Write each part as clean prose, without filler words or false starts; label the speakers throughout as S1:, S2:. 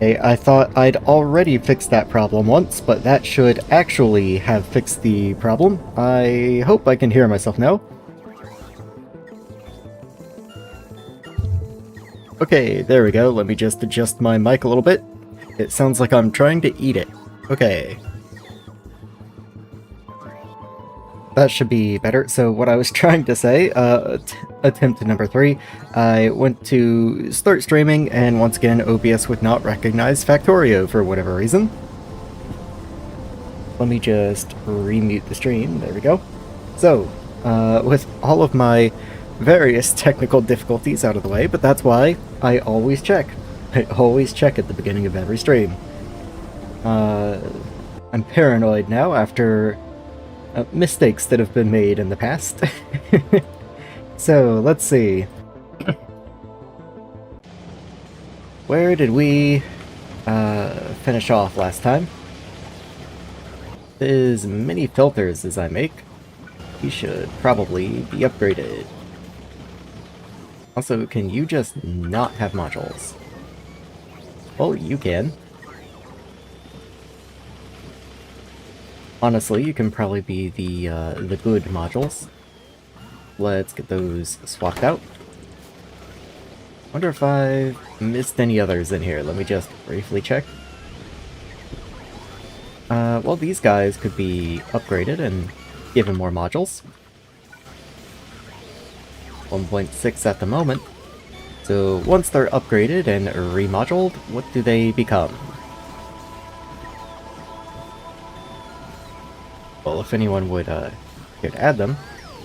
S1: Hey, I thought I'd already fixed that problem once, but that should actually have fixed the problem. I hope I can hear myself now. Okay, there we go. Let me just adjust my mic a little bit. It sounds like I'm trying to eat it. Okay. That should be better. So what I was trying to say, attempt number 3, I went to start streaming, and once again OBS would not recognize Factorio for whatever reason. Let me just remute the stream. There we go. So, with all of my various technical difficulties out of the way, but that's why I always check. I always check at the beginning of every stream. I'm paranoid now after mistakes that have been made in the past. So, let's see. Where did we finish off last time? As many filters as I make, you should probably be upgraded. Also, can you just not have modules? Well, you can. Honestly, you can probably be the good modules. Let's get those swapped out. Wonder if I've missed any others in here. Let me just briefly check. Well, these guys could be upgraded and given more modules. 1.6 at the moment. So once they're upgraded and remoduled, what do they become? Well, if anyone would could add them.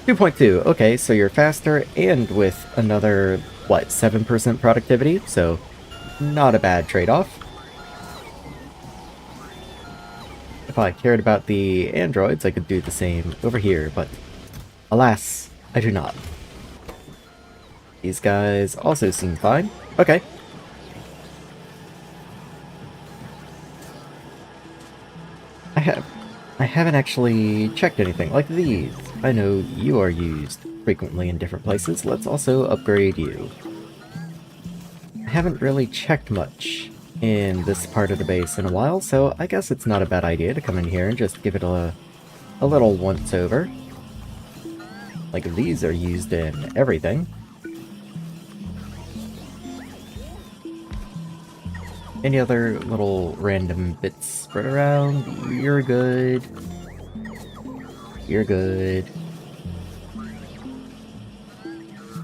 S1: 2.2, okay, so you're faster and with another, what, 7% productivity, so not a bad trade-off. If I cared about the androids, I could do the same over here, but alas, I do not. These guys also seem fine. Okay. I haven't actually checked anything like these. I know you are used frequently in different places. Let's also upgrade you. I haven't really checked much in this part of the base in a while, so I guess it's not a bad idea to come in here and just give it a little once-over. Like, these are used in everything. Any other little random bits spread around? You're good. You're good.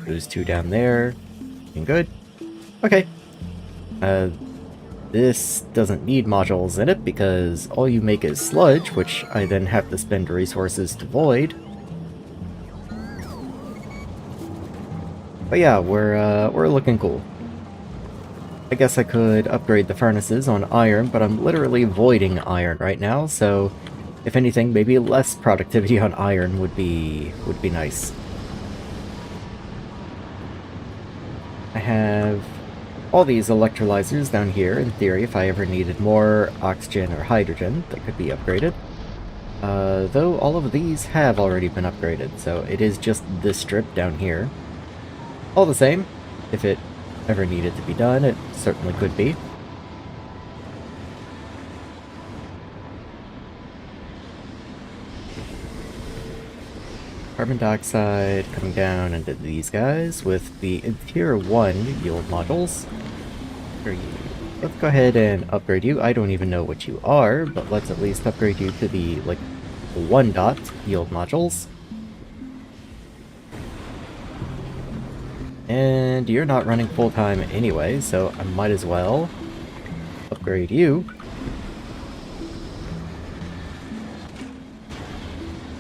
S1: Those two down there. Looking good. Okay. This doesn't need modules in it because all you make is sludge, which I then have to spend resources to void. But yeah, we're looking cool. I guess I could upgrade the furnaces on iron, but I'm literally voiding iron right now, so if anything, maybe less productivity on iron would be nice. I have all these electrolyzers down here. In theory, if I ever needed more oxygen or hydrogen, that could be upgraded. Though all of these have already been upgraded, so it is just this strip down here. All the same, if it ever needed to be done, it certainly could be. Carbon dioxide coming down into these guys with the Interior 1 yield modules. Where are you? Let's go ahead and upgrade you. I don't even know what you are, but let's at least upgrade you to the, like, 1 dot yield modules. And you're not running full-time anyway, so I might as well upgrade you.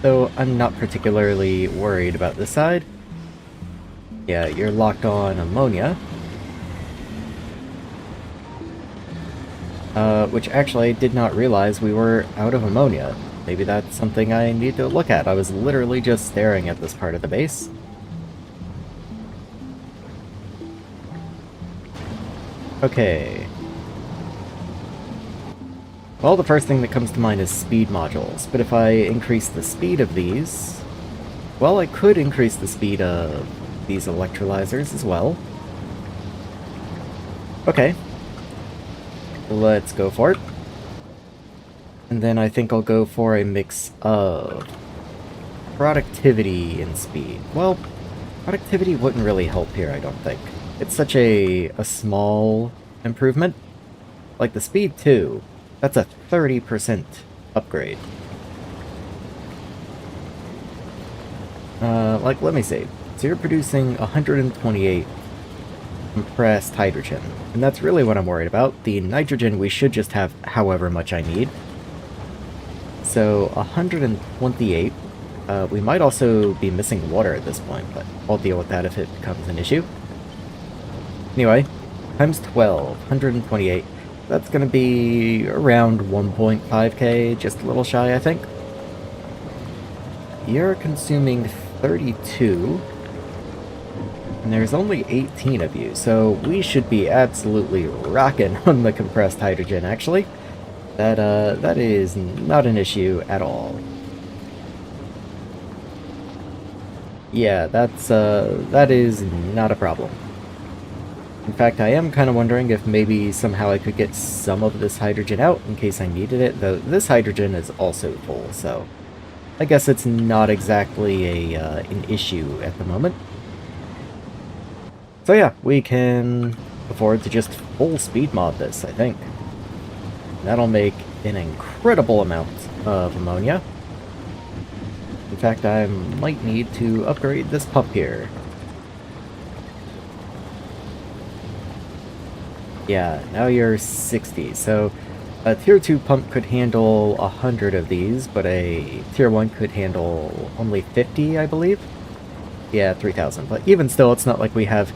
S1: So I'm not particularly worried about this side. Yeah, you're locked on ammonia. Which actually I did not realize we were out of ammonia. Maybe that's something I need to look at. I was literally just staring at this part of the base. Okay. Well, the first thing that comes to mind is speed modules, but if I increase the speed of these... Well, I could increase the speed of these electrolyzers as well. Okay. Let's go for it. And then I think I'll go for a mix of productivity and speed. Well, productivity wouldn't really help here, I don't think. It's such a small improvement. Like the speed too, that's a 30% upgrade. Like, let me see. So you're producing 128 compressed hydrogen, and that's really what I'm worried about. The nitrogen, we should just have however much I need. So 128. We might also be missing water at this point, but I'll deal with that if it becomes an issue. Anyway, times 12, 128. That's going to be around 1.5k, just a little shy, I think. You're consuming 32, and there's only 18 of you, so we should be absolutely rocking on the compressed hydrogen, actually. That is not an issue at all. Yeah, that is not a problem. In fact, I am kind of wondering if maybe somehow I could get some of this hydrogen out in case I needed it, though this hydrogen is also full, so I guess it's not exactly an issue at the moment. So yeah, we can afford to just full speed mod this, I think. That'll make an incredible amount of ammonia. In fact, I might need to upgrade this pump here. Yeah, now you're 60, so a tier 2 pump could handle 100 of these, but a tier 1 could handle only 50, I believe? Yeah, 3,000, but even still, it's not like we have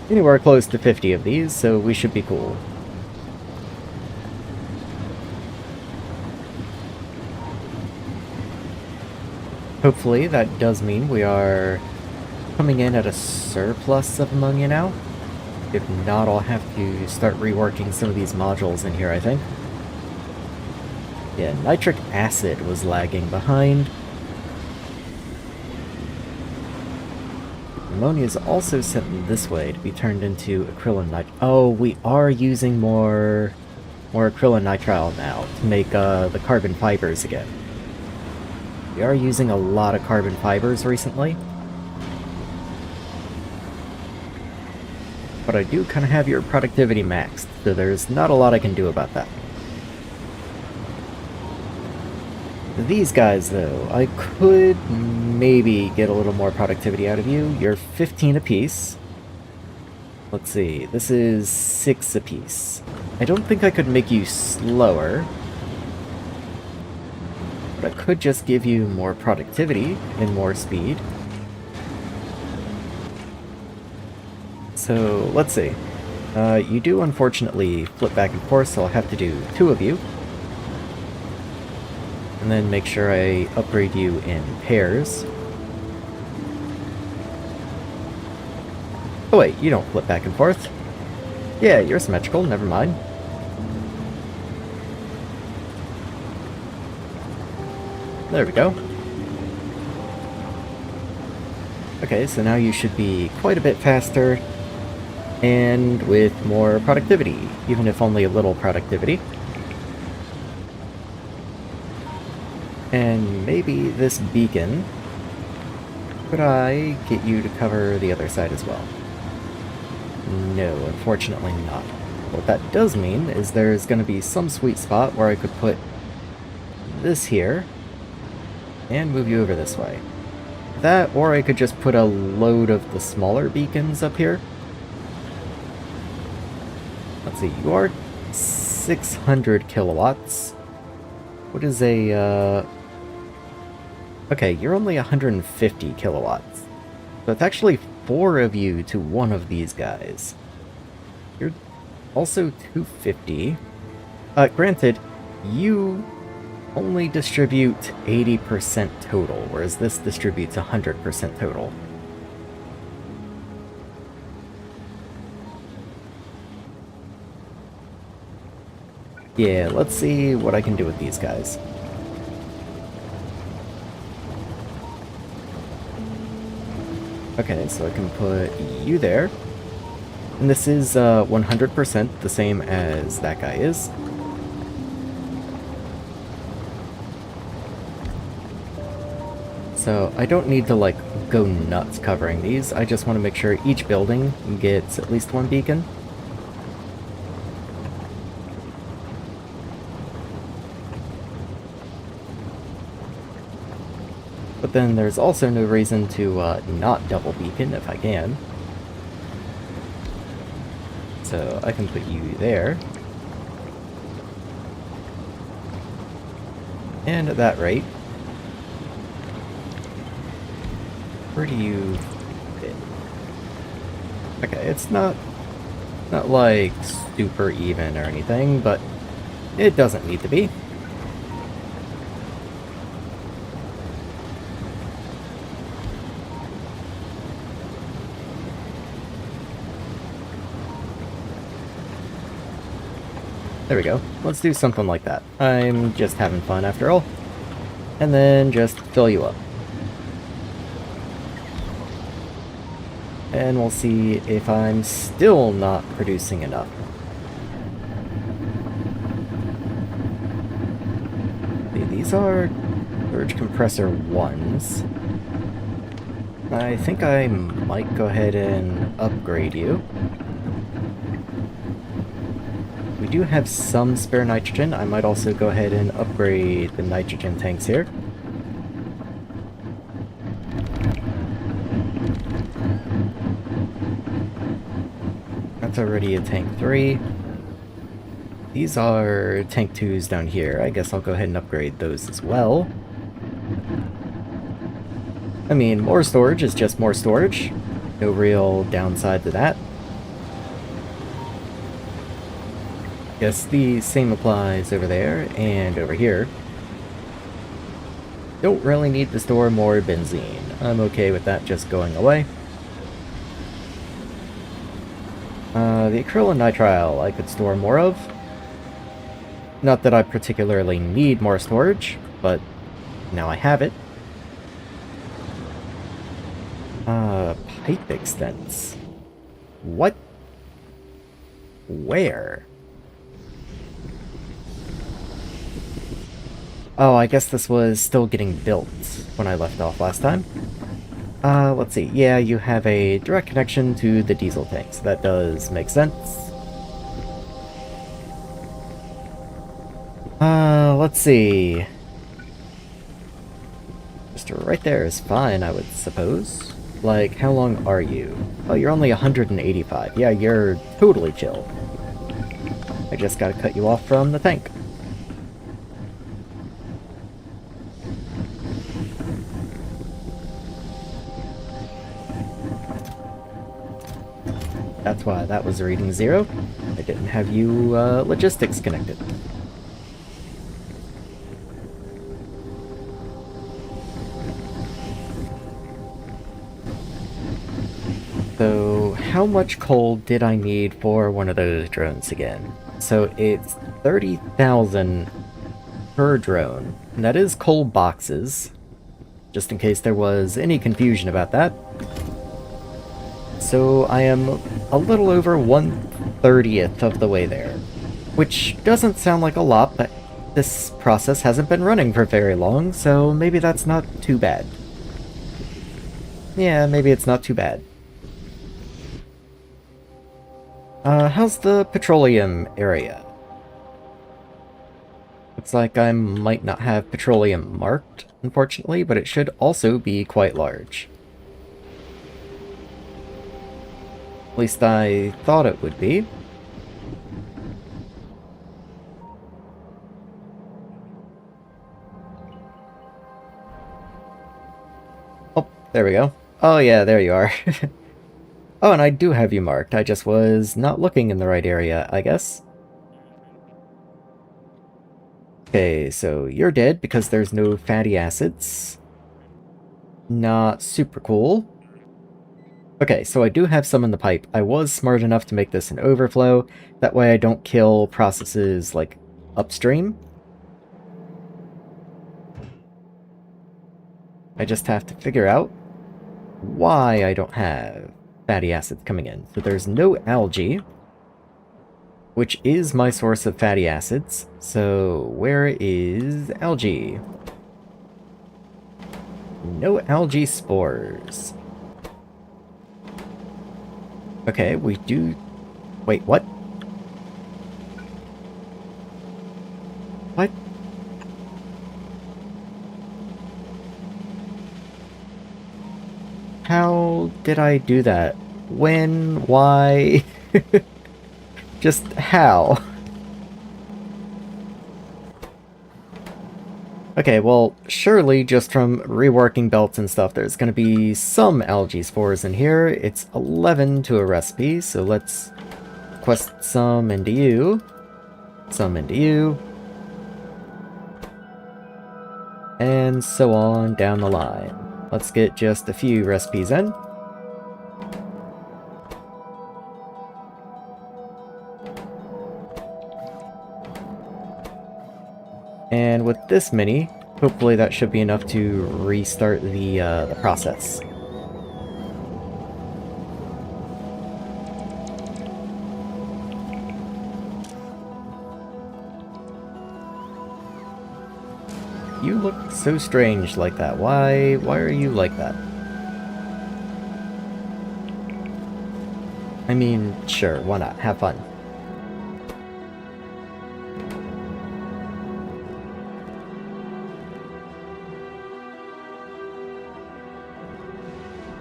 S1: anywhere close to 50 of these, so we should be cool. Hopefully that does mean we are coming in at a surplus of ammonia now. If not, I'll have to start reworking some of these modules in here, I think. Yeah, nitric acid was lagging behind. Ammonia is also sent this way to be turned into acrylonitrile. Oh, we are using more acrylonitrile now to make the carbon fibers again. We are using a lot of carbon fibers recently. But I do kind of have your productivity maxed, so there's not a lot I can do about that. These guys, though, I could maybe get a little more productivity out of you. You're 15 apiece. Let's see, this is 6 apiece. I don't think I could make you slower, but I could just give you more productivity and more speed. So, let's see. You do unfortunately flip back and forth, so I'll have to do 2 of you. And then make sure I upgrade you in pairs. Oh wait, you don't flip back and forth. Yeah, you're symmetrical, never mind. There we go. Okay, so now you should be quite a bit faster, and with more productivity, even if only a little productivity. And maybe this beacon, could I get you to cover the other side as well? No, unfortunately not. What that does mean is there's going to be some sweet spot where I could put this here, and move you over this way. That, or I could just put a load of the smaller beacons up here. Let's see, you are 600 kilowatts. What is a, okay, you're only 150 kilowatts. So it's actually 4 of you to 1 of these guys. You're also 250. Granted, you only distribute 80% total, whereas this distributes 100% total. Yeah, let's see what I can do with these guys. Okay, so I can put you there. And this is 100% the same as that guy is. So I don't need to, like, go nuts covering these. I just want to make sure each building gets at least one beacon. But then there's also no reason to not double beacon if I can. So I can put you there. And at that rate, where do you fit? Okay, it's not like super even or anything, but it doesn't need to be. There we go. Let's do something like that. I'm just having fun after all. And then just fill you up. And we'll see if I'm still not producing enough. See, these are surge compressor 1s. I think I might go ahead and upgrade you. We do have some spare nitrogen. I might also go ahead and upgrade the nitrogen tanks here. That's already a tank 3. These are tank 2s down here. I guess I'll go ahead and upgrade those as well. I mean, more storage is just more storage. No real downside to that. Yes, the same applies over there and over here. Don't really need to store more benzene. I'm okay with that just going away. The acrylonitrile I could store more of. Not that I particularly need more storage, but now I have it. Pipe extents. What? Where? Oh, I guess this was still getting built when I left off last time. Let's see. Yeah, you have a direct connection to the diesel tank, so that does make sense. Let's see. Just right there is fine, I would suppose. Like, how long are you? Oh, you're only 185. Yeah, you're totally chill. I just gotta cut you off from the tank. That's why that was reading 0. I didn't have you, logistics connected. So, how much coal did I need for one of those drones again? So, it's 30,000 per drone. And that is coal boxes, just in case there was any confusion about that. So, I am a little over 1/30th of the way there. Which doesn't sound like a lot, but this process hasn't been running for very long, so maybe that's not too bad. Yeah, maybe it's not too bad. How's the petroleum area? Looks like I might not have petroleum marked, unfortunately, but it should also be quite large. At least I thought it would be. Oh, there we go. Oh yeah, there you are. Oh, and I do have you marked. I just was not looking in the right area, I guess. Okay, so you're dead because there's no fatty acids. Not super cool. Okay, so I do have some in the pipe. I was smart enough to make this an overflow. That way I don't kill processes, like, upstream. I just have to figure out why I don't have fatty acids coming in. So there's no algae, which is my source of fatty acids. So where is algae? No algae spores. Okay, we do... Wait, what? What? How did I do that? When? Why? Just how? Okay, well, surely just from reworking belts and stuff, there's going to be some algae spores in here. It's 11 to a recipe, so let's quest some into you. Some into you. And so on down the line. Let's get just a few recipes in. And with this many, hopefully that should be enough to restart the process. You look so strange like that. Why are you like that? I mean, sure, why not? Have fun.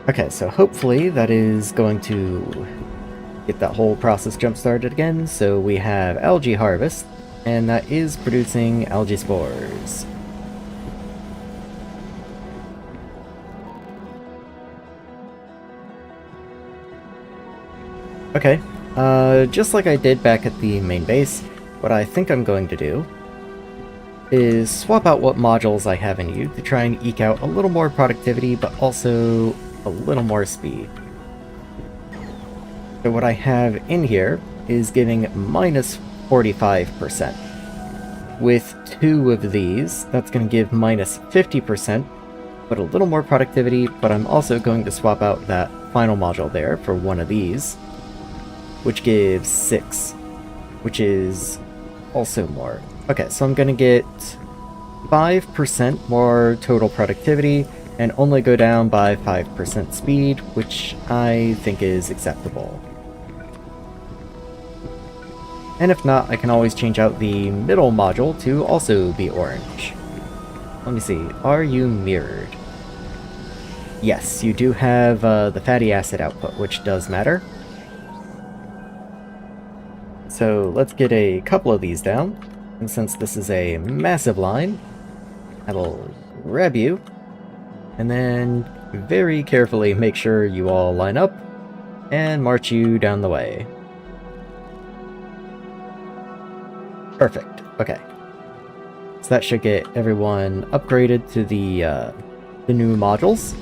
S1: Okay, so hopefully that is going to get that whole process jump-started again. So we have algae harvest, and that is producing algae spores. Okay, just like I did back at the main base, what I think I'm going to do is swap out what modules I have in you to try and eke out a little more productivity, but also a little more speed. So what I have in here is giving minus 45%. With 2 of these, that's going to give minus 50%, but a little more productivity, but I'm also going to swap out that final module there for one of these, which gives 6, which is also more. Okay, so I'm going to get 5% more total productivity, and only go down by 5% speed, which I think is acceptable. And if not, I can always change out the middle module to also be orange. Let me see, are you mirrored? Yes, you do have the fatty acid output, which does matter. So let's get a couple of these down, and since this is a massive line, I will grab you, and then very carefully make sure you all line up, and march you down the way. Perfect. Okay. So that should get everyone upgraded to the new modules.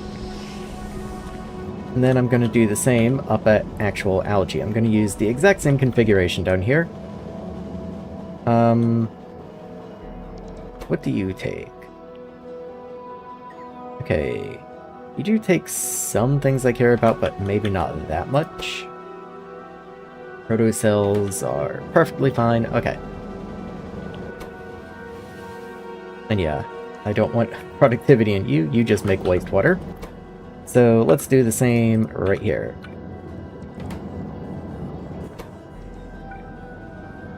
S1: And then I'm going to do the same up at actual algae. I'm going to use the exact same configuration down here. What do you take? Okay. You do take some things I care about, but maybe not that much. Protocells are perfectly fine. Okay. And yeah, I don't want productivity in you. You just make wastewater. So let's do the same right here.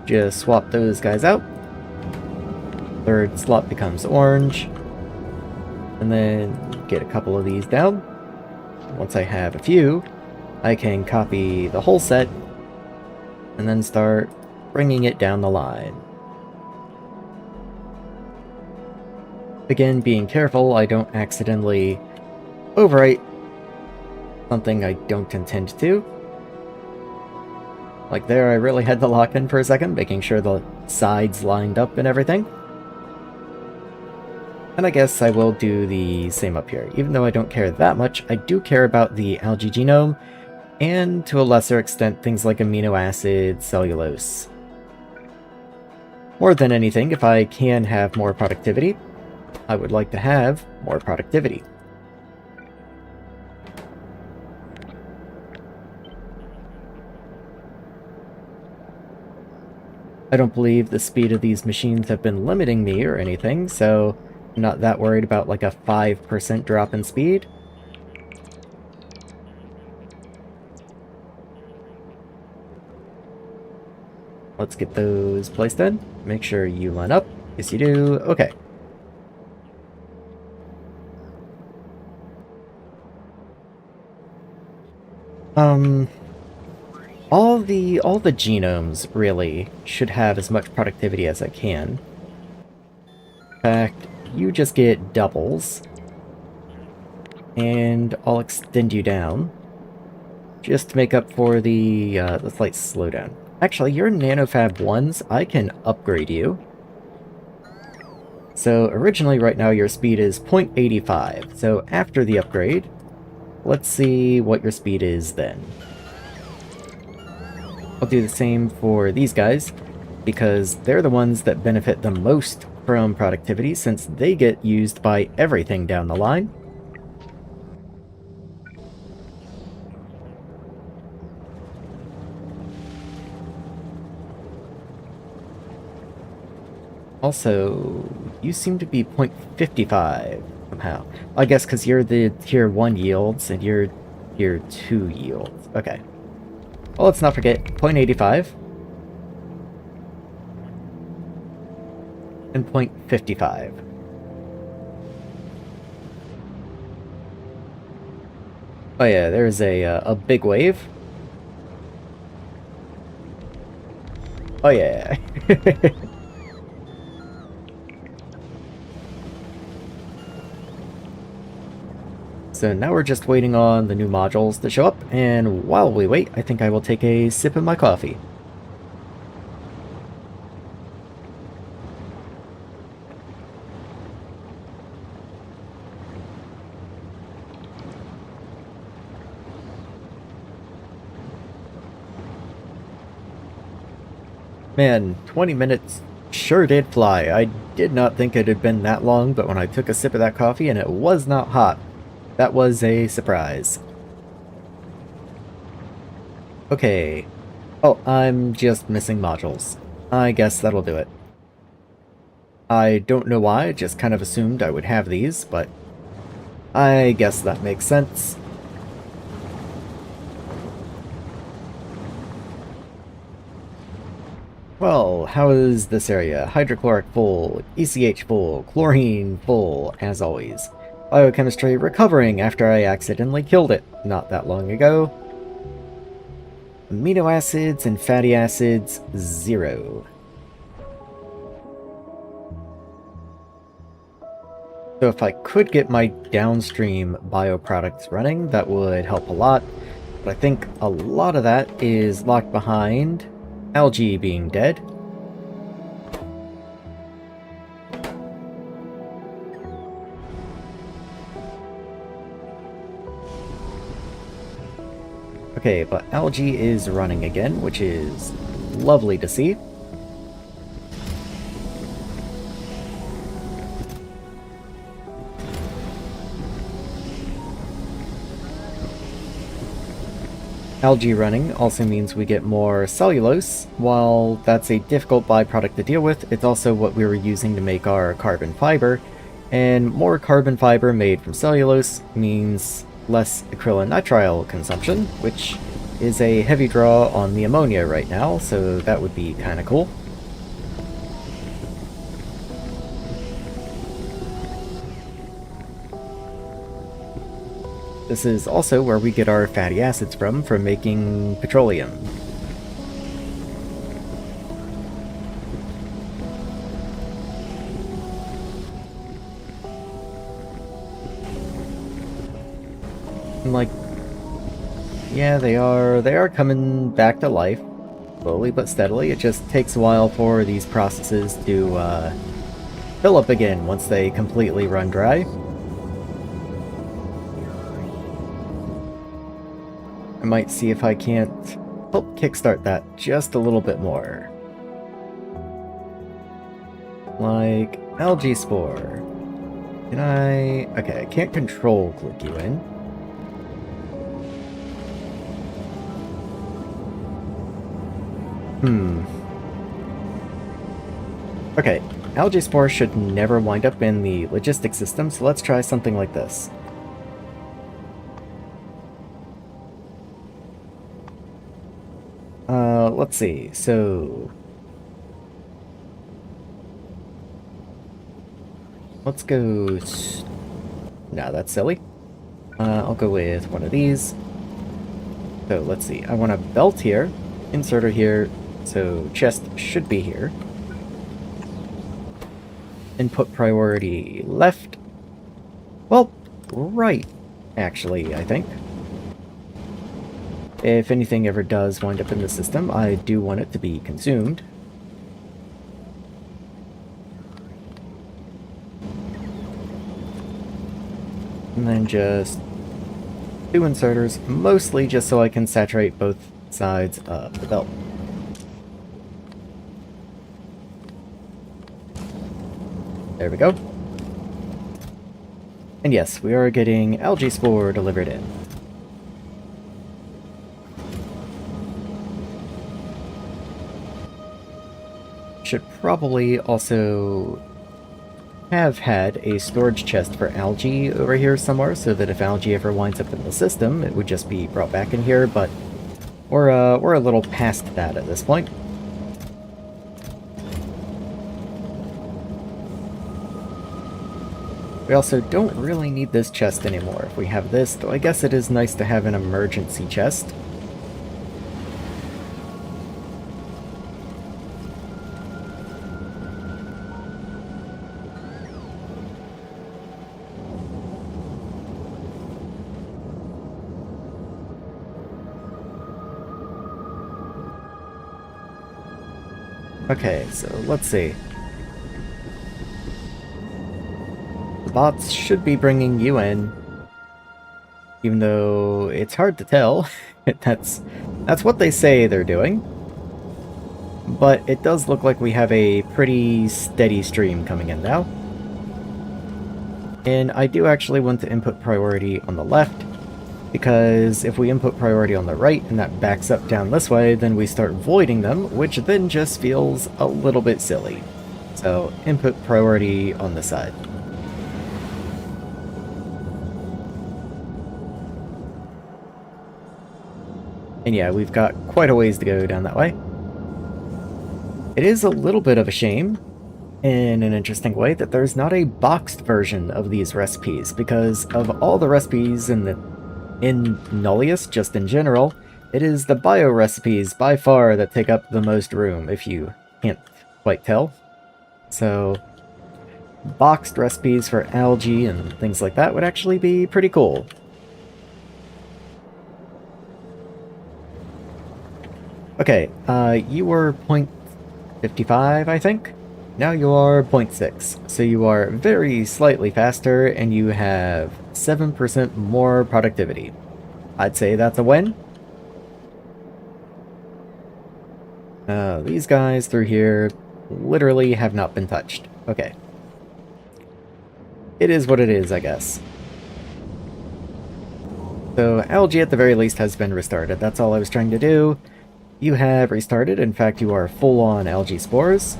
S1: Just swap those guys out. Third slot becomes orange. And then get a couple of these down. Once I have a few, I can copy the whole set and then start bringing it down the line. Again, being careful I don't accidentally overwrite something I don't intend to. Like there, I really had to lock in for a second, making sure the sides lined up and everything. And I guess I will do the same up here. Even though I don't care that much, I do care about the algae genome, and to a lesser extent, things like amino acid, cellulose. More than anything, if I can have more productivity, I would like to have more productivity. I don't believe the speed of these machines have been limiting me or anything, so I'm not that worried about like a 5% drop in speed. Let's get those placed in. Make sure you line up. Yes, you do. Okay. All the genomes really should have as much productivity as I can. In fact, you just get doubles, and I'll extend you down just to make up for the slight slowdown. Actually, you're nanofab 1s. I can upgrade you. So originally right now your speed is 0.85. So after the upgrade, let's see what your speed is then. I'll do the same for these guys, because they're the ones that benefit the most from productivity since they get used by everything down the line. Also, you seem to be 0.55 somehow. I guess because you're the tier 1 yields and you're tier 2 yields. Okay. Well, let's not forget 0.85 and 0.55. Oh yeah, there's a big wave. Oh yeah. So now we're just waiting on the new modules to show up, and while we wait, I think I will take a sip of my coffee. Man, 20 minutes sure did fly. I did not think it had been that long, but when I took a sip of that coffee and it was not hot, that was a surprise. Okay. Oh, I'm just missing modules. I guess that'll do it. I don't know why, I just kind of assumed I would have these, but I guess that makes sense. Well, how is this area? Hydrochloric full, ECH full, chlorine full, as always. Biochemistry recovering after I accidentally killed it not that long ago. Amino acids and fatty acids, 0. So if I could get my downstream bioproducts running, that would help a lot. But I think a lot of that is locked behind algae being dead. Okay, but algae is running again, which is lovely to see. Algae running also means we get more cellulose. While that's a difficult byproduct to deal with, it's also what we were using to make our carbon fiber, and more carbon fiber made from cellulose means less acrylonitrile consumption, which is a heavy draw on the ammonia right now, so that would be kinda cool. This is also where we get our fatty acids from making petroleum. And like, yeah, they are coming back to life, slowly but steadily. It just takes a while for these processes to fill up again once they completely run dry. I might see if I can't help kickstart that just a little bit more. Like, algae spore. Can I... Okay, I can't control click you in. Okay, algae spores should never wind up in the logistics system, so let's try something like this. Let's see, so... let's go... nah, that's silly. I'll go with one of these. So let's see, I want a belt here, inserter here, so chest should be here. Input priority left. Well, right, actually, I think. If anything ever does wind up in the system, I do want it to be consumed. And then just 2 inserters, mostly just so I can saturate both sides of the belt. There we go. And yes, we are getting algae spore delivered in. Should probably also have had a storage chest for algae over here somewhere, so that if algae ever winds up in the system, it would just be brought back in here, but we're a little past that at this point. We also don't really need this chest anymore if we have this, though I guess it is nice to have an emergency chest. Okay, so let's see. The bots should be bringing you in, even though it's hard to tell. That's what they say they're doing. But it does look like we have a pretty steady stream coming in now. And I do actually want to input priority on the left, because if we input priority on the right and that backs up down this way, then we start voiding them, which then just feels a little bit silly. So input priority on the side. And yeah, we've got quite a ways to go down that way. It is a little bit of a shame, in an interesting way, that there's not a boxed version of these recipes, because of all the recipes in Nullius, just in general, it is the bio recipes by far that take up the most room, if you can't quite tell. So, boxed recipes for algae and things like that would actually be pretty cool. Okay, you were 0.55, I think? Now you are 0.6, so you are very slightly faster, and you have 7% more productivity. I'd say that's a win. These guys through here literally have not been touched. Okay. It is what it is, I guess. So, algae at the very least has been restarted. That's all I was trying to do. You have restarted. In fact, you are full on algae spores.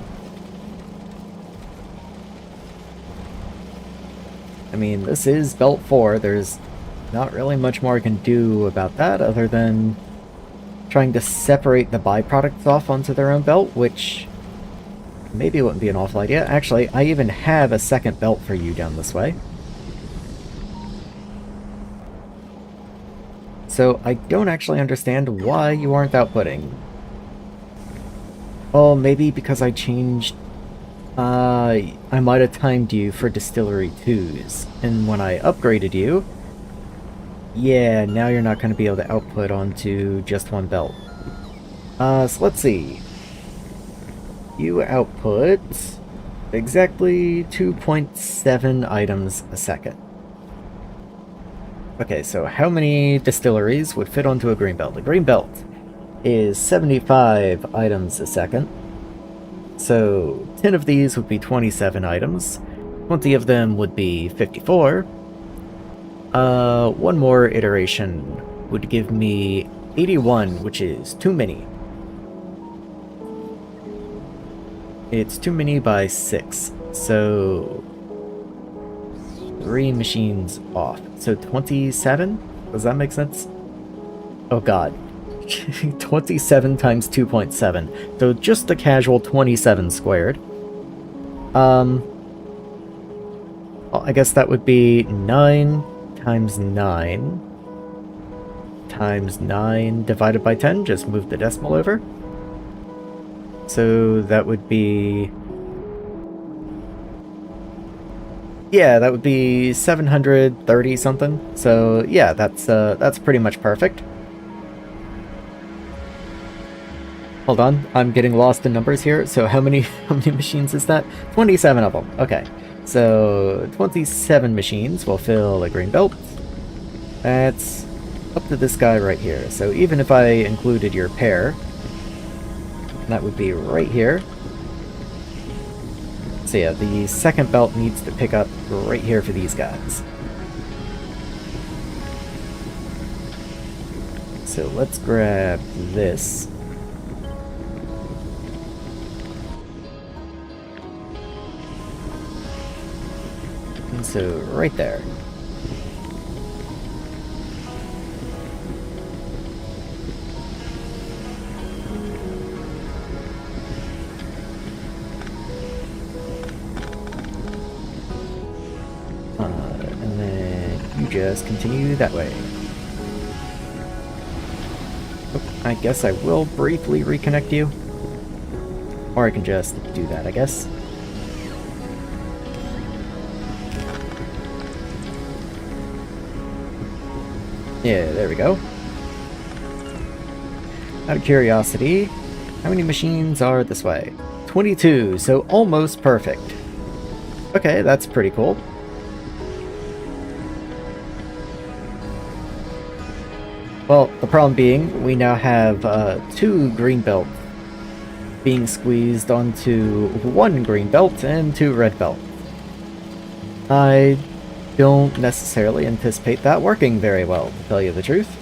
S1: I mean, this is Belt 4. There's not really much more I can do about that other than trying to separate the byproducts off onto their own belt, which maybe wouldn't be an awful idea. Actually, I even have a second belt for you down this way. So I don't actually understand why you aren't outputting. Well, maybe because I changed... I might have timed you for Distillery 2s, and when I upgraded you, yeah, now you're not going to be able to output onto just one belt. So let's see. You output exactly 2.7 items a second. Okay, so how many distilleries would fit onto a green belt? A green belt is 75 items a second. So 10 of these would be 27 items. 20 of them would be 54. One more iteration would give me 81, which is too many. It's too many by 6. So 3 machines off. So 27? Does that make sense? Oh god. 27 times 2.7. So just a casual 27 squared. Well, I guess that would be 9 times 9 times 9 divided by 10. Just move the decimal over. So that would be... yeah, that would be 730 something. So yeah, that's pretty much perfect. Hold on, I'm getting lost in numbers here. So how many machines is that? 27 of them. Okay. So 27 machines will fill a green belt. That's up to this guy right here. So even if I included your pair, that would be right here. So yeah, the second belt needs to pick up right here for these guys. So let's grab this. And so right there. And then you just continue that way. Oh, I guess I will briefly reconnect you. Or I can just do that, I guess. Yeah, there we go. Out of curiosity, how many machines are this way? 22, so almost perfect. Okay, that's pretty cool. Well, the problem being, we now have 2 green belts being squeezed onto 1 green belt and 2 red belts. I don't necessarily anticipate that working very well, to tell you the truth.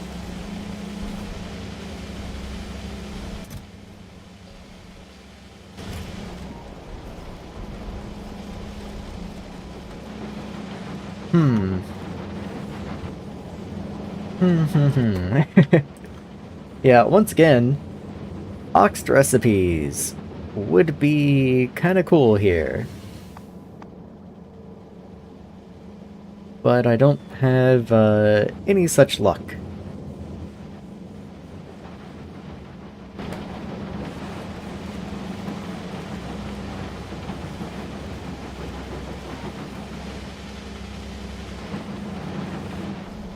S1: Yeah, once again, oxed recipes would be kind of cool here. But I don't have any such luck.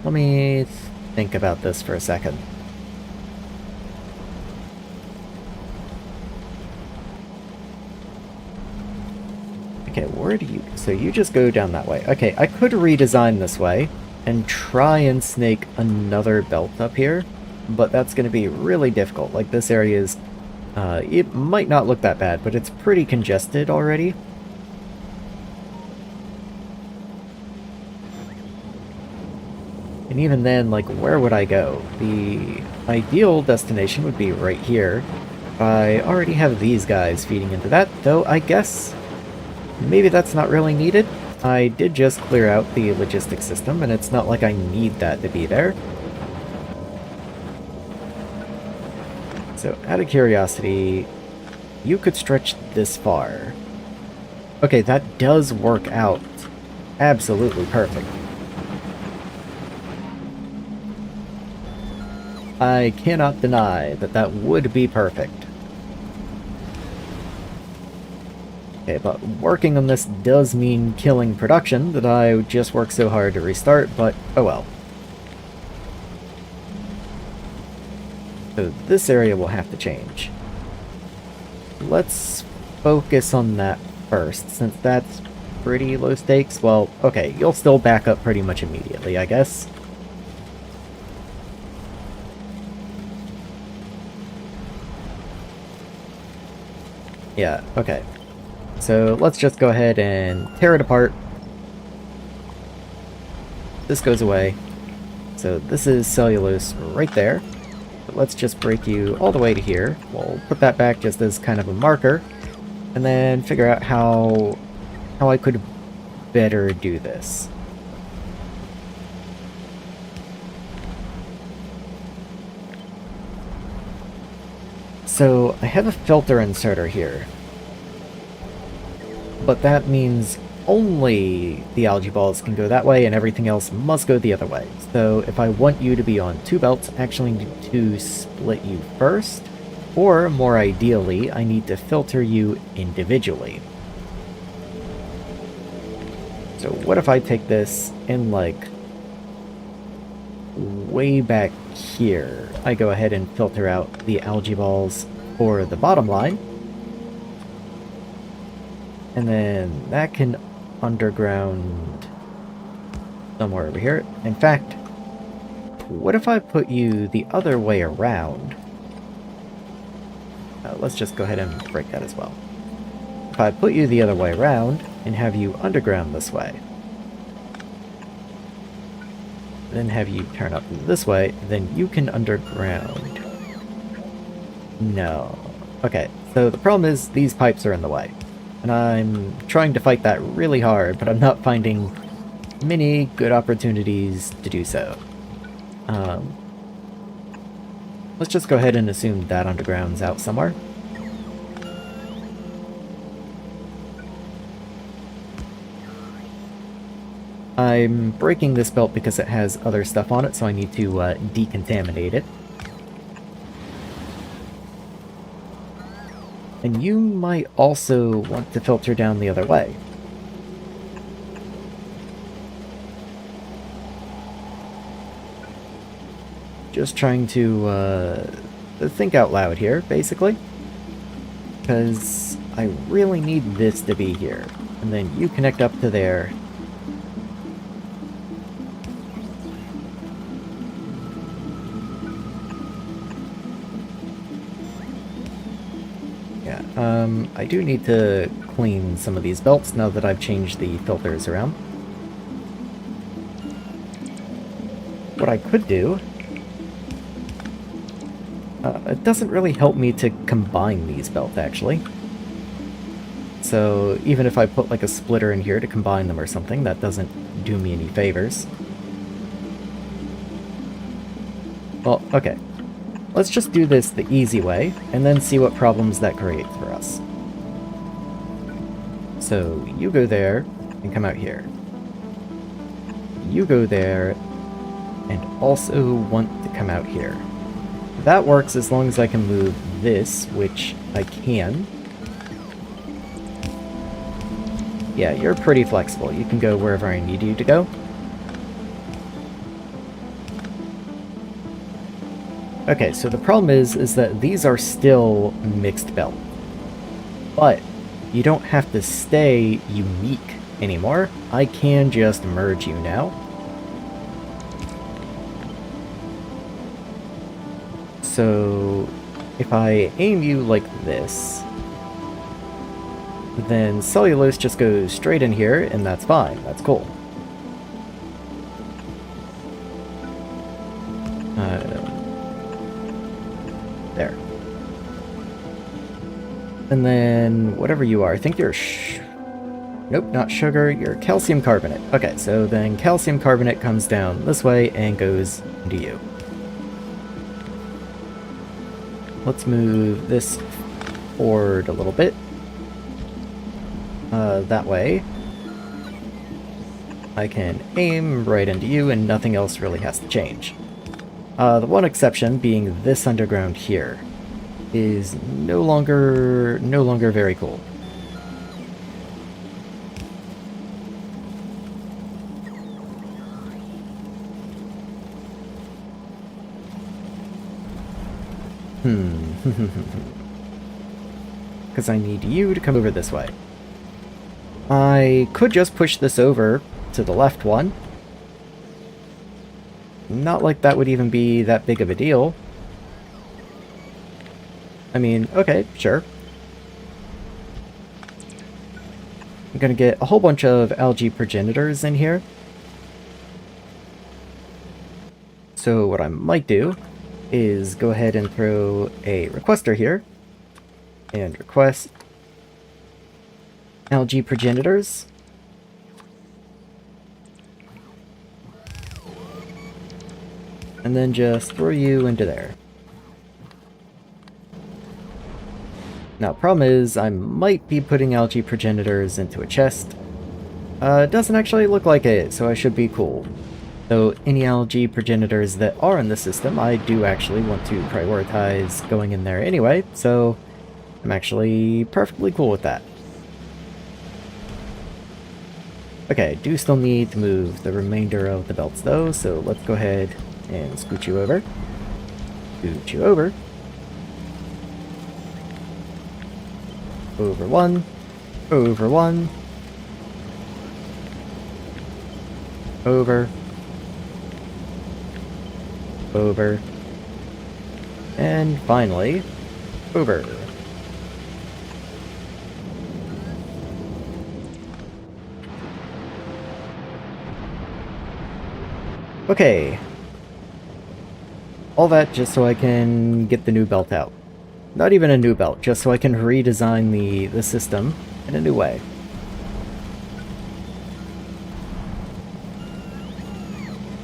S1: Let me think about this for a second. Okay, where do you... so you just go down that way. Okay, I could redesign this way and try and snake another belt up here, but that's going to be really difficult. Like, this area is... it might not look that bad, but it's pretty congested already. And even then, like, where would I go? The ideal destination would be right here. I already have these guys feeding into that, though I guess maybe that's not really needed. I did just clear out the logistics system, and it's not like I need that to be there. So, out of curiosity, you could stretch this far. Okay, that does work out absolutely perfect. I cannot deny that that would be perfect. Okay, but working on this does mean killing production that I just worked so hard to restart, but oh well. So this area will have to change. Let's focus on that first, since that's pretty low stakes. Well, okay, you'll still back up pretty much immediately, I guess. Yeah, okay. So let's just go ahead and tear it apart. This goes away. So this is cellulose right there. But let's just break you all the way to here. We'll put that back just as kind of a marker. and then figure out how I could better do this. So I have a filter inserter here, but that means only the algae balls can go that way and everything else must go the other way. So if I want you to be on 2 belts, I actually need to split you first, or more ideally, I need to filter you individually. So what if I take this and, like, way back here, I go ahead and filter out the algae balls for the bottom line, and then that can underground somewhere over here. In fact, what if I put you the other way around? Let's just go ahead and break that as well. If I put you the other way around and have you underground this way, then have you turn up this way, then you can underground. No. Okay, so the problem is these pipes are in the way. And I'm trying to fight that really hard, but I'm not finding many good opportunities to do so. Let's just go ahead and assume that underground's out somewhere. I'm breaking this belt because it has other stuff on it, so I need to decontaminate it. And you might also want to filter down the other way. Just trying to think out loud here, basically. Because I really need this to be here. And then you connect up to there. I do need to clean some of these belts now that I've changed the filters around. What I could do... it doesn't really help me to combine these belts, actually. So even if I put like a splitter in here to combine them or something, that doesn't do me any favors. Well, okay. Let's just do this the easy way, and then see what problems that creates for us. So, you go there, and come out here. You go there, and also want to come out here. That works as long as I can move this, which I can. Yeah, you're pretty flexible. You can go wherever I need you to go. Okay, so the problem is that these are still mixed belt. But you don't have to stay unique anymore. I can just merge you now. So if I aim you like this, then cellulose just goes straight in here, and that's fine. That's cool. There. And then whatever you are, I think you're nope, not sugar, you're calcium carbonate. Okay, so then calcium carbonate comes down this way and goes into you. Let's move this forward a little bit. That way I can aim right into you and nothing else really has to change. The one exception being this underground here is no longer very cool. Because I need you to come over this way. I could just push this over to the left one. Not like that would even be that big of a deal. I mean, okay, sure. I'm gonna get a whole bunch of algae progenitors in here. So what I might do is go ahead and throw a requester here. And request algae progenitors. And then just throw you into there. Now, problem is, I might be putting algae progenitors into a chest. It doesn't actually look like it, so I should be cool. Though any algae progenitors that are in the system, I do actually want to prioritize going in there anyway, so I'm actually perfectly cool with that. Okay, do still need to move the remainder of the belts though, so let's go ahead and scoot you over. Scoot you over. Over one. Over one. Over. Over. And finally, over. Okay. All that just so I can get the new belt out. Not even a new belt, just so I can redesign the system in a new way.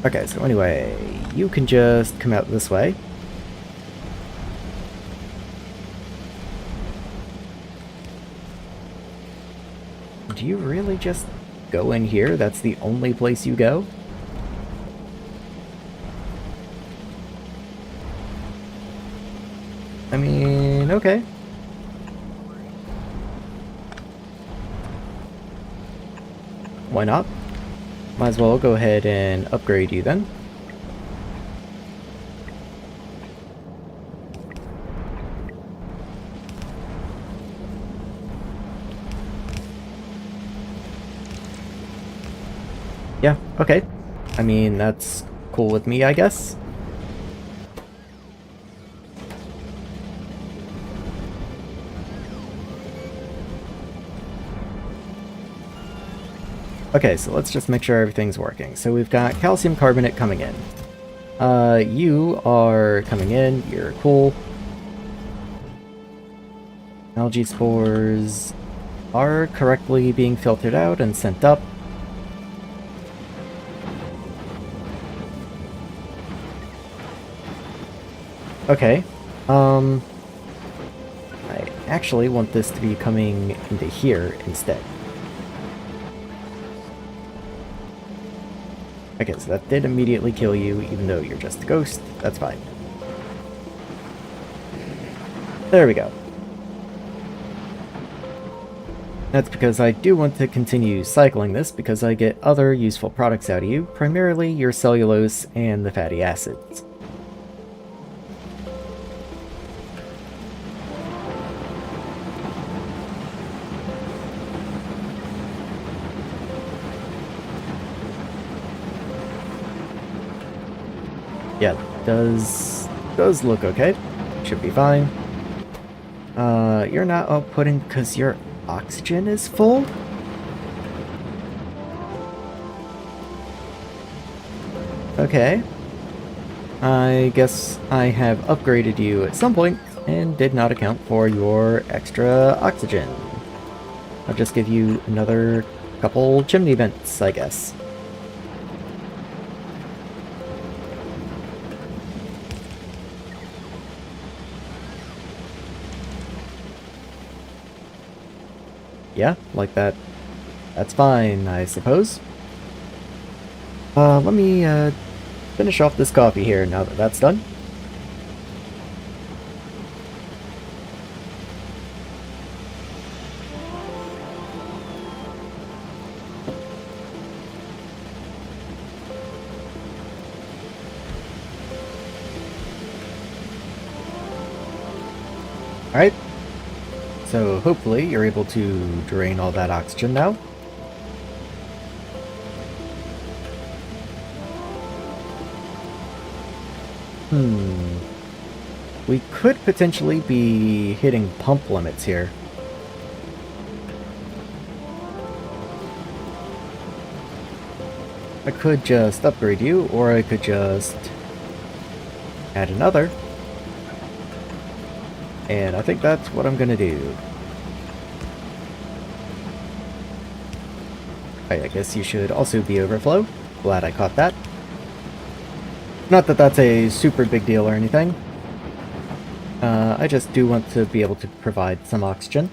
S1: Okay, so anyway, you can just come out this way. Do you really just go in here? That's the only place you go? I mean, okay. Why not? Might as well go ahead and upgrade you then. Yeah, okay. I mean, that's cool with me, I guess. Okay, so let's just make sure everything's working. So we've got calcium carbonate coming in. You are coming in. You're cool. Algae spores are correctly being filtered out and sent up. Okay. I actually want this to be coming into here instead. Okay, so that did immediately kill you, even though you're just a ghost. That's fine. There we go. That's because I do want to continue cycling this, because I get other useful products out of you, primarily your cellulose and the fatty acids. Yeah, does look okay. Should be fine. You're not outputting because your oxygen is full? Okay. I guess I have upgraded you at some point and did not account for your extra oxygen. I'll just give you another couple chimney vents, I guess. Yeah, like that. That's fine, I suppose. Let me, finish off this coffee here now that that's done. Alright. So hopefully you're able to drain all that oxygen now. We could potentially be hitting pump limits here. I could just upgrade you, or I could just add another. And I think that's what I'm gonna do. I guess you should also be overflow. Glad I caught that. Not that that's a super big deal or anything. I just do want to be able to provide some oxygen.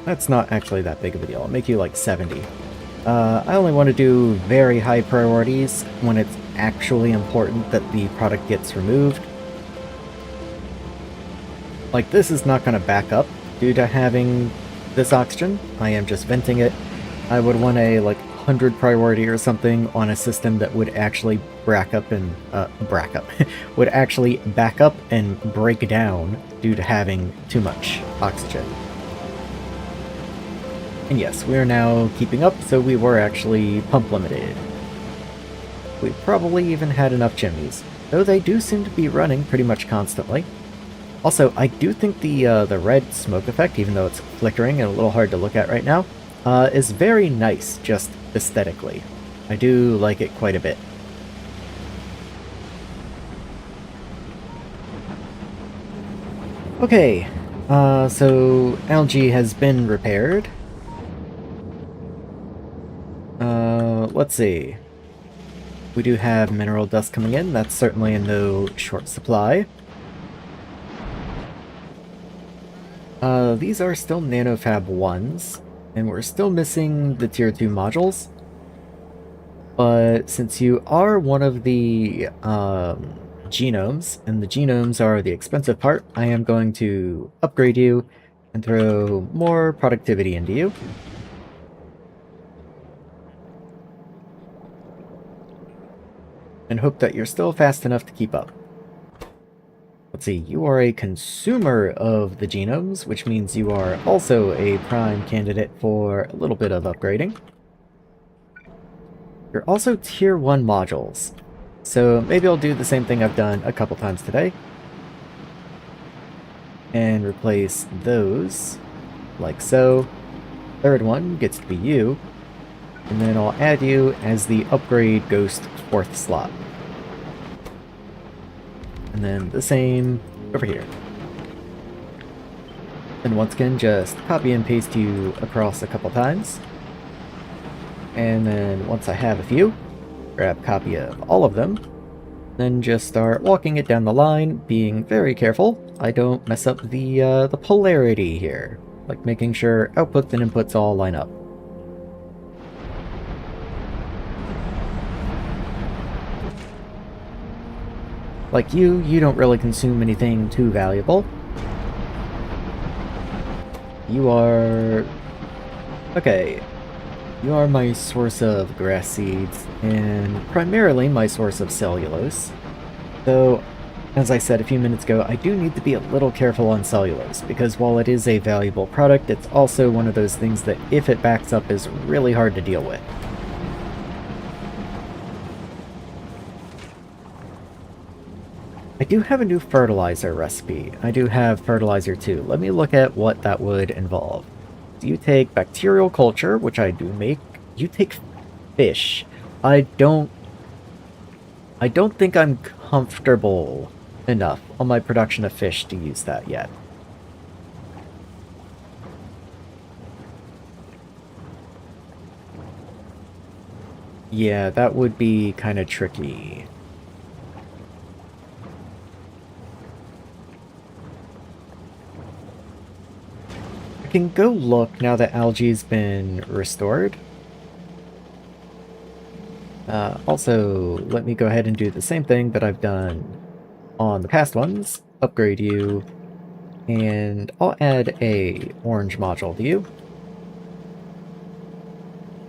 S1: That's not actually that big of a deal. I'll make you like 70. I only want to do very high priorities when it's actually important that the product gets removed. Like, this is not going to back up due to having this oxygen. I am just venting it. I would want a, like, 100 priority or something on a system that would actually would actually back up and break down due to having too much oxygen. And yes, we are now keeping up, so we were actually pump limited. We probably even had enough chimneys, though they do seem to be running pretty much constantly. Also, I do think the red smoke effect, even though it's flickering and a little hard to look at right now, is very nice, just aesthetically. I do like it quite a bit. Okay, so algae has been repaired. Let's see. We do have mineral dust coming in. That's certainly in no short supply. These are still nanofab 1s, and we're still missing the tier 2 modules. But since you are one of the genomes, and the genomes are the expensive part, I am going to upgrade you and throw more productivity into you. And hope that you're still fast enough to keep up. Let's see, you are a consumer of the genomes, which means you are also a prime candidate for a little bit of upgrading. You're also tier 1 modules, so maybe I'll do the same thing I've done a couple times today. And replace those, like so. Third one gets to be you. And then I'll add you as the upgrade ghost 4th slot. And then the same over here. And once again, just copy and paste you across a couple times. And then once I have a few, grab a copy of all of them. Then just start walking it down the line, being very careful I don't mess up the polarity here. Like making sure outputs and inputs all line up. Like you don't really consume anything too valuable. You are... okay. You are my source of grass seeds, and primarily my source of cellulose. Though, as I said a few minutes ago, I do need to be a little careful on cellulose, because while it is a valuable product, it's also one of those things that if it backs up is really hard to deal with. I do have a new fertilizer recipe. I do have fertilizer too. Let me look at what that would involve. So you take bacterial culture, which I do make. You take fish. I don't think I'm comfortable enough on my production of fish to use that yet. Yeah, that would be kind of tricky. I can go look now that algae's been restored. Also, let me go ahead and do the same thing that I've done on the past ones. Upgrade you, and I'll add a orange module to you.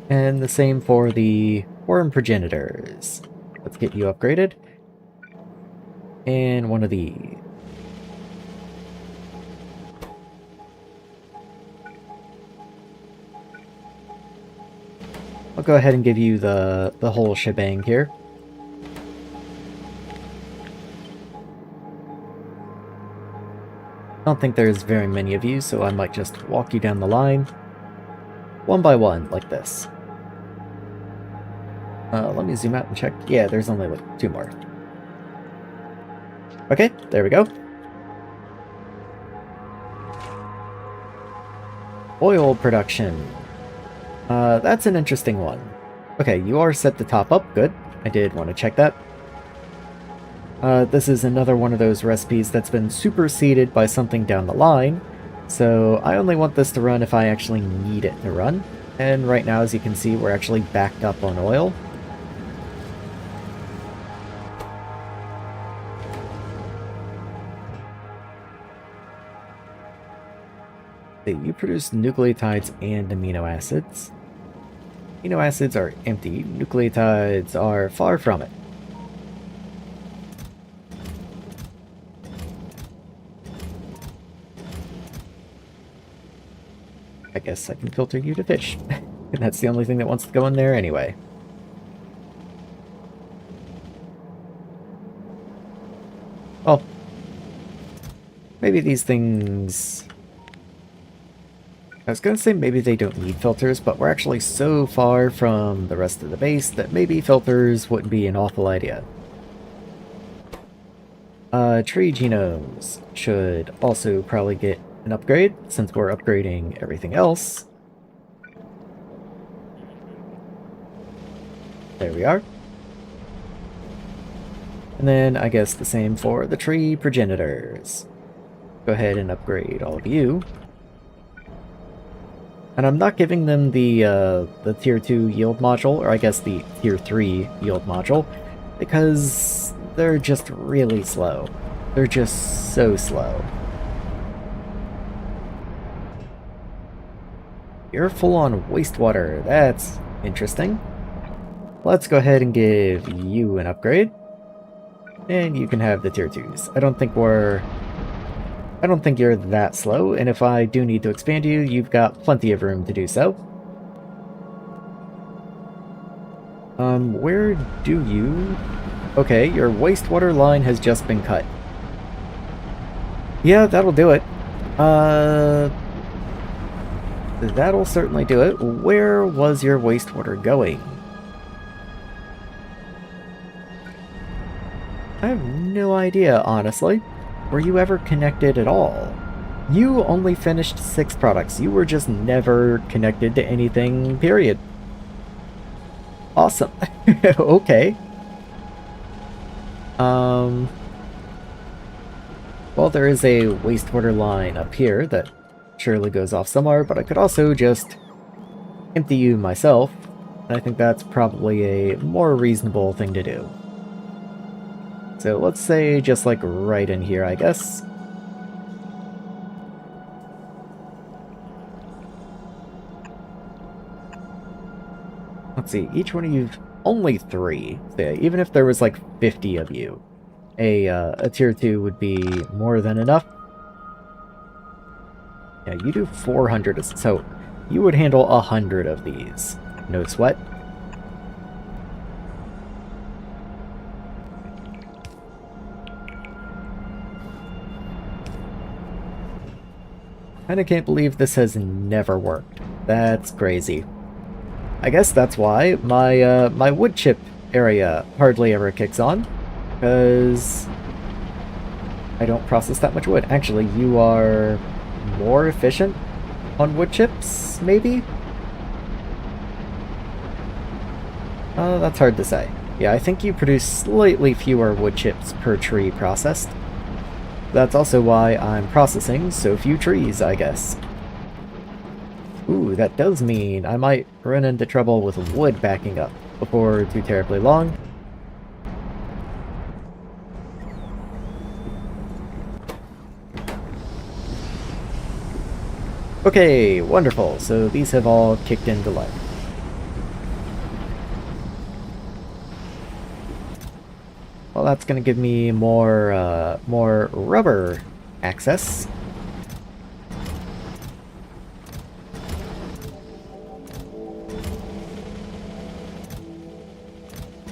S1: And the same for the worm progenitors. Let's get you upgraded. And one of these. I'll go ahead and give you the whole shebang here. I don't think there's very many of you, so I might just walk you down the line. One by one, like this. Let me zoom out and check. Yeah, there's only like 2 more. Okay, there we go. Oil production. That's an interesting one. Okay, you are set to top up. Good. I did want to check that. This is another one of those recipes that's been superseded by something down the line, so I only want this to run if I actually need it to run. And right now, as you can see, we're actually backed up on oil. You produce nucleotides and amino acids. Amino acids are empty, nucleotides are far from it. I guess I can filter you to fish. And that's the only thing that wants to go in there anyway. Well, maybe these things... I was gonna say maybe they don't need filters, but we're actually so far from the rest of the base that maybe filters wouldn't be an awful idea. Tree genomes should also probably get an upgrade, since we're upgrading everything else. There we are. And then I guess the same for the tree progenitors. Go ahead and upgrade all of you. And I'm not giving them the tier 2 yield module, or I guess the tier 3 yield module, because they're just really slow. They're just so slow. You're full on wastewater. That's interesting. Let's go ahead and give you an upgrade. And you can have the tier 2s. I don't think you're that slow, and if I do need to expand you, you've got plenty of room to do so. Where do you... Okay, your wastewater line has just been cut. Yeah, that'll do it. That'll certainly do it. Where was your wastewater going? I have no idea, honestly. Were you ever connected at all? You only finished 6 products. You were just never connected to anything, period. Awesome. Okay. Well, there is a wastewater line up here that surely goes off somewhere, but I could also just empty you myself. And I think that's probably a more reasonable thing to do. So let's say just like right in here, I guess. Let's see, each one of you, only 3. So yeah, even if there was like 50 of you, a tier 2 would be more than enough. Yeah, you do 400, so you would handle 100 of these. No sweat. And I can't believe this has never worked. That's crazy. I guess that's why my my wood chip area hardly ever kicks on, because I don't process that much wood. Actually, you are more efficient on wood chips, maybe? That's hard to say. Yeah, I think you produce slightly fewer wood chips per tree processed. That's also why I'm processing so few trees, I guess. Ooh, that does mean I might run into trouble with wood backing up before too terribly long. Okay, wonderful. So these have all kicked into life. Well, that's going to give me more rubber access.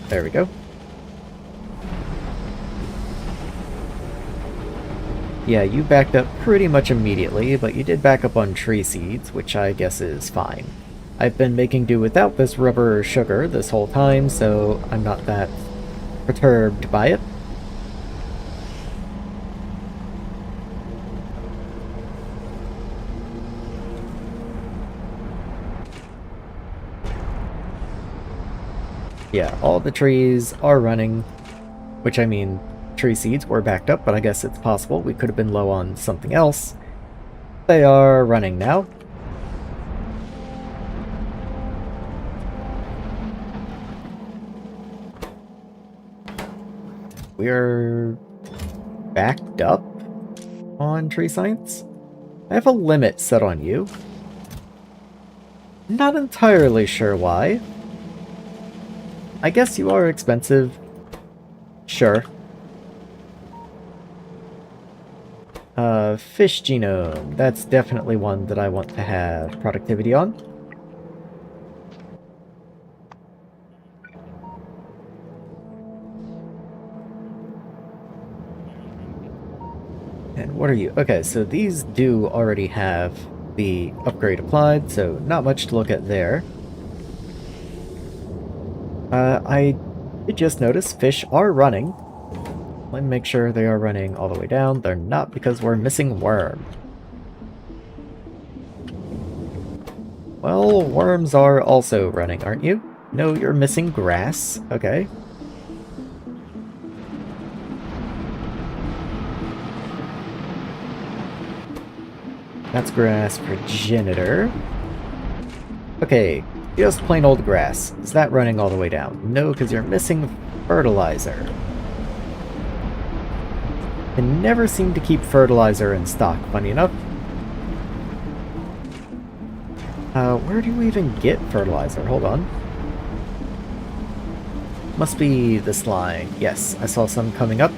S1: There we go. Yeah, you backed up pretty much immediately, but you did back up on tree seeds, which I guess is fine. I've been making do without this rubber sugar this whole time, so I'm not that perturbed by it. Yeah, all the trees are running, which I mean, tree seeds were backed up, but I guess it's possible we could have been low on something else. They are running now. We're backed up on tree science. I have a limit set on you. Not entirely sure why. I guess you are expensive. Sure. Fish genome. That's definitely one that I want to have productivity on. And what are you? Okay, so these do already have the upgrade applied, so not much to look at there. I did just notice fish are running. Let me make sure they are running all the way down. They're not because we're missing worm. Well, worms are also running, aren't you? No, you're missing grass. Okay. That's grass progenitor. Okay, just plain old grass. Is that running all the way down? No, because you're missing fertilizer. I never seem to keep fertilizer in stock, funny enough. Where do you even get fertilizer? Hold on. Must be this line. Yes, I saw some coming up.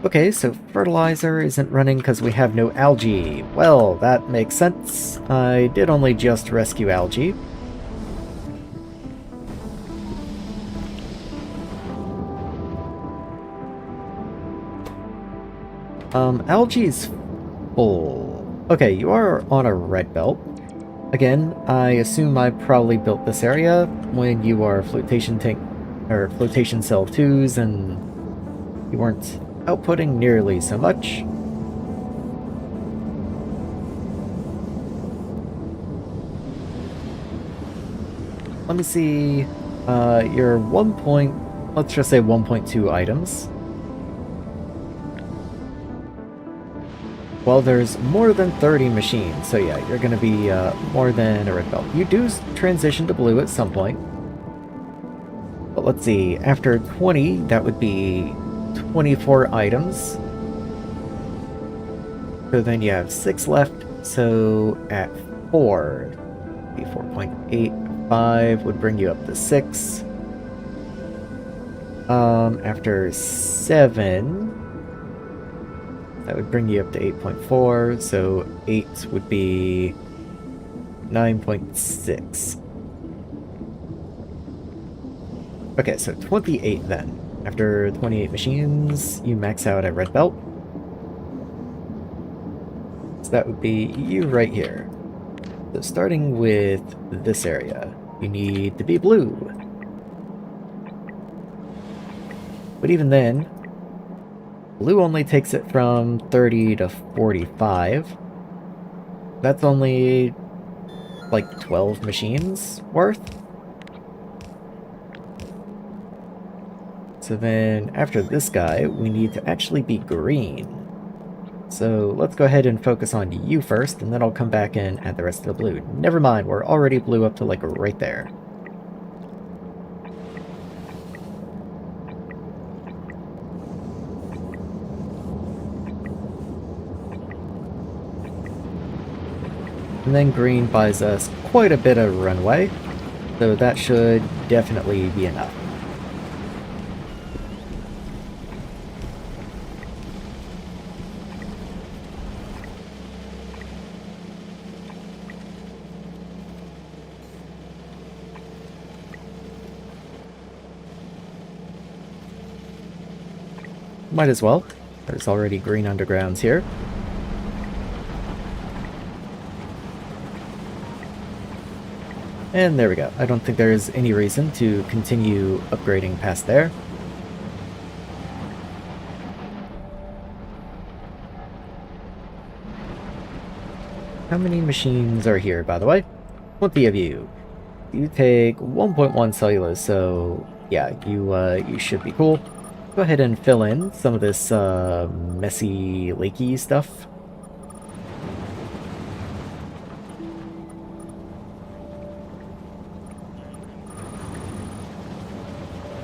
S1: Okay, so fertilizer isn't running because we have no algae. Well, that makes sense. I did only just rescue algae. Algae's full. Okay, you are on a red belt. Again, I assume I probably built this area when you are flotation tank or flotation cell 2s and you weren't outputting nearly so much. Let me see. Your let's just say 1.2 items. Well, there's more than 30 machines, so yeah, you're going to be more than a red belt. You do transition to blue at some point. But let's see, after 20, that would be 24 items. So then you have 6 left, so at 4, be 4.85 would bring you up to 6. After 7... that would bring you up to 8.4, so 8 would be 9.6. Okay, so 28 then. After 28 machines, you max out at red belt. So that would be you right here. So starting with this area, you need to be blue. But even then, blue only takes it from 30 to 45. That's only like 12 machines worth. So then after this guy, we need to actually be green. So let's go ahead and focus on you first, and then I'll come back and add the rest of the blue. Never mind, we're already blue up to like right there. And then green buys us quite a bit of runway, so that should definitely be enough. Might as well. There's already green undergrounds here. And there we go. I don't think there's any reason to continue upgrading past there. How many machines are here, by the way? 20 of you. You take 1.1 cellulose, so yeah, you should be cool. Go ahead and fill in some of this messy, lakey stuff.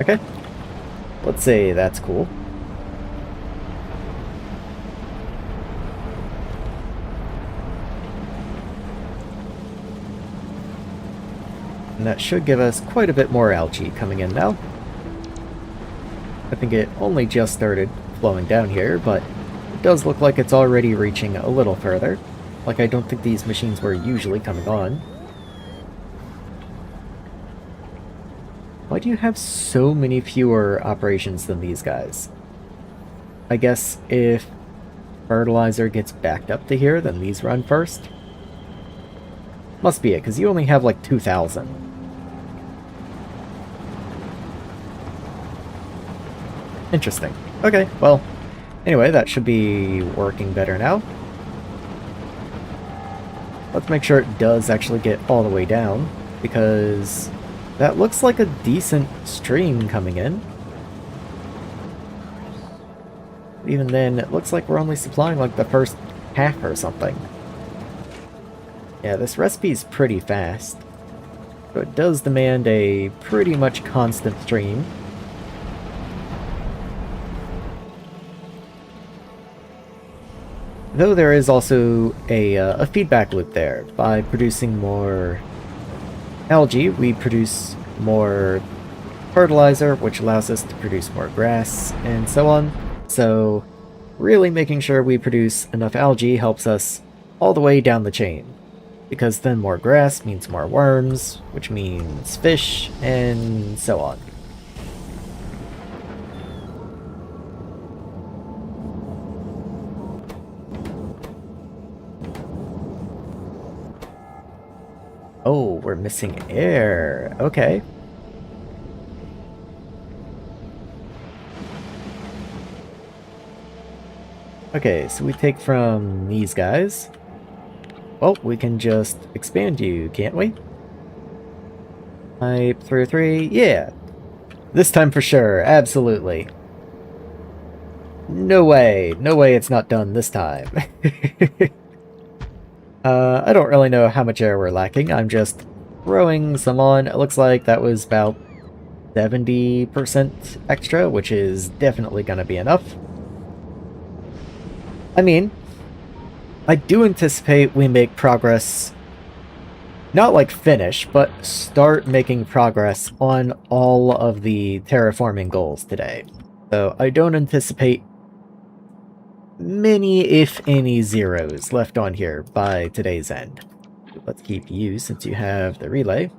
S1: Okay, let's say that's cool. And that should give us quite a bit more algae coming in now. I think it only just started flowing down here, but it does look like it's already reaching a little further. Like, I don't think these machines were usually coming on. Why do you have so many fewer operations than these guys? I guess if fertilizer gets backed up to here, then these run first? Must be it, because you only have like 2,000. Interesting. Okay, well, anyway, that should be working better now. Let's make sure it does actually get all the way down, because that looks like a decent stream coming in. Even then, it looks like we're only supplying like the first half or something. Yeah, this recipe is pretty fast. So it does demand a pretty much constant stream. Though there is also a feedback loop there. By producing more algae, we produce more fertilizer, which allows us to produce more grass, and so on. So really making sure we produce enough algae helps us all the way down the chain. Because then more grass means more worms, which means fish, and so on. Oh, we're missing air. Okay. Okay, so we take from these guys. Well, we can just expand you, can't we? Pipe 303, yeah. This time for sure, absolutely. No way it's not done this time. I don't really know how much air we're lacking, I'm just throwing some on. It looks like that was about 70% extra, which is definitely gonna be enough. I mean, I do anticipate we make progress, not like finish, but start making progress on all of the terraforming goals today. So I don't anticipate many, if any, zeros left on here by today's end. Let's keep you since you have the relay.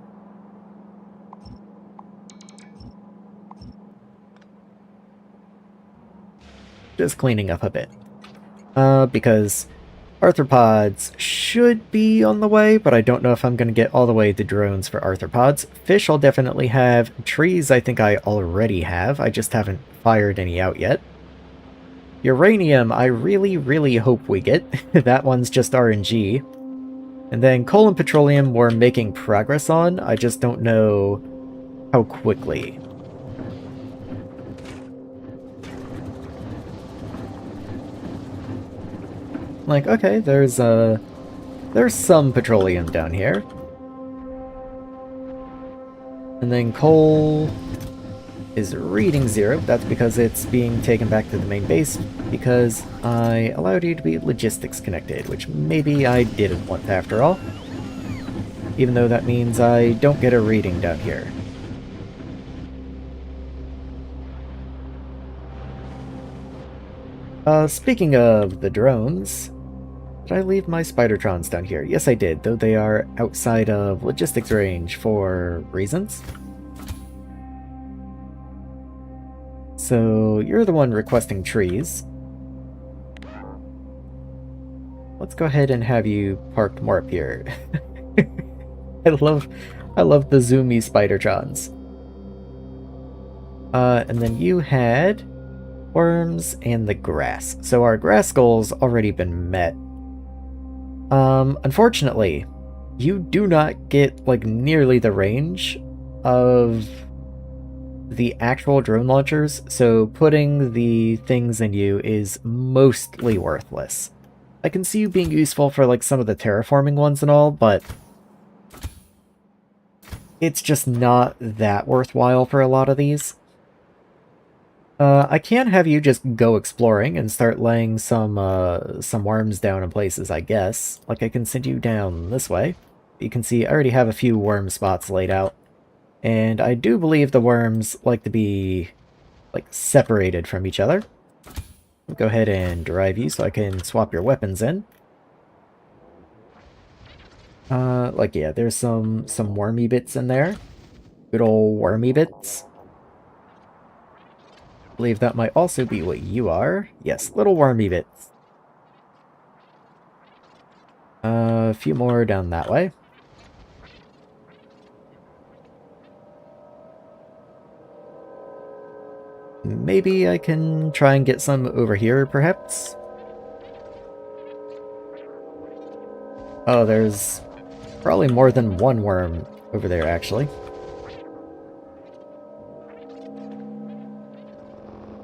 S1: Just cleaning up a bit. Because arthropods should be on the way, but I don't know if I'm going to get all the way to drones for arthropods. Fish I'll definitely have. Trees I think I already have. I just haven't fired any out yet. Uranium I really hope we get. That one's just RNG. And then coal and petroleum we're making progress on. I just don't know how quickly. Like, okay, there's some petroleum down here. And then coal is reading 0. That's because it's being taken back to the main base because I allowed you to be logistics connected, which maybe I didn't want after all. Even though that means I don't get a reading down here. Speaking of the drones, did I leave my Spidertrons down here? Yes, I did, though they are outside of logistics range for reasons. So, you're the one requesting trees. Let's go ahead and have you parked more up here. I love the zoomy Spidertrons. And then you had worms and the grass. So our grass goal's already been met. Unfortunately, you do not get, like, nearly the range of the actual drone launchers, so putting the things in you is mostly worthless. I can see you being useful for, like, some of the terraforming ones and all, but it's just not that worthwhile for a lot of these. I can have you just go exploring and start laying some worms down in places, I guess. Like, I can send you down this way. You can see I already have a few worm spots laid out. And I do believe the worms like to be, like, separated from each other. I'll go ahead and drive you so I can swap your weapons in. Like, yeah, there's some wormy bits in there. Good old wormy bits. I believe that might also be what you are. Yes, little wormy bits. A few more down that way. Maybe I can try and get some over here, perhaps? Oh, there's probably more than one worm over there, actually.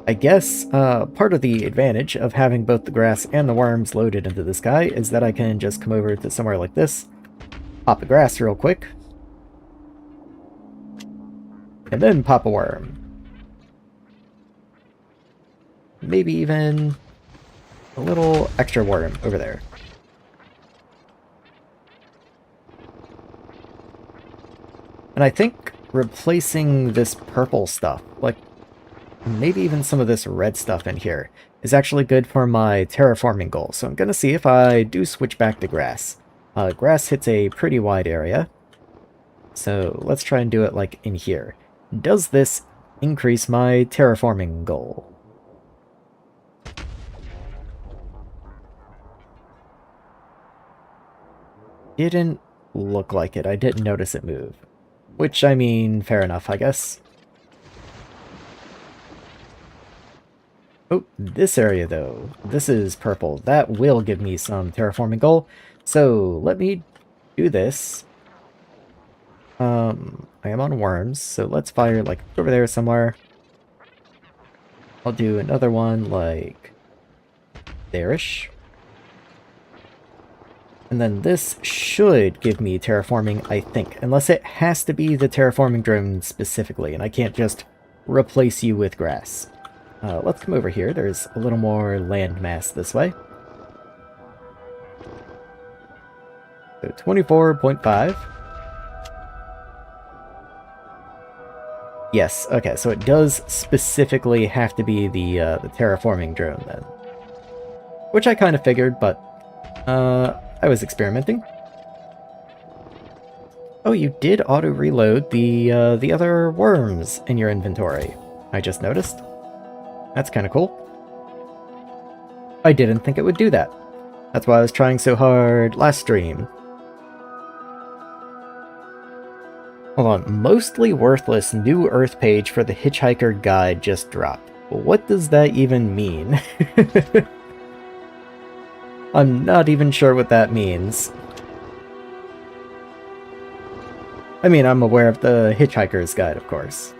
S1: I guess part of the advantage of having both the grass and the worms loaded into this guy is that I can just come over to somewhere like this, pop the grass real quick, and then pop a worm. Maybe even a little extra worm over there. And I think replacing this purple stuff, like maybe even some of this red stuff in here, is actually good for my terraforming goal. So I'm going to see if I do switch back to grass. Grass hits a pretty wide area. So let's try and do it like in here. Does this increase my terraforming goal? Didn't look like it. I didn't notice it move. Which, I mean, fair enough, I guess. Oh, this area, though. This is purple. That will give me some terraforming goal. So, let me do this. I am on worms, so let's fire, like, over there somewhere. I'll do another one, like, there-ish. And then this should give me terraforming, I think. Unless it has to be the terraforming drone specifically, and I can't just replace you with grass. Let's come over here. There's a little more land mass this way. So 24.5. Yes, okay, so it does specifically have to be the terraforming drone then. Which I kind of figured, but I was experimenting. Oh, you did auto-reload the other worms in your inventory. I just noticed. That's kind of cool. I didn't think it would do that. That's why I was trying so hard last stream. Hold on, mostly worthless new Earth page for the Hitchhiker Guide just dropped. What does that even mean? I'm not even sure what that means. I mean, I'm aware of the Hitchhiker's Guide, of course.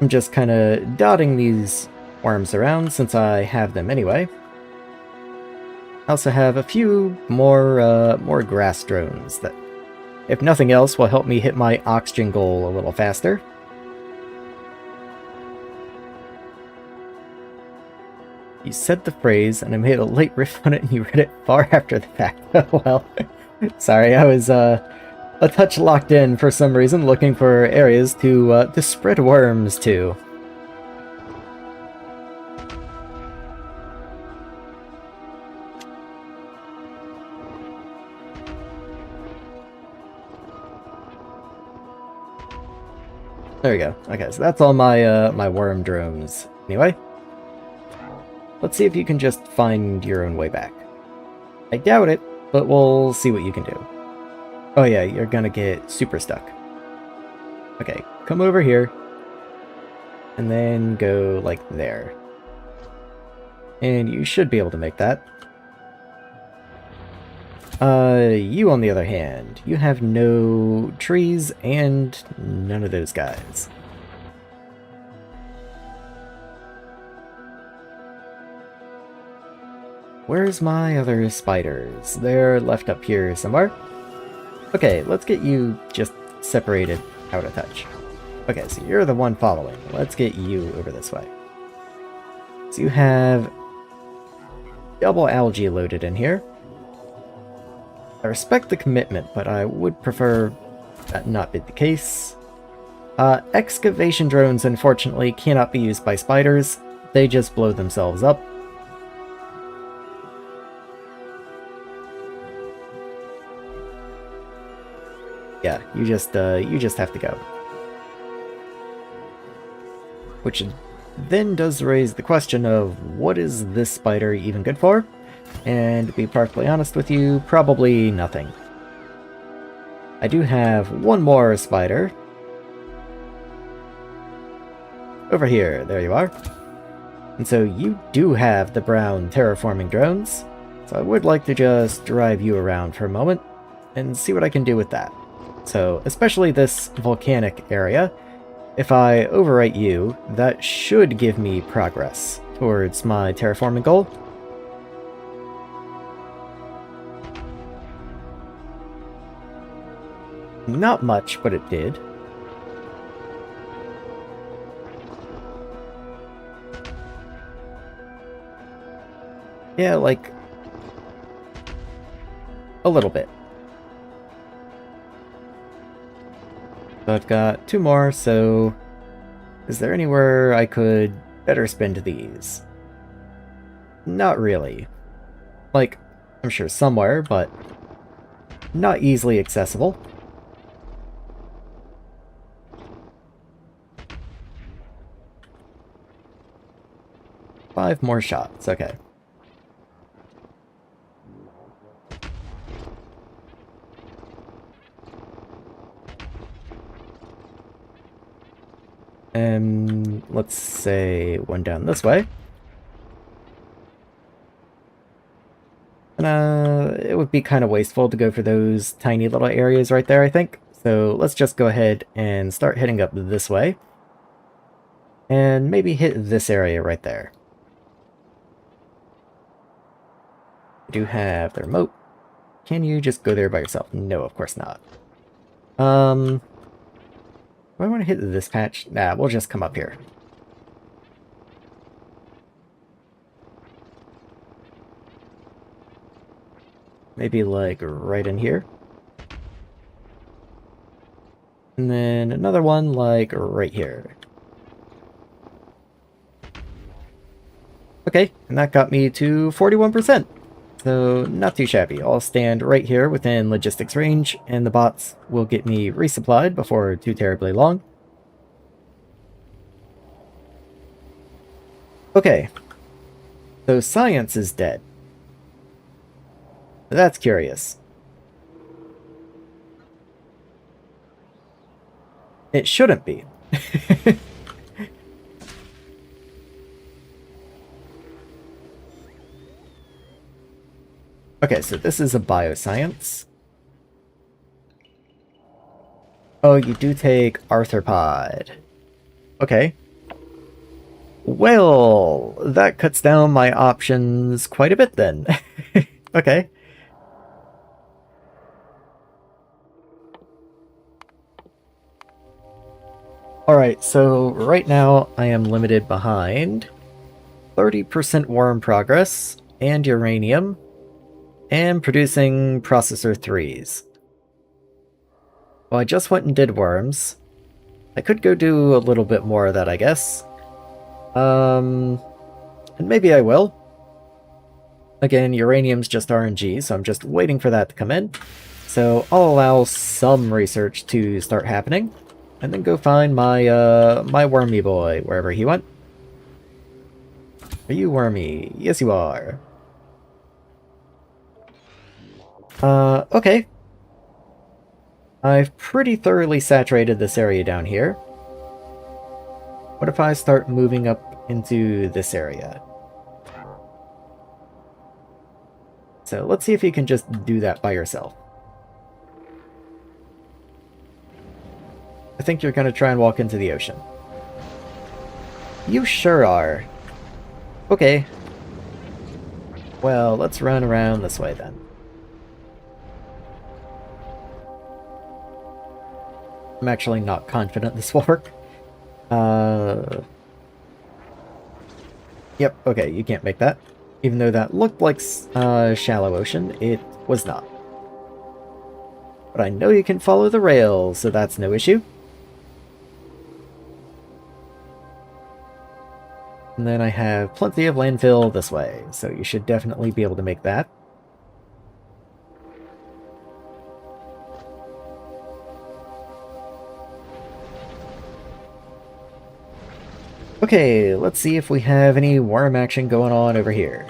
S1: I'm just kind of dotting these worms around since I have them anyway. I also have a few more grass drones that, if nothing else, will help me hit my oxygen goal a little faster. You said the phrase, and I made a late riff on it, and you read it far after the fact. Well, sorry, I was a touch locked in for some reason, looking for areas to spread worms to. There we go. Okay, so that's all my my worm drones. Anyway, let's see if you can just find your own way back. I doubt it, but we'll see what you can do. Oh yeah, you're gonna get super stuck. Okay, come over here. And then go like there. And you should be able to make that. You on the other hand, you have no trees and none of those guys. Where's my other spiders? They're left up here somewhere. Okay, let's get you just separated out of touch. Okay, so you're the one following. Let's get you over this way. So you have double algae loaded in here. I respect the commitment, but I would prefer that not be the case. Excavation drones, unfortunately, cannot be used by spiders. They just blow themselves up. Yeah, you just have to go. Which then does raise the question of what is this spider even good for? And to be perfectly honest with you, probably nothing. I do have one more spider. Over here, there you are. And so you do have the brown terraforming drones. So I would like to just drive you around for a moment and see what I can do with that. So, especially this volcanic area, if I overwrite you, that should give me progress towards my terraforming goal. Not much, but it did. Yeah, like a little bit. So I've got two more, so is there anywhere I could better spend these? Not really. Like, I'm sure somewhere, but not easily accessible. Five more shots, okay. And let's say one down this way. And it would be kind of wasteful to go for those tiny little areas right there, I think. So let's just go ahead and start heading up this way. And maybe hit this area right there. I do have the remote. Can you just go there by yourself? No, of course not. Do I want to hit this patch? Nah, we'll just come up here. Maybe like right in here. And then another one like right here. Okay, and that got me to 41%. So not too shabby. I'll stand right here within logistics range, and the bots will get me resupplied before too terribly long. Okay, so science is dead. That's curious. It shouldn't be. Okay, so this is a bioscience. Oh, you do take arthropod. Okay. Well, that cuts down my options quite a bit then. Okay. Alright, so right now I am limited behind 30% worm progress and uranium and producing processor 3s. Well, I just went and did worms. I could go do a little bit more of that, I guess. And maybe I will. Again, uranium's just RNG, so I'm just waiting for that to come in. So I'll allow some research to start happening, and then go find my my wormy boy, wherever he went. Are you wormy? Yes, you are. Okay. I've pretty thoroughly saturated this area down here. What if I start moving up into this area? So let's see if you can just do that by yourself. I think you're going to try and walk into the ocean. You sure are. Okay. Well, let's run around this way then. I'm actually not confident this will work. Yep, okay, you can't make that. Even though that looked like shallow ocean, it was not. But I know you can follow the rails, so that's no issue. And then I have plenty of landfill this way, so you should definitely be able to make that. Okay, let's see if we have any worm action going on over here.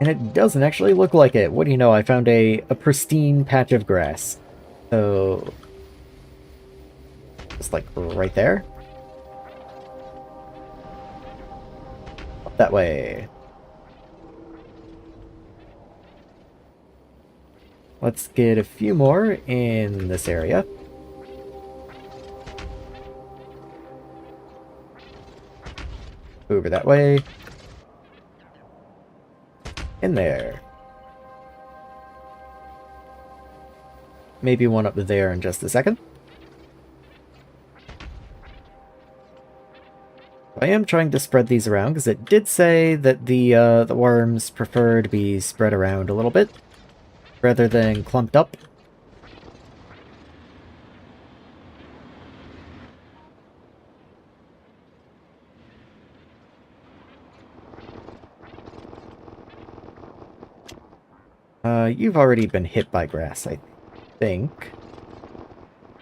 S1: And it doesn't actually look like it. What do you know, I found a pristine patch of grass. So... just like right there. Up that way. Let's get a few more in this area. Over that way. In there. Maybe one up there in just a second. I am trying to spread these around because it did say that the worms prefer to be spread around a little bit rather than clumped up. You've already been hit by grass, I think.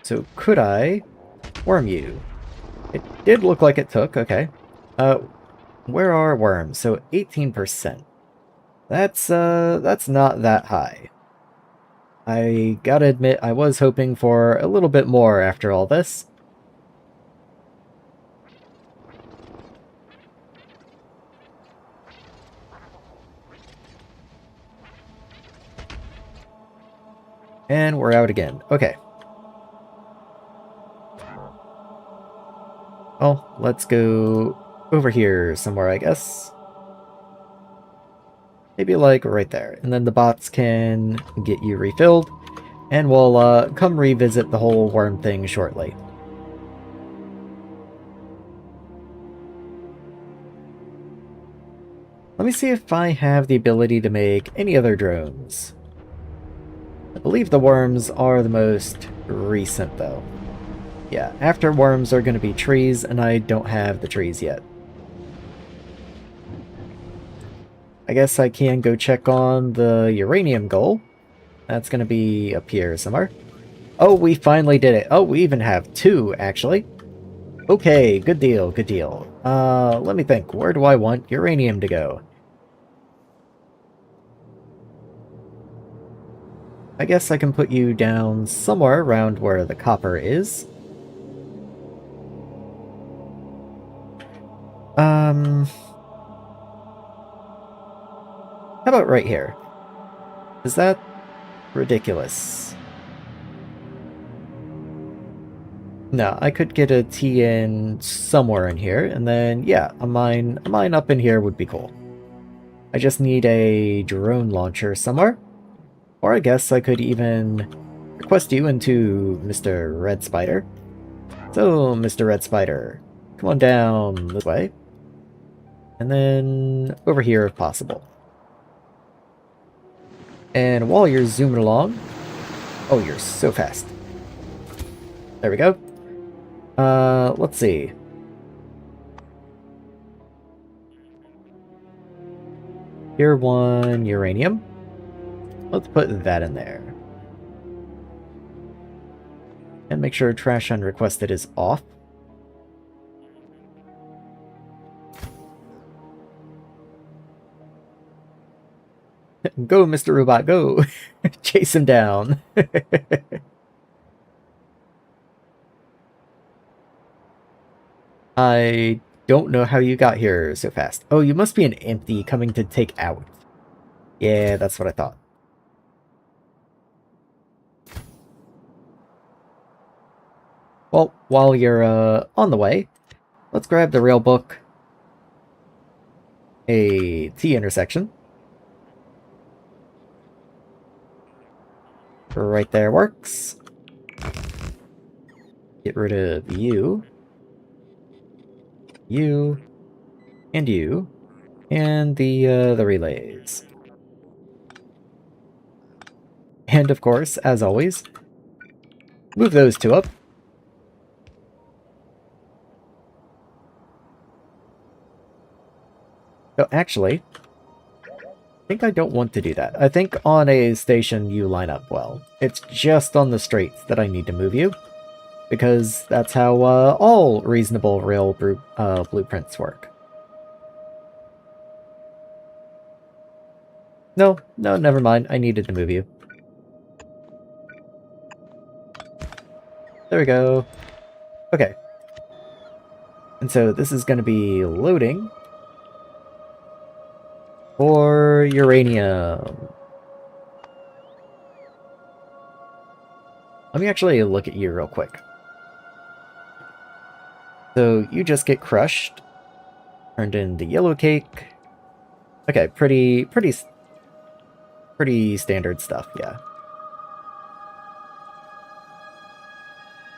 S1: So could I worm you? It did look like it took, okay. Where are worms? So 18%. That's not that high. I gotta admit, I was hoping for a little bit more after all this. And we're out again. Okay. Well, let's go over here somewhere, I guess. Maybe like right there. And then the bots can get you refilled. And we'll come revisit the whole worm thing shortly. Let me see if I have the ability to make any other drones. I believe the worms are the most recent, though. Yeah, after worms are going to be trees, and I don't have the trees yet. I guess I can go check on the uranium goal. That's going to be up here somewhere. Oh, we finally did it. Oh, we even have two, actually. Okay, good deal, good deal. Let me think. Where do I want uranium to go? I guess I can put you down somewhere around where the copper is. How about right here? Is that ridiculous? No, I could get a T in somewhere in here, and then, yeah, a mine up in here would be cool. I just need a drone launcher somewhere. Or I guess I could even request you into Mr. Red Spider. So, Mr. Red Spider, come on down this way. And then over here if possible. And while you're zooming along... Oh, you're so fast. There we go. Let's see. Tier 1 uranium. Let's put that in there. And make sure trash unrequested is off. Go, Mr. Robot, go! Chase him down. I don't know how you got here so fast. Oh, you must be an empty coming to take out. Yeah, that's what I thought. Well, while you're on the way, let's grab the rail book. A T intersection. Right there works. Get rid of you. You. And you. And the relays. And of course, as always, move those two up. So actually, I think I don't want to do that. I think on a station you line up well. It's just on the straights that I need to move you, because that's how all reasonable rail blueprints work. No, never mind. I needed to move you. There we go. Okay. And so this is going to be loading for uranium. Let me actually look at you real quick. So you just get crushed, turned into yellow cake. Okay, pretty standard stuff, yeah.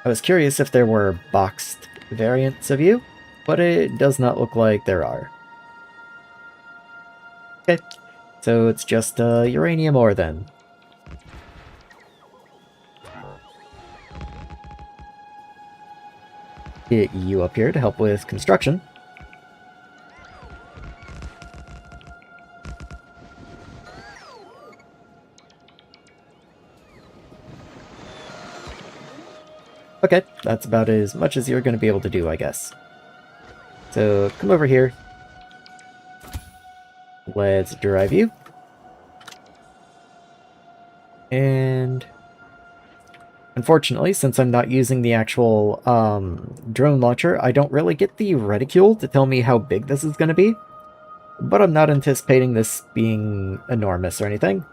S1: I was curious if there were boxed variants of you, but it does not look like there are. Okay, so it's just uranium ore then. Get you up here to help with construction. Okay, that's about as much as you're going to be able to do, I guess. So come over here. Let's drive you. And unfortunately, since I'm not using the actual drone launcher, I don't really get the reticule to tell me how big this is going to be. But I'm not anticipating this being enormous or anything.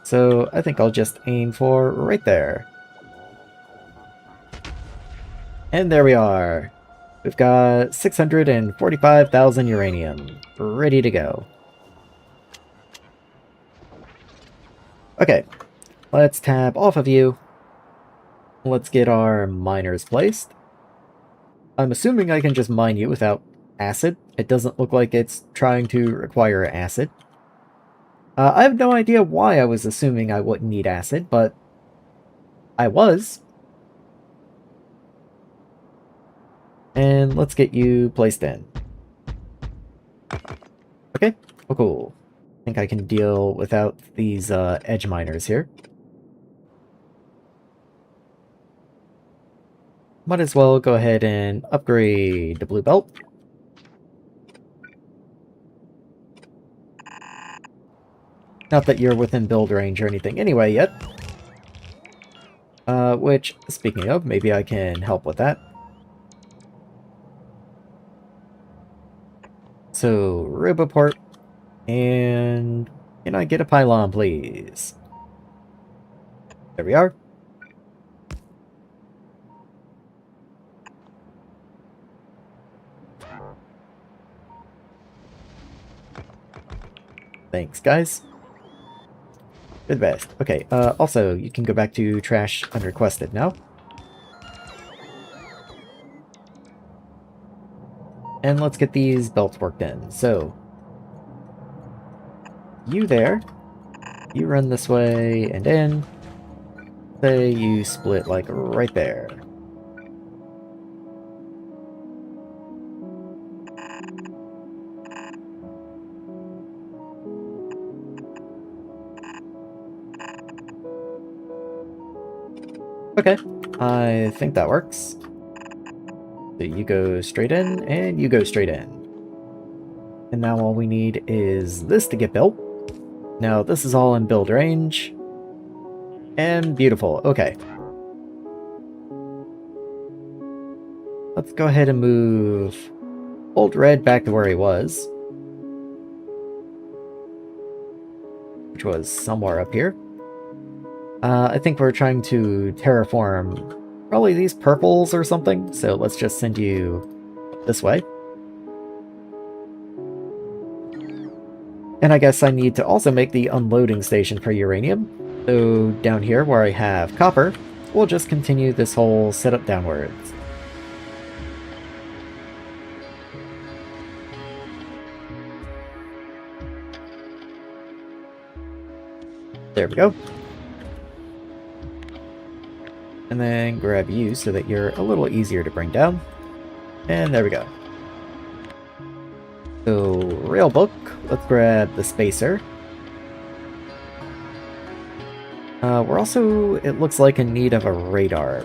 S1: So I think I'll just aim for right there. And there we are. We've got 645,000 uranium. Ready to go. Okay, let's tab off of you. Let's get our miners placed. I'm assuming I can just mine you without acid. It doesn't look like it's trying to require acid. I have no idea why I was assuming I wouldn't need acid, but I was. And let's get you placed in. Okay, well, cool. I think I can deal without these edge miners here. Might as well go ahead and upgrade the blue belt. Not that you're within build range or anything anyway yet. Which, speaking of, maybe I can help with that. So, Roboport, and can I get a pylon, please? There we are. Thanks, guys. You're the best. Okay, also, you can go back to trash unrequested now. And let's get these belts worked in. So, you there. You run this way and in. Say you split, like, right there. Okay, I think that works. So you go straight in, and you go straight in. And now all we need is this to get built. Now this is all in build range. And beautiful, okay. let's go ahead and move Old Red back to where he was, which was somewhere up here. I think we're trying to terraform probably these purples or something, so let's just send you this way. And I guess I need to also make the unloading station for uranium. So down here where I have copper, we'll just continue this whole setup downwards. There we go. And then grab you so that you're a little easier to bring down. And there we go. So, railbook, let's grab the spacer. We're also, it looks like, in need of a radar.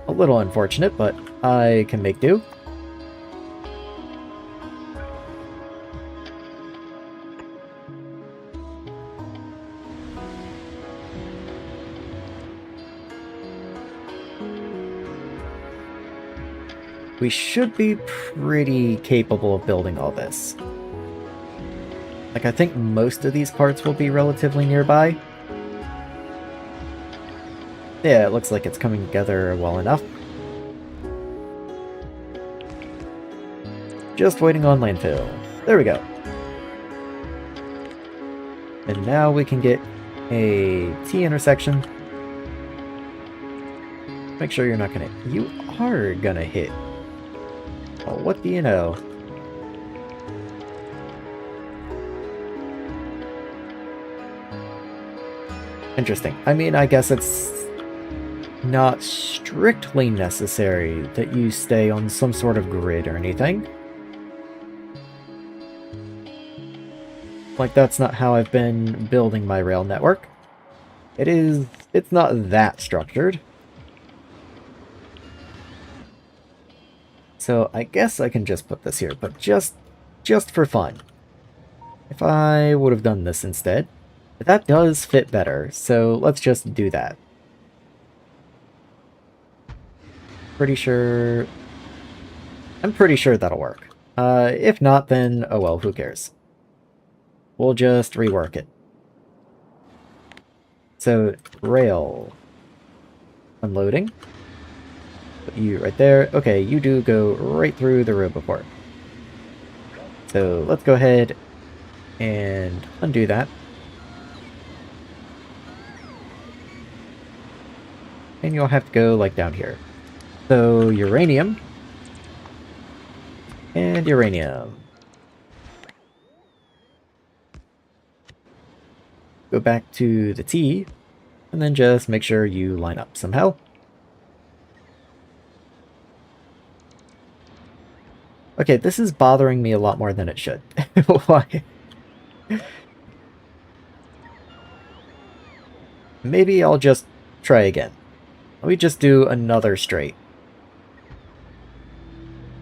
S1: A little unfortunate, but I can make do. We should be pretty capable of building all this. Like, I think most of these parts will be relatively nearby. Yeah, it looks like it's coming together well enough. Just waiting on landfill. There we go. And now we can get a T intersection. Make sure you're not gonna... You are gonna hit. Well, what do you know? Interesting. I mean, I guess it's not strictly necessary that you stay on some sort of grid or anything. Like, that's not how I've been building my rail network. It's not that structured. So I guess I can just put this here, but just for fun. If I would have done this instead, that does fit better, so let's just do that. I'm pretty sure that'll work. If not, then oh well, who cares? We'll just rework it. So, rail. Unloading. Put you right there. Okay, you do go right through the Roboport. So let's go ahead and undo that. And you'll have to go like down here. So uranium. And uranium. Go back to the T. And then just make sure you line up somehow. Okay, this is bothering me a lot more than it should. Why? Maybe I'll just try again. Let me just do another straight.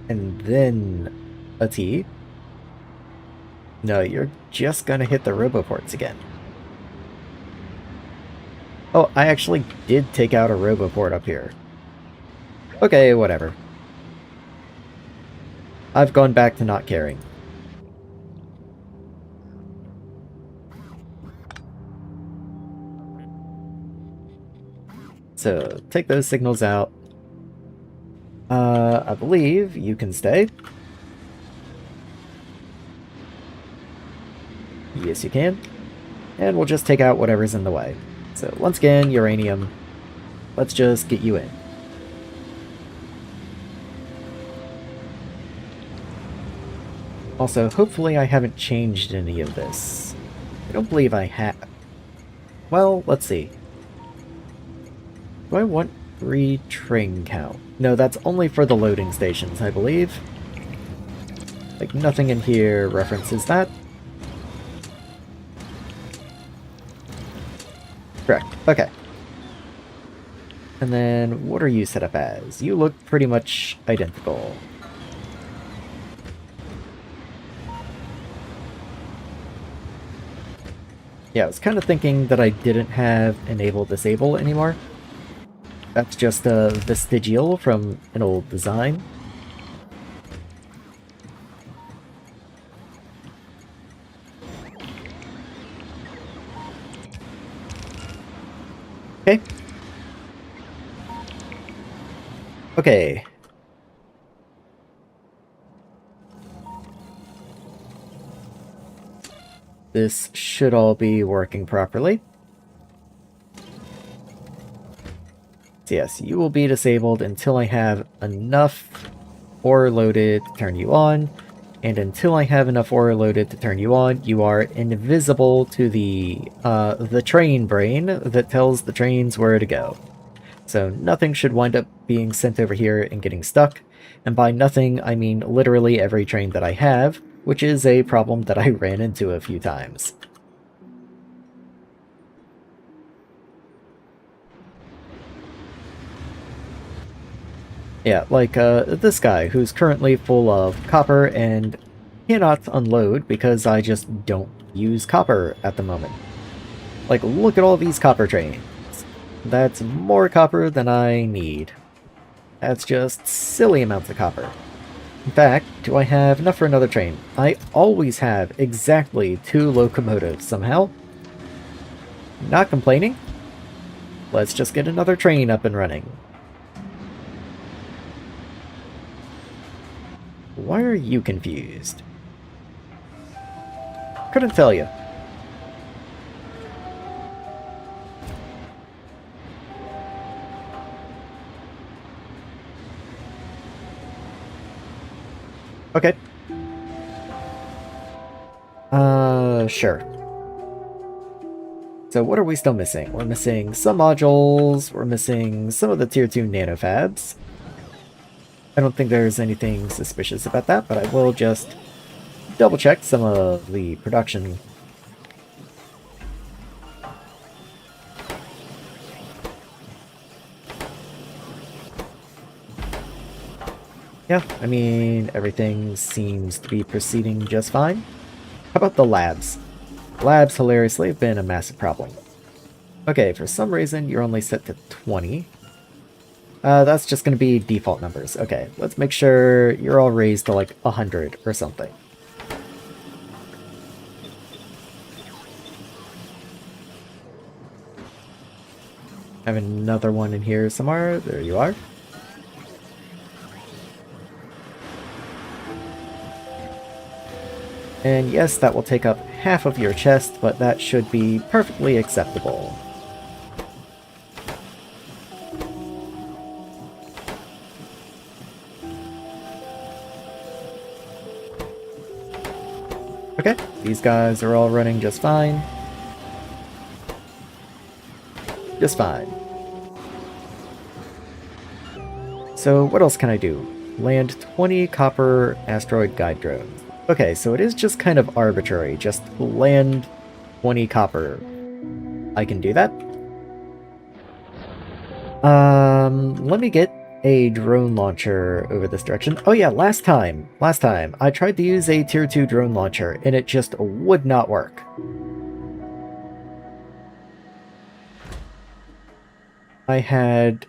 S1: And then a T. No, you're just gonna hit the Roboports again. Oh, I actually did take out a Roboport up here. Okay, whatever. I've gone back to not caring. So, take those signals out. I believe you can stay. Yes, you can. And we'll just take out whatever's in the way. So, once again, uranium. Let's just get you in. Also, hopefully I haven't changed any of this. I don't believe I have. Well, let's see. Do I want train count? No, that's only for the loading stations, I believe. Like, nothing in here references that. Correct. Okay. And then, what are you set up as? You look pretty much identical. Yeah, I was kind of thinking that I didn't have enable disable anymore. That's just a vestigial from an old design. Okay. Okay. This should all be working properly. So yes, you will be disabled until I have enough ore loaded to turn you on. And until I have enough ore loaded to turn you on, you are invisible to the train brain that tells the trains where to go. So nothing should wind up being sent over here and getting stuck. And by nothing, I mean literally every train that I have, which is a problem that I ran into a few times. Yeah, like this guy who's currently full of copper and cannot unload because I just don't use copper at the moment. Like, look at all these copper trains. That's more copper than I need. That's just silly amounts of copper. In fact, do I have enough for another train? I always have exactly 2 locomotives somehow. Not complaining. Let's just get another train up and running. Why are you confused? Couldn't tell you. Okay. Sure. So what are we still missing? We're missing some modules, we're missing some of the tier 2 nanofabs. I don't think there's anything suspicious about that, but I will just double check some of the production. Yeah, I mean, everything seems to be proceeding just fine. How about the labs? Labs, hilariously, have been a massive problem. Okay, for some reason, you're only set to 20. That's just going to be default numbers. Okay, let's make sure you're all raised to like 100 or something. Have another one in here somewhere. There you are. And yes, that will take up half of your chest, but that should be perfectly acceptable. Okay, these guys are all running just fine. Just fine. So what else can I do? Land 20 copper asteroid guide drones. Okay, so it is just kind of arbitrary. Just land 20 copper. I can do that. Let me get a drone launcher over this direction. Oh yeah, last time, I tried to use a tier 2 drone launcher, and it just would not work. I had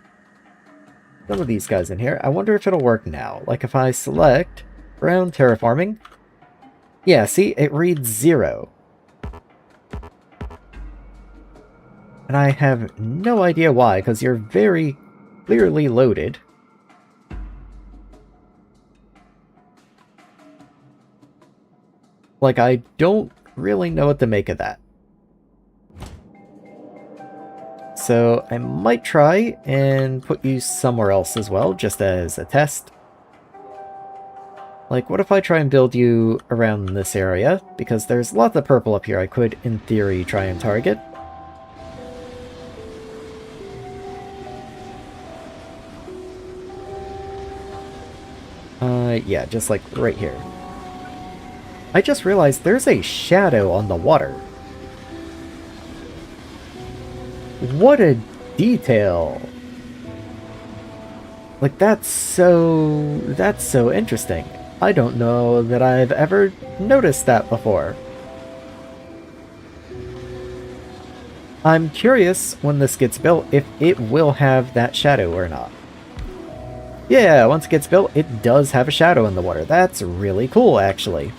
S1: some of these guys in here. I wonder if it'll work now. Like if I select brown terraforming. Yeah, see, it reads 0. And I have no idea why, because you're very clearly loaded. Like, I don't really know what to make of that. So I might try and put you somewhere else as well, just as a test. Like, what if I try and build you around this area? Because there's lots of purple up here I could, in theory, try and target. Yeah, just like right here. I just realized there's a shadow on the water. What a detail! Like, that's so interesting. I don't know that I've ever noticed that before. I'm curious when this gets built if it will have that shadow or not. Yeah, once it gets built, it does have a shadow in the water. That's really cool, actually.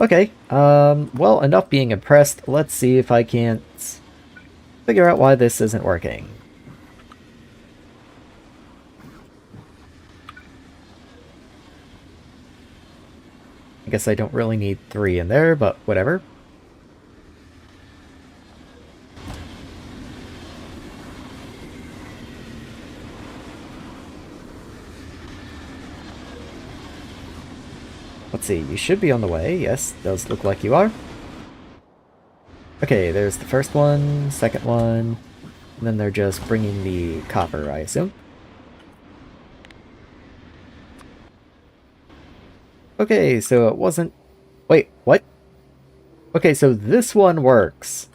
S1: Okay, well, enough being impressed. Let's see if I can't figure out why this isn't working. I guess I don't really need 3 in there, but whatever. Let's see, you should be on the way. Yes, does look like you are. Okay, there's the first one, second one, and then they're just bringing the copper, I assume. Okay, so it wasn't... Wait, what? Okay, so this one works.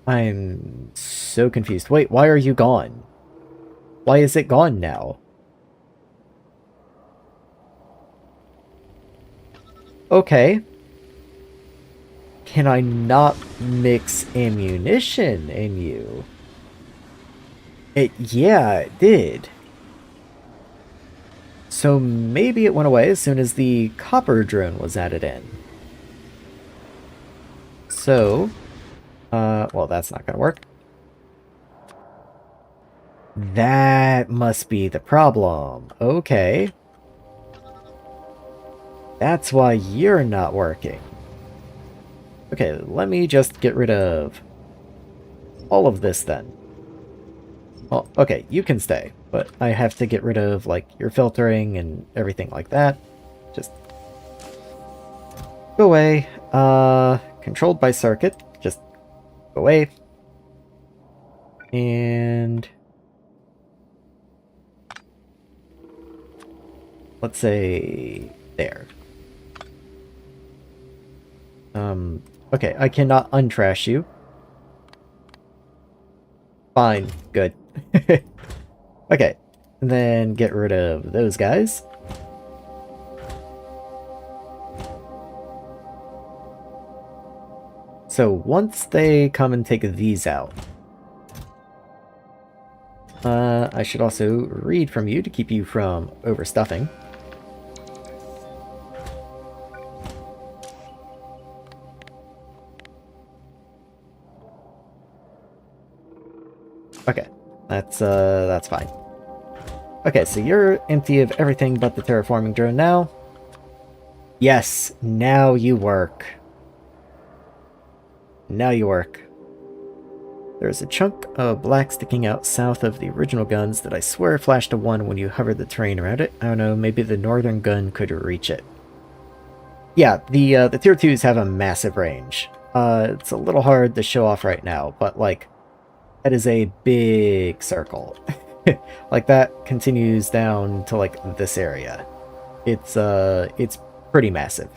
S1: I'm so confused. Wait, why are you gone? Why is it gone now? Okay. Can I not mix ammunition in you? Yeah, it did. So maybe it went away as soon as the copper drone was added in. So, well, that's not gonna work. That must be the problem. Okay. That's why you're not working. Okay, let me just get rid of all of this then. Well, okay, you can stay, but I have to get rid of, like, your filtering and everything like that. Just go away. Controlled by circuit. Just go away. And let's say there. Okay, I cannot untrash you. Fine, good. Okay, and then get rid of those guys. So once they come and take these out, I should also read from you to keep you from overstuffing. Okay, that's fine. Okay, so you're empty of everything but the terraforming drone now. Yes, now you work. Now you work. There's a chunk of black sticking out south of the original guns that I swear flashed a 1 when you hovered the terrain around it. I don't know, maybe the northern gun could reach it. Yeah, the tier 2s have a massive range. It's a little hard to show off right now, but like, that is a big circle. Like that continues down to like this area. It's pretty massive.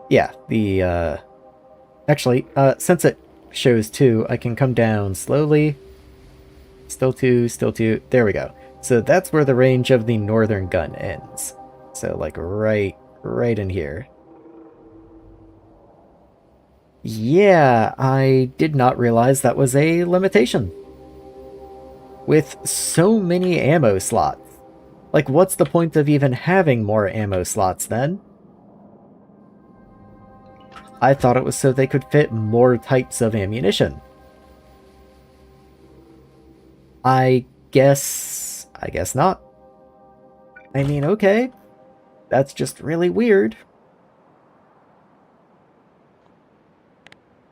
S1: Yeah, the actually, since it shows 2, I can come down slowly. Still 2, still 2. There we go. So that's where the range of the northern gun ends. So like right in here. Yeah, I did not realize that was a limitation. With so many ammo slots. Like, what's the point of even having more ammo slots then? I thought it was so they could fit more types of ammunition. I guess not. I mean, okay. That's just really weird.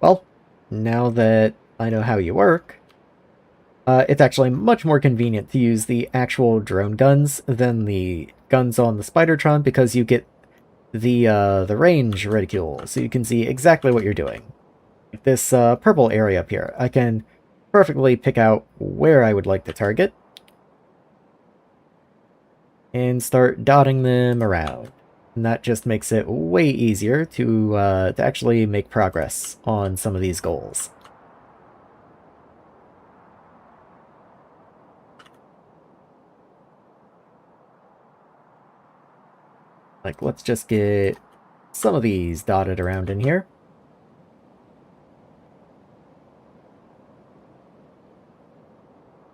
S1: Well, now that I know how you work, it's actually much more convenient to use the actual drone guns than the guns on the Spidertron because you get the range reticule, so you can see exactly what you're doing. This purple area up here, I can perfectly pick out where I would like to target and start dotting them around. And that just makes it way easier to actually make progress on some of these goals. Like, let's just get some of these dotted around in here.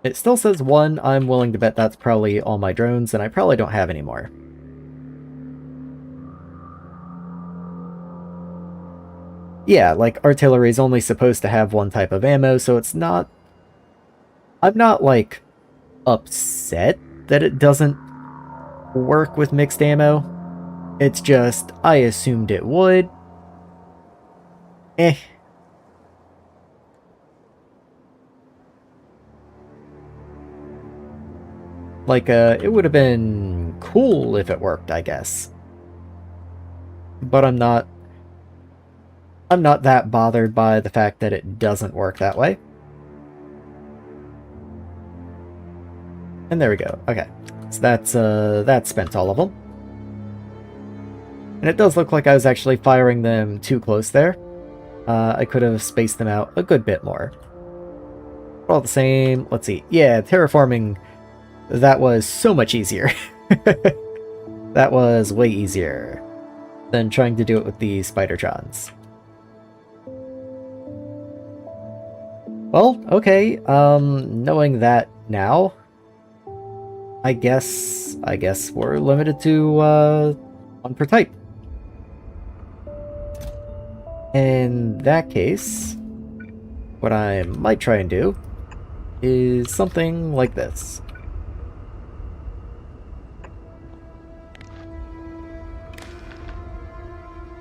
S1: It still says 1. I'm willing to bet that's probably all my drones, and I probably don't have any more. Yeah, like, artillery is only supposed to have one type of ammo, so it's not... I'm not, like, upset that it doesn't work with mixed ammo. It's just, I assumed it would. Eh. Like, it would have been cool if it worked, I guess. But I'm not that bothered by the fact that it doesn't work that way. And there we go. Okay. So that's spent all of them. And it does look like I was actually firing them too close there. I could have spaced them out a good bit more. But all the same, let's see. Yeah, terraforming, that was so much easier. That was way easier than trying to do it with the Spidertrons. Well, okay, knowing that now, I guess we're limited to, 1 per type. In that case, what I might try and do is something like this.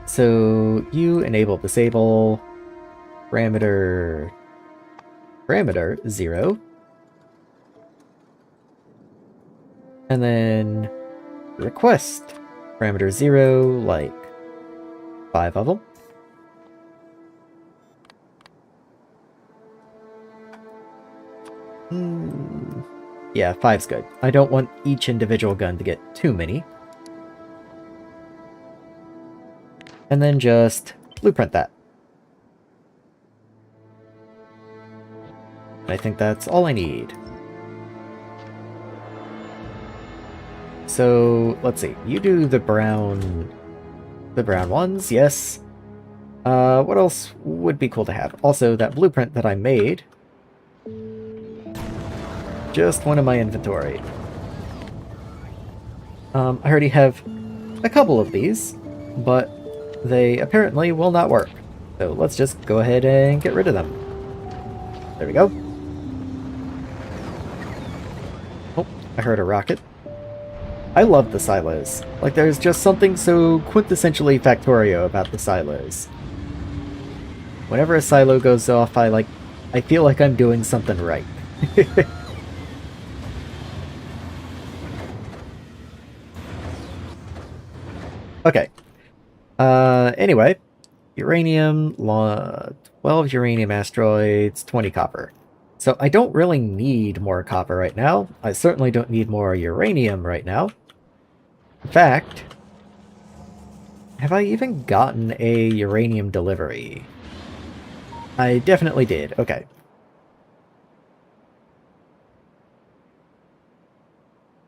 S1: So you enable disable parameter 0, and then request parameter 0, like 5 of them. Yeah, 5's good. I don't want each individual gun to get too many. And then just blueprint that. I think that's all I need. So, let's see. You do the brown ones, yes. What else would be cool to have? Also, that blueprint that I made just went in my inventory. I already have a couple of these, but they apparently will not work. So let's just go ahead and get rid of them. There we go. Oh, I heard a rocket. I love the silos. Like, there's just something so quintessentially Factorio about the silos. Whenever a silo goes off, I feel like I'm doing something right. Okay. Anyway. Uranium, 12 uranium asteroids, 20 copper. So I don't really need more copper right now. I certainly don't need more uranium right now. In fact, have I even gotten a uranium delivery? I definitely did. Okay.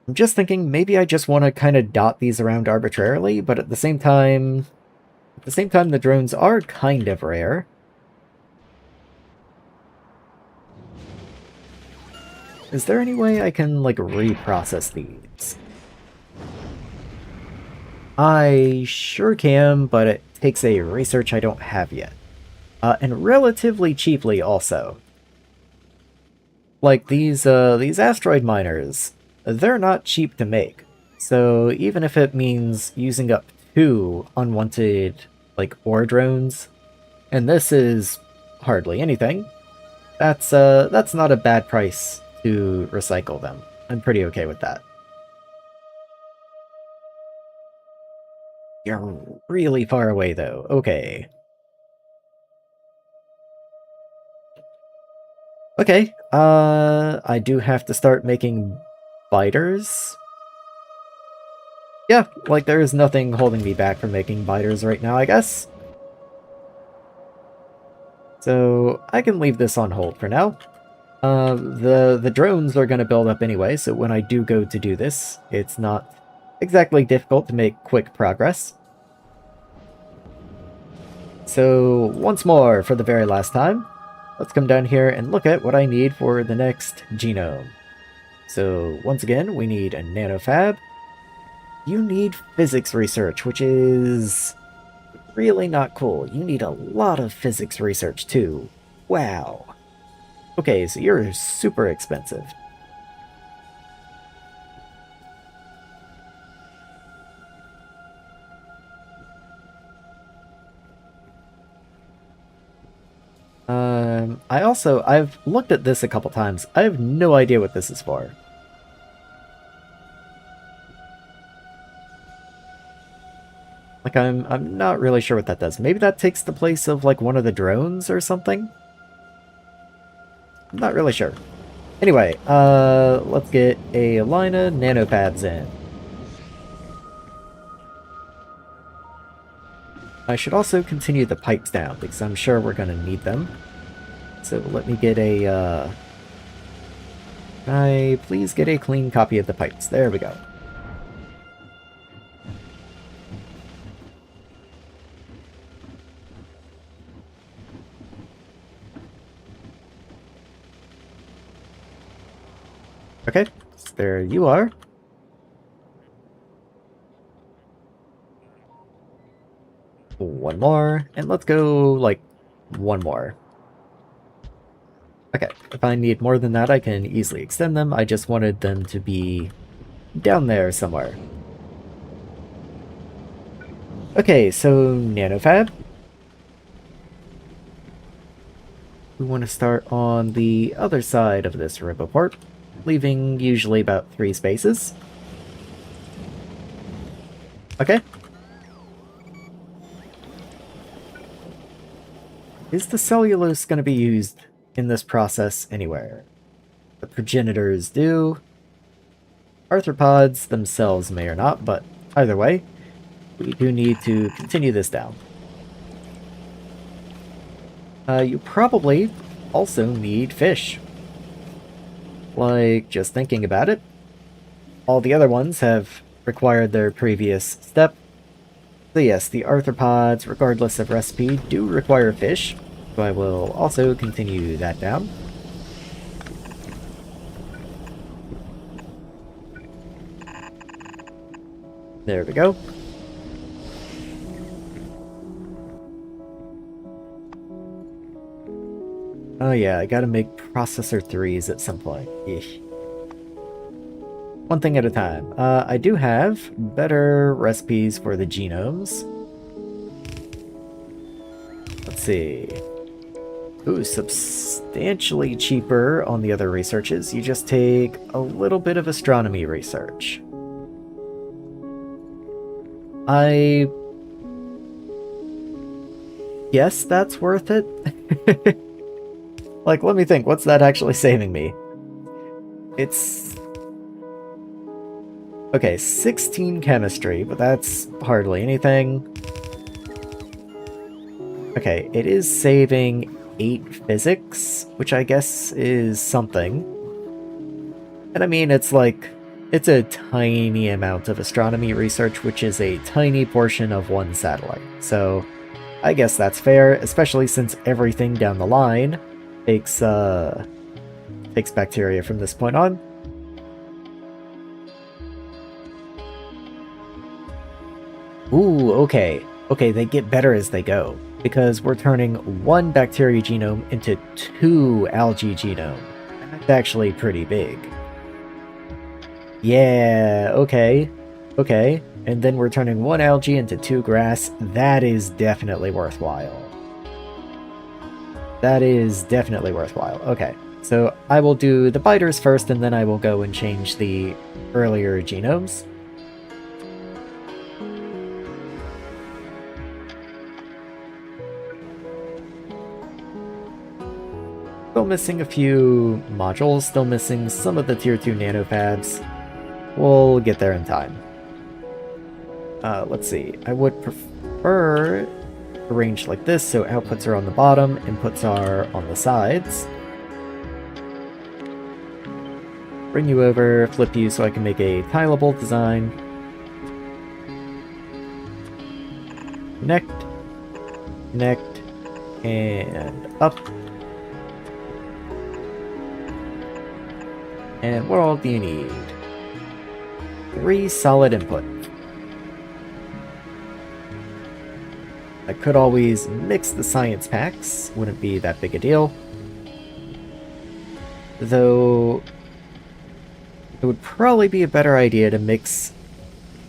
S1: I'm just thinking maybe I just want to kind of dot these around arbitrarily, but at the same time, the drones are kind of rare. Is there any way I can, like, reprocess these? I sure can, but it takes a research I don't have yet. And relatively cheaply also. Like, these asteroid miners, they're not cheap to make. So even if it means using up 2 unwanted, like, ore drones, and this is hardly anything, that's not a bad price to recycle them. I'm pretty okay with that. You're really far away, though. Okay. Okay, I do have to start making biters. Yeah, like there is nothing holding me back from making biters right now, I guess. So I can leave this on hold for now. The drones are going to build up anyway, so when I do go to do this, it's not exactly difficult to make quick progress. So once more, for the very last time, let's come down here and look at what I need for the next genome. So once again, we need a nanofab. You need physics research, which is really not cool. You need a lot of physics research too. Wow. Okay, so you're super expensive. I've looked at this a couple times. I have no idea what this is for. Like, I'm not really sure what that does. Maybe that takes the place of, like, one of the drones or something? I'm not really sure. Anyway, let's get a line of nanopads in. I should also continue the pipes down, because I'm sure we're going to need them. So let me get a, Can I please get a clean copy of the pipes? There we go. Okay, so there you are. One more, and let's go, like, one more. Okay, if I need more than that, I can easily extend them. I just wanted them to be down there somewhere. Okay, so nanofab. We want to start on the other side of this riboport, leaving usually about 3 spaces. Okay. Is the cellulose going to be used in this process anywhere? The progenitors do. Arthropods themselves may or not, but either way, we do need to continue this down. You probably also need fish. Like, just thinking about it, all the other ones have required their previous step. So yes, the arthropods, regardless of recipe, do require fish, so I will also continue that down. There we go. Oh yeah, I gotta make processor 3s at some point. Eesh. One thing at a time. I do have better recipes for the genomes. Let's see. Ooh, substantially cheaper on the other researches. You just take a little bit of astronomy research. Yes, that's worth it. Like, let me think, what's that actually saving me? It's... Okay, 16 chemistry, but that's hardly anything. Okay, it is saving 8 physics, which I guess is something. And I mean, it's like... It's a tiny amount of astronomy research, which is a tiny portion of one satellite. So, I guess that's fair, especially since everything down the line takes bacteria from this point on. Ooh, okay. Okay, they get better as they go, because we're turning 1 bacteria genome into 2 algae genome. That's actually pretty big. Yeah, okay. Okay, and then we're turning 1 algae into 2 grass. That is definitely worthwhile. That is definitely worthwhile. Okay, so I will do the biters first, and then I will go and change the earlier genomes. Still missing a few modules, still missing some of the tier 2 nanofabs. We'll get there in time. Let's see. I would prefer arranged like this, so outputs are on the bottom, inputs are on the sides. Bring you over, flip you so I can make a tileable design. Connect, connect, and up. And what all do you need? 3 solid input. I could always mix the science packs, wouldn't be that big a deal. Though, it would probably be a better idea to mix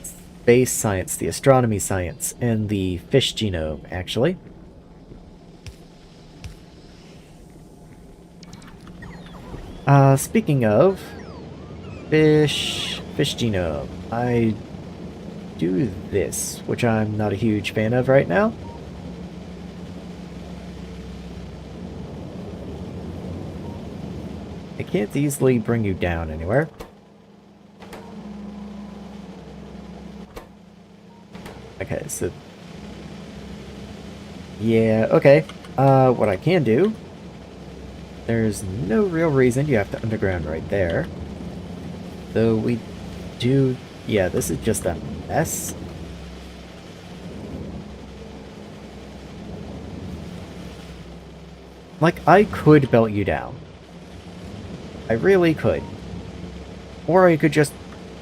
S1: space science, the astronomy science, and the fish genome, actually. Speaking of fish genome, I do this, which I'm not a huge fan of right now. I can't easily bring you down anywhere. Okay, so... yeah, okay. What I can do... there's no real reason you have to underground right there. Though we do... yeah, this is just a mess. Like, I could belt you down. I really could. Or I could just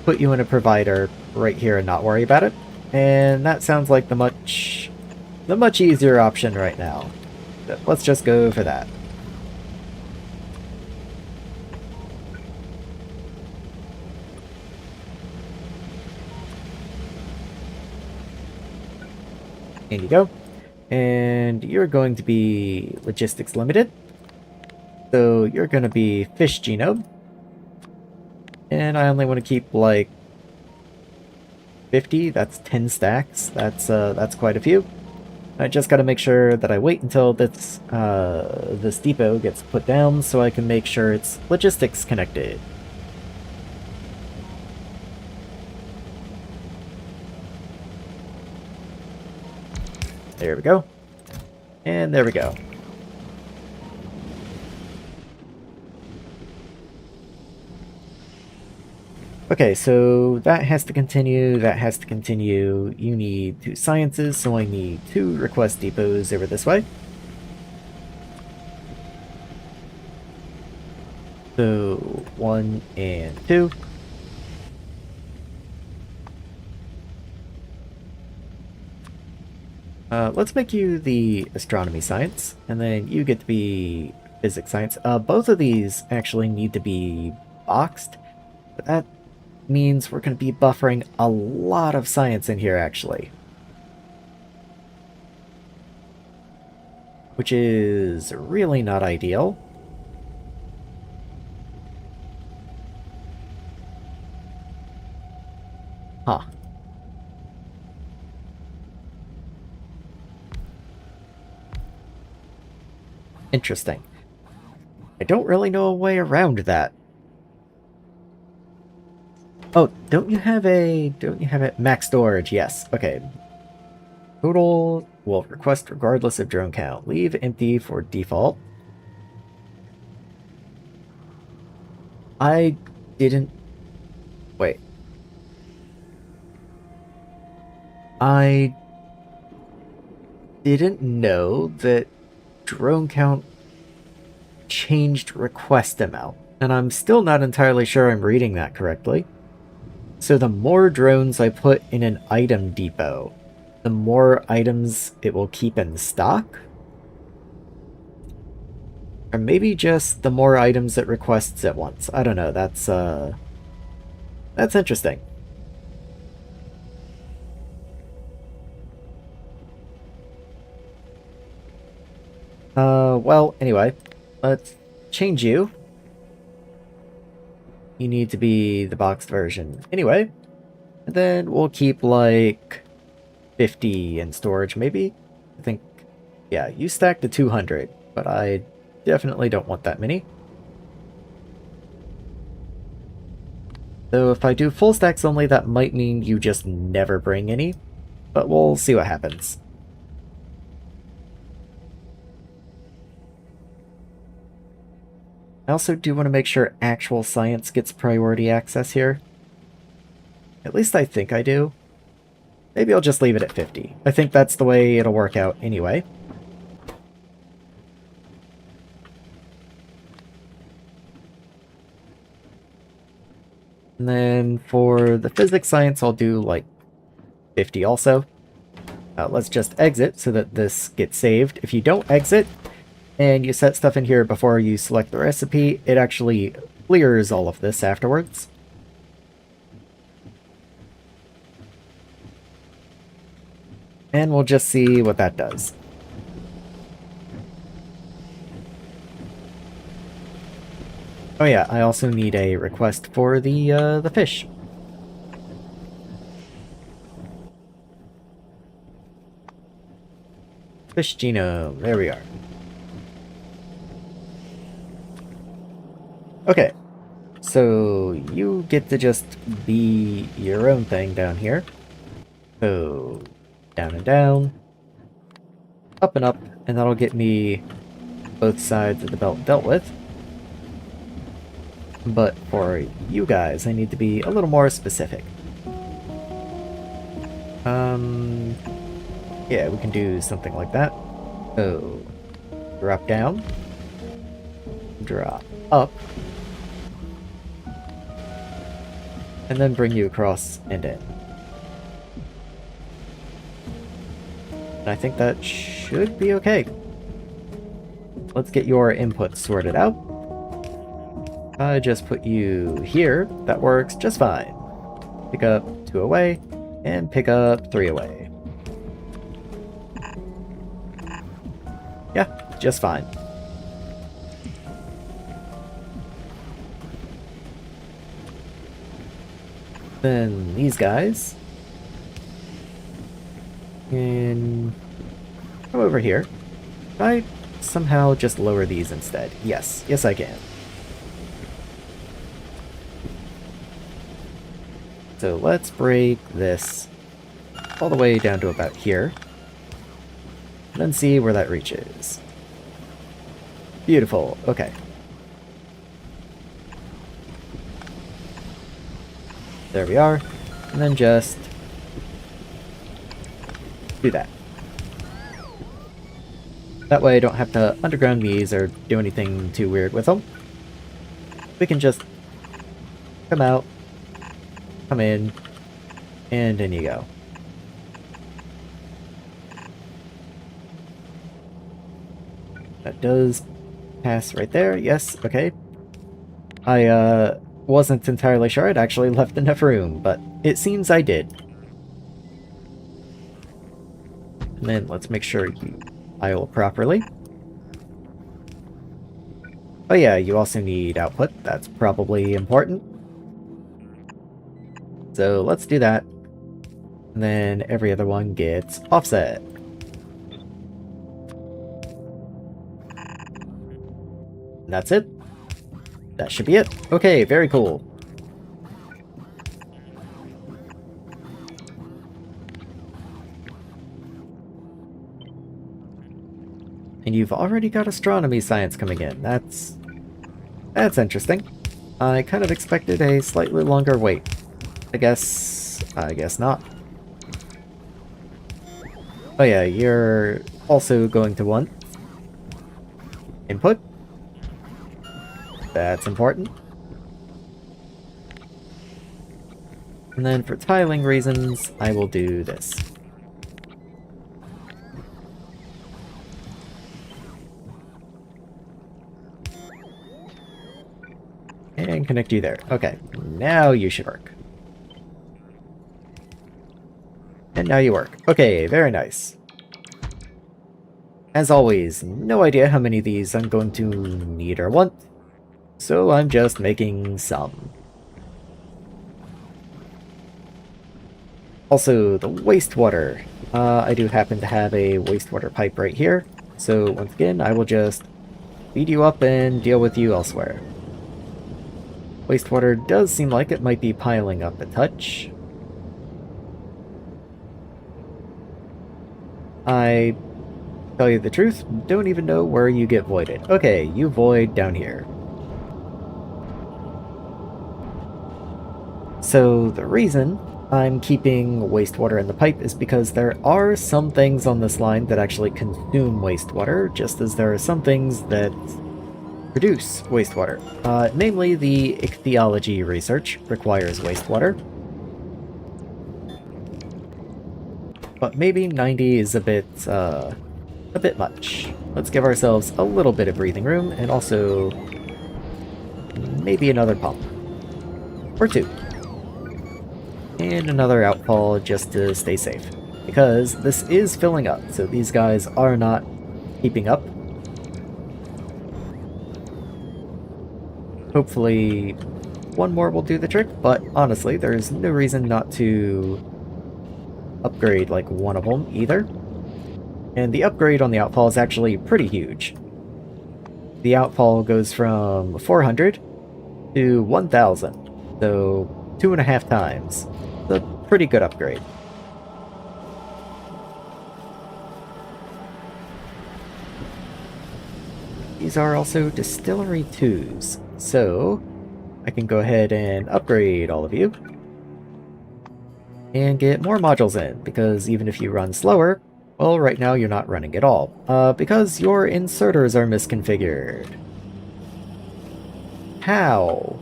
S1: put you in a provider right here and not worry about it. And that sounds like the much easier option right now. Let's just go for that. In you go. And you're going to be logistics limited. So you're going to be fish genome. And I only want to keep like 50. That's 10 stacks. That's quite a few. I just got to make sure that I wait until this depot gets put down so I can make sure it's logistics connected. There we go. And there we go. Okay, so that has to continue, that has to continue. You need 2 sciences, so I need 2 request depots over this way. So 1 and 2. Let's make you the astronomy science, and then you get to be physics science. Both of these actually need to be boxed, but that means we're going to be buffering a lot of science in here, actually. Which is really not ideal. Huh. Interesting. I don't really know a way around that. Oh, don't you have it max storage? Yes. Okay. Total will request regardless of drone count. Leave empty for default. I didn't... wait. I didn't know that drone count changed request amount, and I'm still not entirely sure I'm reading that correctly. So the more drones I put in an item depot, the more items it will keep in stock? Or maybe just the more items it requests at once. I don't know, that's interesting. Well, anyway, let's change you. You need to be the boxed version anyway. And then we'll keep like 50 in storage, maybe? I think, yeah, you stack to 200, but I definitely don't want that many. Though if I do full stacks only, that might mean you just never bring any, but we'll see what happens. I also do want to make sure actual science gets priority access here. At least I think I do. Maybe I'll just leave it at 50. I think that's the way it'll work out anyway. And then for the physics science, I'll do like 50 also. Let's just exit so that this gets saved. If you don't exit and you set stuff in here before you select the recipe, it actually clears all of this afterwards. And we'll just see what that does. Oh yeah, I also need a request for the fish. Fish genome, there we are. Okay, so you get to just be your own thing down here. So, down and down, up, and that'll get me both sides of the belt dealt with. But for you guys, I need to be a little more specific. Yeah, we can do something like that. So, drop down, drop up, and then bring you across and in. And I think that should be okay. Let's get your input sorted out. I just put you here. That works just fine. Pick up 2 away, and pick up 3 away. Yeah, just fine. Then these guys can come over here. Can I somehow just lower these instead? Yes, yes I can. So let's break this all the way down to about here. And then see where that reaches. Beautiful, okay. There we are. And then just do that. That way I don't have to underground these or do anything too weird with them. We can just come out, come in, and in you go. That does pass right there, yes, okay. I wasn't entirely sure I'd actually left enough room, but it seems I did. And then let's make sure you pile properly. Oh yeah, you also need output, that's probably important. So let's do that. And then every other one gets offset. And that's it. That should be it. Okay, very cool. And you've already got astronomy science coming in. That's interesting. I kind of expected a slightly longer wait. I guess not. Oh yeah, you're also going to want input. That's important. And then for tiling reasons, I will do this. And connect you there. Okay, now you should work. And now you work. Okay, very nice. As always, no idea how many of these I'm going to need or want, so I'm just making some. Also, the wastewater. I do happen to have a wastewater pipe right here, so once again, I will just feed you up and deal with you elsewhere. Wastewater does seem like it might be piling up a touch. I tell you the truth, don't even know where you get voided. Okay, you void down here. So the reason I'm keeping wastewater in the pipe is because there are some things on this line that actually consume wastewater, just as there are some things that produce wastewater. Namely, the ichthyology research requires wastewater. But maybe 90 is a bit much. Let's give ourselves a little bit of breathing room, and also maybe another pump. Or two. And another outfall just to stay safe. Because this is filling up, so these guys are not keeping up. Hopefully one more will do the trick, but honestly, there's no reason not to upgrade like one of them either. And the upgrade on the outfall is actually pretty huge. The outfall goes from 400 to 1,000, so 2.5 times. It's a pretty good upgrade. These are also distillery 2s, so I can go ahead and upgrade all of you and get more modules in, because even if you run slower, well, right now you're not running at all, because your inserters are misconfigured. How?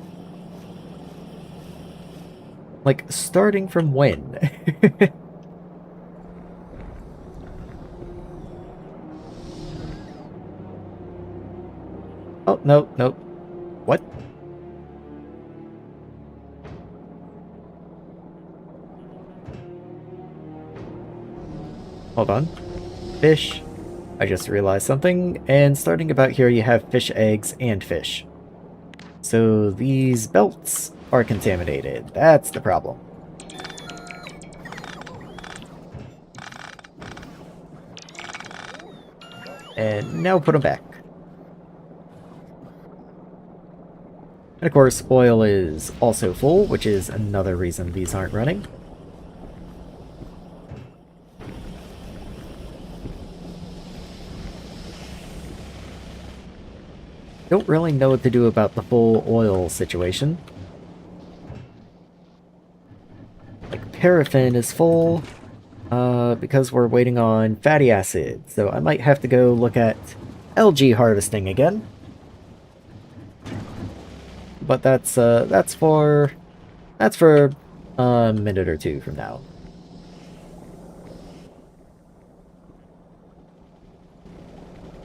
S1: Like, starting from when? Oh, no, no. What? Hold on. Fish. I just realized something, and starting about here you have fish eggs and fish. So these belts are contaminated. That's the problem. And now put them back. And of course, oil is also full, which is another reason these aren't running. Don't really know what to do about the full oil situation. Like, paraffin is full, because we're waiting on fatty acid, so I might have to go look at algae harvesting again. But that's for a minute or two from now.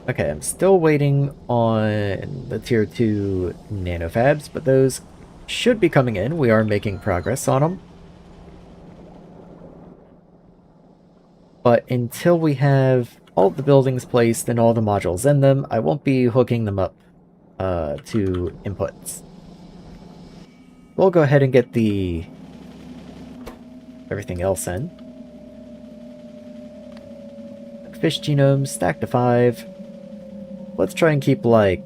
S1: Okay, I'm still waiting on the tier 2 nanofabs, but those should be coming in. We are making progress on them. But until we have all the buildings placed and all the modules in them, I won't be hooking them up to inputs. We'll go ahead and get everything else in. Fish genomes stacked to 5. Let's try and keep, like,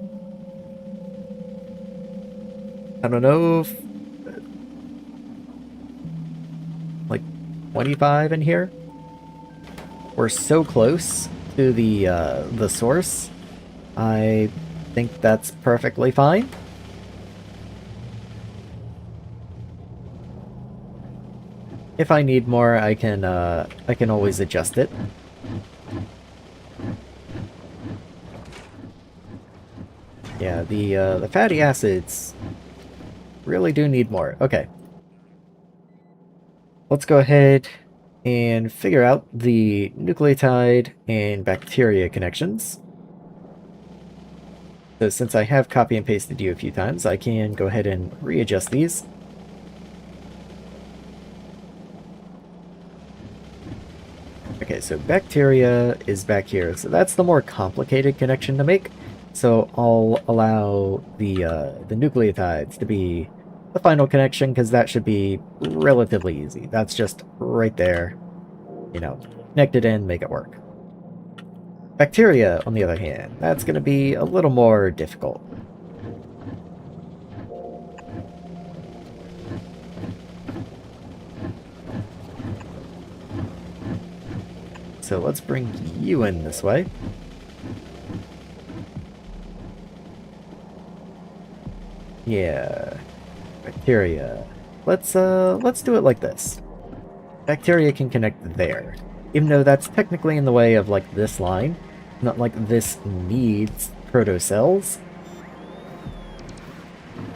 S1: I don't know, like 25 in here. We're so close to the source. I think that's perfectly fine. If I need more, I can always adjust it. Yeah, the fatty acids really do need more. Okay. Let's go ahead and figure out the nucleotide and bacteria connections. So since I have copy and pasted you a few times, I can go ahead and readjust these. Okay, so bacteria is back here, so that's the more complicated connection to make. So I'll allow the nucleotides to be the final connection, because that should be relatively easy. That's just right there. You know, connect it in, make it work. Bacteria, on the other hand, that's going to be a little more difficult. so let's bring you in this way. Yeah, bacteria. Let's do it like this. Bacteria can connect there, even though that's technically in the way of like this line. Not like this needs protocells.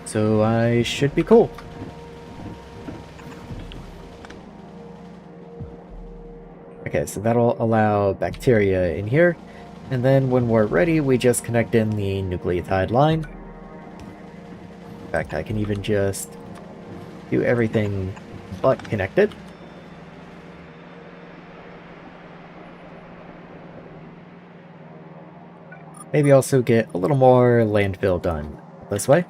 S1: So I should be cool. Okay, so that'll allow bacteria in here. And then when we're ready, we just connect in the nucleotide line. In fact, I can even just do everything but connected. Maybe also get a little more landfill done this way.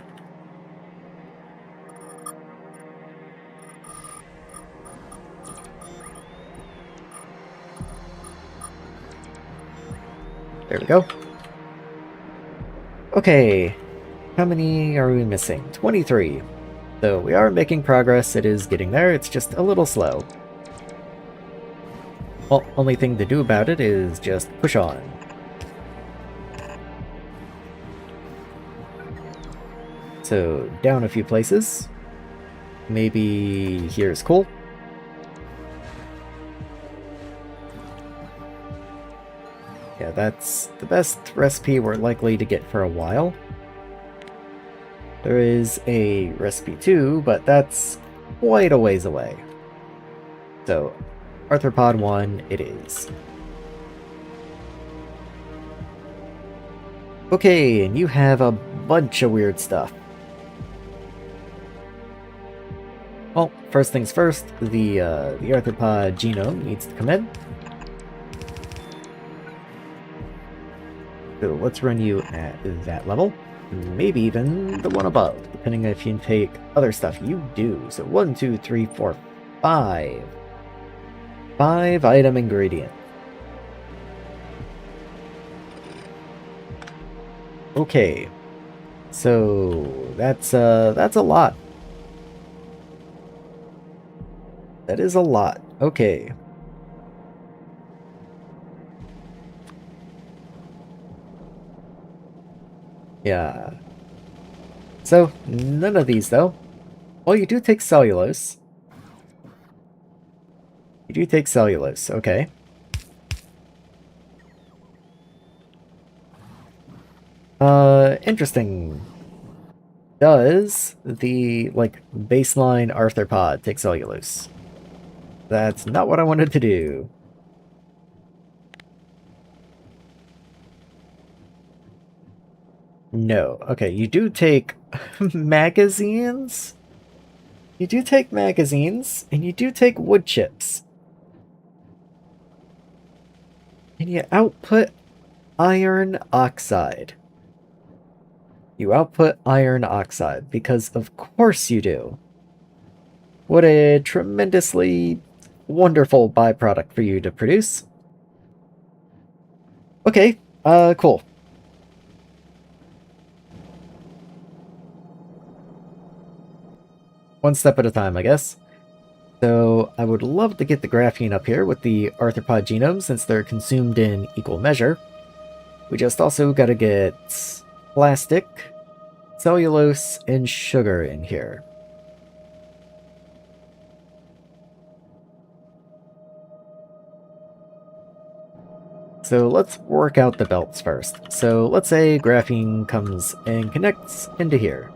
S1: There we go. Okay, how many are we missing? 23. So we are making progress, it is getting there, it's just a little slow. Well, only thing to do about it is just push on. So, down a few places. Maybe here's cool. Yeah, that's the best recipe we're likely to get for a while. There is a recipe too, but that's quite a ways away. So, Arthropod 1 it is. Okay, and you have a bunch of weird stuff. Well, first things first, the arthropod genome needs to come in. So let's run you at that level. Maybe even the one above, depending if you take other stuff. You do. So 1, 2, 3, 4, 5. 5 item ingredient. Okay. So that's a lot. That is a lot. Okay. Yeah. So, none of these, though. Well, you do take cellulose. You do take cellulose, okay. Interesting. Does the, like, baseline arthropod take cellulose? That's not what I wanted to do. No. Okay, you do take magazines? You do take magazines, and you do take wood chips. And you output iron oxide. You output iron oxide, because of course you do. What a tremendously wonderful byproduct for you to produce. Okay, cool. One step at a time, I guess. So, I would love to get the graphene up here with the arthropod genome since they're consumed in equal measure. We just also gotta get plastic, cellulose, and sugar in here. So let's work out the belts first. So let's say graphene comes and connects into here.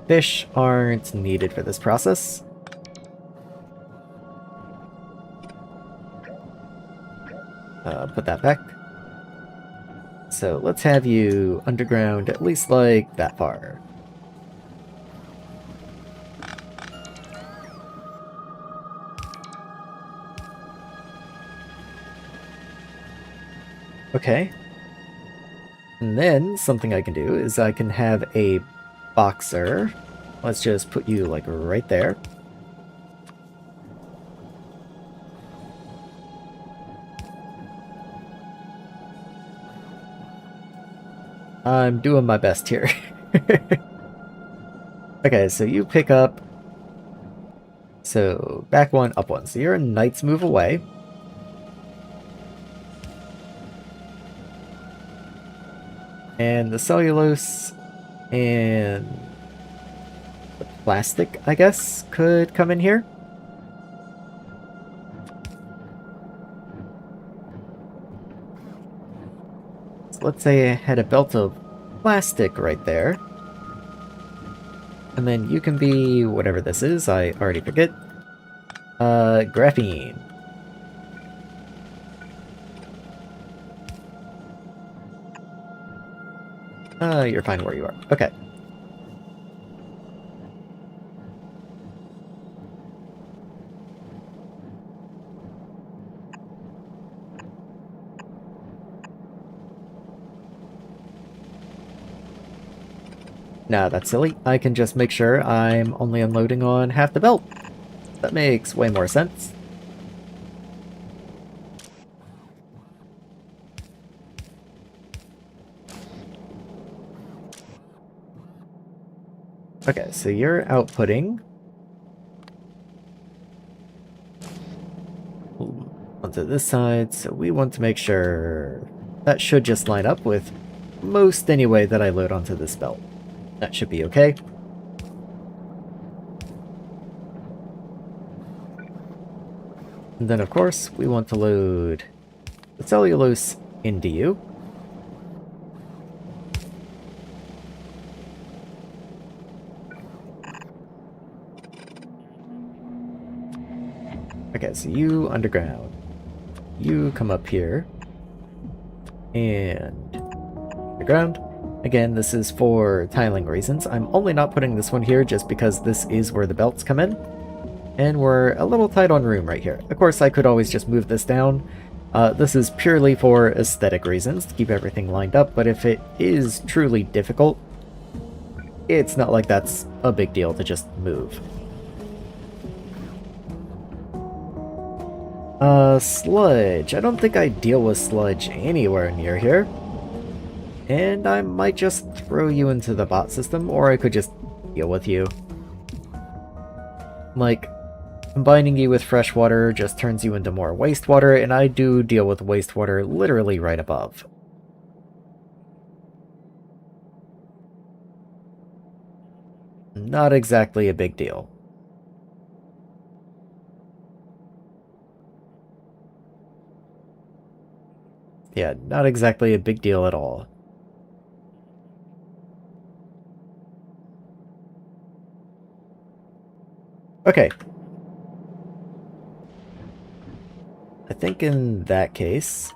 S1: Fish aren't needed for this process. Put that back. So let's have you underground at least like that far. Okay. And then something I can do is I can have a boxer. Let's just put you like right there. I'm doing my best here. Okay, so you pick up. So back one, up one. So you're a knight's move away. And the cellulose and the plastic, I guess, could come in here. So let's say I had a belt of plastic right there. And then you can be whatever this is, I already forget. Graphene. You're fine where you are. Okay. Nah, that's silly. I can just make sure I'm only unloading on half the belt. That makes way more sense. Okay, so you're outputting onto this side, so we want to make sure that should just line up with most any way that I load onto this belt. That should be okay. And then of course we want to load the cellulose into you. Okay, so you underground. You come up here. And underground. Again, this is for tiling reasons. I'm only not putting this one here just because this is where the belts come in. And we're a little tight on room right here. Of course, I could always just move this down. This is purely for aesthetic reasons, to keep everything lined up, but if it is truly difficult, it's not like that's a big deal to just move. Sludge. I don't think I deal with sludge anywhere near here. And I might just throw you into the bot system, or I could just deal with you. Like, combining you with fresh water just turns you into more wastewater, and I do deal with wastewater literally right above. Not exactly a big deal. Yeah, not exactly a big deal at all. Okay. I think in that case...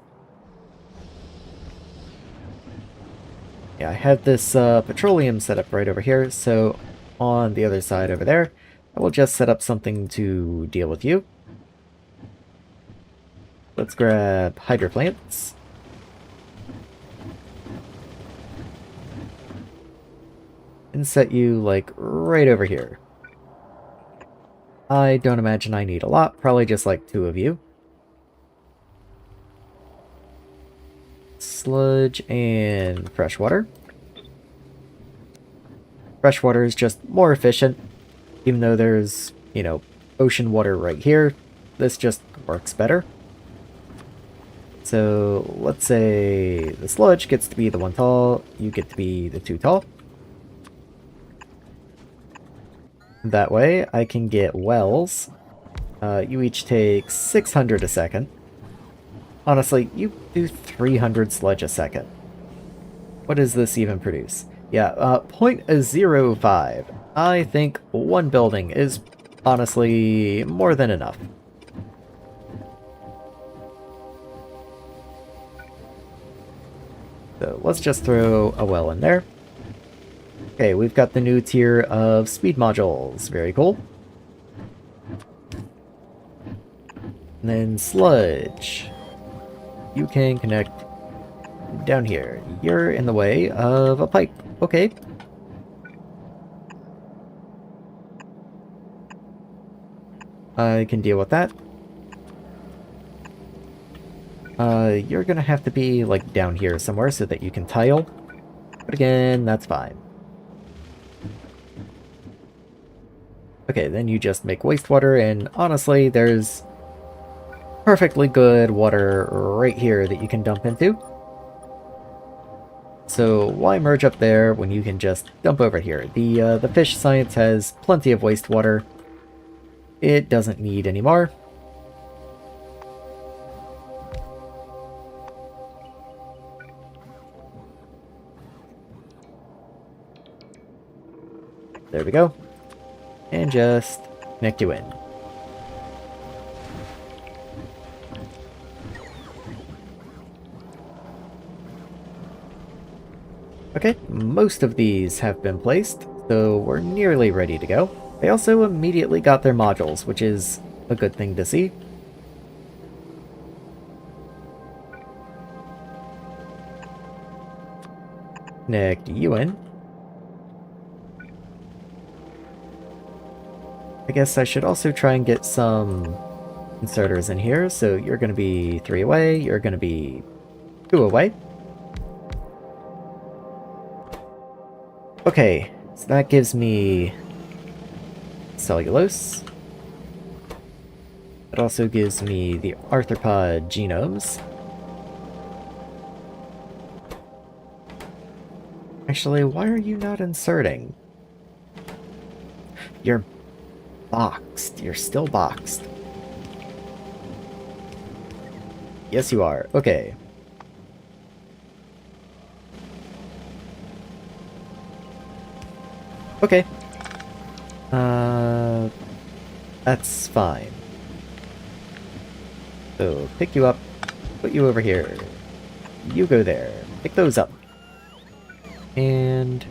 S1: Yeah, I have this petroleum set up right over here, so on the other side over there, I will just set up something to deal with you. Let's grab hydroplants. And set you, like, right over here. I don't imagine I need a lot, probably just like 2 of you. Sludge and freshwater. Freshwater is just more efficient, even though there's, you know, ocean water right here. This just works better. So let's say the sludge gets to be the 1 tall, you get to be the 2 tall. That way I can get wells. You each take 600 a second. Honestly, you do 300 sludge a second. What does this even produce? Yeah, 0.05. I think 1 building is honestly more than enough. So let's just throw a well in there. Okay, we've got the new tier of speed modules. Very cool. And then sludge. You can connect down here. You're in the way of a pipe. Okay. I can deal with that. You're gonna have to be, like, down here somewhere so that you can tile. But again, that's fine. Okay, then you just make wastewater, and honestly, there's perfectly good water right here that you can dump into. So why merge up there when you can just dump over here? The fish science has plenty of wastewater. It doesn't need any more. There we go. And just connect you in. Okay, most of these have been placed, so we're nearly ready to go. They also immediately got their modules, which is a good thing to see. Connect you in. I guess I should also try and get some inserters in here, so you're going to be 3 away, you're going to be 2 away. Okay, so that gives me cellulose. It also gives me the arthropod genomes. Actually, why are you not inserting? You're boxed. You're still boxed. Yes, you are. Okay. Okay. That's fine. So, pick you up, put you over here. You go there. Pick those up. And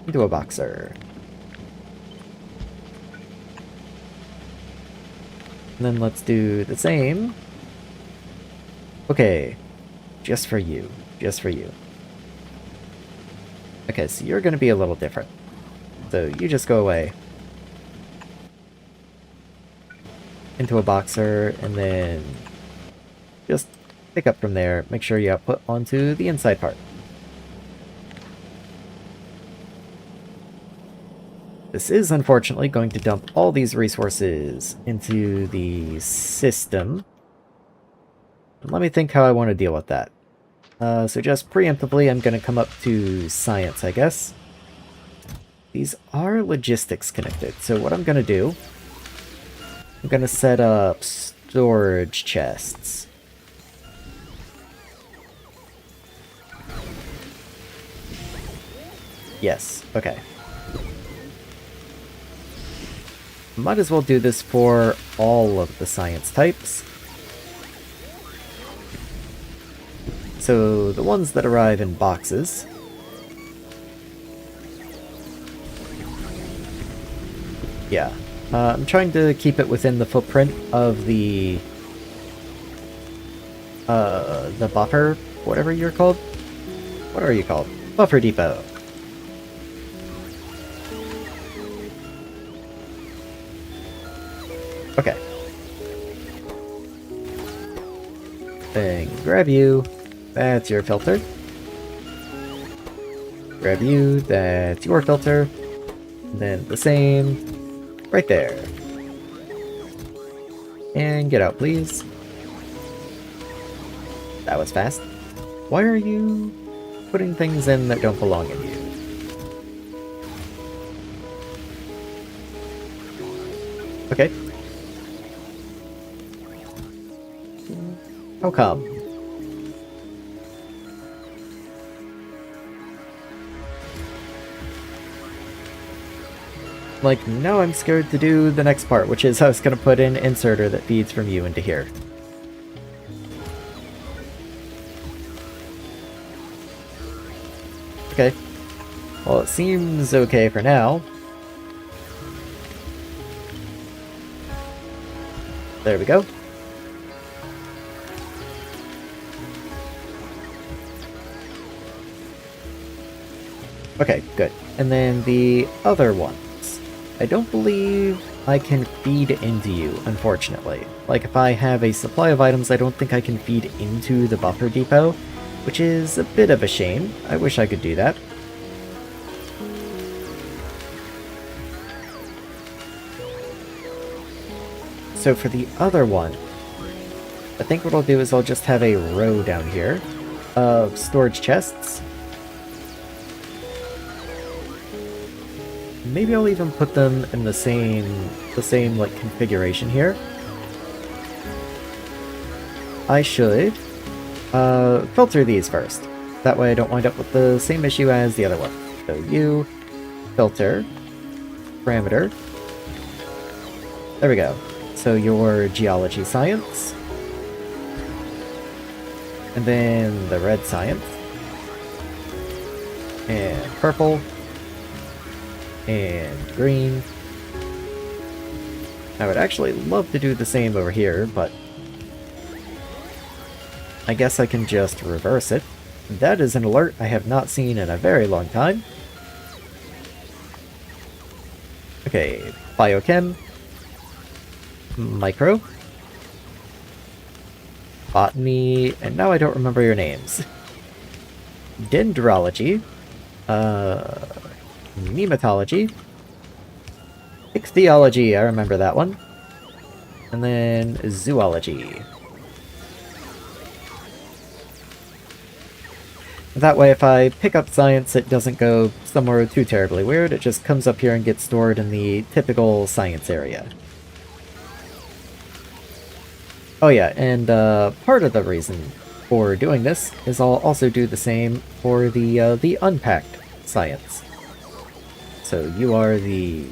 S1: into a boxer. And then let's do the same. Okay. Just for you. Just for you. Okay, so you're gonna be a little different. So you just go away. Into a boxer, and then just pick up from there. Make sure you output onto the inside part. This is unfortunately going to dump all these resources into the system. Let me think how I want to deal with that. So just preemptively, I'm going to come up to science, I guess. These are logistics connected, so what I'm going to do, I'm going to set up storage chests. Yes, okay. Might as well do this for all of the science types. So the ones that arrive in boxes. Yeah. I'm trying to keep it within the footprint of the buffer, whatever you're called. What are you called? Buffer depot. Okay. Then grab you. That's your filter. Grab you. That's your filter. Then the same. Right there. And get out, please. That was fast. Why are you putting things in that don't belong in you? Okay. How come? Like, now I'm scared to do the next part, which is I was going to put in inserter that feeds from you into here. Okay. Well, it seems okay for now. There we go. Okay, good. And then the other one. I don't believe I can feed into you, unfortunately. Like, if I have a supply of items, I don't think I can feed into the buffer depot, which is a bit of a shame. I wish I could do that. So for the other one, I think what I'll do is I'll just have a row down here of storage chests. Maybe I'll even put them in the same like configuration here. I should filter these first. That way I don't wind up with the same issue as the other one. So you, filter, parameter. There we go. So your geology science. And then the red science. And purple. And green. I would actually love to do the same over here, but I guess I can just reverse it. That is an alert I have not seen in a very long time. Okay, biochem, micro, botany, and now I don't remember your names. Dendrology, nematology, ichthyology, I remember that one, and then zoology. That way if I pick up science, it doesn't go somewhere too terribly weird, it just comes up here and gets stored in the typical science area. Oh yeah, and part of the reason for doing this is I'll also do the same for the unpacked science. So you are the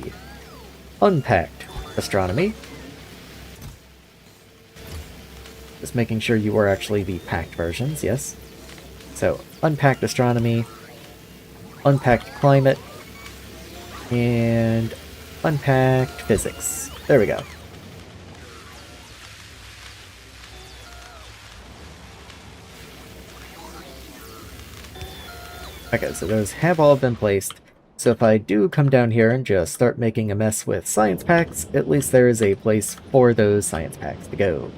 S1: unpacked astronomy. Just making sure you are actually the packed versions, yes. So, unpacked astronomy, unpacked climate, and unpacked physics. There we go. Okay, so those have all been placed. So if I do come down here and just start making a mess with science packs, at least there is a place for those science packs to go.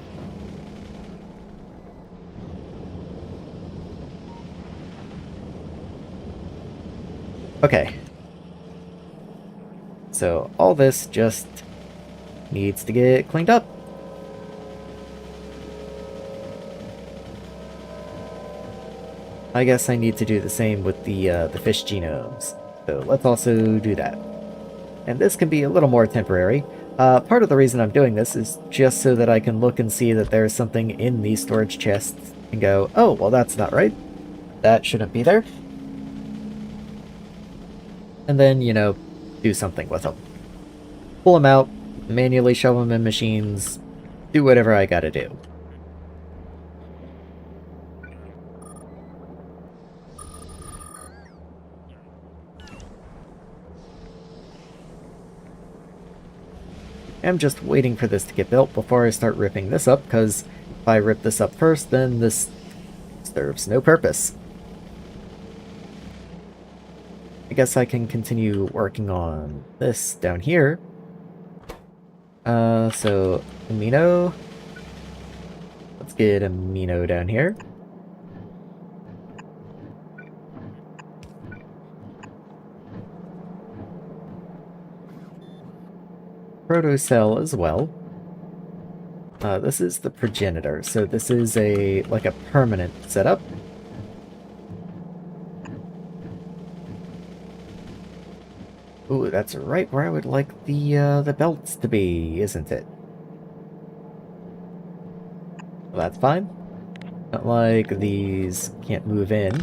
S1: Okay. So all this just needs to get cleaned up. I guess I need to do the same with the fish genomes. So let's also do that. And this can be a little more temporary. Part of the reason I'm doing this is just so that I can look and see that there's something in these storage chests and go, oh, well that's not right. That shouldn't be there. And then, you know, do something with them. Pull them out, manually shove them in machines, do whatever I gotta do. I'm just waiting for this to get built before I start ripping this up, because if I rip this up first, then this serves no purpose. I guess I can continue working on this down here. So, amino. Let's get amino down here. Protocell as well. This is the progenitor, so this is like a permanent setup. Ooh, that's right where I would like the belts to be, isn't it? Well, that's fine. Not like these can't move in.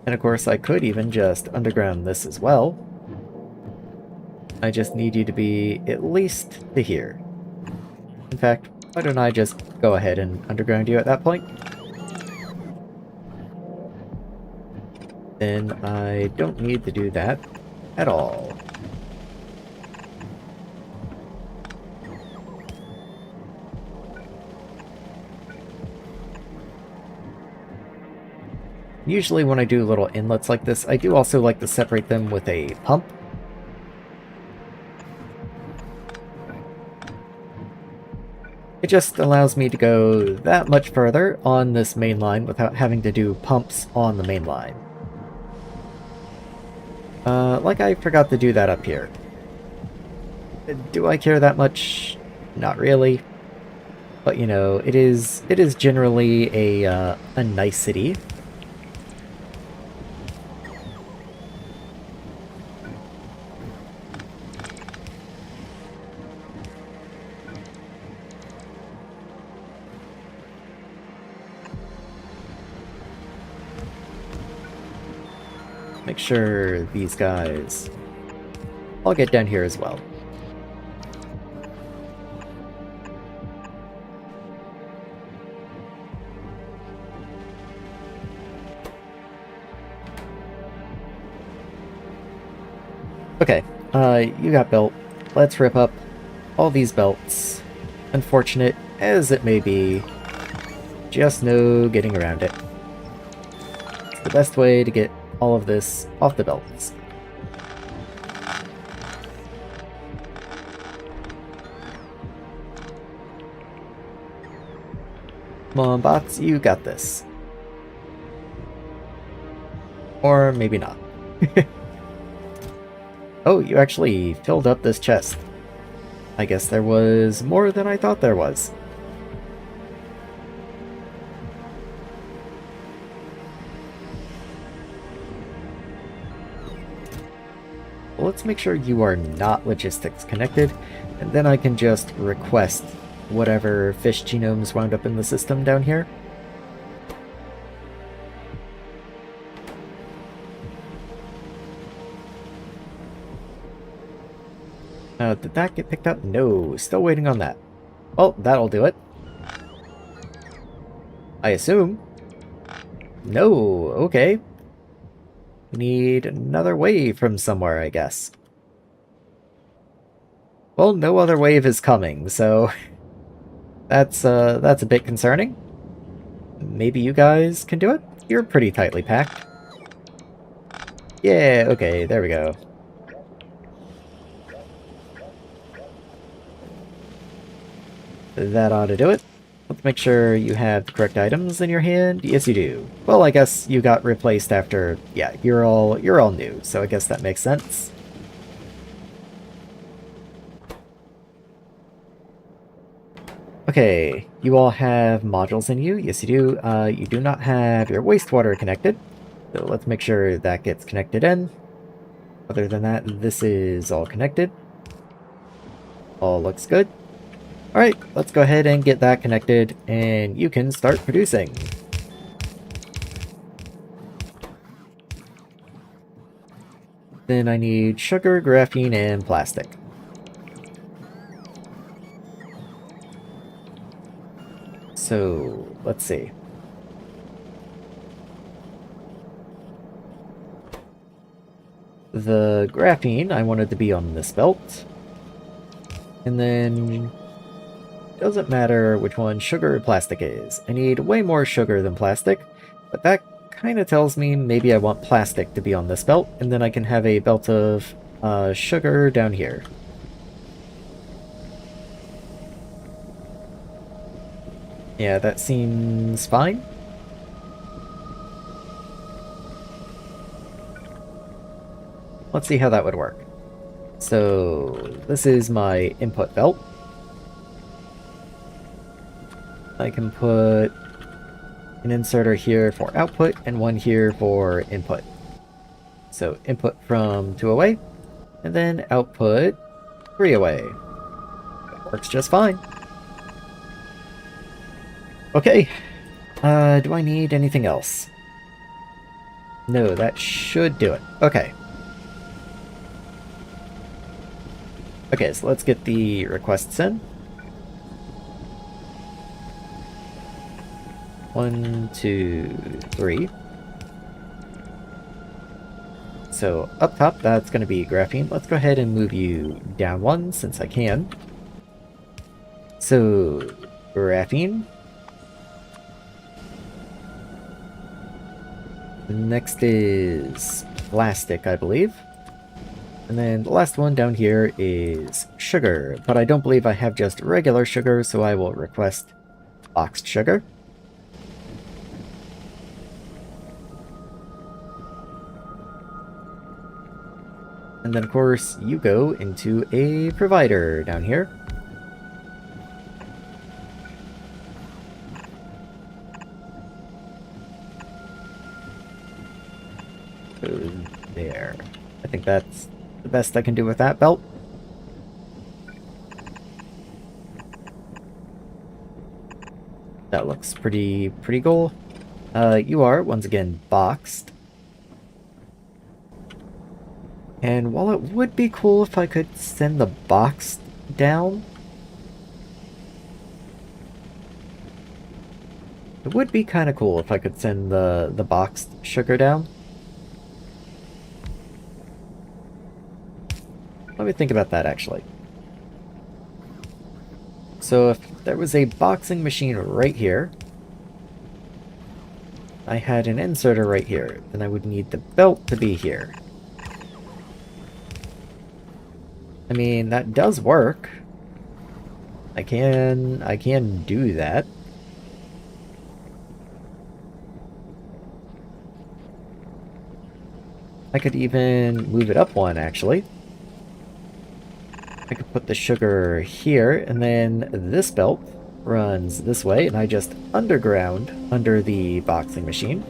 S1: And of course I could even just underground this as well. I just need you to be at least to here. In fact, why don't I just go ahead and underground you at that point? Then I don't need to do that at all. Usually when I do little inlets like this, I do also like to separate them with a pump. It just allows me to go that much further on this main line without having to do pumps on the main line. Like I forgot to do that up here. Do I care that much? Not really. But you know, it is generally a nicety. Make sure these guys all get down here as well. Okay, you got built. Let's rip up all these belts. Unfortunate as it may be, just no getting around it. It's the best way to get all of this off the belts. Come on, bots, you got this. Or maybe not. Oh, you actually filled up this chest. I guess there was more than I thought there was. Well, let's make sure you are not logistics connected, and then I can just request whatever fish genomes wound up in the system down here. Did that get picked up? No, still waiting on that. Well, that'll do it. I assume. No, okay. We need another wave from somewhere, I guess. Well, no other wave is coming, so that's a bit concerning. Maybe you guys can do it? You're pretty tightly packed. Yeah, okay, there we go. That ought to do it. Let's make sure you have the correct items in your hand. Yes, you do. Well, I guess you got replaced after... Yeah, you're all new, so I guess that makes sense. Okay, you all have modules in you. Yes, you do. You do not have your wastewater connected, so let's make sure that gets connected in. Other than that, this is all connected. All looks good. Alright, let's go ahead and get that connected, and you can start producing. Then I need sugar, graphene, and plastic. So, let's see. The graphene I wanted to be on this belt. And then... doesn't matter which one sugar or plastic is. I need way more sugar than plastic, but that kind of tells me maybe I want plastic to be on this belt, and then I can have a belt of sugar down here. Yeah, that seems fine. Let's see how that would work. So, this is my input belt. I can put an inserter here for output and one here for input. So input from 2 away, and then output 3 away. That works just fine. Okay, do I need anything else? No, that should do it. Okay. Okay, so let's get the requests in. 1, 2, 3. So up top, that's going to be graphene. Let's go ahead and move you down 1 since I can. So graphene. Next is plastic, I believe. And then the last one down here is sugar, but I don't believe I have just regular sugar, so I will request boxed sugar. And then, of course, you go into a provider down here. So there. I think that's the best I can do with that belt. That looks pretty cool. You are, once again, boxed. And while it would be cool if I could send the box down, it would be kind of cool if I could send the boxed sugar down. Let me think about that, actually. So if there was a boxing machine right here, I had an inserter right here, then I would need the belt to be here. I mean, that does work. I can do that. I could even move it up one, actually. I could put the sugar here, and then this belt runs this way, and I just underground under the boxing machine.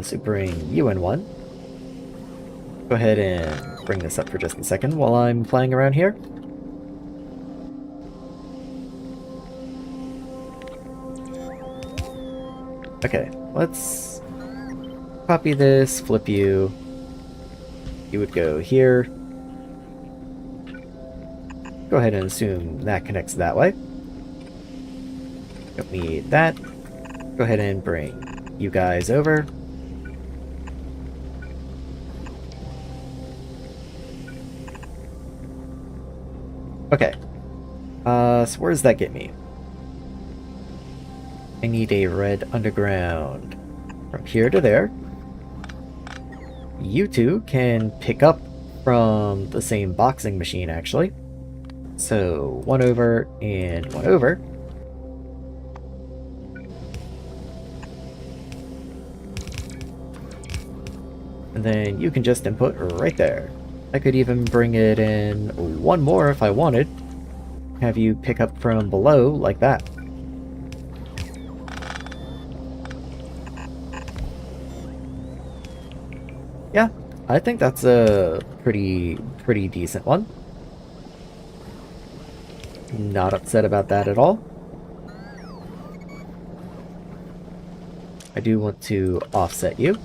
S1: So bring you in one. Go ahead and bring this up for just a second while I'm playing around here. Okay, let's copy this, flip you. You would go here. Go ahead and assume that connects that way. Don't need that. Go ahead and bring you guys over. Okay. So where does that get me? I need a red underground from here to there. You two can pick up from the same boxing machine, actually. So, one over and one over. And then you can just input right there. I could even bring it in one more if I wanted. Have you pick up from below like that. Yeah, I think that's a pretty decent one. Not upset about that at all. I do want to offset you.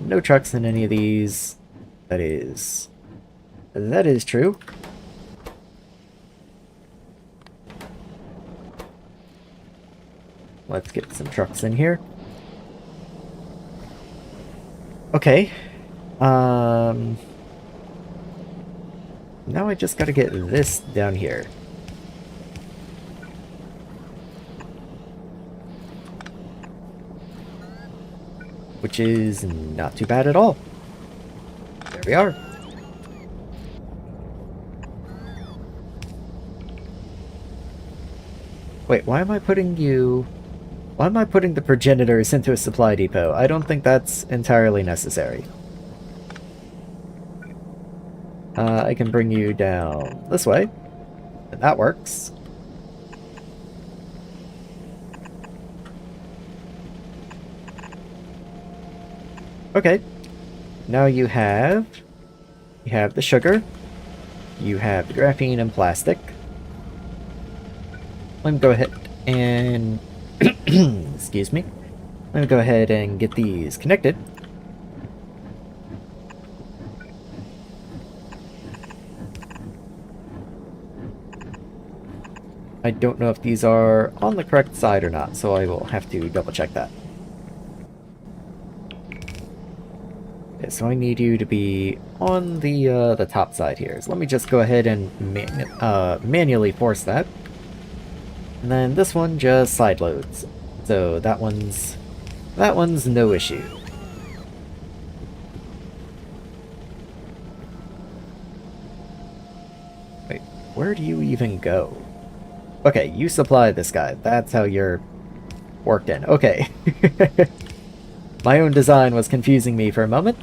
S1: No trucks in any of these. That is true. Let's get some trucks in here. Okay. Now I just gotta get this down here. Which is not too bad at all. There we are. Wait, why am I putting the progenitors into a supply depot? I don't think that's entirely necessary. I can bring you down this way, and that works. Okay, now you have the sugar, you have the graphene and plastic. Let me go ahead and excuse me. Let me go ahead and get these connected. I don't know if these are on the correct side or not, so I will have to double check that. Okay, so I need you to be on the top side here. So let me just go ahead and manually force that. And then this one just side loads. So that one's no issue. Wait, where do you even go? Okay, you supply this guy. That's how you're worked in. Okay. My own design was confusing me for a moment.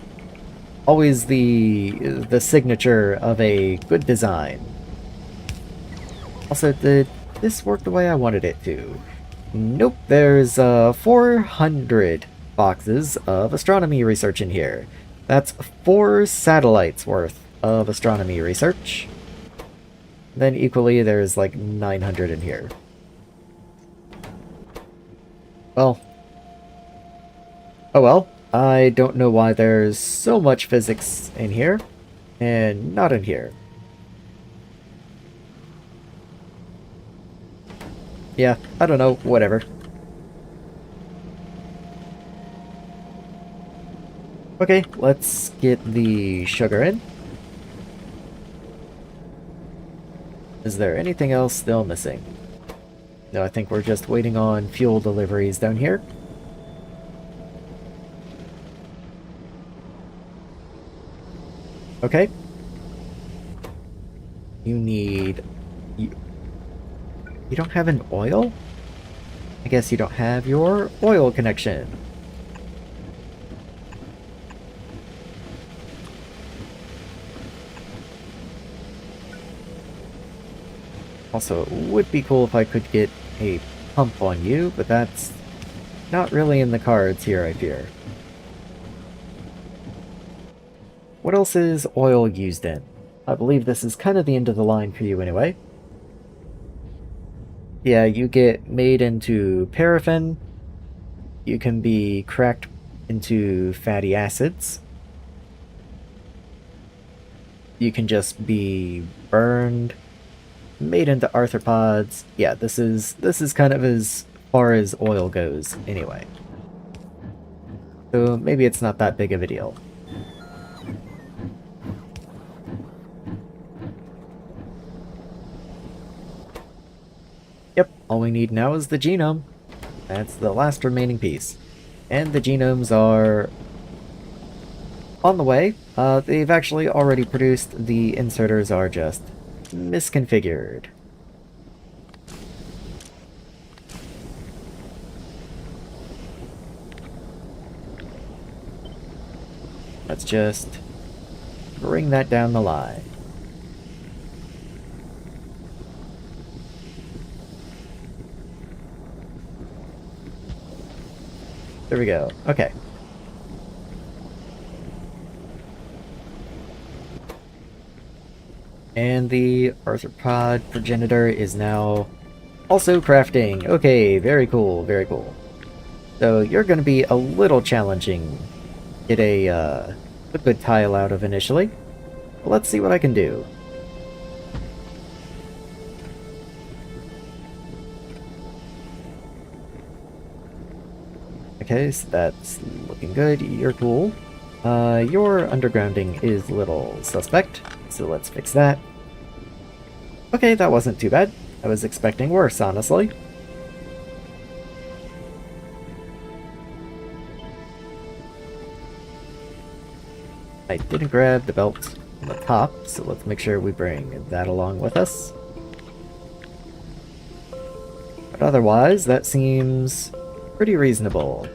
S1: Always the signature of a good design. Also, did this work the way I wanted it to? Nope, there's 400 boxes of astronomy research in here. That's 4 satellites worth of astronomy research. Then equally, there's like 900 in here. Well, Oh well, I don't know why there's so much physics in here, and not in here. Yeah, I don't know, whatever. Okay, let's get the sugar in. Is there anything else still missing? No, I think we're just waiting on fuel deliveries down here. Okay. You need... You, you don't have an oil? I guess you don't have your oil connection. Also, it would be cool if I could get a pump on you, but that's not really in the cards here, I fear. What else is oil used in? I believe this is kind of the end of the line for you anyway. Yeah, you get made into paraffin. You can be cracked into fatty acids. You can just be burned, made into arthropods. Yeah, this is kind of as far as oil goes anyway. So maybe it's not that big of a deal. Yep, all we need now is the genome. That's the last remaining piece. And the genomes are on the way. They've actually already produced. The inserters are just misconfigured. Let's just bring that down the line. There we go. Okay. And the arthropod progenitor is now also crafting. Okay, very cool, very cool. So you're going to be a little challenging. Get a good tile out of initially. But let's see what I can do. Okay, so that's looking good. You're cool. Your undergrounding is a little suspect, so let's fix that. Okay, that wasn't too bad. I was expecting worse, honestly. I didn't grab the belt on the top, so let's make sure we bring that along with us. But otherwise, that seems pretty reasonable.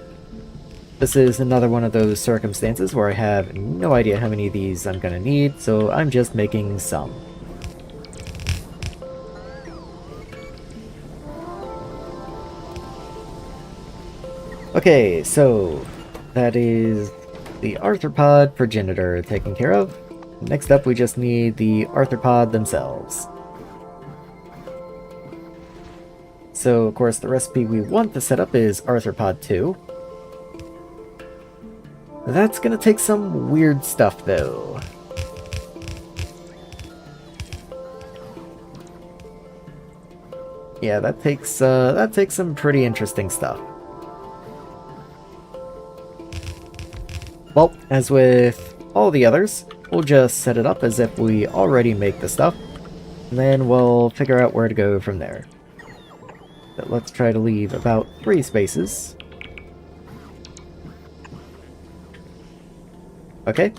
S1: This is another one of those circumstances where I have no idea how many of these I'm gonna need, so I'm just making some. Okay, so that is the arthropod progenitor taken care of. Next up, we just need the arthropod themselves. So, of course, the recipe we want to set up is arthropod 2. That's gonna take some weird stuff, though. Yeah, that takes some pretty interesting stuff. Well, as with all the others, we'll just set it up as if we already make the stuff, and then we'll figure out where to go from there. But let's try to leave about 3 spaces. Okay.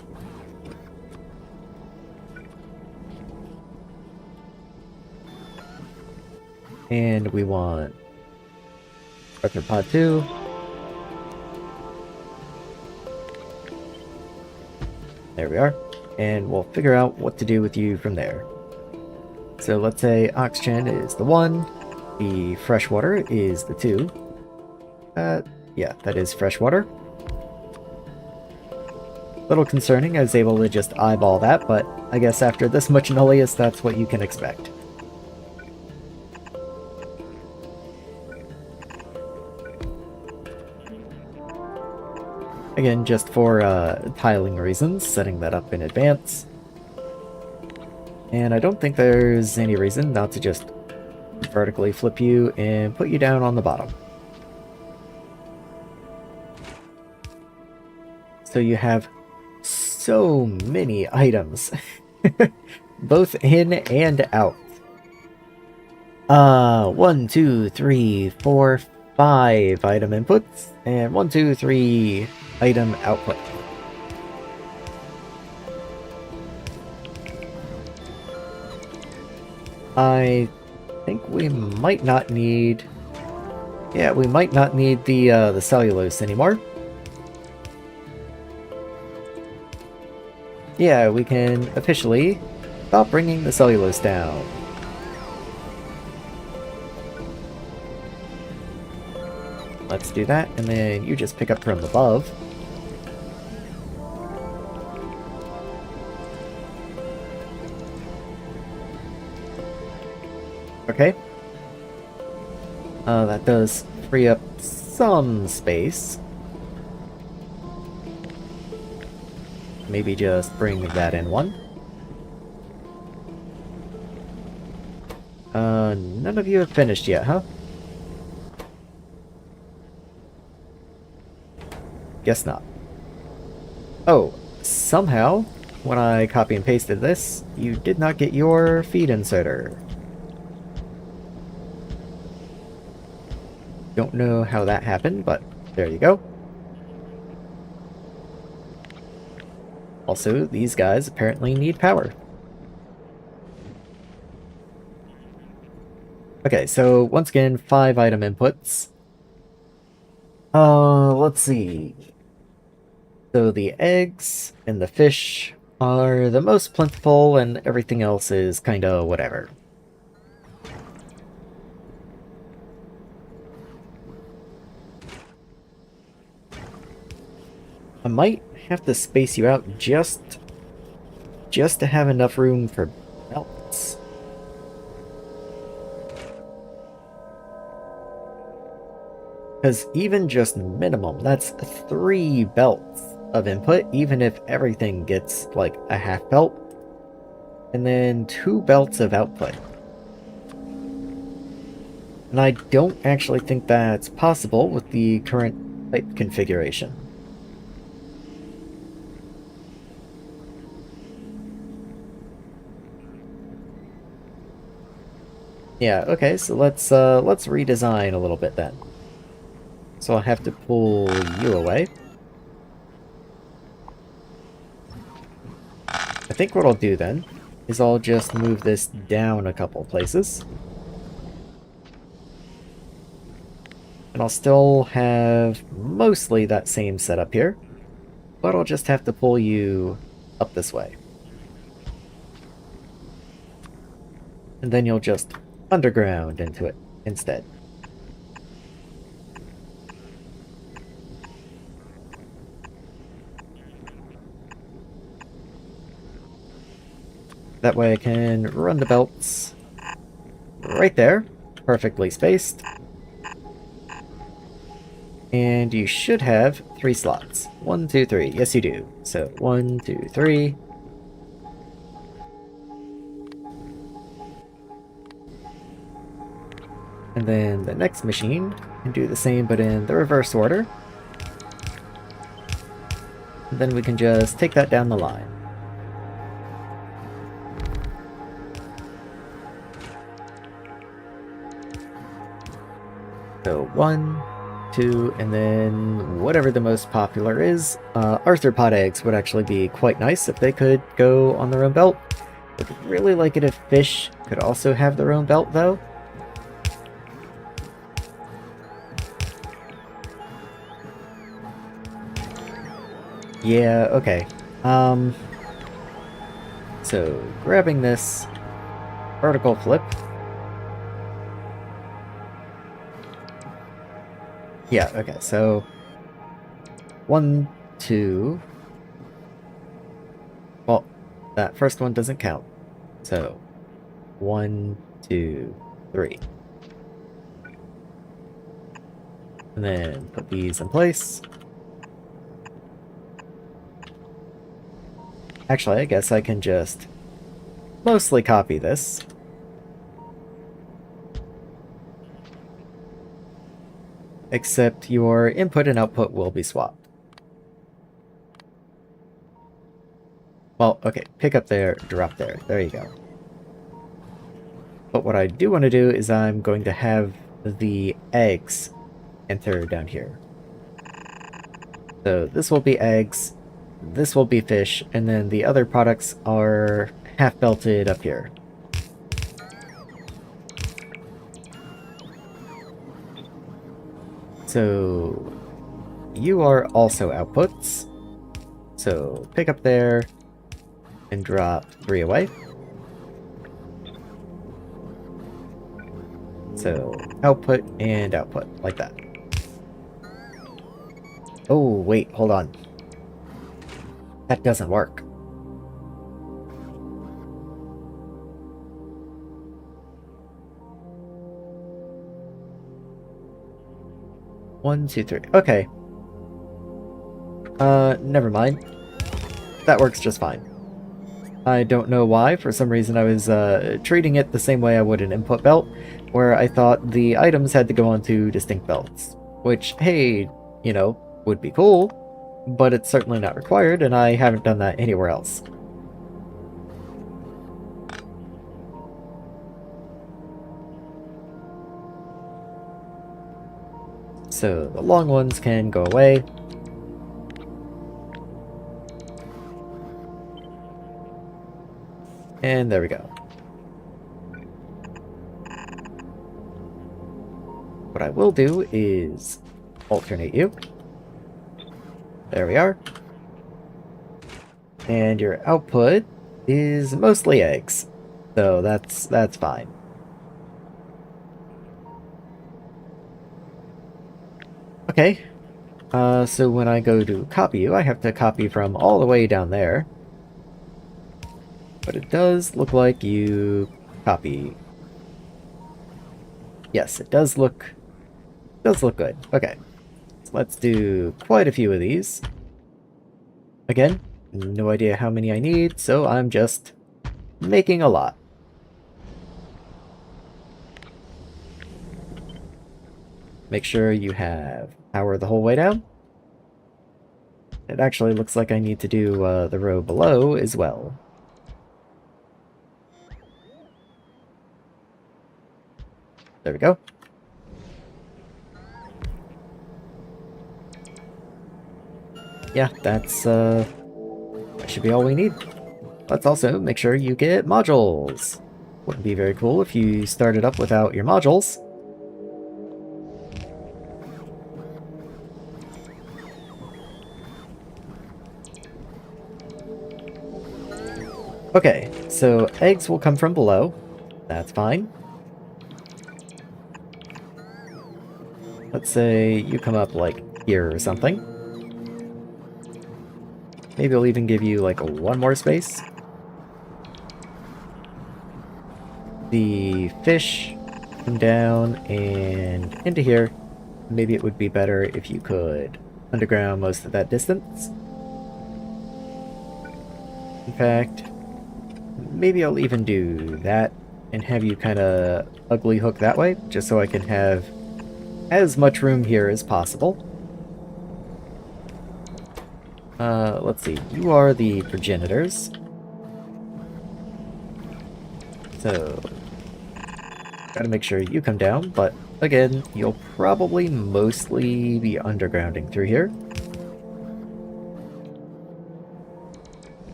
S1: And we want arthropod 2. There we are. And we'll figure out what to do with you from there. So let's say oxygen is the 1, the freshwater is the 2. Yeah, that is freshwater. Little concerning, I was able to just eyeball that, but I guess after this much Nullius, that's what you can expect. Again, just for tiling reasons, setting that up in advance. And I don't think there's any reason not to just vertically flip you and put you down on the bottom. So you have so many items, both in and out. 1, 2, 3, 4, 5 item inputs, and 1, 2, 3 item output. I think we might not need... Yeah, we might not need the cellulose anymore. Yeah, we can officially stop bringing the cellulose down. Let's do that, and then you just pick up from above. Okay. That does free up some space. Maybe just bring that in one. None of you have finished yet, huh? Guess not. Oh, somehow, when I copy and pasted this, you did not get your feed inserter. Don't know how that happened, but there you go. Also, these guys apparently need power. Okay, so once again, 5 item inputs. Let's see. So the eggs and the fish are the most plentiful, and everything else is kinda whatever. I might have to space you out just to have enough room for belts. Because even just minimum, that's 3 belts of input, even if everything gets like a half belt. And then 2 belts of output. And I don't actually think that's possible with the current pipe configuration. Yeah, okay, so let's redesign a little bit then. So I'll have to pull you away. I think what I'll do then is I'll just move this down a couple places. And I'll still have mostly that same setup here, but I'll just have to pull you up this way. And then you'll just underground into it instead. That way I can run the belts right there, perfectly spaced. And you should have 3 slots. 1, 2, 3. Yes, you do. So 1, 2, 3. And then the next machine can do the same, but in the reverse order. And then we can just take that down the line. So 1, 2, and then whatever the most popular is. Arthropod eggs would actually be quite nice if they could go on their own belt. I'd really like it if fish could also have their own belt, though. Yeah, okay. So, grabbing this vertical flip. Yeah, okay, so 1, 2. Well, that first one doesn't count. So 1, 2, 3. And then put these in place. Actually, I guess I can just mostly copy this. Except your input and output will be swapped. Well, okay, pick up there, drop there. There you go. But what I do want to do is I'm going to have the eggs enter down here. So this will be eggs, this will be fish, and then the other products are half belted up here. So you are also outputs. So pick up there and drop 3 away. So output and output, like that. Oh, wait, hold on. That doesn't work. One, two, three. Okay. Never mind. That works just fine. I don't know why. For some reason I was treating it the same way I would an input belt, where I thought the items had to go onto distinct belts. Which, hey, you know, would be cool, but it's certainly not required, and I haven't done that anywhere else. So the long ones can go away. And there we go. What I will do is alternate you. There we are. And your output is mostly eggs. So that's fine. Okay. So when I go to copy you, I have to copy from all the way down there. But it does look like you copy. Yes, it does look good. Okay. So let's do quite a few of these. Again, no idea how many I need, so I'm just making a lot. Make sure you have power the whole way down. It actually looks like I need to do the row below as well. There we go. Yeah, that should be all we need. Let's also make sure you get modules. Wouldn't be very cool if you started up without your modules. Okay, so eggs will come from below. That's fine. Let's say you come up like here or something. Maybe I'll even give you like one more space. The fish come down and into here. Maybe it would be better if you could underground most of that distance. In fact, maybe I'll even do that and have you kind of ugly hook that way, just so I can have as much room here as possible. Let's see. You are the progenitors. So, gotta make sure you come down, but again, you'll probably mostly be undergrounding through here.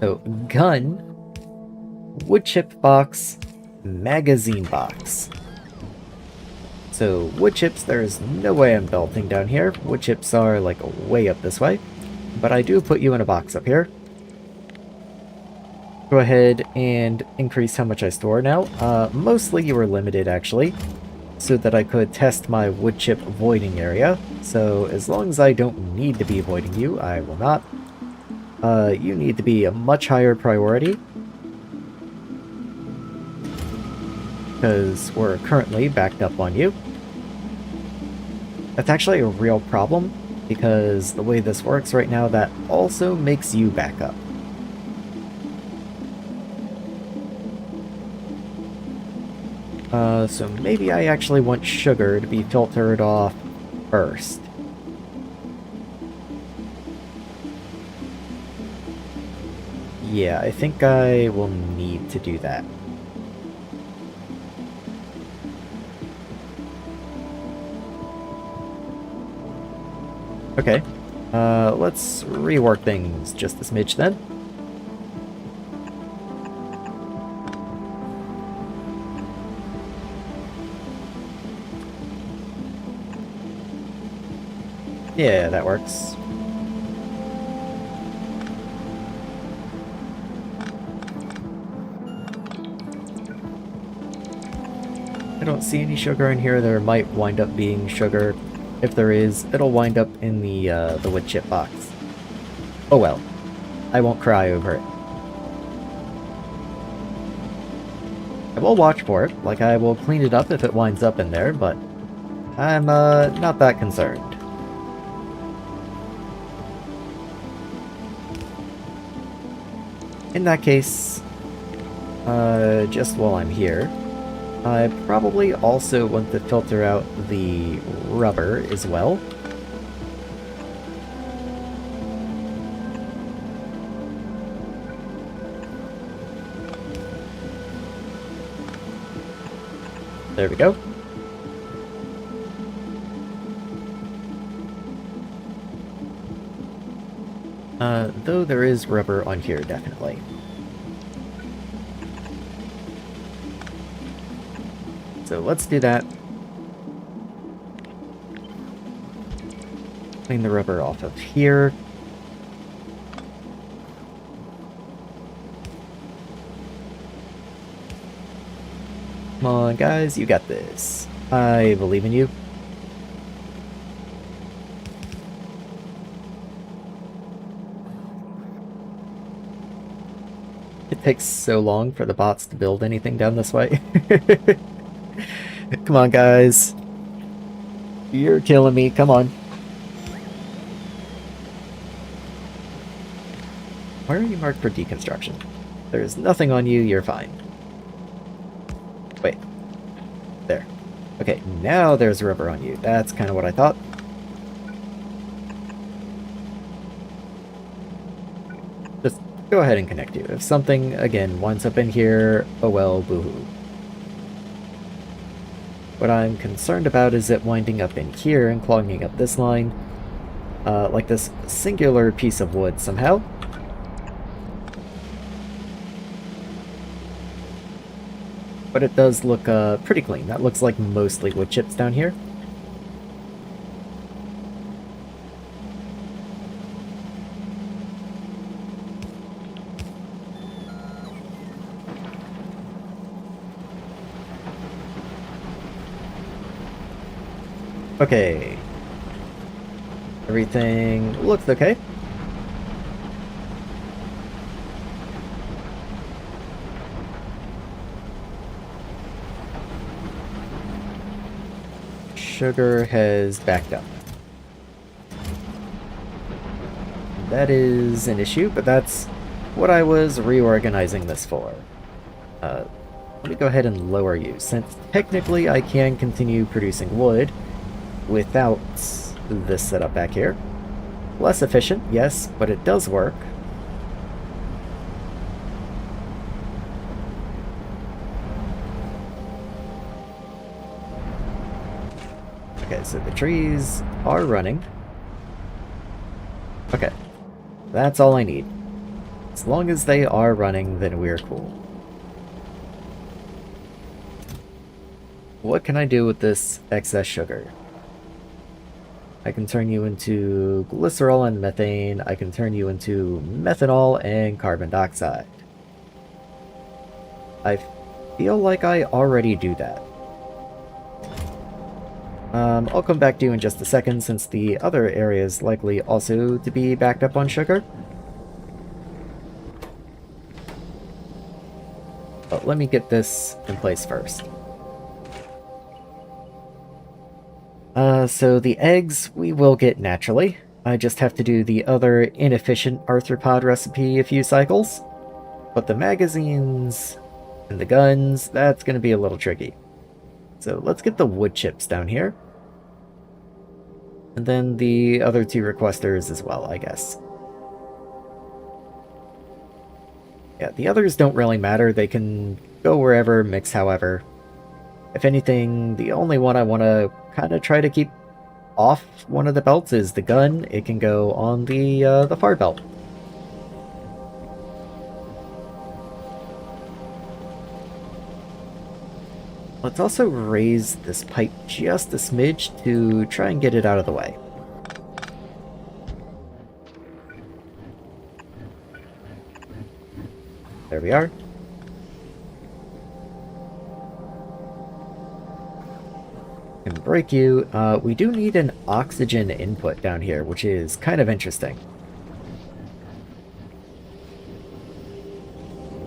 S1: So, gun, wood chip box, magazine box. So, wood chips, there's no way I'm belting down here. Wood chips are like way up this way. But I do put you in a box up here. Go ahead and increase how much I store now. Mostly you were limited actually, so that I could test my wood chip voiding area. So as long as I don't need to be voiding you, I will not. You need to be a much higher priority, because we're currently backed up on you. That's actually a real problem because the way this works right now, that also makes you back up. So maybe I actually want sugar to be filtered off first. Yeah, I think I will need to do that. Okay. Let's rework things just a smidge then. Yeah, that works. I don't see any sugar in here. There might wind up being sugar. If there is, it'll wind up in the wood chip box. Oh well. I won't cry over it. I will watch for it, like I will clean it up if it winds up in there, but I'm not that concerned. In that case, just while I'm here, I probably also want to filter out the rubber as well. There we go. Though there is rubber on here, definitely. So let's do that. Clean the rubber off of here. Come on, guys, you got this. I believe in you. It takes so long for the bots to build anything down this way. Come on, guys. You're killing me. Come on. Why are you marked for deconstruction? There's nothing on you. You're fine. Wait. There. Okay, now there's rubber on you. That's kind of what I thought. Just go ahead and connect you. If something, again, winds up in here, oh well, boo-hoo. What I'm concerned about is it winding up in here and clogging up this line. Like this singular piece of wood somehow. But it does look pretty clean. That looks like mostly wood chips down here. Okay. Everything looks okay. Sugar has backed up. That is an issue, but that's what I was reorganizing this for. Let me go ahead and lower you, since technically I can continue producing wood without this setup back here. Less efficient, yes, but it does work. Okay, so the trees are running. Okay, that's all I need. As long as they are running, then we're cool. What can I do with this excess sugar? I can turn you into glycerol and methane. I can turn you into methanol and carbon dioxide. I feel like I already do that. I'll come back to you in just a second, since the other area is likely also to be backed up on sugar. But let me get this in place first. So the eggs we will get naturally. I just have to do the other inefficient arthropod recipe a few cycles. But the magazines and the guns, that's going to be a little tricky. So let's get the wood chips down here. And then the other two requesters as well, I guess. Yeah, the others don't really matter. They can go wherever, mix however. If anything, the only one I want to kind of try to keep off one of the belts is the gun. It can go on the far belt. Let's also raise this pipe just a smidge to try and get it out of the way. There we are. Can break you. We do need an oxygen input down here, which is kind of interesting.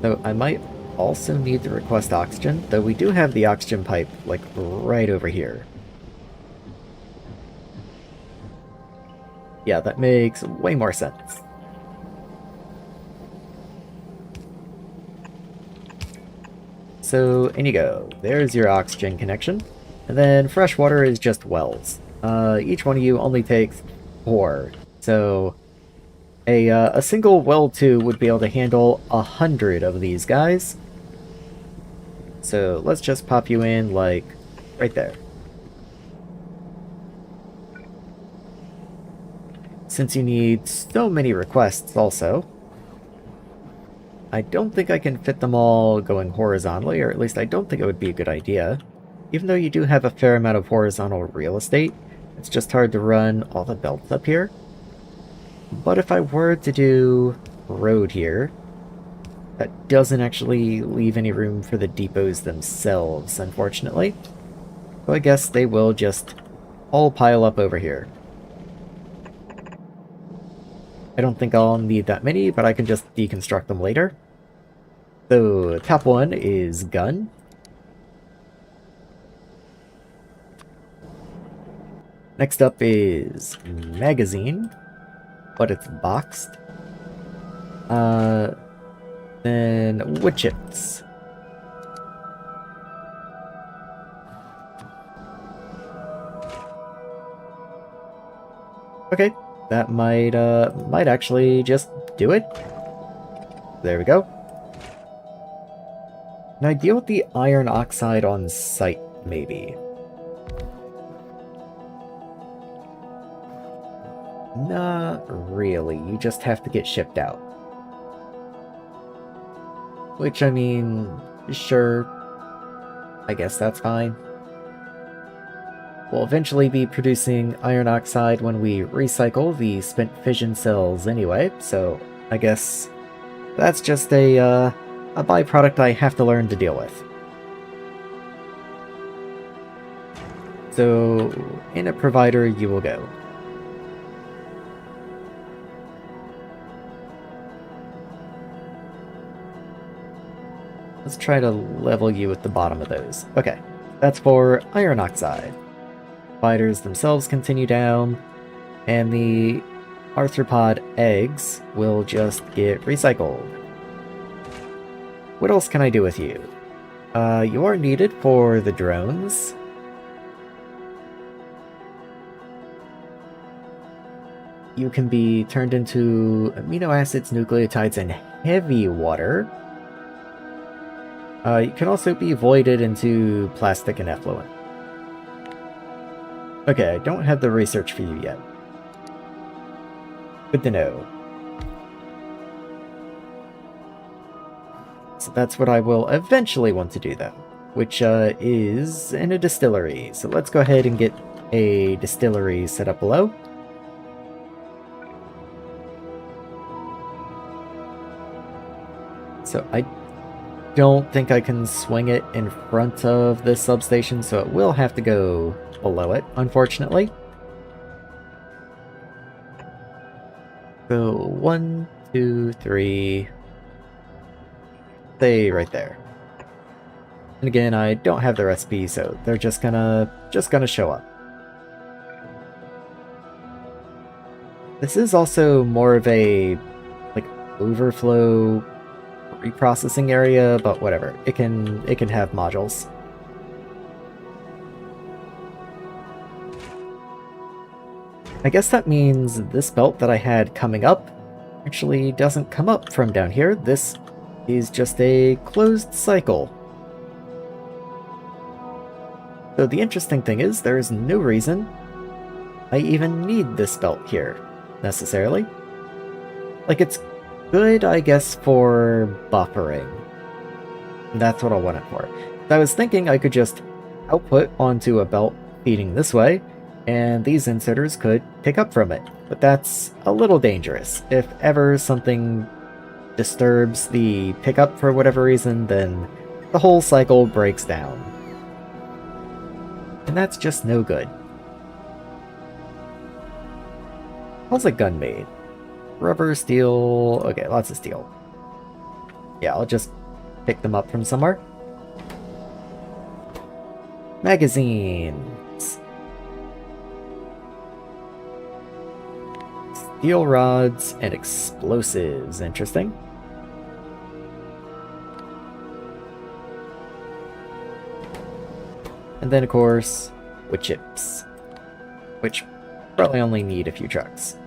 S1: So I might also need to request oxygen, though we do have the oxygen pipe, like, right over here. Yeah, that makes way more sense. So, in you go. There's your oxygen connection. And then fresh water is just wells. Each one of you only takes 4. So, a single well 2 would be able to handle 100 of these guys. So let's just pop you in, like, right there. Since you need so many requests also, I don't think I can fit them all going horizontally, or at least I don't think it would be a good idea. Even though you do have a fair amount of horizontal real estate, it's just hard to run all the belts up here. But if I were to do road here, that doesn't actually leave any room for the depots themselves, unfortunately. So I guess they will just all pile up over here. I don't think I'll need that many, but I can just deconstruct them later. So, top one is gun. Next up is magazine, but it's boxed. Then wood chips. Okay, that might actually just do it. There we go. Now deal with the iron oxide on site, maybe. Not really, you just have to get shipped out. Which, I mean, sure, I guess that's fine. We'll eventually be producing iron oxide when we recycle the spent fission cells anyway, so I guess that's just a byproduct I have to learn to deal with. So, in a provider you will go. Let's try to level you at the bottom of those. Okay, that's for iron oxide. Spiders themselves continue down, and the arthropod eggs will just get recycled. What else can I do with you? You are needed for the drones. You can be turned into amino acids, nucleotides, and heavy water. You can also be voided into plastic and effluent. Okay, I don't have the research for you yet. Good to know. So that's what I will eventually want to do, though, which is in a distillery. So let's go ahead and get a distillery set up below. So I don't think I can swing it in front of this substation, so it will have to go below it, unfortunately. So 1, 2, 3. Stay right there. And again, I don't have the recipe, so they're just gonna show up. This is also more of a, like, overflow reprocessing area, but whatever. It can have modules. I guess that means this belt that I had coming up actually doesn't come up from down here. This is just a closed cycle. So the interesting thing is, there is no reason I even need this belt here, necessarily. Like, it's good, I guess, for buffering. That's what I'll want it for. I was thinking I could just output onto a belt feeding this way, and these inserters could pick up from it. But that's a little dangerous. If ever something disturbs the pickup for whatever reason, then the whole cycle breaks down. And that's just no good. How's a gun made? Rubber, steel... okay, lots of steel. Yeah, I'll just pick them up from somewhere. Magazines. Steel rods and explosives. Interesting. And then, of course, wood chips. Which probably only need a few trucks.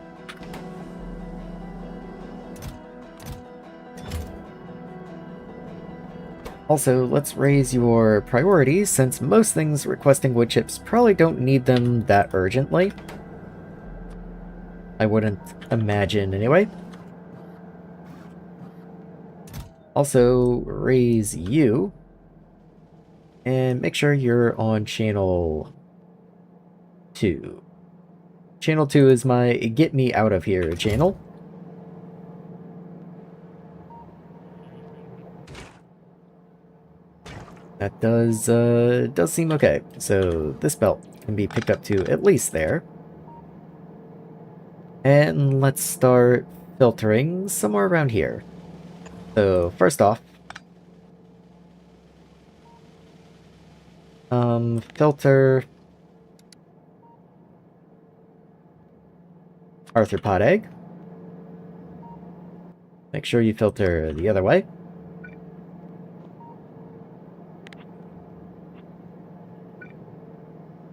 S1: Also, let's raise your priorities, since most things requesting wood chips probably don't need them that urgently. I wouldn't imagine, anyway. Also, raise you. And make sure you're on channel 2. Channel 2 is my get me out of here channel. That does seem okay. So this belt can be picked up to at least there. And let's start filtering somewhere around here. So first off, filter arthropod egg. Make sure you filter the other way.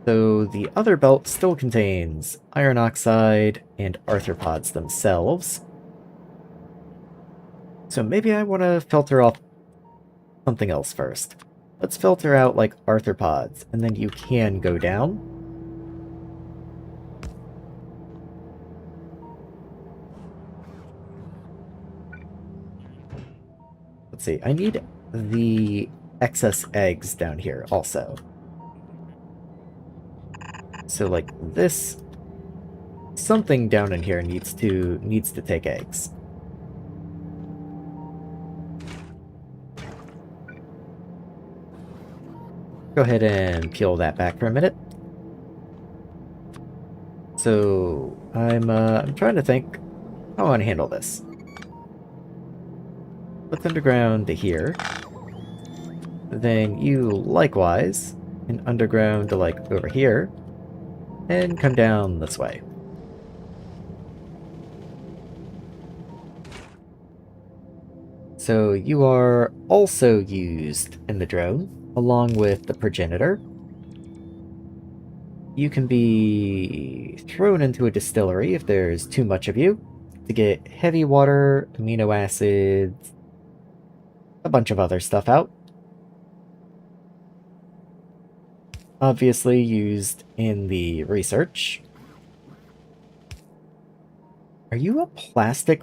S1: So the other belt still contains iron oxide and arthropods themselves. So maybe I want to filter off something else first. Let's filter out, like, arthropods, and then you can go down. Let's see, I need the excess eggs down here also. So, like, this... something down in here needs to take eggs. Go ahead and peel that back for a minute. So, I'm trying to think how I want to handle this. Put underground to here. Then you, likewise, can underground to, like, over here. And come down this way. So you are also used in the drone, along with the progenitor. You can be thrown into a distillery if there's too much of you, to get heavy water, amino acids, a bunch of other stuff out. Obviously used in the research. Are you a plastic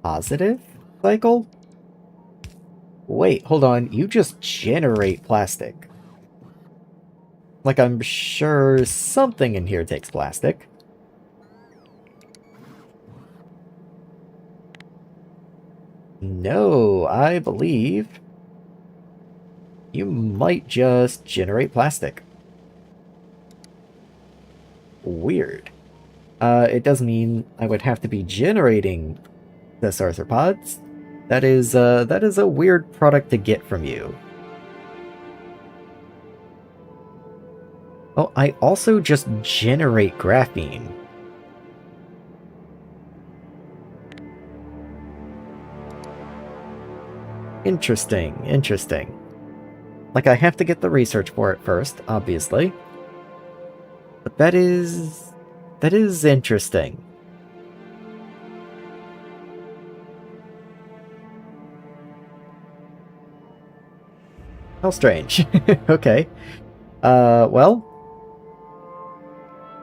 S1: positive cycle? Wait, hold on. You just generate plastic. Like, I'm sure something in here takes plastic. No, I believe you might just generate plastic. Weird. It does mean I would have to be generating this arthropods. That is a weird product to get from you. Oh, I also just generate graphene. Interesting, interesting. Like, I have to get the research for it first, obviously. But that is interesting. How strange. Okay. Well,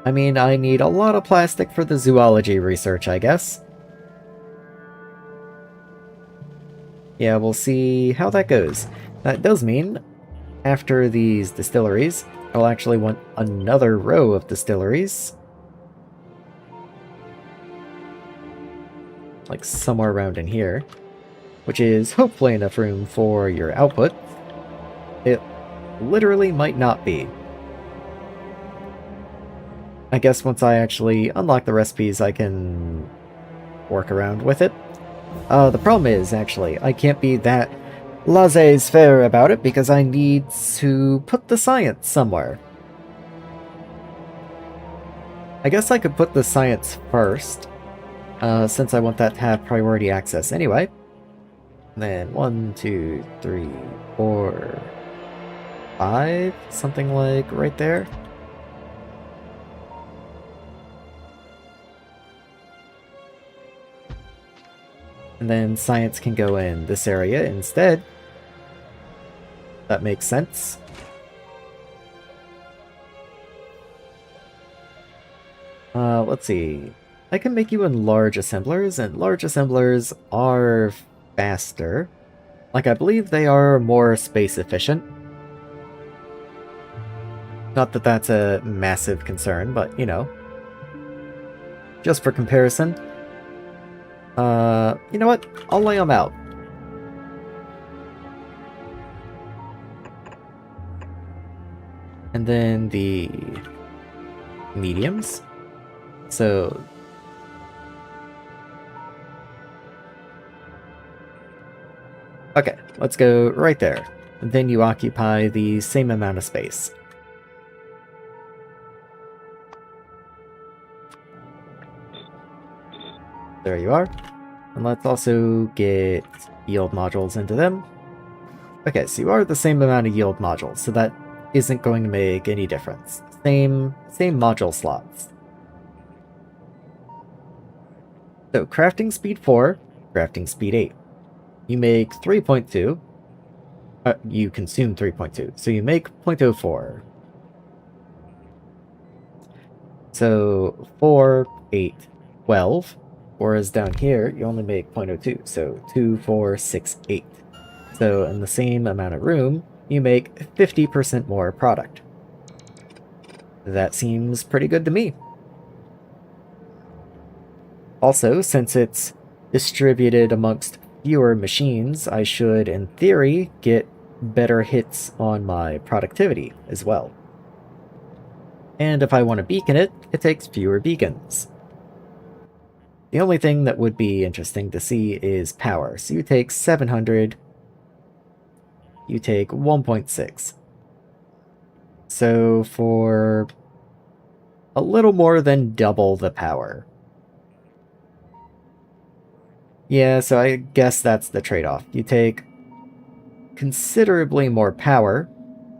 S1: I mean, I need a lot of plastic for the zoology research, I guess. Yeah, we'll see how that goes. That does mean, after these distilleries, I'll actually want another row of distilleries. Like somewhere around in here. Which is hopefully enough room for your output. It literally might not be. I guess once I actually unlock the recipes, I can work around with it. The problem is, actually, I can't be that laissez-faire about it because I need to put the science somewhere. I guess I could put the science first, since I want that to have priority access anyway. And then 1, 2, 3, 4, 5, something like right there. And then science can go in this area instead. That makes sense. Let's see. I can make you in large assemblers, and large assemblers are faster. Like, I believe they are more space efficient. Not that that's a massive concern, but, you know. Just for comparison. You know what? I'll lay them out. And then the mediums. So okay, let's go right there. And then you occupy the same amount of space. There you are. And let's also get yield modules into them. Okay, so you are the same amount of yield modules, so that isn't going to make any difference. Same module slots. So, crafting speed 4, crafting speed 8. You make 3.2. You consume 3.2, so you make 0.04. So, 4, 8, 12. Whereas down here, you only make 0.02, so 2, 4, 6, 8. So, in the same amount of room, you make 50% more product. That seems pretty good to me. Also, since it's distributed amongst fewer machines, I should, in theory, get better hits on my productivity as well. And if I want to beacon it, it takes fewer beacons. The only thing that would be interesting to see is power. So you take 700, you take 1.6. So for a little more than double the power. Yeah, so I guess that's the trade-off. You take considerably more power,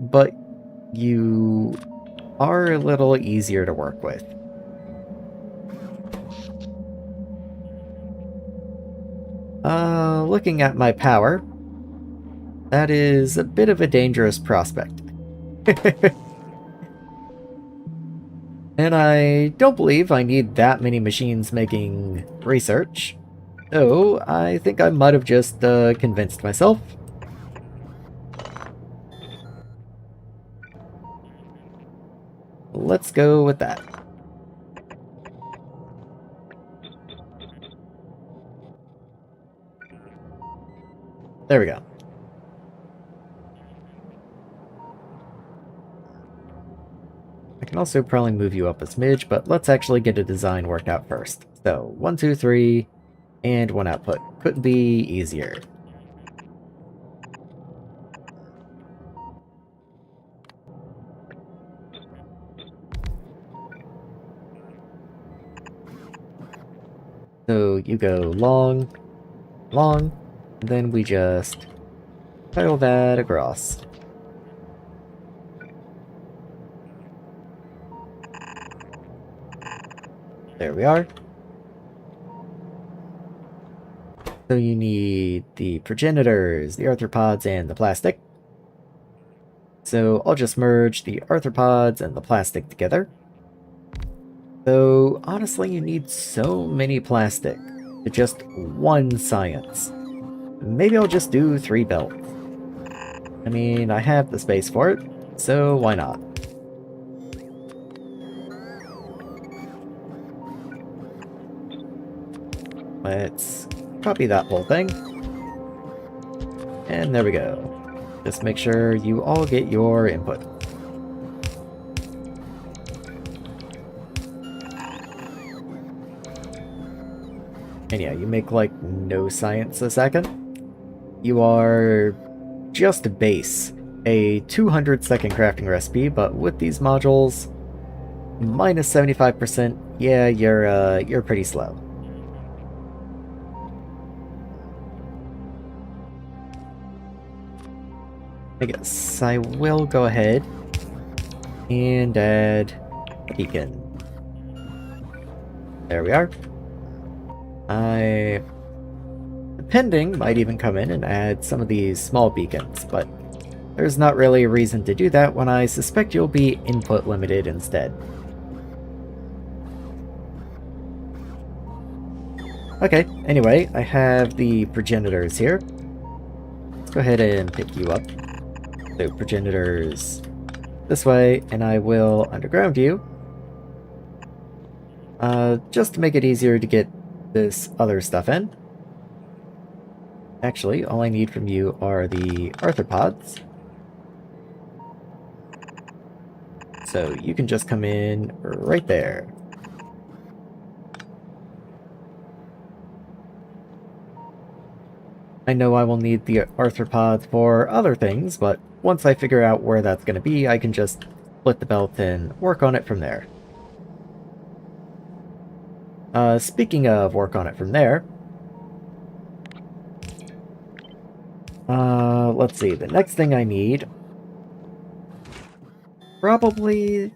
S1: but you are a little easier to work with. Looking at my power, that is a bit of a dangerous prospect. And I don't believe I need that many machines making research. So, I think I might have just convinced myself. Let's go with that. There we go. I can also probably move you up a smidge, but let's actually get a design worked out first. So, 1, 2, 3, and 1 output. Couldn't be easier. So you go long, long, then we just Tile that across. There we are. So you need the progenitors, the arthropods, and the plastic. So I'll just merge the arthropods and the plastic together. Though, honestly, you need so many plastic to just one science. Maybe I'll just do 3 belts. I mean, I have the space for it, so why not? Let's copy that whole thing. And there we go. Just make sure you all get your input. And yeah, you make like no science a second. You are just a base. A 200-second crafting recipe, but with these modules, minus 75%, yeah, you're pretty slow. I guess I will go ahead and add a beacon. There we are. Depending, might even come in and add some of these small beacons, but there's not really a reason to do that when I suspect you'll be input limited instead. Okay, anyway, I have the progenitors here. Let's go ahead and pick you up. So progenitors this way, and I will underground you. Just to make it easier to get this other stuff in. Actually, all I need from you are the arthropods. So you can just come in right there. I know I will need the arthropods for other things, but once I figure out where that's going to be, I can just split the belt and work on it from there. Speaking of work on it from there, let's see, the next thing I need, probably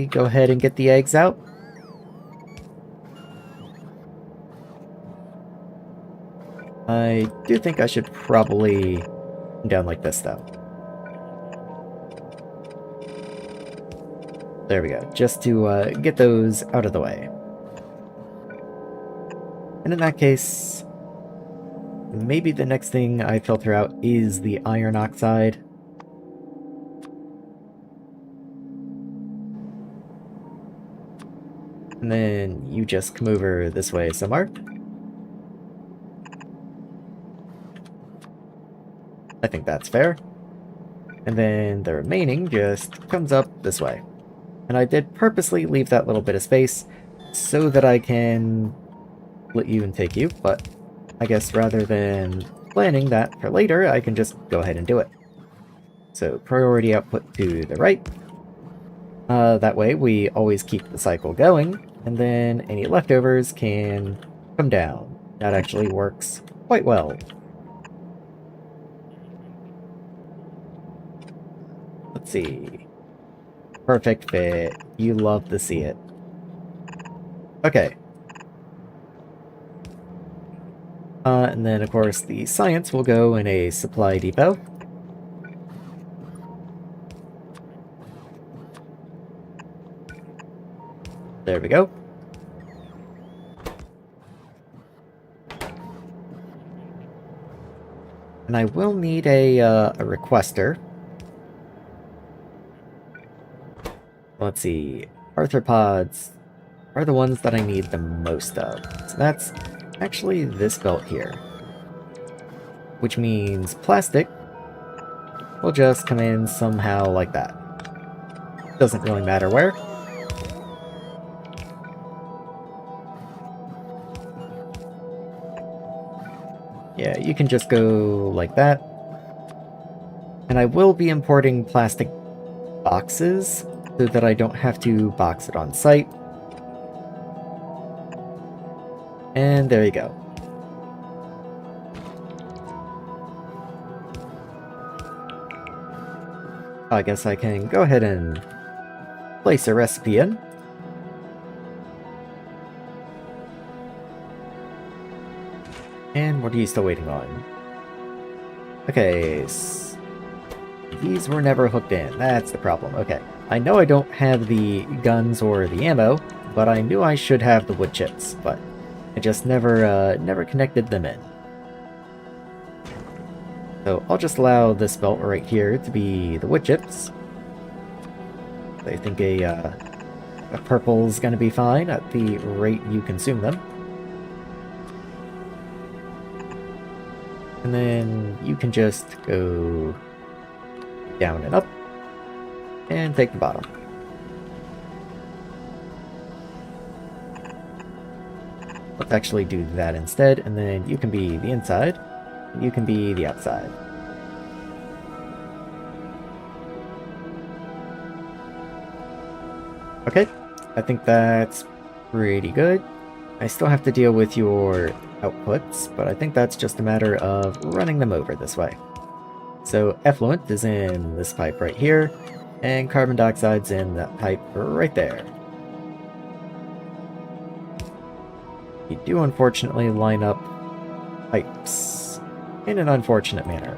S1: go ahead and get the eggs out. I do think I should probably come down like this, though. There we go, just to get those out of the way. And in that case, maybe the next thing I filter out is the iron oxide. And then you just come over this way somewhere. I think that's fair. And then the remaining just comes up this way. And I did purposely leave that little bit of space so that I can split you and take you, but I guess rather than planning that for later, I can just go ahead and do it. So priority output to the right. That way we always keep the cycle going, and then any leftovers can come down. That actually works quite well. Let's see. Perfect fit. You love to see it. Okay. And then, of course, the science will go in a supply depot. There we go. And I will need a requester. Let's see. Arthropods are the ones that I need the most of. So that's actually this belt here. Which means plastic will just come in somehow like that. Doesn't really matter where. Yeah, you can just go like that. And I will be importing plastic boxes so that I don't have to box it on site. And there you go. I guess I can go ahead and place a recipe in. And what are you still waiting on? Okay, these were never hooked in. That's the problem. Okay. I know I don't have the guns or the ammo, but I knew I should have the wood chips, but I just never connected them in. So I'll just allow this belt right here to be the wood chips. I think a purple's gonna be fine at the rate you consume them. And then you can just go down and up and take the bottom. Let's actually do that instead, and then you can be the inside, and you can be the outside. Okay, I think that's pretty good. I still have to deal with your outputs, but I think that's just a matter of running them over this way. So effluent is in this pipe right here, and carbon dioxide's in that pipe right there. You do unfortunately line up pipes in an unfortunate manner.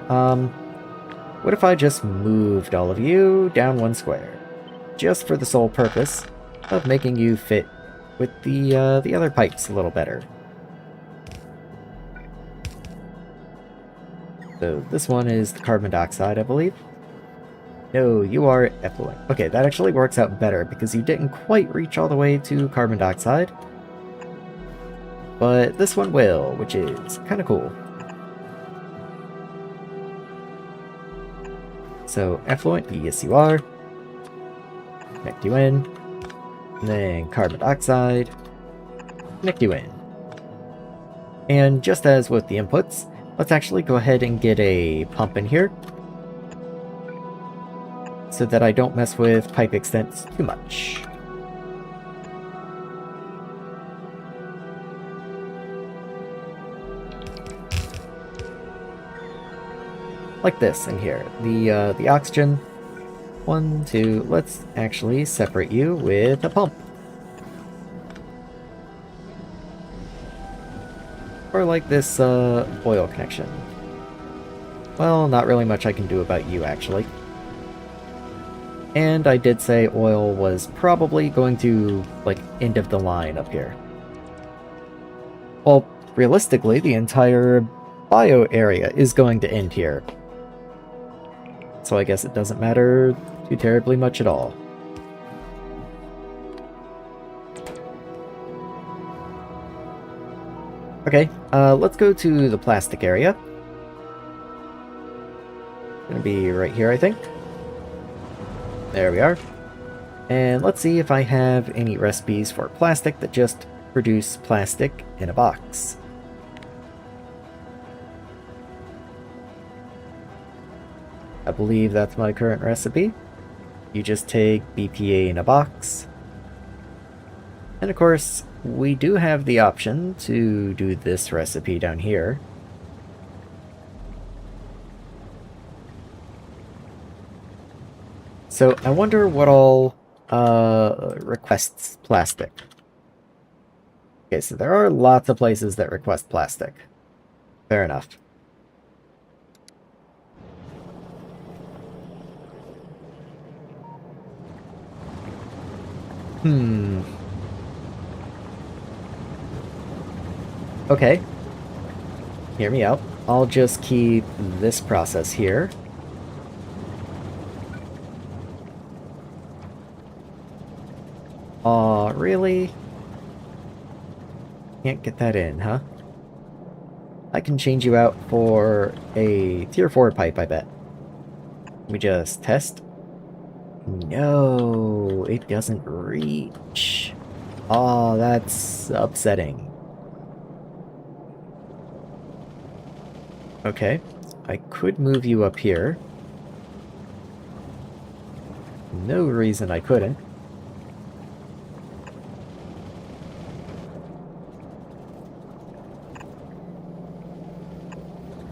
S1: What if I just moved all of you down one square? Just for the sole purpose of making you fit with the other pipes a little better. So this one is the carbon dioxide, I believe. No, you are effluent. Okay, that actually works out better because you didn't quite reach all the way to carbon dioxide. But this one will, which is kind of cool. So effluent, yes you are. Connect you in. And then carbon dioxide. Connect you in. And just as with the inputs, let's actually go ahead and get a pump in here, so that I don't mess with pipe extents too much. Like this in here. The oxygen. 1, 2, let's actually separate you with a pump. Or like this oil connection. Well, not really much I can do about you, actually. And I did say oil was probably going to, like, end of the line up here. Well, realistically, the entire bio area is going to end here. So I guess it doesn't matter too terribly much at all. Okay, let's go to the plastic area. Gonna be right here, I think. There we are. And let's see if I have any recipes for plastic that just produce plastic in a box. I believe that's my current recipe. You just take BPA in a box. And of course, we do have the option to do this recipe down here. So I wonder what all requests plastic. Okay, so there are lots of places that request plastic. Fair enough. Okay. Hear me out. I'll just keep this process here. Aw, really? Can't get that in, huh? I can change you out for a tier 4 pipe, I bet. We just test. No, it doesn't reach. Oh, that's upsetting. Okay, I could move you up here. No reason I couldn't.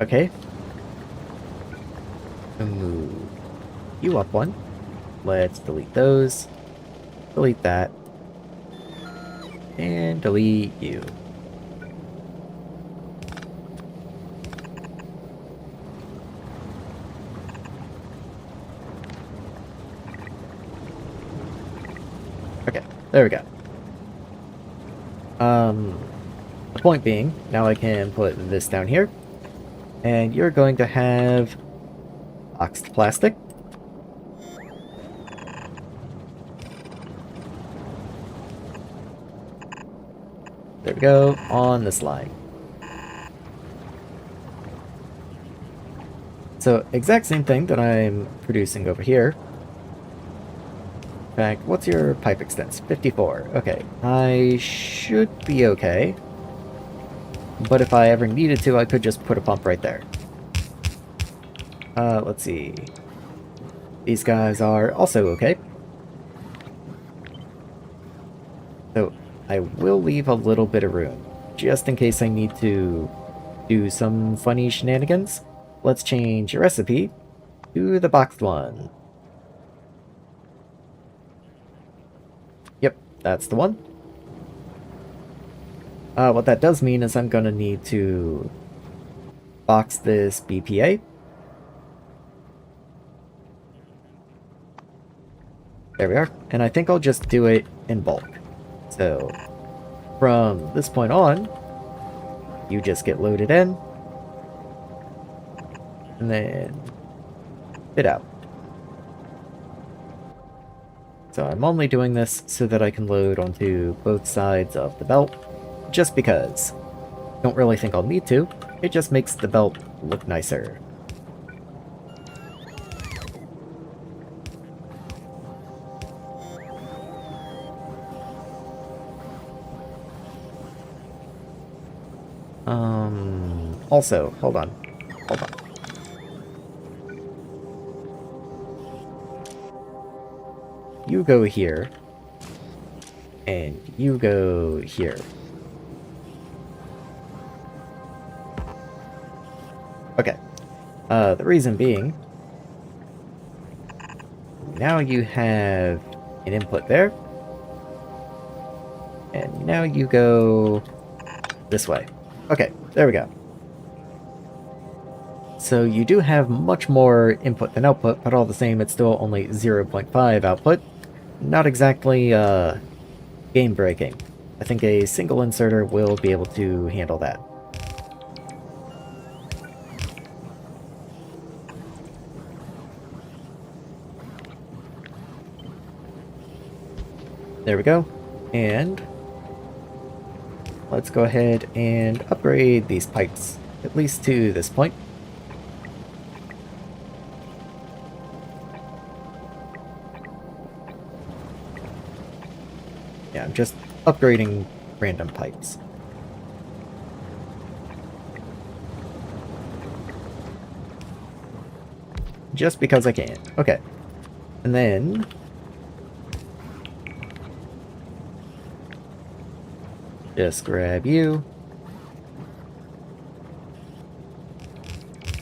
S1: Okay. Move. you up one. Let's delete those. Delete that. And delete you. Okay, there we go. The point being, now I can put this down here. And you're going to have boxed plastic. There we go, on this line. So, exact same thing that I'm producing over here. In fact, what's your pipe extents? 54. Okay, I should be okay. But if I ever needed to, I could just put a pump right there. Let's see. These guys are also okay. So, I will leave a little bit of room, just in case I need to do some funny shenanigans. Let's change your recipe to the boxed one. Yep, that's the one. What that does mean is I'm gonna need to box this BPA. There we are. And I think I'll just do it in bulk. So, from this point on, you just get loaded in, and then fit out. So I'm only doing this so that I can load onto both sides of the belt, just because. Don't really think I'll need to, it just makes the belt look nicer. Also, hold on. You go here, and you go here. Okay. The reason being, now you have an input there, and now you go this way. Okay, there we go. So you do have much more input than output, but all the same, it's still only 0.5 output. Not exactly, game-breaking. I think a single inserter will be able to handle that. There we go. And let's go ahead and upgrade these pipes, at least to this point. Yeah, I'm just upgrading random pipes. Just because I can. Okay. And then just grab you.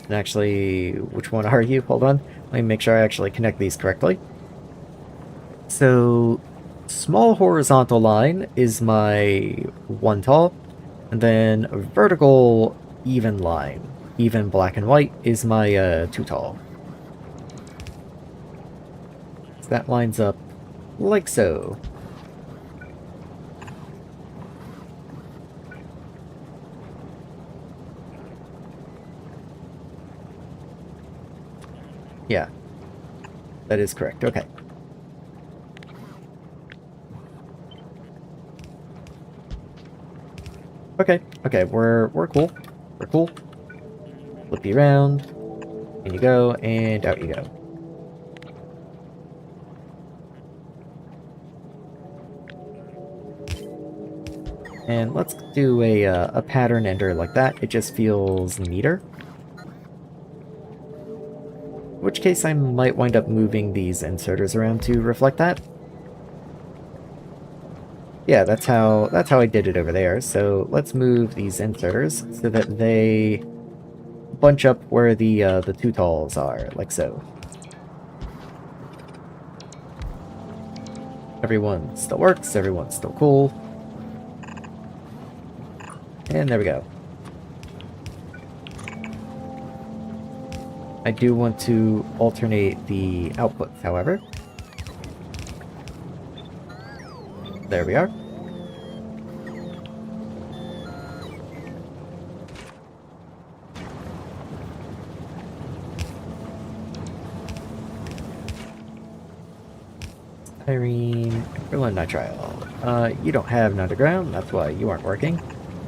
S1: And actually, which one are you? Hold on. Let me make sure I actually connect these correctly. So, small horizontal line is my 1 tall, and then a vertical even line, even black and white, is my 2 tall. So that lines up like so. Yeah, that is correct. Okay. Okay, we're cool. We're cool. Flip you around. In you go, and out you go. And let's do a pattern ender like that. It just feels neater. In which case I might wind up moving these inserters around to reflect that. Yeah, that's how I did it over there. So let's move these inserters so that they bunch up where the 2 talls are, like so. Everyone still works, everyone's still cool. And there we go. I do want to alternate the outputs, however. There we are. Irene, beryllium nitrile. You don't have an underground, that's why you aren't working.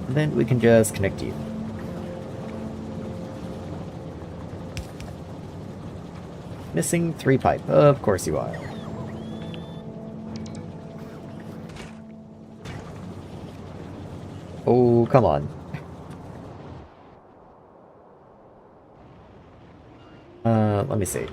S1: And then we can just connect you. Missing 3 pipe. Of course you are. Oh, come on. Let me see.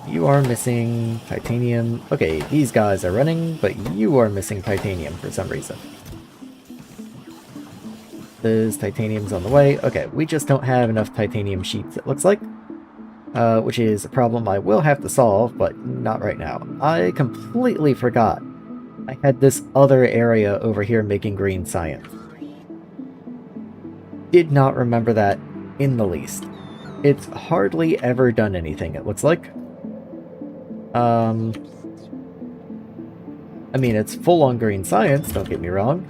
S1: You are missing titanium. Okay, these guys are running, but you are missing titanium for some reason. This titanium's on the way. Okay, we just don't have enough titanium sheets, it looks like. Which is a problem I will have to solve, but not right now. I completely forgot I had this other area over here making green science. Did not remember that in the least. It's hardly ever done anything, it looks like. I mean, it's full-on green science, don't get me wrong.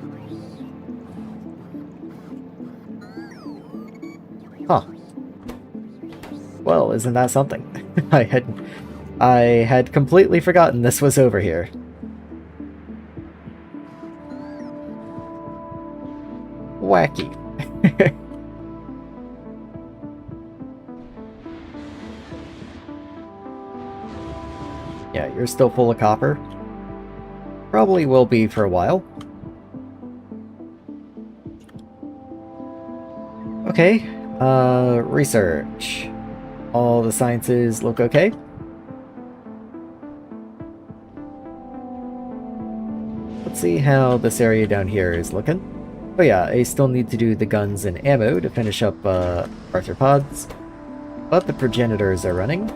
S1: Huh. Well, isn't that something? I had completely forgotten this was over here. Wacky. Yeah, you're still full of copper. Probably will be for a while. Okay, research. All the sciences look okay? Let's see how this area down here is looking. Oh yeah, I still need to do the guns and ammo to finish up arthropods. But the progenitors are running.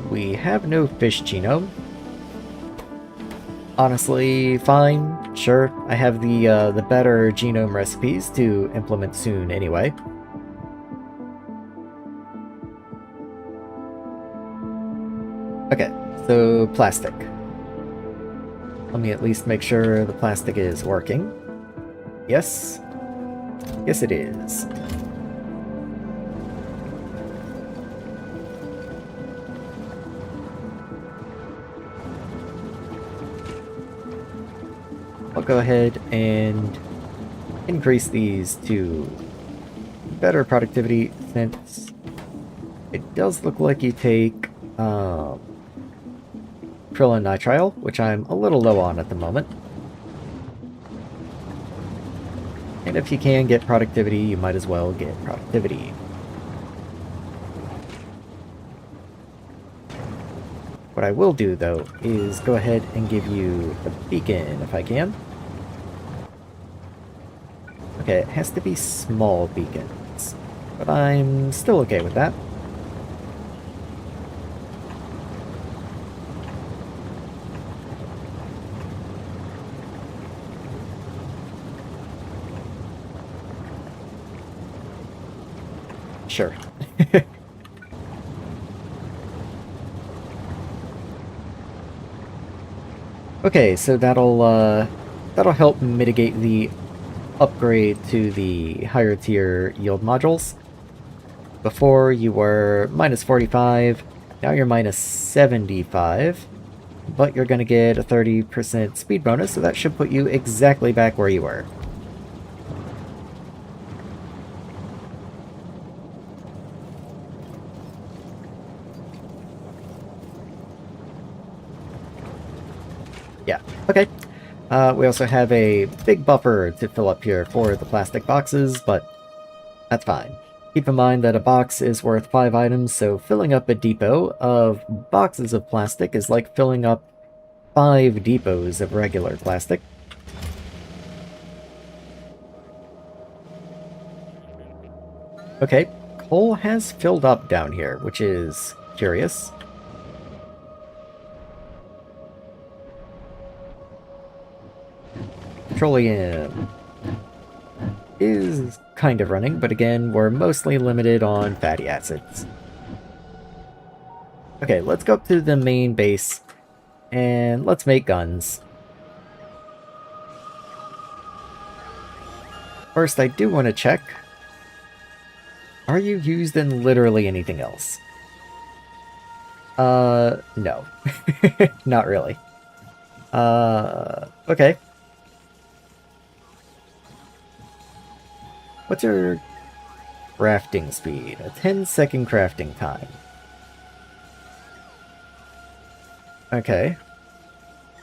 S1: We have no fish genome. Honestly, fine, sure. I have the better genome recipes to implement soon anyway. Okay, so plastic. Let me at least make sure the plastic is working. Yes. Yes, it is. I'll go ahead and increase these to better productivity, since it does look like you take petroleum nitrile, which I'm a little low on at the moment. And if you can get productivity, you might as well get productivity. What I will do, though, is go ahead and give you a beacon, if I can. Okay, it has to be small beacons, but I'm still okay with that. Sure. Okay, so that'll help mitigate the upgrade to the higher tier yield modules. Before you were minus 45, now you're minus 75, but you're gonna get a 30% speed bonus, so that should put you exactly back where you were. Yeah, okay. We also have a big buffer to fill up here for the plastic boxes, but that's fine. Keep in mind that a box is worth 5 items, so filling up a depot of boxes of plastic is like filling up 5 depots of regular plastic. Okay, Coal has filled up down here, which is curious. Petroleum is kind of running, but again, we're mostly limited on fatty acids. Okay, let's go up to the main base, and let's make guns. First, I do want to check. Are you used in literally anything else? No. Not really. Okay. What's your crafting speed? A 10-second crafting time. Okay.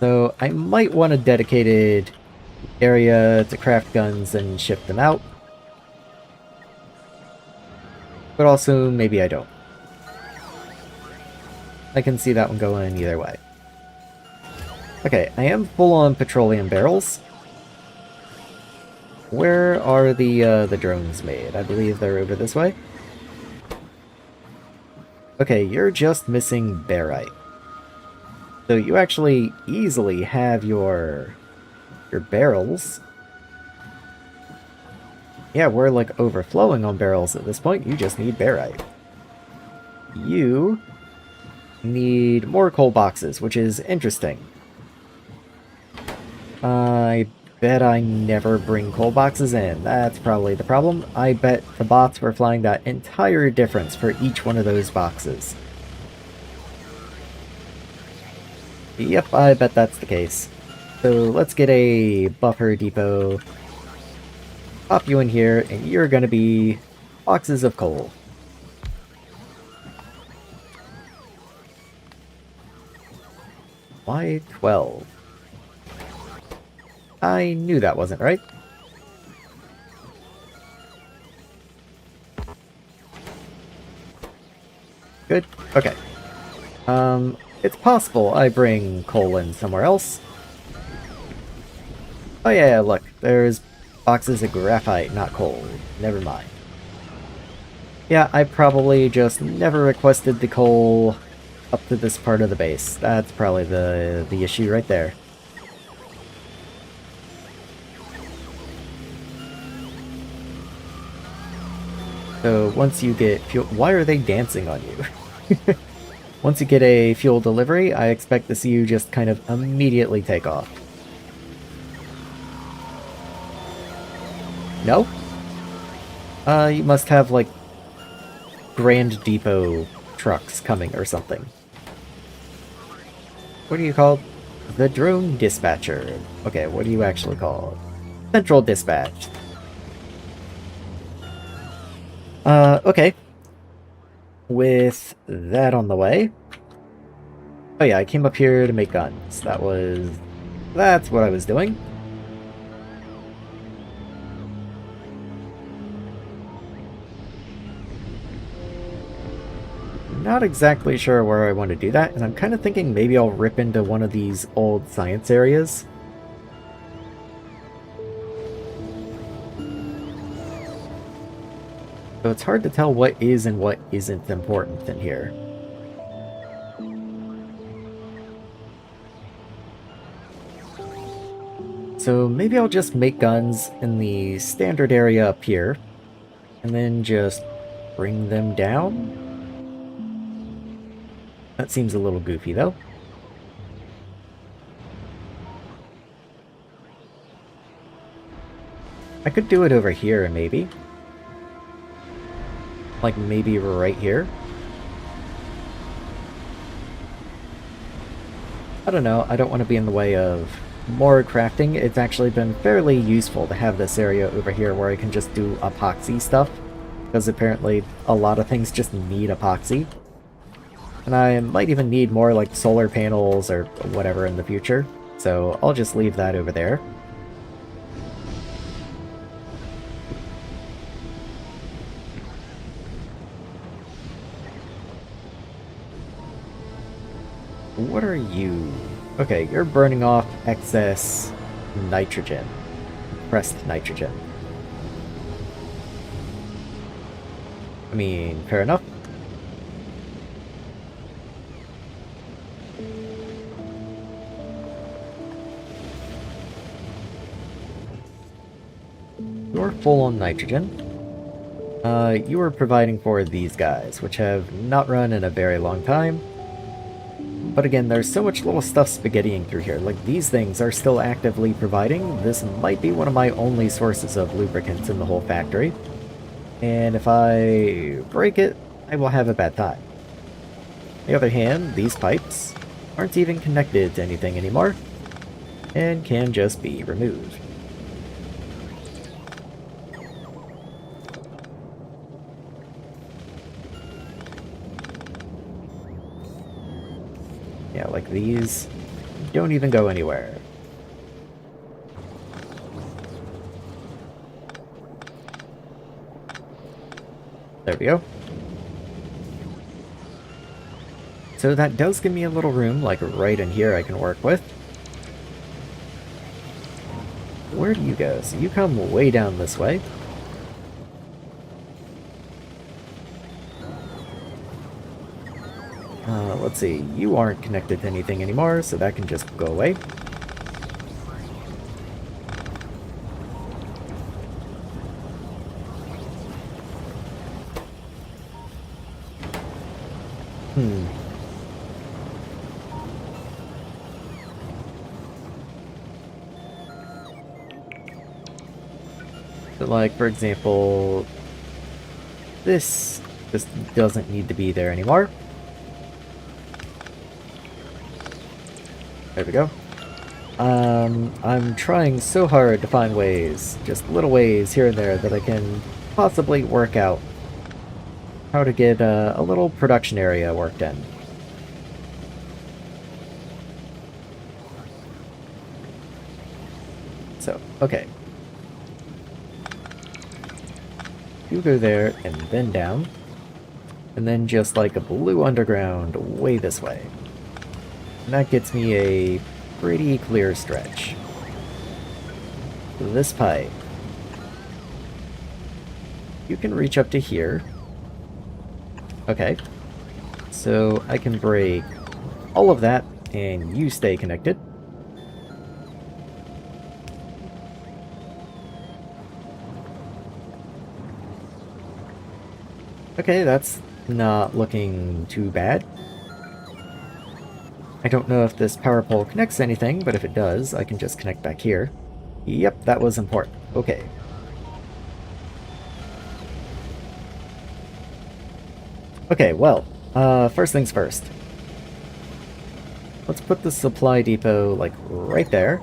S1: So I might want a dedicated area to craft guns and ship them out. But also, maybe I don't. I can see that one going either way. Okay, I am full on petroleum barrels. Where are the drones made? I believe they're over this way. Okay, you're just missing barite. So you actually easily have your barrels. Yeah, we're like overflowing on barrels at this point. You just need barite. You need more coal boxes, which is interesting. I bet I never bring coal boxes in. That's probably the problem. I bet the bots were flying that entire difference for each one of those boxes. Yep, I bet that's the case. So let's get a buffer depot. Pop you in here, and you're gonna be boxes of coal. Why 12? I knew that wasn't right. Good. Okay. It's possible I bring coal in somewhere else. Oh yeah, look, there's boxes of graphite, not coal. Never mind. Yeah, I probably just never requested the coal up to this part of the base. That's probably the issue right there. So once you get fuel... Why are they dancing on you? Once you get a fuel delivery, I expect to see you just kind of immediately take off. No? You must have, like, Grand Depot trucks coming or something. What do you call the drone dispatcher? Okay, what do you actually call it? Central dispatch. Okay. With that on the way... Oh yeah, I came up here to make guns. That's what I was doing. Not exactly sure where I want to do that, and I'm kind of thinking maybe I'll rip into one of these old science areas. So it's hard to tell what is and what isn't important in here. So maybe I'll just make guns in the standard area up here, and then just bring them down? That seems a little goofy, though. I could do it over here, maybe. Like, maybe right here? I don't know, I don't want to be in the way of more crafting. It's actually been fairly useful to have this area over here where I can just do epoxy stuff, because apparently a lot of things just need epoxy. And I might even need more, like, solar panels or whatever in the future, so I'll just leave that over there. What are you? Okay, you're burning off excess nitrogen. Compressed nitrogen. mean, fair enough. You're full on nitrogen. You are providing for these guys, which have not run in a very long time. But again, there's so much little stuff spaghettiing through here. Like, these things are still actively providing. This might be one of my only sources of lubricants in the whole factory. And if I break it, I will have a bad time. On the other hand, these pipes aren't even connected to anything anymore, and can just be removed. Yeah, like these don't even go anywhere. There we go. So that does give me a little room, like right in here I can work with. Where do you go? So you come way down this way. Let's see, you aren't connected to anything anymore, so that can just go away. So like, for example, this just doesn't need to be there anymore. There we go. I'm trying so hard to find ways, just little ways here and there, that I can possibly work out how to get a little production area worked in. So, okay. You go there, and then down. And then just like a blue underground way this way. And that gets me a pretty clear stretch. This pipe. You can reach up to here. Okay. So I can break all of that, and you stay connected. Okay, that's not looking too bad. I don't know if this power pole connects to anything, but if it does, I can just connect back here. Yep, that was important. Okay. Okay, well, first things first. Let's put the supply depot, like, right there.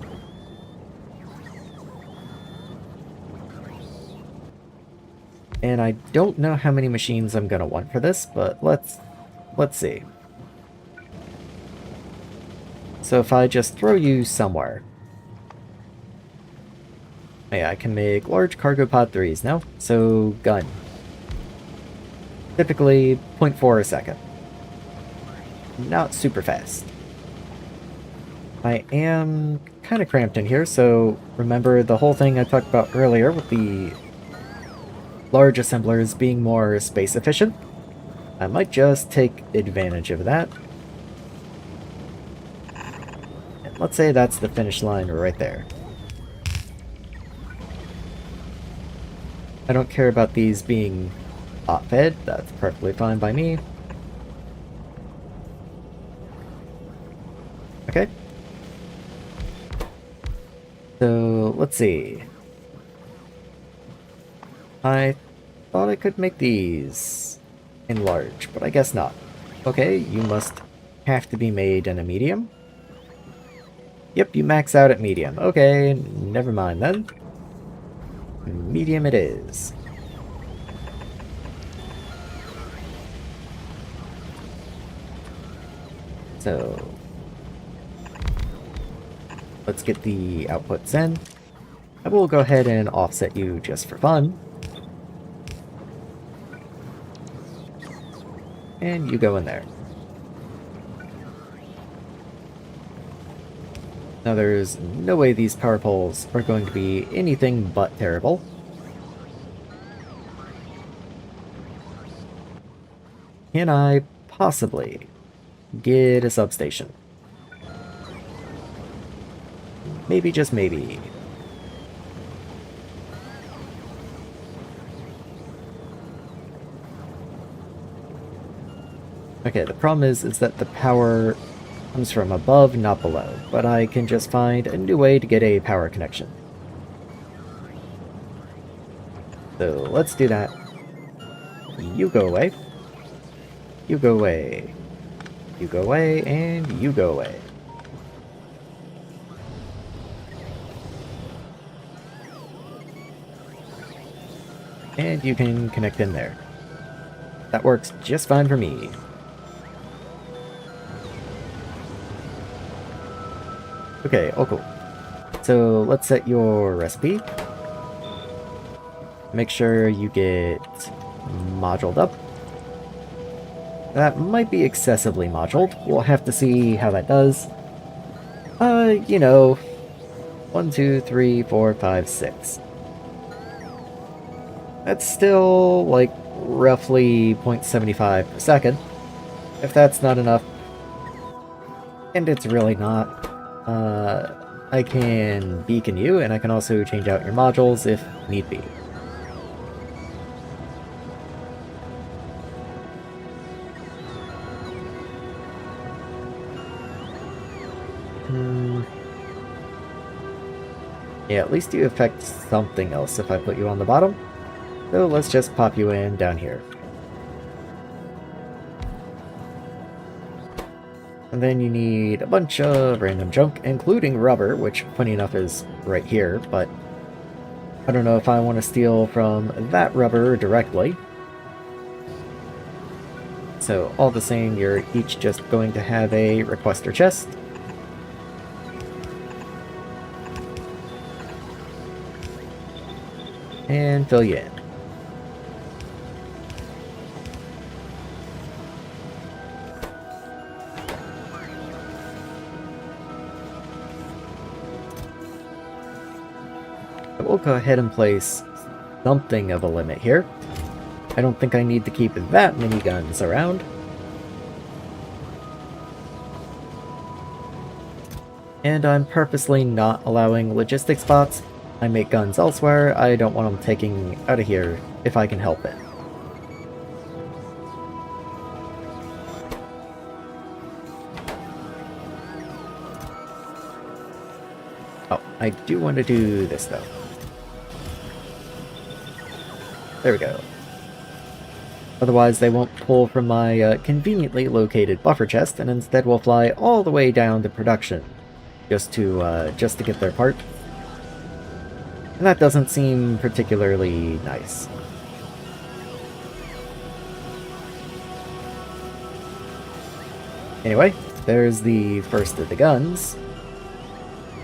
S1: And I don't know how many machines I'm gonna want for this, but let's see. So if I just throw you somewhere. Yeah, I can make large cargo pod 3s now. So, gun. Typically 0.4 a second. Not super fast. I am kind of cramped in here, so remember the whole thing I talked about earlier with the large assemblers being more space efficient? I might just take advantage of that. And let's say that's the finish line right there. I don't care about these being hot-fed, that's perfectly fine by me. Okay. So, let's see. I thought I could make these in large, but I guess not. Okay, you must have to be made in a medium. Yep, you max out at medium. Okay, never mind then. Medium it is. So, let's get the outputs in. I will go ahead and offset you just for fun. And you go in there. Now there's no way these power poles are going to be anything but terrible. Can I possibly get a substation? Maybe, just maybe. Okay, the problem is that the power comes from above, not below, but I can just find a new way to get a power connection. So let's do that. You go away. You go away. You go away, and you go away. And you can connect in there. That works just fine for me. Okay, oh cool. So let's set your recipe. Make sure you get moduled up. That might be excessively moduled. We'll have to see how that does. You know, 1, 2, 3, 4, 5, 6. That's still, like, roughly 0.75 per second. If that's not enough, and it's really not, I can beacon you, and I can also change out your modules if need be. Yeah, at least you affect something else if I put you on the bottom. So let's just pop you in down here. And then you need a bunch of random junk, including rubber, which, funny enough, is right here, but I don't know if I want to steal from that rubber directly. So, all the same, you're each just going to have a requester chest. And fill you in. We'll go ahead and place something of a limit here. I don't think I need to keep that many guns around. And I'm purposely not allowing logistic spots. I make guns elsewhere. I don't want them taking out of here if I can help it. Oh, I do want to do this though. There we go. Otherwise, they won't pull from my conveniently located buffer chest, and instead will fly all the way down to production just to get their part. And that doesn't seem particularly nice. Anyway, there's the first of the guns.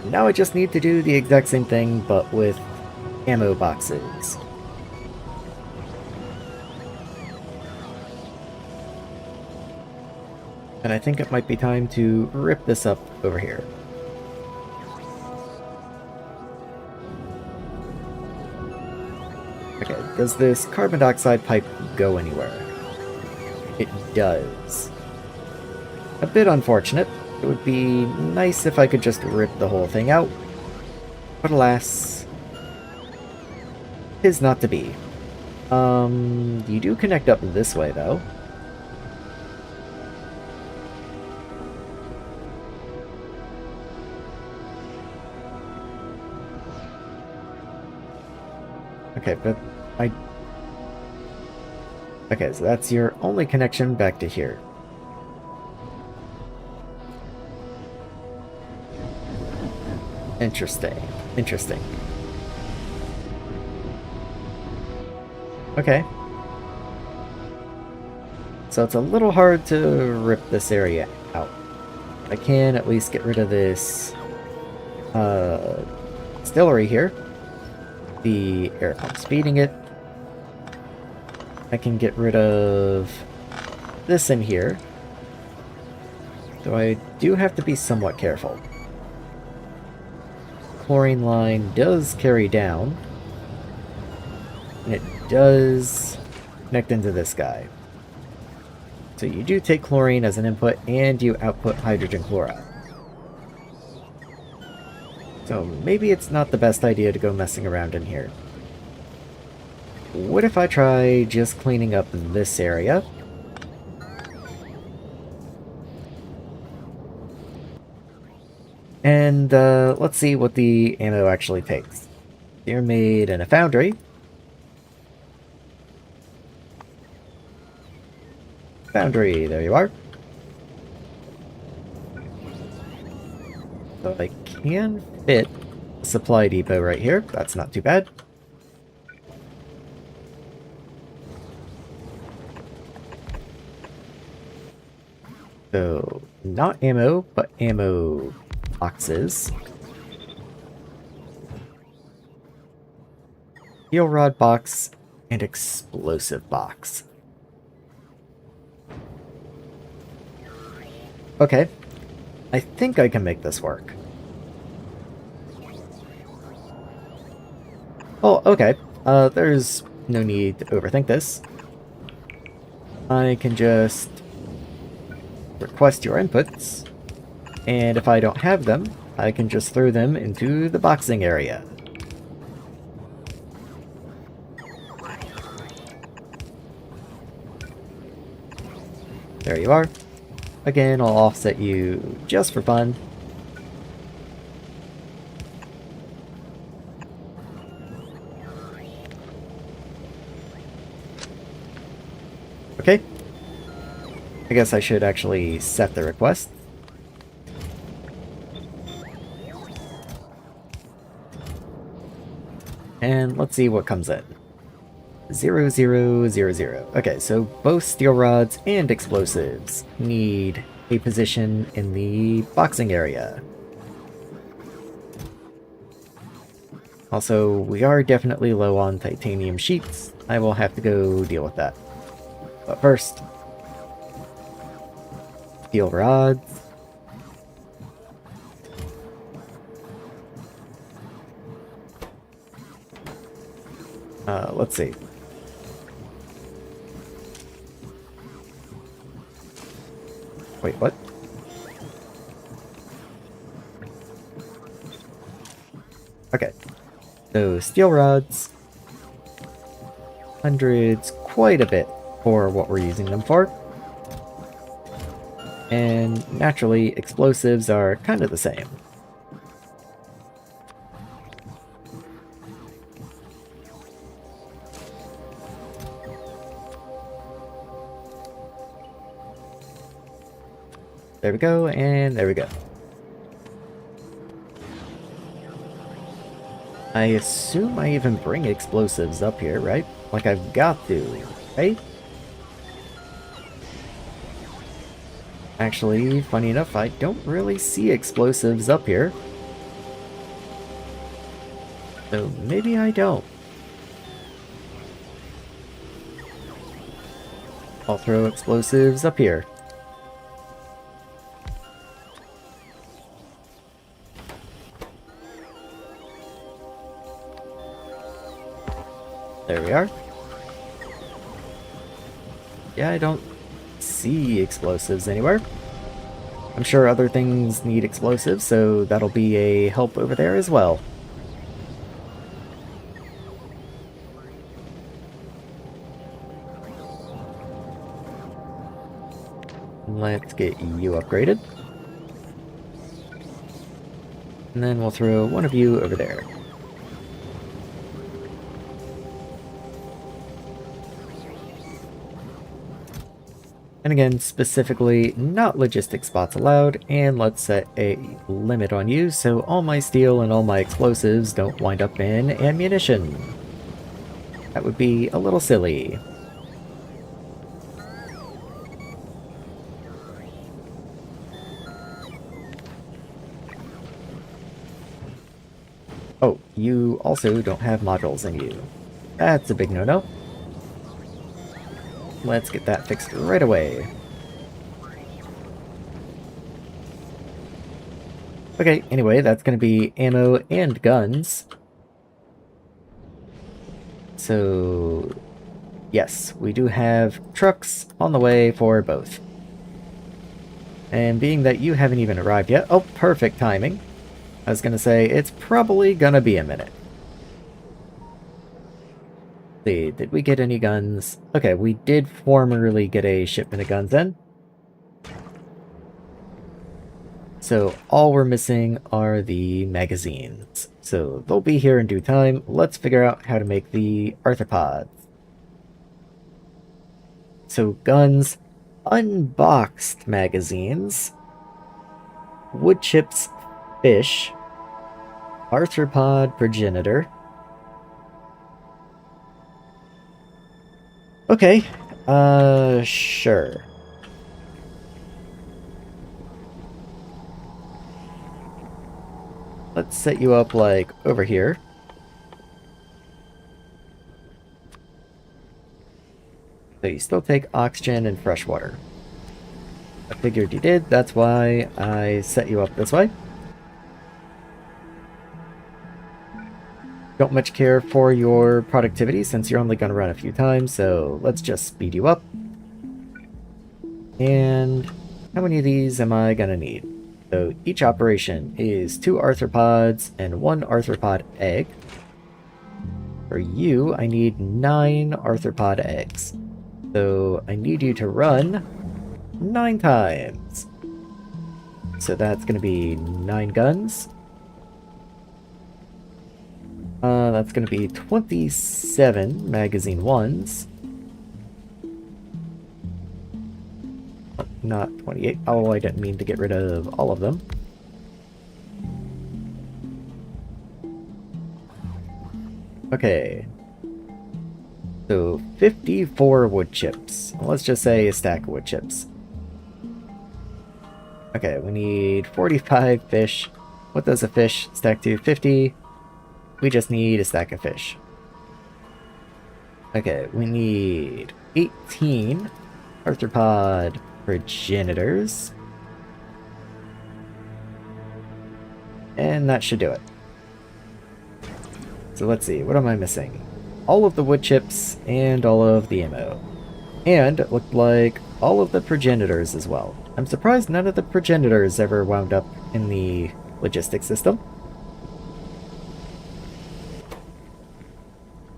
S1: Now I just need to do the exact same thing, but with ammo boxes. And I think it might be time to rip this up over here. Okay, does this carbon dioxide pipe go anywhere? It does. A bit unfortunate. It would be nice if I could just rip the whole thing out. But alas, is not to be. You do connect up this way, though. Okay, but okay, so that's your only connection back to here. Interesting. Interesting. Okay. So it's a little hard to rip this area out. I can at least get rid of this distillery here. The air pump's feeding it. I can get rid of this in here. So I do have to be somewhat careful. Chlorine line does carry down. And it does connect into this guy. So you do take chlorine as an input, and you output hydrogen chloride. So maybe it's not the best idea to go messing around in here. What if I try just cleaning up this area? And let's see what the ammo actually takes. They're made in a foundry. Foundry, there you are. So I can fit a supply depot right here. That's not too bad. So, not ammo, but ammo boxes. Steel rod box and explosive box. Okay. I think I can make this work. Oh, okay. There's no need to overthink this. I can just request your inputs, and if I don't have them, I can just throw them into the boxing area. There you are. Again, I'll offset you just for fun. Okay. I guess I should actually set the request. And let's see what comes in. 0000. Okay, so both steel rods and explosives need a position in the boxing area. Also, we are definitely low on titanium sheets. I will have to go deal with that. But first, steel rods. Let's see. Wait, what? Okay. So, steel rods. Hundreds, quite a bit for what we're using them for. And naturally, explosives are kind of the same. There we go, and there we go. I assume I even bring explosives up here, right? Like I've got to, right? Actually, funny enough, I don't really see explosives up here. So maybe I don't. I'll throw explosives up here. There we are. Yeah, I don't see explosives anywhere. I'm sure other things need explosives, so that'll be a help over there as well. Let's get you upgraded. And then we'll throw one of you over there. And again, specifically, not logistic spots allowed, and let's set a limit on you so all my steel and all my explosives don't wind up in ammunition. That would be a little silly. Oh, you also don't have modules in you. That's a big no-no. Let's get that fixed right away. Okay, anyway, that's going to be ammo and guns. So, Yes, we do have trucks on the way for both. And being that you haven't even arrived yet... Oh, perfect timing. I was gonna say, it's probably gonna be a minute. Let's see, did we get any guns? Okay, we did formerly get a shipment of guns in. So all we're missing are the magazines. So they'll be here in due time. Let's figure out how to make the arthropods. So guns, unboxed magazines, wood chips, fish, arthropod progenitor. Okay, sure. Let's set you up, like, over here. So you still take oxygen and fresh water. I figured you did, that's why I set you up this way. Don't much care for your productivity since you're only going to run a few times, so let's just speed you up. And how many of these am I going to need? So each operation is 2 arthropods and 1 arthropod egg. For you, I need 9 arthropod eggs. So I need you to run 9 times. So that's going to be 9 guns. That's going to be 27 magazine ones. Not 28. Oh, I didn't mean to get rid of all of them. Okay. So 54 wood chips. Let's just say a stack of wood chips. Okay, we need 45 fish. What does a fish stack to? 50. We just need a stack of fish. Okay, we need 18 arthropod progenitors. And that should do it. So let's see, what am I missing? All of the wood chips and all of the ammo. And it looked like all of the progenitors as well. I'm surprised none of the progenitors ever wound up in the logistics system.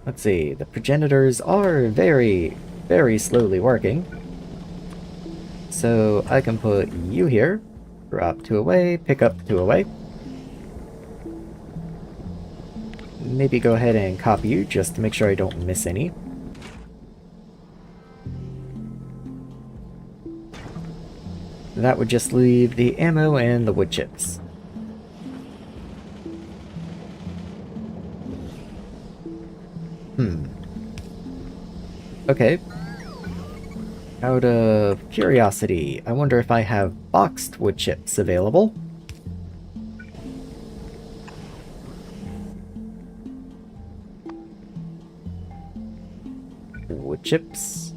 S1: Let's see, the progenitors are very, very slowly working. So I can put you here, drop 2 away, pick up 2 away. Maybe go ahead and copy you just to make sure I don't miss any. That would just leave the ammo and the wood chips. Okay. Out of curiosity, I wonder if I have boxed wood chips available. Wood chips.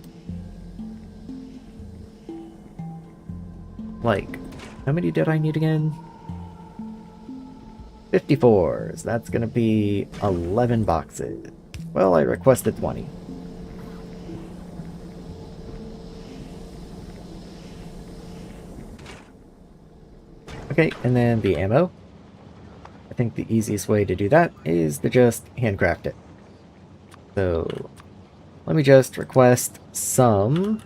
S1: Like, how many did I need again? 54s. That's gonna be 11 boxes. Well, I requested 20. Okay, and then the ammo. I think the easiest way to do that is to just handcraft it. So, let me just request some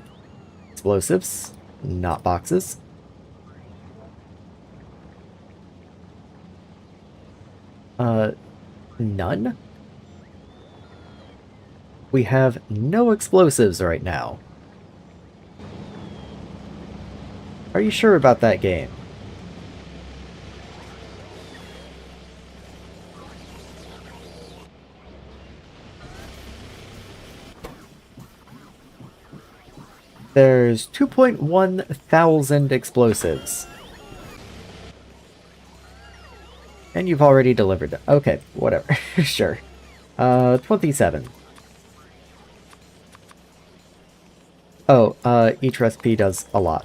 S1: explosives, not boxes. None? We have no explosives right now. Are you sure about that game? There's 2.1 thousand explosives. And you've already delivered them. Okay, whatever. Sure. 27. Oh, each recipe does a lot.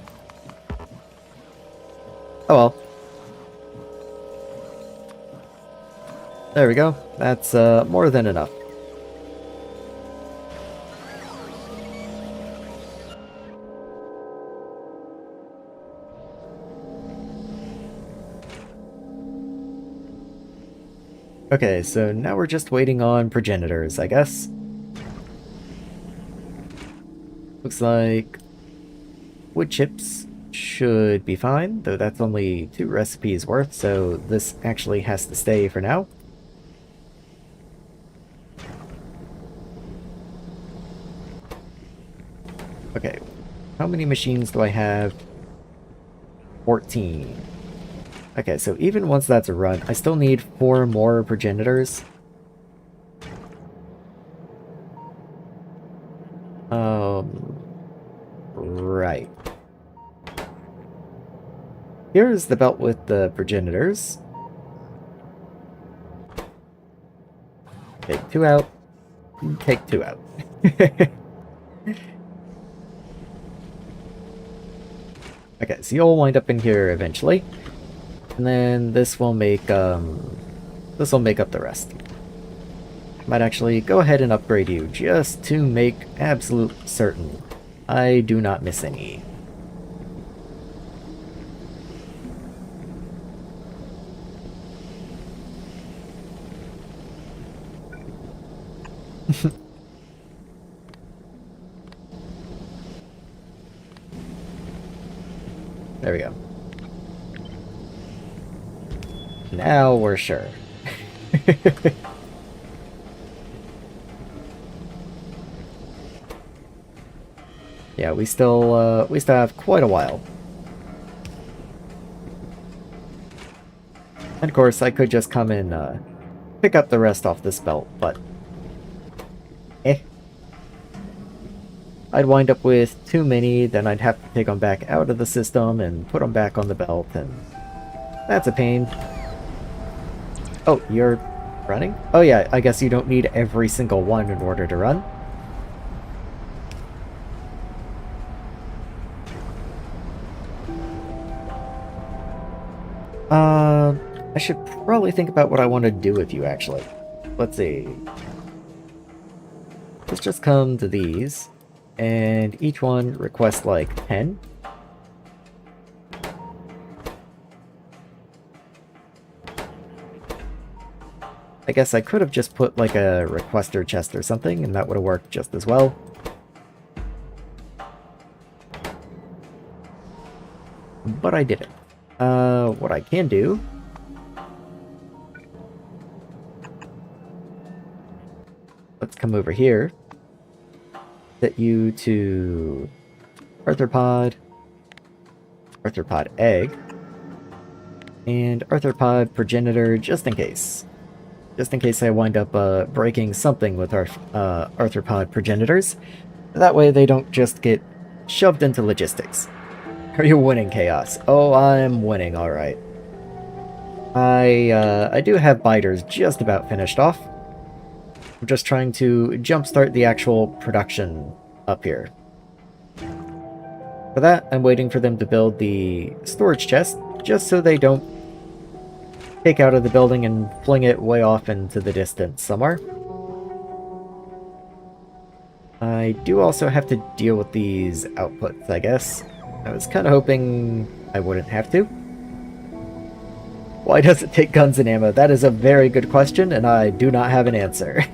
S1: Oh well. There we go. That's, more than enough. Okay, so now we're just waiting on progenitors, I guess. Looks like wood chips should be fine, though that's only 2 recipes worth, so this actually has to stay for now. Okay, how many machines do I have? 14. Okay, so even once that's run, I still need 4 more progenitors. Right. Here's the belt with the progenitors. Take 2 out. Take 2 out. Okay, so you'll wind up in here eventually. And then this will make up the rest. Might actually go ahead and upgrade you just to make absolute certain I do not miss any. There we go. Now we're sure. Yeah, we still have quite a while. And of course, I could just come and pick up the rest off this belt, but I'd wind up with too many, then I'd have to take them back out of the system and put them back on the belt, and that's a pain. Oh, you're running? Oh yeah, I guess you don't need every single one in order to run. I should probably think about what I want to do with you, actually. Let's see. Let's just come to these, and each one requests like 10. I guess I could have just put like a requester chest or something, and that would have worked just as well. But I didn't. What I can do... Let's come over here. Set you to arthropod, arthropod egg, and arthropod progenitor just in case. Just in case I wind up breaking something with our arthropod progenitors. That way they don't just get shoved into logistics. Are you winning, Chaos? Oh, I'm winning, alright. I do have biters just about finished off. I'm just trying to jumpstart the actual production up here. For that, I'm waiting for them to build the storage chest, just so they don't take out of the building and fling it way off into the distance somewhere. I do also have to deal with these outputs, I guess. I was kind of hoping I wouldn't have to. Why does it take guns and ammo? That is a very good question, and I do not have an answer.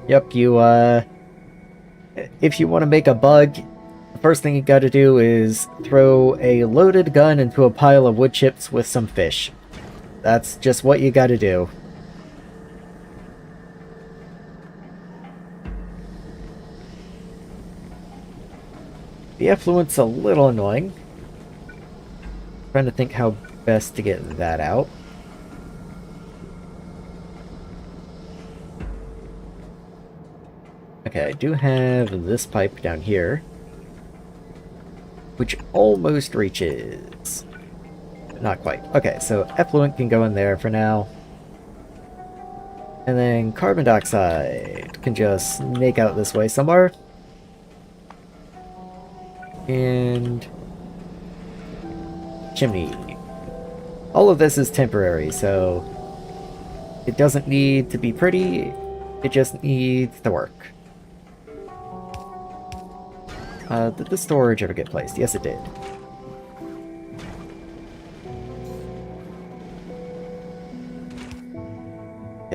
S1: Yep, if you want to make a bug, the first thing you gotta do is throw a loaded gun into a pile of wood chips with some fish. That's just what you gotta do. The effluent's a little annoying. Trying to think how best to get that out. Okay, I do have this pipe down here, which almost reaches. Not quite. Okay, so effluent can go in there for now. And then carbon dioxide can just snake out this way somewhere. And chimney. All of this is temporary, so it doesn't need to be pretty, it just needs to work. Did the storage ever get placed? Yes, it did.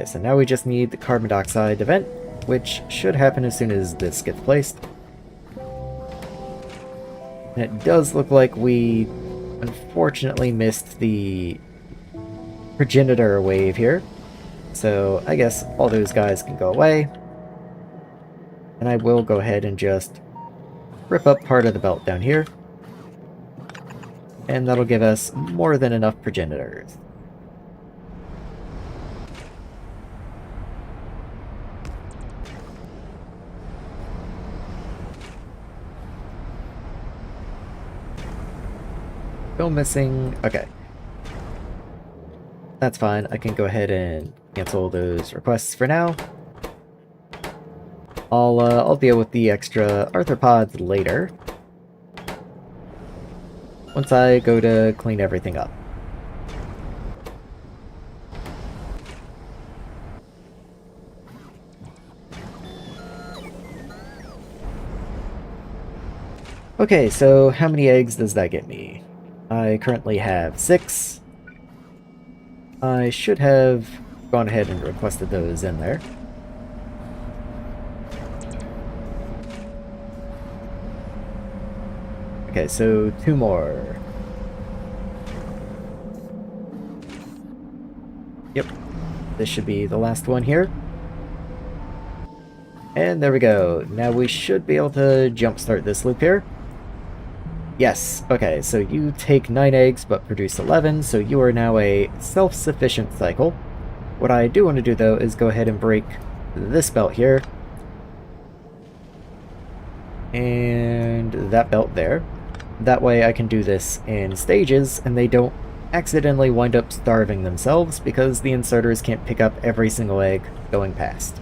S1: Okay, so now we just need the carbon dioxide event, which should happen as soon as this gets placed. And it does look like we unfortunately missed the progenitor wave here. So I guess all those guys can go away. And I will go ahead and just rip up part of the belt down here. And that'll give us more than enough progenitors. Still missing. Okay. That's fine. I can go ahead and cancel those requests for now. I'll deal with the extra arthropods later. Once I go to clean everything up. Okay, so how many eggs does that get me? I currently have 6. I should have gone ahead and requested those in there. Okay, so 2 more. Yep, this should be the last one here. And there we go. Now we should be able to jumpstart this loop here. Yes, okay, so you take 9 eggs but produce 11, so you are now a self-sufficient cycle. What I do want to do though is go ahead and break this belt here. And that belt there. That way I can do this in stages and they don't accidentally wind up starving themselves because the inserters can't pick up every single egg going past.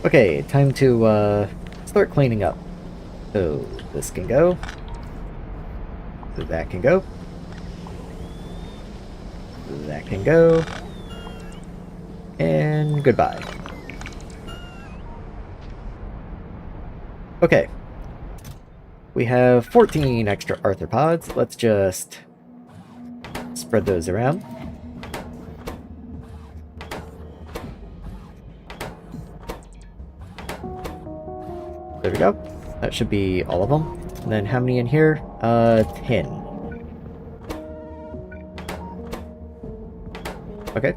S1: Okay, time to start cleaning up. So this can go. That can go. That can go. And goodbye. Okay. We have 14 extra arthropods. Let's just spread those around. There we go. That should be all of them. And then how many in here? 10. Okay.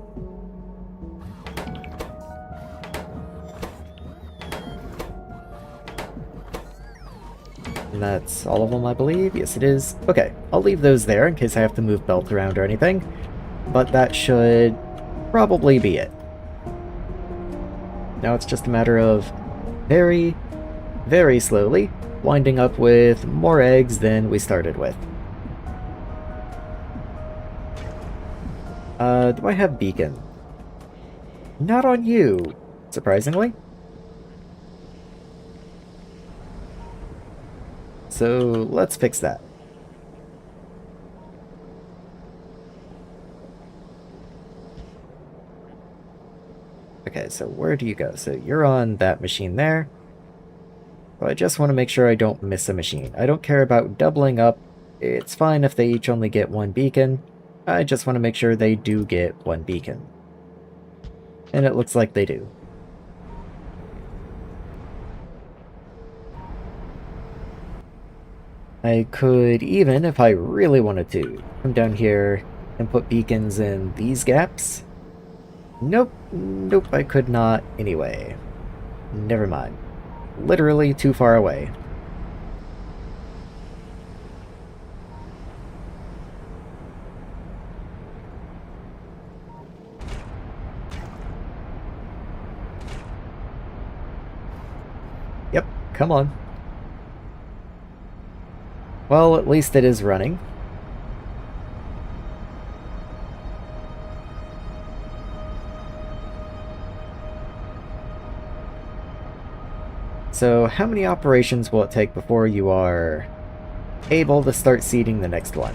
S1: And that's all of them, I believe. Yes, it is. Okay, I'll leave those there in case I have to move belt around or anything. But that should probably be it. Now it's just a matter of very slowly winding up with more eggs than we started with. Do I have beacon? Not on you, surprisingly. So let's fix that. Okay, so where do you go? So you're on that machine there. But I just want to make sure I don't miss a machine. I don't care about doubling up. It's fine if they each only get 1 beacon. I just want to make sure they do get 1 beacon. And it looks like they do. I could even, if I really wanted to, come down here and put beacons in these gaps. Nope, I could not anyway. Never mind. Literally too far away. Yep, come on. Well, at least it is running. So how many operations will it take before you are able to start seeding the next one?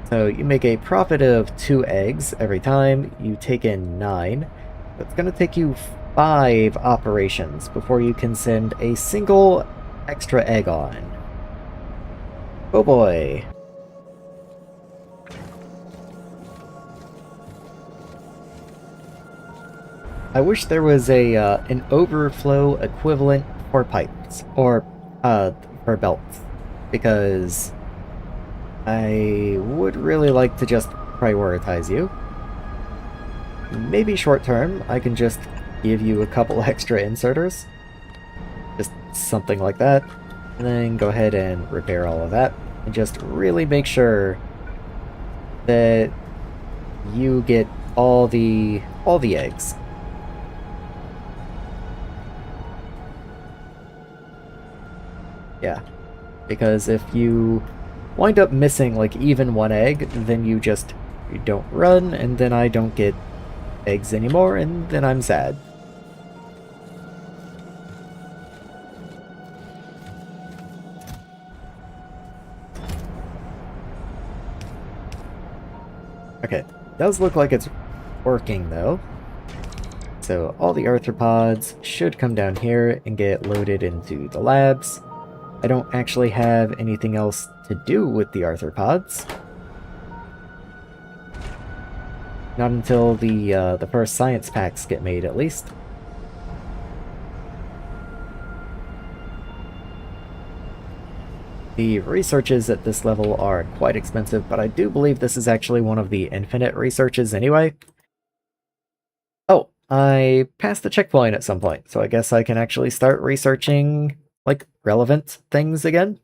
S1: So you make a profit of 2 eggs every time. You take in 9. It's going to take you 5 operations before you can send a single extra egg on. Oh boy. I wish there was a an overflow equivalent for pipes or for belts, because I would really like to just prioritize you. Maybe short term, I can just give you a couple extra inserters, just something like that, and then go ahead and repair all of that, and just really make sure that you get all the eggs. Yeah, because if you wind up missing like even one egg, then you don't run, and then I don't get eggs anymore, and then I'm sad. Okay, does look like it's working though. So all the arthropods should come down here and get loaded into the labs. I don't actually have anything else to do with the arthropods. Not until the first science packs get made, at least. The researches at this level are quite expensive, but I do believe this is actually one of the infinite researches anyway. Oh, I passed the checkpoint at some point, so I guess I can actually start researching, like, relevant things again.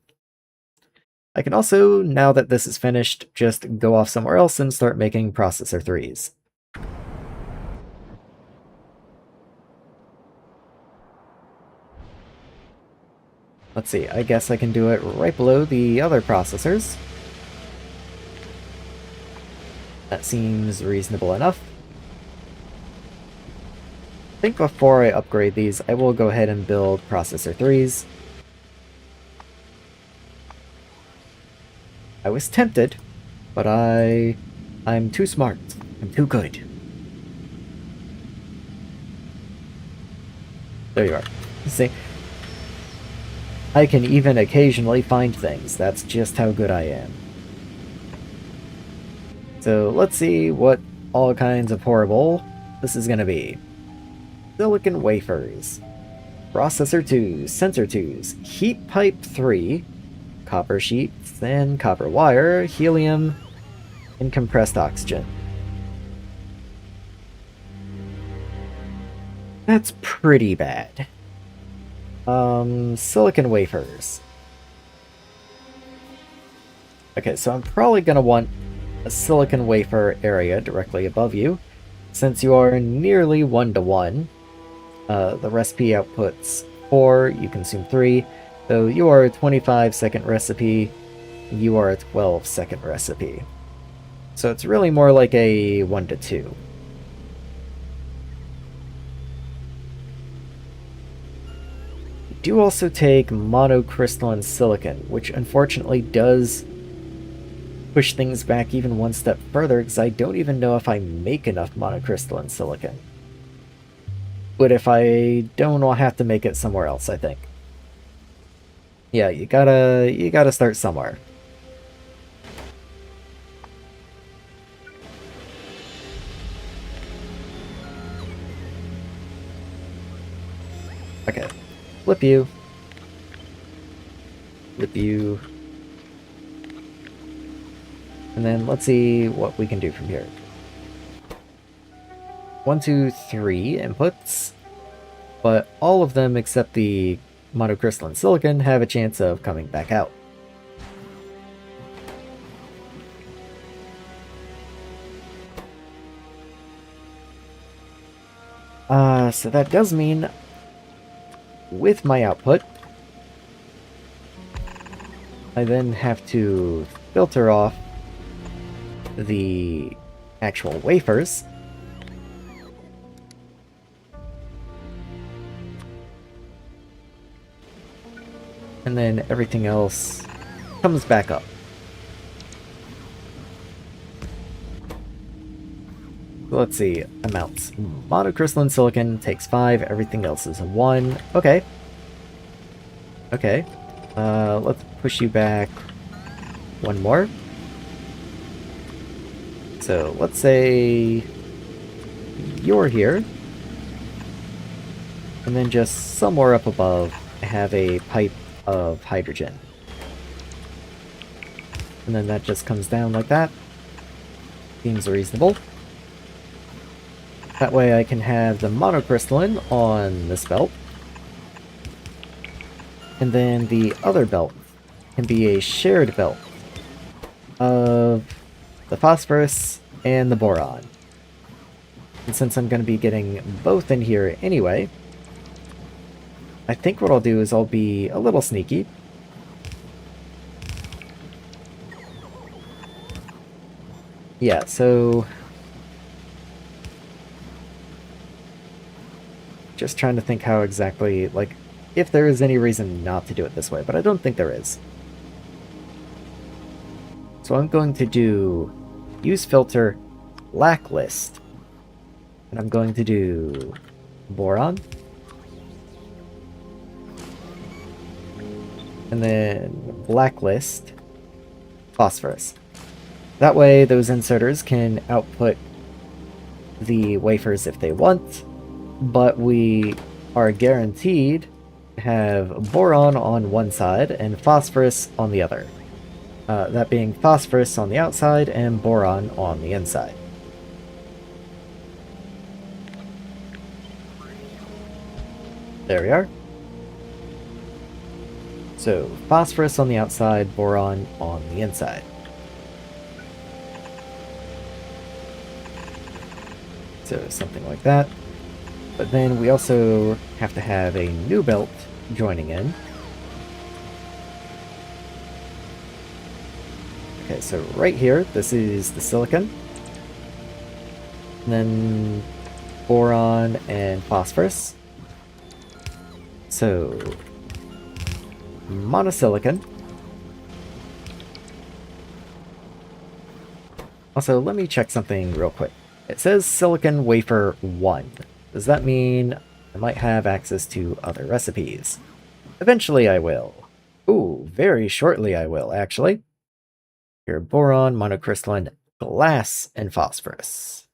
S1: I can also, now that this is finished, just go off somewhere else and start making processor 3s. Let's see, I guess I can do it right below the other processors. That seems reasonable enough. I think before I upgrade these, I will go ahead and build processor 3s. I was tempted, but I'm too smart. I'm too good. There you are. See? I can even occasionally find things. That's just how good I am. So let's see what all kinds of horrible this is gonna be. Silicon wafers. Processor 2s, sensor 2s, heat pipe 3, copper sheets, and copper wire, helium, and compressed oxygen. That's pretty bad. Silicon wafers. Okay, so I'm probably gonna want a silicon wafer area directly above you, since you are nearly 1-to-1. The recipe outputs 4, you consume 3, so you are a 25-second recipe, you are a 12-second recipe. So it's really more like a 1-to-2. You do also take monocrystalline silicon, which unfortunately does push things back even one step further, because I don't even know if I make enough monocrystalline silicon. But if I don't, I'll have to make it somewhere else, I think. Yeah, you gotta start somewhere. Okay. Flip you. Flip you. And then let's see what we can do from here. 1, 2, 3 inputs, but all of them except the monocrystalline silicon have a chance of coming back out. So that does mean with my output, I then have to filter off the actual wafers. And then everything else comes back up. Let's see, amounts. Monocrystalline silicon takes 5, everything else is a 1. Okay. Okay. Let's push you back one more. So let's say you're here. And then just somewhere up above, I have a pipe of hydrogen. And then that just comes down like that. Seems reasonable. That way I can have the monocrystalline on this belt. And then the other belt can be a shared belt of the phosphorus and the boron. And since I'm going to be getting both in here anyway, I think what I'll do is I'll be a little sneaky. Yeah, so just trying to think how exactly, like, if there is any reason not to do it this way, but I don't think there is. So I'm going to do use filter blacklist, and I'm going to do boron, and then blacklist phosphorus. That way those inserters can output the wafers if they want, but we are guaranteed to have boron on one side and phosphorus on the other. That being phosphorus on the outside and boron on the inside. There we are. So, phosphorus on the outside, boron on the inside. So, something like that. But then we also have to have a new belt joining in. Okay, so right here, this is the silicon. And then boron and phosphorus. So, monosilicon. Also, let me check something real quick. It says silicon wafer 1. Does that mean I might have access to other recipes? Eventually I will. Ooh, very shortly I will, actually. Here, boron, monocrystalline, glass, and phosphorus.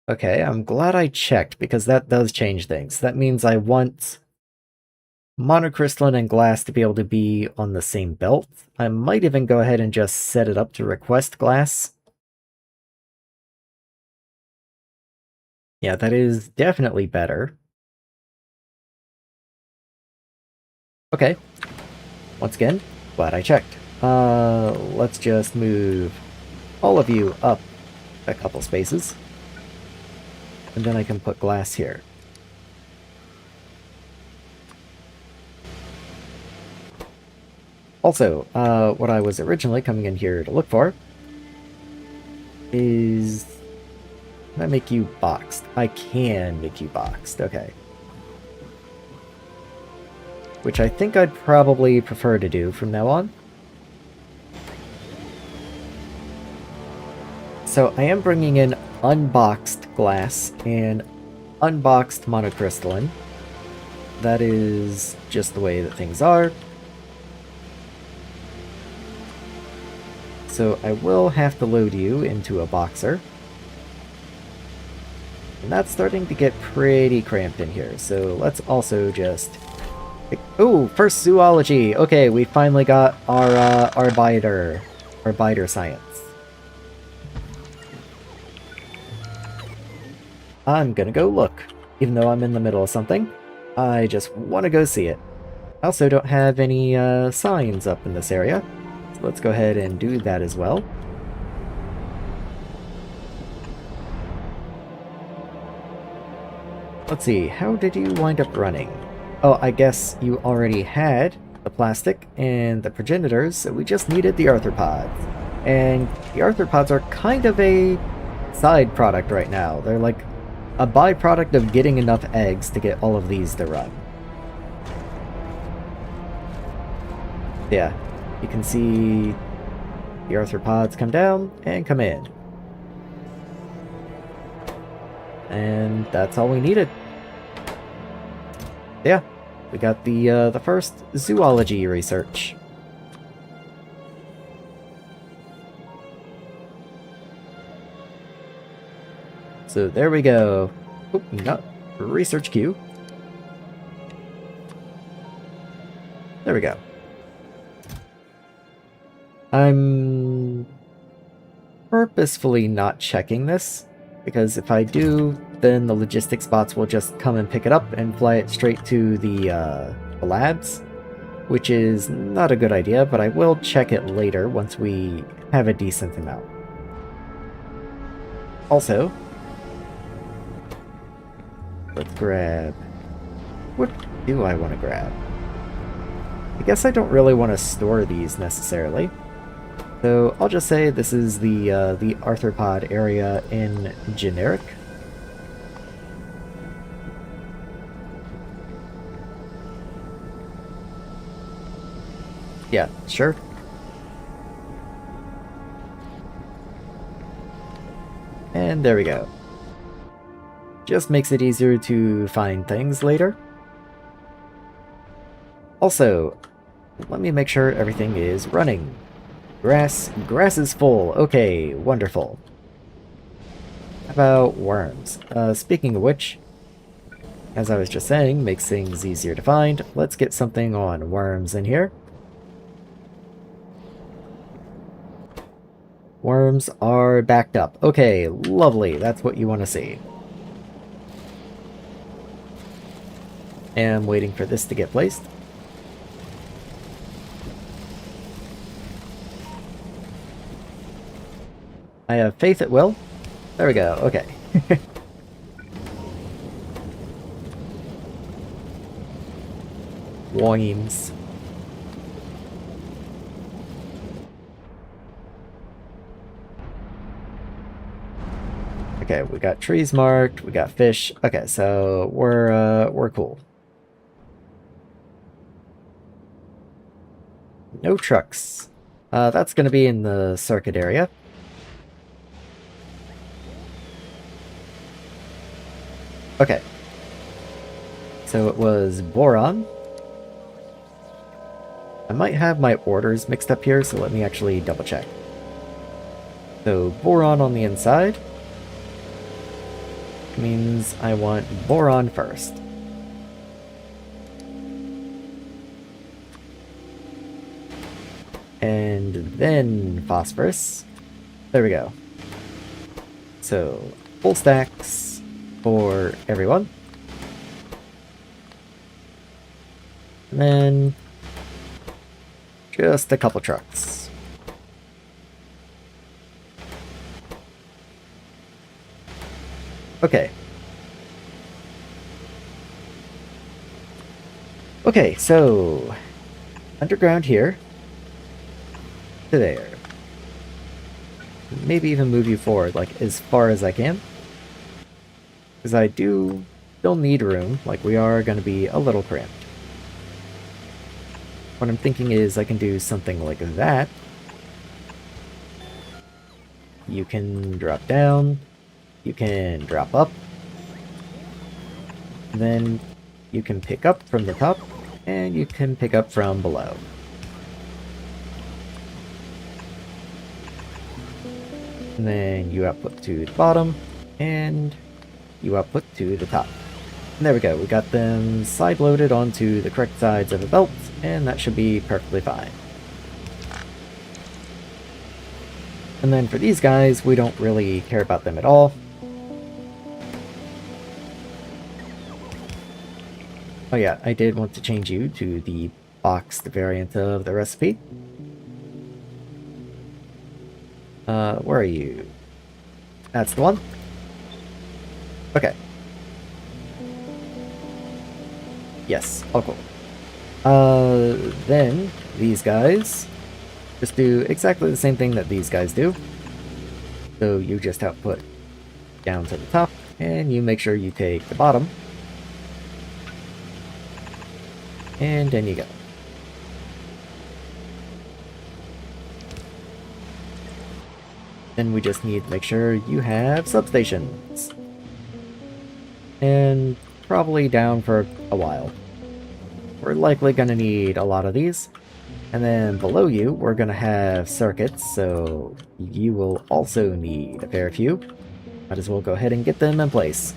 S1: Okay, I'm glad I checked, because that does change things. That means I want monocrystalline and glass to be able to be on the same belt. I might even go ahead and just set it up to request glass. Yeah, that is definitely better. Okay. Once again, glad I checked. Let's just move all of you up a couple spaces. And then I can put glass here. Also, what I was originally coming in here to look for is... Can I make you boxed? I can make you boxed, okay. Which I think I'd probably prefer to do from now on. So I am bringing in unboxed glass and unboxed monocrystalline. That is just the way that things are. So I will have to load you into a boxer. And that's starting to get pretty cramped in here, so let's also just... Ooh, first zoology! Okay, we finally got our biter science. I'm gonna go look. Even though I'm in the middle of something, I just want to go see it. I also don't have any signs up in this area, so let's go ahead and do that as well. Let's see, how did you wind up running? Oh, I guess you already had the plastic and the progenitors, so we just needed the arthropods. And the arthropods are kind of a side product right now. They're like a byproduct of getting enough eggs to get all of these to run. Yeah, you can see the arthropods come down and come in. And that's all we needed. Yeah, we got the first zoology research. So there we go. Oh, not research queue. There we go. I'm purposefully not checking this, because if I do, then the logistics bots will just come and pick it up and fly it straight to the labs, which is not a good idea, but I will check it later once we have a decent amount. Also, let's grab... What do I want to grab? I guess I don't really want to store these necessarily. So I'll just say this is the arthropod area in generic. Yeah, sure. And there we go. Just makes it easier to find things later. Also, let me make sure everything is running. Grass is full. Okay, wonderful. How about worms? Speaking of which, as I was just saying, makes things easier to find. Let's get something on worms in here. Worms are backed up. Okay, lovely. That's what you want to see. Am waiting for this to get placed. I have faith it will. There we go. Okay. Worms. Okay, we got trees marked, we got fish. Okay, so we're cool. No trucks. That's gonna be in the circuit area. Okay. So it was boron. I might have my orders mixed up here, so let me actually double check. So boron on the inside means I want boron first. And then phosphorus. There we go. So full stacks for everyone. And then just a couple trucks. Okay. Okay, so underground here to there. Maybe even move you forward, like, as far as I can. Because I do still need room, like, we are going to be a little cramped. What I'm thinking is I can do something like that. You can drop down. You can drop up. Then you can pick up from the top, and you can pick up from below. And then you output to the bottom, and you output to the top. And there we go, we got them side-loaded onto the correct sides of the belt, and that should be perfectly fine. And then for these guys, we don't really care about them at all. Oh yeah, I did want to change you to the boxed variant of the recipe. Where are you? That's the one? Okay. Yes, all cool. Then these guys just do exactly the same thing that these guys do. So you just output down to the top, and you make sure you take the bottom. And then you go. Then we just need to make sure you have substations. And probably down for a while. We're likely going to need a lot of these. And then below you, we're going to have circuits, so you will also need a fair few. Might as well go ahead and get them in place.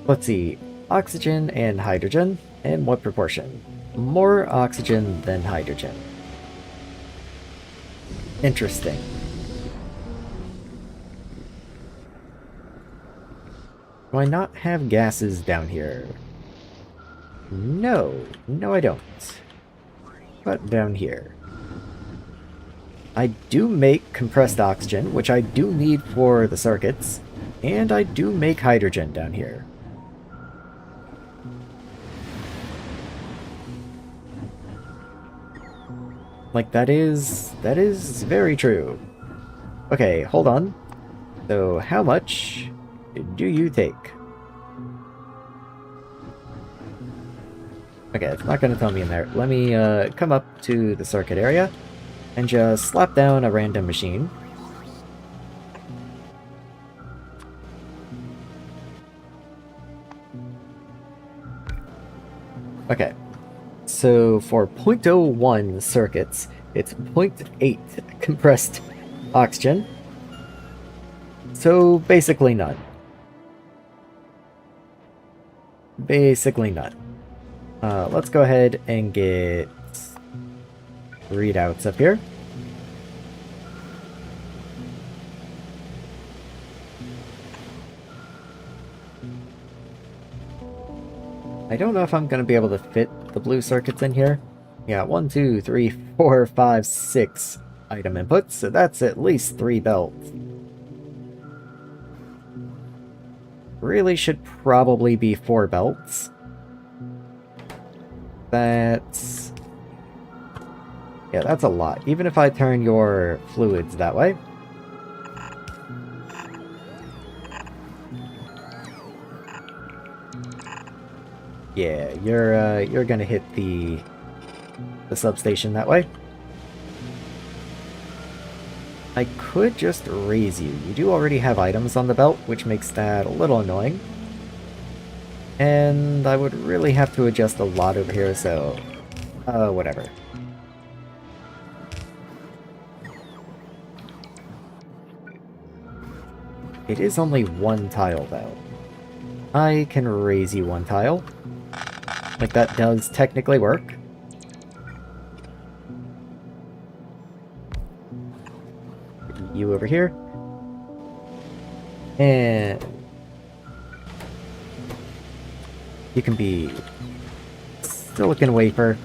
S1: Let's see. Oxygen and hydrogen. And what proportion? More oxygen than hydrogen. Interesting. Do I not have gases down here? No. No, I don't. But down here. I do make compressed oxygen, which I do need for the circuits. And I do make hydrogen down here. Like, that is very true. Okay, hold on. So, how much do you take? Okay, it's not going to tell me in there. Let me come up to the circuit area and just slap down a random machine. Okay, so for 0.01 circuits, it's 0.8 compressed oxygen. So basically none. Basically none. Let's go ahead and get readouts up here. I don't know if I'm going to be able to fit the blue circuits in here. Yeah, 1, 2, 3, 4, 5, 6 item inputs, so that's at least 3 belts. Really should probably be 4 belts. That's... yeah, that's a lot. Even if I turn your fluids that way. Yeah, you're gonna hit the substation that way. I could just raise you. You do already have items on the belt, which makes that a little annoying. And I would really have to adjust a lot over here, so... whatever. It is only 1 tile, though. I can raise you 1 tile. Like, that does technically work. You over here. And... you can be... silicon wafer.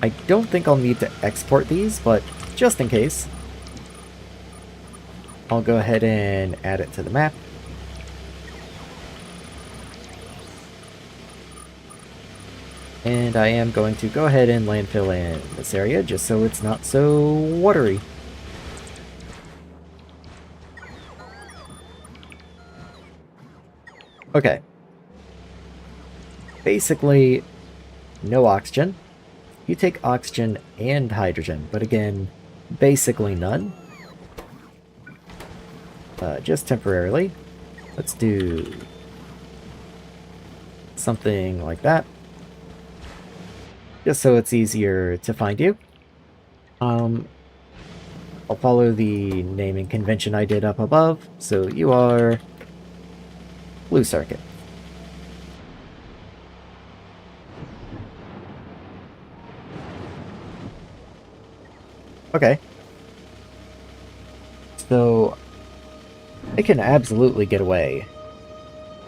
S1: I don't think I'll need to export these, but just in case, I'll go ahead and add it to the map. And I am going to go ahead and landfill in this area just so it's not so watery. Okay. Basically, no oxygen. You take oxygen and hydrogen, but again, basically none. Just temporarily. Let's do something like that. Just so it's easier to find you. I'll follow the naming convention I did up above, so you are blue circuit. Okay. So, I can absolutely get away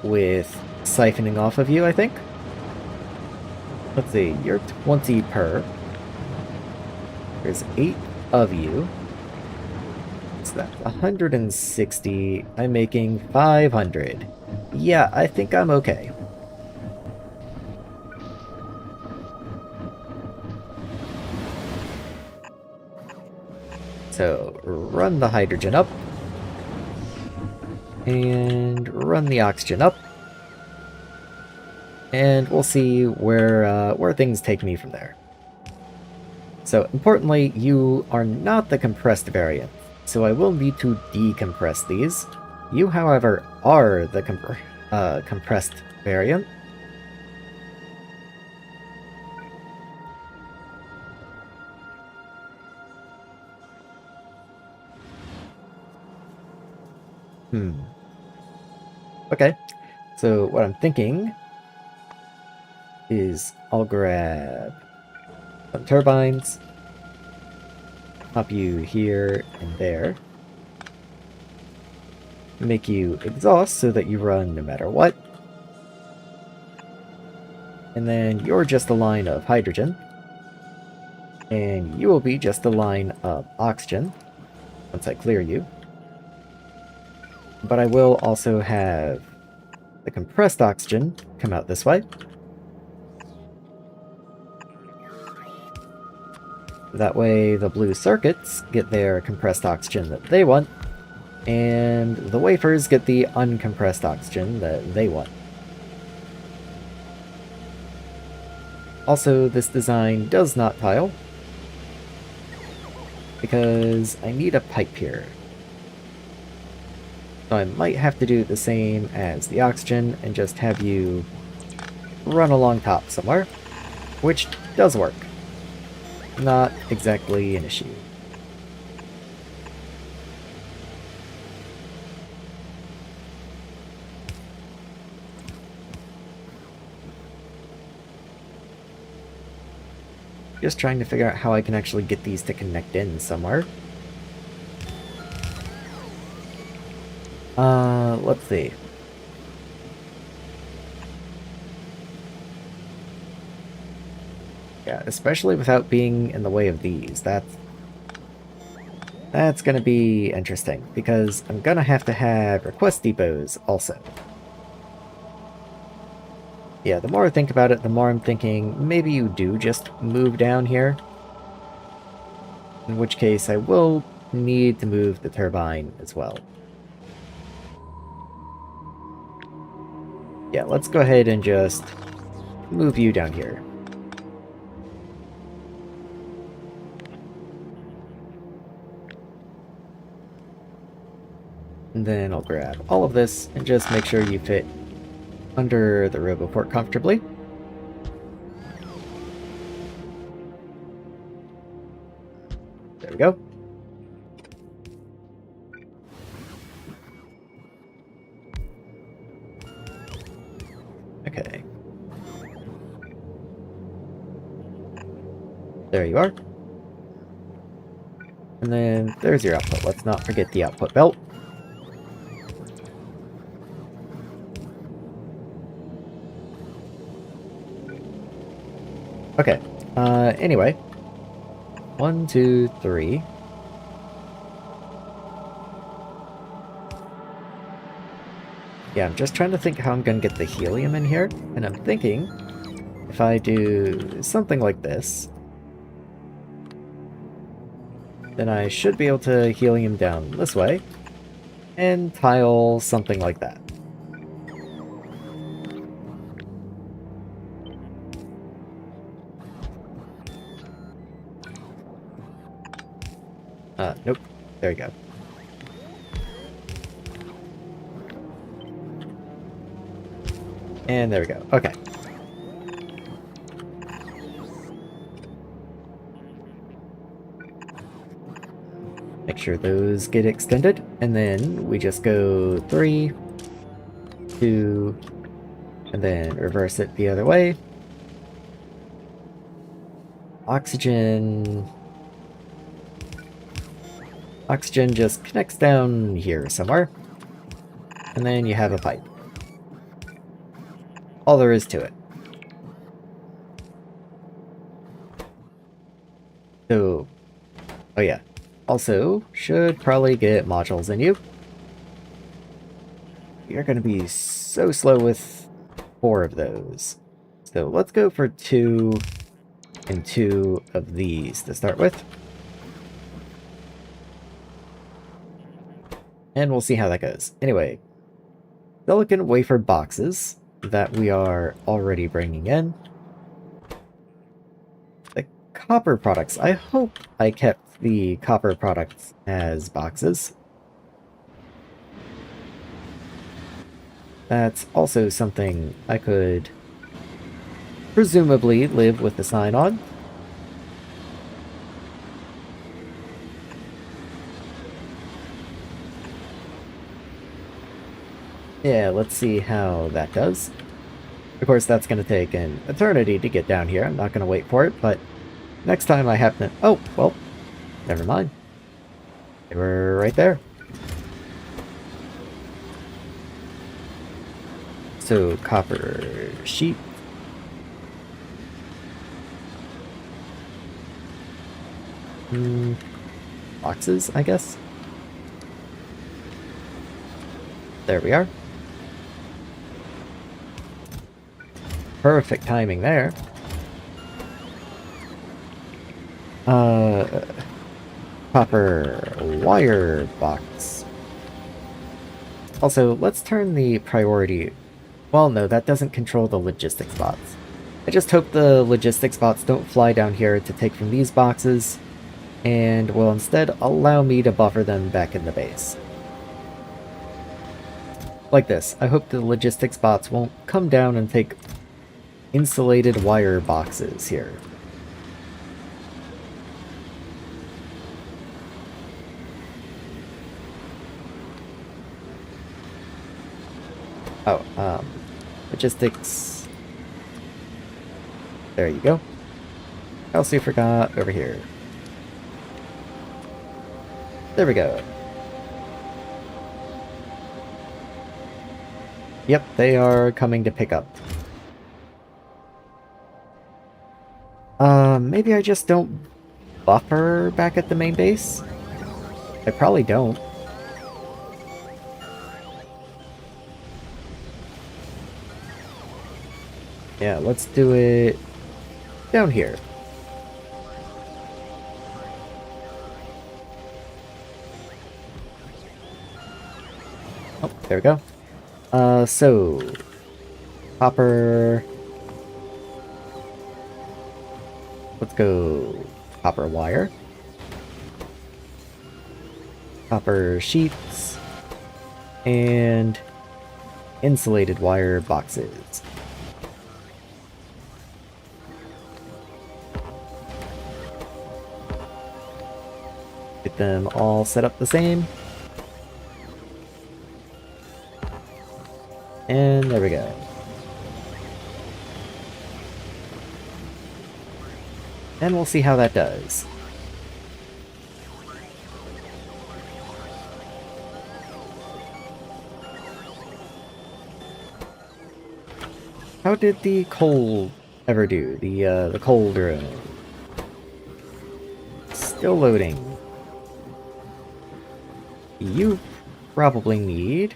S1: with siphoning off of you, I think. Let's see, you're 20 per. There's 8 of you. So that's 160. I'm making 500. Yeah, I think I'm okay. So, run the hydrogen up. And run the oxygen up. And we'll see where things take me from there. So, importantly, you are not the compressed variant, so I will need to decompress these. You, however, are the compressed variant. Okay, so what I'm thinking is I'll grab some turbines, pop you here and there, make you exhaust so that you run no matter what, and then you're just a line of hydrogen, and you will be just a line of oxygen once I clear you. But I will also have the compressed oxygen come out this way. That way the blue circuits get their compressed oxygen that they want, and the wafers get the uncompressed oxygen that they want. Also, this design does not tile, because I need a pipe here. So I might have to do the same as the oxygen and just have you run along top somewhere, which does work. Not exactly an issue. Just trying to figure out how I can actually get these to connect in somewhere. Let's see. Yeah, especially without being in the way of these. That's gonna be interesting, because I'm gonna have to have request depots also. Yeah, the more I think about it, the more I'm thinking maybe you do just move down here. In which case I will need to move the turbine as well. Yeah, let's go ahead and just move you down here. And then I'll grab all of this and just make sure you fit under the RoboPort comfortably. There we go. Okay. There you are. And then there's your output. Let's not forget the output belt. Okay. Anyway. 1, 2, 3. Yeah, I'm just trying to think how I'm gonna get the helium in here, and I'm thinking if I do something like this, then I should be able to helium down this way, and tile something like that. Nope. There you go. And there we go. Okay. Make sure those get extended, and then we just go 3, 2, and then reverse it the other way. Oxygen just connects down here somewhere, and then you have a pipe. All there is to it. So, oh yeah. Also, should probably get modules in you. You're going to be so slow with 4 of those. So let's go for 2 and 2 of these to start with. And we'll see how that goes. Anyway, silicon wafer boxes that we are already bringing in. The copper products. I hope I kept the copper products as boxes. That's also something I could presumably live with the sign on. Yeah, let's see how that does. Of course, that's going to take an eternity to get down here. I'm not going to wait for it, but next time I happen to... Oh, well, never mind. They were right there. So, copper sheet. Boxes, I guess. There we are. Perfect timing there. Copper wire box. Also, let's turn the priority... Well, no, that doesn't control the logistics bots. I just hope the logistics bots don't fly down here to take from these boxes, and will instead allow me to buffer them back in the base. Like this. I hope the logistics bots won't come down and take insulated wire boxes here. Oh, logistics. There you go. I also forgot over here. There we go. Yep, they are coming to pick up. Maybe I just don't buffer back at the main base? I probably don't. Yeah, let's do it down here. Oh, there we go. So... Copper... Let's go... Copper wire. Copper sheets. And... insulated wire boxes. Get them all set up the same. And there we go. And we'll see how that does. How did the coal ever do? The coal drone. Still loading. You probably need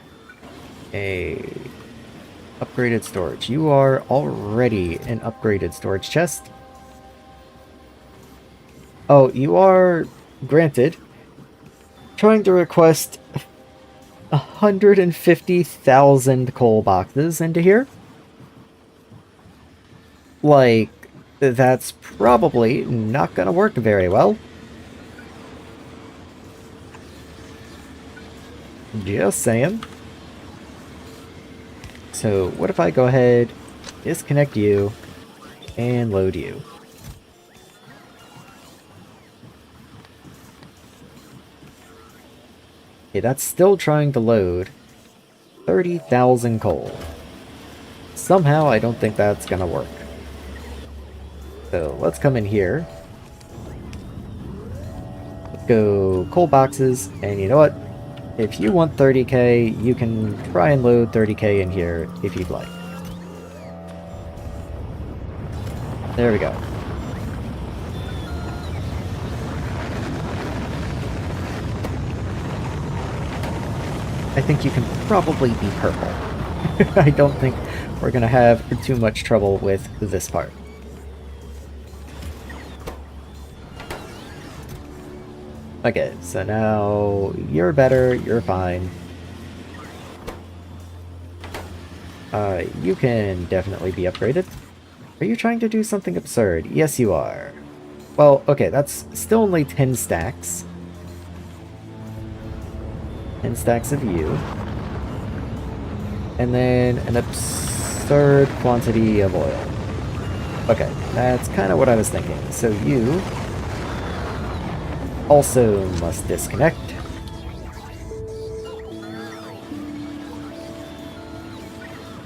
S1: a upgraded storage. You are already an upgraded storage chest. Oh, you are granted trying to request 150,000 coal boxes into here. Like, that's probably not gonna work very well. Just saying. So, what if I go ahead, disconnect you, and load you? Okay, that's still trying to load 30,000 coal. Somehow, I don't think that's gonna work. So, let's come in here. Let's go coal boxes, and you know what? If you want 30k, you can try and load 30k in here if you'd like. There we go. I think you can probably be purple. I don't think we're gonna have too much trouble with this part. Okay, so now you're better, you're fine. You can definitely be upgraded. Are you trying to do something absurd? Yes, you are. Well, okay, that's still only 10 stacks. 10 stacks of you. And then an absurd quantity of oil. Okay, that's kind of what I was thinking. So you also must disconnect.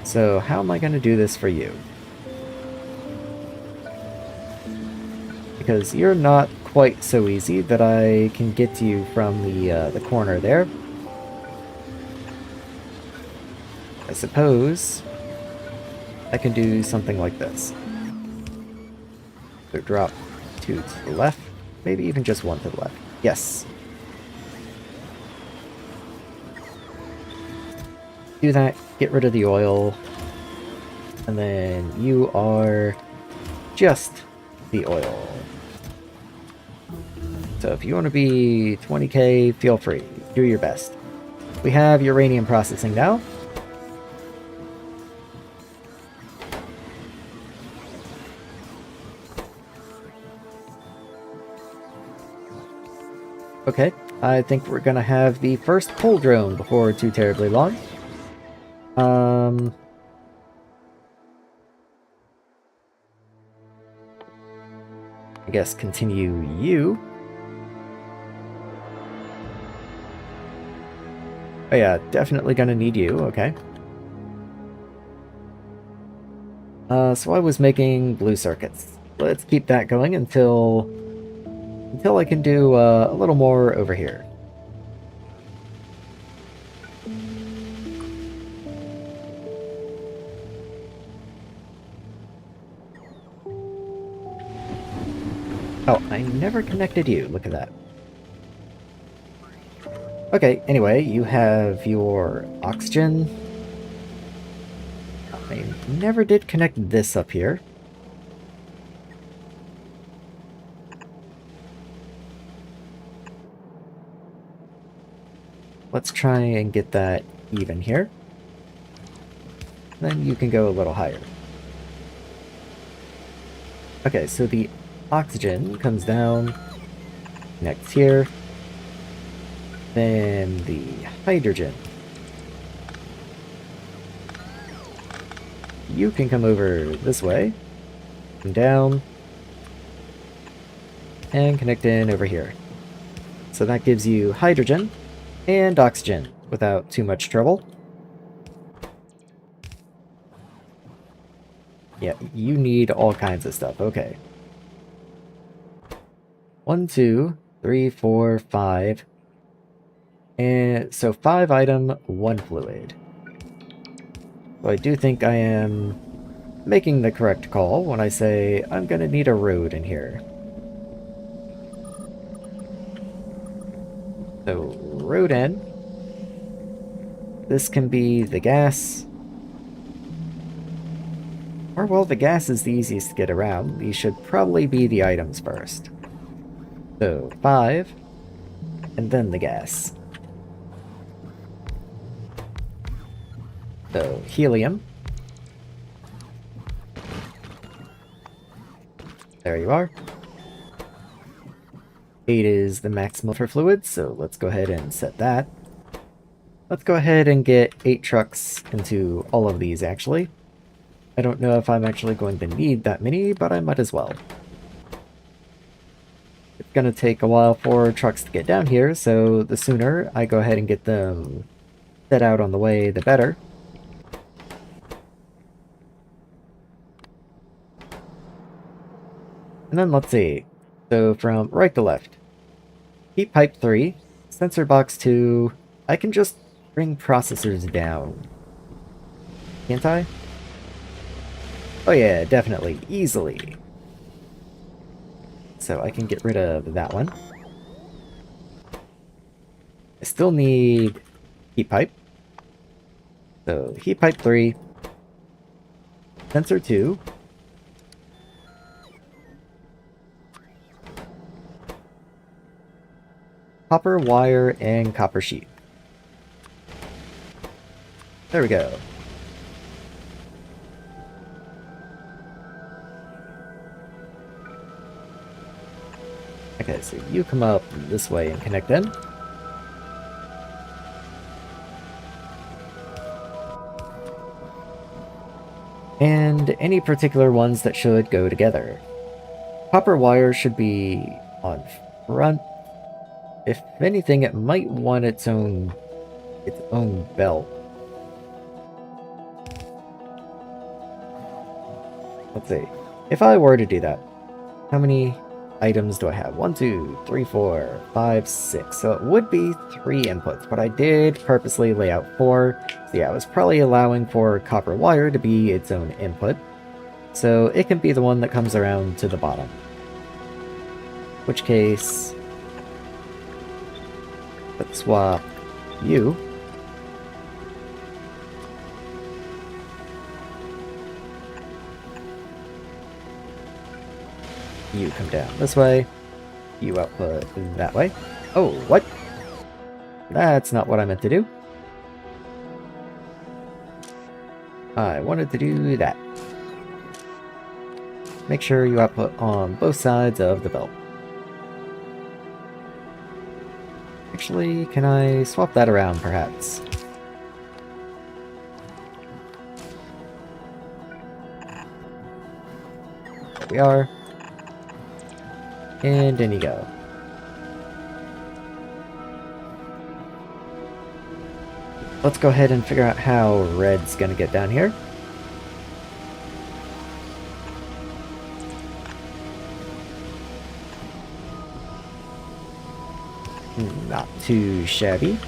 S1: So how am I going to do this for you? Because you're not quite so easy that I can get to you from the corner there. I suppose I can do something like this. So drop 2 to the left, maybe even just 1 to the left. Yes. Do that, get rid of the oil, and then you are just the oil. So if you want to be 20k, feel free. Do your best. We have uranium processing now. Okay, I think we're gonna have the first coal drone before too terribly long. I guess continue you. Oh yeah, definitely gonna need you, okay. So I was making blue circuits. Let's keep that going until I can do a little more over here. Oh, I never connected you. Look at that. Okay, anyway, you have your oxygen. I never did connect this up here. Let's try and get that even here. Then you can go a little higher. Okay, so the oxygen comes down, connects here. Then the hydrogen. You can come over this way, come down, and connect in over here. So that gives you hydrogen and oxygen without too much trouble. Yeah, you need all kinds of stuff. Okay. 1, 2, 3, 4, 5. And so 5 item, 1 fluid. So I do think I am making the correct call when I say I'm gonna need a road in here. So, road in. This can be the gas. Or, well, the gas is the easiest to get around. These should probably be the items first. So, 5. And then the gas. So, helium. There you are. 8 is the maximum for fluids, so let's go ahead and set that. Let's go ahead and get 8 trucks into all of these, actually. I don't know if I'm actually going to need that many, but I might as well. It's going to take a while for trucks to get down here, so the sooner I go ahead and get them set out on the way, the better. And then let's see. So from right to left. Heat pipe 3, sensor box 2. I can just bring processors down. Can't I? Oh yeah, definitely. Easily. So I can get rid of that one. I still need heat pipe. So heat pipe 3. Sensor 2. Copper wire and copper sheet. There we go. Okay, so you come up this way and connect in. And any particular ones that should go together. Copper wire should be on front. If anything, it might want its own belt. Let's see. If I were to do that, how many items do I have? 1, 2, 3, 4, 5, 6. So it would be 3 inputs, but I did purposely lay out 4. So yeah, I was probably allowing for copper wire to be its own input. So it can be the one that comes around to the bottom. Which case, let's swap you. You come down this way. You output that way. Oh, what? That's not what I meant to do. I wanted to do that. Make sure you output on both sides of the belt. Actually, can I swap that around, perhaps? There we are. And in you go. Let's go ahead and figure out how red's gonna get down here. Not too shabby.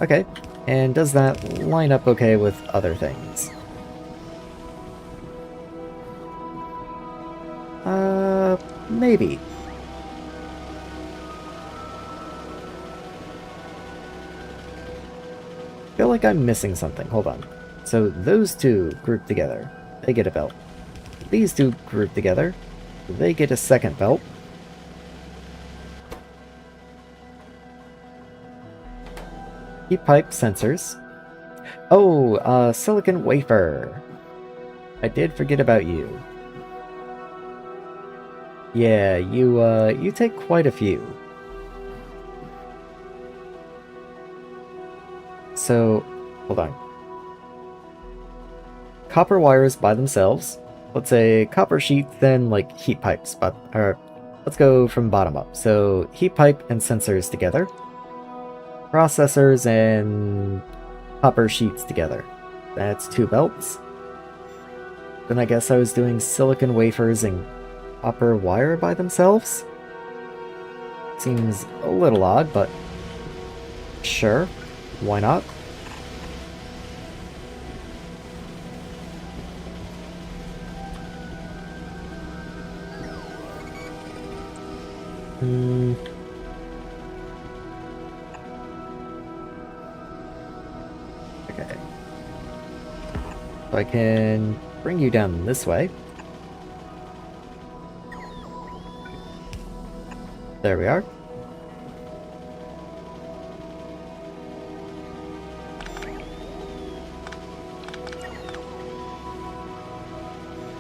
S1: Okay, and does that line up okay with other things? Maybe. Feel like I'm missing something. Hold on. So those two group together. They get a belt. These two group together. They get a second belt. Heat pipe sensors. Oh, silicon wafer. I did forget about you. Yeah, you take quite a few. So, hold on. Copper wires by themselves. Let's say copper sheets, then like heat pipes, but let's go from bottom up. So heat pipe and sensors together. Processors and copper sheets together. That's 2 belts. Then I guess I was doing silicon wafers and copper wire by themselves? Seems a little odd, but sure, why not? Okay. So I can bring you down this way. There we are.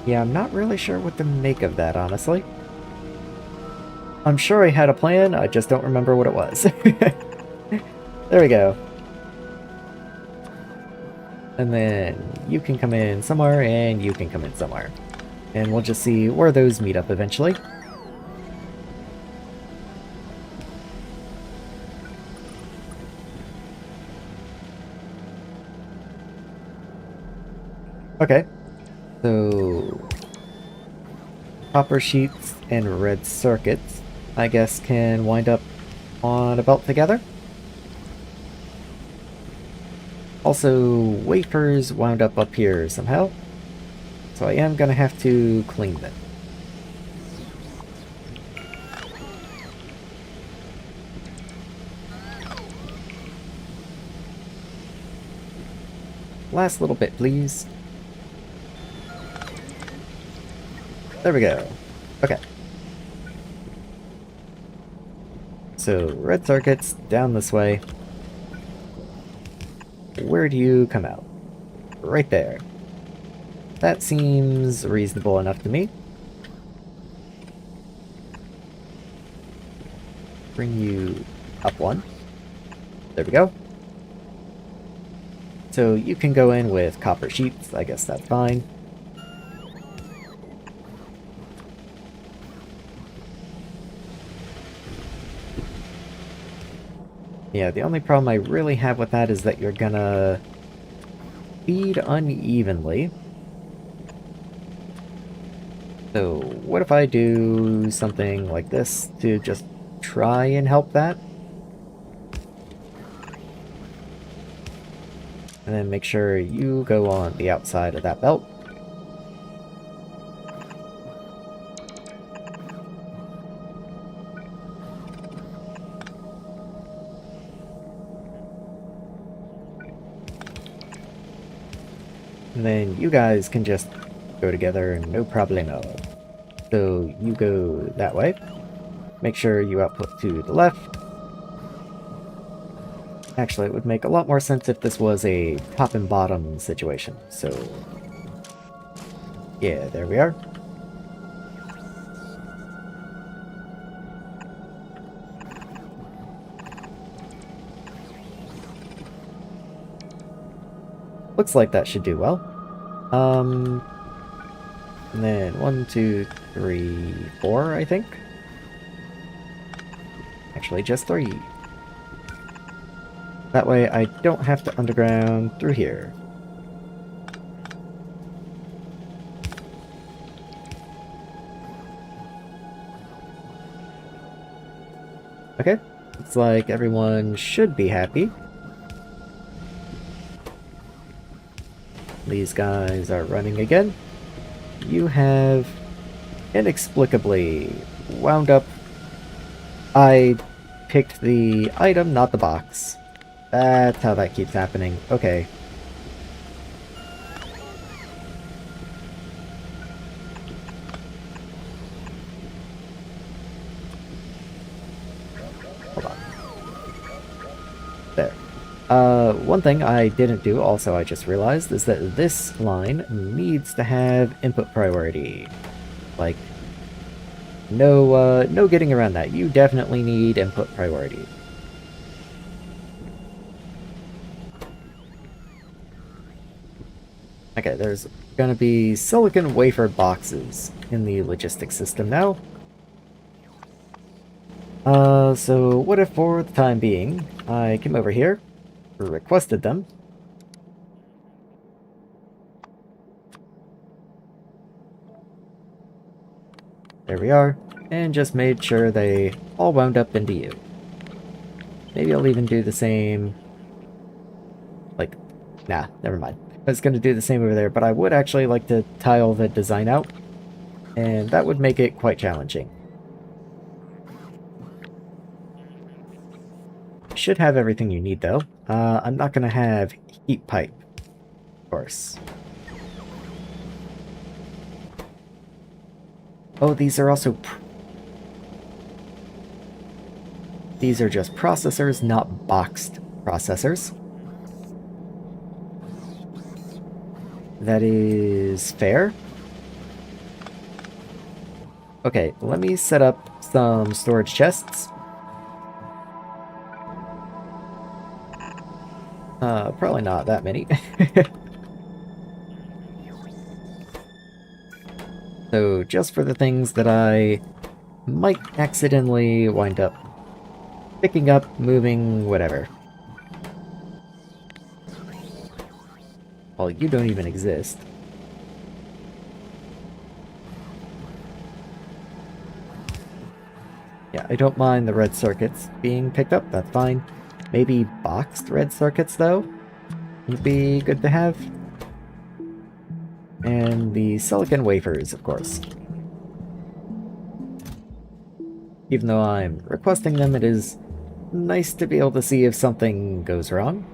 S1: Yeah, I'm not really sure what to make of that, honestly. I'm sure I had a plan, I just don't remember what it was. There we go. And then you can come in somewhere, and you can come in somewhere. And we'll just see where those meet up eventually. Okay, so copper sheets and red circuits, I guess, can wind up on a belt together. Also, wafers wound up here somehow, so I am gonna have to clean them. Last little bit, please. There we go. Okay. So, red circuits, down this way. Where do you come out? Right there. That seems reasonable enough to me. Bring you up one. There we go. So you can go in with copper sheets, I guess that's fine. Yeah, the only problem I really have with that is that you're gonna feed unevenly. So what if I do something like this to just try and help that? And then make sure you go on the outside of that belt. And then you guys can just go together, no problemo. So you go that way. Make sure you output to the left. Actually, it would make a lot more sense if this was a top and bottom situation. So, yeah, there we are. Looks like that should do well. And then 1, 2, 3, 4, I think. Actually, just 3. That way I don't have to underground through here. Okay, looks like everyone should be happy. These guys are running again. You have inexplicably wound up... I picked the item, not the box. That's how that keeps happening. Okay. Hold on. There. One thing I didn't do, also I just realized, is that this line needs to have input priority. Like, no getting around that. You definitely need input priority. Okay, there's gonna be silicon wafer boxes in the logistics system now. So what if for the time being, I came over here, requested them. There we are, and just made sure they all wound up into you. Maybe I'll even do the same... Like, nah, never mind. I was gonna do the same over there, but I would actually like to tile the design out, and that would make it quite challenging. Should have everything you need, though. I'm not gonna have heat pipe, of course. Oh, these are also... These are just processors, not boxed processors. That is fair. Okay, let me set up some storage chests. Probably not that many. So, just for the things that I might accidentally wind up picking up, moving, whatever. Well, you don't even exist. Yeah, I don't mind the red circuits being picked up, that's fine. Maybe boxed red circuits, though, would be good to have. And the silicon wafers, of course. Even though I'm requesting them, it is nice to be able to see if something goes wrong.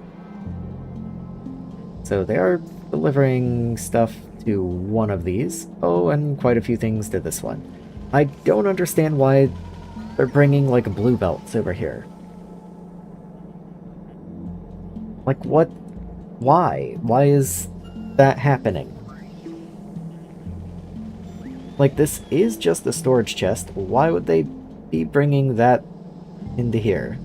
S1: So they are delivering stuff to one of these. Oh, and quite a few things to this one. I don't understand why they're bringing, like, blue belts over here. Like, what? Why? Why is that happening? Like, this is just a storage chest. Why would they be bringing that into here?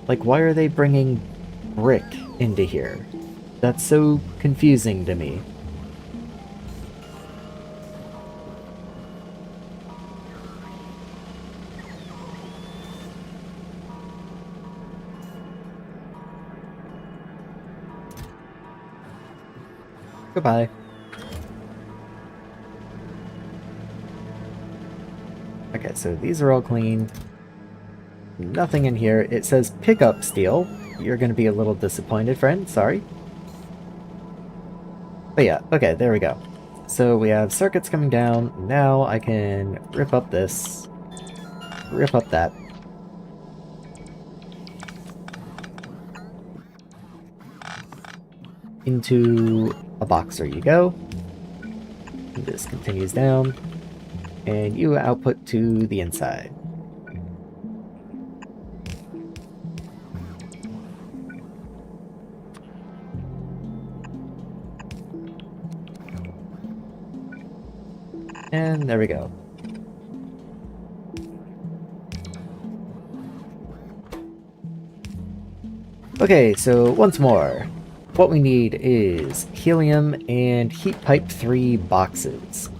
S1: Like, why are they bringing brick into here? That's so confusing to me. Goodbye. Okay, so these are all clean. Nothing in here. It says pick up steel. You're going to be a little disappointed, friend. Sorry. But yeah, okay, there we go. So we have circuits coming down. Now I can rip up this. Rip up that. Into a box. There you go. This continues down. And you output to the inside. And there we go. Okay, so once more. What we need is helium and heat pipe 3 boxes.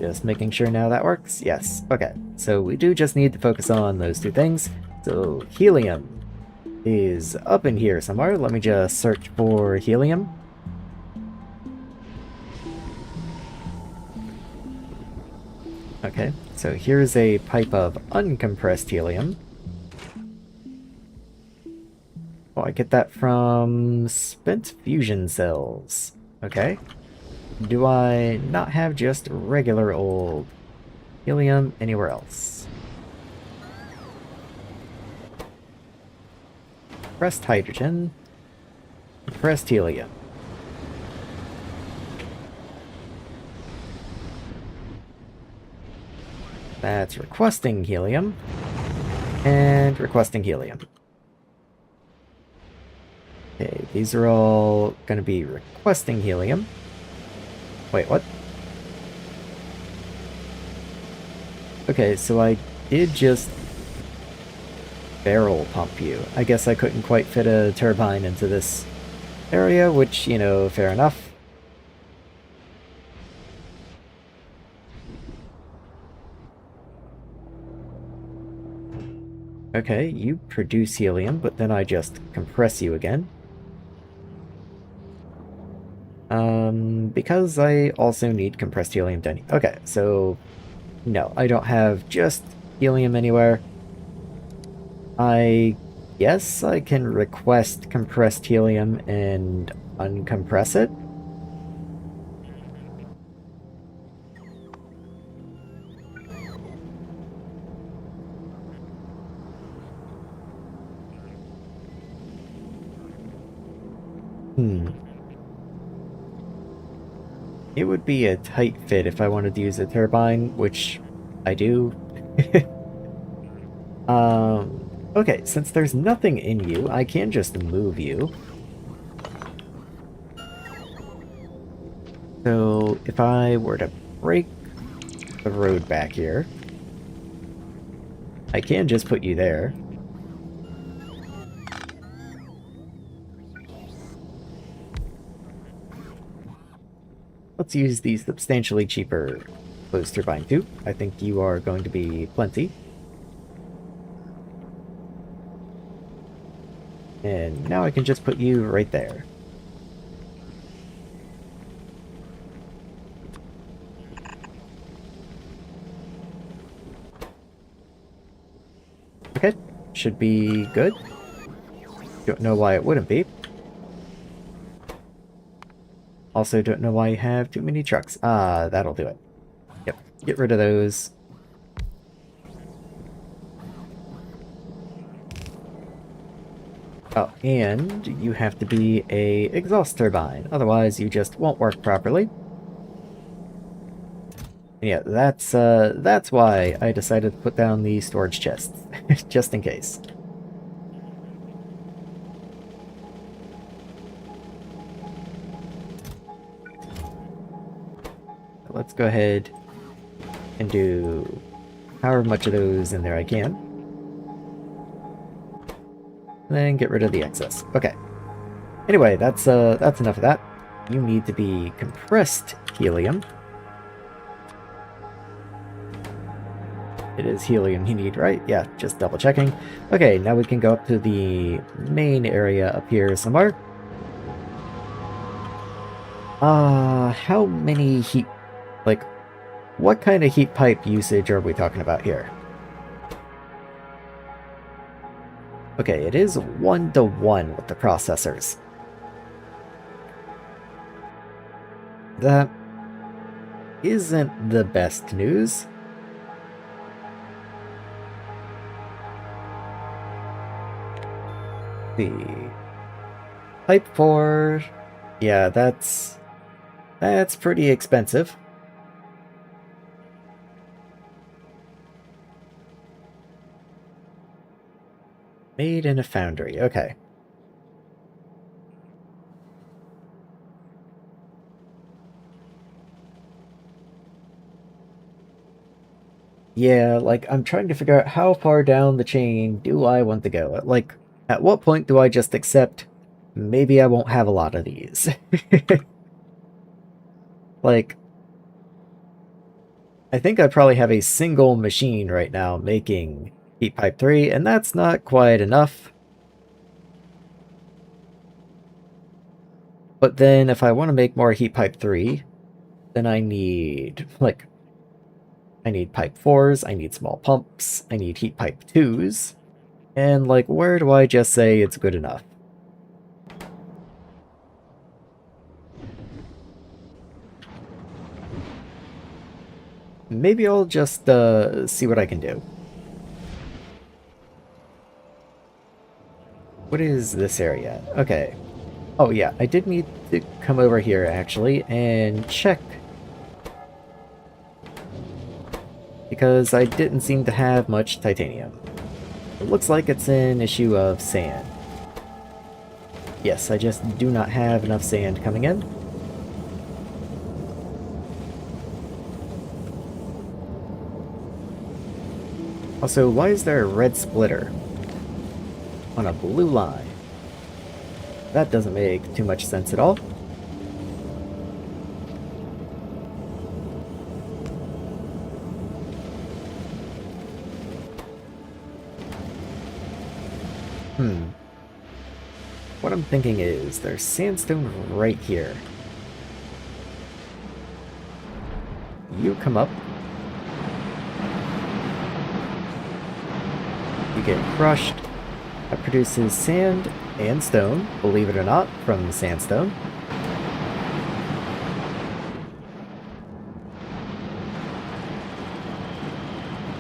S1: Just making sure now that works? Yes. Okay, so we do just need to focus on those 2 things. So helium is up in here somewhere. Let me just search for helium. Okay, so here's a pipe of uncompressed helium. Oh, I get that from spent fusion cells. Okay. Do I not have just regular old helium anywhere else? Compressed hydrogen. Compressed helium. That's requesting helium. And requesting helium. Okay, these are all going to be requesting helium. Wait, what? Okay, so I did just barrel pump you. I guess I couldn't quite fit a turbine into this area, which, you know, fair enough. Okay, you produce helium, but then I just compress you again. Because I also need compressed helium done. Okay, so no, I don't have just helium anywhere. I guess I can request compressed helium and uncompress it. It would be a tight fit if I wanted to use a turbine, which I do. Okay, since there's nothing in you, I can just move you. So if I were to break the road back here, I can just put you there. Let's use the substantially cheaper closed turbine too. I think you are going to be plenty. And now I can just put you right there. Okay, should be good. Don't know why it wouldn't be. Also don't know why you have too many trucks. Ah, that'll do it. Yep, get rid of those. Oh, and you have to be a exhaust turbine, otherwise you just won't work properly. And yeah, that's why I decided to put down the storage chests, just in case. Let's go ahead and do however much of those in there I can. Then get rid of the excess. Okay. Anyway, that's enough of that. You need to be compressed helium. It is helium you need, right? Yeah, just double checking. Okay, now we can go up to the main area up here somewhere. How many heat... Like, what kind of heat pipe usage are we talking about here? Okay, it is 1-to-1 with the processors. That isn't the best news. The pipe 4... Yeah, that's pretty expensive. Made in a foundry, okay. Yeah, like, I'm trying to figure out how far down the chain do I want to go. Like, at what point do I just accept, maybe I won't have a lot of these? Like, I think I probably have a single machine right now making heat pipe 3, and that's not quite enough. But then if I want to make more heat pipe 3, then I need, like, I need pipe 4s, I need small pumps, I need heat pipe 2s, and, like, where do I just say it's good enough? Maybe I'll just see what I can do. What is this area? Okay. Oh yeah, I did need to come over here actually and check. Because I didn't seem to have much titanium. It looks like it's an issue of sand. Yes, I just do not have enough sand coming in. Also, why is there a red splitter on a blue line? That doesn't make too much sense at all. What I'm thinking is, there's sandstone right here. You come up. You get crushed. That produces sand and stone, believe it or not, from the sandstone.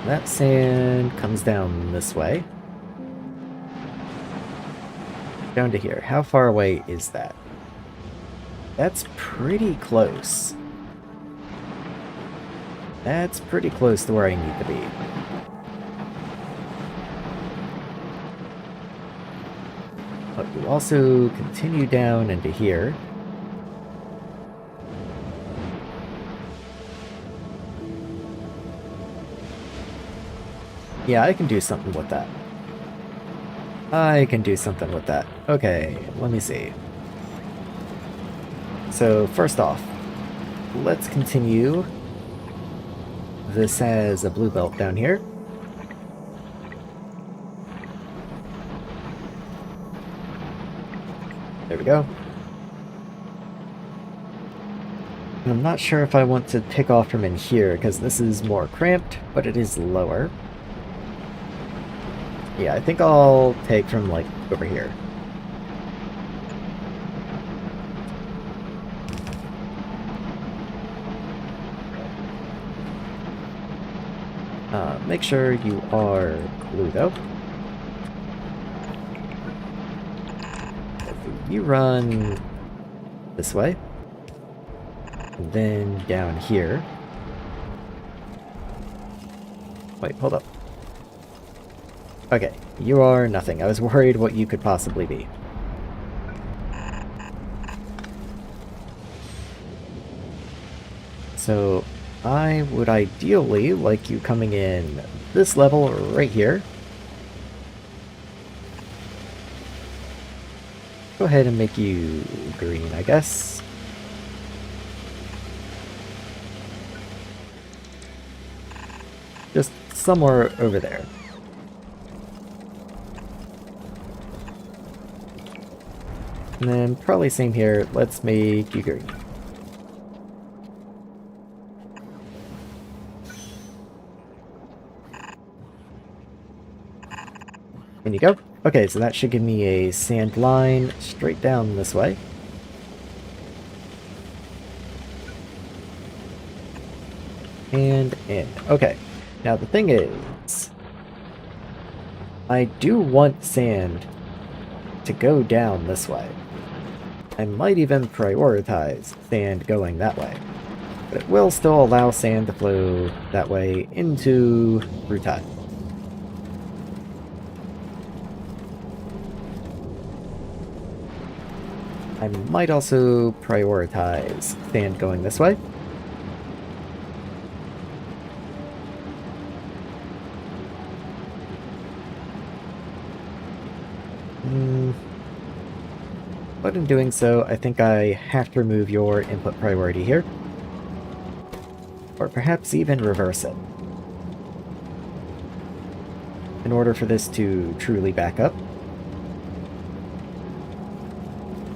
S1: That sand comes down this way. Down to here. How far away is that? That's pretty close. That's pretty close to where I need to be. But we also continue down into here. Yeah, I can do something with that. I can do something with that. Okay, let me see. So, first off, let's continue. This has a blue belt down here. There we go. And I'm not sure if I want to pick off from in here, because this is more cramped, but it is lower. Yeah, I think I'll take from, like, over here. Make sure you are blue, though. You run this way. And then down here. Wait, hold up. Okay, you are nothing. I was worried what you could possibly be. So, I would ideally like you coming in this level right here. Go ahead and make you green, I guess. Just somewhere over there. And then probably same here, let's make you green. In you go. Okay, so that should give me a sand line straight down this way. And in. Okay. Now the thing is, I do want sand to go down this way. I might even prioritize sand going that way. But it will still allow sand to flow that way into rutile. I might also prioritize sand going this way. But in doing so, I think I have to remove your input priority here. Or perhaps even reverse it. In order for this to truly back up.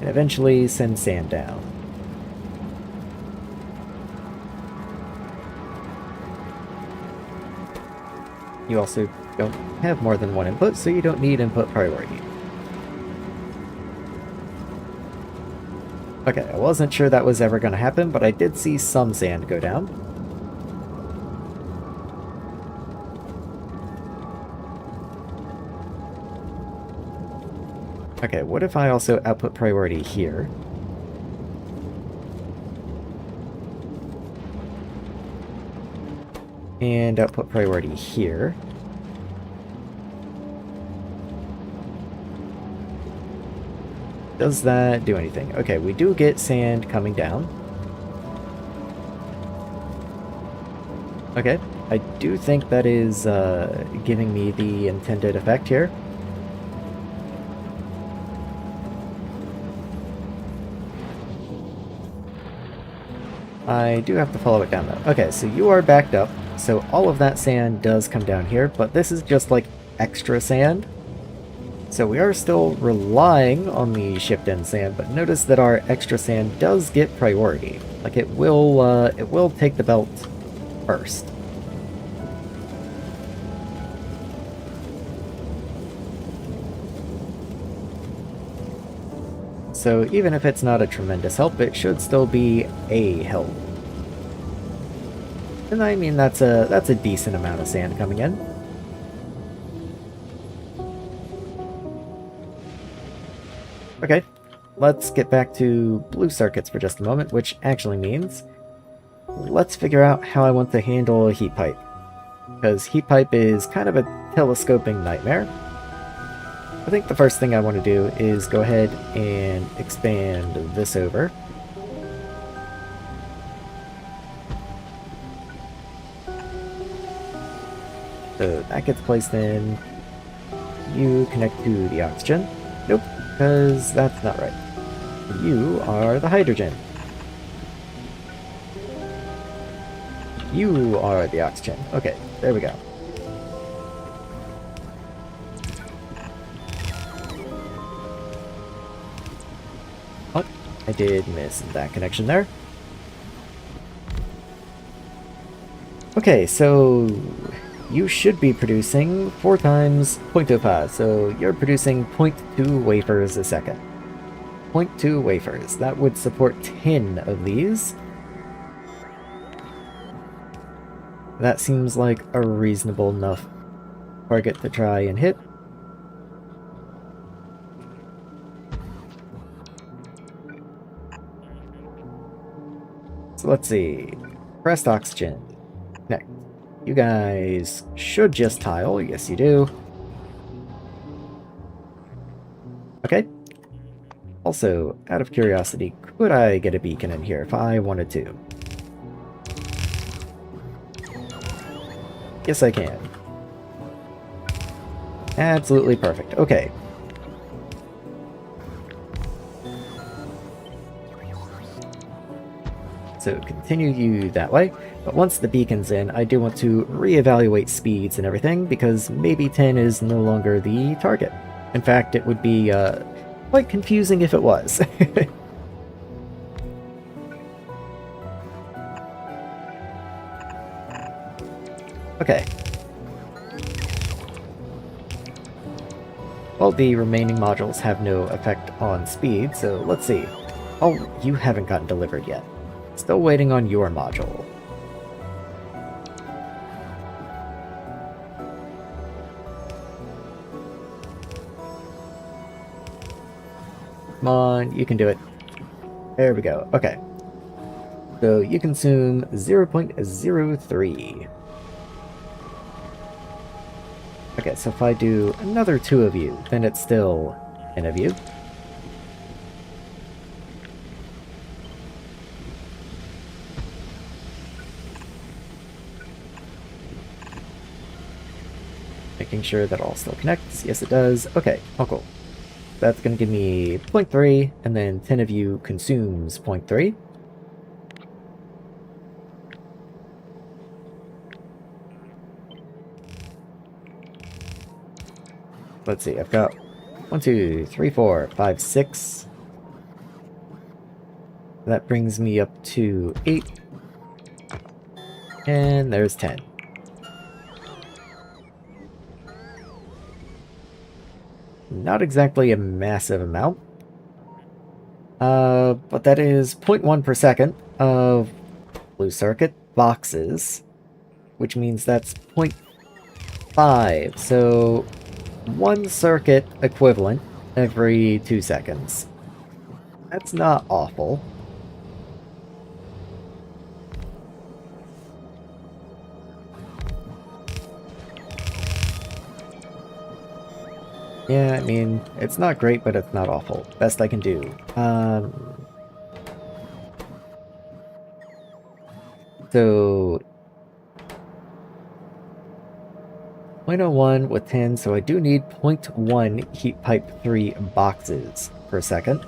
S1: And eventually send sand down. You also don't have more than one input, so you don't need input priority. Okay, I wasn't sure that was ever going to happen, but I did see some sand go down. Okay, what if I also output priority here? And output priority here. Does that do anything? Okay, we do get sand coming down. Okay, I do think that is giving me the intended effect here. I do have to follow it down though. Okay, so you are backed up, so all of that sand does come down here, but this is just like extra sand. So we are still relying on the shipped-in sand, but notice that our extra sand does get priority. Like it will take the belt first. So even if it's not a tremendous help, it should still be a help. And I mean that's a decent amount of sand coming in. Okay, let's get back to blue circuits for just a moment, which actually means let's figure out how I want to handle a heat pipe. Because heat pipe is kind of a telescoping nightmare. I think the first thing I want to do is go ahead and expand this over. So that gets placed in. You connect to the oxygen. Nope, because that's not right. You are the hydrogen. You are the oxygen. Okay, there we go. Oh, I did miss that connection there. Okay, so you should be producing 4 times 0.05, so you're producing 0.2 wafers a second. 0.2 wafers. That would support 10 of these. That seems like a reasonable enough target to try and hit. So let's see. Pressed oxygen. Next. You guys should just tile. Yes, you do. Okay. Also, out of curiosity, could I get a beacon in here if I wanted to? Yes, I can. Absolutely perfect. Okay. So continue you that way, but once the beacon's in, I do want to reevaluate speeds and everything, because maybe 10 is no longer the target. In fact, it would be quite confusing if it was. Okay. Well, the remaining modules have no effect on speed, so let's see. Oh, you haven't gotten delivered yet. Still waiting on your module. Come on, you can do it. There we go. Okay. So you consume 0.03. Okay, so if I do another 2 of you, then it's still 10 of you. Making sure that all still connects. Yes, it does. Okay, oh cool. That's going to give me 0.3, and then 10 of you consumes 0.3. Let's see, I've got 1, 2, 3, 4, 5, 6. That brings me up to 8. And there's 10. Not exactly a massive amount. But that is 0.1 per second of blue circuit boxes, which means that's 0.5. So 1 circuit equivalent every 2 seconds. That's not awful. Yeah, I mean, it's not great, but it's not awful. Best I can do. So 0.01 with 10, so I do need 0.1 heat pipe 3 boxes per second.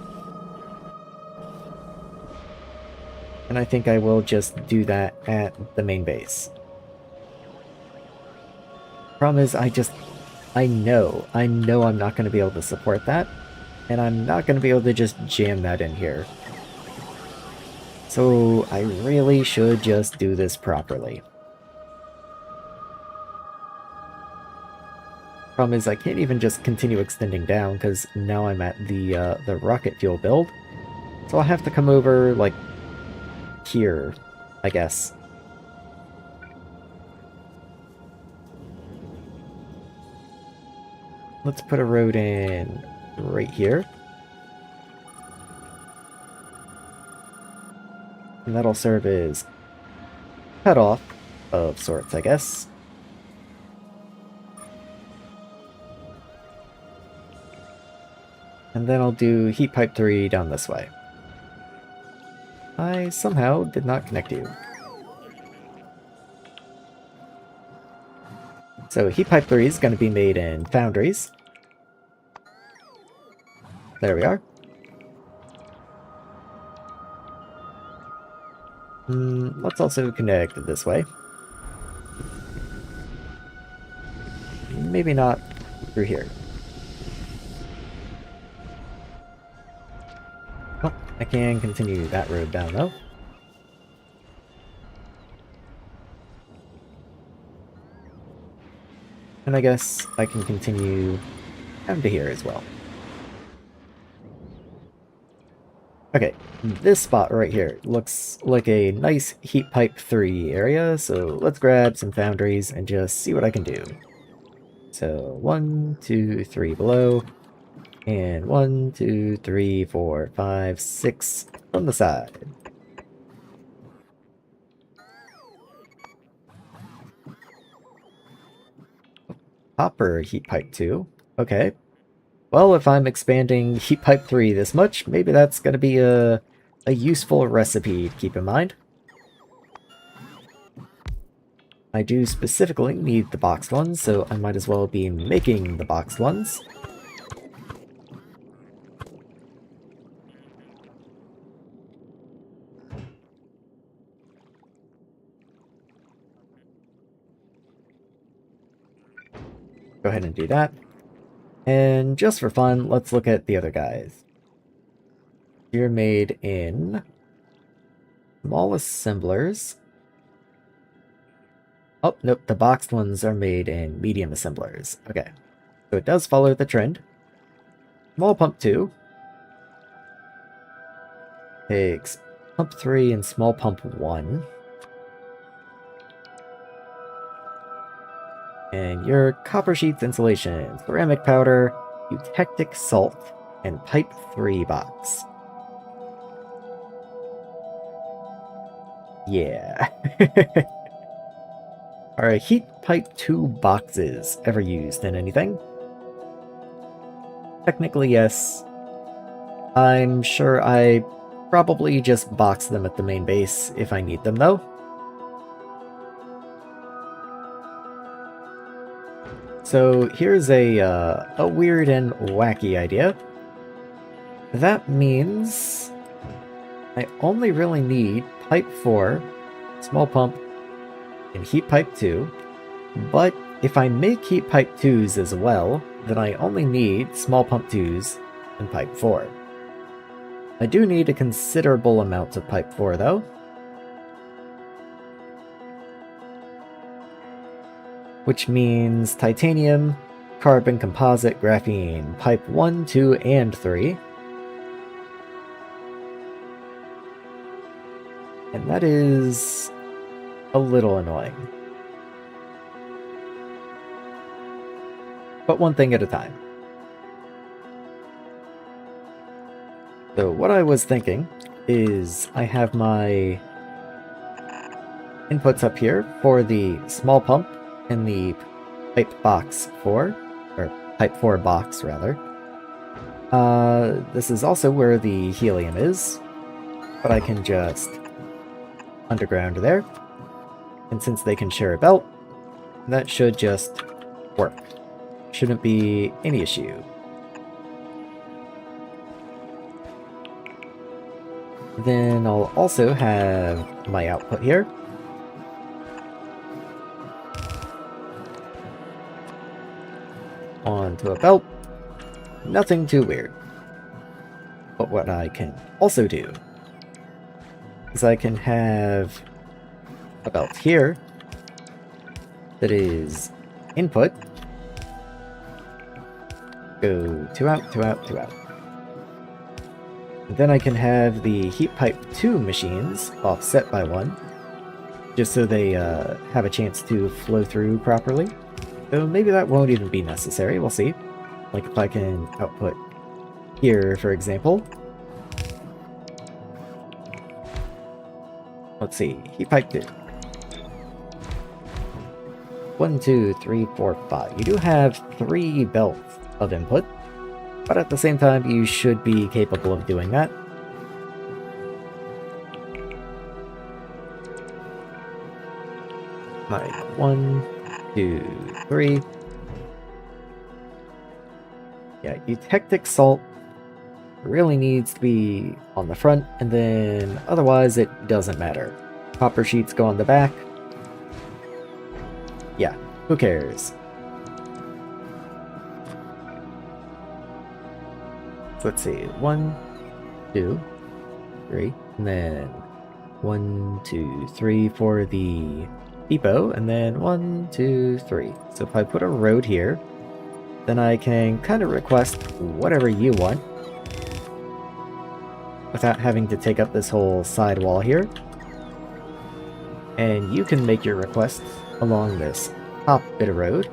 S1: And I think I will just do that at the main base. Problem is, I know I'm not going to be able to support that, and I'm not going to be able to just jam that in here. So I really should just do this properly. Problem is, I can't even just continue extending down, because now I'm at the rocket fuel build. So I'll have to come over, like, here, I guess. Let's put a road in right here. And that'll serve as cutoff of sorts, I guess. And then I'll do heat pipe 3 down this way. I somehow did not connect you. So heat pipe 3 is going to be made in foundries. There we are. Let's also connect this way. Maybe not through here. Oh, I can continue that road down though. And I guess I can continue down to here as well. Okay, this spot right here looks like a nice heat pipe 3 area, so let's grab some foundries and just see what I can do. So 1, 2, 3 below, and 1, 2, 3, 4, 5, 6 on the side. Copper heat pipe 2. Okay. Well, if I'm expanding heat pipe 3 this much, maybe that's going to be a useful recipe to keep in mind. I do specifically need the boxed ones, so I might as well be making the boxed ones. Go ahead and do that. And just for fun, let's look at the other guys. You're made in small assemblers. Oh, nope, the boxed ones are made in medium assemblers. Okay, so it does follow the trend. Small pump 2 takes pump 3 and small pump 1. And your copper sheets insulation, ceramic powder, eutectic salt, and pipe 3 box. Yeah. Are heat pipe 2 boxes ever used in anything? Technically, yes. I'm sure I probably just box them at the main base if I need them, though. So here's a weird and wacky idea. That means I only really need pipe 4, small pump, and heat pipe 2, but if I make heat pipe 2s as well, then I only need small pump 2s and pipe 4. I do need a considerable amount of pipe 4 though. Which means titanium, carbon composite, graphene, pipe 1, 2, and 3. And that is a little annoying. But one thing at a time. So what I was thinking is I have my inputs up here for the small pump and the pipe box 4, or pipe 4 box rather. This is also where the helium is, but I can just underground there. And since they can share a belt, that should just work. Shouldn't be any issue. Then I'll also have my output here. Onto a belt. Nothing too weird. But what I can also do is I can have a belt here that is input. Go 2 out, 2 out, 2 out. And then I can have the heat pipe 2 machines offset by 1, just so they have a chance to flow through properly. So maybe that won't even be necessary, we'll see. Like if I can output here, for example. Let's see, heat pipe 2. 1, 2, 3, 4, 5. You do have 3 belts of input, but at the same time, you should be capable of doing that. Like 1, 2, 3. Yeah, eutectic salt really needs to be on the front, and then otherwise it doesn't matter. Copper sheets go on the back. Yeah, who cares? So let's see, 1, 2, 3, and then 1, 2, 3 for the depot, and then 1, 2, 3. So if I put a road here, then I can kind of request whatever you want without having to take up this whole side wall here. And you can make your requests along this top bit of road,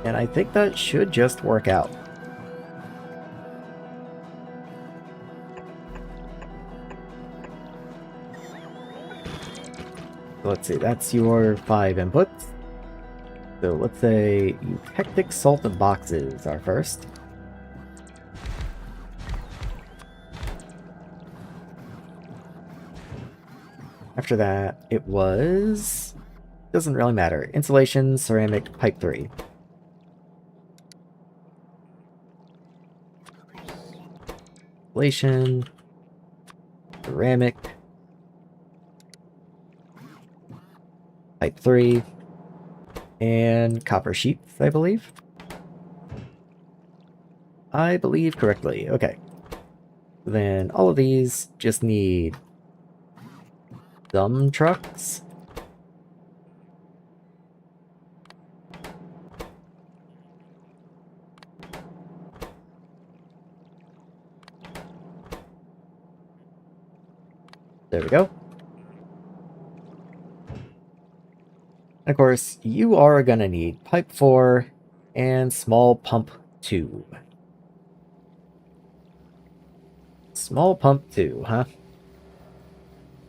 S1: and I think that should just work out. Let's see, that's your 5 inputs. So let's say eutectic salt boxes are first. After that, it was... doesn't really matter. Insulation, ceramic, pipe 3. Insulation, ceramic, pipe 3, and copper sheets, I believe. I believe correctly. Okay. Then all of these just need dump trucks. There we go. And of course, you are gonna need pipe 4 and small pump 2. Small pump 2, huh?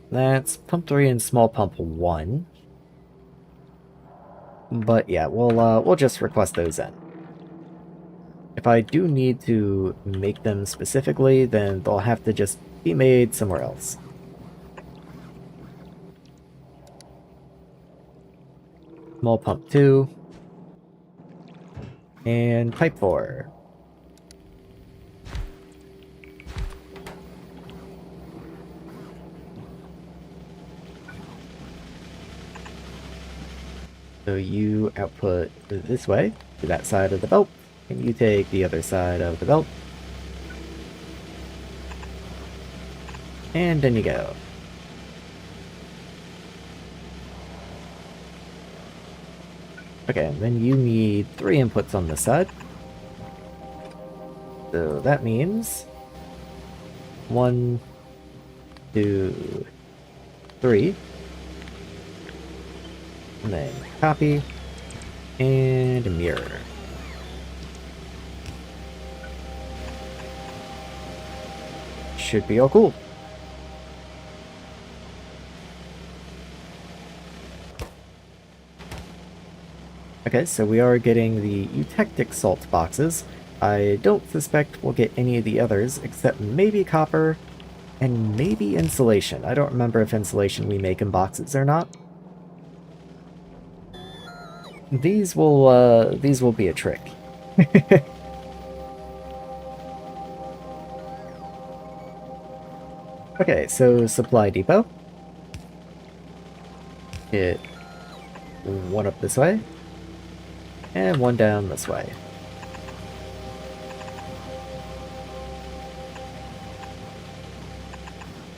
S1: That's pump 3 and small pump 1. But yeah, we'll just request those in. If I do need to make them specifically, then they'll have to just be made somewhere else. Small pump 2. And pipe 4. So you output this way, to that side of the belt, and you take the other side of the belt. And then you go. Okay, and then you need 3 inputs on this side. So that means 1, 2, 3. And then copy and mirror. Should be all cool. Okay, so we are getting the eutectic salt boxes. I don't suspect we'll get any of the others, except maybe copper and maybe insulation. I don't remember if insulation we make in boxes or not. These will be a trick. Okay, so supply depot. Get 1 up this way. And 1 down this way.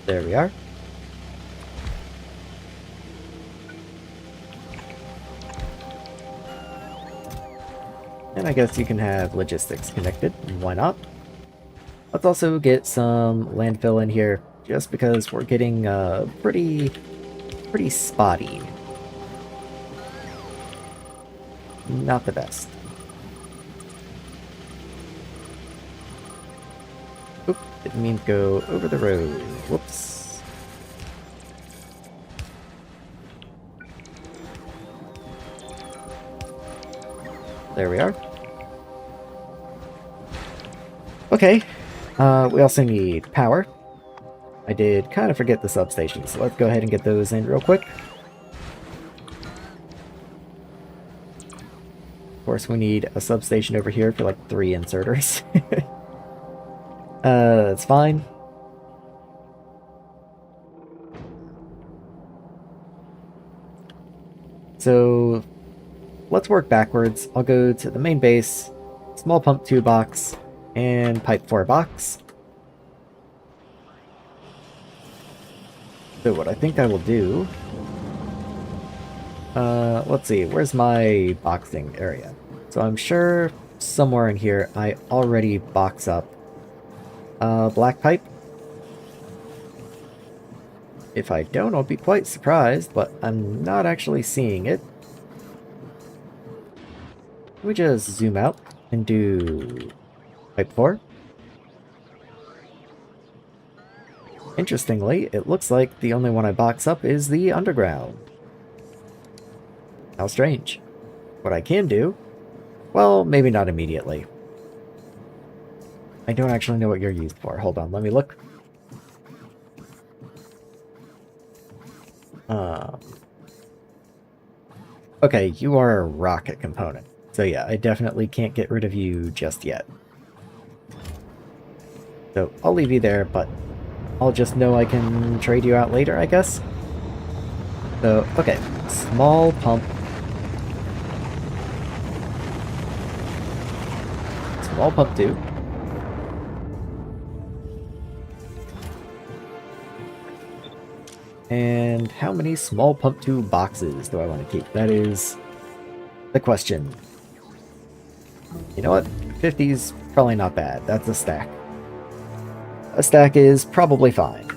S1: There we are. And I guess you can have logistics connected. Why not? Let's also get some landfill in here, just because we're getting pretty spotty. Not the best. Oop, didn't mean to go over the road. Whoops. There we are. Okay, we also need power. I did kind of forget the substations, so let's go ahead and get those in real quick. Of course, we need a substation over here for like 3 inserters. That's fine. So, let's work backwards. I'll go to the main base, small pump 2 box, and pipe 4 box. So what I think I will do... let's see, where's my boxing area? So I'm sure somewhere in here I already box up black pipe. If I don't, I'll be quite surprised, but I'm not actually seeing it. We just zoom out and do pipe 4. Interestingly, it looks like the only one I box up is the underground. How strange. What I can do... Well, maybe not immediately. I don't actually know what you're used for. Hold on, let me look. Okay, you are a rocket component. So yeah, I definitely can't get rid of you just yet. So I'll leave you there, but I'll just know I can trade you out later, I guess. So, okay, small pump. Small pump 2. And how many small pump 2 boxes do I want to keep? That is the question. You know what? 50's probably not bad. That's a stack. A stack is probably fine.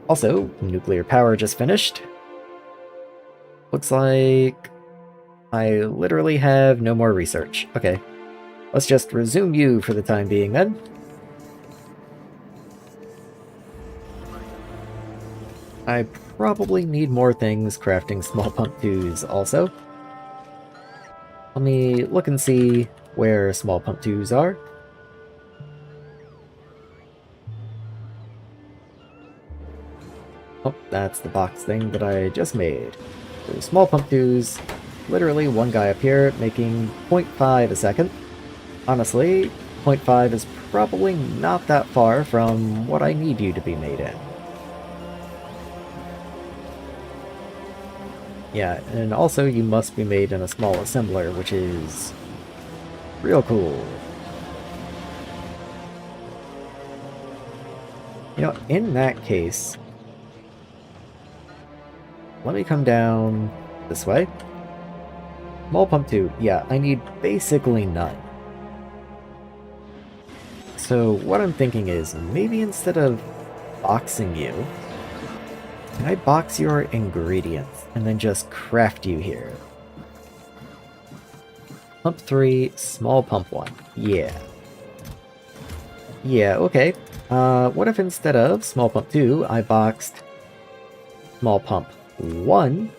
S1: Also, nuclear power just finished. Looks like I literally have no more research. Okay, let's just resume you for the time being then. I probably need more things crafting small pump 2s also. Let me look and see where small pump 2s are. Oh, that's the box thing that I just made. So small pump 2s, literally one guy up here making 0.5 a second. Honestly, 0.5 is probably not that far from what I need you to be made in. Yeah, and also you must be made in a small assembler, which is real cool. You know, in that case, let me come down this way. Small pump 2, yeah, I need basically none. So what I'm thinking is, maybe instead of boxing you, can I box your ingredients and then just craft you here? Pump 3, small pump 1. Yeah. Yeah, okay. What if instead of small pump 2, I boxed small pump 1?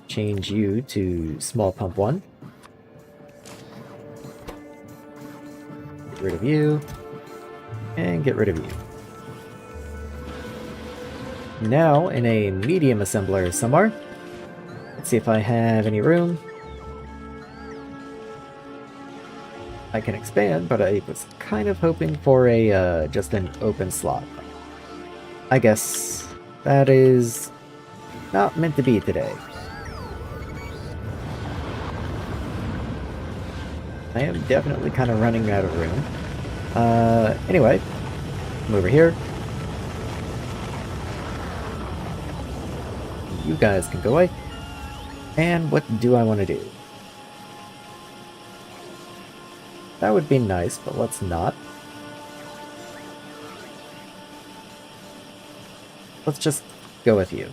S1: Change you to small pump 1. Get rid of you. And get rid of you. Now, in a medium assembler somewhere. Let's see if I have any room. I can expand, but I was kind of hoping for a just an open slot. I guess that is not meant to be today. I am definitely kind of running out of room. Anyway, come over here. You guys can go away. And what do I want to do? That would be nice, but let's not. Let's just go with you.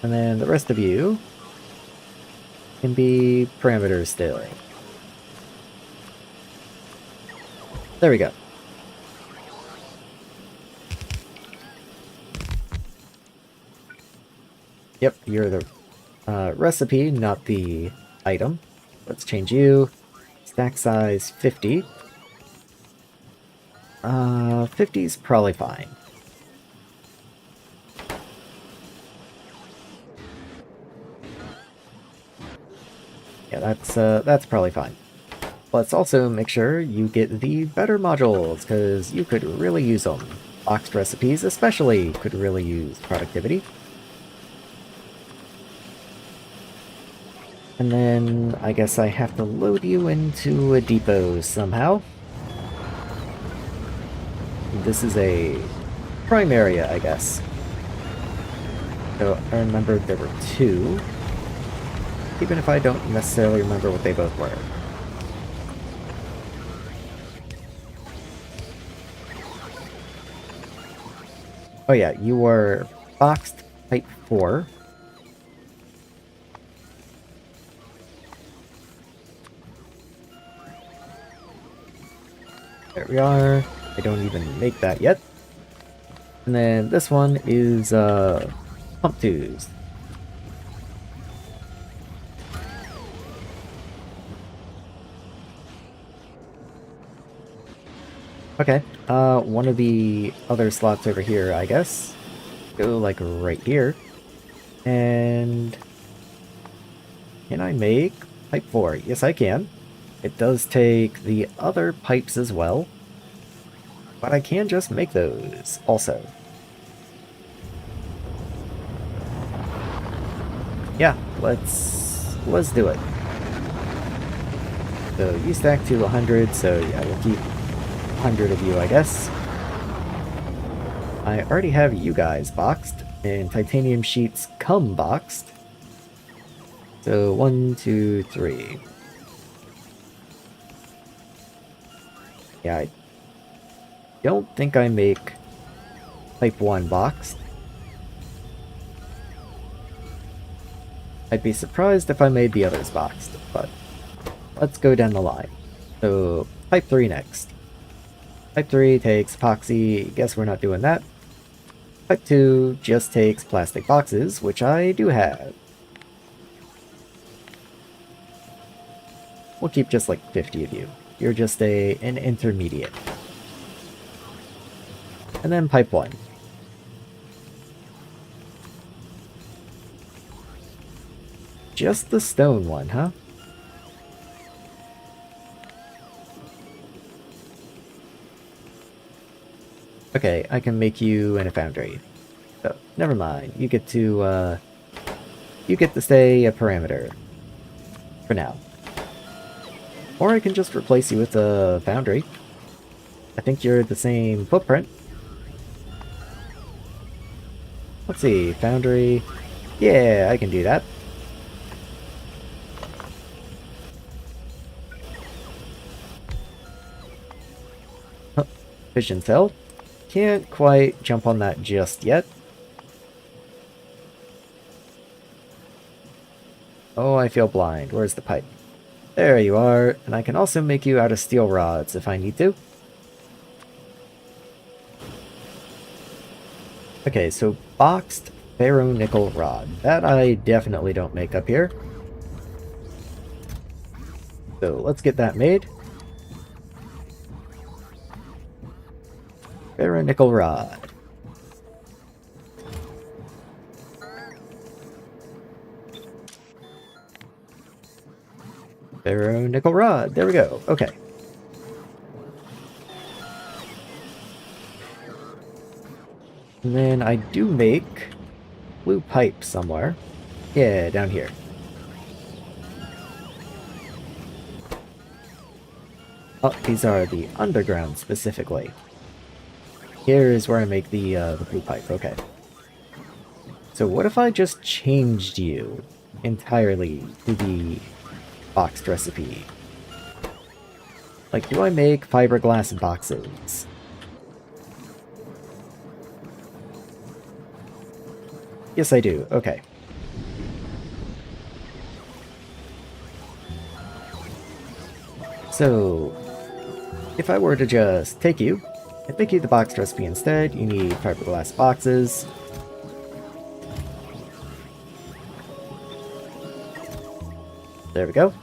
S1: And then the rest of you can be parameters still. There we go. Yep, you're the recipe, not the item. Let's change you. Stack size 50. 50 is probably fine. Yeah, that's probably fine. Let's also make sure you get the better modules, because you could really use them. Boxed recipes especially could really use productivity. And then I guess I have to load you into a depot somehow. This is a prime area, I guess. So I remember there were two, even if I don't necessarily remember what they both were. Oh yeah, you were boxed type 4. There we are. I don't even make that yet. And then this one is pump 2s. Okay, one of the other slots over here, I guess. Go like right here. And can I make pipe 4? Yes, I can. It does take the other pipes as well, but I can just make those also. Yeah, let's do it. So you stack to 100, so yeah, we'll keep 100 of you, I guess. I already have you guys boxed, and titanium sheets come boxed. So 1, 2, 3. Yeah, I don't think I make Type 1 boxed. I'd be surprised if I made the others boxed, but let's go down the line. So, Type 3 next. Type 3 takes epoxy, guess we're not doing that. Type 2 just takes plastic boxes, which I do have. We'll keep just like 50 of you. You're just an intermediate. And then Pipe 1. Just the stone one, huh? Okay, I can make you in a foundry. So, never mind. You get to stay a parameter. For now. Or I can just replace you with a foundry. I think you're the same footprint. Let's see, foundry. Yeah, I can do that. Fission cell. Can't quite jump on that just yet. Oh, I feel blind. Where's the pipe? There you are, and I can also make you out of steel rods if I need to. Okay, so boxed ferro-nickel rod. That I definitely don't make up here. So let's get that made. Ferro-nickel rod. Ferro-nickel rod. There we go. Okay. And then I do make blue pipe somewhere. Yeah, down here. Oh, these are the underground specifically. Here is where I make the blue pipe. Okay. So what if I just changed you entirely to the boxed recipe? Like, do I make fiberglass boxes? Yes, I do. Okay. So, if I were to just take you and make you the boxed recipe instead, you need fiberglass boxes. There we go.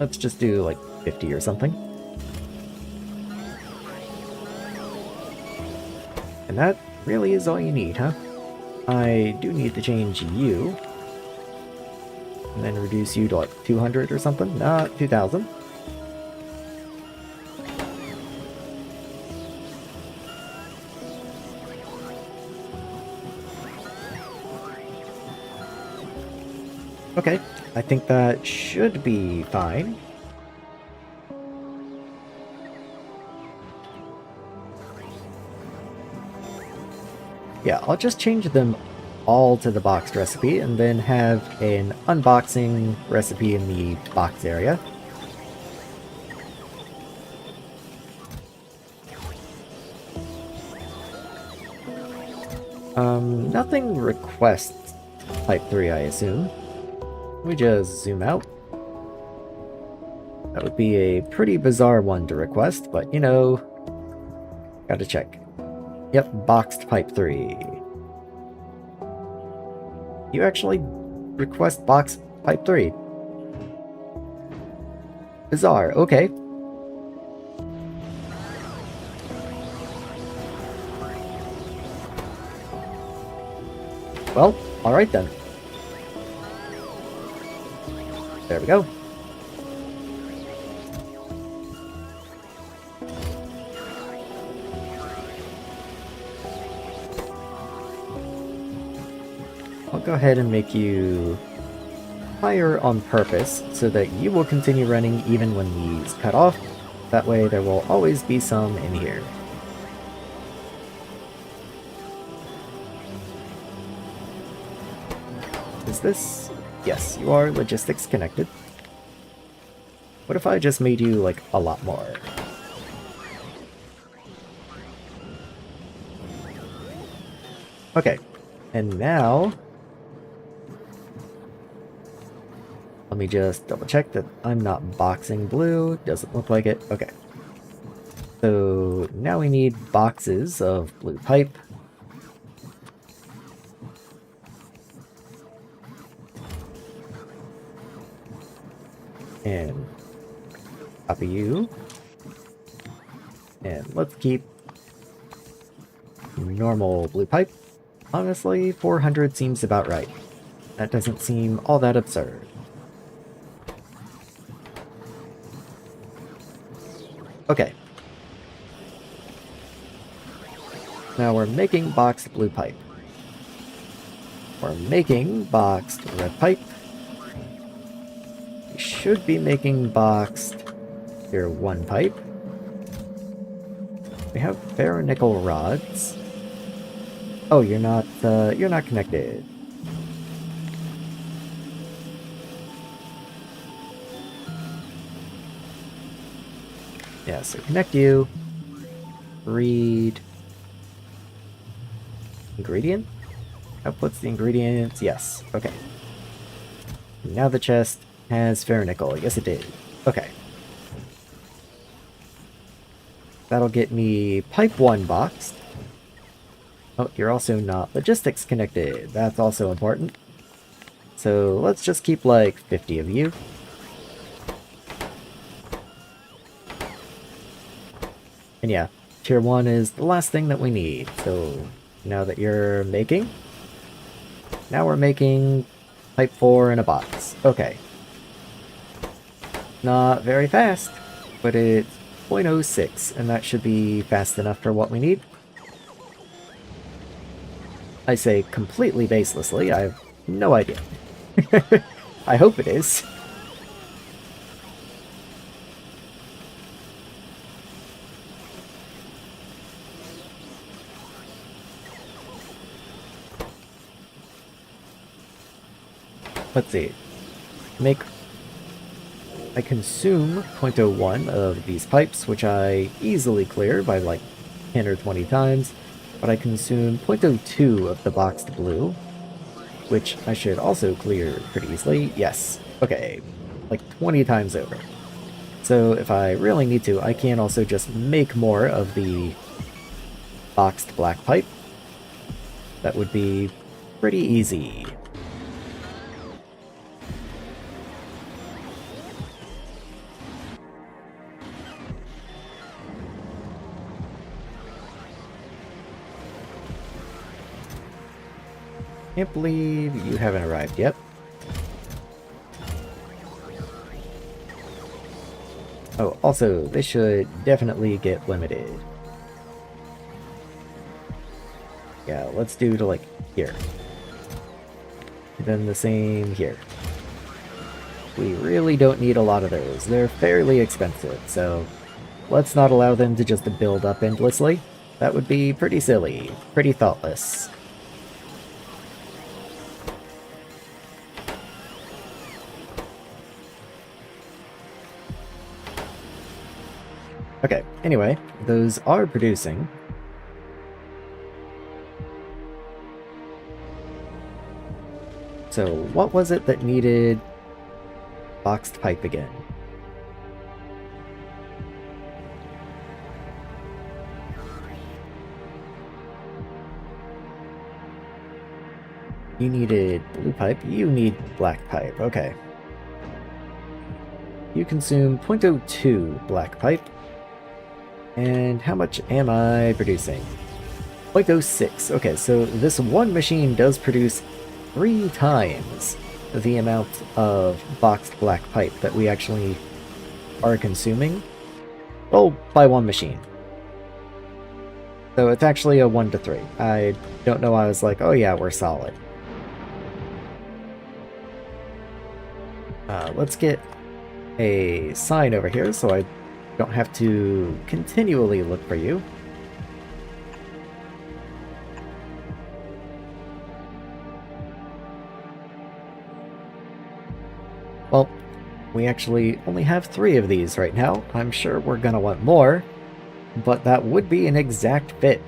S1: Let's just do like 50 or something. And that really is all you need, huh? I do need to change you. And then reduce you to like 200 or something? Not 2000. Okay, I think that should be fine. Yeah, I'll just change them all to the boxed recipe and then have an unboxing recipe in the box area. Nothing requests Type 3, I assume. Let me just zoom out. That would be a pretty bizarre one to request, but you know, gotta check. Yep, boxed Pipe 3. You actually request boxed Pipe 3. Bizarre, okay. Well, alright then. There we go. I'll go ahead and make you higher on purpose so that you will continue running even when these cut off. That way there will always be some in here. Is this? Yes, you are logistics connected. What if I just made you, like, a lot more? Okay, and now... let me just double check that I'm not boxing blue. Doesn't look like it. Okay. So now we need boxes of blue pipe. And copy you. And let's keep normal blue pipe. Honestly, 400 seems about right. That doesn't seem all that absurd. Okay. Now we're making boxed blue pipe. We're making boxed red pipe. We should be making boxed tier 1 pipe. We have ferronickel rods. Oh, you're not connected. Yeah, so connect you. Read ingredient? Outputs the ingredients. Yes. Okay. Now the chest has ferronickel. Yes, it did. Okay. That'll get me pipe 1 boxed. Oh, you're also not logistics connected. That's also important. So let's just keep like 50 of you. And yeah, tier 1 is the last thing that we need. So now that you're making, now we're making pipe 4 in a box. Okay. Not very fast, but it's 0.06, and that should be fast enough for what we need. I say completely baselessly, I have no idea. I hope it is. Let's see. I consume 0.01 of these pipes, which I easily clear by like 10 or 20 times, but I consume 0.02 of the boxed blue, which I should also clear pretty easily. Yes. Okay. Like 20 times over. So if I really need to, I can also just make more of the boxed black pipe. That would be pretty easy. Can't believe you haven't arrived yet. Oh, also, this should definitely get limited. Yeah, let's do to like here. And then the same here. We really don't need a lot of those. They're fairly expensive, so let's not allow them to just build up endlessly. That would be pretty silly, pretty thoughtless. Okay, anyway, those are producing. So what was it that needed boxed pipe again? You needed blue pipe, you need black pipe, okay. You consume 0.02 black pipe. And how much am I producing? 0.06. Okay, so this one machine does produce 3 times the amount of boxed black pipe that we actually are consuming. Well, by one machine. So it's actually a 1 to 3. I don't know, I was like, oh yeah, we're solid. Let's get a sign over here so I don't have to continually look for you. Well, We actually only have 3 of these right now. I'm sure we're gonna want more, but that would be an exact fit.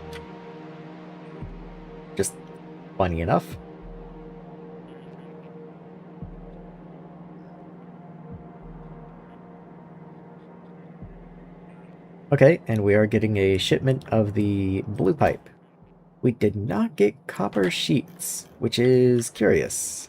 S1: Just funny enough. Okay, and we are getting a shipment of the blue pipe. We did not get copper sheets, which is curious.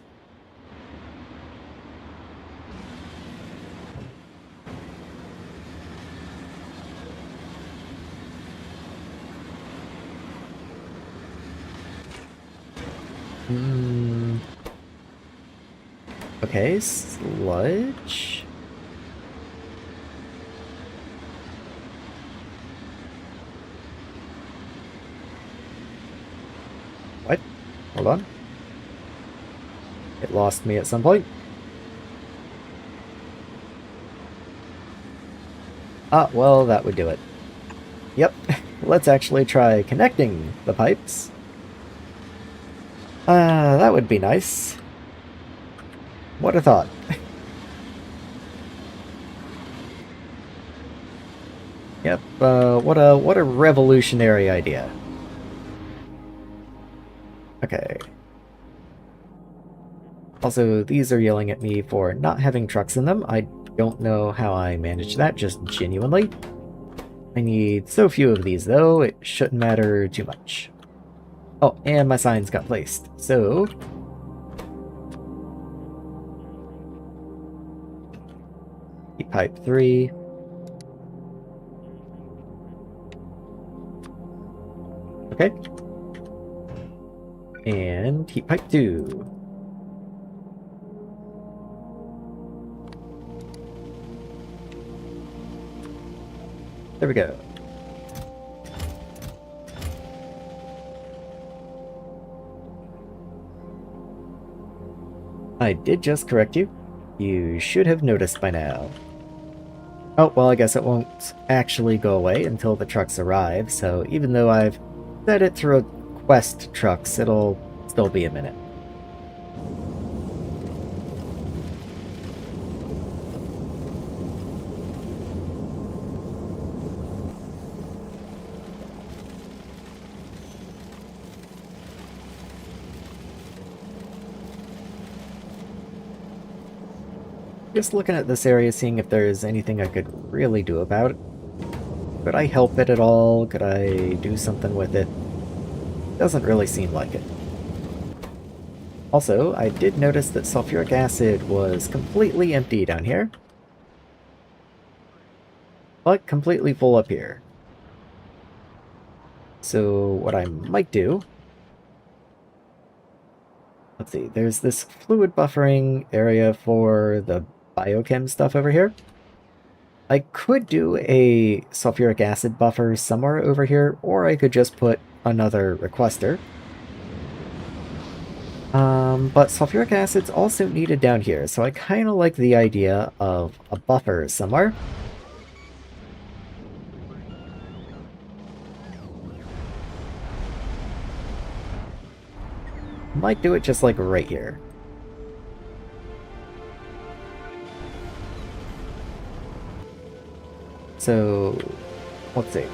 S1: Okay, sludge. What? Hold on. It lost me at some point. Ah, well, that would do it. Yep, let's actually try connecting the pipes. That would be nice. What a thought. Yep, what a revolutionary idea. Okay. Also, these are yelling at me for not having trucks in them. I don't know how I managed that, just genuinely. I need so few of these, though, it shouldn't matter too much. Oh, and my signs got placed, so... heat pipe 3. Okay. And heat pipe 2. There we go. I did just correct you. You should have noticed by now. Oh, well, I guess it won't actually go away until the trucks arrive, so even though I've set it to request trucks, it'll still be a minute. Just looking at this area, seeing if there's anything I could really do about it. Could I help it at all? Could I do something with it? Doesn't really seem like it. Also, I did notice that sulfuric acid was completely empty down here, but completely full up here. So what I might do... let's see, there's this fluid buffering area for the biochem stuff over here. I could do a sulfuric acid buffer somewhere over here, or I could just put another requester. But sulfuric acid's also needed down here, so I kind of like the idea of a buffer somewhere. Might do it just like right here. So, let's see.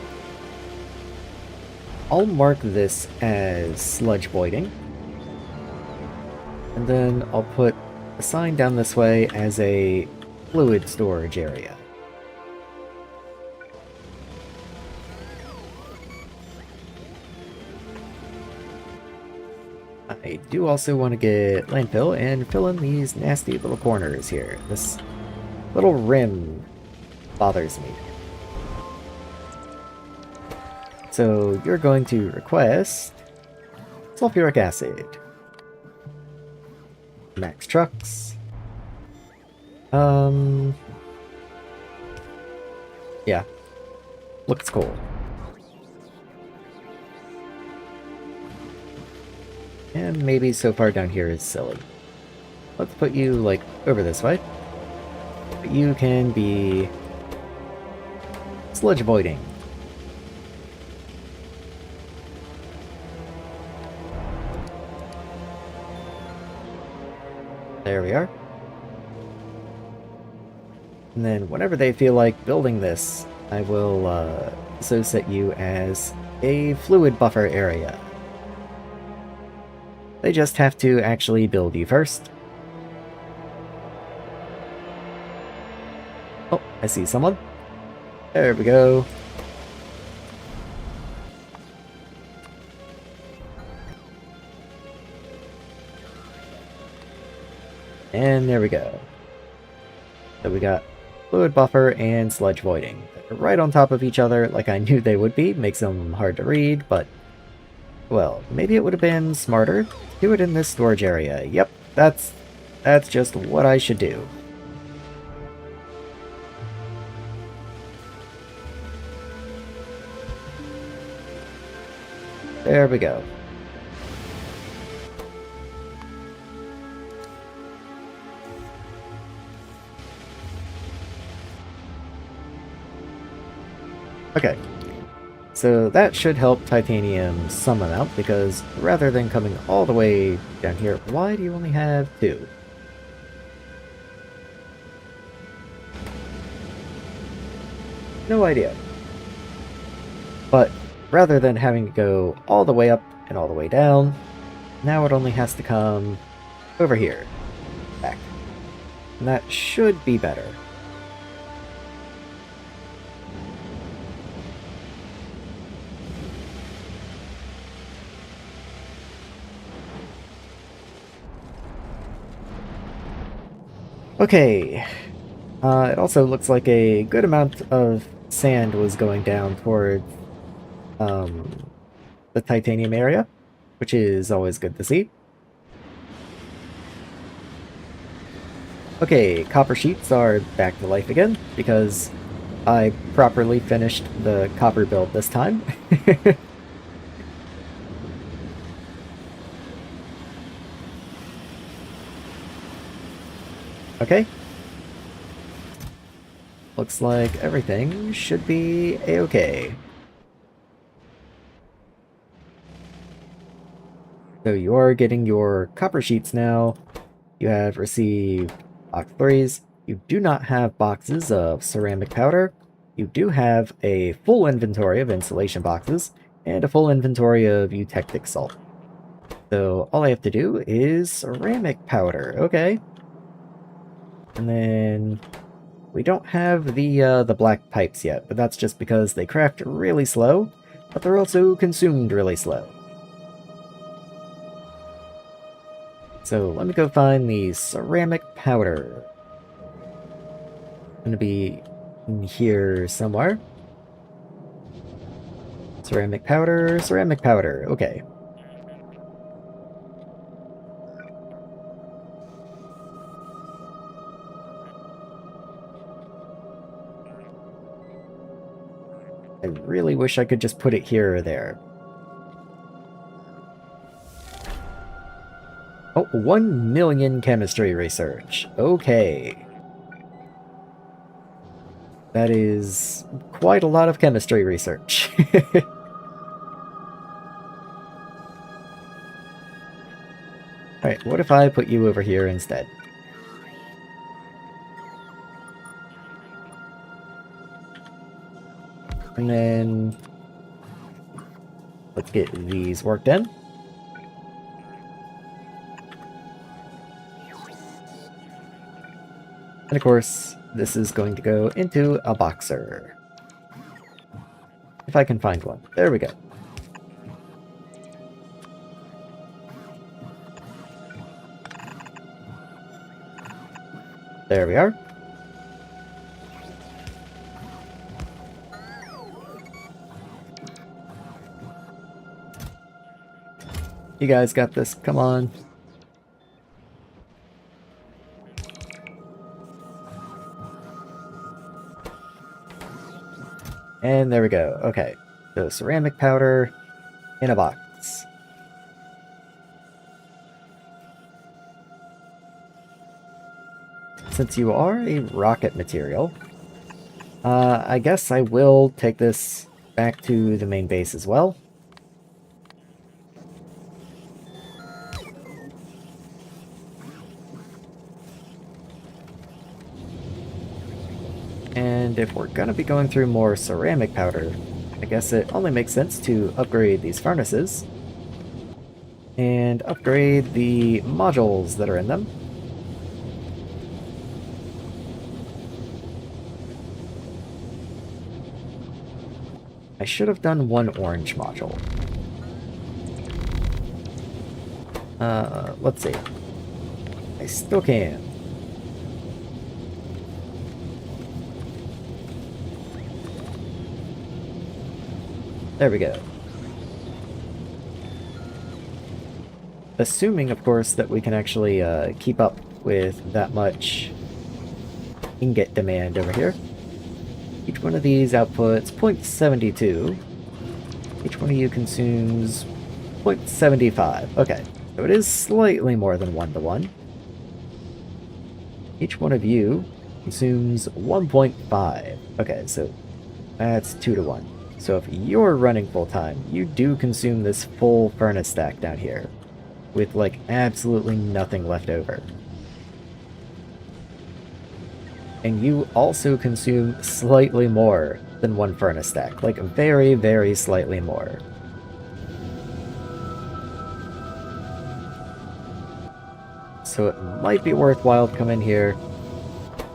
S1: I'll mark this as sludge voiding. And then I'll put a sign down this way as a fluid storage area. I do also want to get landfill and fill in these nasty little corners here. This little rim bothers me. So you're going to request sulfuric acid. Max trucks. Yeah. Looks cool. And maybe so far down here is silly. Let's put you, like, over this way. But you can be sludge voiding. There we are. And then whenever they feel like building this, I will so set you as a fluid buffer area. They just have to actually build you first. Oh, I see someone. There we go. And there we go. So we got fluid buffer and sludge voiding. They're right on top of each other like I knew they would be. Makes them hard to read, but... well, maybe it would have been smarter to do it in this storage area. Yep, that's just what I should do. There we go. Okay, so that should help titanium some amount, because rather than coming all the way down here, why do you only have 2? No idea. But rather than having to go all the way up and all the way down, now it only has to come over here, back. And that should be better. Okay, it also looks like a good amount of sand was going down towards the titanium area, which is always good to see. Okay, copper sheets are back to life again, because I properly finished the copper build this time. Okay. Looks like everything should be a-okay. So you are getting your copper sheets now. You have received box 3s. You do not have boxes of ceramic powder. You do have a full inventory of insulation boxes, and a full inventory of eutectic salt. So all I have to do is ceramic powder. Okay. And then we don't have the black pipes yet, but that's just because they craft really slow, but they're also consumed really slow. So let me go find the ceramic powder. Gonna be in here somewhere. Ceramic powder, okay. I really wish I could just put it here or there. Oh, 1 million chemistry research. Okay. That is quite a lot of chemistry research. Alright, what if I put you over here instead? And then... let's get these worked in. And of course, this is going to go into a boxer. If I can find one. There we go. There we are. You guys got this. Come on. And there we go. Okay. So ceramic powder in a box. Since you are a rocket material, I guess I will take this back to the main base as well. And if we're gonna be going through more ceramic powder, I guess it only makes sense to upgrade these furnaces and upgrade the modules that are in them. I should have done one orange module. Let's see. I still can. There we go. Assuming, of course, that we can actually keep up with that much ingot demand over here. Each one of these outputs 0.72. Each one of you consumes 0.75. Okay, so it is slightly more than 1 to 1. Each one of you consumes 1.5. Okay, so that's 2 to 1. So if you're running full time, you do consume this full furnace stack down here, with like absolutely nothing left over. And you also consume slightly more than one furnace stack, like very, very slightly more. So it might be worthwhile to come in here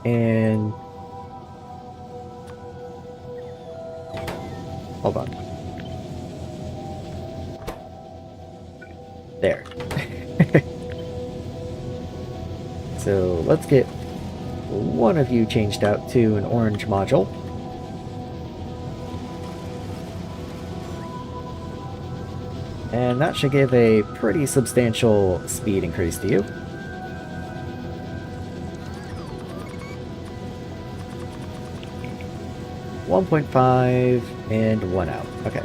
S1: and... Hold on. There. So let's get one of you changed out to an orange module. And that should give a pretty substantial speed increase to you. $1.5 and 1 out. Okay.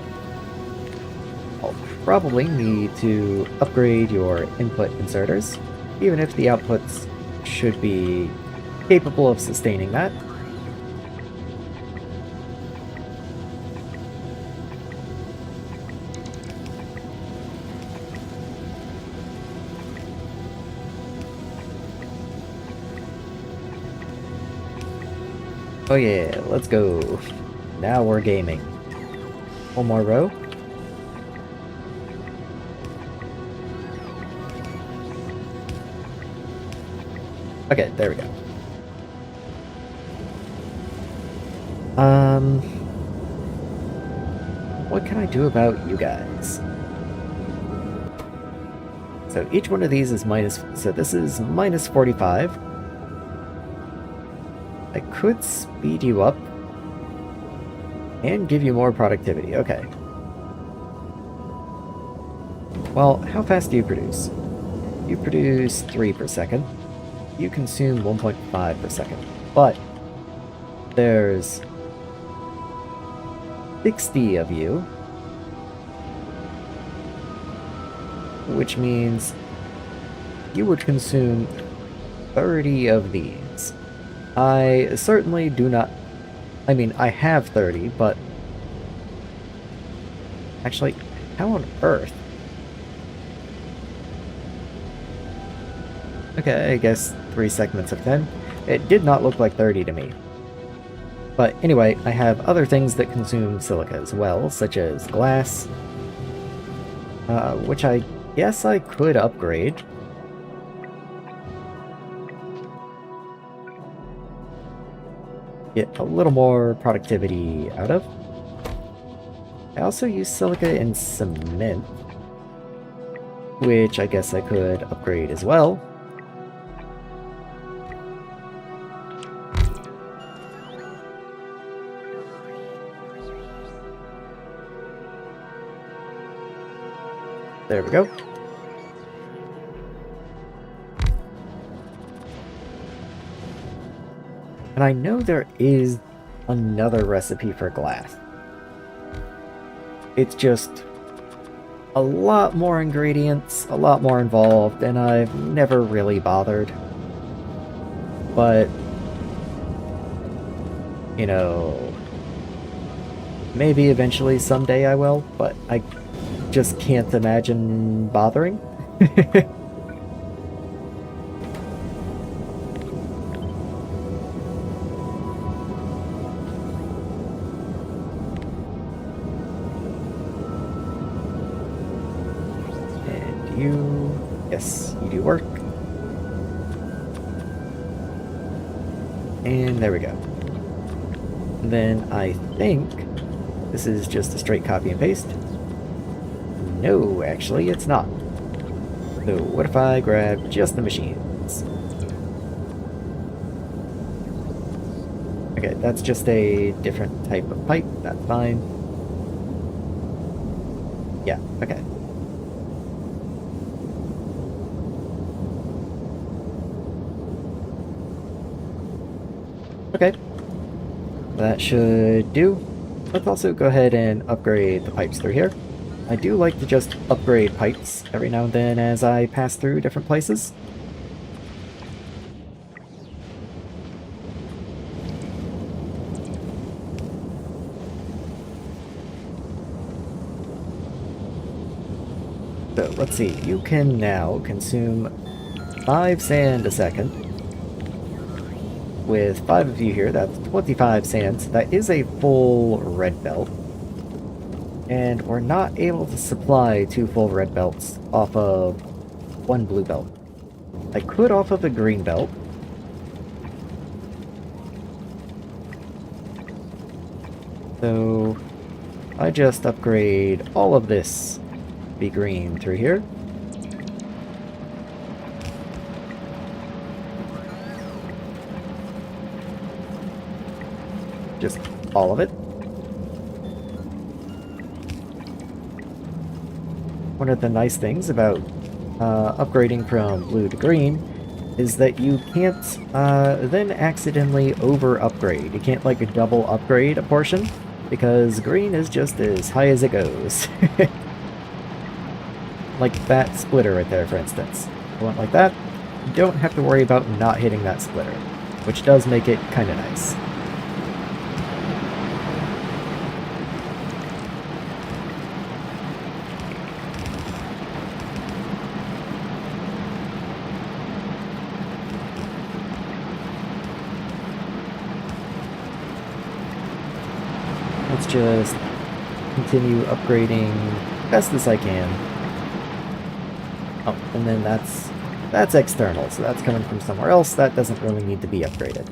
S1: I'll probably need to upgrade your input inserters, even if the outputs should be capable of sustaining that. Oh yeah, let's go. Now we're gaming. One more row. Okay, there we go. What can I do about you guys? So each one of these is minus, so this is minus 45. I could speed you up and give you more productivity. Okay. Well, how fast do you produce? You produce 3 per second. You consume 1.5 per second. But there's 60 of you, which means you would consume 30 of these. I certainly do not... I mean, I have 30, but... Actually, how on earth? Okay, I guess 3 segments of 10. It did not look like 30 to me. But anyway, I have other things that consume silica as well, such as glass, which I guess I could upgrade. Get a little more productivity out of. I also use silica in cement, which I guess I could upgrade as well. There we go. And I know there is another recipe for glass. It's just a lot more ingredients, a lot more involved, and I've never really bothered. But, you know, maybe eventually someday I will, but I just can't imagine bothering. you... Yes, you do work. And there we go. And then I think this is just a straight copy and paste. No, actually, it's not. So what if I grab just the machines? Okay, that's just a different type of pipe. That's fine. Yeah, okay. Okay. That should do. Let's also go ahead and upgrade the pipes through here. I do like to just upgrade pipes every now and then as I pass through different places. So let's see, you can now consume 5 sand a second. With 5 of you here, that's 25 sands. That is a full red belt. And we're not able to supply 2 full red belts off of 1 blue belt. I could off of a green belt. So I just upgrade all of this to be green through here. Just all of it. One of the nice things about upgrading from blue to green is that you can't then accidentally over-upgrade. You can't like double upgrade a portion, because green is just as high as it goes. Like that splitter right there, for instance. You want like that, you don't have to worry about not hitting that splitter, which does make it kind of nice. Let's just continue upgrading best as I can. Oh, and then that's external, so that's coming from somewhere else. That doesn't really need to be upgraded.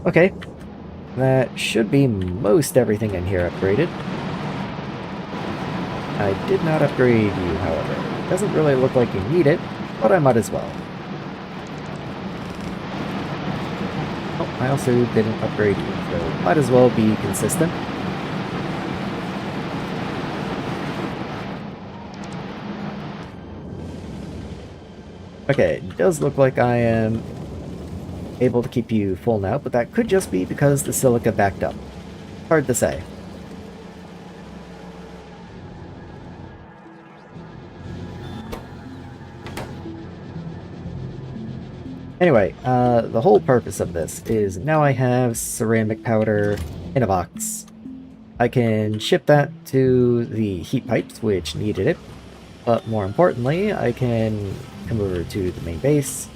S1: Okay, that should be most everything in here upgraded. I did not upgrade you, however. It doesn't really look like you need it, but I might as well. Oh, I also didn't upgrade you, so might as well be consistent. Okay, it does look like I am able to keep you full now, but that could just be because the silica backed up. Hard to say. Anyway, the whole purpose of this is now I have ceramic powder in a box. I can ship that to the heat pipes, which needed it, but more importantly, I can come over to the main base.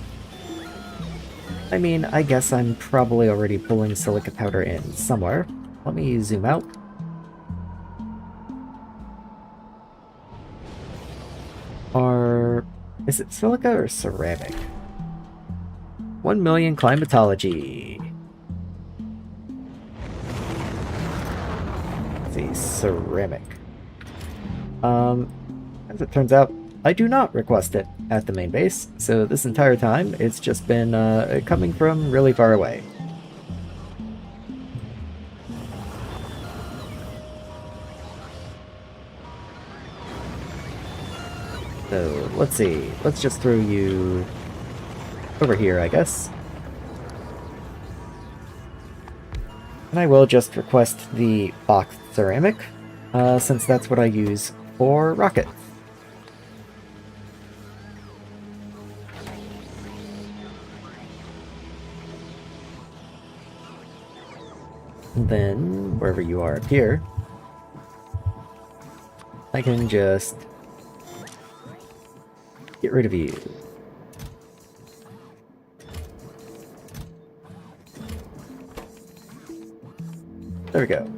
S1: I mean, I guess I'm probably already pulling silica powder in somewhere. Let me zoom out. Is it silica or ceramic? 1 million climatology. Let's see, ceramic. As it turns out, I do not request it at the main base, so this entire time it's just been coming from really far away. So, let's see. Let's just throw you over here, I guess. And I will just request the boxed ceramic, since that's what I use for rockets. And then, wherever you are up here, I can just get rid of you. There we go.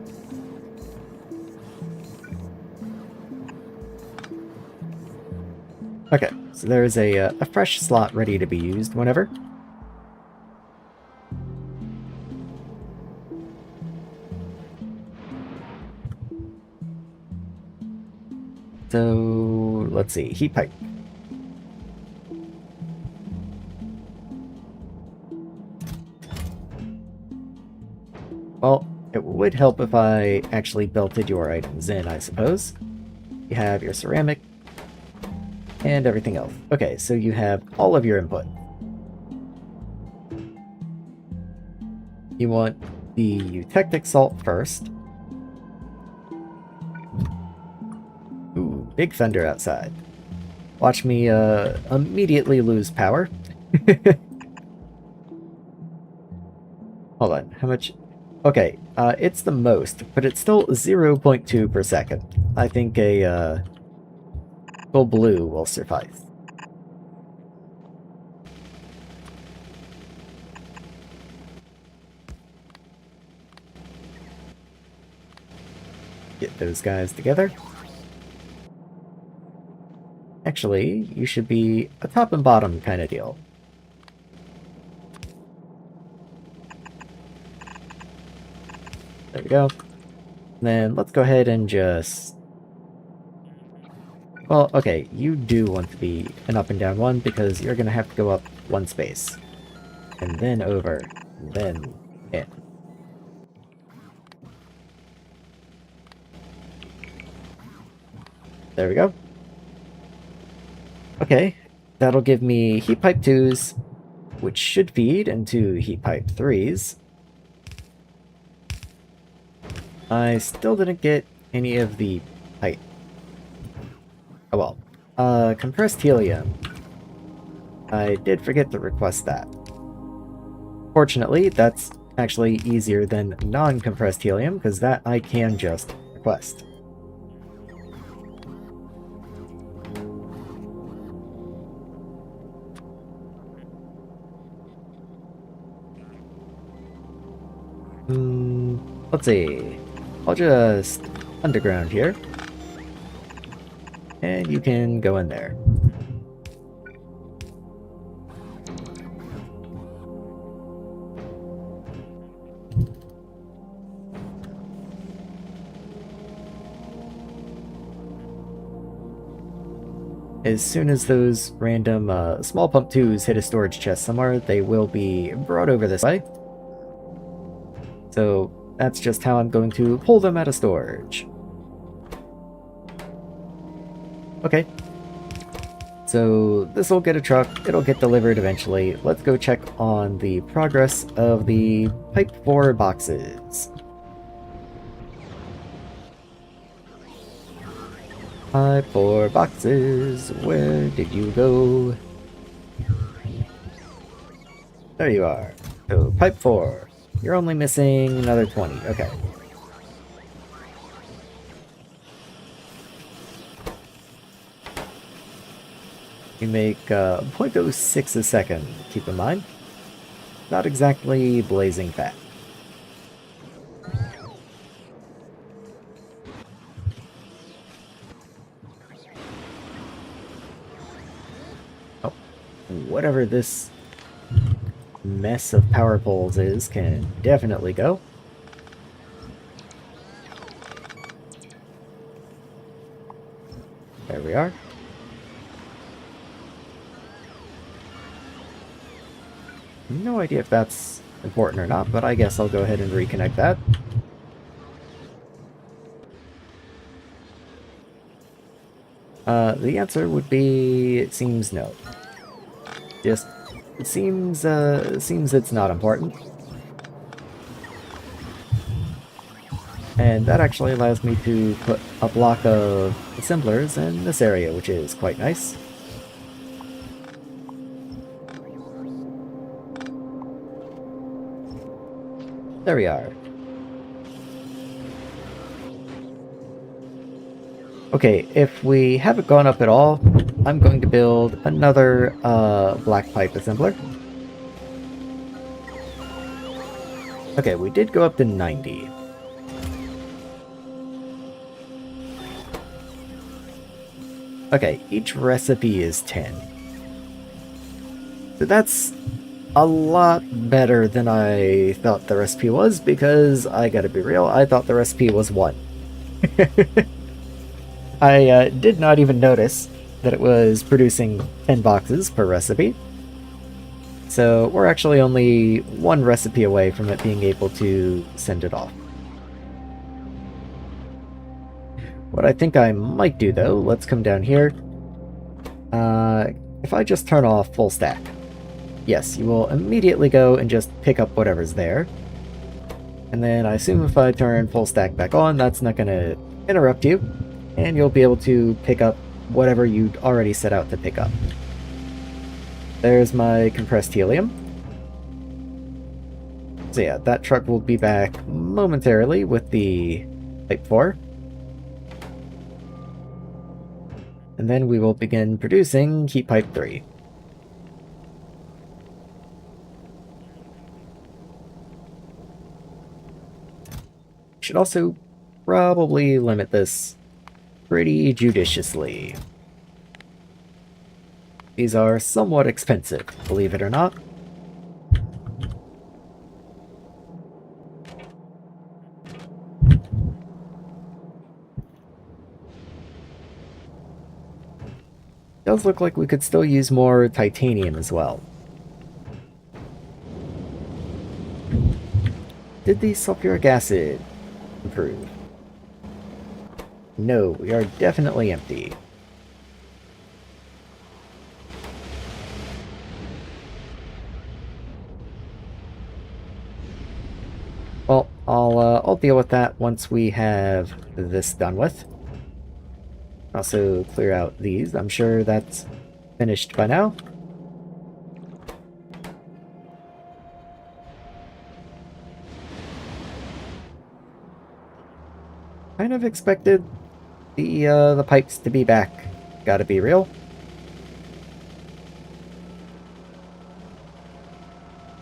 S1: Okay, so there's a fresh slot ready to be used whenever. So, let's see, heat pipe. Well, it would help if I actually belted your items in, I suppose. You have your ceramic and everything else. Okay, so you have all of your input. You want the eutectic salt first. Ooh, big thunder outside. Watch me immediately lose power. Hold on, how much? Okay, it's the most, but it's still 0.2 per second. I think a full blue will suffice. Get those guys together. Actually, you should be a top and bottom kind of deal. There we go. Then let's go ahead and just... Well, okay, you do want to be an up and down one because you're going to have to go up one space. And then over. And then in. There we go. Okay, that'll give me heat pipe 2s, which should feed into heat pipe 3s. I still didn't get any of the pipe. Oh well. Compressed helium. I did forget to request that. Fortunately, that's actually easier than non-compressed helium, because that I can just request. Let's see. I'll just underground here. And you can go in there. As soon as those random small pump 2s hit a storage chest somewhere, they will be brought over this way. So that's just how I'm going to pull them out of storage. Okay. So this will get a truck, it'll get delivered eventually. Let's go check on the progress of the Pipe 4 boxes. Pipe 4 boxes, where did you go? There you are. So, Pipe 4. You're only missing another 20. Okay. You make 0.06 a second, keep in mind. Not exactly blazing fast. Oh, whatever this mess of power poles is can definitely go. There we are. No idea if that's important or not, but I guess I'll go ahead and reconnect that. The answer would be, it seems no. Just, it seems it's not important. And that actually allows me to put a block of assemblers in this area, which is quite nice. There we are. Okay, if we haven't gone up at all, I'm going to build another black pipe assembler. Okay, we did go up to 90. Okay, each recipe is 10. So that's a lot better than I thought the recipe was, because I gotta be real, I thought the recipe was 1. I did not even notice that it was producing 10 boxes per recipe. So we're actually only 1 recipe away from it being able to send it off. What I think I might do, though, let's come down here. If I just turn off full stack, yes, you will immediately go and just pick up whatever's there. And then I assume if I turn full stack back on, that's not going to interrupt you, and you'll be able to pick up whatever you'd already set out to pick up. There's my compressed helium. So yeah, that truck will be back momentarily with the Type 4. And then we will begin producing Heat Pipe 3. Should also probably limit this pretty judiciously. These are somewhat expensive, believe it or not. Does look like we could still use more titanium as well. Did the sulfuric acid improve? No, we are definitely empty. Well, I'll deal with that once we have this done with. Also clear out these. I'm sure that's finished by now. Kind of expected the pipes to be back. Gotta be real.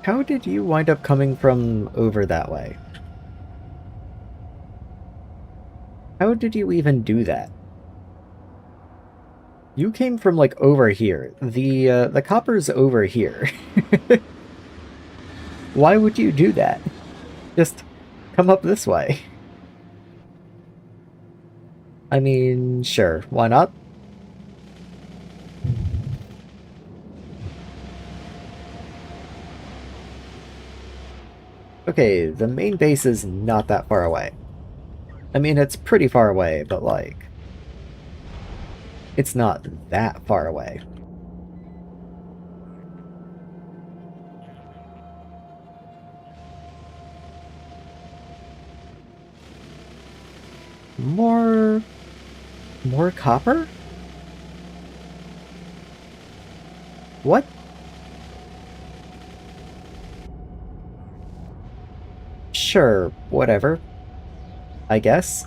S1: How did you wind up coming from over that way? How did you even do that? You came from, like, over here. The copper's over here. Why would you do that? Just come up this way. I mean, sure, why not? Okay, the main base is not that far away. I mean, it's pretty far away, but, like, it's not that far away. More copper? What? Sure, whatever. I guess.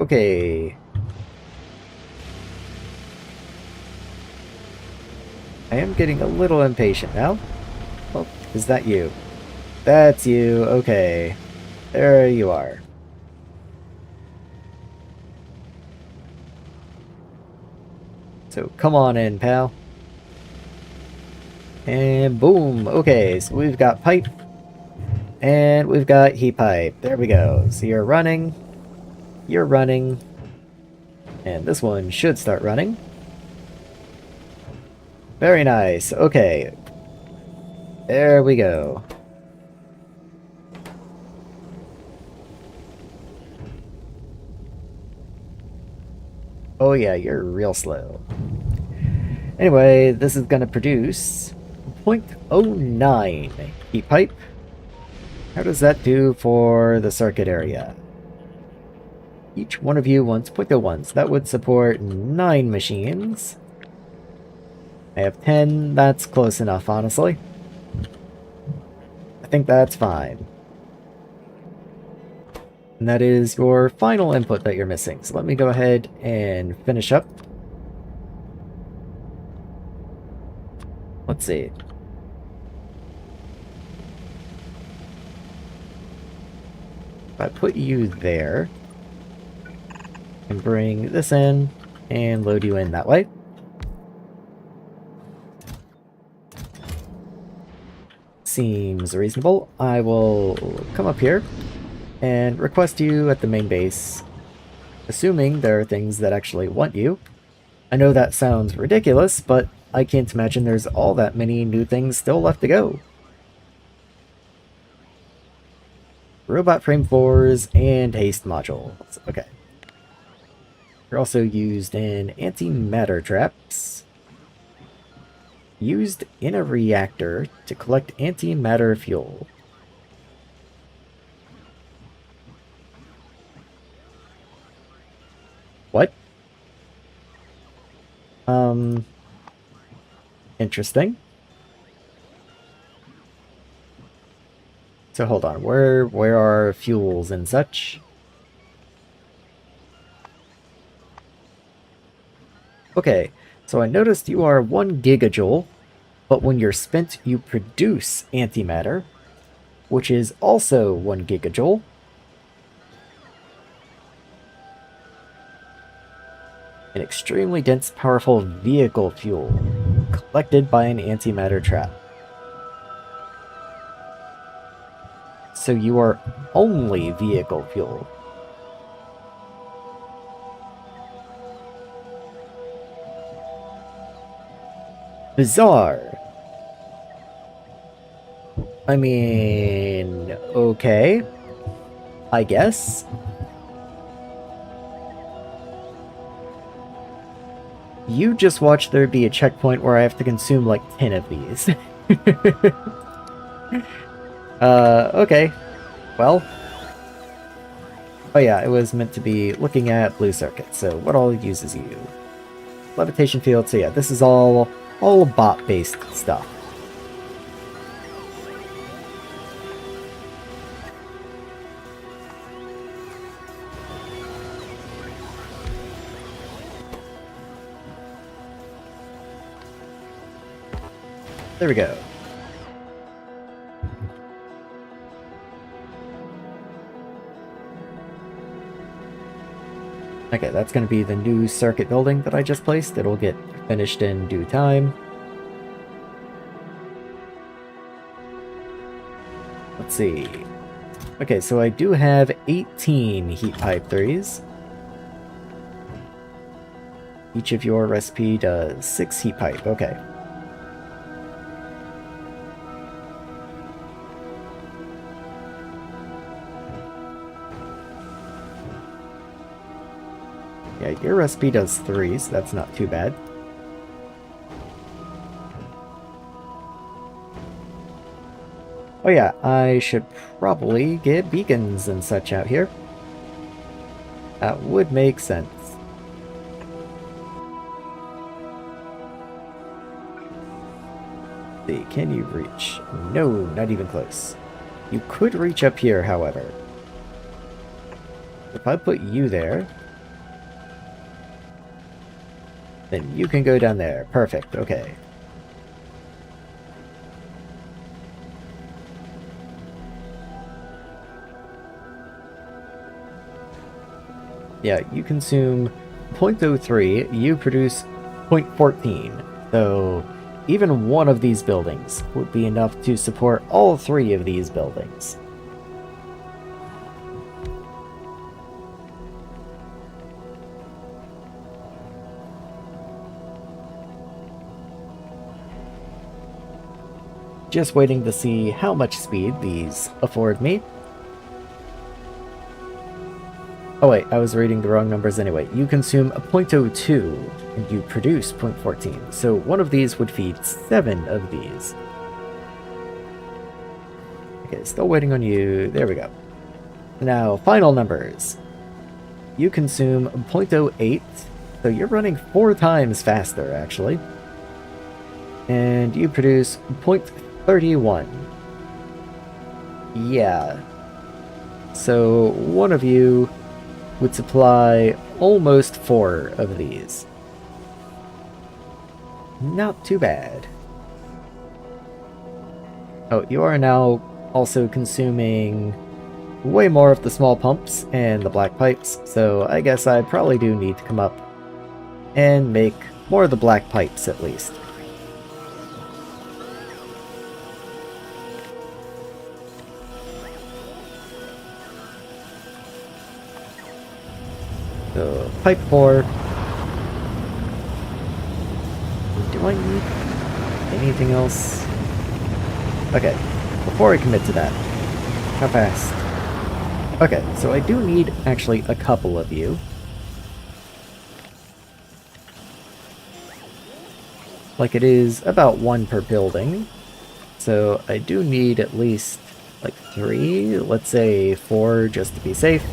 S1: Okay. I am getting a little impatient now. Oh, is that you? That's you, okay. There you are. So come on in, pal. And boom! Okay, so we've got pipe. And we've got heat pipe. There we go. So you're running. You're running. And this one should start running. Very nice. Okay. There we go. Oh yeah, you're real slow. Anyway, this is going to produce 0.09 heat pipe. How does that do for the circuit area? Each one of you wants 0.01, so that would support 9 machines. I have 10, that's close enough, honestly. I think that's fine. And that is your final input that you're missing. So let me go ahead and finish up. Let's see. If I put you there, and bring this in, and load you in that way. Seems reasonable. I will come up here and request you at the main base, assuming there are things that actually want you. I know that sounds ridiculous, but I can't imagine there's all that many new things still left to go. Robot frame 4s and haste modules. Okay. They're also used in antimatter traps. Used in a reactor to collect antimatter fuel. What? Interesting. So hold on, where are fuels and such? Okay, so I noticed you are 1 gigajoule, but when you're spent, you produce antimatter, which is also 1 gigajoule. An extremely dense, powerful vehicle fuel, collected by an antimatter trap. So you are only vehicle fuel. Bizarre. I mean, okay. I guess. You just watch there be a checkpoint where I have to consume like 10 of these. Okay. Well. Oh yeah, it was meant to be looking at blue circuits, so what all uses you? Levitation field, so yeah, this is all bot-based stuff. There we go. Okay, that's going to be the new circuit building that I just placed. It'll get finished in due time. Let's see. Okay, so I do have 18 heat pipe 3s. Each of your recipe does 6 heat pipe. Okay. Yeah, your recipe does 3, so that's not too bad. Oh yeah, I should probably get beacons and such out here. That would make sense. See, can you reach? No, not even close. You could reach up here, however. If I put you there, then you can go down there. Perfect, okay. Yeah, you consume 0.03, you produce 0.14. So even one of these buildings would be enough to support all 3 of these buildings. Just waiting to see how much speed these afford me. Oh wait, I was reading the wrong numbers anyway. You consume a 0.02 and you produce 0.14. So one of these would feed 7 of these. Okay, still waiting on you. There we go. Now, final numbers. You consume 0.08, so you're running 4 times faster, actually. And you produce 0.31. Yeah. So one of you would supply almost 4 of these. Not too bad. Oh, you are now also consuming way more of the small pumps and the black pipes, so I guess I probably do need to come up and make more of the black pipes at least. So, pipe 4. Do I need anything else? Okay, before I commit to that, how fast? Okay, so I do need actually a couple of you. Like it is about 1 per building. So I do need at least like 3, let's say 4 just to be safe.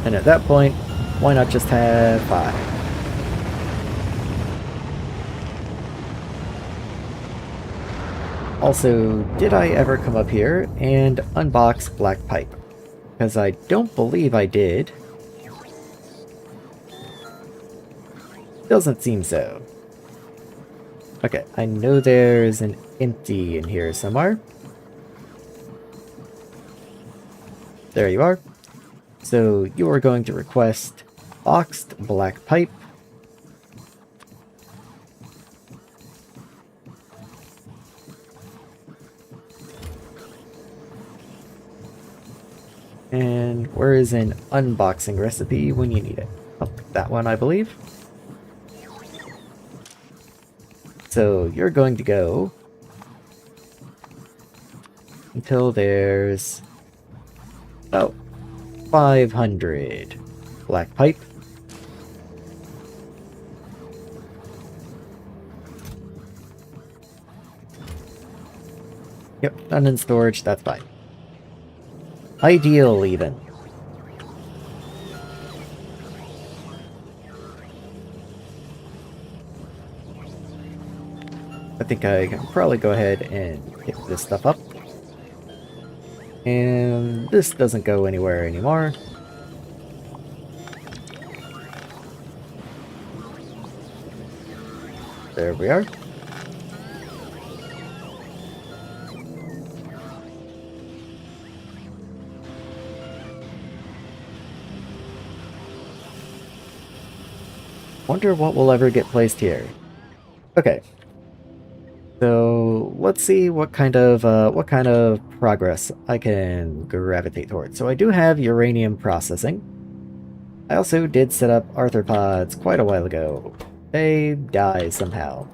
S1: And at that point, why not just have 5? Also, did I ever come up here and unbox Black Pipe? Because I don't believe I did. Doesn't seem so. Okay, I know there's an empty in here somewhere. There you are. So you are going to request boxed black pipe. And where is an unboxing recipe when you need it? Oh, that one, I believe. So you're going to go until there's about 500 black pipe. Yep, none in storage, that's fine. Ideal, even. I think I can probably go ahead and pick this stuff up. And this doesn't go anywhere anymore. There we are. Wonder what will ever get placed here. Okay. So let's see what kind of progress I can gravitate towards. So I do have uranium processing. I also did set up arthropods quite a while ago. They die somehow.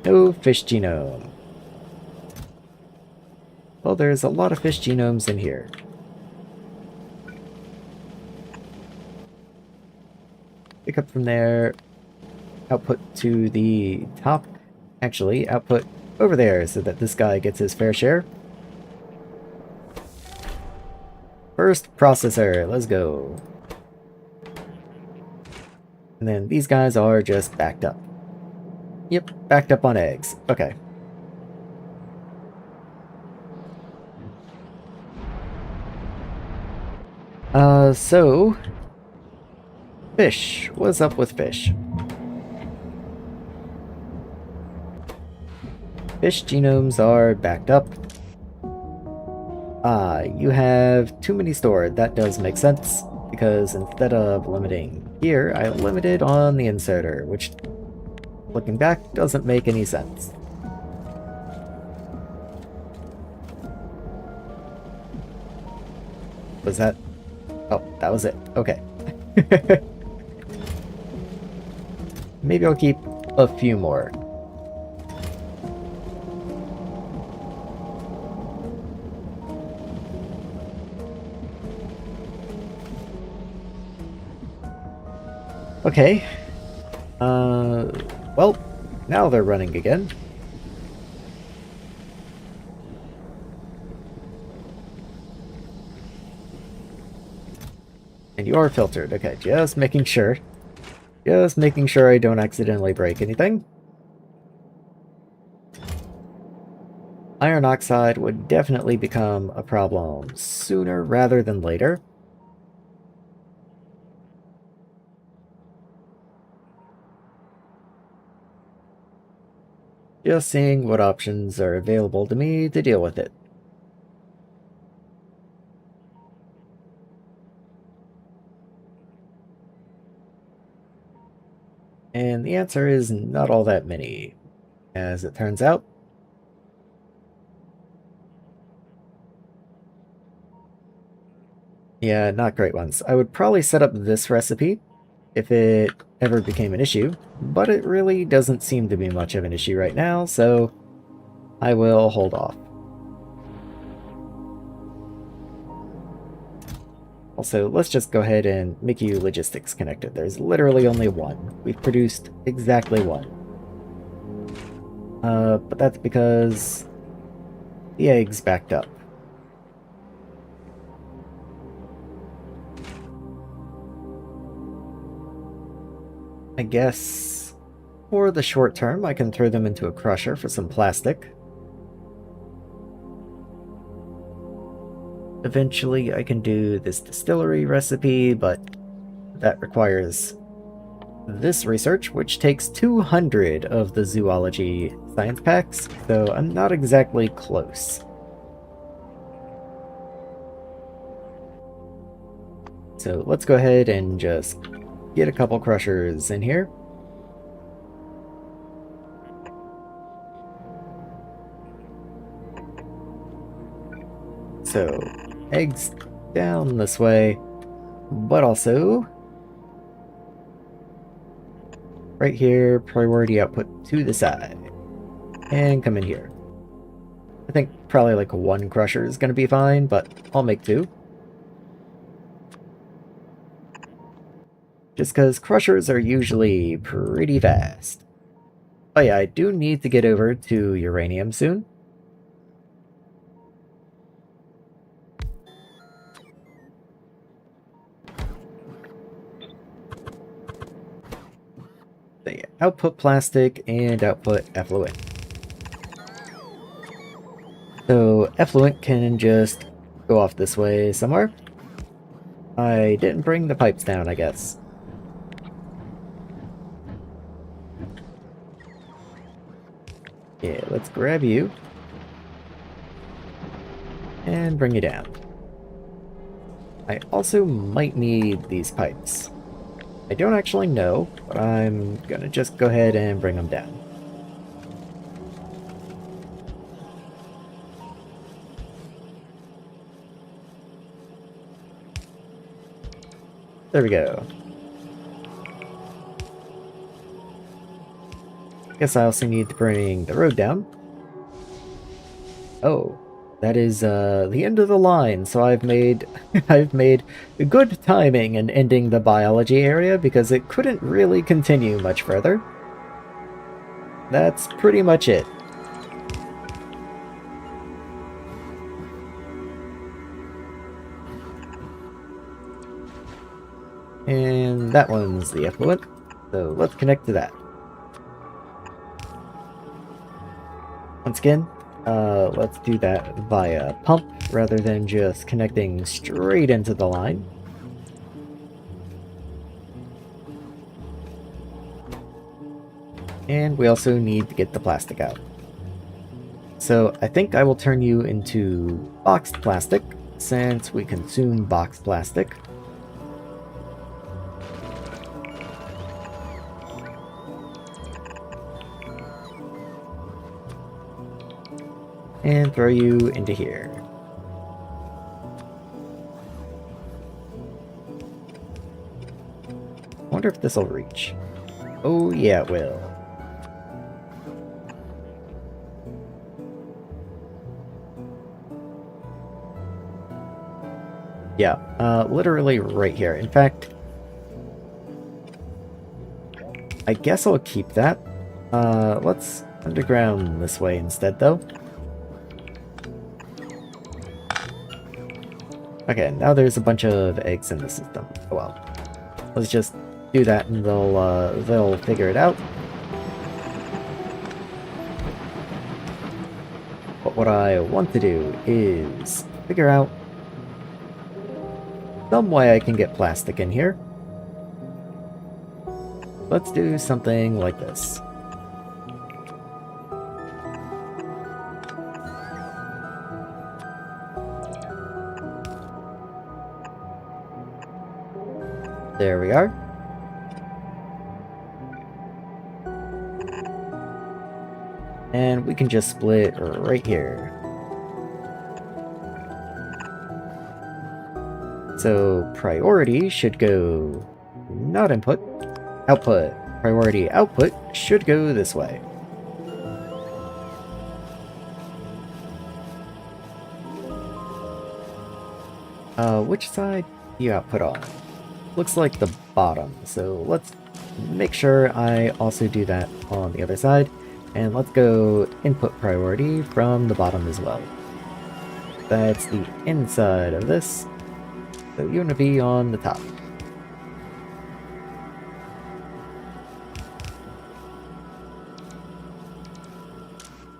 S1: No fish genome. Well, there's a lot of fish genomes in here. Pick up from there. Output to the top. Actually, output over there so that this guy gets his fair share. First processor, let's go. And then these guys are just backed up. Yep, backed up on eggs. Okay. So... Fish. What's up with fish? Fish genomes are backed up. Ah, you have too many stored. That does make sense, because instead of limiting here, I limited on the inserter, which, looking back, doesn't make any sense. Was that... Oh, that was it. Okay. Maybe I'll keep a few more. Okay. Well, now they're running again. And you are filtered. Okay, just making sure. Just making sure I don't accidentally break anything. Iron oxide would definitely become a problem sooner rather than later. Just seeing what options are available to me to deal with it. And the answer is not all that many, as it turns out. Yeah, not great ones. I would probably set up this recipe if it ever became an issue, but it really doesn't seem to be much of an issue right now, so I will hold off. Also, let's just go ahead and make you logistics connected. There's literally only one. We've produced exactly one. But that's because the egg's backed up. I guess for the short term, I can throw them into a crusher for some plastic. Eventually, I can do this distillery recipe, but that requires this research, which takes 200 of the zoology science packs, so I'm not exactly close. So let's go ahead and just get a couple crushers in here. So, eggs down this way, but also right here, priority output to the side. And come in here. I think probably like one crusher is going to be fine, but I'll make two. Just because crushers are usually pretty fast. Oh yeah, I do need to get over to uranium soon. They output plastic and output effluent. So effluent can just go off this way somewhere. I didn't bring the pipes down, I guess. Yeah, let's grab you. And bring you down. I also might need these pipes. I don't actually know, but I'm gonna just go ahead and bring them down. There we go. Guess I also need to bring the road down. Oh, that is the end of the line, so I've made I've made good timing in ending the biology area because it couldn't really continue much further. That's pretty much it. And that one's the effluent, so let's connect to that. Once again, let's do that via pump rather than just connecting straight into the line. And we also need to get the plastic out. So I think I will turn you into boxed plastic, since we consume boxed plastic. And throw you into here. Wonder if this will reach. Oh yeah, it will. Yeah, literally right here. In fact, I guess I'll keep that. Let's underground this way instead, though. Okay, now there's a bunch of eggs in the system. Oh well. Let's just do that and they'll figure it out. But what I want to do is figure out some way I can get plastic in here. Let's do something like this. There we are. and we can just split right here. So priority should go not input, output. Priority output should go this way. Which side do you output on? Looks like the bottom, so let's make sure I also do that on the other side. And let's go input priority from the bottom as well. That's the inside of this. So you want to be on the top.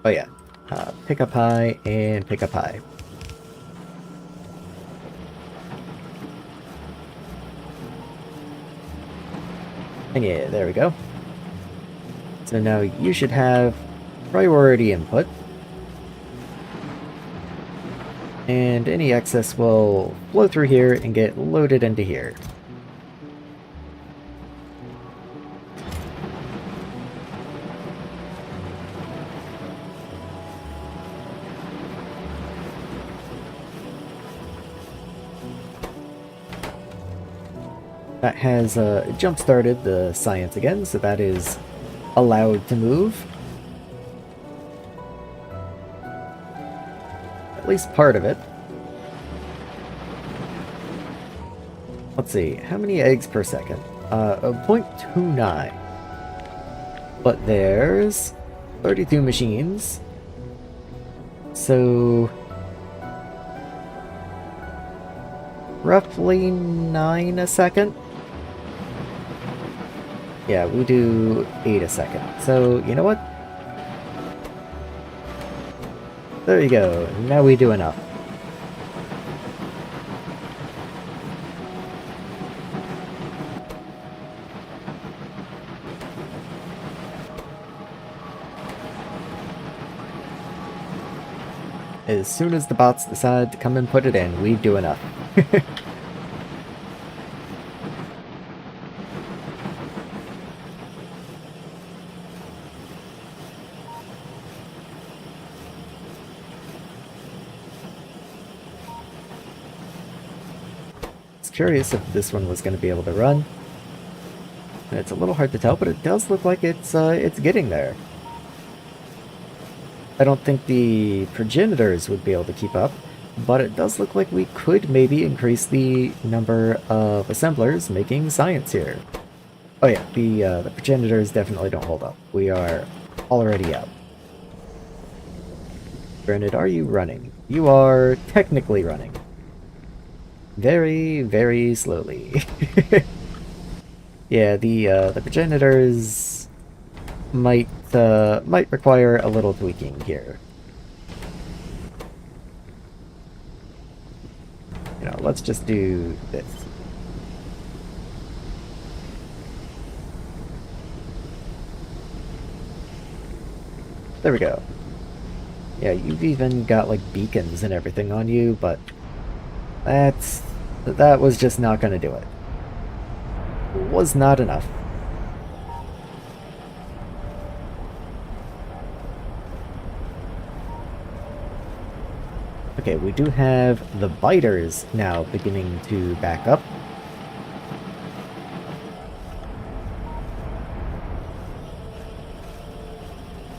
S1: Oh yeah, pick up high and pick up high. And yeah, there we go. So now you should have priority input. And any excess will flow through here and get loaded into here. That has jump-started the science again, so that is allowed to move. At least part of it. Let's see, how many eggs per second? 0.29. But there's 32 machines. So roughly 9 a second. Yeah, we do 8 a second. So, you know what? There you go. Now we do enough. As soon as the bots decide to come and put it in, we do enough. Curious if this one was going to be able to run. It's a little hard to tell, but it does look like it's getting there. I don't think the progenitors would be able to keep up, but it does look like we could maybe increase the number of assemblers making science here. Oh yeah, the progenitors definitely don't hold up. We are already out. Granted, are you running? You are technically running. Very, very slowly. Yeah, the progenitors might require a little tweaking here. You know, let's just do this. There we go. Yeah, you've even got like beacons and everything on you, but that was just not going to do it. It was not enough. Okay, we do have the biters now beginning to back up.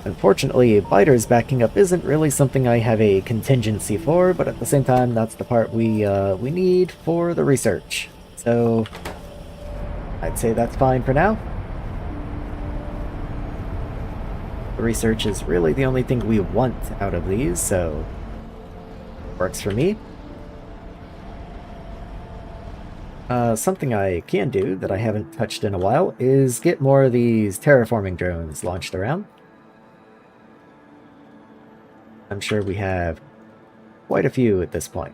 S1: Unfortunately, biters backing up isn't really something I have a contingency for, but at the same time, that's the part we need for the research. So, I'd say that's fine for now. The research is really the only thing we want out of these, so works for me. Something I can do that I haven't touched in a while is get more of these terraforming drones launched around. I'm sure we have quite a few at this point.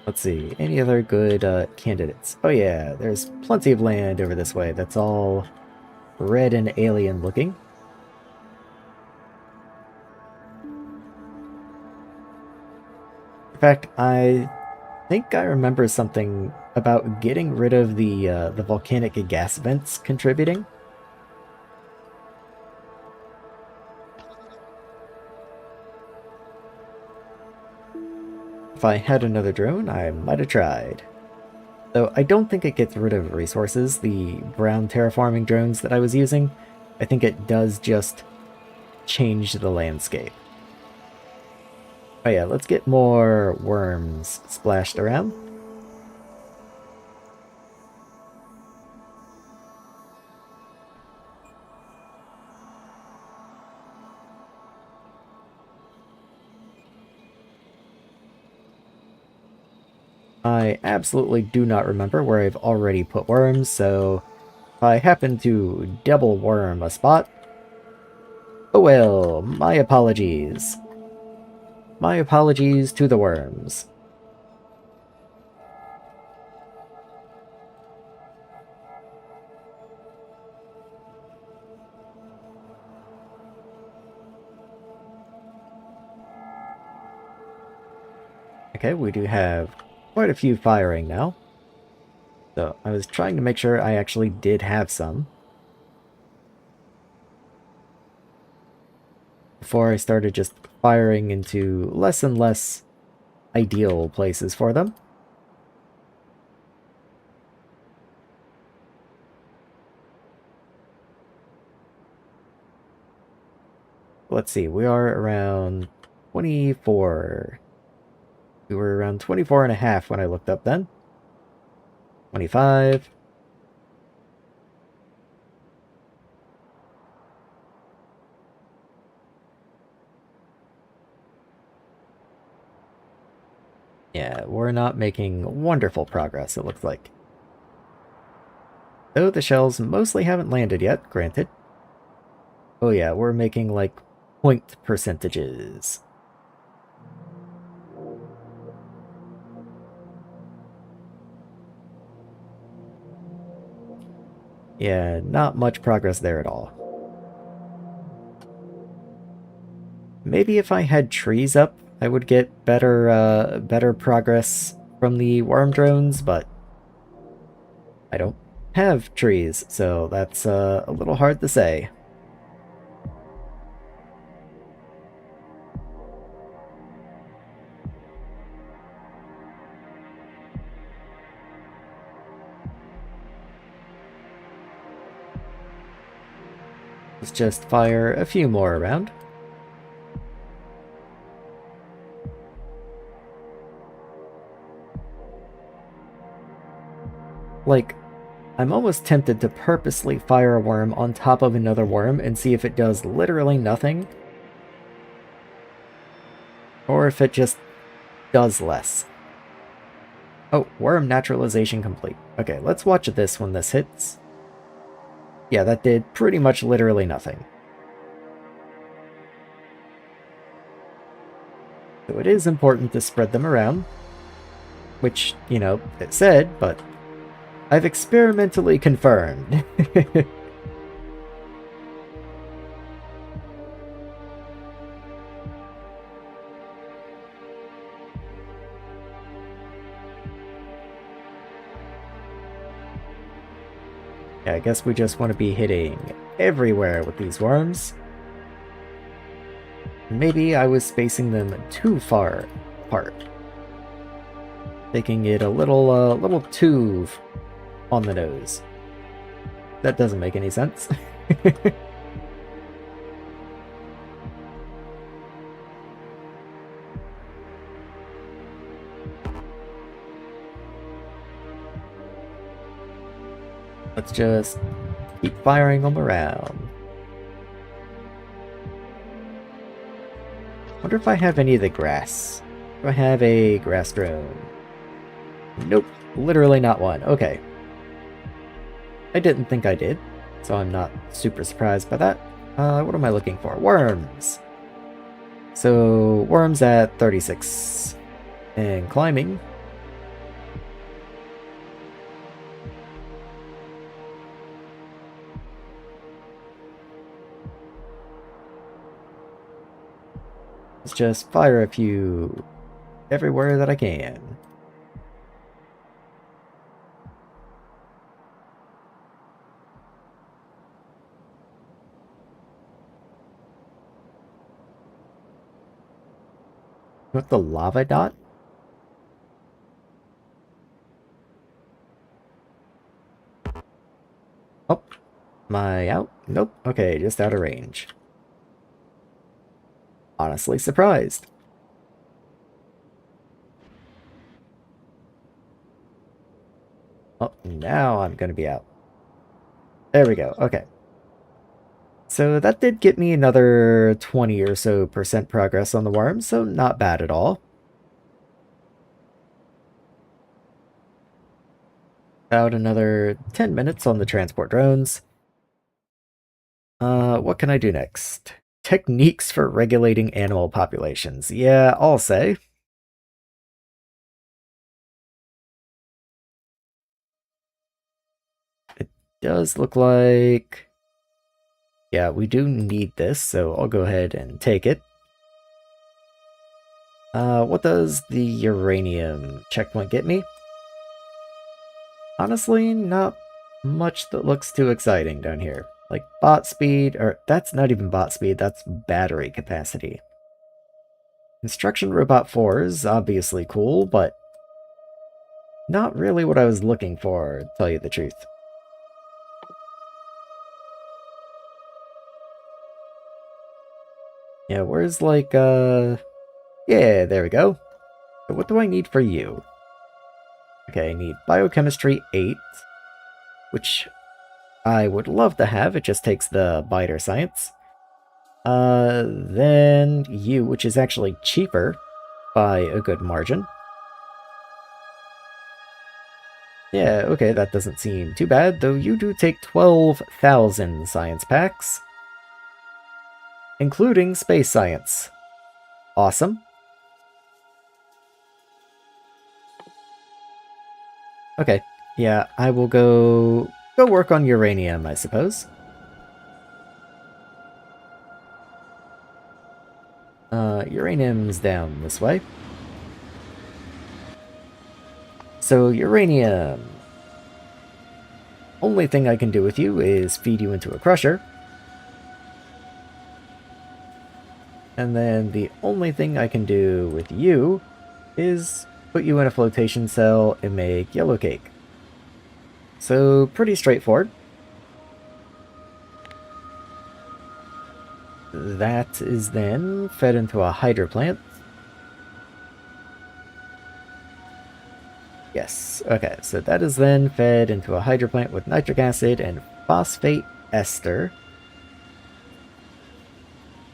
S1: Let's see, any other good candidates? Oh yeah, there's plenty of land over this way that's all red and alien looking. In fact, I think I remember something about getting rid of the volcanic gas vents contributing. If I had another drone, I might have tried. Though I don't think it gets rid of resources, the brown terraforming drones that I was using. I think it does just change the landscape. Oh yeah, let's get more worms splashed around. I absolutely do not remember where I've already put worms, so if I happen to double worm a spot, oh well, my apologies. My apologies to the worms. Okay, we do have quite a few firing now. So I was trying to make sure I actually did have some before I started just firing into less and less ideal places for them. Let's see, we are around 24. We were around 24 and a half when I looked up then. 25. Yeah, we're not making wonderful progress, it looks like. Though the shells mostly haven't landed yet, granted. Oh yeah, we're making like point percentages. Yeah, not much progress there at all. Maybe if I had trees up, I would get better progress from the worm drones, but I don't have trees, so that's a little hard to say. Let's just fire a few more around. Like, I'm almost tempted to purposely fire a worm on top of another worm and see if it does literally nothing, or if it just does less. Oh, worm naturalization complete. Okay, let's watch this when this hits. Yeah, that did pretty much literally nothing. So it is important to spread them around, which, you know, it said, but I've experimentally confirmed. Yeah, I guess we just want to be hitting everywhere with these worms. Maybe I was spacing them too far apart. Taking it a little too on the nose. That doesn't make any sense. Let's just keep firing them around. Wonder if I have any of the grass. Do I have a grass drone? Nope, literally not one. Okay. I didn't think I did, so I'm not super surprised by that. What am I looking for? Worms! So, worms at 36. And climbing. Let's just fire a few everywhere that I can. With the lava dot? Oh, am I out? Nope. Okay, just out of range. Honestly surprised. Oh, now I'm gonna be out. There we go. Okay. So that did get me another 20 or so percent progress on the worm, so not bad at all. About another 10 minutes on the transport drones. What can I do next? Techniques for regulating animal populations. Yeah, I'll say. It does look like... Yeah, we do need this, so I'll go ahead and take it. What does the uranium checkpoint get me? Honestly, not much that looks too exciting down here. Like bot speed, or that's not even bot speed, that's battery capacity. Construction Robot 4 is obviously cool, but not really what I was looking for, to tell you the truth. Yeah, where's like, yeah, there we go. So what do I need for you? Okay, I need Biochemistry 8, which I would love to have, it just takes the biter science. Then you, which is actually cheaper by a good margin. Yeah, okay, that doesn't seem too bad, though you do take 12,000 science packs, including space science. Awesome. Okay, yeah, I will go work on uranium, I suppose. Uranium's down this way. So, uranium. Only thing I can do with you is feed you into a crusher. And then the only thing I can do with you is put you in a flotation cell and make yellow cake. So, pretty straightforward. That is then fed into a hydro plant. Yes, okay, so that is then fed into a hydro plant with nitric acid and phosphate ester,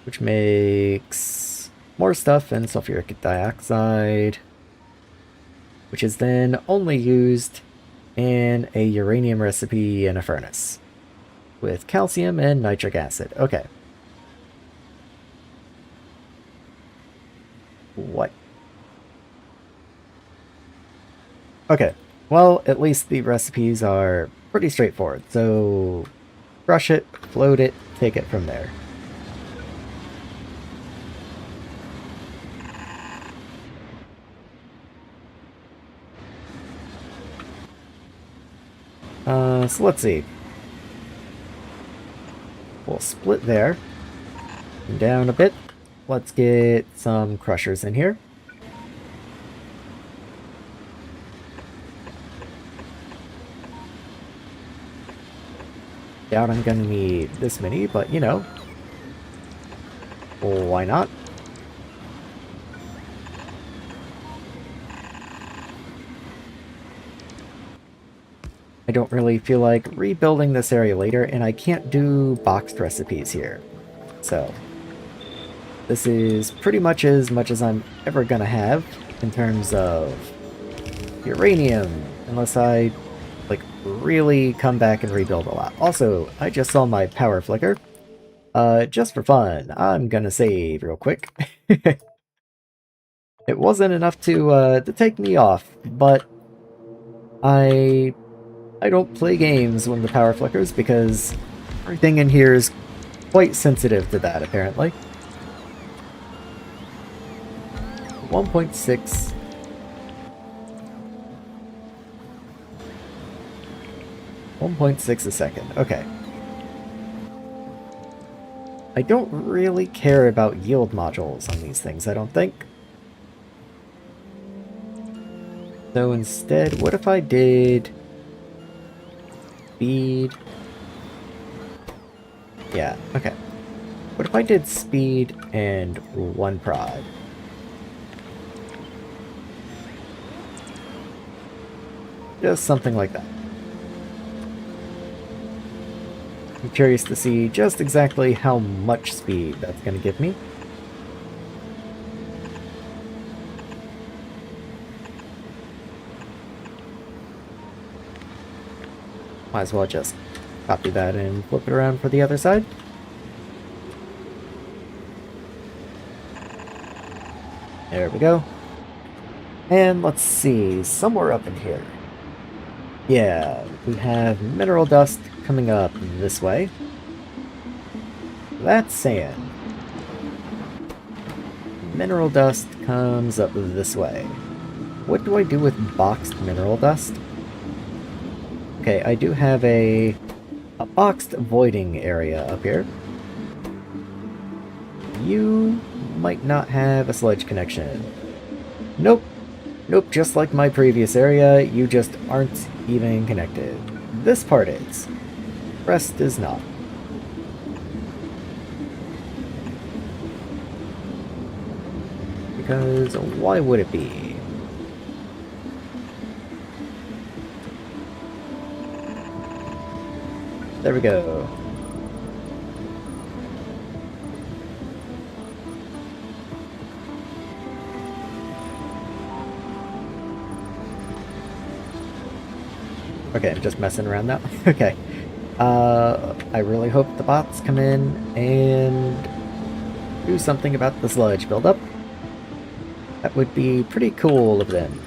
S1: which makes more stuff and sulfuric dioxide, which is then only used in a uranium recipe in a furnace with calcium and nitric acid. Okay. What? Okay, well, at least the recipes are pretty straightforward, so crush it, float it, take it from there. So let's see. We'll split there. And down a bit. Let's get some crushers in here. Doubt I'm gonna need this many, but you know. Why not? I don't really feel like rebuilding this area later, and I can't do boxed recipes here. So, this is pretty much as I'm ever gonna have in terms of uranium, unless I, like, really come back and rebuild a lot. Also, I just saw my power flicker. Just for fun, I'm gonna save real quick. It wasn't enough to take me off, but I don't play games when the power flickers because everything in here is quite sensitive to that, apparently. 1.6. .6 a second. Okay. I don't really care about yield modules on these things, I don't think. So instead, what if I did speed? Yeah, okay. What if I did speed and 1 prod? Just something like that. I'm curious to see just exactly how much speed that's going to give me. Might as well just copy that and flip it around for the other side. There we go. And let's see, somewhere up in here. Yeah, we have mineral dust coming up this way. That's sand. Mineral dust comes up this way. What do I do with boxed mineral dust? Okay, I do have a boxed voiding area up here. You might not have a sludge connection. Nope. Nope, just like my previous area, you just aren't even connected. This part is. Rest is not. Because why would it be? There we go. Okay, I'm just messing around now. Okay. I really hope the bots come in and do something about the sludge buildup. That would be pretty cool of them.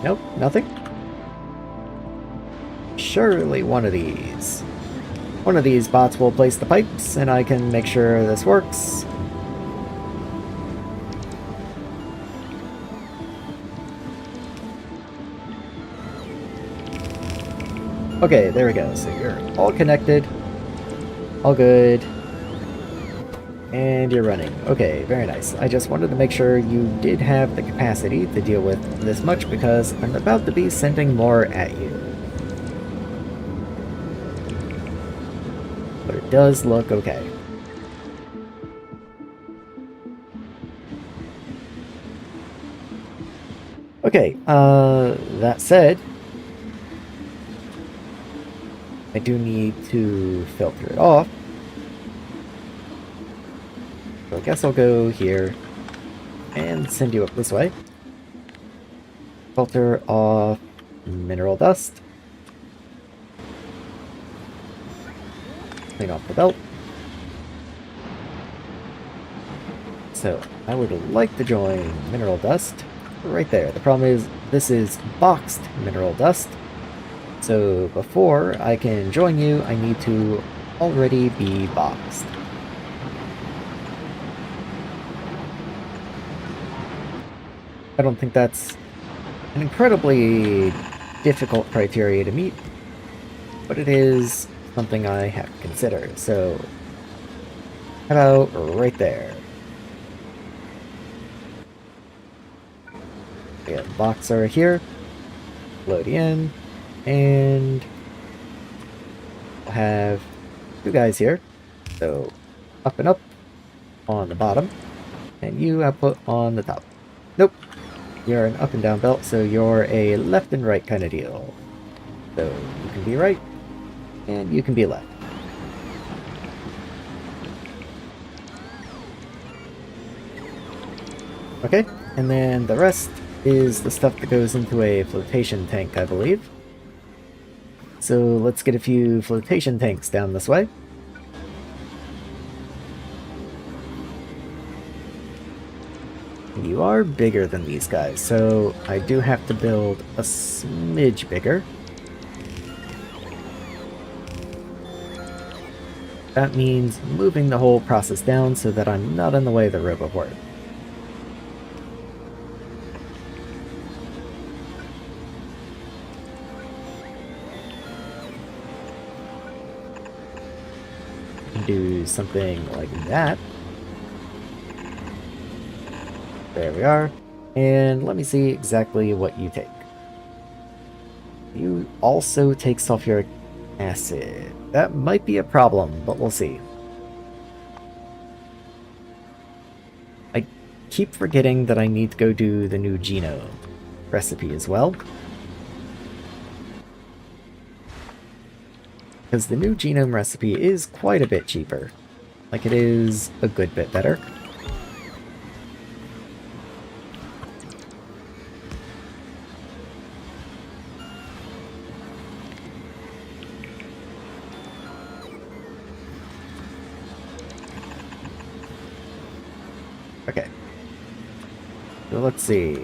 S1: Nope, nothing. Surely one of these. One of these bots will place the pipes, and I can make sure this works. Okay, there we go. So you're all connected. All good. And you're running. Okay, very nice. I just wanted to make sure you did have the capacity to deal with this much, because I'm about to be sending more at you. But it does look okay. Okay, that said, I do need to filter it off. So I guess I'll go here and send you up this way. Filter off mineral dust. Clean off the belt. So I would like to join mineral dust right there. The problem is this is boxed mineral dust. So before I can join you, I need to already be boxed. I don't think that's an incredibly difficult criteria to meet, but it is something I have to consider. So, how about right there? We have the boxer here, load in, and we'll have two guys here. So, up and up on the bottom, and you output on the top. Nope. You're an up and down belt, so you're a left and right kind of deal. So you can be right, and you can be left. Okay, and then the rest is the stuff that goes into a flotation tank, I believe. So let's get a few flotation tanks down this way. You are bigger than these guys, so I do have to build a smidge bigger. that means moving the whole process down so that I'm not in the way of the RoboPort. Do something like that. There we are. And let me see exactly what you take. You also take sulfuric acid. That might be a problem, but we'll see. I keep forgetting that I need to go do the new genome recipe as well. Because the new genome recipe is quite a bit cheaper. Like, it is a good bit better. Okay. So let's see.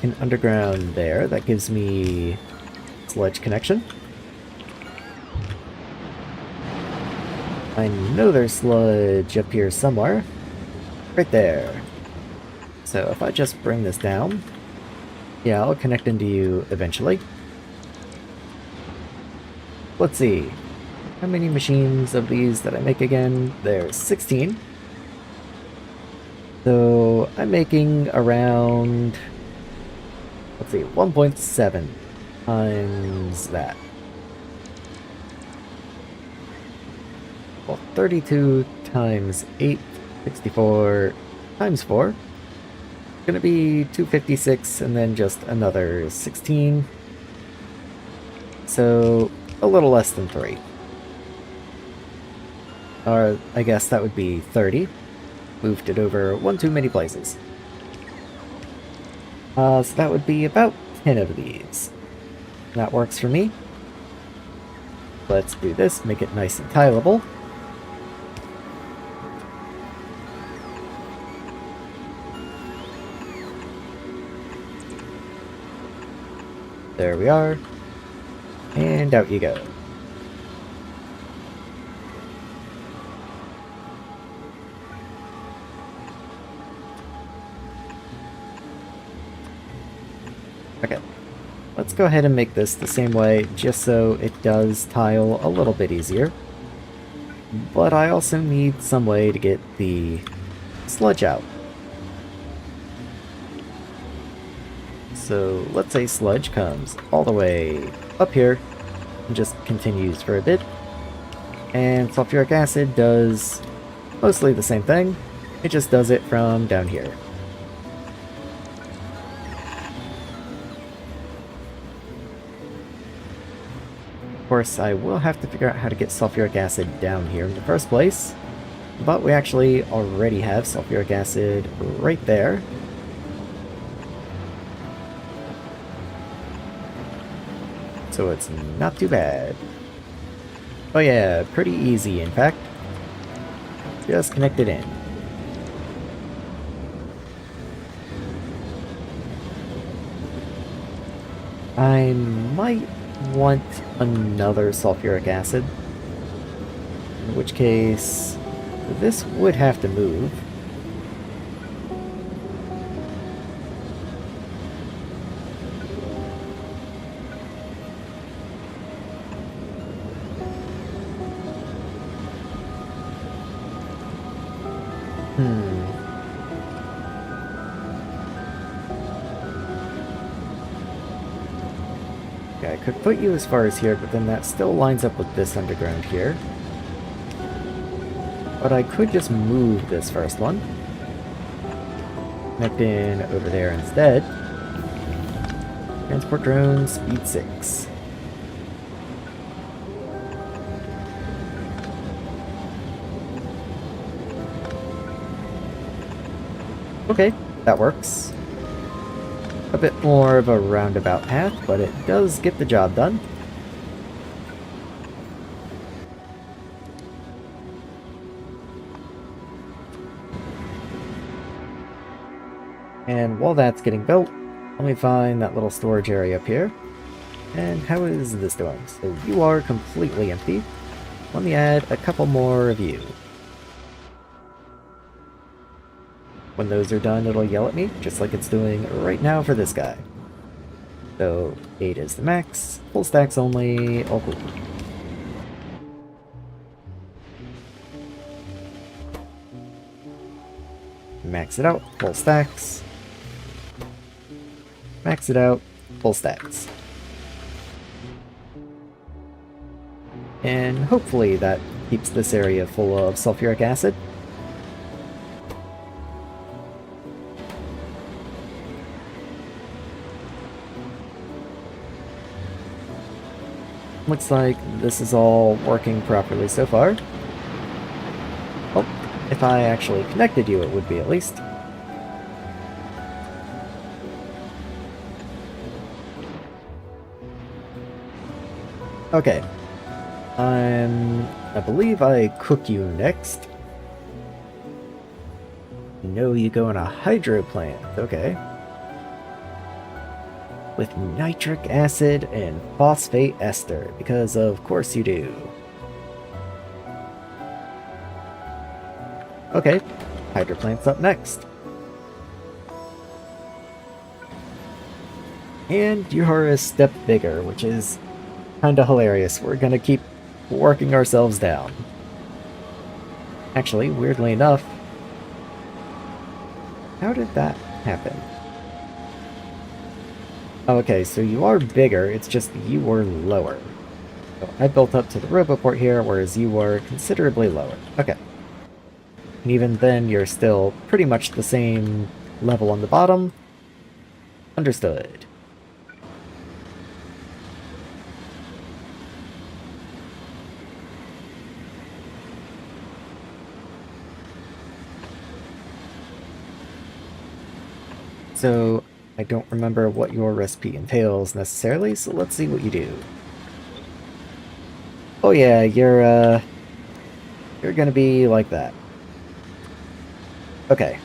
S1: An underground there. That gives me sludge connection. I know there's sludge up here somewhere. Right there. So if I just bring this down, yeah, I'll connect into you eventually. Let's see. How many machines of these did I make again? There's 16. So I'm making around, let's see, 1.7 times that. Well, 32 times 8, 64 times 4. Gonna be 256 and then just another 16. So a little less than 3. Or I guess that would be 30. Moved it over one too many places. So that would be about 10 of these. That works for me. Let's do this, make it nice and tileable. There we are. And out you go. Okay. Let's go ahead and make this the same way, just so it does tile a little bit easier. But I also need some way to get the sludge out. So let's say sludge comes all the way up here and just continues for a bit. And sulfuric acid does mostly the same thing, it just does it from down here. Of course, I will have to figure out how to get sulfuric acid down here in the first place, but we actually already have sulfuric acid right there. So it's not too bad. Oh yeah, pretty easy in fact. Just connect it in. I might want another sulfuric acid. In which case, this would have to move. Okay, I could put you as far as here, but then that still lines up with this underground here. But I could just move this first one. Connect in over there instead. Transport drone, speed 6. Okay, that works. A bit more of a roundabout path, but it does get the job done. And while that's getting built, let me find that little storage area up here. And how is this doing? So you are completely empty. Let me add a couple more of you. When those are done, it'll yell at me, just like it's doing right now for this guy. So, 8 is the max, full stacks only, all cool. Max it out, full stacks. Max it out, full stacks. And hopefully that keeps this area full of sulfuric acid. Looks like this is all working properly so far. Well, if I actually connected you, it would be at least. Okay. I believe I cook you next. No, you go in a hydro plant. Okay. With nitric acid and phosphate ester, because of course you do. Okay, hydro plant's up next. And you are a step bigger, which is kinda hilarious. We're gonna keep working ourselves down. Actually, weirdly enough, how did that happen? Oh, okay, so you are bigger, it's just you were lower. So I built up to the roboport here, whereas you were considerably lower. Okay. And even then, you're still pretty much the same level on the bottom. Understood. So, I don't remember what your recipe entails necessarily, so let's see what you do. Oh yeah, you're gonna be like that. Okay.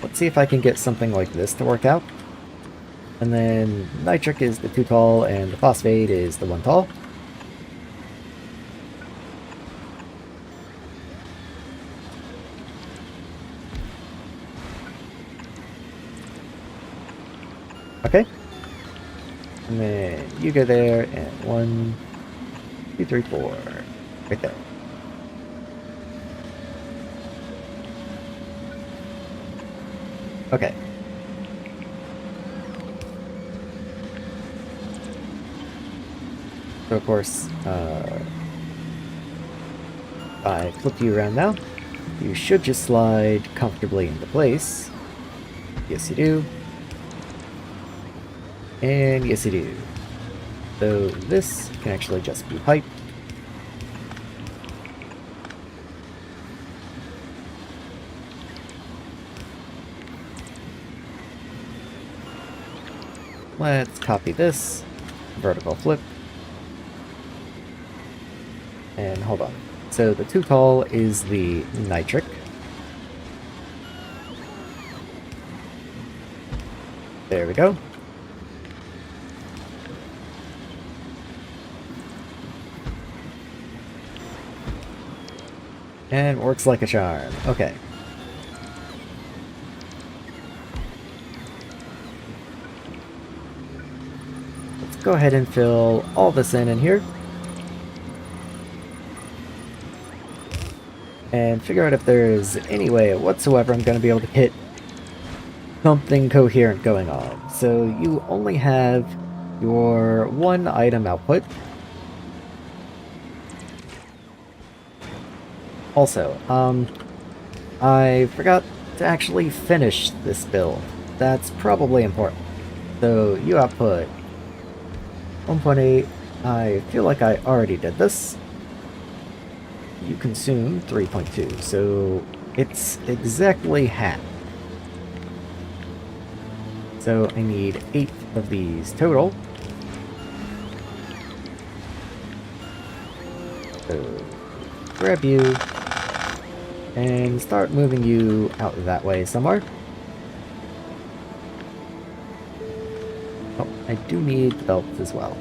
S1: Let's see if I can get something like this to work out. And then nitric is the 2 tall, and the phosphate is the 1 tall. Okay. And then you go there, and 1, 2, 3, 4. Right there. Okay. So of course, I flip you around now. You should just slide comfortably into place. Yes, you do. And yes, you do. So this can actually just be pipe. Let's copy this. Vertical flip. And hold on. So the 2 tall is the nitric. There we go. And works like a charm. Okay. Let's go ahead and fill all this in here. And figure out if there's any way whatsoever I'm going to be able to hit something coherent going on. So you only have your 1 item output. Also, I forgot to actually finish this build. That's probably important. So you output 1.8. I feel like I already did this. You consume 3.2, so it's exactly half. So I need 8 of these total. So grab you, And start moving you out that way somewhere. Oh, I do need the belt as well.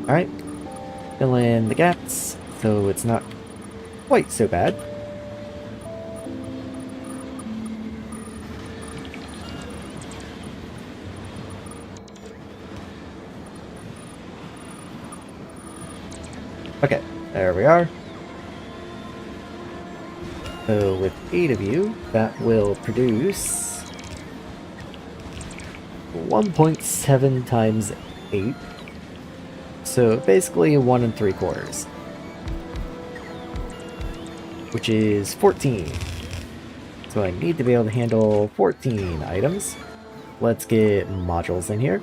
S1: Alright, fill in the gaps so it's not quite so bad. Okay, there we are. So with 8 of you, that will produce 1.7 times 8. So basically 1 3/4. Which is 14. So I need to be able to handle 14 items. Let's get modules in here.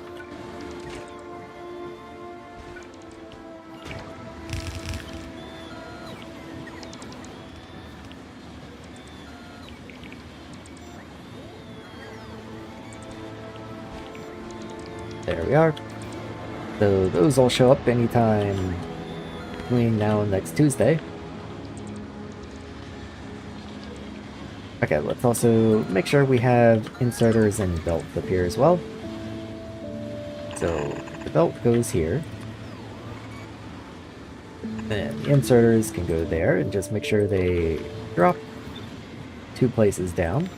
S1: There we are. So those all show up anytime between now and next Tuesday. Okay, let's also make sure we have inserters and belt up here as well. So the belt goes here. Then the inserters can go there and just make sure they drop 2 places down.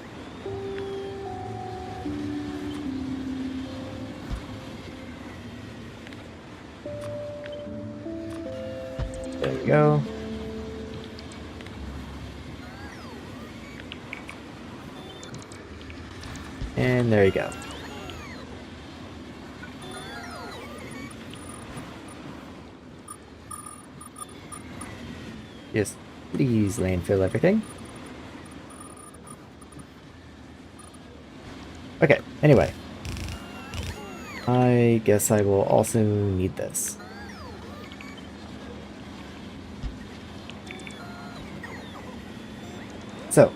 S1: There we go. And there you go. Just please landfill everything. Okay, anyway. I guess I will also need this. So.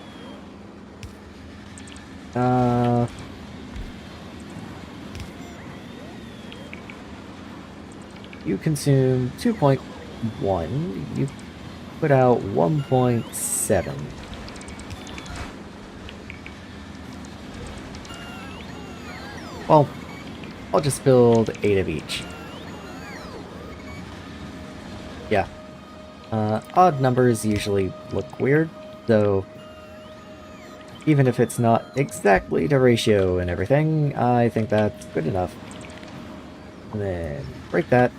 S1: You consume 2.1. You put out 1.7. Well, I'll just build 8 of each. Yeah. Odd numbers usually look weird, though even if it's not exactly the ratio and everything, I think that's good enough. And then break that.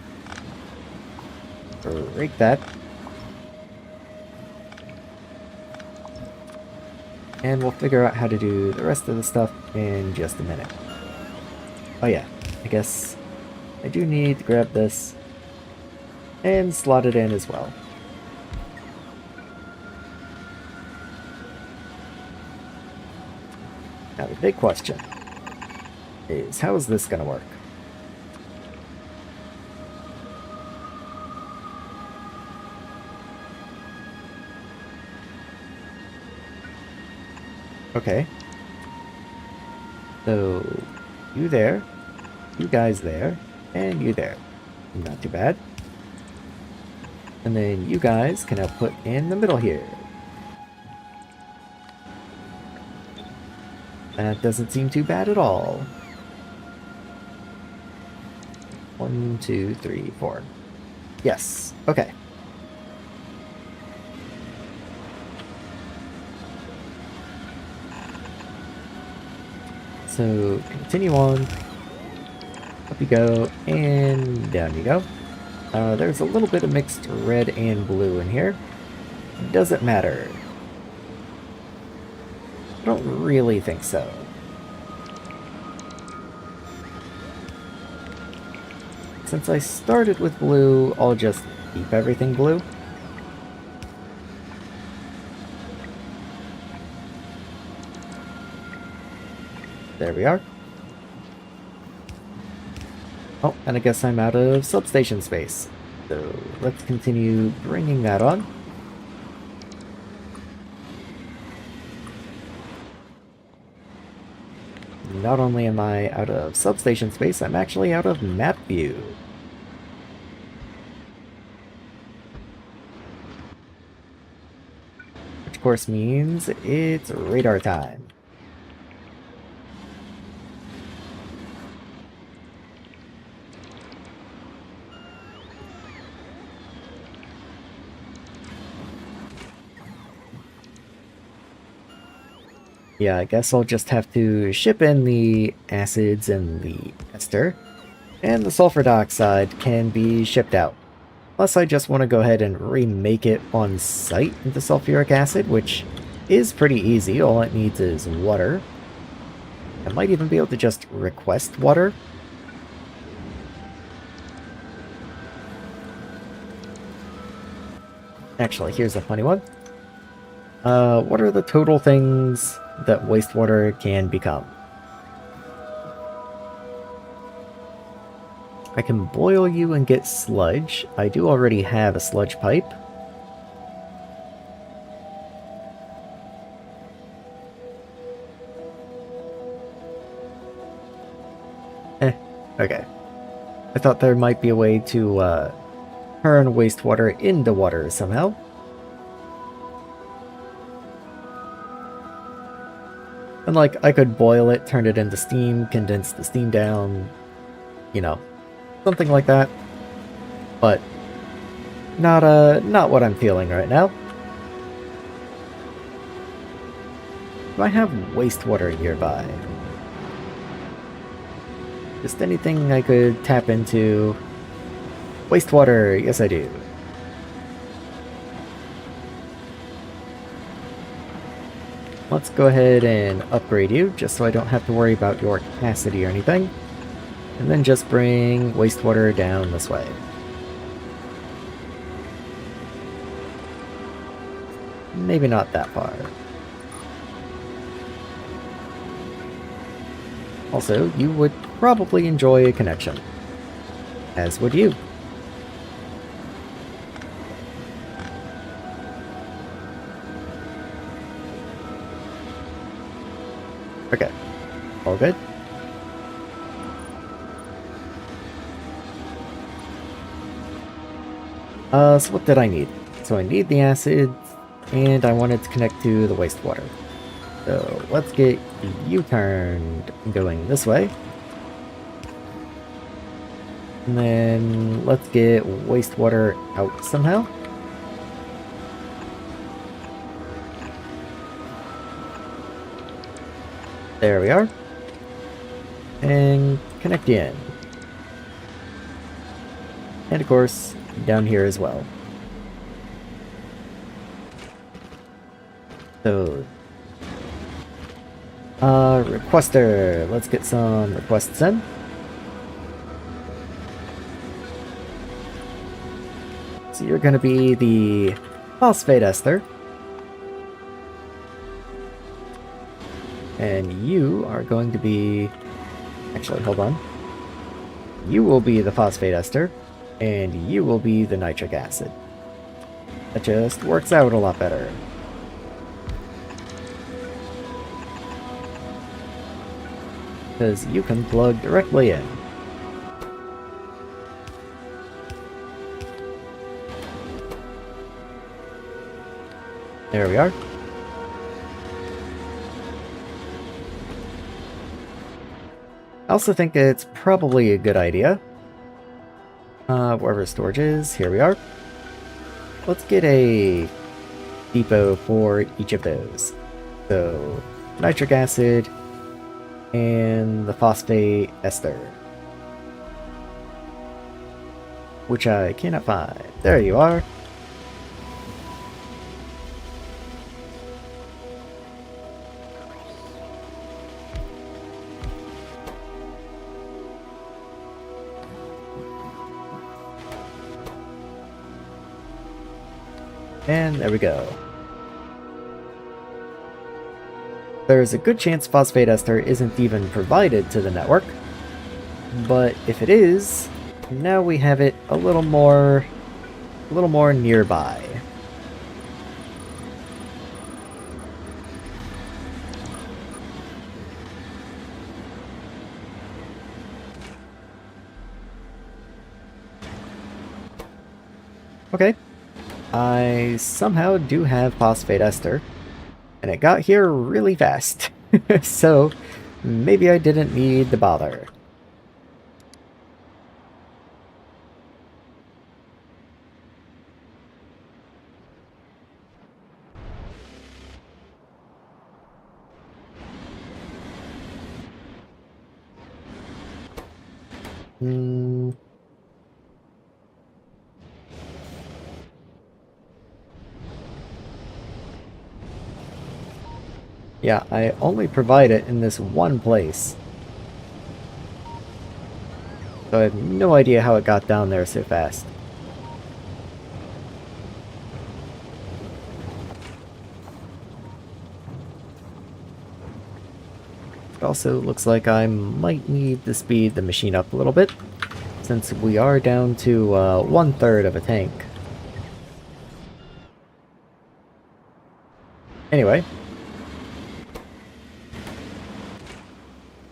S1: Break that. And we'll figure out how to do the rest of the stuff in just a minute. Oh yeah, I guess I do need to grab this and slot it in as well. Now the big question is, how is this gonna work? Okay. So, you there, you guys there, and you there. Not too bad. And then you guys can now put in the middle here. That doesn't seem too bad at all. 1, 2, 3, 4. Yes. Okay. So continue on. Up you go, and down you go. There's a little bit of mixed red and blue in here. Doesn't matter. I don't really think so. Since I started with blue, I'll just keep everything blue. There we are. Oh, and I guess I'm out of substation space. So let's continue bringing that on. not only am I out of substation space, I'm actually out of map view. Which of course means it's radar time. Yeah, I guess I'll just have to ship in the acids and the ester, and the sulfur dioxide can be shipped out. Unless I just want to go ahead and remake it on site into sulfuric acid, which is pretty easy. All it needs is water. I might even be able to just request water. Actually, here's a funny one. What are the total things that wastewater can become? I can boil you and get sludge. I do already have a sludge pipe. Okay. I thought there might be a way to turn wastewater into water somehow. And like, I could boil it, turn it into steam, condense the steam down, you know, something like that. But not what I'm feeling right now. Do I have wastewater nearby? Just anything I could tap into. Wastewater, yes I do. Let's go ahead and upgrade you, just so I don't have to worry about your capacity or anything. And then just bring wastewater down this way. Maybe not that far. Also, you would probably enjoy a connection. As would you. Okay. All good? So what did I need? So I need the acid, and I wanted to connect to the wastewater. So let's get you turned going this way. And then let's get wastewater out somehow. There we are. And connect in. And of course, down here as well. So, requester. Let's get some requests in. So you're going to be the phosphate ester. And you are going to be... Actually, hold on. You will be the phosphate ester, and you will be the nitric acid. That just works out a lot better. Because you can plug directly in. There we are. I also think it's probably a good idea. Wherever storage is, here we are. Let's get a depot for each of those. So, nitric acid and the phosphate ester. Which I cannot find. There you are. And there we go. There's a good chance phosphate ester isn't even provided to the network, but if it is, now we have it a little more nearby. Okay. I somehow do have phosphate ester, and it got here really fast. So, maybe I didn't need to bother. Hmm. Yeah, I only provide it in this one place. So I have no idea how it got down there so fast. It also looks like I might need to speed the machine up a little bit, since we are down to 1/3 of a tank. Anyway,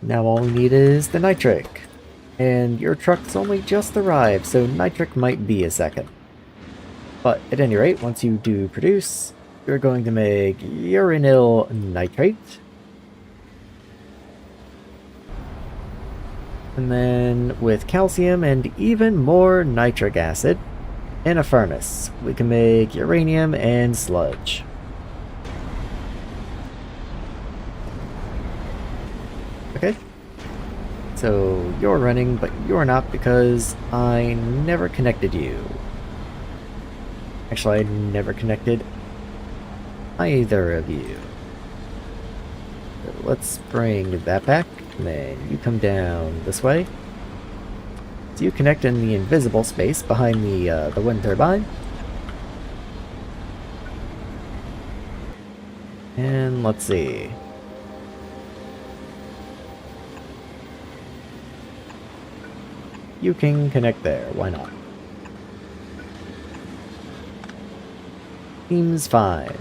S1: now all we need is the nitric. And your truck's only just arrived, so nitric might be a second. But at any rate, once you do produce, you're going to make uranyl nitrate. And then with calcium and even more nitric acid in a furnace, we can make uranium and sludge. Okay. So you're running, but you're not because I never connected you. Actually, I never connected either of you. So let's bring that back, and then you come down this way. So you connect in the invisible space behind the wind turbine. And let's see. You can connect there, why not? Seems fine.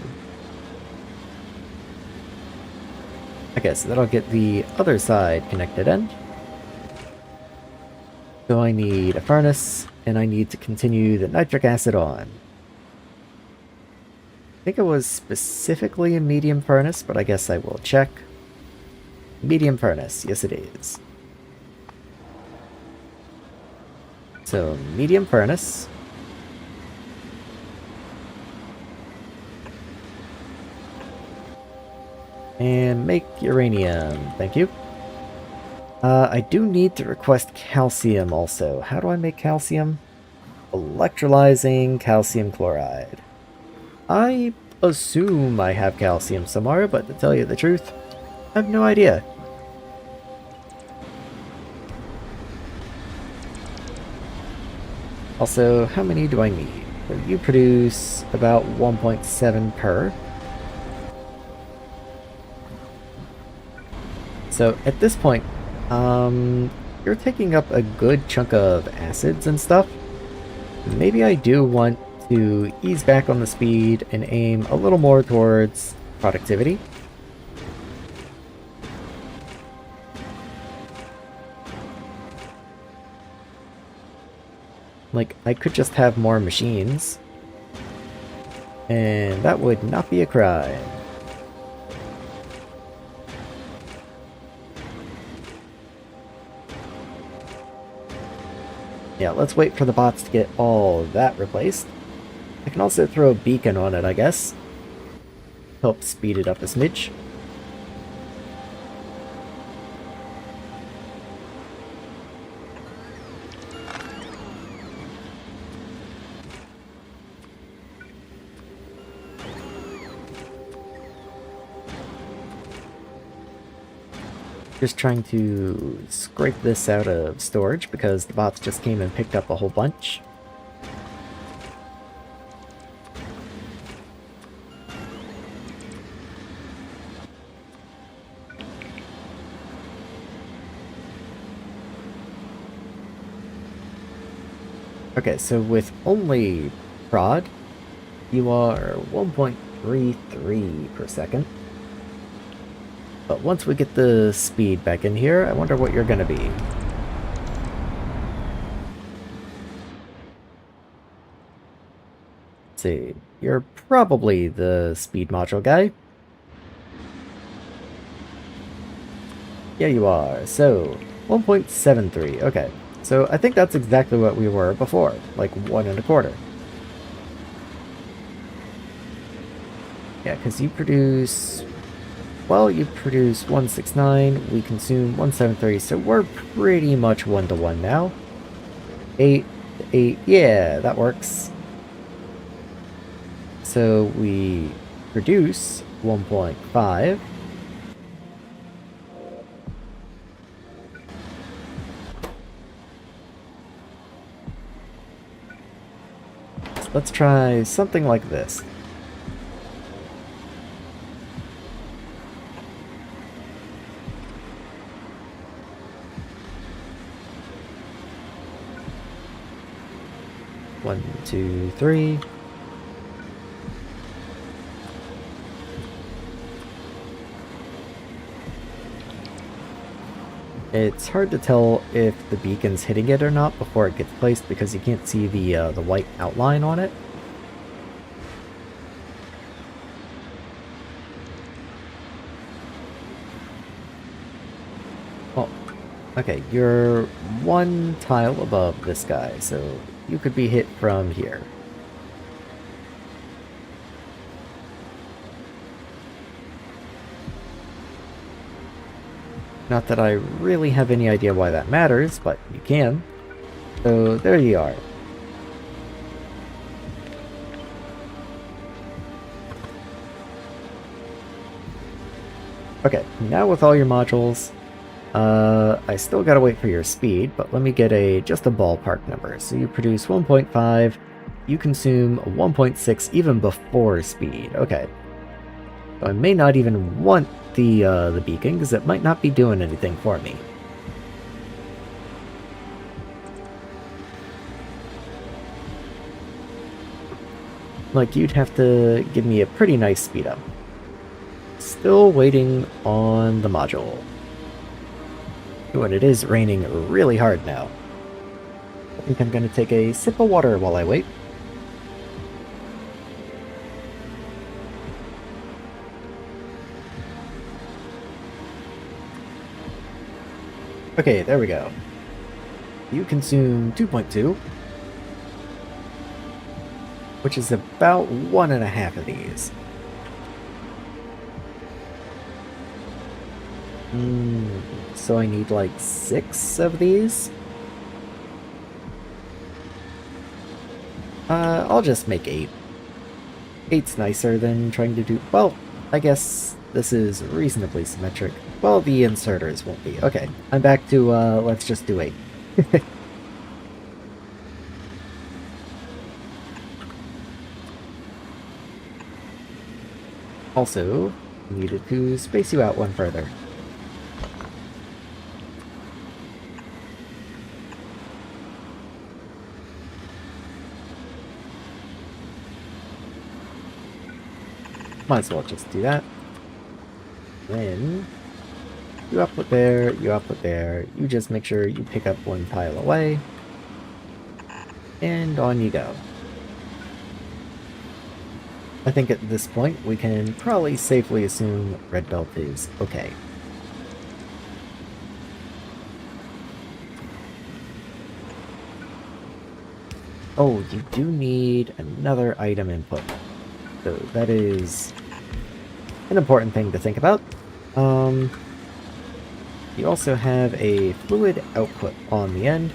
S1: Okay, so that'll get the other side connected in. So I need a furnace, and I need to continue the nitric acid on. I think it was specifically a medium furnace, but I guess I will check. Medium furnace, yes it is. So, medium furnace. And make uranium, thank you. I do need to request calcium also. How do I make calcium? Electrolyzing calcium chloride. I assume I have calcium somewhere, but to tell you the truth, I have no idea. Also, how many do I need? So you produce about 1.7 per. So at this point, you're taking up a good chunk of acids and stuff. Maybe I do want to ease back on the speed and aim a little more towards productivity. Like, I could just have more machines, and that would not be a crime. Yeah, let's wait for the bots to get all of that replaced. I can also throw a beacon on it, I guess. Help speed it up a smidge. Just trying to scrape this out of storage because the bots just came and picked up a whole bunch. Okay, so with only prod, you are 1.33 per second. But once we get the speed back in here, I wonder what you're gonna be. Let's see. You're probably the speed module guy. Yeah, you are. So, 1.73. Okay. So, I think that's exactly what we were before. Like, 1.25. Yeah, because you produce... Well, you produce 169, we consume 173, so we're pretty much 1-to-1 now. 8, 8, yeah, that works. So we produce 1.5. So let's try something like this. One, two, three. It's hard to tell if the beacon's hitting it or not before it gets placed because you can't see the white outline on it. Well, okay, you're one tile above this guy, so you could be hit from here. Not that I really have any idea why that matters, but you can. So there you are. Okay, now with all your modules, I still gotta wait for your speed, but let me get just a ballpark number. So you produce 1.5, you consume 1.6 even before speed. Okay. So I may not even want the beacon, because it might not be doing anything for me. Like, you'd have to give me a pretty nice speed up. Still waiting on the module. Ooh, and it is raining really hard now. I think I'm going to take a sip of water while I wait. Okay, there we go. You consume 2.2, which is about 1.5 of these. So I need like 6 of these? I'll just make 8. 8's nicer than trying to do... Well, I guess this is reasonably symmetric. Well, the inserters won't be. Okay, I'm back to, let's just do 8. Also, needed to space you out one further. Might as well just do that. Then, you output there, you output there. You just make sure you pick up one tile away. And on you go. I think at this point, we can probably safely assume red belt is okay. Oh, you do need another item input. So that is an important thing to think about. You also have a fluid output on the end.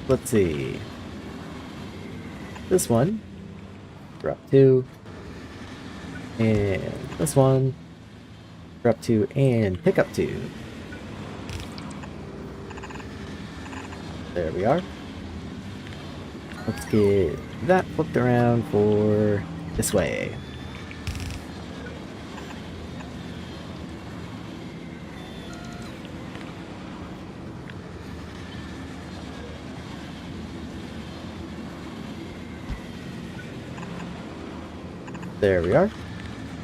S1: Let's see. This one, drop 2, and this one, drop 2, and pick up 2. There we are. Let's get that flipped around for this way. There we are.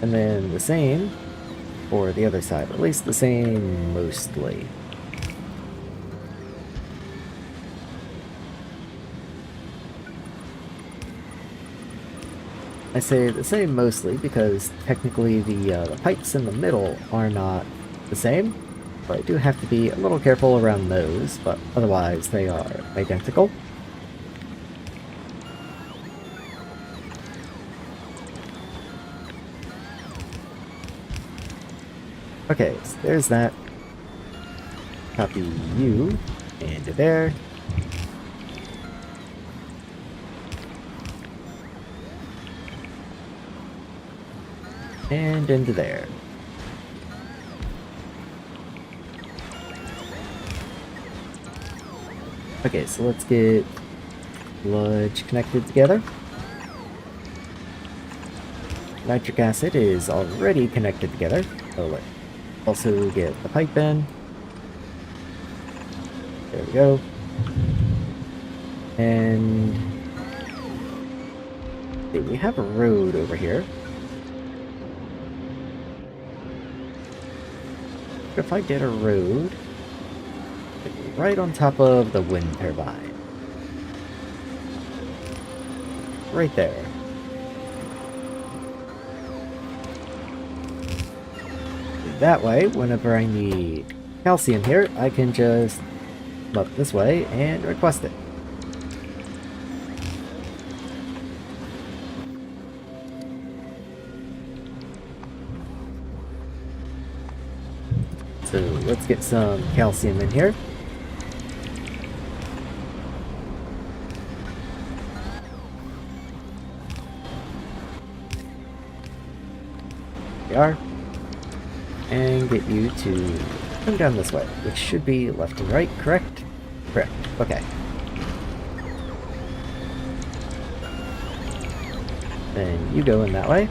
S1: And then the same for the other side. At least the same mostly. I say the same mostly because technically the pipes in the middle are not the same, so I do have to be a little careful around those, but otherwise they are identical. Okay, so there's that. Copy you into there. And into there. Okay, so let's get sludge connected together. Nitric acid is already connected together. So let's also get the pipe in. There we go. And okay, we have a road over here. If I did a road right on top of the wind turbine. Right there. That way, whenever I need calcium here, I can just come up this way and request it. So let's get some calcium in here. There we are. And get you to come down this way, which should be left and right, correct? Correct. Okay. Then you go in that way.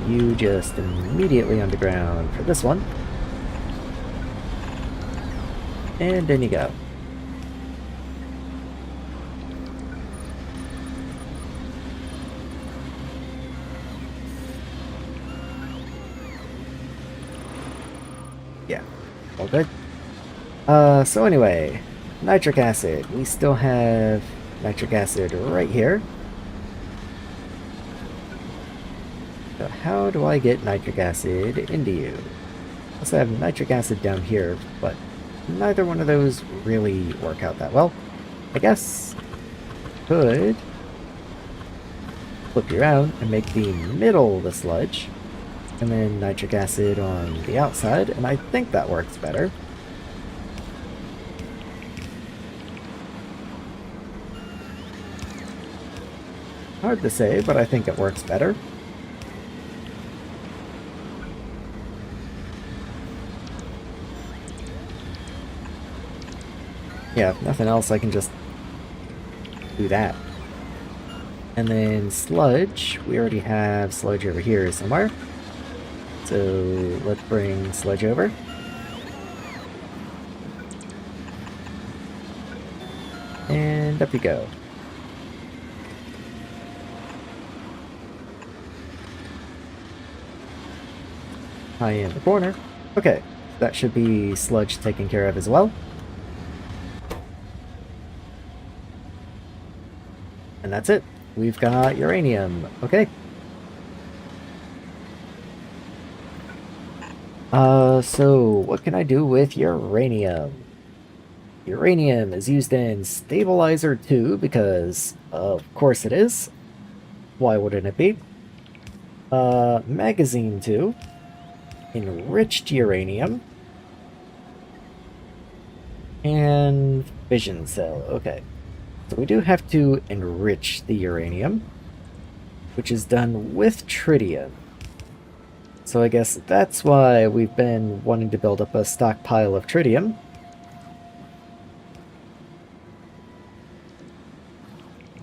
S1: You just immediately underground for this one. And in you go. Yeah, all good. So anyway, nitric acid. We still have nitric acid right here. So how do I get nitric acid into you? I also have nitric acid down here, but neither one of those really work out that well. I guess could flip you around and make the middle the sludge, and then nitric acid on the outside, and I think that works better. Hard to say, but I think it works better. Yeah, if nothing else, I can just do that. And then sludge, we already have sludge over here somewhere. So let's bring sludge over. And up you go. High in the corner. Okay, that should be sludge taken care of as well. And that's it. We've got uranium. Okay. So what can I do with uranium? Uranium is used in Stabilizer 2 because of course it is. Why wouldn't it be? Magazine 2. Enriched uranium. And fission cell. Okay. So we do have to enrich the uranium, which is done with tritium. So I guess that's why we've been wanting to build up a stockpile of tritium.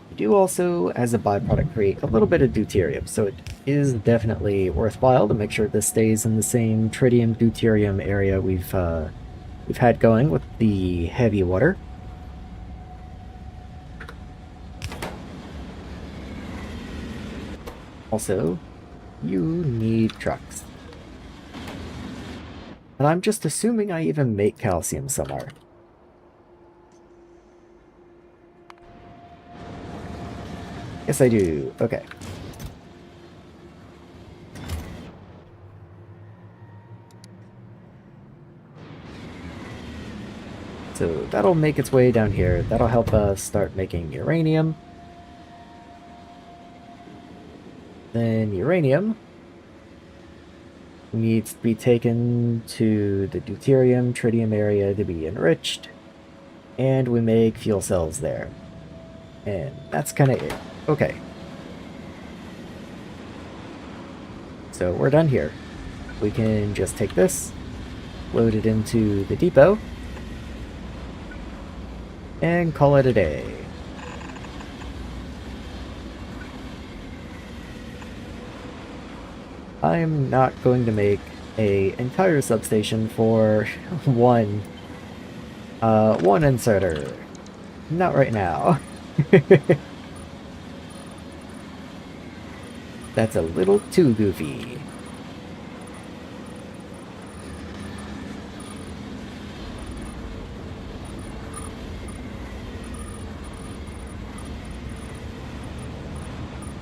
S1: We do also, as a byproduct, create a little bit of deuterium, so it is definitely worthwhile to make sure this stays in the same tritium-deuterium area we've had going with the heavy water. Also, you need trucks. And I'm just assuming I even make calcium somewhere. Yes, I do. Okay. So that'll make its way down here. That'll help us start making uranium. Then uranium needs to be taken to the deuterium, tritium area to be enriched. And we make fuel cells there. And that's kind of it. Okay. So we're done here. We can just take this, load it into the depot, and call it a day. I'm not going to make an entire substation for one inserter. Not right now. That's a little too goofy.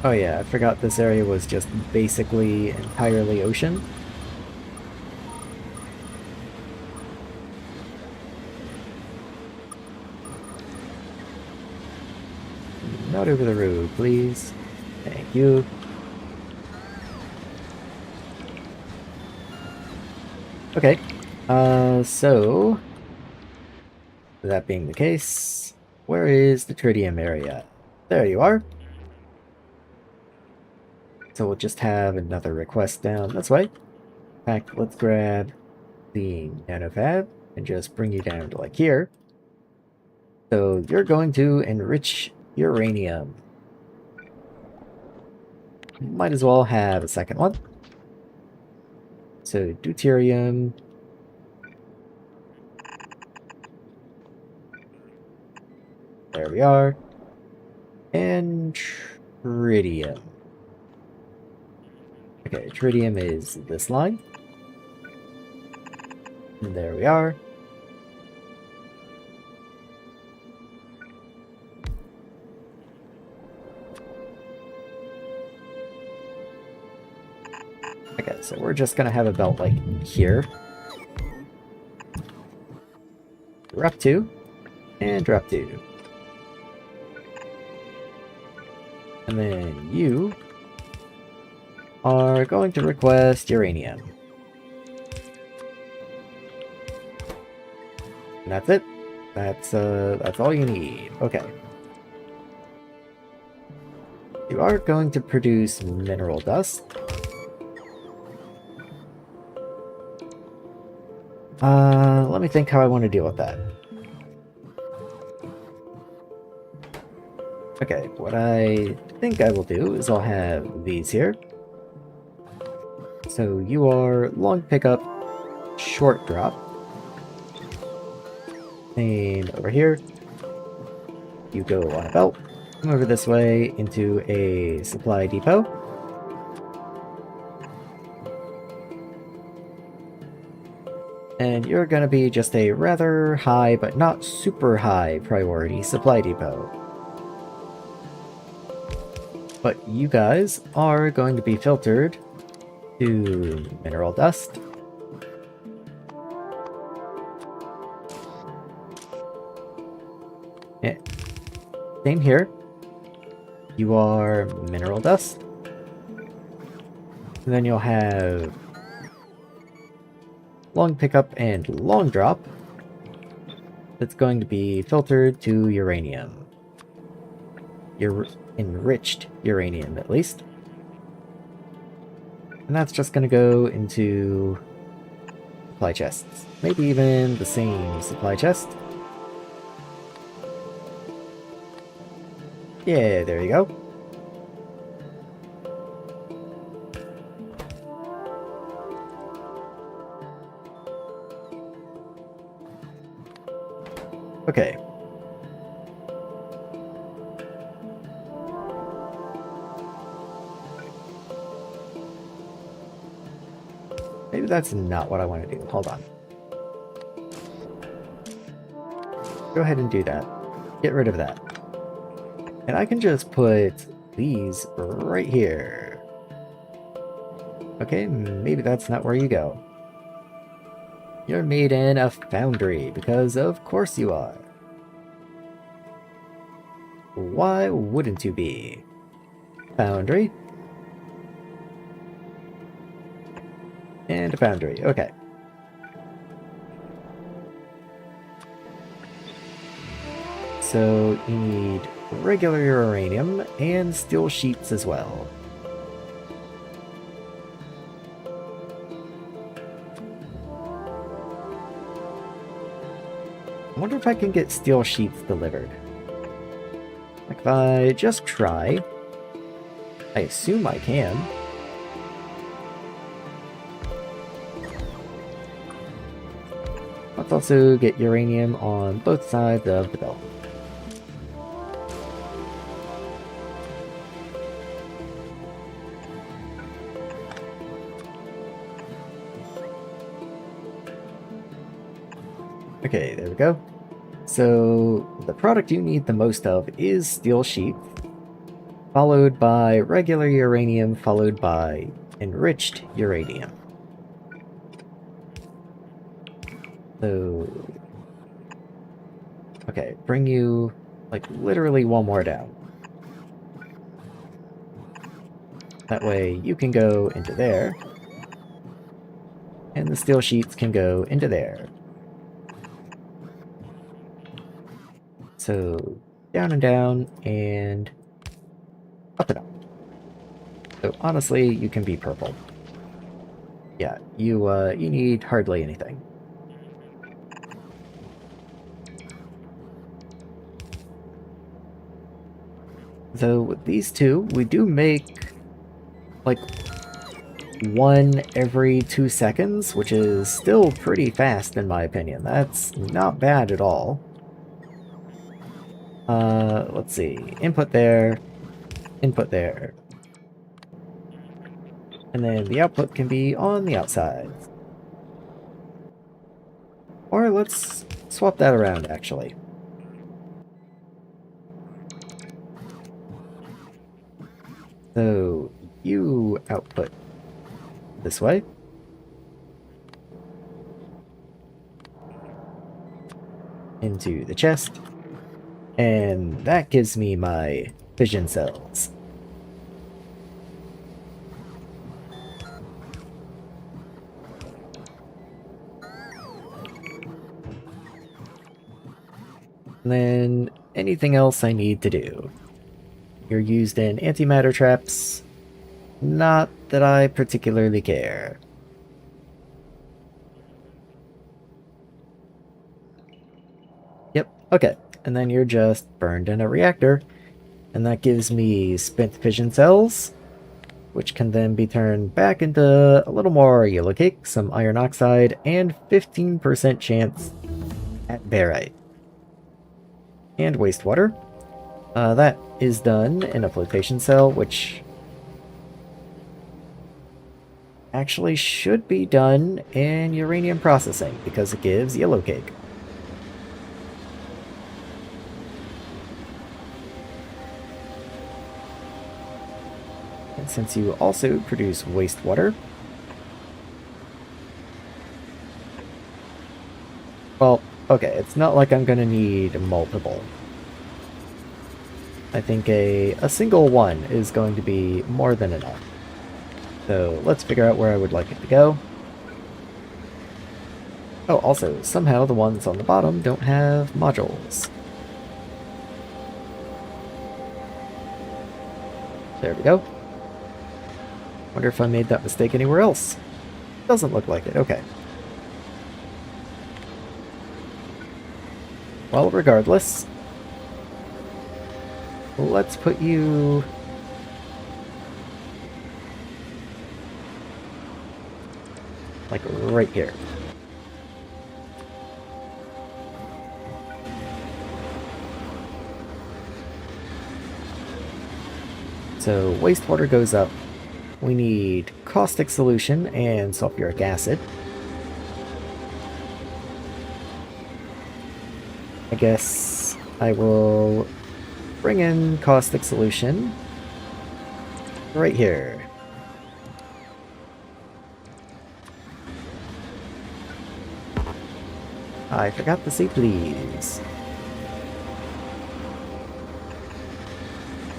S1: Oh yeah, I forgot this area was just basically entirely ocean. Not over the road, please. Thank you. Okay, so that being the case, where is the tritium area? There you are. So we'll just have another request down this way. In fact, let's grab the nanofab and just bring you down to like here. So you're going to enrich uranium. Might as well have a second one. So deuterium. There we are. And tritium. Okay, tritium is this line. And there we are. Okay, so we're just gonna have a belt like here. Drop 2. And drop 2. And then you are going to request uranium. And that's it. That's all you need. Okay. You are going to produce mineral dust. Let me think how I want to deal with that. Okay, what I think I will do is I'll have these here. So you are long pickup, short drop. And over here, you go on a belt, come over this way into a supply depot. And you're gonna be just a rather high, but not super high priority supply depot. But you guys are going to be filtered to mineral dust. Yeah. Same here. You are mineral dust. And then you'll have long pickup and long drop. That's going to be filtered to uranium. Enriched uranium, at least. And that's just going to go into supply chests. Maybe even the same supply chest. Yeah, there you go. Okay. Maybe that's not what I want to do. Hold on. Go ahead and do that. Get rid of that. And I can just put these right here. Okay, maybe that's not where you go. You're made in a foundry, because of course you are. Why wouldn't you be? Foundry. And a foundry, okay. So you need regular uranium and steel sheets as well. I wonder if I can get steel sheets delivered. Like if I just try, I assume I can. Let's also get uranium on both sides of the belt. Okay, there we go. So the product you need the most of is steel sheet, followed by regular uranium, followed by enriched uranium. So, okay, bring you like literally one more down. That way you can go into there, and the steel sheets can go into there. So down and down, and up and up. So honestly, you can be purple. Yeah, you need hardly anything. So with these two, we do make like one every 2 seconds, which is still pretty fast in my opinion. That's not bad at all. Let's see. Input there, input there. And then the output can be on the outside. Or let's swap that around, actually. So, you output this way. Into the chest. And that gives me my fission cells. And then anything else I need to do. You're used in antimatter traps. Not that I particularly care. Yep, okay. And then you're just burned in a reactor. And that gives me spent fission cells, which can then be turned back into a little more yellow cake, some iron oxide, and 15% chance at barite. And wastewater. That is done in a flotation cell, which actually should be done in uranium processing, because it gives yellow cake. And since you also produce wastewater, well, okay, it's not like I'm gonna need multiple. I think a single one is going to be more than enough. So let's figure out where I would like it to go. Oh, also, somehow the ones on the bottom don't have modules. There we go. Wonder if I made that mistake anywhere else. Doesn't look like it, okay. Well, regardless, let's put you like right here. So wastewater goes up. We need caustic solution and sulfuric acid. I guess I will bring in caustic solution right here. I forgot to say please.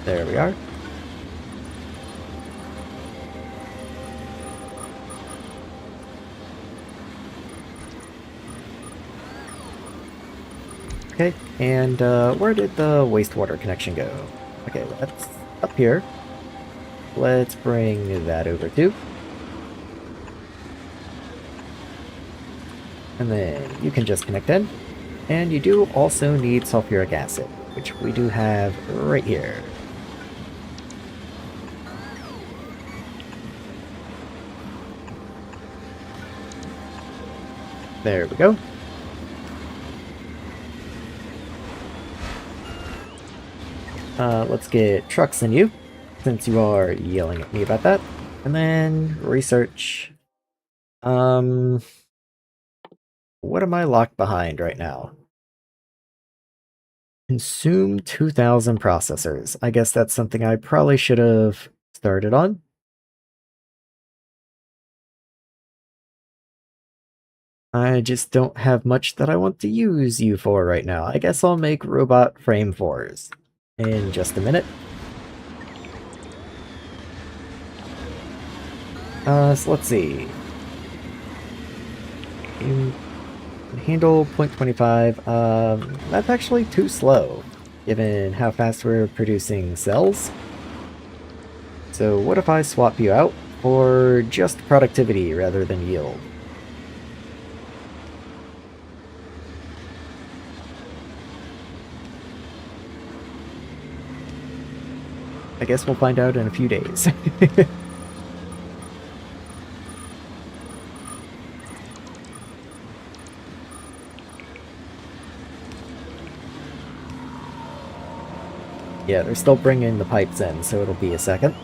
S1: There we are. Okay, and where did the wastewater connection go? Okay, that's up here. Let's bring that over too. And then you can just connect in. And you do also need sulfuric acid, which we do have right here. There we go. Let's get trucks in you, since you are yelling at me about that. And then research. What am I locked behind right now? Consume 2,000 processors. I guess that's something I probably should have started on. I just don't have much that I want to use you for right now. I guess I'll make robot frame 4s in just a minute. So let's see. Handle 0.25. That's actually too slow, given how fast we're producing cells. So what if I swap you out for just productivity rather than yield? I guess we'll find out in a few days. Yeah, they're still bringing the pipes in, so it'll be a second.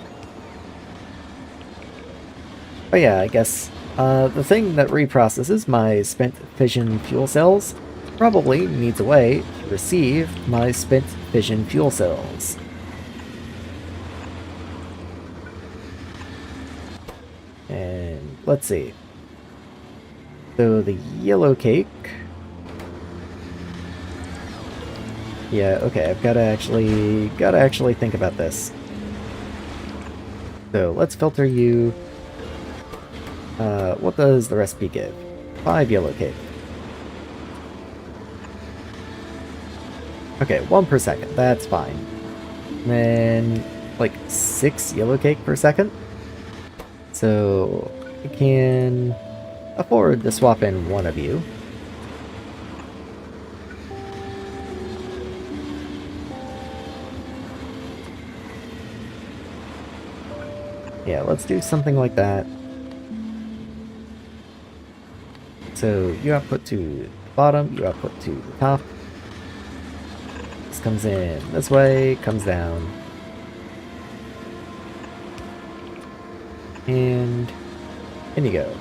S1: But yeah, I guess the thing that reprocesses my spent fission fuel cells probably needs a way to receive my spent fission fuel cells. And let's see. So the yellow cake. Yeah, okay, I've gotta actually think about this. So let's filter you. What does the recipe give? 5 yellow cake. Okay, 1 per second, that's fine. And then, like, 6 yellow cake per second. So, I can afford to swap in one of you. Yeah, let's do something like that. So, you output to the bottom, you output to the top. This comes in this way, comes down. And in you go.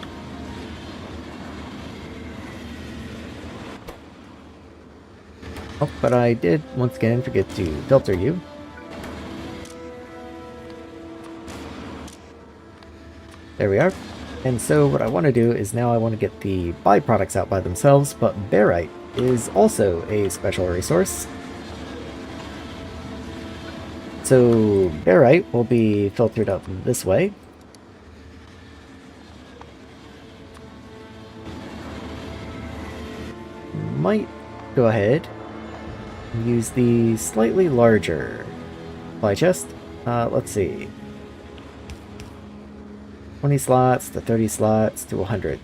S1: Oh, but I did once again forget to filter you. There we are. And so what I want to do is now I want to get the byproducts out by themselves, but barite is also a special resource. So barite will be filtered up this way. Might go ahead and use the slightly larger supply chest. Let's see. 20 slots to 30 slots to 100.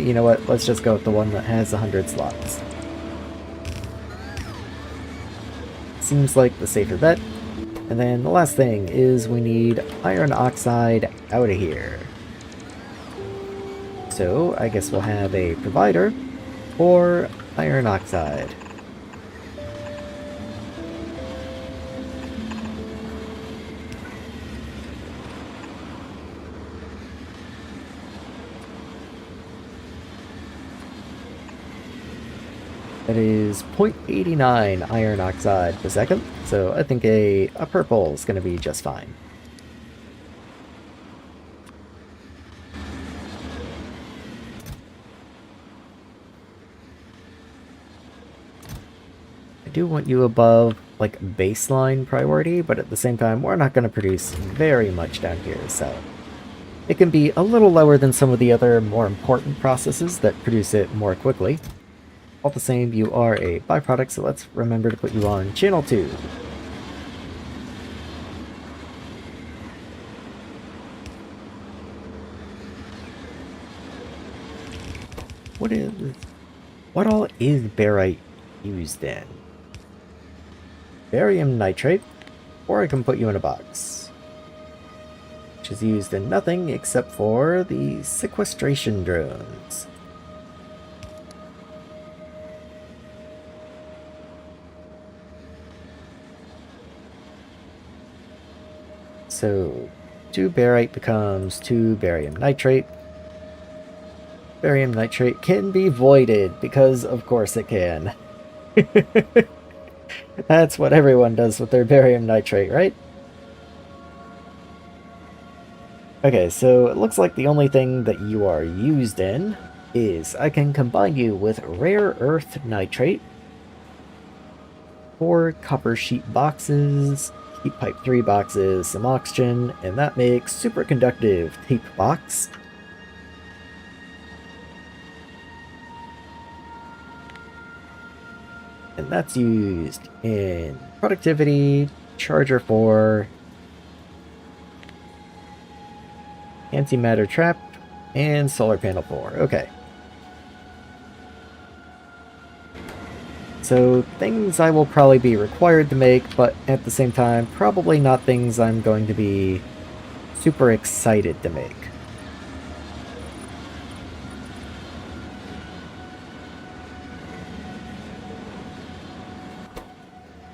S1: You know what? Let's just go with the one that has 100 slots. Seems like the safer bet. And then the last thing is we need iron oxide out of here. So I guess we'll have a provider for iron oxide. That is 0.89 iron oxide per second, so I think a purple is going to be just fine. I do want you above, like, baseline priority, but at the same time, we're not going to produce very much down here, so it can be a little lower than some of the other more important processes that produce it more quickly. All the same, you are a byproduct, so let's remember to put you on channel 2. What all is barite used in? Barium nitrate, or I can put you in a box, which is used in nothing except for the sequestration drones. So 2 barite becomes 2 barium nitrate. Barium nitrate can be voided, because of course it can. That's what everyone does with their barium nitrate, right? Okay, so it looks like the only thing that you are used in is I can combine you with rare earth nitrate, 4 copper sheet boxes, heat pipe 3 boxes, some oxygen, and that makes superconductive tape box. And that's used in productivity, charger 4, antimatter trap, and solar panel 4. Okay. So things I will probably be required to make, but at the same time, probably not things I'm going to be super excited to make.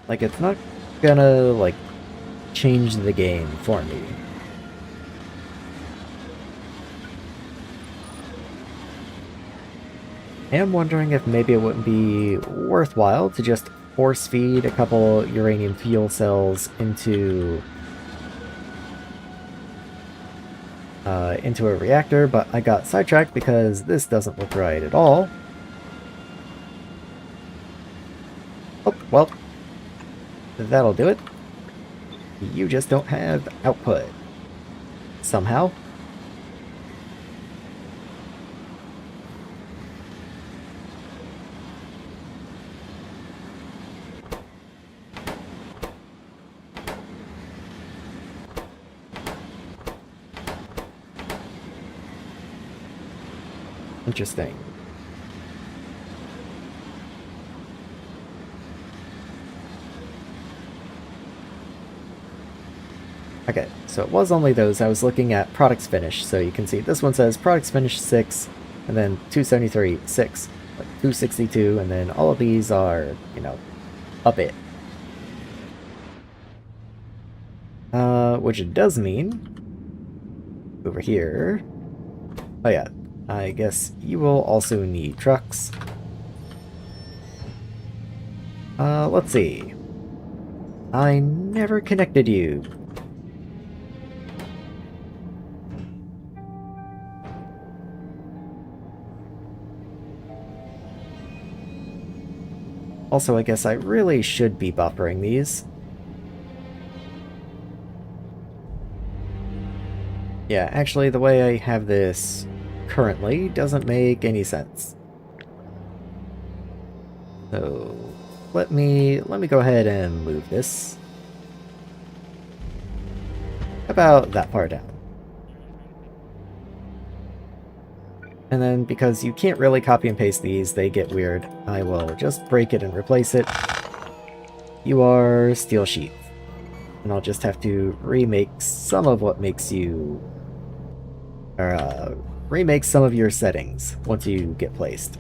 S1: Like, it's not gonna, like, change the game for me. I am wondering if maybe it wouldn't be worthwhile to just force feed a couple uranium fuel cells into a reactor, but I got sidetracked because this doesn't look right at all. Oh, well, that'll do it. You just don't have output. Somehow. Interesting. Okay, so it was only those. I was looking at products finished, so you can see this one says products finished 6, and then 273, 6, like 262, and then all of these are, you know, a bit. Which it does mean over here. Oh yeah, I guess you will also need trucks. Let's see. I never connected you. Also, I guess I really should be buffering these. Yeah, actually, the way I have this currently doesn't make any sense. So, let me go ahead and move this about that far down. And then, because you can't really copy and paste these, they get weird, I will just break it and replace it. You are steel sheet. And I'll just have to remake some of what makes you... remake some of your settings once you get placed.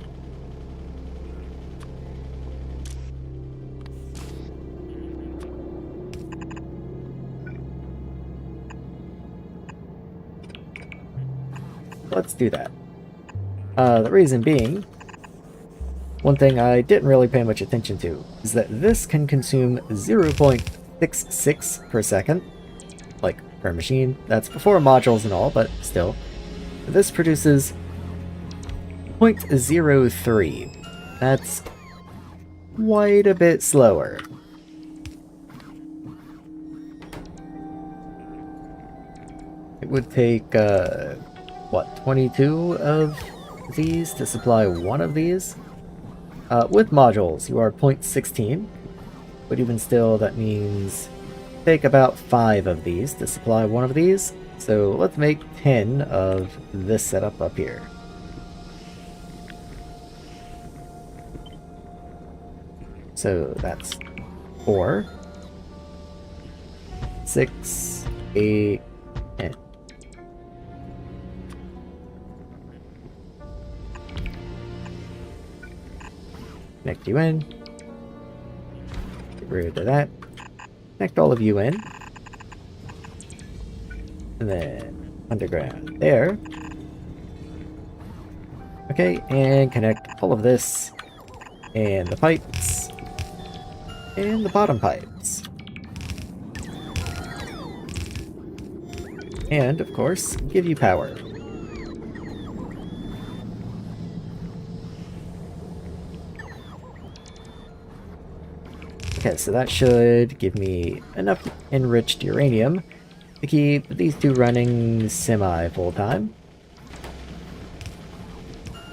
S1: Let's do that. The reason being, one thing I didn't really pay much attention to is that this can consume 0.66 per second, like per machine. That's before modules and all, but still. This produces 0.03. That's quite a bit slower. It would take, what, 22 of these to supply one of these? With modules, you are 0.16, but even still, that means take about 5 of these to supply one of these. So let's make 10 of this setup up here. So that's 4, 6, 8, 10. Connect you in. Get rid of that. Connect all of you in. And then underground there. Okay, and connect all of this. And the pipes. And the bottom pipes. And, of course, give you power. Okay, so that should give me enough enriched uranium to keep these two running semi-full-time.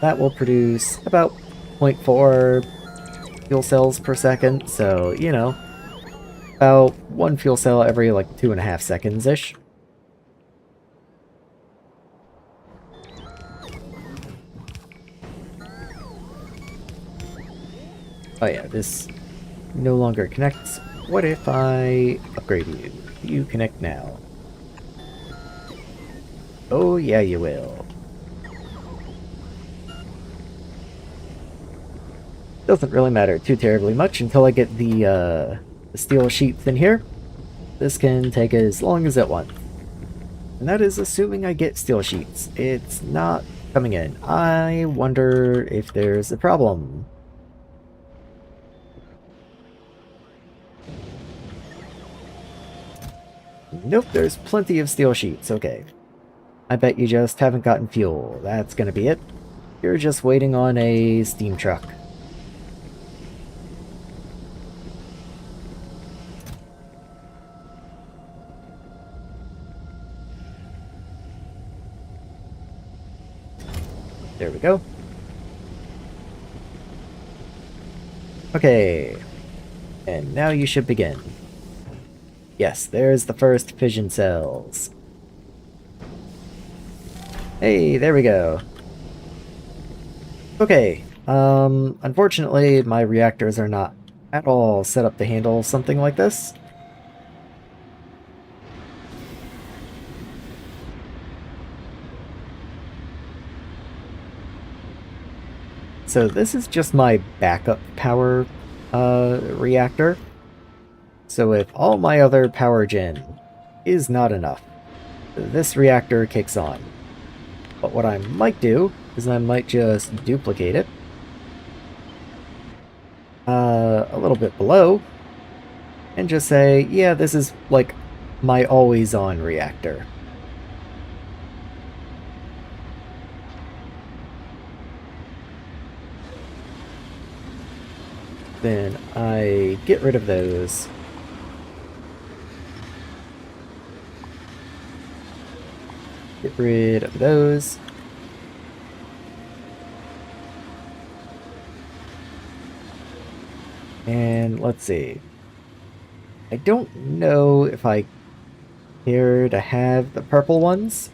S1: That will produce about 0.4 fuel cells per second, so, you know, about one fuel cell every, like, 2.5 seconds-ish. Oh yeah, this no longer connects. What if I upgrade you? You connect now. Oh yeah, you will. Doesn't really matter too terribly much until I get the steel sheets in here. This can take as long as it wants. And that is assuming I get steel sheets. It's not coming in. I wonder if there's a problem. Nope, there's plenty of steel sheets. Okay. I bet you just haven't gotten fuel. That's gonna be it. You're just waiting on a steam truck. There we go. Okay. And now you should begin. Yes, there's the first fission cells. Hey, there we go. Okay, unfortunately my reactors are not at all set up to handle something like this. So this is just my backup power reactor. So if all my other power gen is not enough, this reactor kicks on. But what I might do is I might just duplicate it a little bit below and just say, yeah, this is like my always-on reactor. Then I get rid of those. Get rid of those. And let's see. I don't know if I care to have the purple ones,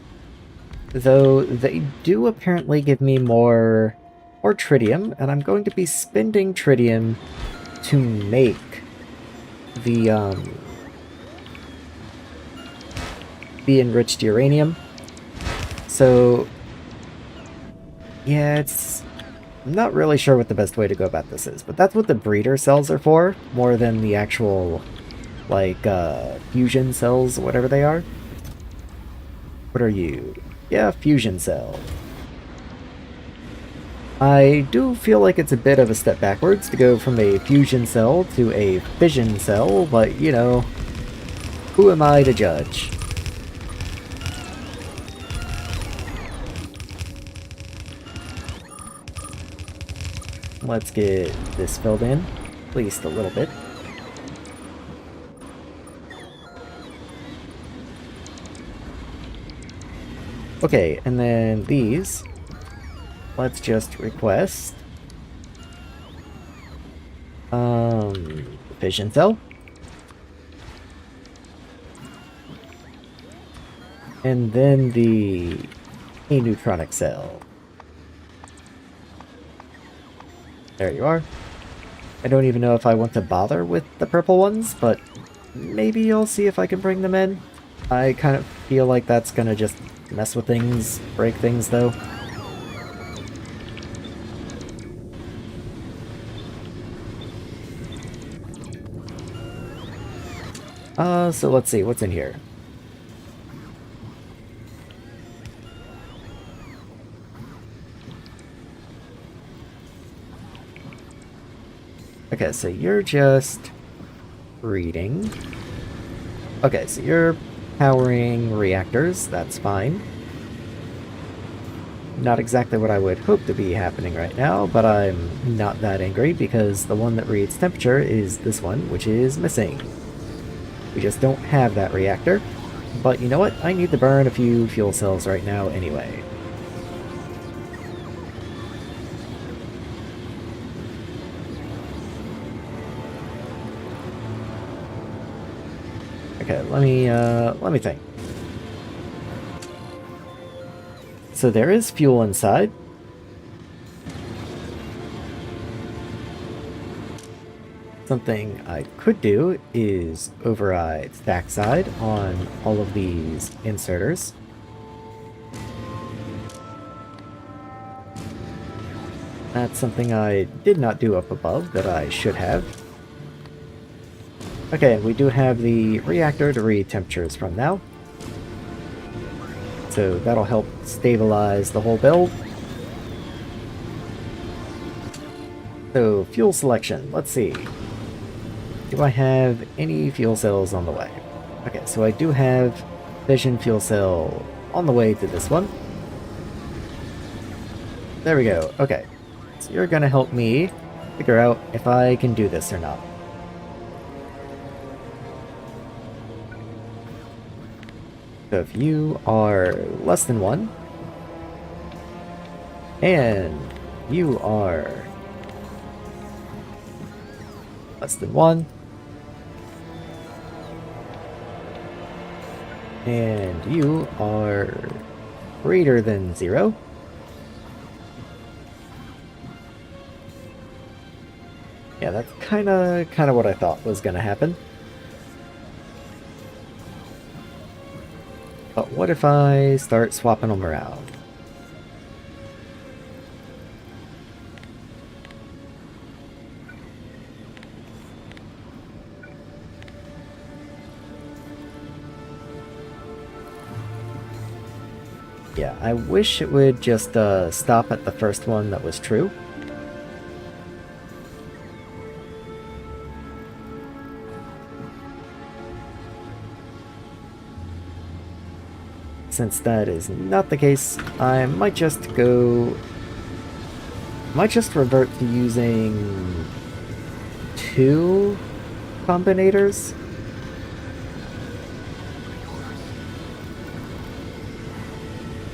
S1: though they do apparently give me more tritium, and I'm going to be spending tritium to make the enriched uranium. So yeah, I'm not really sure what the best way to go about this is, but that's what the breeder cells are for, more than the actual, like, fusion cells, whatever they are. What are you? Yeah, fusion cell. I do feel like it's a bit of a step backwards to go from a fusion cell to a fission cell, but, you know, who am I to judge? Let's get this filled in. At least a little bit. Okay, and then these, let's just request fission cell. And then the neutronic cell. There you are. I don't even know if I want to bother with the purple ones, but maybe I'll see if I can bring them in. I kind of feel like that's gonna just mess with things, break things though. So let's see, what's in here? Okay, so you're just reading. Okay, so you're powering reactors, that's fine. Not exactly what I would hope to be happening right now, but I'm not that angry because the one that reads temperature is this one, which is missing. We just don't have that reactor. But you know what? I need to burn a few fuel cells right now anyway. Okay, let me think. So there is fuel inside. Something I could do is override stackside on all of these inserters. That's something I did not do up above that I should have. Okay, and we do have the reactor to read temperatures from now. So that'll help stabilize the whole build. So, fuel selection, let's see. Do I have any fuel cells on the way? Okay, so I do have fission fuel cell on the way to this one. There we go, okay. So you're gonna help me figure out if I can do this or not. So if you are less than 1, and you are less than 1, and you are greater than 0, yeah, that's kind of what I thought was going to happen. But what if I start swapping them around? Yeah, I wish it would just stop at the first one that was true. Since that is not the case, I might just revert to using 2 combinators.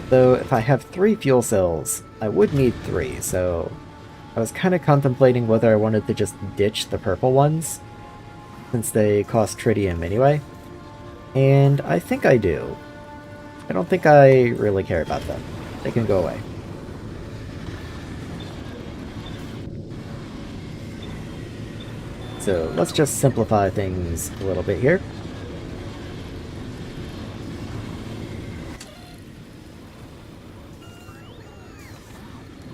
S1: So if I have 3 fuel cells, I would need 3, so I was kind of contemplating whether I wanted to just ditch the purple ones, since they cost tritium anyway. And I think I do. I don't think I really care about them. They can go away. So let's just simplify things a little bit here.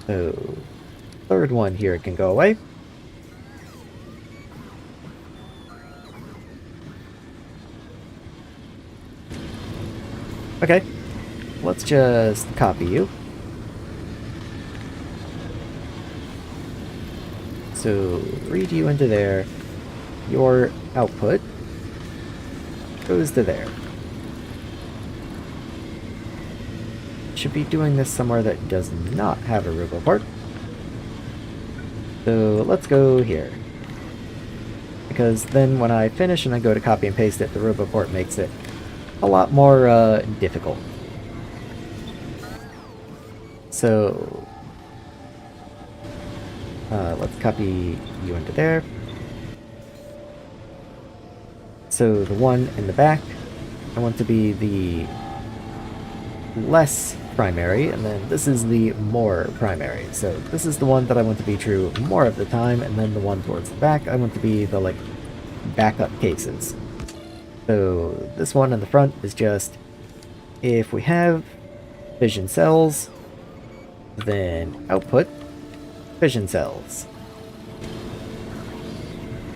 S1: So, third one here can go away. Okay, let's just copy you. So, read you into there. Your output goes to there. Should be doing this somewhere that does not have a robo port. So, let's go here. because then when I finish and I go to copy and paste it, the RoboPort makes it a lot more difficult. So let's copy you into there. So the one in the back, I want to be the less primary, and then this is the more primary. So this is the one that I want to be true more of the time, and then the one towards the back, I want to be the, like, backup cases. So this one in the front is just, if we have fission cells, then output fission cells.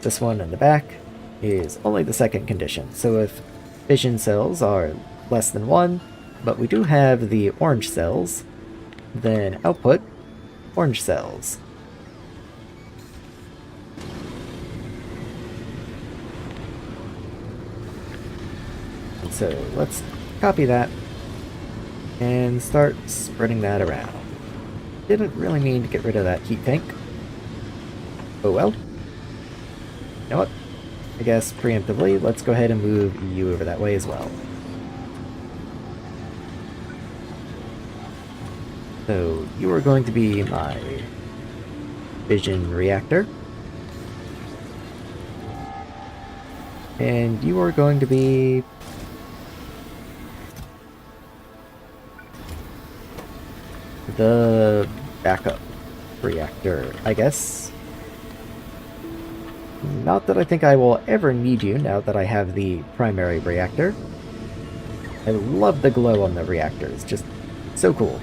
S1: This one in the back is only the second condition. So if fission cells are less than 1, but we do have the orange cells, then output orange cells. And so let's copy that and start spreading that around. Didn't really mean to get rid of that heat tank. Oh well. You know what? I guess preemptively, let's go ahead and move you over that way as well. So you are going to be my fission reactor. And you are going to be the backup reactor, I guess. Not that I think I will ever need you now that I have the primary reactor. I love the glow on the reactor, it's just so cool.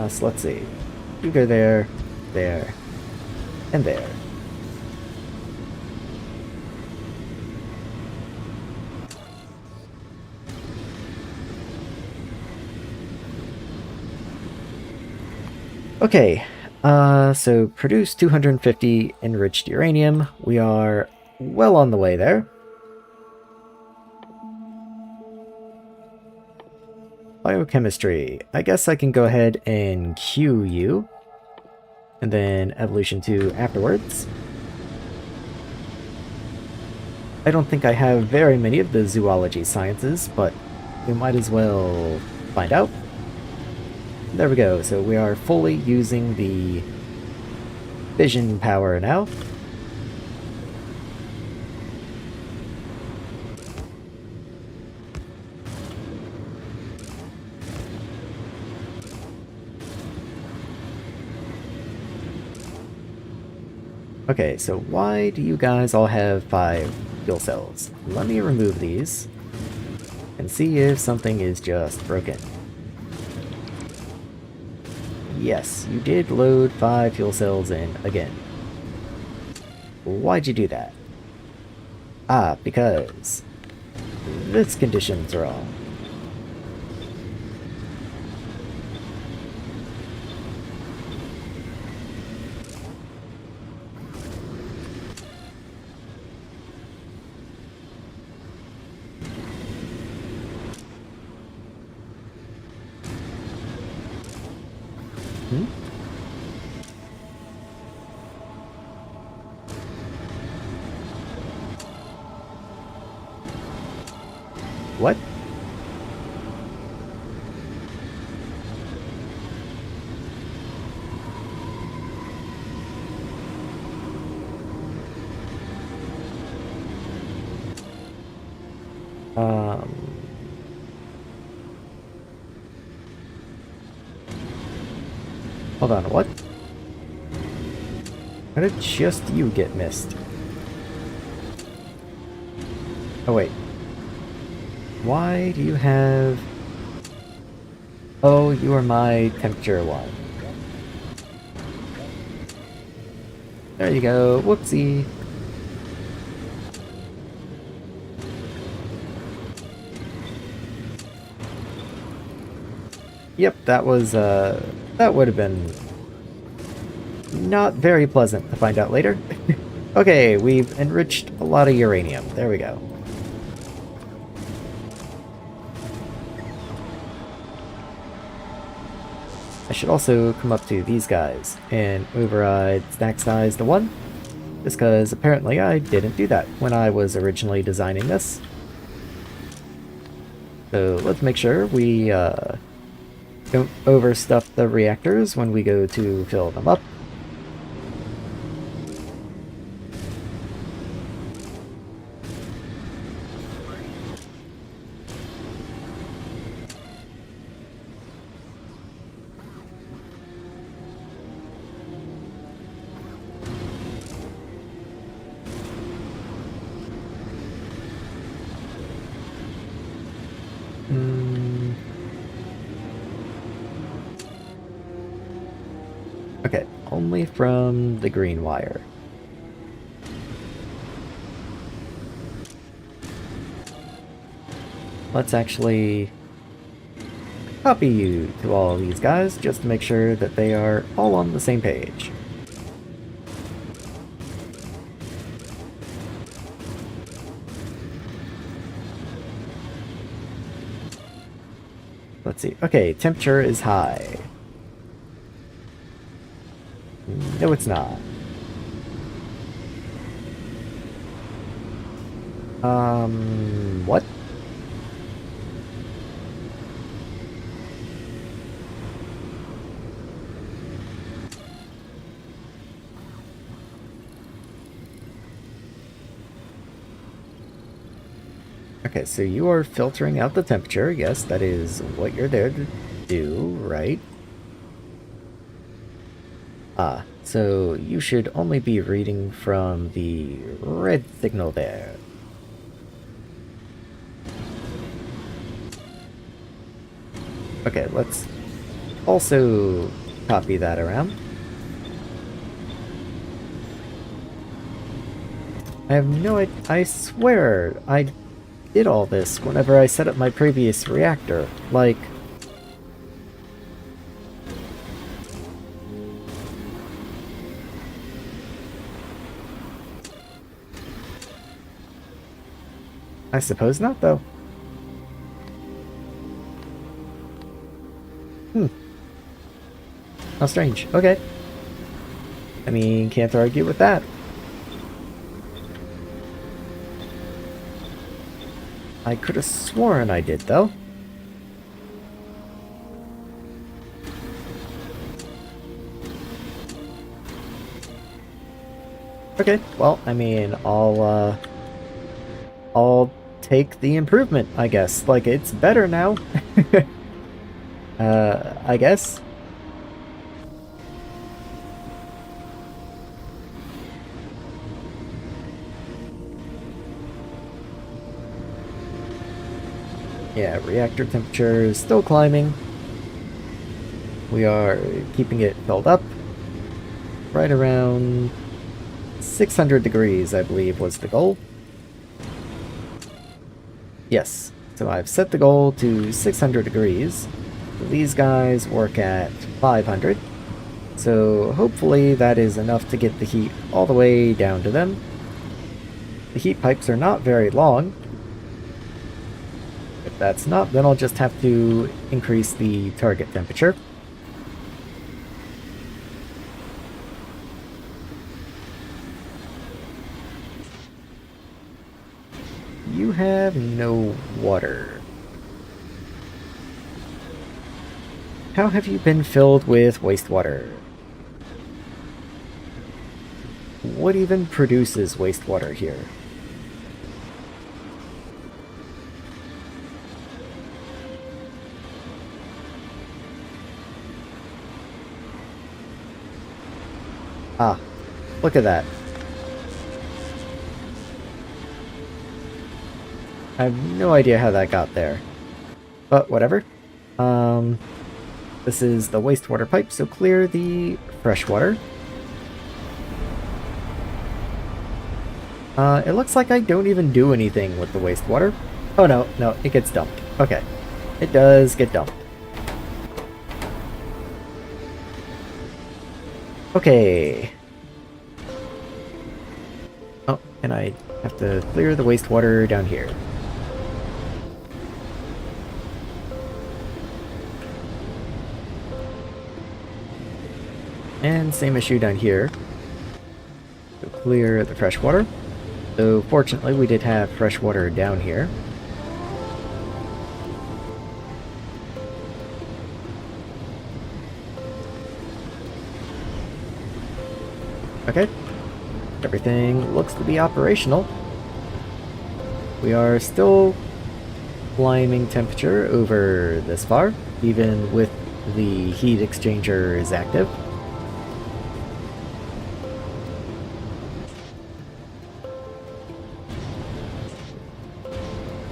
S1: So let's see. You go there, there, and there. Okay, so produce 250 enriched uranium. We are well on the way there. Biochemistry. I guess I can go ahead and queue you. And then evolution 2 afterwards. I don't think I have very many of the zoology sciences, but we might as well find out. There we go, so we are fully using the fission power now. Okay, so why do you guys all have 5 fuel cells? Let me remove these and see if something is just broken. Yes, you did load 5 fuel cells in again. Why'd you do that? Ah, because this condition's wrong. What? Hold on, what? How did just you get missed? Oh wait. Why do you have... Oh, you are my temperature one. There you go, whoopsie. Yep, that was, that would have been not very pleasant to find out later. Okay, we've enriched a lot of uranium. There we go. I should also come up to these guys and override stack size to 1, just because apparently I didn't do that when I was originally designing this. So let's make sure we don't overstuff the reactors when we go to fill them up. Okay, only from the green wire. Let's actually copy you to all of these guys just to make sure that they are all on the same page. Let's see. Okay, temperature is high. No, it's not. What? Okay, so you are filtering out the temperature. Yes, that is what you're there to do, right? Ah, so you should only be reading from the red signal there. Okay, let's also copy that around. I have no idea. I swear I did all this whenever I set up my previous reactor. Like, I suppose not, though. How strange. Okay. I mean, can't argue with that. I could have sworn I did, though. Okay, well, I mean, I'll take the improvement, I guess. Like, it's better now. I guess. Yeah, reactor temperature is still climbing. We are keeping it filled up. Right around 600 degrees, I believe, was the goal. Yes, so I've set the goal to 600 degrees. These guys work at 500. So hopefully that is enough to get the heat all the way down to them. The heat pipes are not very long. If that's not, then I'll just have to increase the target temperature. You have no water. How have you been filled with wastewater? What even produces wastewater here? Ah, look at that. I have no idea how that got there. But whatever. This is the wastewater pipe, so clear the fresh water. It looks like I don't even do anything with the wastewater. Oh no, no, it gets dumped. Okay. It does get dumped. Okay. Oh, and I have to clear the wastewater down here. And same issue down here. So clear the fresh water. So fortunately we did have fresh water down here. Okay. Everything looks to be operational. We are still climbing temperature over this far, even with the heat exchanger is active.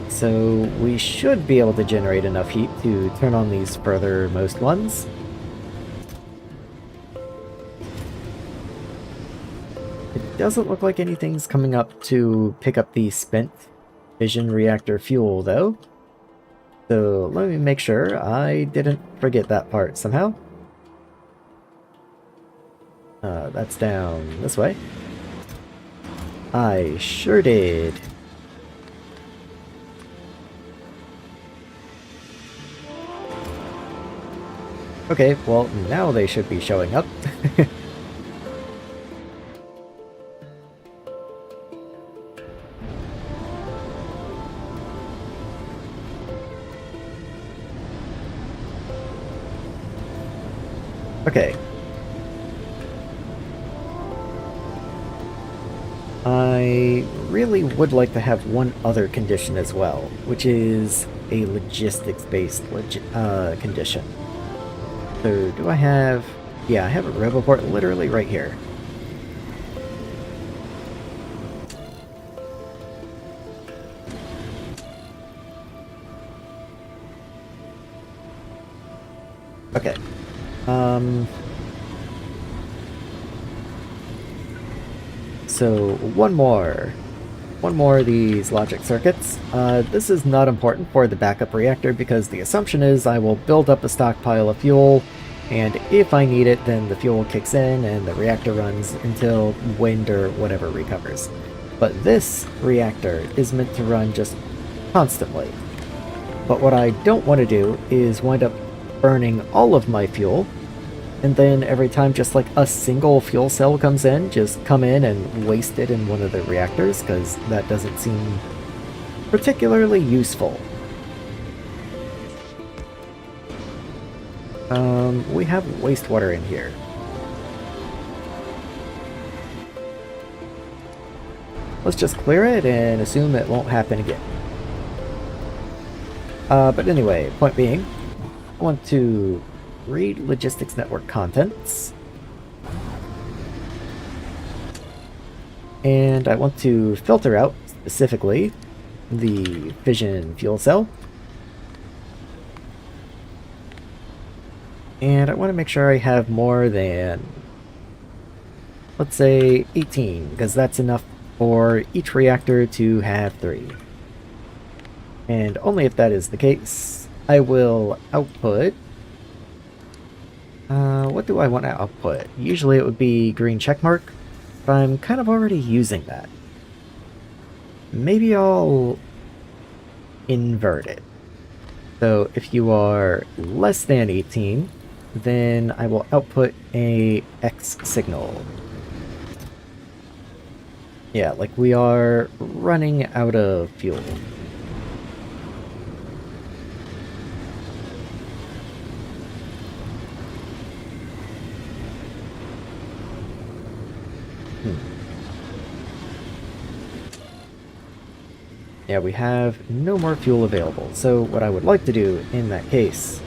S1: So we should be able to generate enough heat to turn on these furthermost ones. It doesn't look like anything's coming up to pick up the spent fission reactor fuel, though. So let me make sure I didn't forget that part somehow. That's down this way. I sure did. Okay, well, now they should be showing up. Okay. I really would like to have one other condition as well, which is a logistics-based condition. So, do I have... Yeah, I have a Roboport literally right here. Okay. So, one more of these logic circuits. This is not important for the backup reactor because the assumption is I will build up a stockpile of fuel, and if I need it, then the fuel kicks in and the reactor runs until wind or whatever recovers. But this reactor is meant to run just constantly. But what I don't want to do is wind up burning all of my fuel, and then every time just like a single fuel cell comes in, just come in and waste it in one of the reactors, because that doesn't seem particularly useful. We have wastewater in here. Let's just clear it and assume it won't happen again. But anyway, point being, I want to read logistics network contents. And I want to filter out specifically the fission fuel cell. And I want to make sure I have more than, let's say, 18, because that's enough for each reactor to have 3. And only if that is the case, I will output... what do I want to output? Usually it would be green checkmark, but I'm kind of already using that. Maybe I'll invert it. So if you are less than 18, then I will output a X signal. Yeah, like we are running out of fuel. Yeah, we have no more fuel available. So what I would like to do in that case...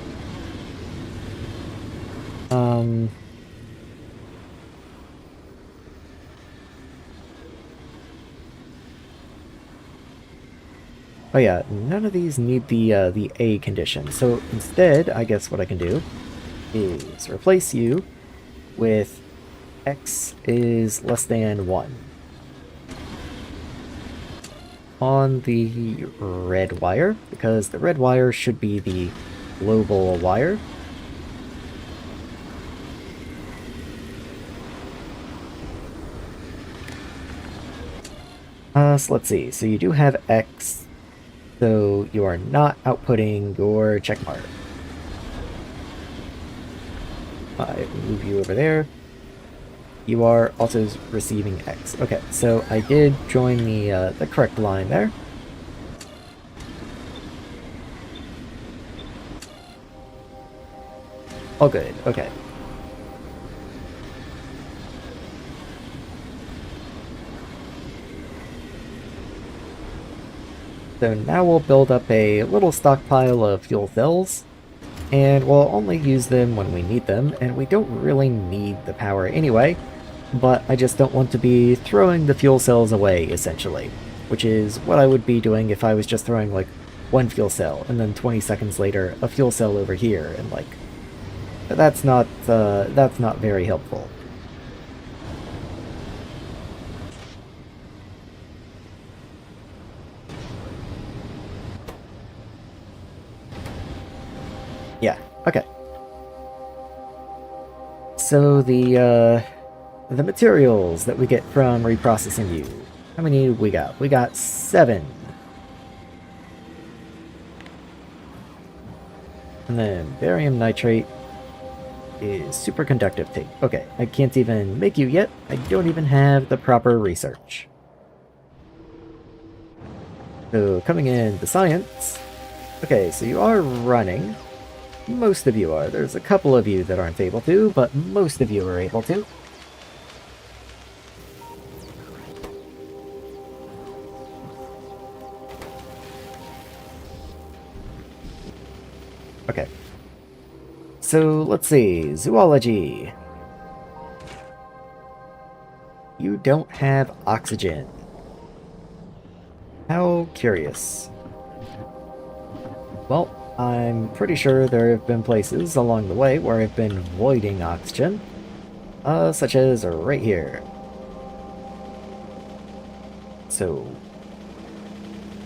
S1: Oh yeah, none of these need the A condition. So instead, I guess what I can do is replace you with X is less than 1. On the red wire, because the red wire should be the global wire. So let's see. So you do have X, so you are not outputting your checkmark. I move you over there. You are also receiving X. Okay, so I did join the correct line there. All good, okay. So now we'll build up a little stockpile of fuel cells, and we'll only use them when we need them, and we don't really need the power anyway, but I just don't want to be throwing the fuel cells away, essentially, which is what I would be doing if I was just throwing, like, one fuel cell, and then 20 seconds later, a fuel cell over here, and, like, that's not very helpful. Yeah, okay. So the materials that we get from reprocessing you, how many we got? We got 7. And then barium nitrate is superconductive tape. Okay, I can't even make you yet. I don't even have the proper research. So coming in to science. Okay, so you are running. Most of you are. There's a couple of you that aren't able to, but most of you are able to. Okay. So, let's see. Zoology. You don't have oxygen. How curious. Well, I'm pretty sure there have been places along the way where I've been voiding oxygen. Such as right here. So,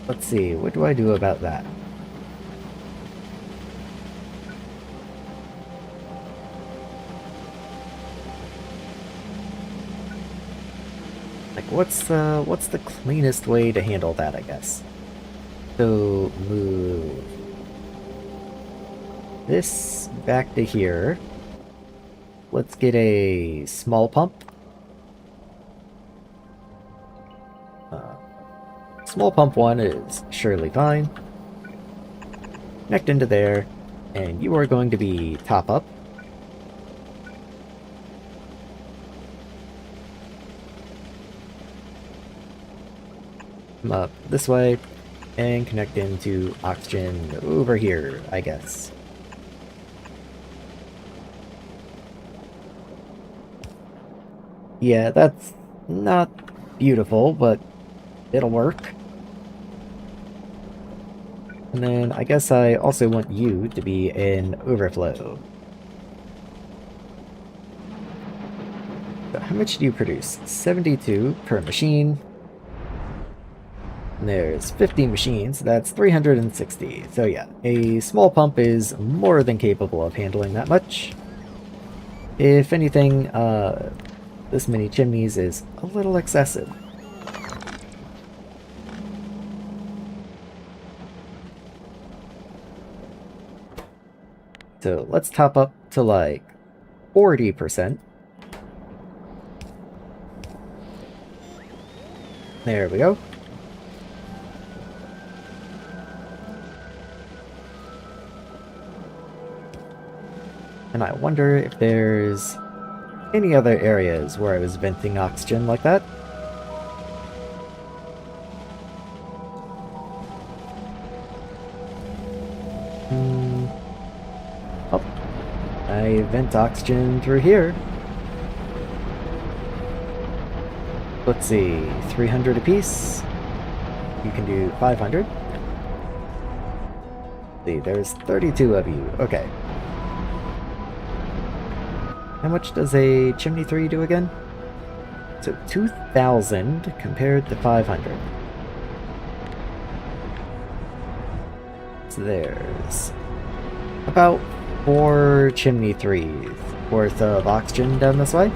S1: let's see. What do I do about that? Like, what's the cleanest way to handle that, I guess? So, move this back to here. Let's get a small pump. Small pump 1 is surely fine. Connect into there, and you are going to be top up. Come up this way, and connect into oxygen over here, I guess. Yeah, that's not beautiful, but it'll work. And then I guess I also want you to be in overflow. So how much do you produce? 72 per machine. And there's 50 machines, that's 360. So yeah, a small pump is more than capable of handling that much. If anything, this many chimneys is a little excessive. So let's top up to like 40%. There we go. And I wonder if there's any other areas where I was venting oxygen like that. Oh, I vent oxygen through here. Let's see, 300 apiece. You can do 500. See, there's 32 of you. Okay. How much does a chimney 3 do again? So 2,000 compared to 500. So there's about 4 chimney 3s worth of oxygen down this way.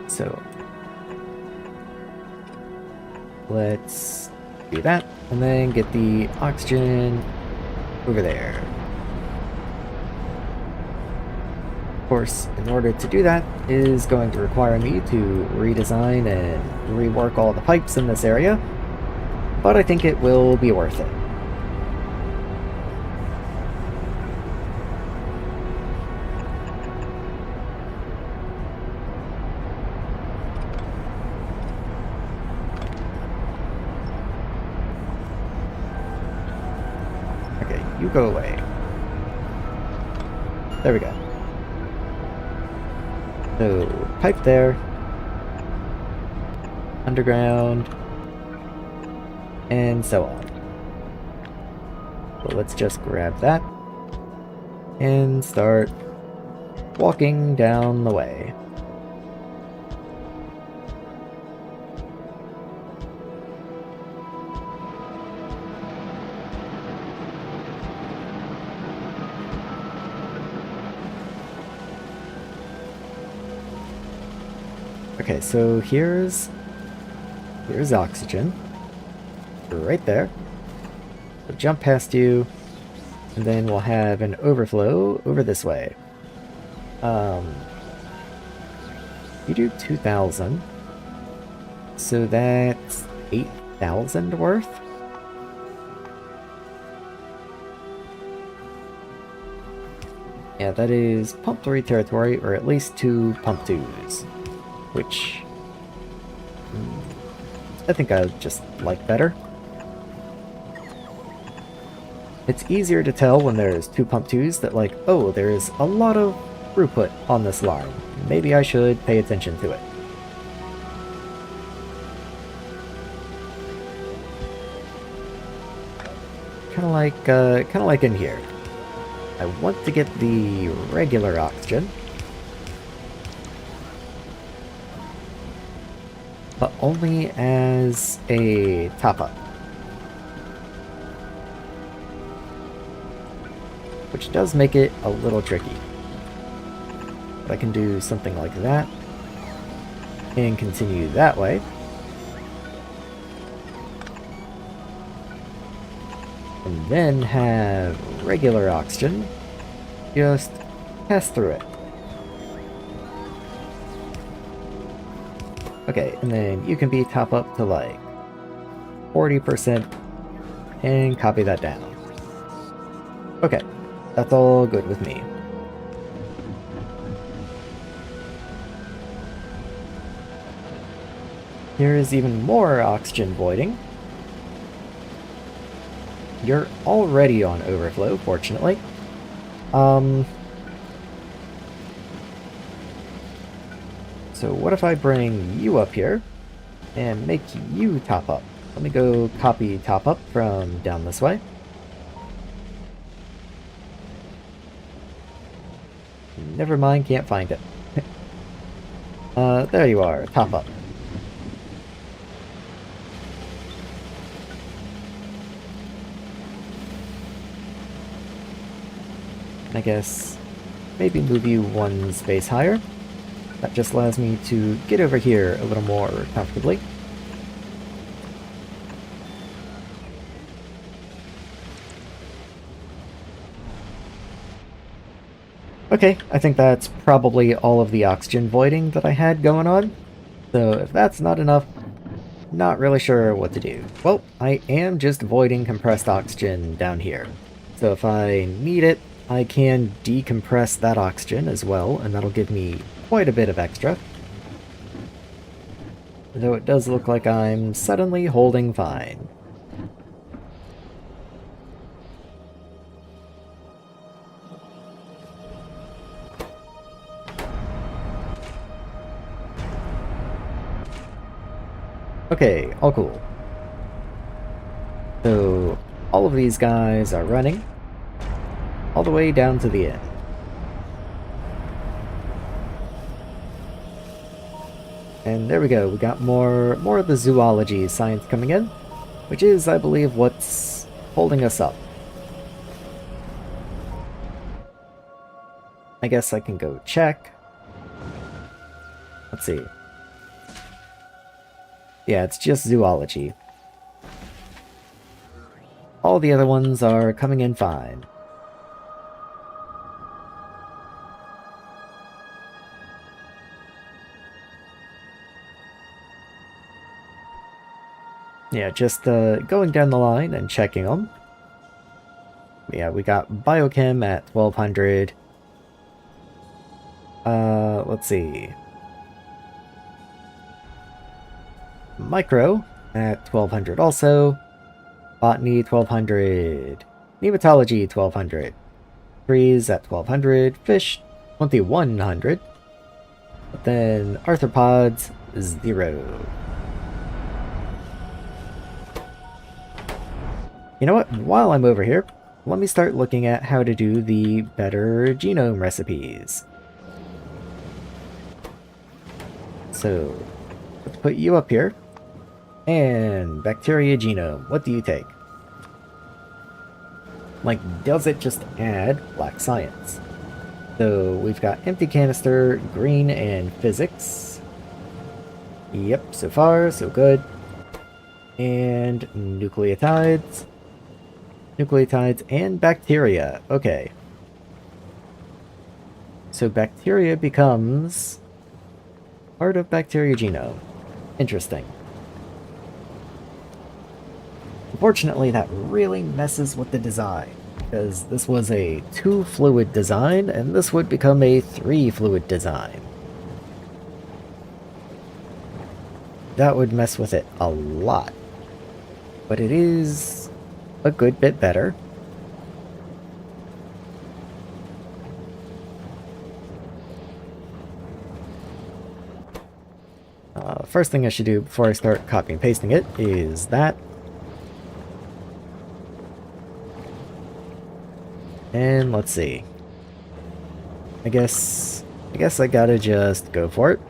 S1: So let's do that, and then get the oxygen over there. Of course, in order to do that is going to require me to redesign and rework all the pipes in this area, but I think it will be worth it. Okay, you go away. There we go. So, pipe there. Underground. And so on. So let's just grab that. And start walking down the way. Okay, so here's oxygen. Right there. We'll jump past you, and then we'll have an overflow over this way. You do 2,000. So that's 8,000 worth? Yeah, that is pump 3 territory, or at least 2 pump 2s. Which I think I just like better. It's easier to tell when there's 2 pump 2s that like, oh, there's a lot of throughput on this line. Maybe I should pay attention to it. Kind of like in here. I want to get the regular oxygen, but only as a top-up. Which does make it a little tricky. But I can do something like that, and continue that way. And then have regular oxygen just pass through it. Okay, and then you can be top up to like 40% and copy that down. Okay, that's all good with me. Here is even more oxygen voiding. You're already on overflow, fortunately. So what if I bring you up here and make you top up? Let me go copy top up from down this way. Never mind, can't find it. There you are, top up. I guess maybe move you 1 space higher. That just allows me to get over here a little more comfortably. Okay, I think that's probably all of the oxygen voiding that I had going on. So if that's not enough, not really sure what to do. Well, I am just voiding compressed oxygen down here. So if I need it, I can decompress that oxygen as well, and that'll give me quite a bit of extra. Though it does look like I'm suddenly holding fine. Okay, all cool. So, all of these guys are running all the way down to the end. And there we go, we got more of the zoology science coming in, which is, I believe, what's holding us up. I guess I can go check. Let's see. Yeah, it's just zoology. All the other ones are coming in fine. Yeah, just going down the line and checking them. Yeah, we got biochem at 1200. Let's see. Micro at 1200 also. Botany 1200. Nematology 1200. Trees at 1200. Fish 2100. But then arthropods 0. You know what? While I'm over here, let me start looking at how to do the better genome recipes. So, let's put you up here. And bacteria genome, what do you take? Like, does it just add black science? So, we've got empty canister, green, and physics. Yep, so far, so good. And nucleotides. Nucleotides and bacteria. Okay. So bacteria becomes part of bacteria genome. Interesting. Unfortunately, that really messes with the design, because this was a 2-fluid design, and this would become a 3-fluid design. That would mess with it a lot. But it is a good bit better. First thing I should do before I start copy and pasting it is that. And let's see. I guess I gotta just go for it.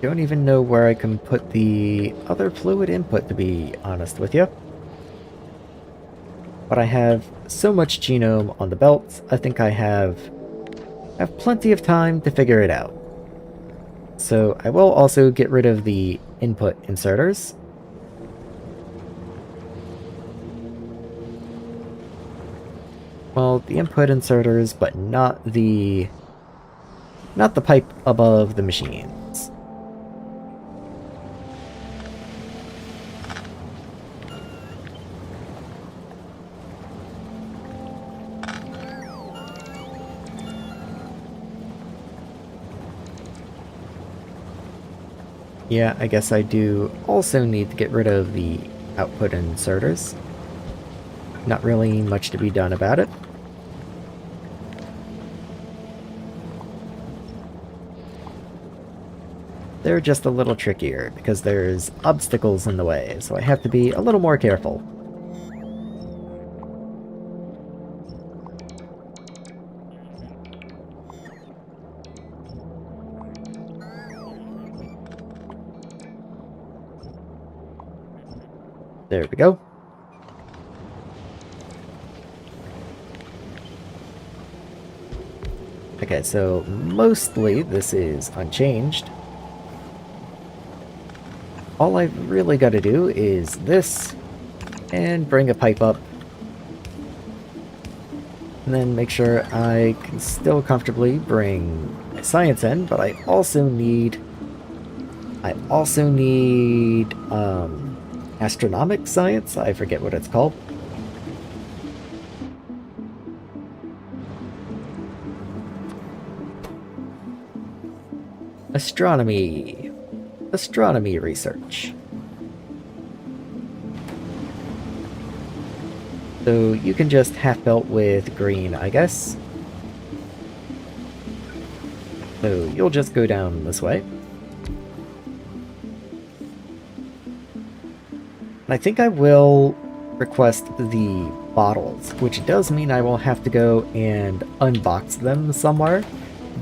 S1: Don't even know where I can put the other fluid input, to be honest with you. But I have so much genome on the belt, I think I have plenty of time to figure it out. So I will also get rid of the input inserters. Well, the input inserters, but not the pipe above the machines. Yeah, I guess I do also need to get rid of the output inserters. Not really much to be done about it. They're just a little trickier because there's obstacles in the way, so I have to be a little more careful. There we go. Okay, so mostly this is unchanged. All I've really got to do is this, and bring a pipe up. And then make sure I can still comfortably bring my science in, but I also need astronomic science? I forget what it's called. Astronomy. Astronomy research. So you can just half belt with green, I guess. So you'll just go down this way. I think I will request the bottles, which does mean I will have to go and unbox them somewhere,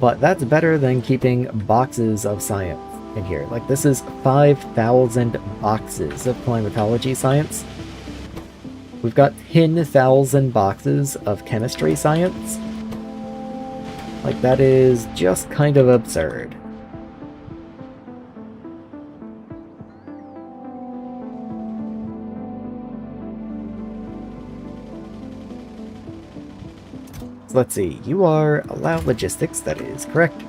S1: but that's better than keeping boxes of science in here. Like, this is 5,000 boxes of climatology science. We've got 10,000 boxes of chemistry science. Like, that is just kind of absurd. So let's see, you are allow logistics, that is correct.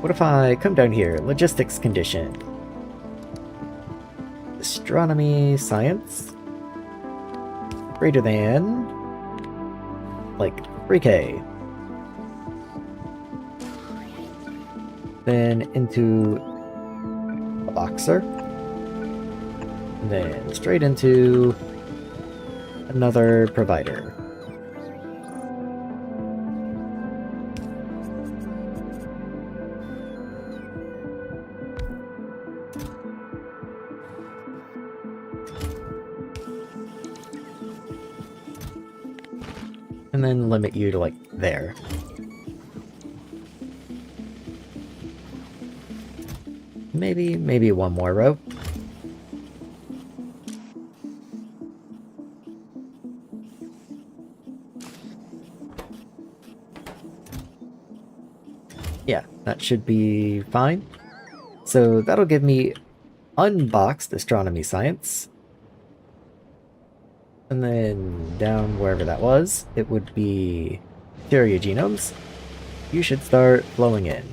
S1: What if I come down here, logistics condition, astronomy science, greater than, like, 3K. Then into a boxer. And then straight into another provider. And then limit you to, like, there. Maybe one more row. Yeah, that should be fine. So that'll give me unboxed astronomy science. And then down wherever that was, it would be Factorio genomes. You should start flowing in.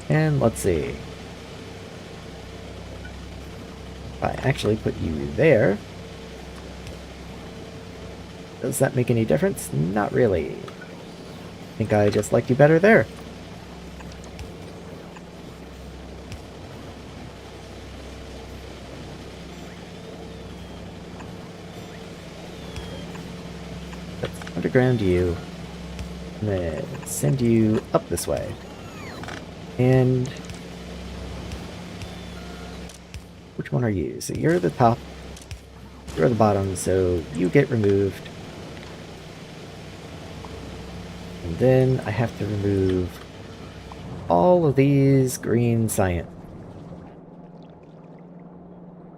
S1: And let's see. If I actually put you there, does that make any difference? Not really. I think I just like you better there. Let's underground you, and then send you up this way. And which one are you? So you're the top, you're the bottom, so you get removed. And then I have to remove all of these green science.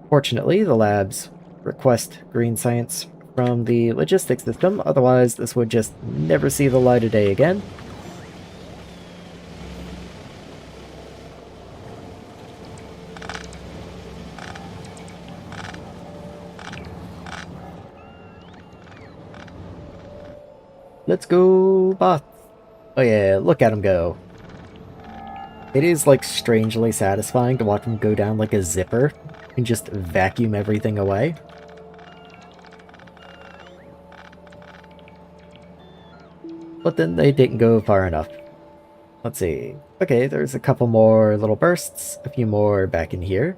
S1: Fortunately, the labs request green science from the logistics system, otherwise this would just never see the light of day again. Let's go, bots. Oh yeah, look at him go. It is, like, strangely satisfying to watch him go down like a zipper and just vacuum everything away. But then they didn't go far enough. Let's see. Okay, there's a couple more little bursts, a few more back in here.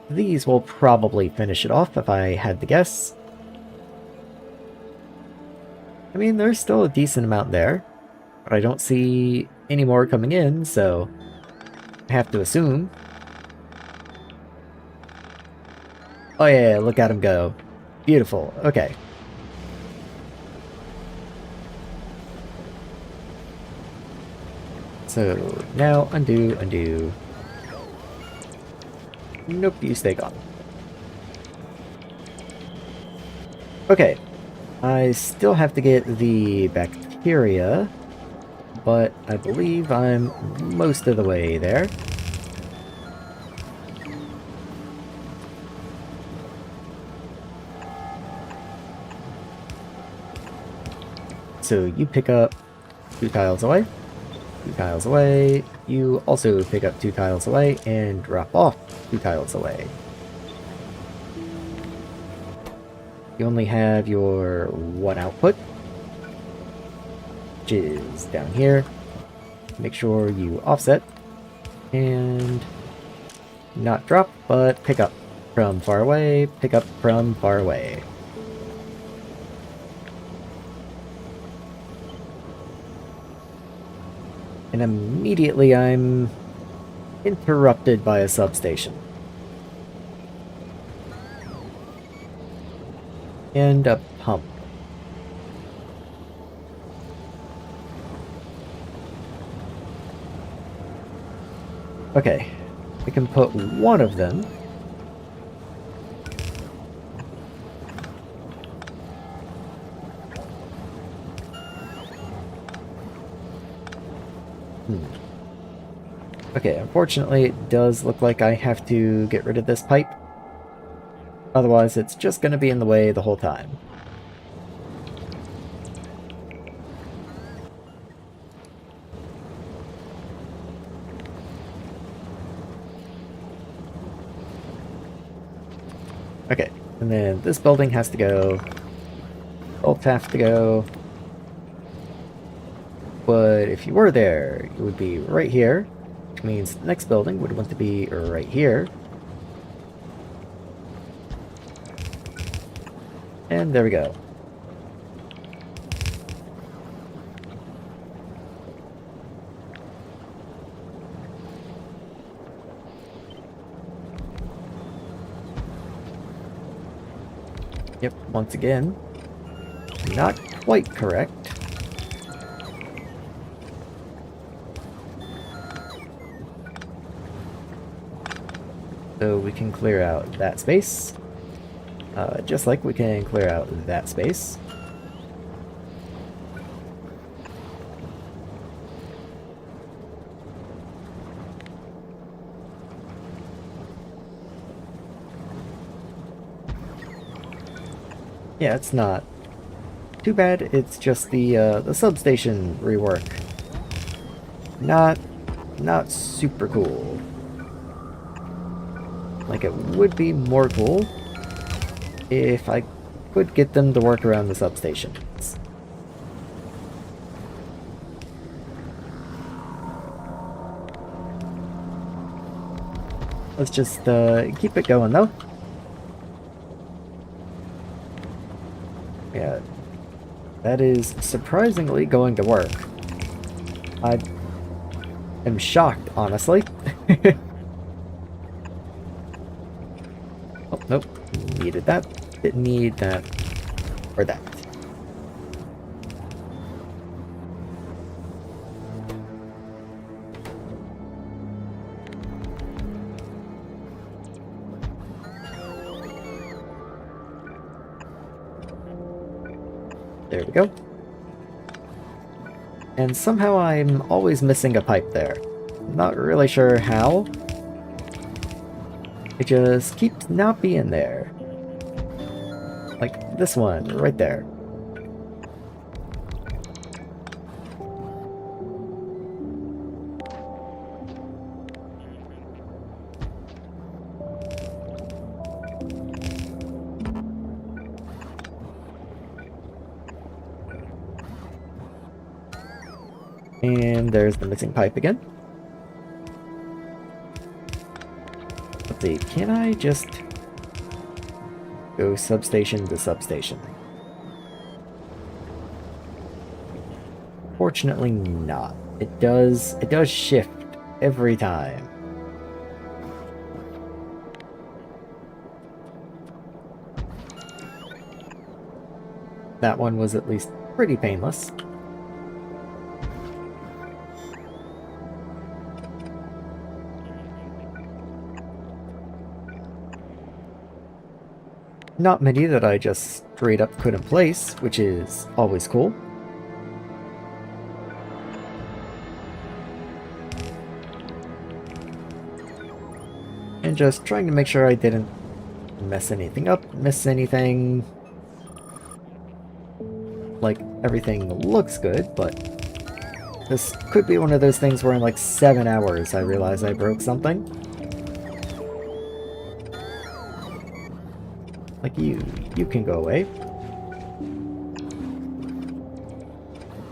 S1: These will probably finish it off if I had to guess. I mean, there's still a decent amount there, but I don't see any more coming in, so I have to assume. Oh yeah, look at him go. Beautiful. Okay. So now undo, undo. Nope, you stay gone. Okay. I still have to get the bacteria, but I believe I'm most of the way there. So you pick up 2 tiles away, 2 tiles away. You also pick up 2 tiles away and drop off 2 tiles away. You only have your 1 output, which is down here. Make sure you offset and not drop, but pick up from far away, pick up from far away. And immediately I'm interrupted by a substation. And a pump. Okay, we can put one of them Okay, unfortunately, it does look like I have to get rid of this pipe. Otherwise, it's just going to be in the way the whole time. Okay, and then this building has to go. Both have to go. But if you were there, it would be right here, which means the next building would want to be right here. And there we go. Yep, once again, not quite correct. So we can clear out that space, just like we can clear out that space. Yeah, it's not too bad. It's just the substation rework. Not super cool. Like, it would be more cool if I could get them to work around the substations. Let's just keep it going though. Yeah, that is surprisingly going to work. I am shocked, honestly. Oh, nope. Needed that. Didn't need that. Or that. There we go. And somehow I'm always missing a pipe there. Not really sure how. It just keeps not being there. Like this one, right there. And there's the missing pipe again. Let's see, can I just go substation to substation? Fortunately not. It does shift every time. That one was at least pretty painless. Not many that I just straight up couldn't place, which is always cool. And just trying to make sure I didn't mess anything up, miss anything. Like, everything looks good, but this could be one of those things where in like 7 hours I realize I broke something. Like, you can go away.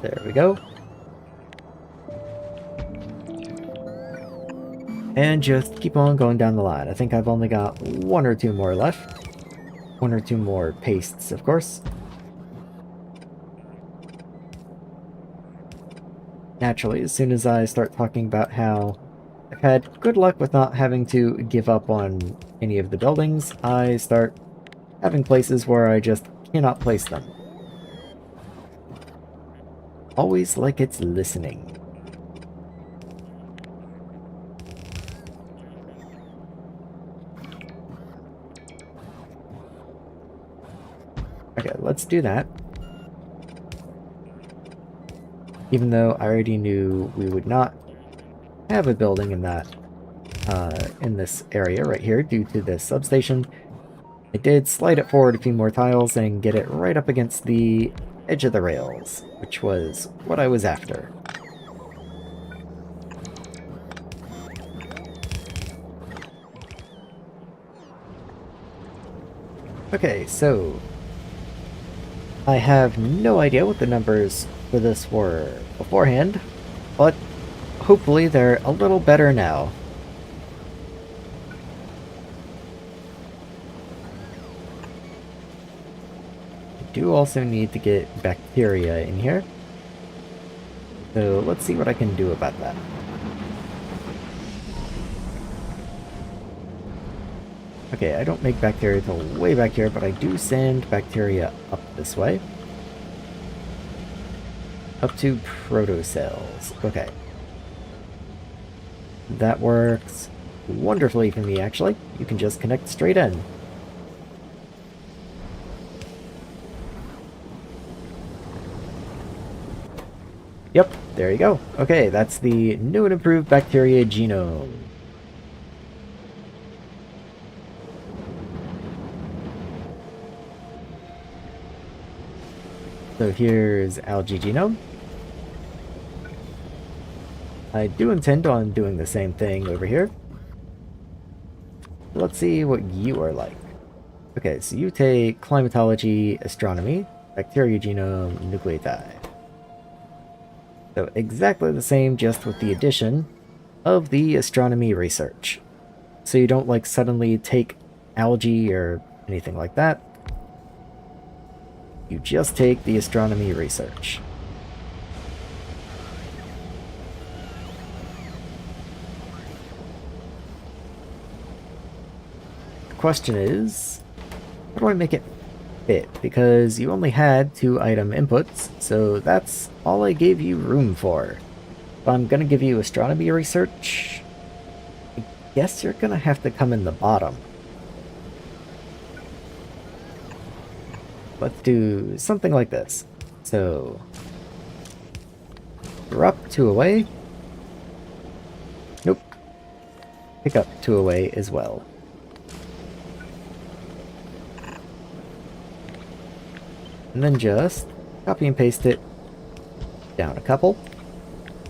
S1: There we go. And just keep on going down the line. I think I've only got 1 or 2 more left. 1 or 2 more pastes, of course. Naturally, as soon as I start talking about how I've had good luck with not having to give up on any of the buildings, I start having places where I just cannot place them. Always like it's listening. Okay, let's do that. Even though I already knew we would not have a building in that in this area right here due to this substation. I did slide it forward a few more tiles and get it right up against the edge of the rails, which was what I was after. Okay, so I have no idea what the numbers for this were beforehand, but hopefully they're a little better now. I do also need to get bacteria in here, so let's see what I can do about that. Okay, I don't make bacteria till way back here, but I do send bacteria up this way. Up to protocells. Okay. That works wonderfully for me, actually. You can just connect straight in. Yep, there you go. Okay, that's the new and improved bacteria genome. So here's algae genome. I do intend on doing the same thing over here. Let's see what you are like. Okay, so you take climatology, astronomy, bacteria genome, nucleotide. So exactly the same, just with the addition of the astronomy research. So you don't like suddenly take algae or anything like that. You just take the astronomy research. The question is, how do I make it fit? Because you only had 2 item inputs, so that's all I gave you room for. If I'm gonna give you astronomy research, I guess you're gonna have to come in the bottom. Let's do something like this. So, drop 2 away. Nope. Pick up 2 away as well. And then just copy and paste it down a couple.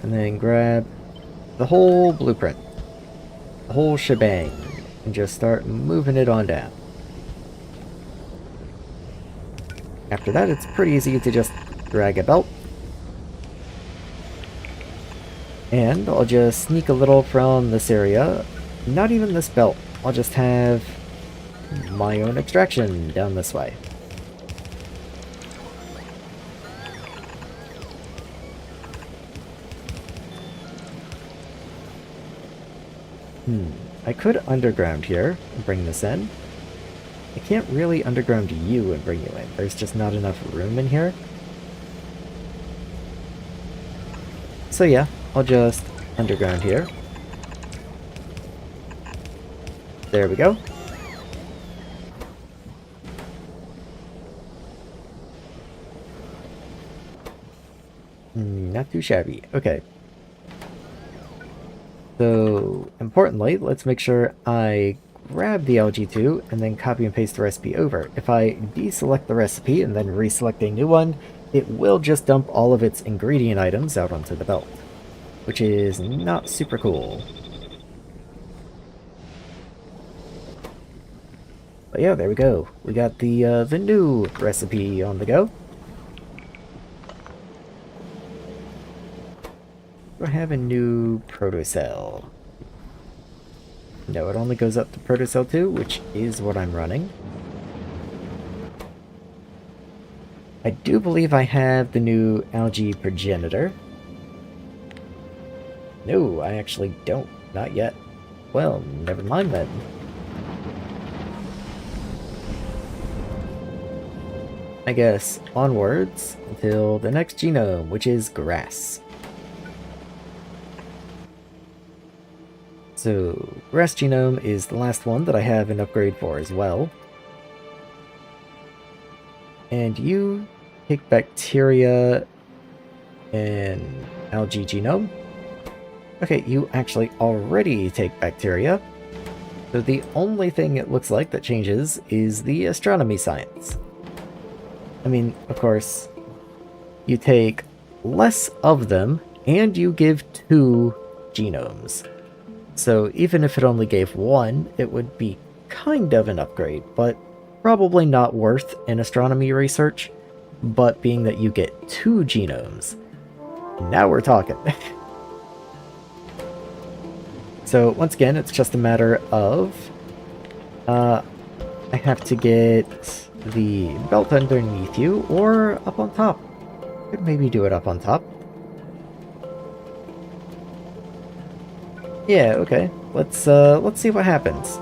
S1: And then grab the whole blueprint. The whole shebang. And just start moving it on down. After that, it's pretty easy to just drag a belt. And I'll just sneak a little from this area. Not even this belt. I'll just have my own extraction down this way. I could underground here and bring this in. I can't really underground you and bring you in. There's just not enough room in here. So yeah, I'll just underground here. There we go. Not too shabby. Okay. So, importantly, let's make sure I grab the LG2 and then copy and paste the recipe over. If I deselect the recipe and then reselect a new one, it will just dump all of its ingredient items out onto the belt, which is not super cool. But yeah, there we go. We got the new recipe on the go. Do I have a new protocell? No, it only goes up to protocell 2, which is what I'm running. I do believe I have the new algae progenitor. No, I actually don't. Not yet. Well, never mind then. I guess onwards until the next genome, which is grass. So, grass genome is the last one that I have an upgrade for as well. And you take bacteria and algae genome. Okay, you actually already take bacteria. So the only thing it looks like that changes is the astronomy science. I mean, of course, you take less of them, and you give 2 genomes. So even if it only gave 1, it would be kind of an upgrade, but probably not worth in astronomy research. But being that you get 2 genomes, now we're talking. So once again, it's just a matter of I have to get the belt underneath you or up on top. Could maybe do it up on top. Yeah, okay. Let's see what happens.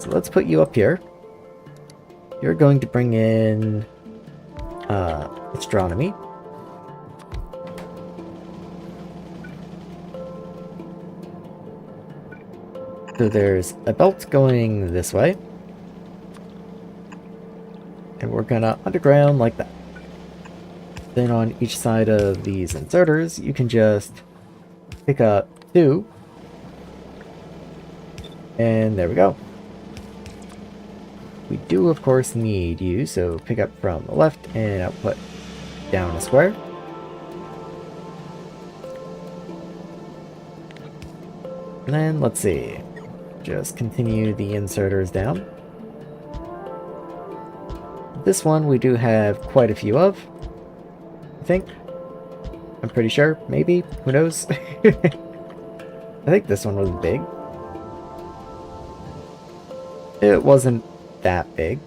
S1: So let's put you up here. You're going to bring in astronomy. So there's a belt going this way. And we're gonna underground like that. Then on each side of these inserters, you can just pick up 2. And there we go. We do, of course, need you, so pick up from the left and output down a square. And then, let's see. Just continue the inserters down. This one we do have quite a few of, I think. I'm pretty sure, maybe, who knows? I think this one was big. It wasn't that big.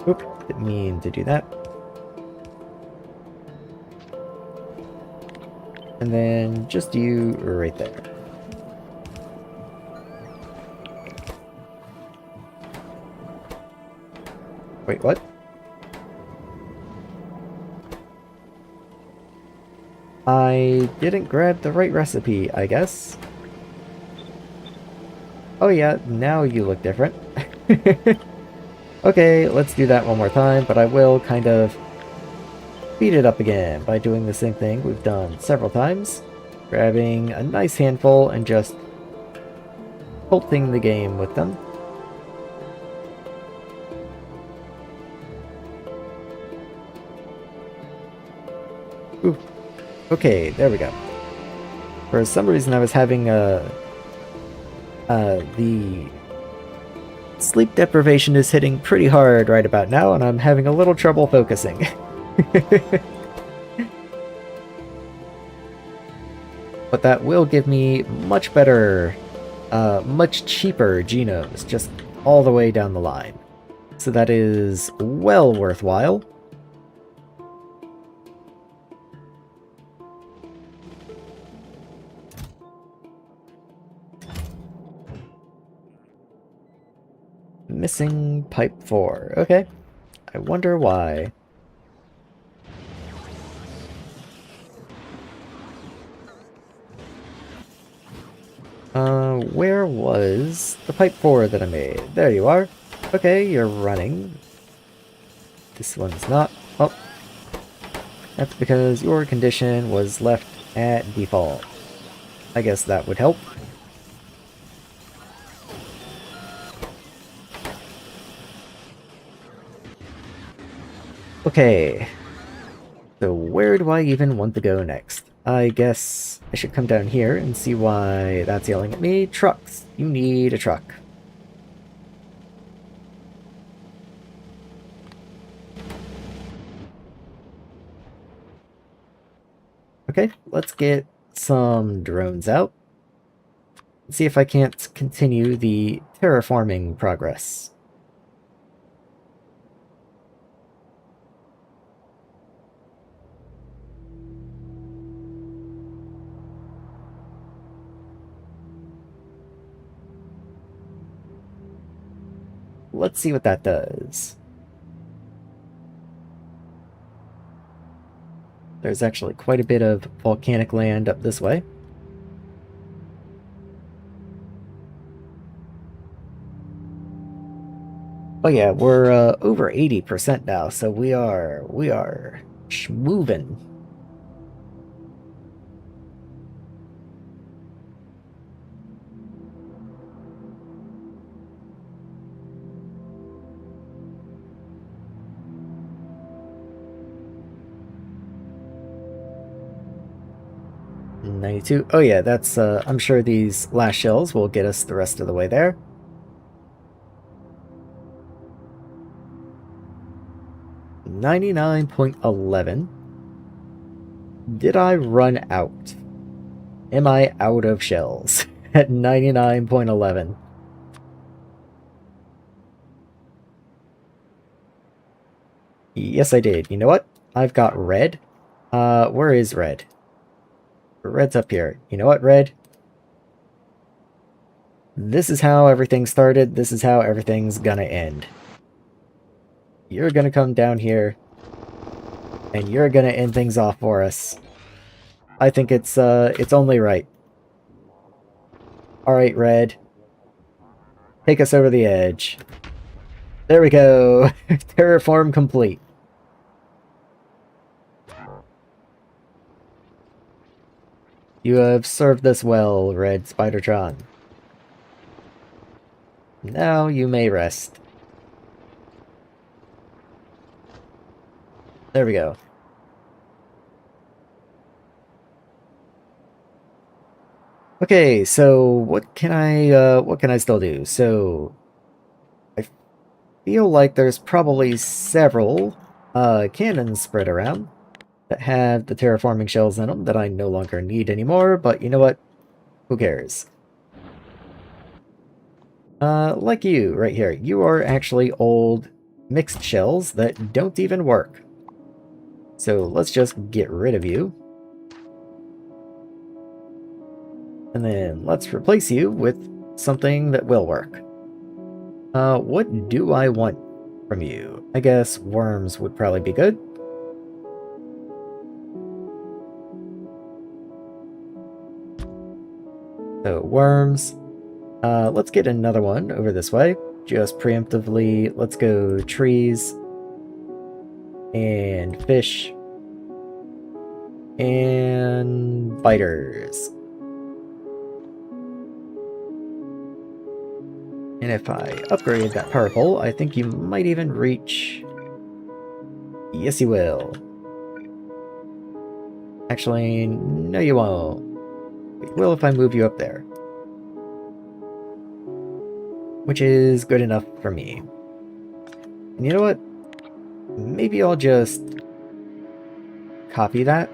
S1: Oop, didn't mean to do that. And then just you right there. Wait, what? I didn't grab the right recipe, I guess. Oh yeah, now you look different. Okay, let's do that one more time, but I will kind of speed it up again by doing the same thing we've done several times. Grabbing a nice handful and just pulping the game with them. Ooh. Okay, there we go. For some reason I was having the sleep deprivation is hitting pretty hard right about now, and I'm having a little trouble focusing. But that will give me much better, much cheaper genomes just all the way down the line. So that is well worthwhile. Missing pipe 4. Okay. I wonder why. Where was the pipe 4 that I made? There you are. Okay, you're running. This one's not. Oh. That's because your condition was left at default. I guess that would help. Okay. So where do I even want to go next? I guess I should come down here and see why that's yelling at me. Trucks. You need a truck. Okay, let's get some drones out. See if I can't continue the terraforming progress. Let's see what that does. There's actually quite a bit of volcanic land up this way. Oh yeah, we're over 80% now, so we are schmovin'. $92. Oh yeah, that's I'm sure these last shells will get us the rest of the way there. 99.11. Did I run out? Am I out of shells at 99.11? Yes, I did. You know what? I've got red. Where is red? Red's up here. You know what, red? This is how everything started. This is how everything's gonna end. You're gonna come down here, and you're gonna end things off for us. I think it's only right. Alright, red. Take us over the edge. There we go! Terraform complete. You have served us well, Red Spidertron. Now you may rest. There we go. Okay, so what can I still do? So I feel like there's probably several cannons spread around that have the terraforming shells in them that I no longer need anymore, but you know what? Who cares? Like you, right here. You are actually old mixed shells that don't even work. So let's just get rid of you. And then let's replace you with something that will work. What do I want from you? I guess worms would probably be good. So worms. Let's get another one over this way. Just preemptively, let's go trees and fish and biters. And if I upgrade that power pole, I think you might even reach... Yes, you will. Actually, no you won't. You will if I move you up there. Which is good enough for me. And you know what? Maybe I'll just copy that.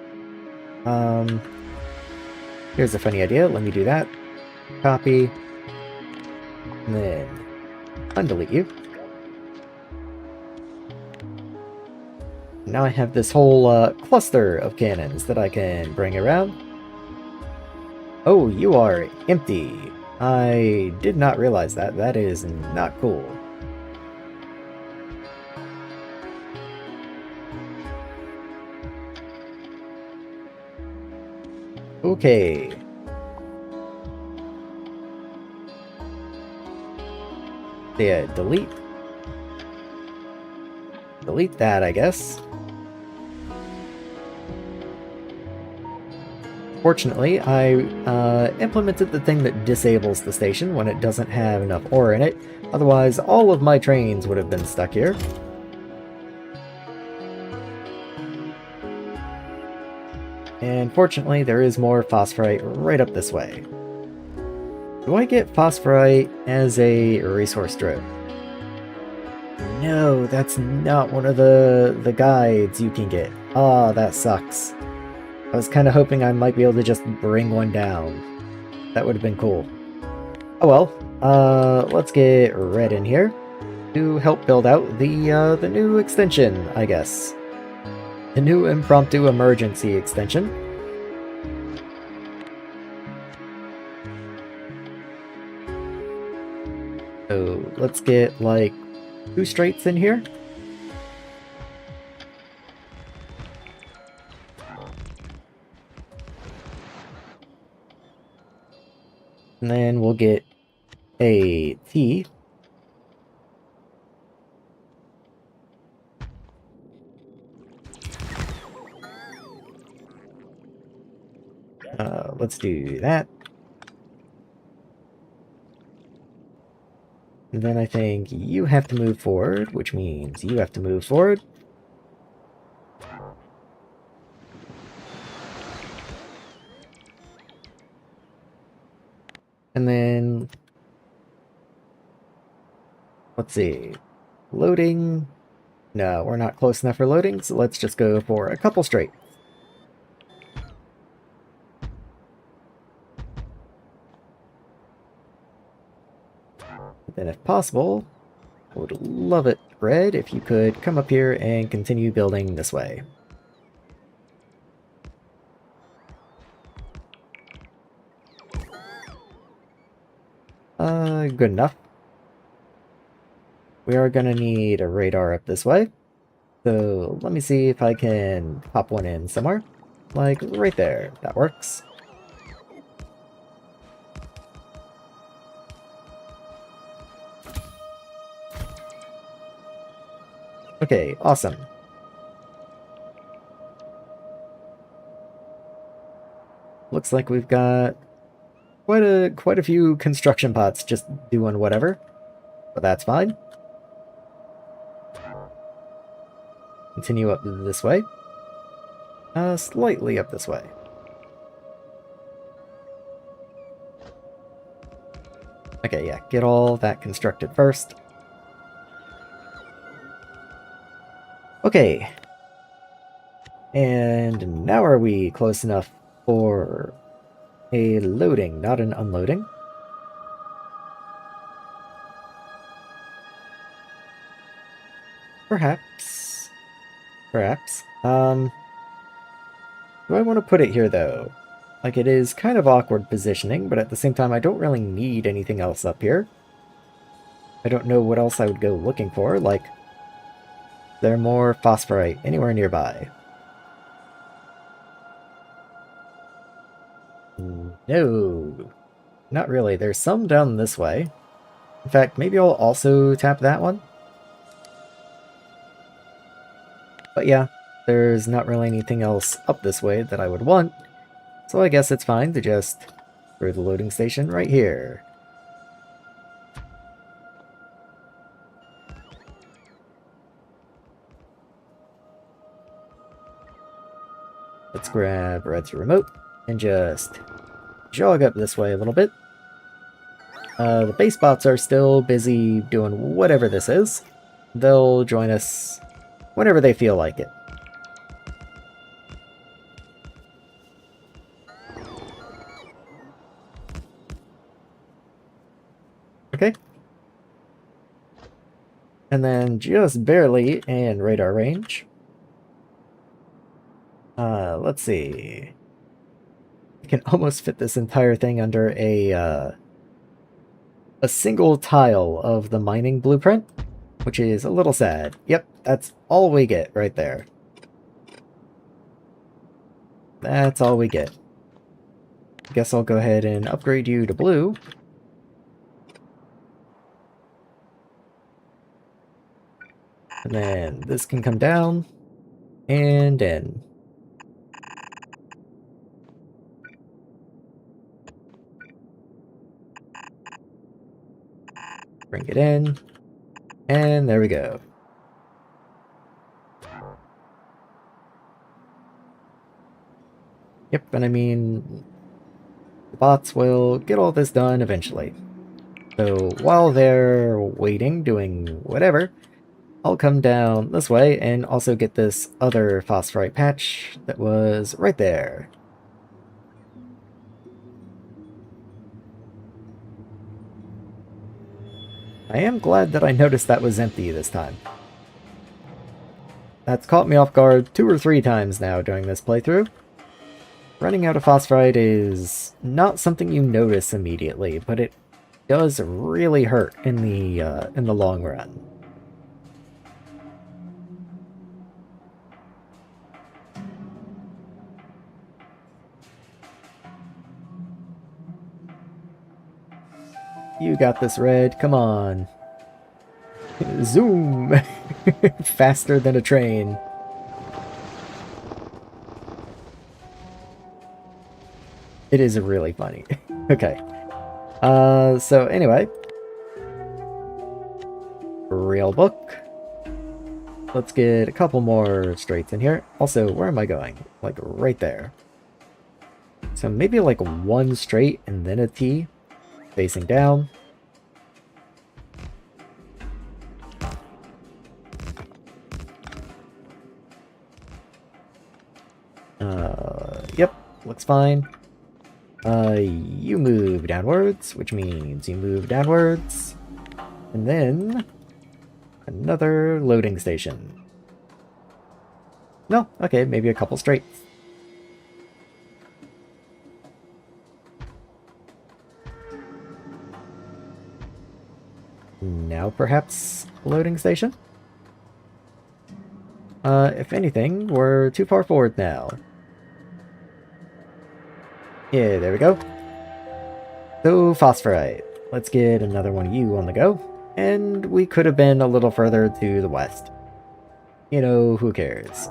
S1: Here's a funny idea. Let me do that. Copy. And then undelete you. Now I have this whole cluster of cannons that I can bring around. Oh, you are empty. I did not realize that. That is not cool. Okay. Yeah, delete. Delete that, I guess. Fortunately, I implemented the thing that disables the station when it doesn't have enough ore in it. Otherwise, all of my trains would have been stuck here. And fortunately, there is more phosphorite right up this way. Do I get phosphorite as a resource drip? No, that's not one of the guides you can get. Ah, that sucks. I was kind of hoping I might be able to just bring one down. That would have been cool. Oh well, let's get red in here to help build out the new extension, I guess. The new impromptu emergency extension. So let's get like 2 straights in here. And then we'll get a T. Let's do that. And then I think you have to move forward, which means you have to move forward. And then, let's see, loading. No, we're not close enough for loading, so let's just go for a couple straight. Then if possible, I would love it, Red, if you could come up here and continue building this way. Good enough. We are gonna need a radar up this way. So let me see if I can pop one in somewhere. Like right there. That works. Okay, awesome. Looks like we've got quite a few construction pots just doing whatever. But that's fine. Continue up this way. Slightly up this way. Okay, yeah, get all that constructed first. Okay. And now are we close enough for a loading, not an unloading? Perhaps. Perhaps. Do I want to put it here, though? Like, it is kind of awkward positioning, but at the same time, I don't really need anything else up here. I don't know what else I would go looking for, like, there more phosphorite anywhere nearby? No, not really. There's some down this way. In fact, maybe I'll also tap that one. But yeah, there's not really anything else up this way that I would want, so I guess it's fine to just throw the loading station right here. Let's grab Red's remote and just jog up this way a little bit. The base bots are still busy doing whatever this is. They'll join us whenever they feel like it. Okay. And then just barely in radar range. Let's see. You can almost fit this entire thing under a single tile of the mining blueprint, which is a little sad. Yep, that's all we get right there. That's all we get. Guess I'll go ahead and upgrade you to blue. And then this can come down and in. Bring it in. And there we go. Yep, and I mean, the bots will get all this done eventually. So while they're waiting, doing whatever, I'll come down this way and also get this other phosphorite patch that was right there. I am glad that I noticed that was empty this time. That's caught me off guard 2 or 3 times now during this playthrough. Running out of phosphorite is not something you notice immediately, but it does really hurt in the long run. You got this, Red. Come on. Zoom! Faster than a train. It is really funny. Okay. So anyway. Real book. Let's get a couple more straights in here. Also, where am I going? Like, right there. So maybe like one straight and then a T. Facing down. Yep. Looks fine. You move downwards, which means you move downwards. And then another loading station. No, okay, maybe a couple straights. Now perhaps a loading station? If anything, we're too far forward now. Yeah, there we go. So, phosphorite. Let's get another one of you on the go. And we could have been a little further to the west. You know, who cares?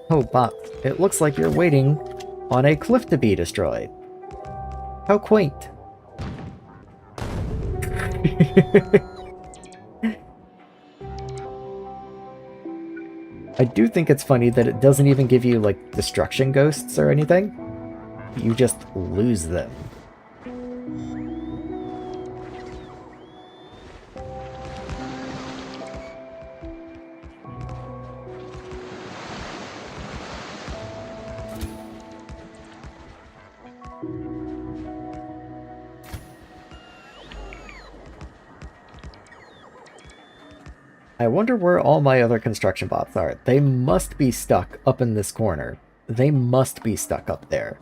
S1: Oh, Bot, it looks like you're waiting on a cliff to be destroyed. How quaint. I do think it's funny that it doesn't even give you, like, destruction ghosts or anything. You just lose them. I wonder where all my other construction bots are. They must be stuck up in this corner. They must be stuck up there.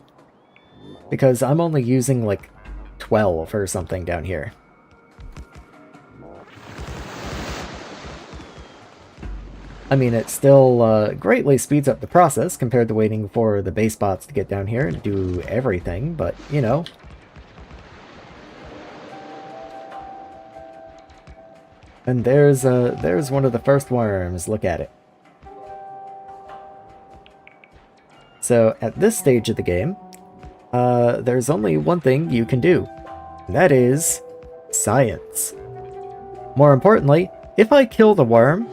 S1: Because I'm only using like 12 or something down here. I mean, it still greatly speeds up the process compared to waiting for the base bots to get down here and do everything, but, you know. And there's one of the first worms. Look at it. So at this stage of the game, there's only one thing you can do. And that is science. More importantly, if I kill the worm,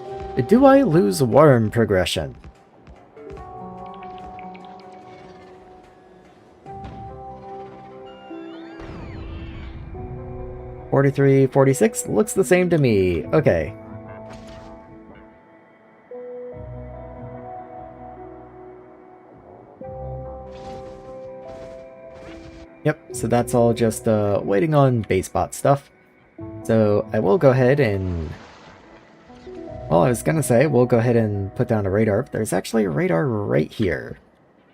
S1: do I lose worm progression? $43, $46 looks the same to me. Okay. Yep, so that's all just waiting on base bot stuff. So I will go ahead and... Well, I was gonna say, we'll go ahead and put down a radar. But there's actually a radar right here.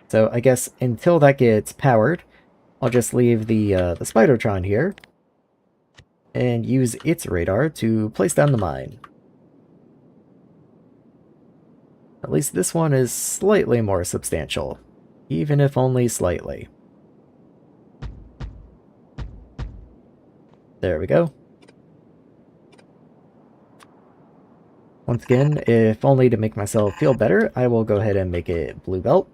S1: So I guess until that gets powered, I'll just leave the Spidertron here. And use its radar to place down the mine. At least this one is slightly more substantial, even if only slightly. There we go. Once again, if only to make myself feel better, I will go ahead and make it blue belt.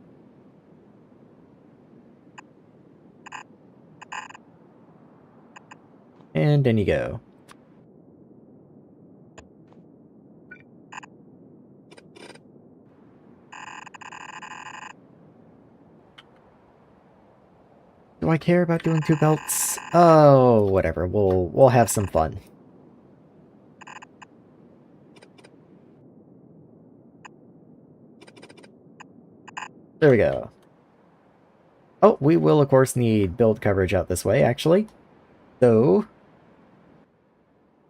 S1: And in you go. Do I care about doing 2 belts? Oh, whatever. We'll have some fun. There we go. Oh, we will of course need build coverage out this way, actually. So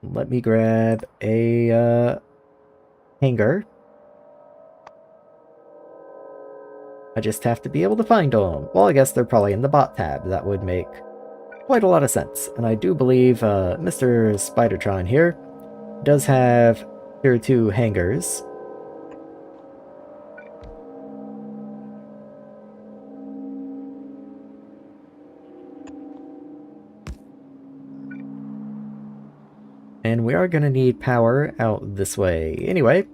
S1: let me grab a hanger. I just have to be able to find them. Well, I guess they're probably in the bot tab. That would make quite a lot of sense. And I do believe Mr. Spidertron here does have tier 2 hangars. And we are going to need power out this way anyway.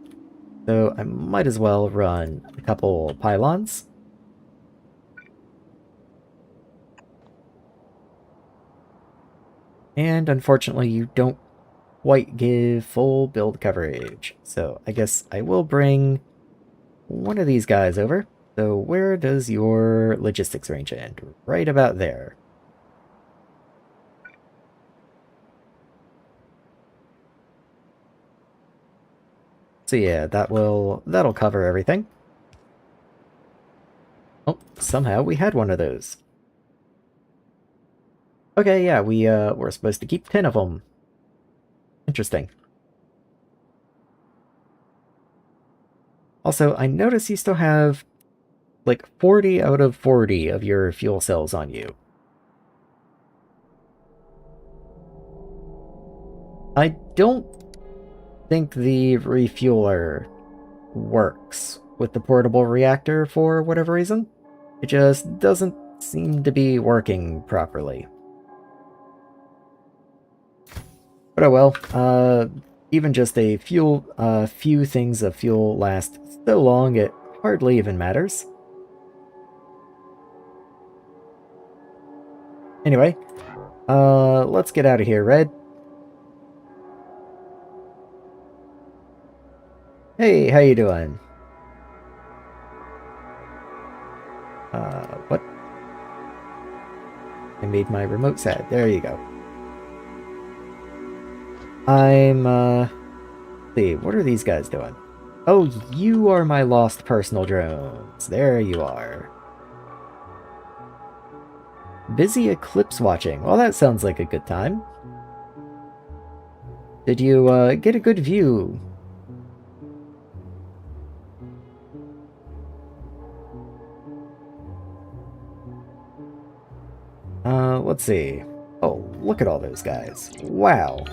S1: So I might as well run a couple pylons. And unfortunately, you don't quite give full build coverage. So I guess I will bring one of these guys over. So where does your logistics range end? Right about there. So yeah, that'll cover everything. Oh, somehow we had one of those. Okay, yeah, we're supposed to keep 10 of them. Interesting. Also, I notice you still have like 40 out of 40 of your fuel cells on you. I don't think the refueler works with the portable reactor for whatever reason. It just doesn't seem to be working properly. But oh well, even just a few things of fuel last so long, it hardly even matters. Anyway, let's get out of here, Red. Hey, how you doing? What? I made my remote sad. There you go. See, what are these guys doing? Oh, you are my lost personal drones. There you are. Busy eclipse watching. Well, that sounds like a good time. Did you, get a good view? Let's see. Oh, look at all those guys. Wow.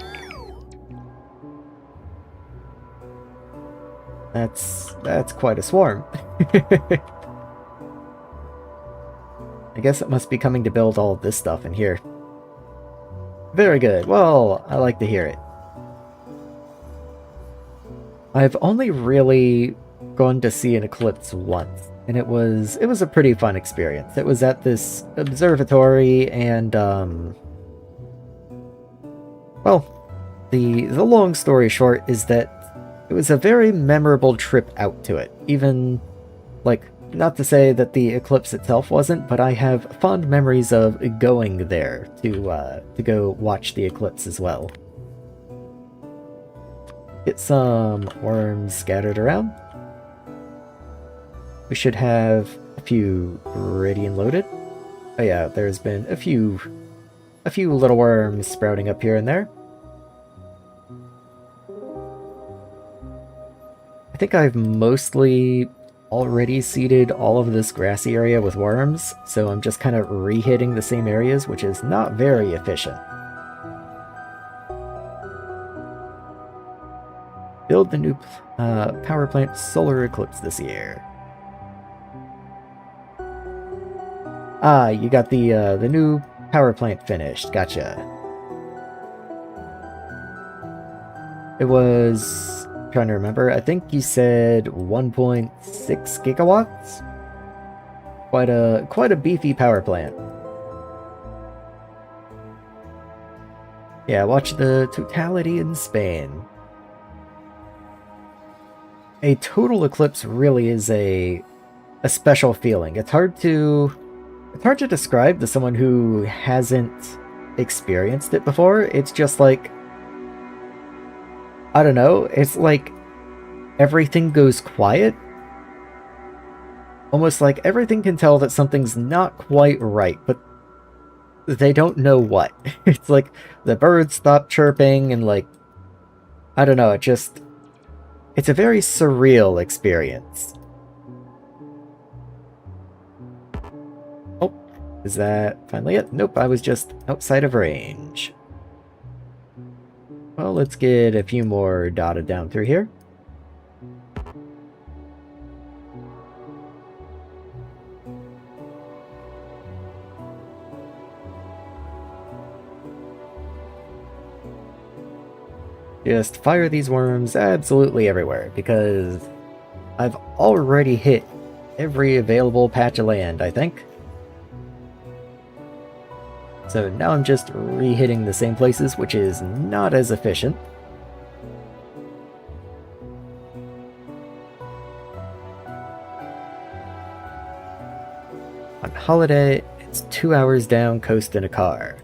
S1: That's quite a swarm. I guess it must be coming to build all of this stuff in here. Very good. Well, I like to hear it. I've only really gone to see an eclipse once, and it was a pretty fun experience. It was at this observatory, and well, the long story short is that it was a very memorable trip out to it. Even, like, not to say that the eclipse itself wasn't, but I have fond memories of going there to go watch the eclipse as well. Get some worms scattered around. We should have a few Iridian loaded. Oh yeah, there's been a few little worms sprouting up here and there. I think I've mostly already seeded all of this grassy area with worms, so I'm just kind of re-hitting the same areas, which is not very efficient. Build the new power plant solar eclipse this year. Ah, you got the new power plant finished. Gotcha. It was, I'm trying to remember, I think you said 1.6 gigawatts? Quite a beefy power plant. Yeah, watch the totality in Spain. A total eclipse really is a special feeling. It's hard to describe to someone who hasn't experienced it before. It's just like, I don't know, it's like everything goes quiet. Almost like everything can tell that something's not quite right, but they don't know what. It's like the birds stop chirping and, like, I don't know, it's a very surreal experience. Oh, is that finally it? Nope, I was just outside of range. Well, let's get a few more dotted down through here. Just fire these worms absolutely everywhere, because I've already hit every available patch of land, I think. So now I'm just re-hitting the same places, which is not as efficient. On holiday, it's 2 hours down coast in a car.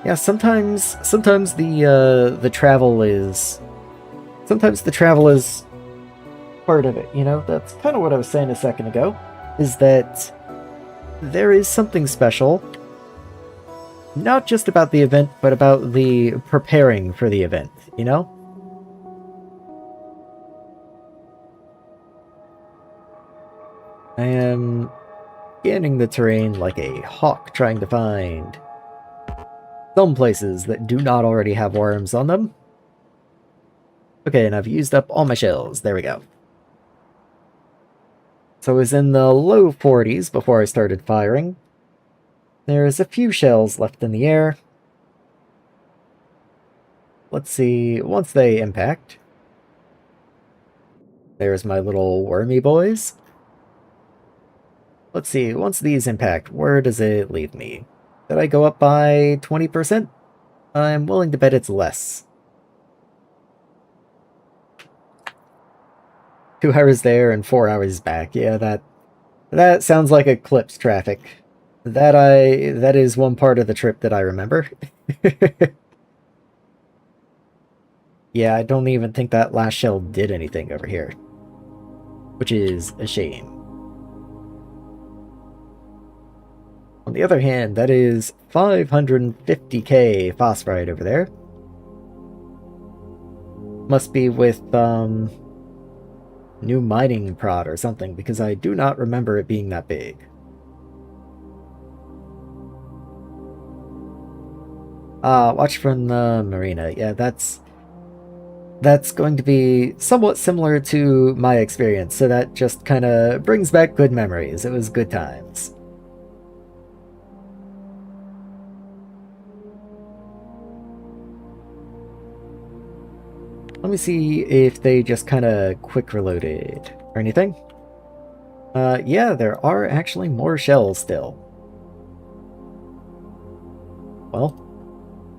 S1: Yeah, sometimes the travel is part of it, you know? That's kind of what I was saying a second ago, is that there is something special, not just about the event, but about the preparing for the event, you know? I am scanning the terrain like a hawk trying to find some places that do not already have worms on them. Okay, and I've used up all my shells. There we go. So I was in the low 40s before I started firing. There's a few shells left in the air. Let's see, once they impact. There's my little wormy boys. Let's see, once these impact, where does it leave me? Did I go up by 20%? I'm willing to bet it's less. 2 hours there and 4 hours back. Yeah, that sounds like Eclipse traffic. That is one part of the trip that I remember. Yeah, I don't even think that last shell did anything over here, which is a shame. On the other hand, that is 550k phosphorite over there. Must be with, new mining prod or something, because I do not remember it being that big. Watch from the marina. Yeah, that's going to be somewhat similar to my experience, so that just kind of brings back good memories. It was good times. Let me see if they just kind of quick reloaded or anything. Yeah, there are actually more shells still. Well,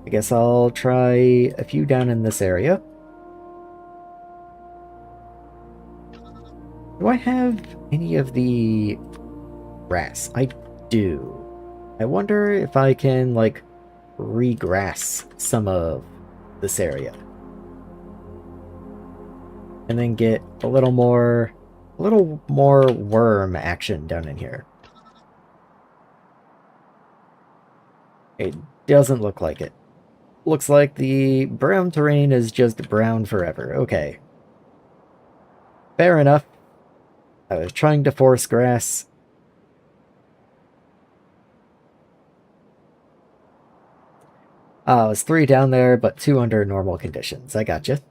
S1: I guess I'll try a few down in this area. Do I have any of the grass? I do. I wonder if I can, like, regrass some of this area. And then get a little more worm action down in here. It doesn't look like it. Looks like the brown terrain is just brown forever. Okay. Fair enough. I was trying to force grass. It was 3 down there, but 2 under normal conditions. I gotcha.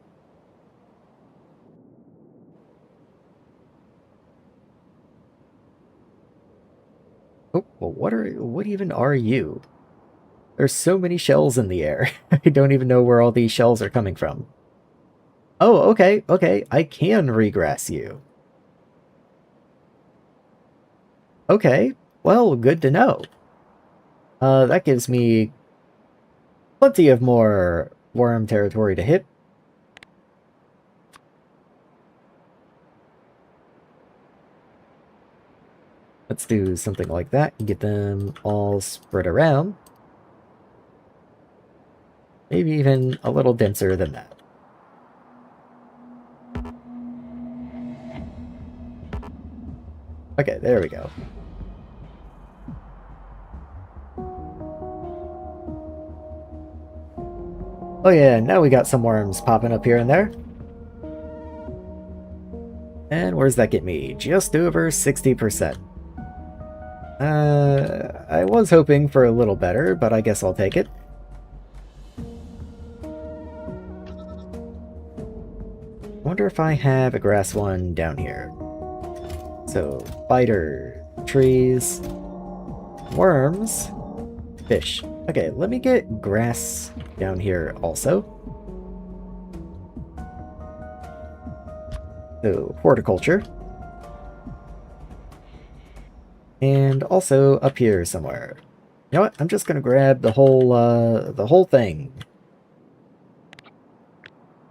S1: Oh, well, what even are you? There's so many shells in the air. I don't even know where all these shells are coming from. Oh, okay, okay. I can regrass you. Okay, well, good to know. That gives me plenty of more worm territory to hit. Let's do something like that and get them all spread around. Maybe even a little denser than that. Okay, there we go. Oh yeah, now we got some worms popping up here and there. And where's that get me? Just over 60%. I was hoping for a little better, but I guess I'll take it. Wonder if I have a grass one down here. So, spider, trees, worms, fish. Okay, let me get grass down here also. So, horticulture. And also up here somewhere. You know what? I'm just gonna grab the whole thing.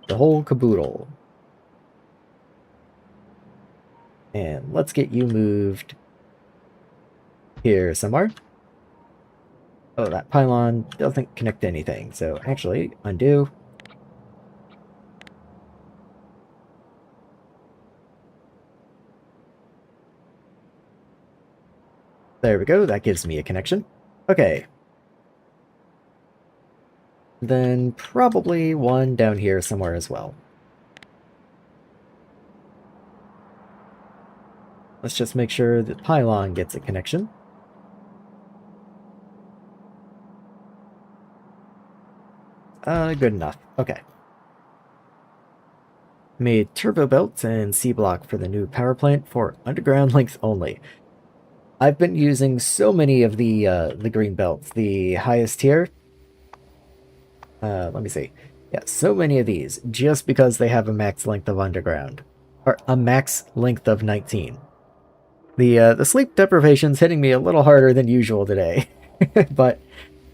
S1: The whole caboodle. And let's get you moved here somewhere. Oh, that pylon doesn't connect to anything, so actually, undo. There we go, that gives me a connection. Okay. Then probably one down here somewhere as well. Let's just make sure the pylon gets a connection. Good enough. Okay. Made turbo belts and C-block for the new power plant for underground links only. I've been using so many of the green belts, the highest tier. Let me see. Yeah, so many of these, just because they have a max length of underground. Or a max length of 19. The sleep deprivation's hitting me a little harder than usual today. But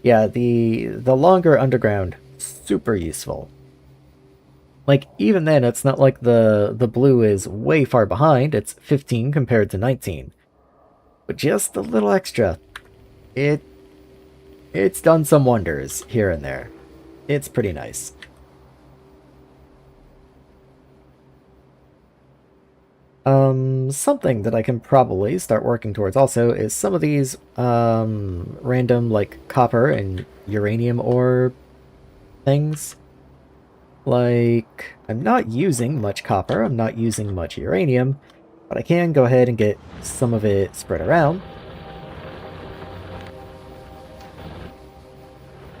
S1: yeah, the longer underground, super useful. Like, even then, it's not like the blue is way far behind. It's 15 compared to 19. But just a little extra. It's done some wonders here and there. It's pretty nice. Something that I can probably start working towards also is some of these, random, like, copper and uranium ore things. Like, I'm not using much copper, I'm not using much uranium, but I can go ahead and get some of it spread around.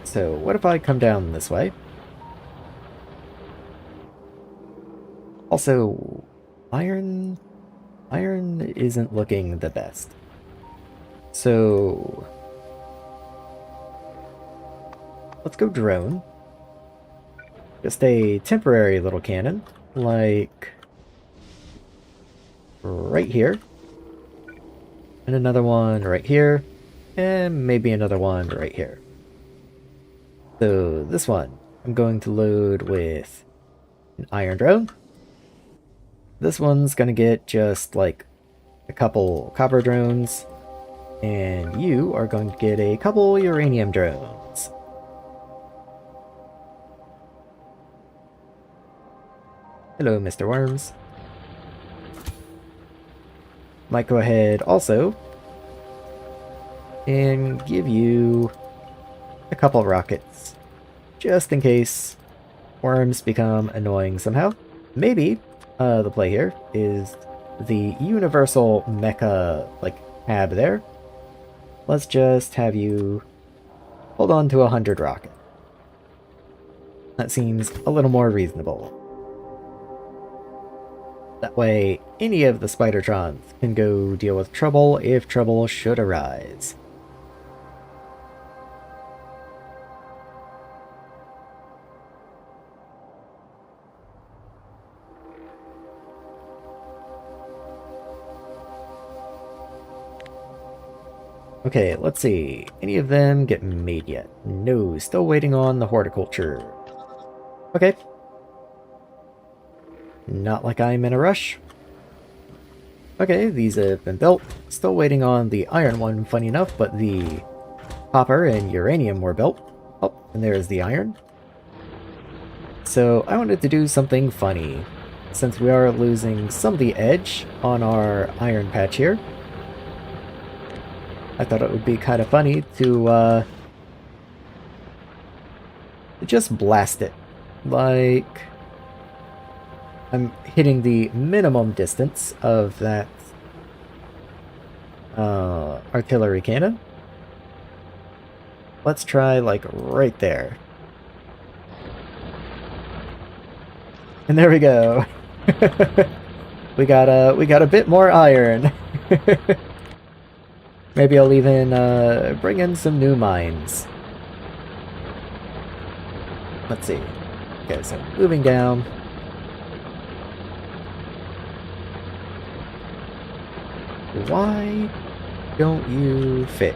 S1: So, what if I come down this way? Also, iron isn't looking the best. So, let's go drone. Just a temporary little cannon, like right here. And another one right here. And maybe another one right here. So this one, I'm going to load with an iron drone. This one's gonna get just like a couple copper drones. And you are going to get a couple uranium drones. Hello, Mr. Worms. Might go ahead also and give you a couple rockets, just in case worms become annoying somehow. Maybe the play here is the universal mecha like tab there. Let's just have you hold on to 100 rockets. That seems a little more reasonable. That way, any of the Spidertrons can go deal with trouble if trouble should arise. Okay, let's see. Any of them get made yet? No, still waiting on the horticulture. Okay. Not like I'm in a rush. Okay, these have been built. Still waiting on the iron one, funny enough, but the copper and uranium were built. Oh, and there's the iron. So I wanted to do something funny, since we are losing some of the edge on our iron patch here. I thought it would be kind of funny to just blast it. Like, I'm hitting the minimum distance of that artillery cannon. Let's try, like, right there. And there we go. we got a bit more iron. Maybe I'll even bring in some new mines. Let's see. Okay, so moving down. Why don't you fit?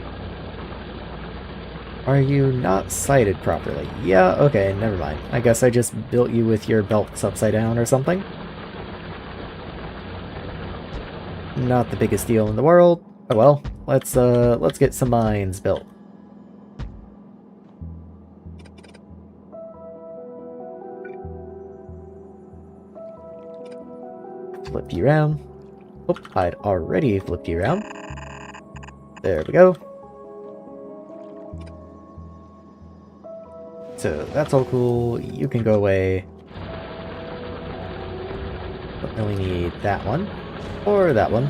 S1: Are you not sighted properly? Yeah, okay, never mind. I guess I just built you with your belts upside down or something. Not the biggest deal in the world. Oh well, let's get some mines built. Flip you around. Oh, I'd already flipped you around. There we go. So that's all cool. You can go away. Don't really need that one. Or that one.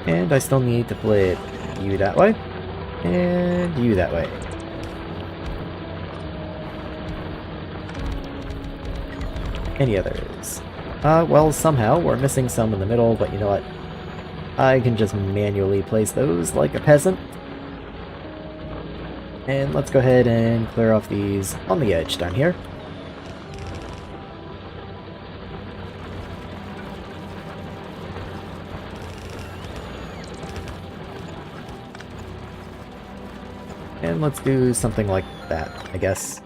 S1: And I still need to flip you that way. And you that way. Any others? Well, somehow we're missing some in the middle, but you know what? I can just manually place those like a peasant. And let's go ahead and clear off these on the edge down here. And let's do something like that, I guess.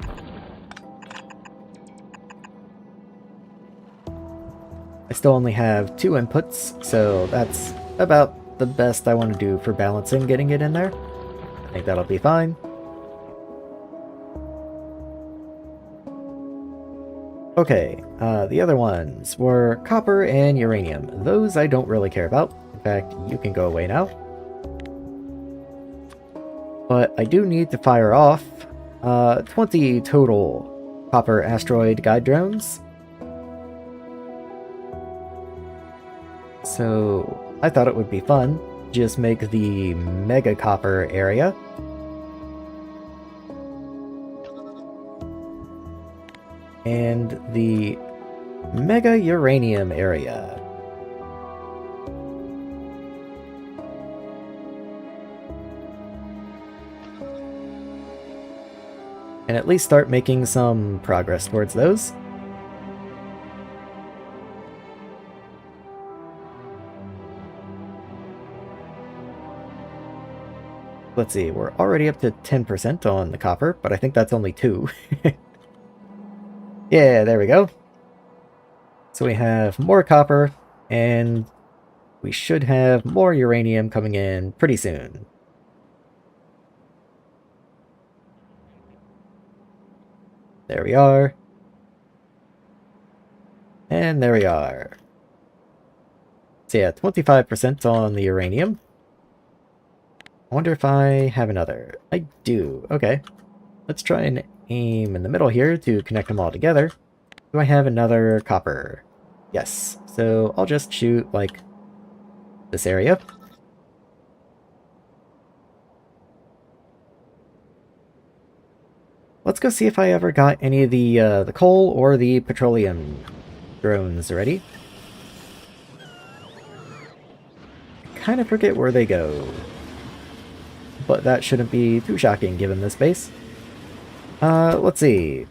S1: I still only have 2 inputs, so that's about the best I want to do for balancing getting it in there. I think that'll be fine. Okay, the other ones were copper and uranium. Those I don't really care about. In fact, you can go away now. But I do need to fire off 20 total copper asteroid guide drones. So I thought it would be fun, just make the mega copper area. And the mega uranium area. And at least start making some progress towards those. Let's see, we're already up to 10% on the copper, but I think that's only 2. Yeah, there we go. So we have more copper, and we should have more uranium coming in pretty soon. There we are. And there we are. So yeah, 25% on the uranium. I wonder if I have another. I do. Okay. Let's try and aim in the middle here to connect them all together. Do I have another copper? Yes. So I'll just shoot, like, this area. Let's go see if I ever got any of the coal or the petroleum drones ready. I kind of forget where they go. But that shouldn't be too shocking given this base. Let's see.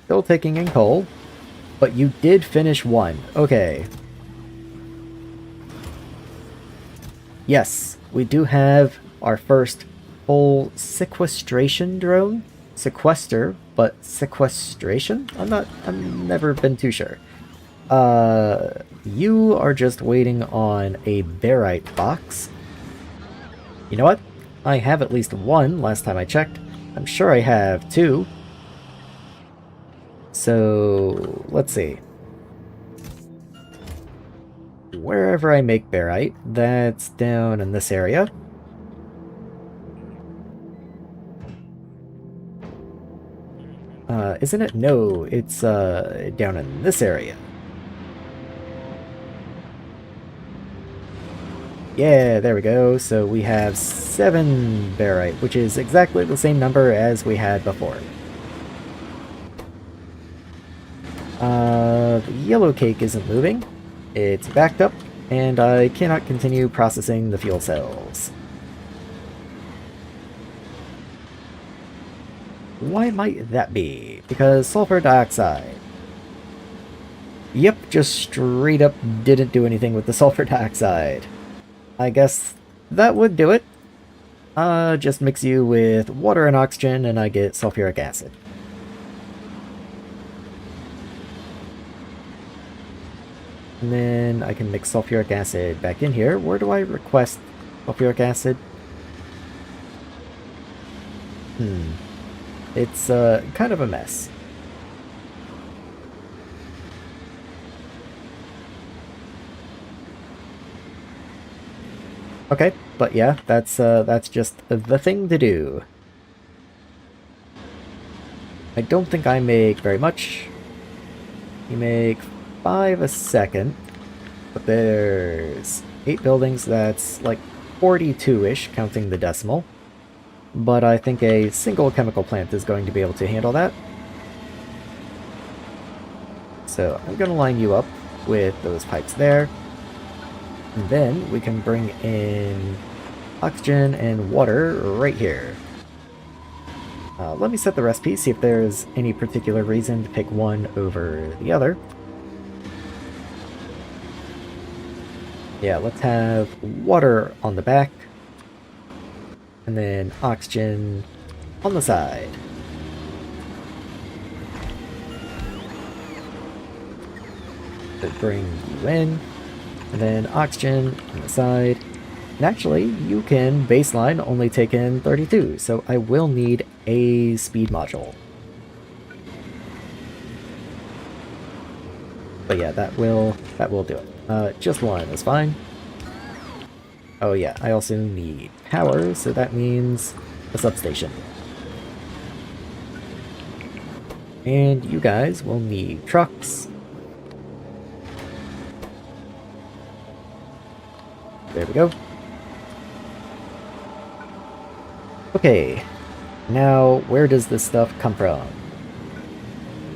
S1: Still taking in coal. But you did finish 1. Okay. Yes, we do have our first full sequestration drone. Sequester, but sequestration? I've never been too sure. You are just waiting on a barite box. You know what? I have at least 1 last time I checked. I'm sure I have 2. So, let's see. Wherever I make barite, that's down in this area. Isn't it? No, it's down in this area. Yeah, there we go. So we have 7 barite, which is exactly the same number as we had before. The yellow cake isn't moving. It's backed up, and I cannot continue processing the fuel cells. Why might that be? Because sulfur dioxide. Yep, just straight up didn't do anything with the sulfur dioxide. I guess that would do it. Just mix you with water and oxygen and I get sulfuric acid. And then I can mix sulfuric acid back in here. Where do I request sulfuric acid? It's kind of a mess. Okay, but yeah, that's just the thing to do. I don't think I make very much. You make 5 a second, but there's 8 buildings, that's like 42-ish, counting the decimal. But I think a single chemical plant is going to be able to handle that. So I'm going to line you up with those pipes there. And then we can bring in oxygen and water right here. Let me set the recipe, see if there's any particular reason to pick one over the other. Yeah, let's have water on the back. And then oxygen on the side. So bring you in. And then oxygen on the side. And actually, you can baseline only take in 32, so I will need a speed module. But yeah, that will do it. Just one is fine. Oh yeah, I also need power, so that means a substation. And you guys will need trucks. There we go. Okay, now where does this stuff come from?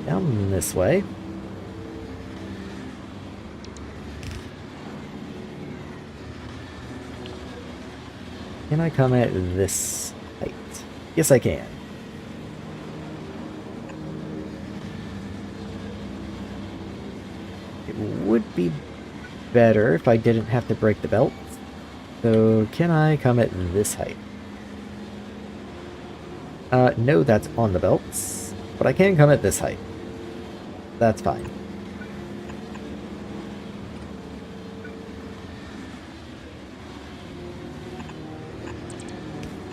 S1: Down this way. Can I come at this height? Yes, I can. It would be better if I didn't have to break the belt. So, can I come at this height? No, that's on the belts. But I can come at this height. That's fine.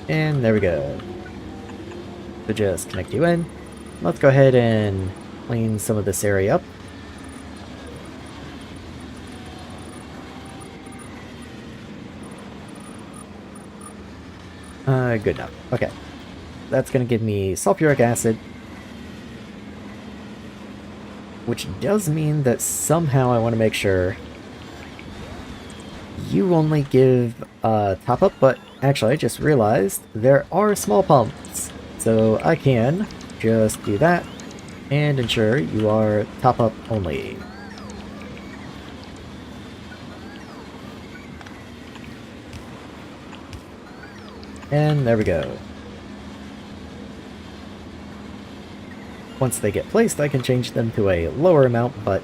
S1: And there we go. So just connect you in. Let's go ahead and clean some of this area up. Good enough. Okay. That's gonna give me sulfuric acid. Which does mean that somehow I want to make sure you only give top up, but actually I just realized there are small pumps. So I can just do that and ensure you are top up only. And there we go. Once they get placed, I can change them to a lower amount, but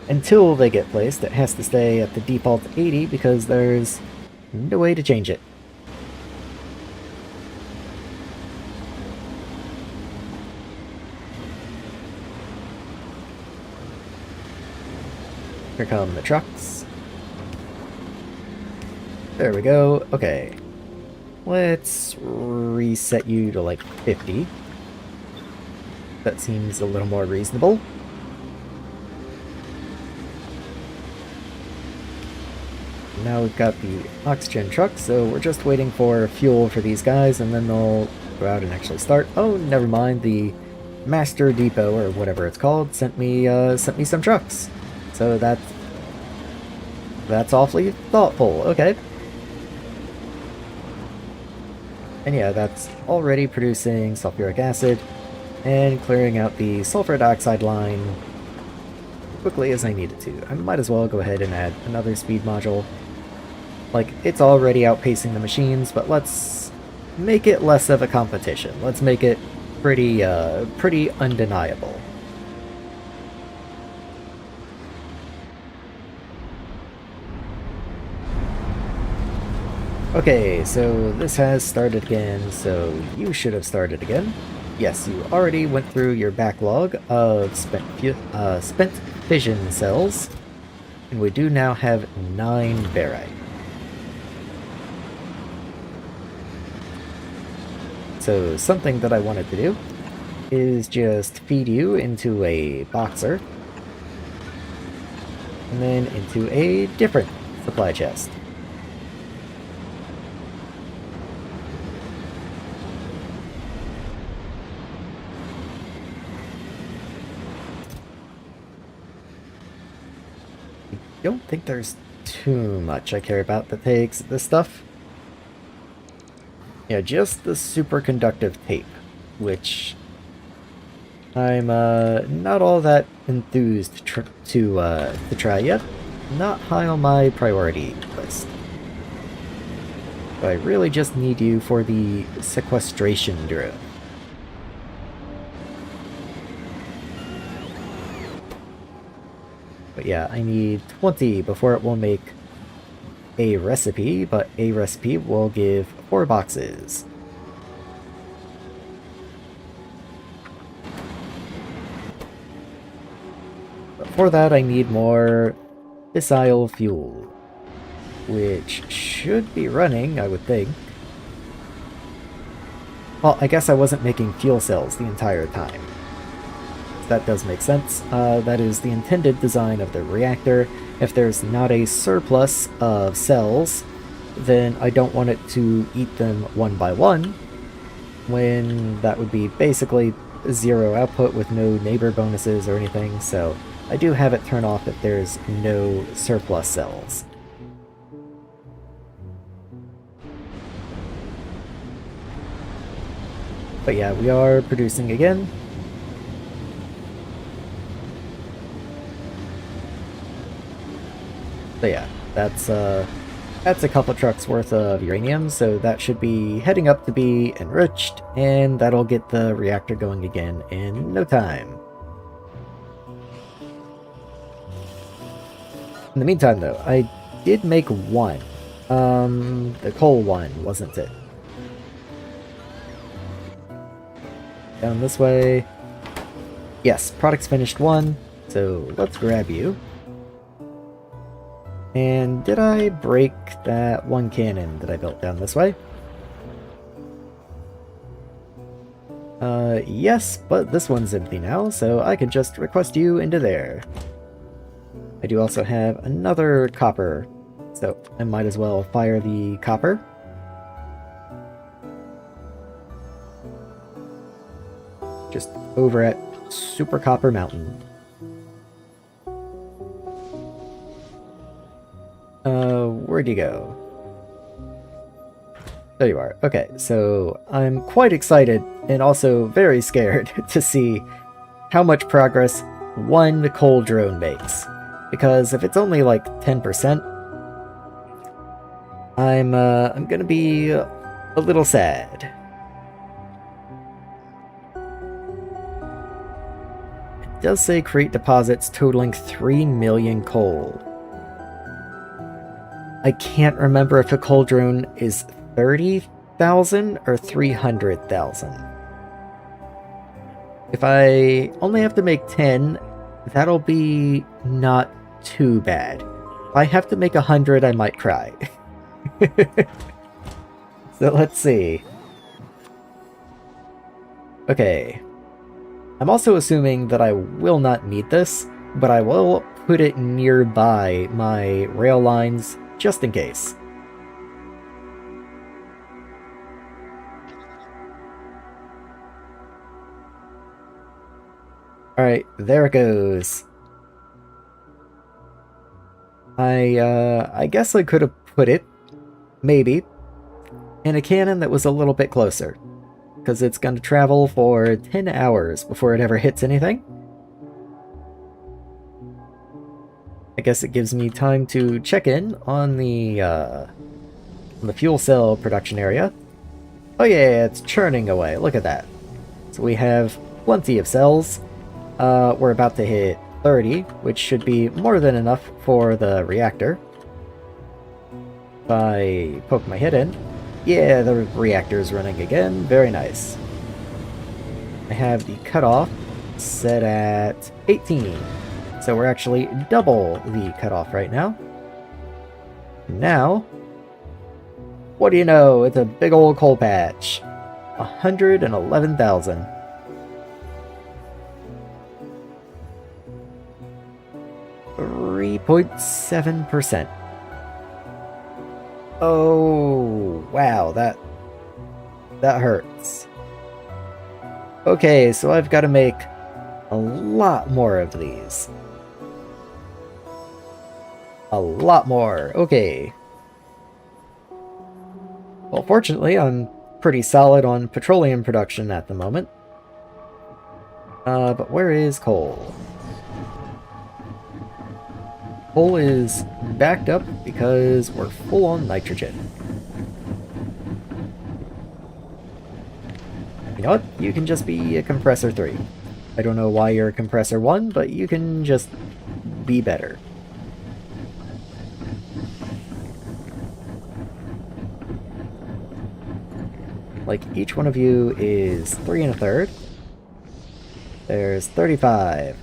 S1: until they get placed, it has to stay at the default 80 because there's no way to change it. Here come the trucks. There we go. Okay. Let's reset you to like 50. That seems a little more reasonable. Now we've got the oxygen truck, so we're just waiting for fuel for these guys, and then they'll go out and actually start. Oh, never mind. The Master Depot, or whatever it's called, sent me some trucks. So that's awfully thoughtful. Okay. And yeah, that's already producing sulfuric acid and clearing out the sulfur dioxide line quickly as I needed to. I might as well go ahead and add another speed module. Like, it's already outpacing the machines, but let's make it less of a competition. Let's make it pretty undeniable. Okay, so this has started again, so you should have started again. Yes, you already went through your backlog of spent fission cells, and we do now have 9 barite. So something that I wanted to do is just feed you into a boxer, and then into a different supply chest. I don't think there's too much I care about that takes this stuff. Yeah, just the superconductive tape, which I'm not all that enthused to try yet. Not high on my priority list. But I really just need you for the sequestration drill. But yeah, I need 20 before it will make a recipe, but a recipe will give 4 boxes. But for that I need more fissile fuel, which should be running, I would think. Well, I guess I wasn't making fuel cells the entire time. That does make sense. That is the intended design of the reactor. If there's not a surplus of cells, then I don't want it to eat them one by one, when that would be basically 0 output with no neighbor bonuses or anything, so I do have it turn off if there's no surplus cells. But yeah, we are producing again. So yeah, that's a couple trucks worth of uranium, so that should be heading up to be enriched, and that'll get the reactor going again in no time. In the meantime, though, I did make one. The coal one, wasn't it? Down this way. Yes, products finished 1, so let's grab you. And did I break that one cannon that I built down this way? Yes, but this one's empty now, so I can just request you into there. I do also have another copper, so I might as well fire the copper. Just over at Super Copper Mountain. Where'd you go? There you are. Okay, so I'm quite excited and also very scared to see how much progress one coal drone makes. Because if it's only like 10%, I'm gonna be a little sad. It does say create deposits totaling 3 million coal. I can't remember if a coal drone is 30,000 or 300,000. If I only have to make 10, that'll be not too bad. If I have to make 100, I might cry. So let's see. Okay. I'm also assuming that I will not need this, but I will put it nearby my rail lines just in case. Alright, there it goes. I guess I could have put it, maybe, in a cannon that was a little bit closer, because it's going to travel for 10 hours before it ever hits anything. I guess it gives me time to check in on the fuel cell production area. Oh yeah, it's churning away, look at that. So we have plenty of cells. We're about to hit 30, which should be more than enough for the reactor. If I poke my head in, yeah, the reactor's running again. Very nice. I have the cutoff set at 18. So we're actually double the cutoff right now. Now, what do you know? It's a big old coal patch. 111,000. .7%. Oh, wow, that hurts. Okay, so I've got to make a lot more of these. A lot more. Okay. Well, fortunately, I'm pretty solid on petroleum production at the moment. But where is coal? Coal is backed up because we're full on nitrogen. You know what? You can just be a compressor 3. I don't know why you're a compressor 1, but you can just be better. Like, each one of you is 3 1/3. There's 35.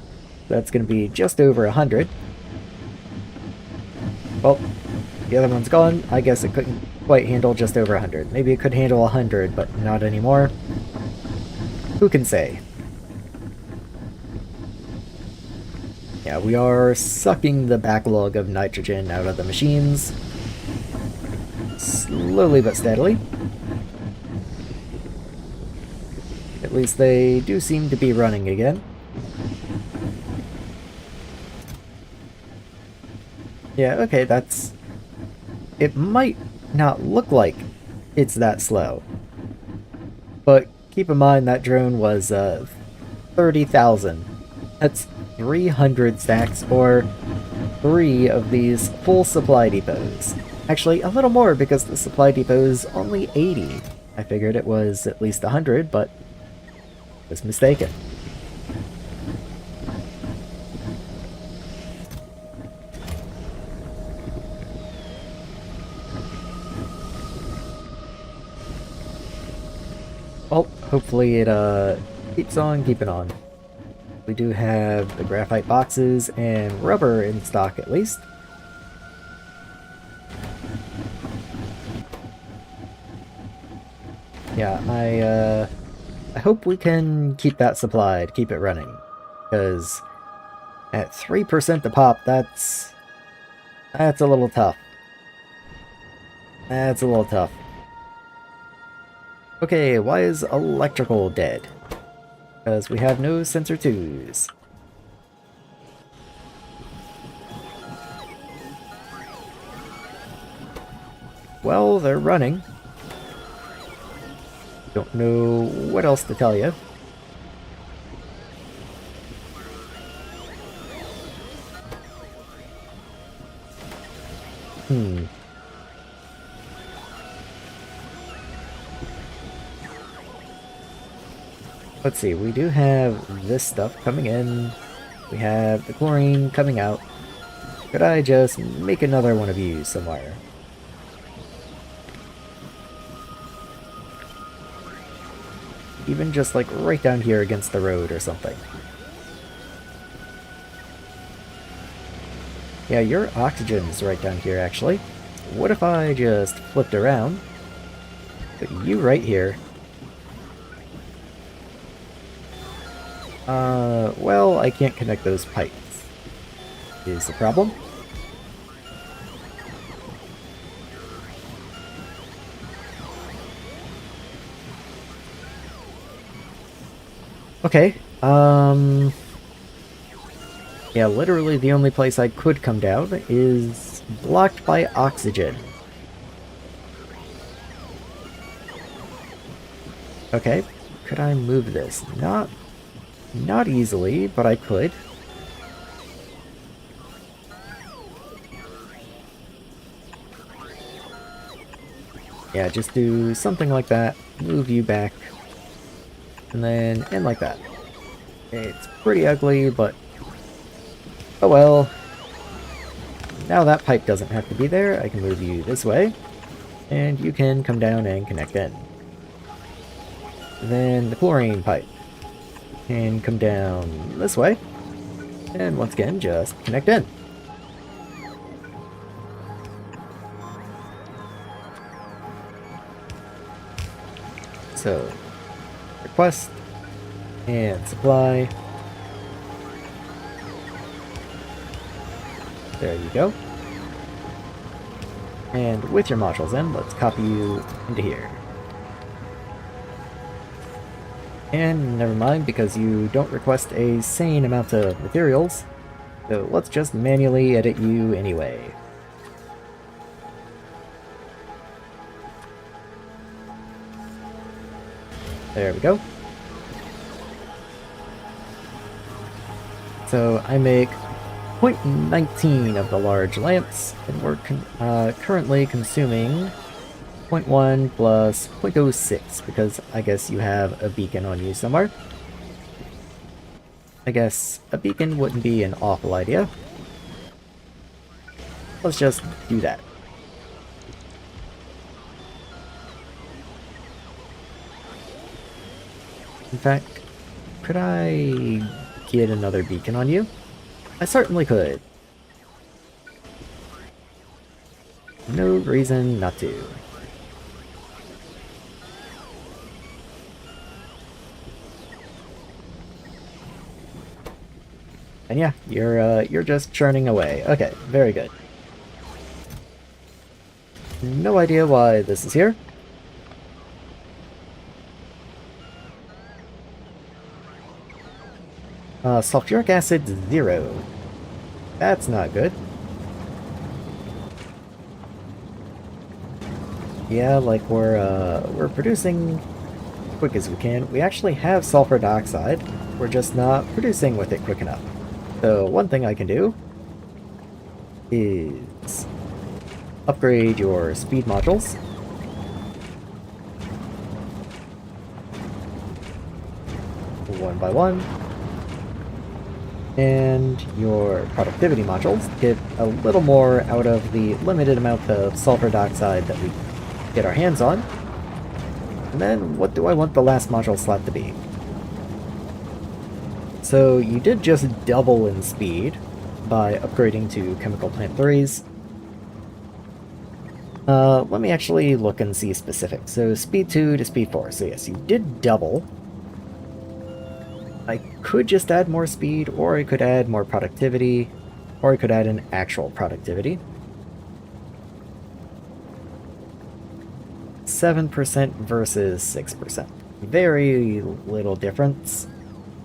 S1: That's going to be just over 100. Well, the other one's gone. I guess it couldn't quite handle just over 100. Maybe it could handle 100, but not anymore. Who can say? Yeah, we are sucking the backlog of nitrogen out of the machines. Slowly but steadily. At least they do seem to be running again. Yeah, okay, that's... It might not look like it's that slow. But keep in mind that drone was 30,000. That's 300 stacks, or 3 of these full supply depots. Actually, a little more because the supply depot is only 80. I figured it was at least 100, but was mistaken. Well, hopefully it keeps on keeping on. We do have the graphite boxes and rubber in stock at least. Yeah, I hope we can keep that supplied, keep it running. Because at 3% to pop, that's a little tough. That's a little tough. Okay, why is electrical dead? Because we have no sensor 2s. Well, they're running. Don't know what else to tell you. Let's see, we do have this stuff coming in. We have the chlorine coming out. Could I just make another one of you somewhere? Even just like right down here against the road or something. Yeah, your oxygen's right down here actually. What if I just flipped around? Put you right here. Well, I can't connect those pipes. Is the problem? Okay, yeah, literally the only place I could come down is blocked by oxygen. Okay, could I move this? Not easily, but I could. Yeah, just do something like that. Move you back. and then in like that. It's pretty ugly, but oh well. Now that pipe doesn't have to be there, I can move you this way, and you can come down and connect in. Then the chlorine pipe can come down this way, and once again, just connect in. So, request and supply. There you go. And with your modules in, let's copy you into here. And never mind, because you don't request a sane amount of materials, so let's just manually edit you anyway. There we go. So I make 0.19 of the large lamps, and we're currently consuming 0.1 plus 0.06, because I guess you have a beacon on you somewhere. I guess a beacon wouldn't be an awful idea. Let's just do that. In fact, could I get another beacon on you? I certainly could. No reason not to. And yeah, you're just churning away. Okay, very good. No idea why this is here. Sulfuric acid 0. That's not good. Yeah, like we're producing quick as we can. We actually have sulfur dioxide. We're just not producing with it quick enough. So one thing I can do is upgrade your speed modules. One by one. And your productivity modules get a little more out of the limited amount of sulfur dioxide that we get our hands on. And then what do I want the last module slot to be? So you did just double in speed by upgrading to chemical plant 3s. Let me actually look and see specifics. So speed 2 to speed 4. So yes, you did double. I could just add more speed, or I could add more productivity, or I could add an actual productivity. 7% versus 6%. Very little difference,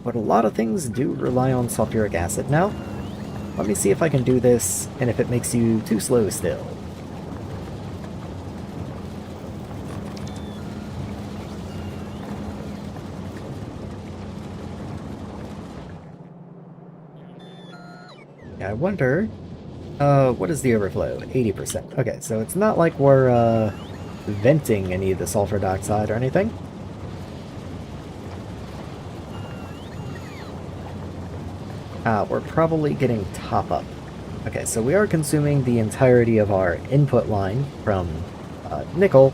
S1: but a lot of things do rely on sulfuric acid now. Let me see if I can do this, and if it makes you too slow still. I wonder, what is the overflow? 80%. Okay, so it's not like we're, venting any of the sulfur dioxide or anything. We're probably getting top up. Okay, so we are consuming the entirety of our input line from, nickel.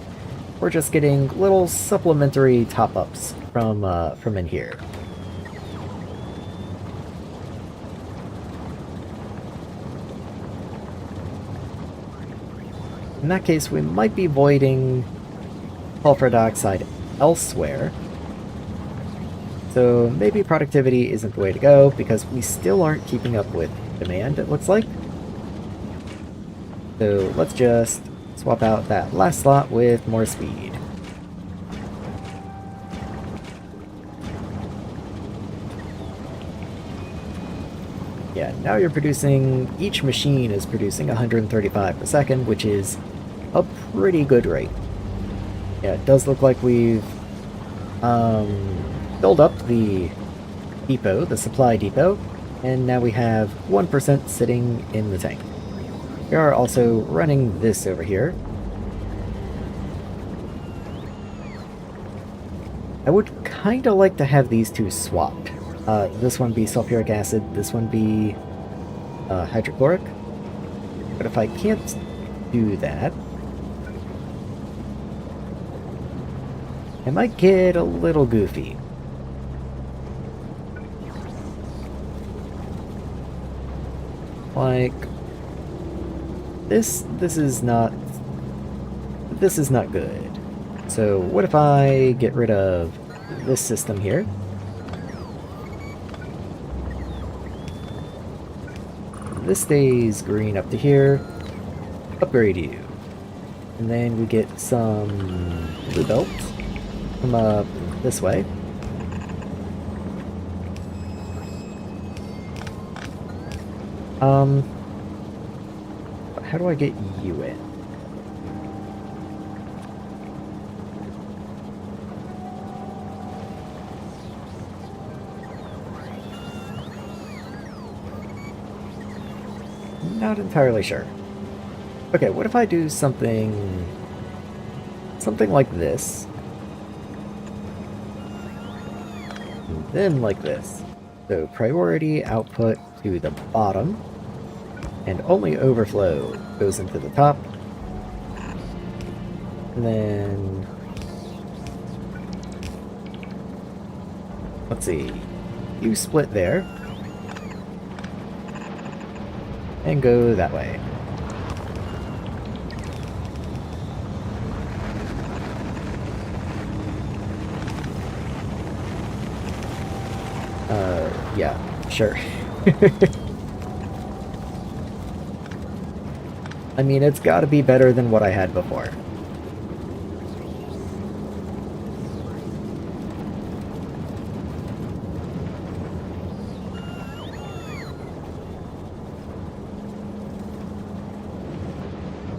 S1: We're just getting little supplementary top-ups from in here. In that case, we might be voiding sulfur dioxide elsewhere. So maybe productivity isn't the way to go, because we still aren't keeping up with demand, it looks like. So let's just swap out that last slot with more speed. Yeah, now you're producing, each machine is producing 135 per second, which is a pretty good rate. Yeah, it does look like we've filled up the depot, the supply depot, and now we have 1% sitting in the tank. We are also running this over here. I would kind of like to have these two swapped. This one be sulfuric acid, this one be hydrochloric. But if I can't do that, it might get a little goofy. Like, this is not good. So what if I get rid of this system here? This stays green up to here. Upgrade you. And then we get some blue belts from up this way. How do I get you in? Not entirely sure. Okay, what if I do something like this? And then like this. So priority output to the bottom, and only overflow goes into the top. And then let's see. You split there. And go that way. Yeah, sure. I mean, it's gotta be better than what I had before.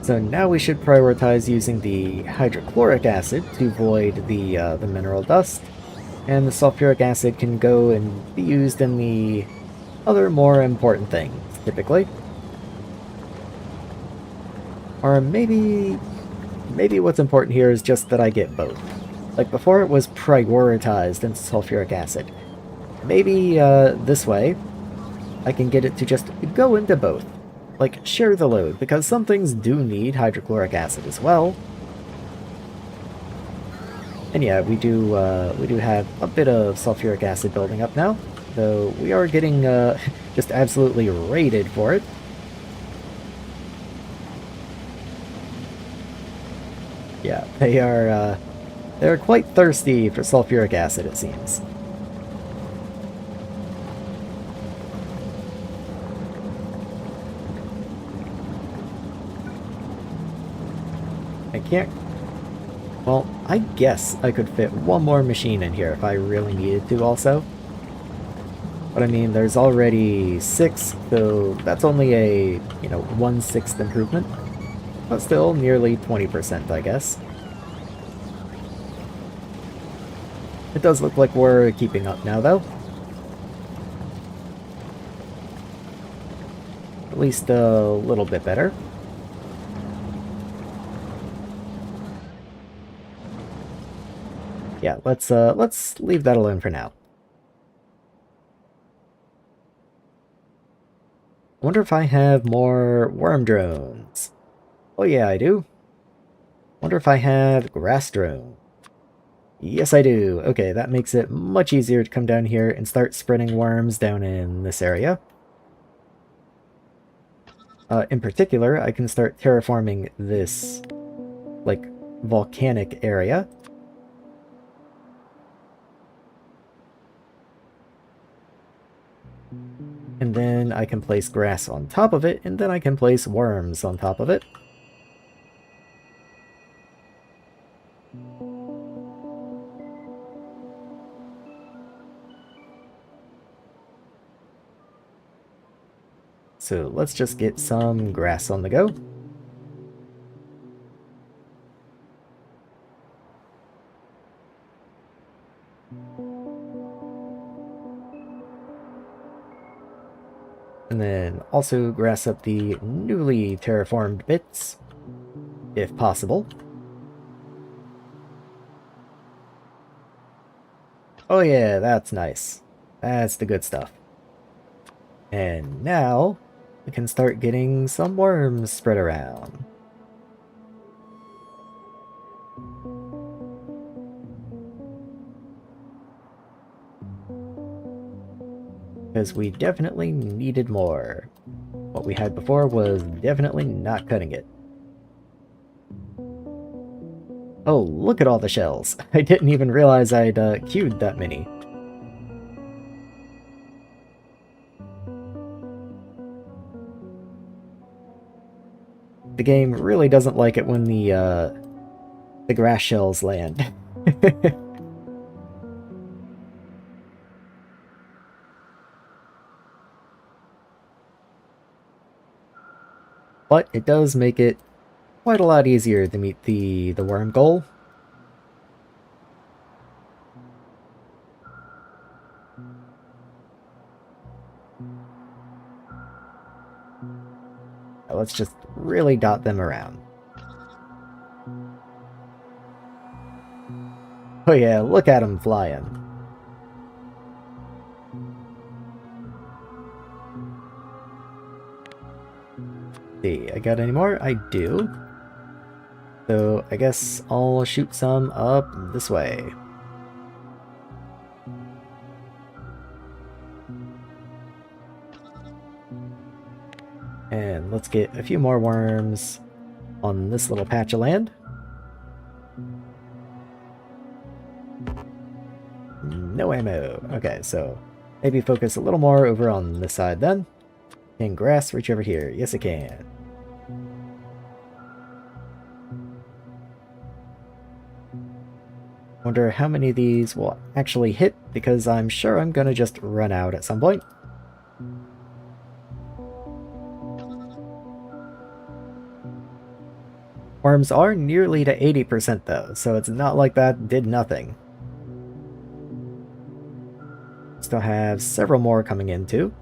S1: So now we should prioritize using the hydrochloric acid to void the mineral dust, and the sulfuric acid can go and be used in the other more important things, typically. Or maybe what's important here is just that I get both. Like before it was prioritized into sulfuric acid. Maybe this way I can get it to just go into both. Like, share the load, because some things do need hydrochloric acid as well. And yeah, we do have a bit of sulfuric acid building up now, though we are getting just absolutely raided for it. Yeah, they're quite thirsty for sulfuric acid, it seems. I can't... Well, I guess I could fit one more machine in here if I really needed to also. But I mean, there's already 6, so that's only a, 1/6 improvement. But still, nearly 20%, I guess. It does look like we're keeping up now, though. At least a little bit better. Yeah, let's leave that alone for now. I wonder if I have more worm drones. Oh yeah, I do. Wonder if I have grass drone. Yes, I do. Okay, that makes it much easier to come down here and start spreading worms down in this area. In particular, I can start terraforming this, like, volcanic area. And then I can place grass on top of it, and then I can place worms on top of it. So let's just get some grass on the go. And then also grass up the newly terraformed bits, if possible. Oh yeah, that's nice. That's the good stuff. And now, we can start getting some worms spread around. Because we definitely needed more. What we had before was definitely not cutting it. Oh, look at all the shells. I didn't even realize I'd queued that many. The game really doesn't like it when the grass shells land. But it does make it quite a lot easier to meet the worm goal. Now let's just really dot them around. Oh yeah, look at them flying. See, I got any more? I do. So I guess I'll shoot some up this way. And let's get a few more worms on this little patch of land. No ammo. Okay, so maybe focus a little more over on this side then. Can grass reach over here? Yes, it can. Wonder how many of these will actually hit, because I'm sure I'm gonna just run out at some point. Worms are nearly to 80% though, so it's not like that did nothing. Still have several more coming in too.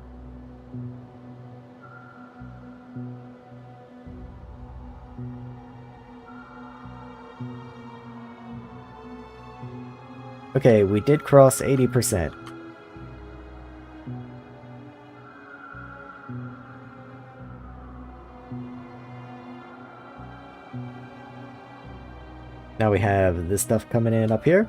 S1: Okay, we did cross 80%. Now we have this stuff coming in up here.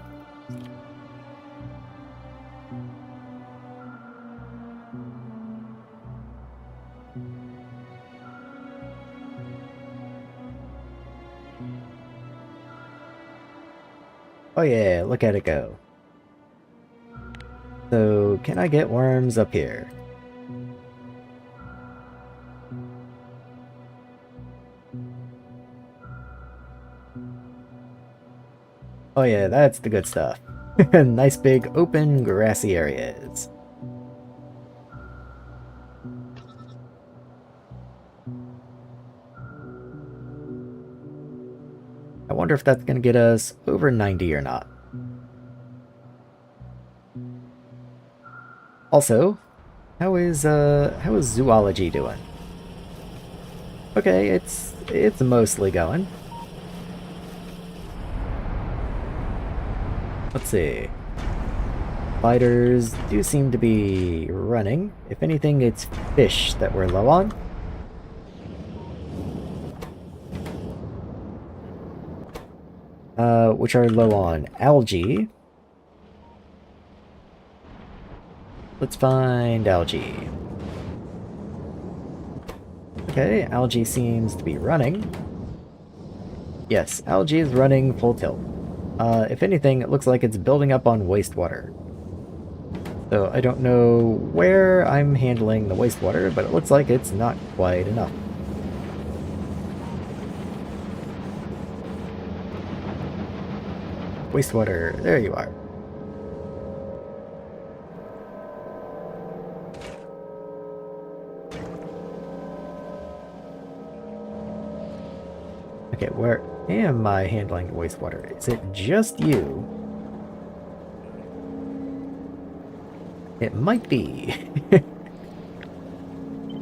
S1: Oh yeah, look at it go. So, can I get worms up here? Oh yeah, that's the good stuff. Nice big open grassy areas. I wonder if that's gonna get us over 90 or not. Also, how is zoology doing? Okay, it's mostly going. Let's see. Spiders do seem to be running. If anything, it's fish that we're low on. Which are low on algae. Let's find algae. Okay, algae seems to be running. Yes, algae is running full tilt. If anything, it looks like it's building up on wastewater. So I don't know where I'm handling the wastewater, but it looks like it's not quite enough. Wastewater, there you are. Okay, where am I handling the wastewater? Is it just you? It might be.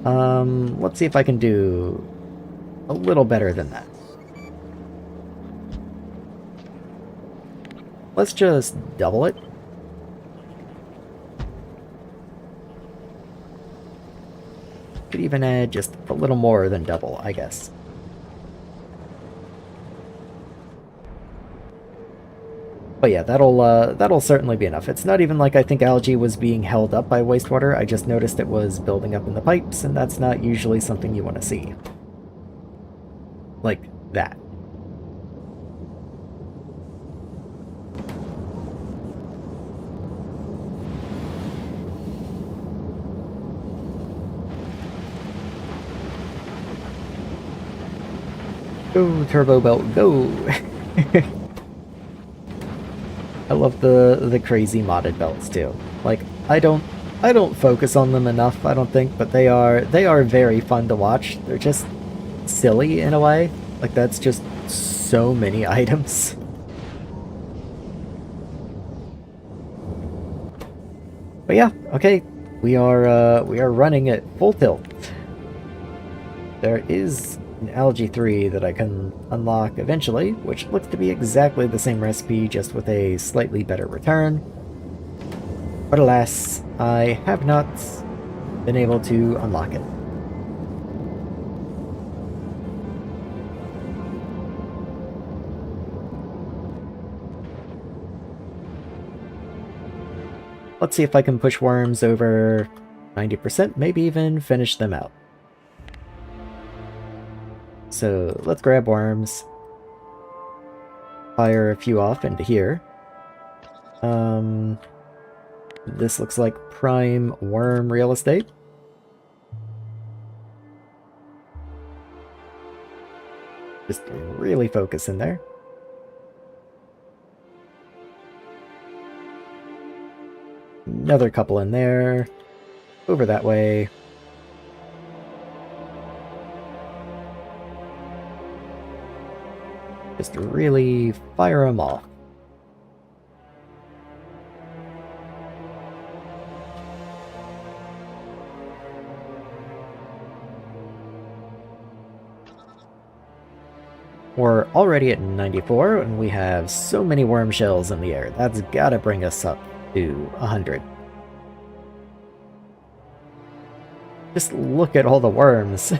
S1: Let's see if I can do a little better than that. Let's just double it. Could even add just a little more than double, I guess. But yeah, that'll certainly be enough. It's not even like I think algae was being held up by wastewater. I just noticed it was building up in the pipes, and that's not usually something you want to see. Like that. Go, turbo belt, go! I love the crazy modded belts too. Like I don't focus on them enough, I don't think, but they are very fun to watch. They're just silly in a way. Like that's just so many items. But yeah, okay. We are running at full tilt. There is an algae 3 that I can unlock eventually, which looks to be exactly the same recipe, just with a slightly better return. But alas, I have not been able to unlock it. Let's see if I can push worms over 90%, maybe even finish them out. So let's grab worms, fire a few off into here. This looks like prime worm real estate. Just really focus in there. Another couple in there. Over that way. Just really fire them off. We're already at 94, and we have so many worm shells in the air. That's gotta bring us up to 100. Just look at all the worms.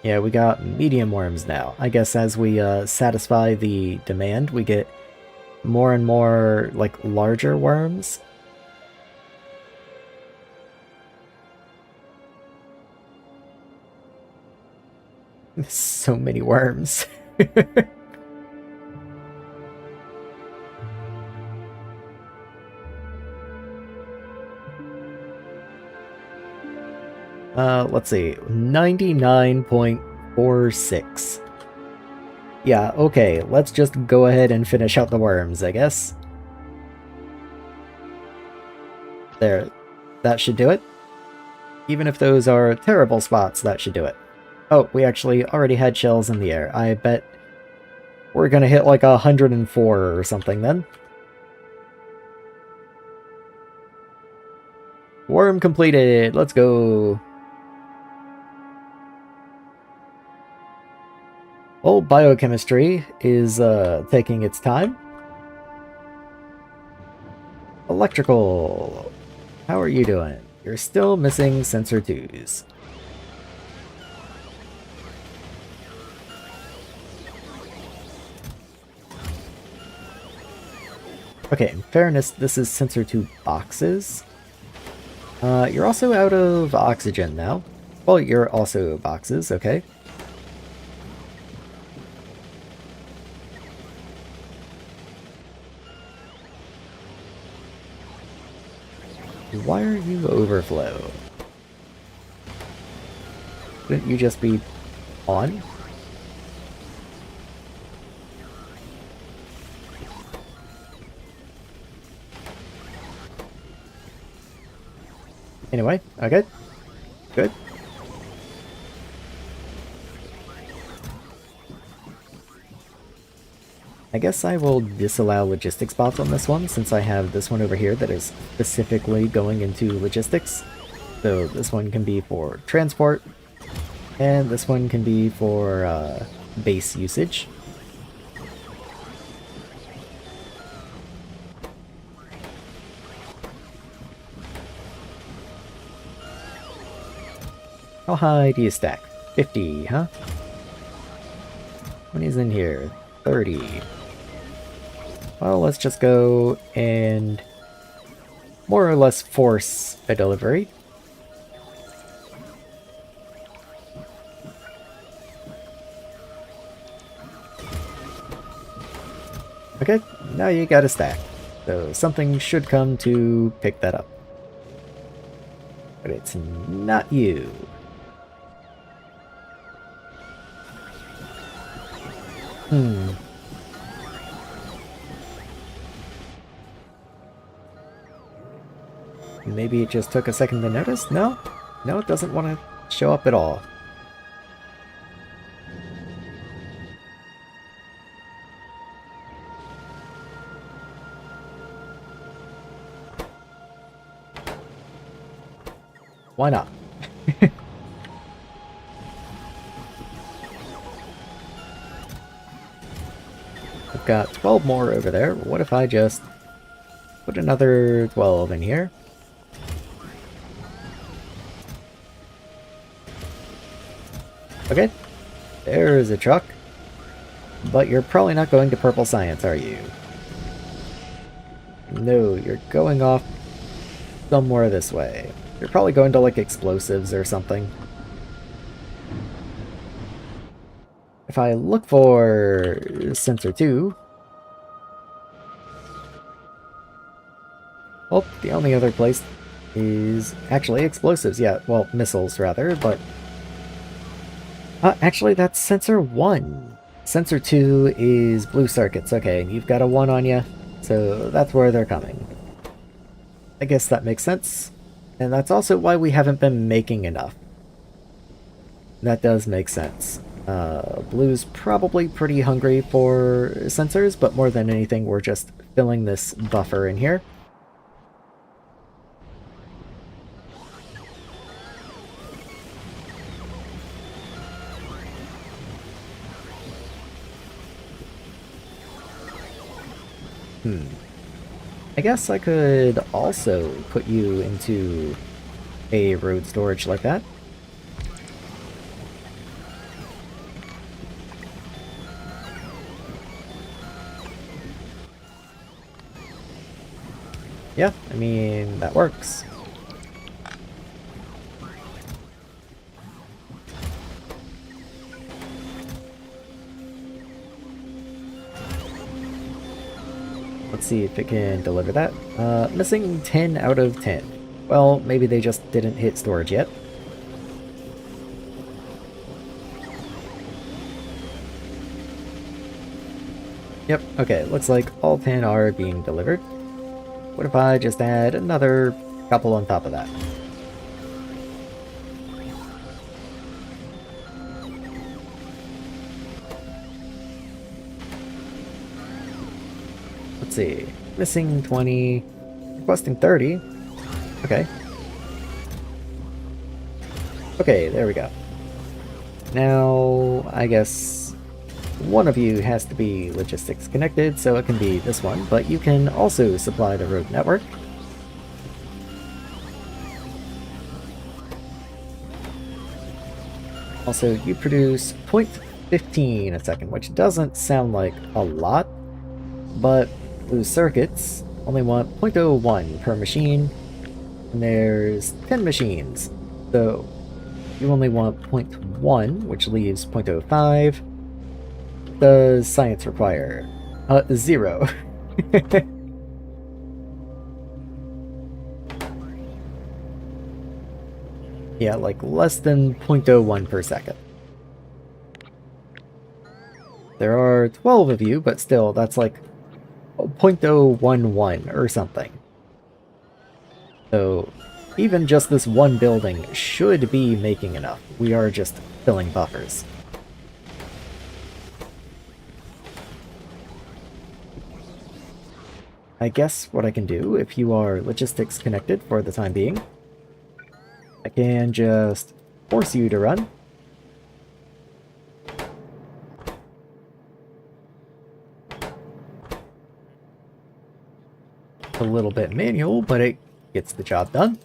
S1: Yeah, we got medium worms now. I guess as we satisfy the demand, we get more and more, like, larger worms. So many worms. Let's see, 99.46. Yeah, okay, let's just go ahead and finish out the worms, I guess. There, that should do it. Even if those are terrible spots, that should do it. Oh, we actually already had shells in the air. I bet we're gonna hit like 104 or something then. Worm completed, let's go. Well, biochemistry is taking its time. Electrical, how are you doing? You're still missing sensor 2s. Okay, in fairness, this is sensor 2 boxes. You're also out of oxygen now. Well, you're also boxes, okay. Why are you overflow? Couldn't you just be on? Anyway, okay. Good. I guess I will disallow logistics bots on this one, since I have this one over here that is specifically going into logistics. So this one can be for transport, and this one can be for base usage. How high do you stack? 50, huh? 20's in here. 30. Well, let's just go and more or less force a delivery. Okay, now you got a stack. So something should come to pick that up. But it's not you. Maybe it just took a second to notice? No? No, it doesn't want to show up at all. Why not? I've got 12 more over there. What if I just put another 12 in here? Okay, there's a truck. But you're probably not going to Purple Science, are you? No, you're going off somewhere this way. You're probably going to, like, explosives or something. If I look for Sensor 2... Oh, the only other place is actually explosives. Yeah, well, missiles, rather, but... actually, that's Sensor 1. Sensor 2 is blue circuits. Okay, you've got a 1 on you, so that's where they're coming. I guess that makes sense. And that's also why we haven't been making enough. That does make sense. Blue's probably pretty hungry for sensors, but more than anything, we're just filling this buffer in here. I guess I could also put you into a road storage like that. Yeah, I mean, that works. Let's see if it can deliver that. Missing 10 out of 10. Well, maybe they just didn't hit storage yet. Yep, okay, looks like all 10 are being delivered. What if I just add another couple on top of that? Let's see. Missing 20. Requesting 30. Okay. Okay, there we go. Now, I guess one of you has to be logistics connected, so it can be this one, but you can also supply the road network. Also, you produce 0.15 a second, which doesn't sound like a lot, but blue circuits only want 0.01 per machine, and there's 10 machines, so you only want 0.1, which leaves 0.05. Does science require? 0. Yeah, like less than 0.01 per second. There are 12 of you, but still, that's like 0.011 or something. So, even just this one building should be making enough. We are just filling buffers. I guess what I can do, if you are logistics connected for the time being, I can just force you to run. A little bit manual, but it gets the job done.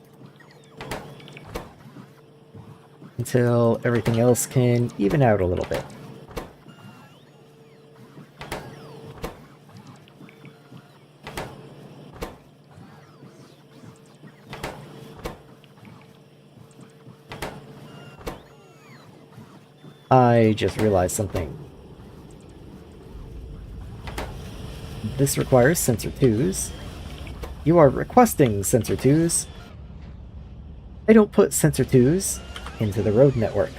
S1: until everything else can even out a little bit. I just realized something. This requires sensor 2s. You are requesting sensor 2s. I don't put sensor 2s into the road network.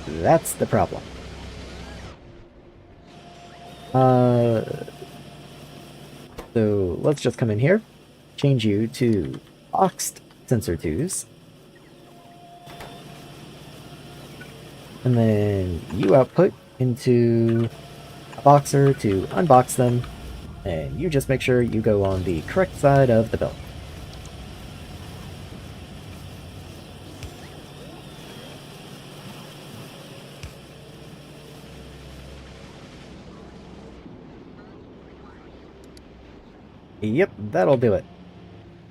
S1: That's the problem. So let's just come in here, change you to boxed sensor 2s. And then you output into a boxer to unbox them, and you just make sure you go on the correct side of the belt. Yep, that'll do it.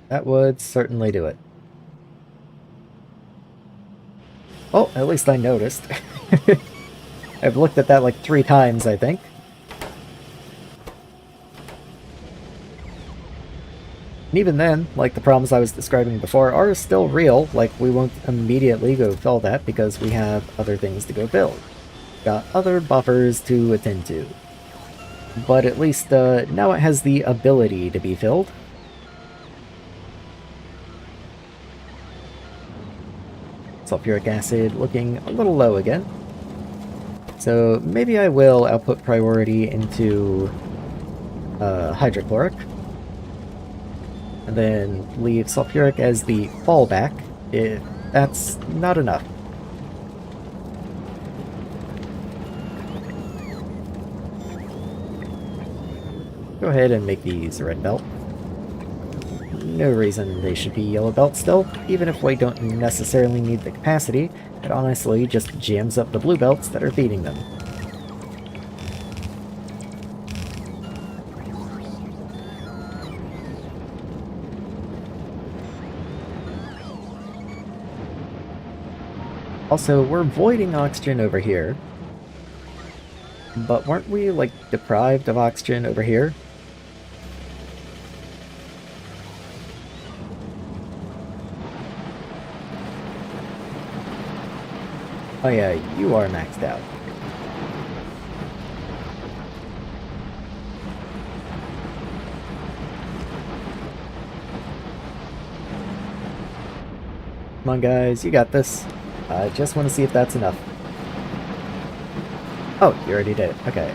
S1: That would certainly do it. Oh, at least I noticed. I've looked at that like 3 times, I think. And even then, like the problems I was describing before are still real. Like, we won't immediately go fill that because we have other things to go build. Got other buffers to attend to. But at least now it has the ability to be filled. Sulfuric acid looking a little low again. So maybe I will output priority into hydrochloric. And then leave sulfuric as the fallback if that's not enough. Go ahead and make these red belt. No reason they should be yellow belt still, even if we don't necessarily need the capacity. It honestly just jams up the blue belts that are feeding them. Also, we're voiding oxygen over here. But weren't we, like, deprived of oxygen over here? Oh yeah, you are maxed out. Come on guys, you got this. I just want to see if that's enough. Oh, you already did it. Okay.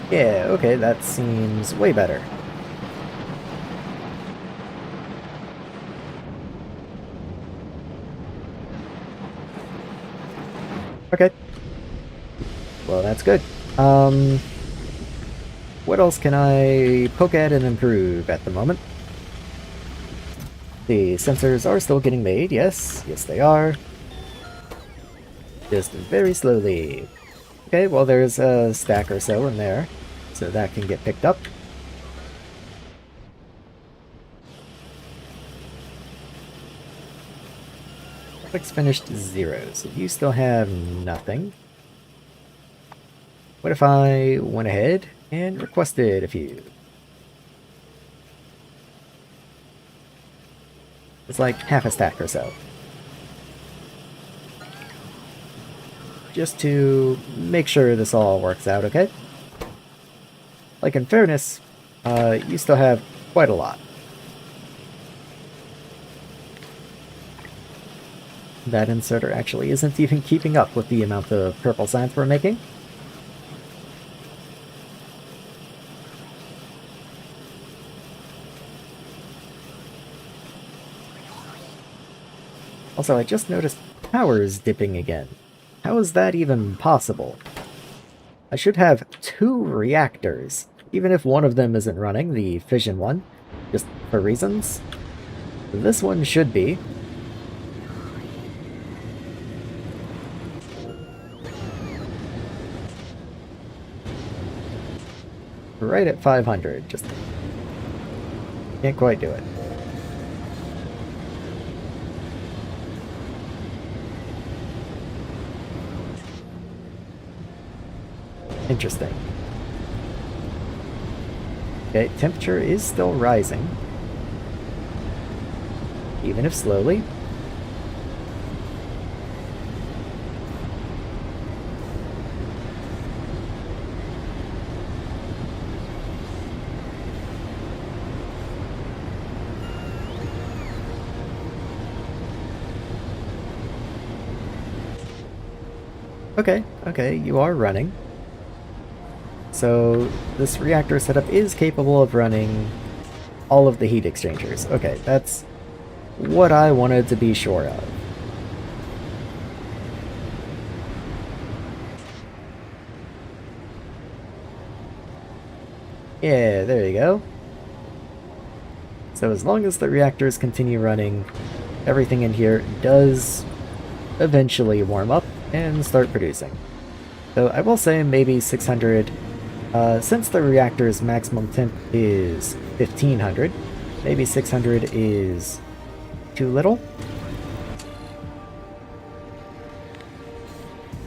S1: Yeah, okay, that seems way better. Okay. Well, that's good. What else can I poke at and improve at the moment? The sensors are still getting made, yes. Yes, they are. Just very slowly. Okay, well, there's a stack or so in there, so that can get picked up. Clicks finished 0, so you still have nothing. What if I went ahead and requested a few? It's like half a stack or so. Just to make sure this all works out, okay? Like, in fairness, you still have quite a lot. That inserter actually isn't even keeping up with the amount of purple science we're making. Also, I just noticed power's dipping again. How is that even possible? I should have 2 reactors, even if one of them isn't running, the fission one, just for reasons. This one should be. Right at 500, just can't quite do it. Interesting. Okay, temperature is still rising. Even if slowly. Okay, you are running. So this reactor setup is capable of running all of the heat exchangers. Okay, that's what I wanted to be sure of. Yeah, there you go. So as long as the reactors continue running, everything in here does eventually warm up and start producing. So I will say maybe 600, since the reactor's maximum temp is 1500, maybe 600 is too little.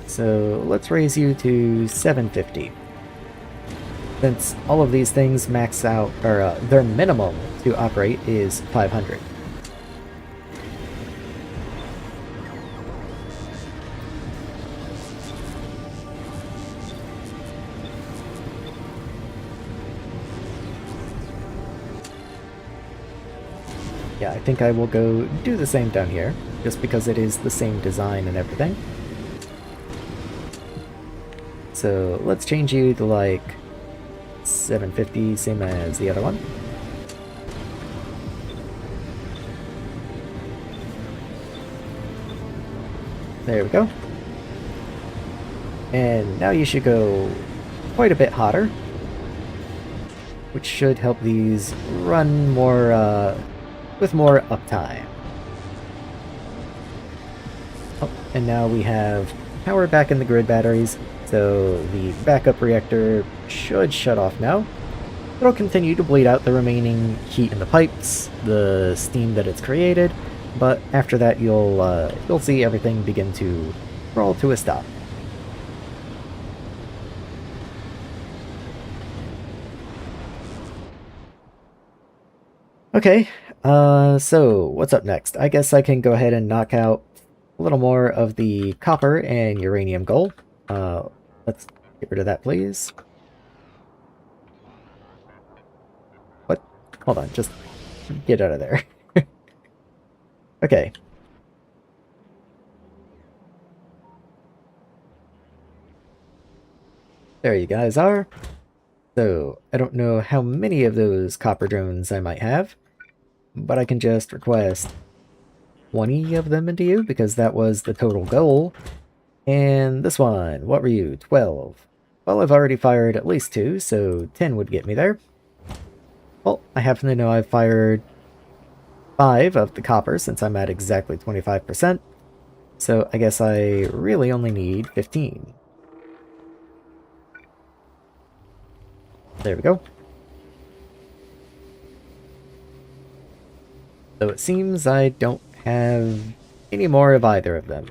S1: So let's raise you to 750. Since all of these things max out, or their minimum to operate is 500. Yeah, I think I will go do the same down here, just because it is the same design and everything. So let's change you to like 750, same as the other one. There we go. And now you should go quite a bit hotter, which should help these run more, with more uptime. Oh, and now we have power back in the grid batteries, so the backup reactor should shut off now. It'll continue to bleed out the remaining heat in the pipes, the steam that it's created, but after that you'll see everything begin to roll to a stop. Okay, so what's up next? I guess I can go ahead and knock out a little more of the copper and uranium gold. Let's get rid of that, please. What? Hold on, just get out of there. Okay. There you guys are. So, I don't know how many of those copper drones I might have, but I can just request 20 of them into you, because that was the total goal. And this one, what were you? 12. Well, I've already fired at least 2, so 10 would get me there. Well, I happen to know I've fired 5 of the copper, since I'm at exactly 25%. So I guess I really only need 15. There we go. So it seems I don't have any more of either of them.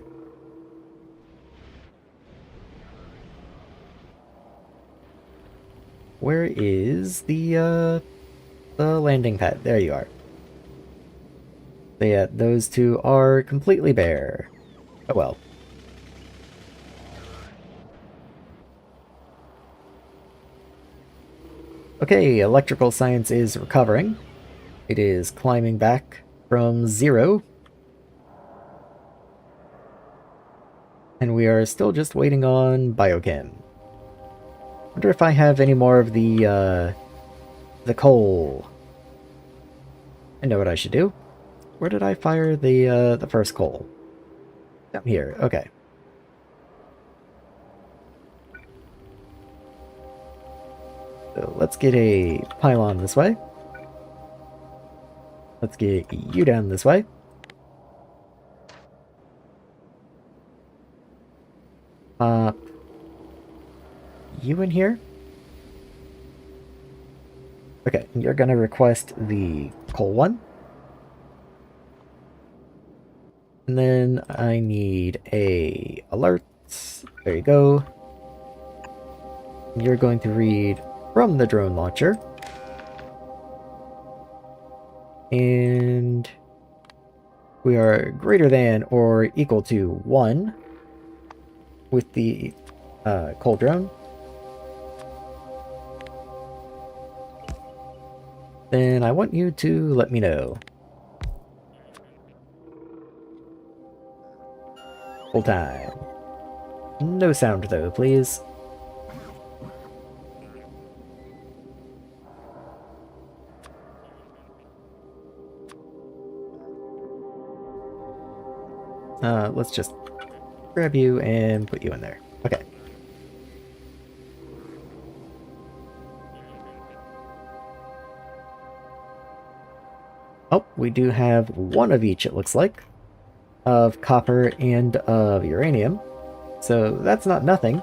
S1: Where is the landing pad? There you are. So yeah, those two are completely bare. Oh well. Okay, electrical science is recovering. It is climbing back from 0. And we are still just waiting on biochem. Wonder if I have any more of the coal. I know what I should do. Where did I fire the first coal? Down here, okay. So let's get a pylon this way. Let's get you down this way. You in here? Okay, you're gonna request the coal one. And then I need a alert. There you go. You're going to read from the drone launcher. And we are greater than or equal to 1 with the coal drone. Then I want you to let me know. Full time. No sound though, please. Let's just grab you and put you in there. Okay. Oh, we do have one of each, it looks like, of copper and of uranium. So that's not nothing.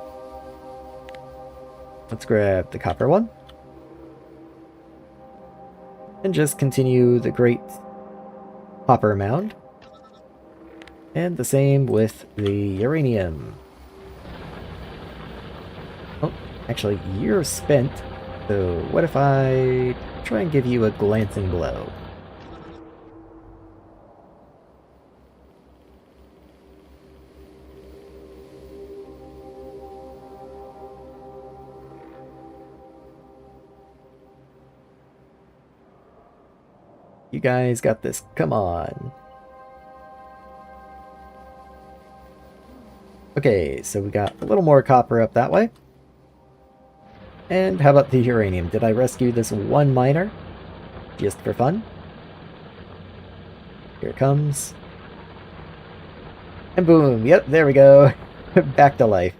S1: Let's grab the copper one. And just continue the great copper mound. And the same with the uranium. Oh, actually, you're spent. So what if I try and give you a glancing blow? You guys got this. Come on. Okay, so we got a little more copper up that way. And how about the uranium? Did I rescue this one miner? Just for fun? Here it comes. And boom! Yep, there we go. Back to life.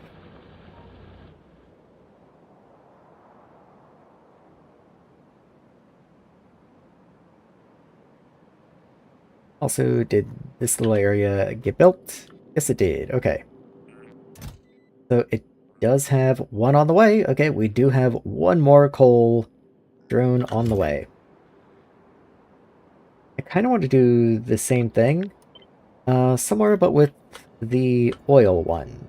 S1: Also, did this little area get built? Yes, it did. Okay. So it does have one on the way. Okay, we do have one more coal drone on the way. I kind of want to do the same thing. Somewhere but with the oil one.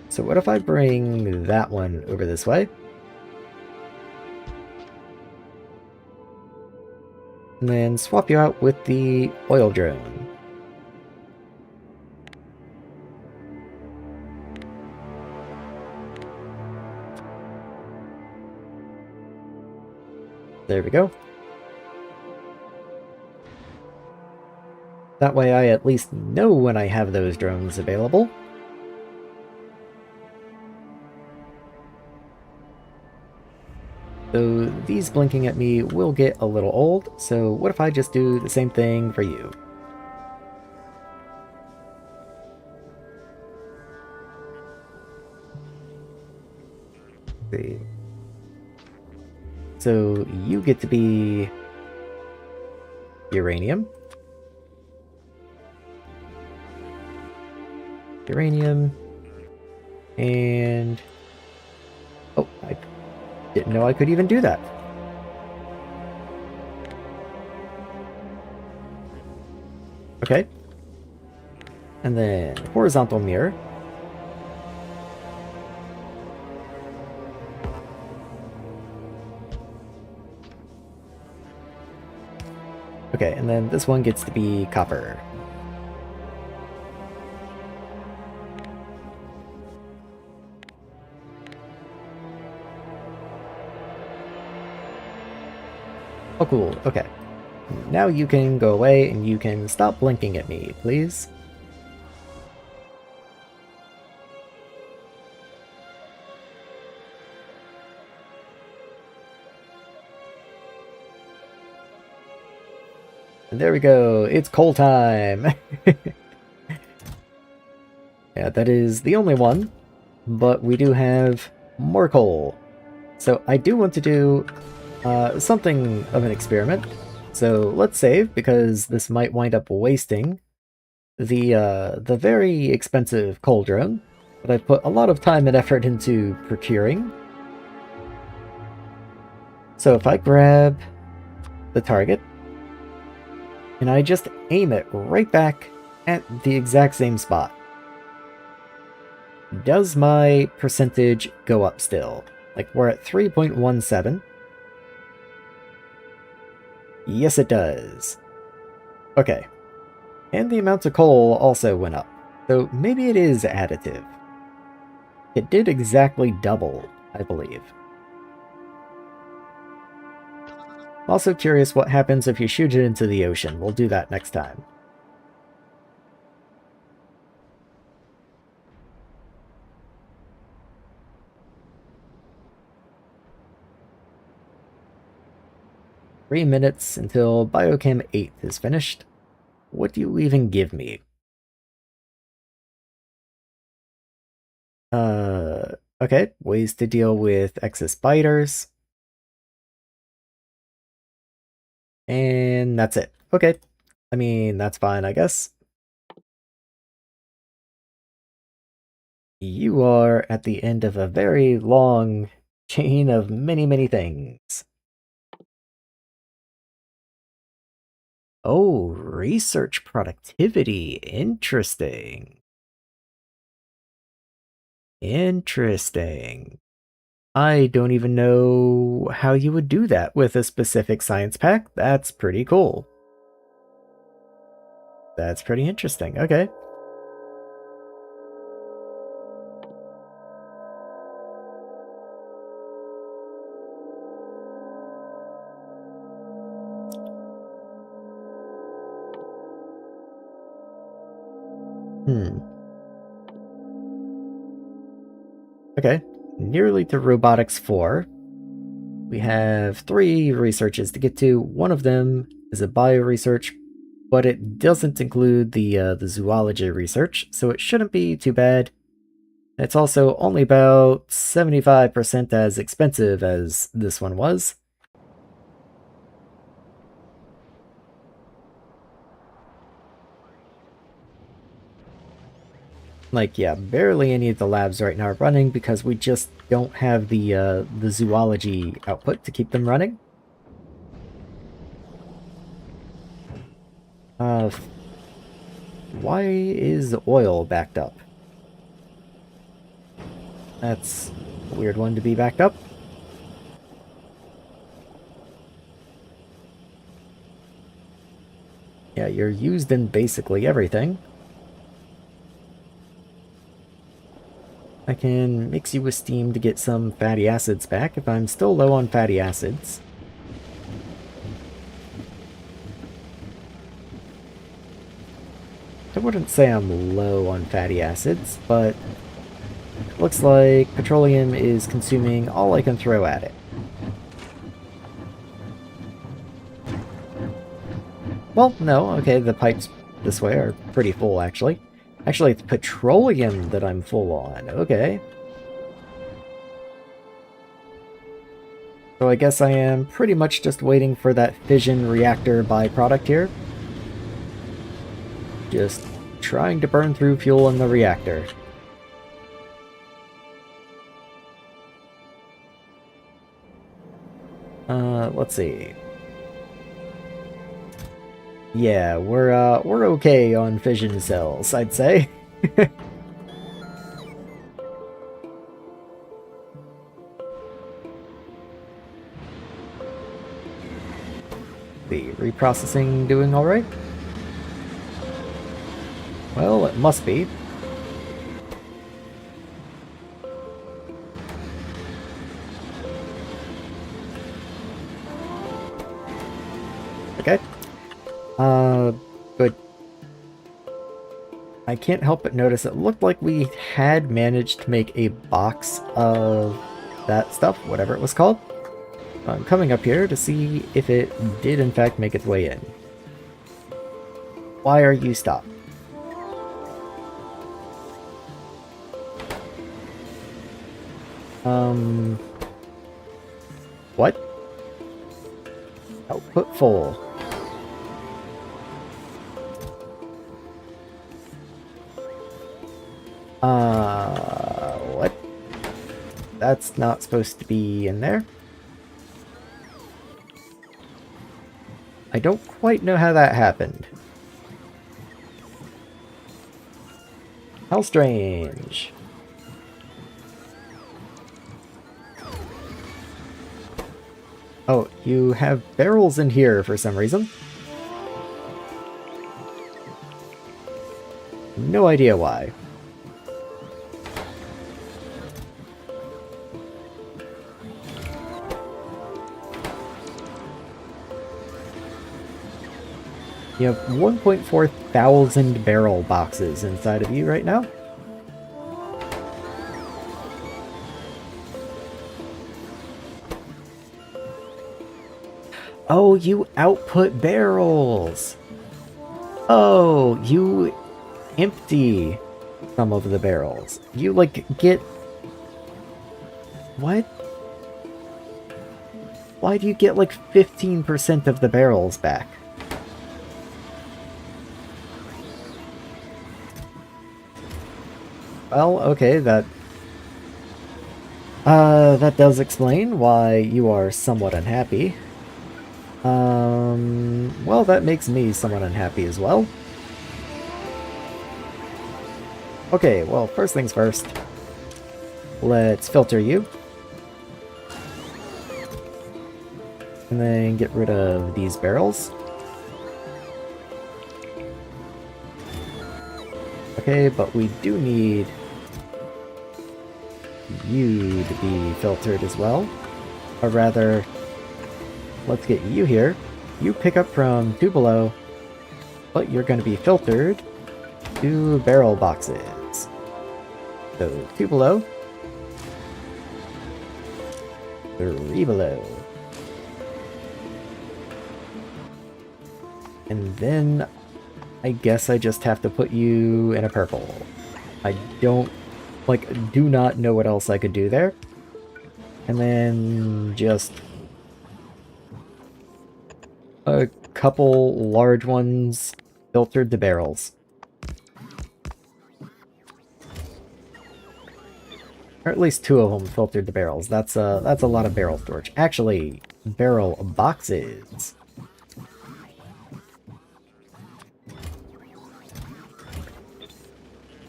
S1: So what if I bring that one over this way? And then swap you out with the oil drone. There we go. That way I at least know when I have those drones available. So these blinking at me will get a little old, so what if I just do the same thing for you? Let's see. So you get to be uranium. Uranium. And... oh, I didn't know I could even do that. Okay. And then horizontal mirror. Okay, and then this one gets to be copper. Oh, cool. Okay. Now you can go away and you can stop blinking at me, please. And there we go. It's coal time. Yeah, that is the only one, but we do have more coal. So I do want to do something of an experiment. So let's save, because this might wind up wasting the very expensive coal drone that I've put a lot of time and effort into procuring. So if I grab the target, and I just aim it right back at the exact same spot. does my percentage go up still? Like, we're at 3.17. Yes, it does. Okay. And the amount of coal also went up. So maybe it is additive. It did exactly double, I believe. Also curious what happens if you shoot it into the ocean. We'll do that next time. Three minutes until Biochem 8 is finished. What do you even give me? Okay. Ways to deal with excess biters. And that's it. Okay. I mean, that's fine, I guess. You are at the end of a very long chain of many, many things. Oh, research productivity. Interesting. Interesting. I don't even know how you would do that with a specific science pack. That's pretty cool. That's pretty interesting. Okay. Okay. Nearly to Robotics 4. We have 3 researches to get to. One of them is a bio research, but it doesn't include the zoology research, so it shouldn't be too bad. It's also only about 75% as expensive as this one was. Like, yeah, barely any of the labs right now are running because we just don't have the zoology output to keep them running. Uh, why is oil backed up? That's a weird one to be backed up. Yeah, you're used in basically everything. I can mix you with steam to get some fatty acids back if I'm still low on fatty acids. I wouldn't say I'm low on fatty acids, but looks like petroleum is consuming all I can throw at it. Well, no, okay, the pipes this way are pretty full, actually. Actually, it's petroleum that I'm full on, okay. So I guess I am pretty much just waiting for that fission reactor byproduct here. Just trying to burn through fuel in the reactor. Let's see. Yeah, we're okay on fission cells, I'd say. The reprocessing doing alright? Well, it must be. Okay. Good. I can't help but notice it looked like we had managed to make a box of that stuff, whatever it was called. I'm coming up here to see if it did in fact make its way in. Why are you stopped? What? Output full. What? That's not supposed to be in there. I don't quite know how that happened. How strange. Oh, you have barrels in here for some reason. No idea why. You have 1.4 thousand barrel boxes inside of you right now. Oh, you output barrels! Oh, you empty some of the barrels. You, like, get... What? Why do you get, like, 15% of the barrels back? Well, okay, that does explain why you are somewhat unhappy. Well, that makes me somewhat unhappy as well. Okay, well, first things first. Let's filter you. And then get rid of these barrels. Okay, but we do need you to be filtered as well. Or rather, let's get you here. You pick up from two below, but you're going to be filtered to barrel boxes. So, two below. Three below. And then I guess I just have to put you in a purple. I don't, like, do not know what else I could do there. And then just a couple large ones filtered to barrels. Or at least two of them filtered to barrels. That's a lot of barrel storage. Actually, barrel boxes.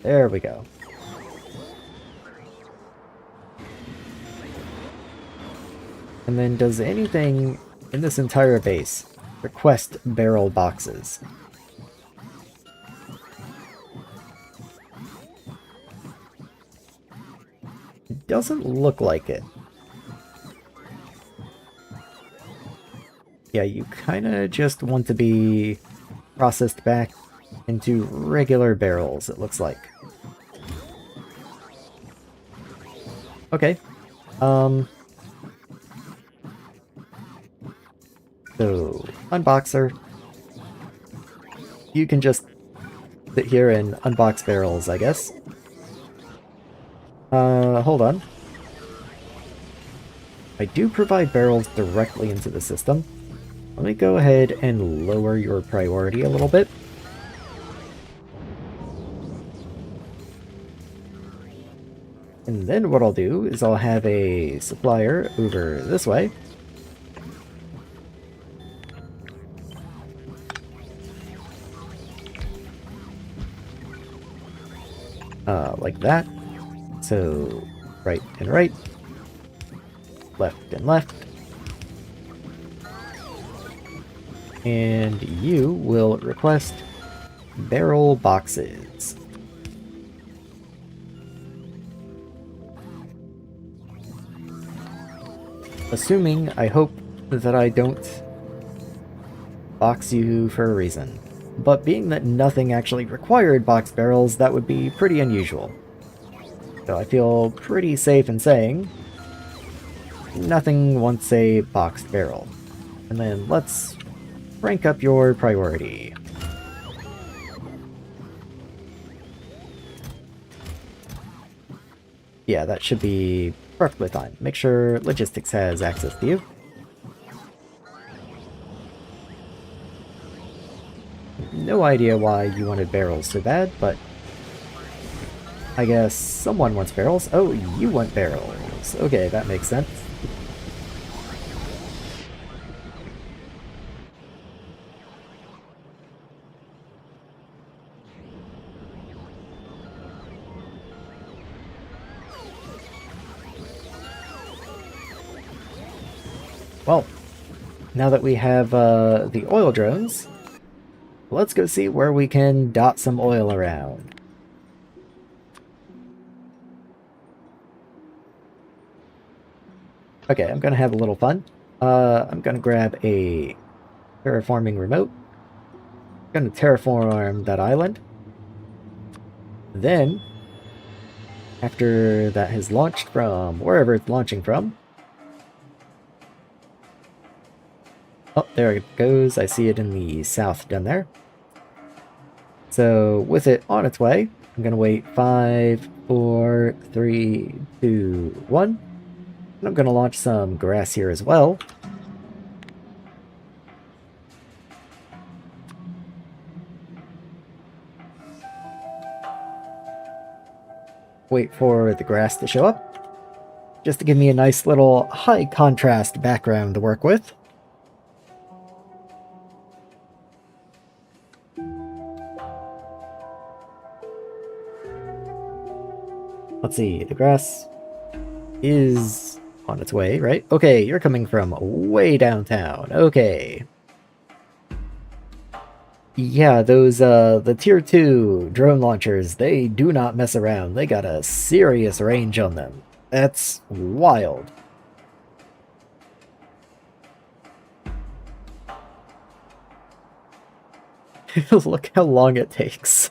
S1: There we go. And then does anything in this entire base request barrel boxes? It doesn't look like it. Yeah, you kinda just want to be processed back into regular barrels, it looks like. Okay. So, unboxer. You can just sit here and unbox barrels, I guess. Hold on. I do provide barrels directly into the system. Let me go ahead and lower your priority a little bit. And then what I'll do is I'll have a supplier over this way. Like that. So, right and right. Left and left. And you will request barrel boxes. Assuming, I hope, that I don't box you for a reason. But being that nothing actually required boxed barrels, that would be pretty unusual. So I feel pretty safe in saying nothing wants a boxed barrel. And then let's rank up your priority. Yeah, that should be perfectly fine. Make sure logistics has access to you. No idea why you wanted barrels so bad, but I guess someone wants barrels. Oh, you want barrels. Okay, that makes sense. Well, now that we have the oil drones, let's go see where we can dot some oil around. Okay, I'm gonna have a little fun. I'm gonna grab a terraforming remote. I'm gonna terraform that island. Then, after that has launched from wherever it's launching from... Oh, there it goes. I see it in the south down there. So, with it on its way, I'm gonna wait 5, 4, 3, 2, 1. And I'm gonna launch some grass here as well. Wait for the grass to show up, just to give me a nice little high contrast background to work with. Let's see, the grass is on its way, right? Okay, you're coming from way downtown. Okay. Yeah, those, the tier 2 drone launchers, they do not mess around. They got a serious range on them. That's wild. Look how long it takes.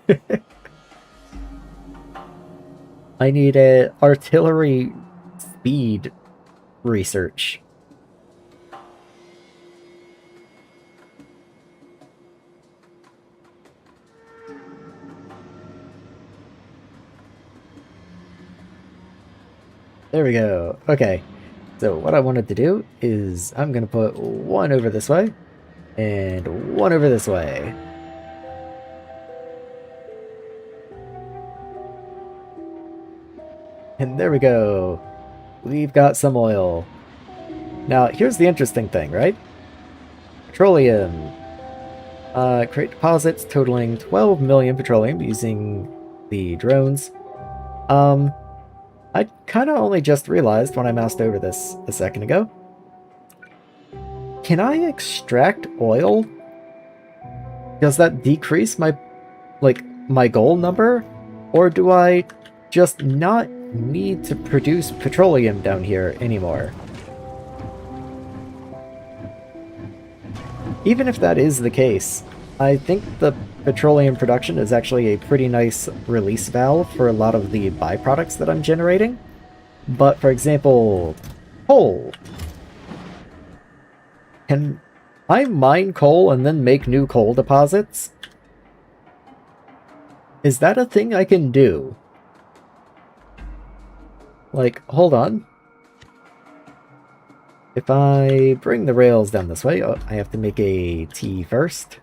S1: I need a artillery speed research. There we go. Okay. So what I wanted to do is I'm going to put one over this way and one over this way. And there we go. We've got some oil. Now, here's the interesting thing, right? Petroleum. Create deposits totaling 12 million petroleum using the drones. I kind of only just realized when I moused over this a second ago. Can I extract oil? Does that decrease my, my goal number? Or do I just not need to produce petroleum down here anymore? Even if that is the case, I think the petroleum production is actually a pretty nice release valve for a lot of the byproducts that I'm generating. But, for example, coal. Can I mine coal and then make new coal deposits? Is that a thing I can do? Like, hold on. If I bring the rails down this way, oh, I have to make a T first.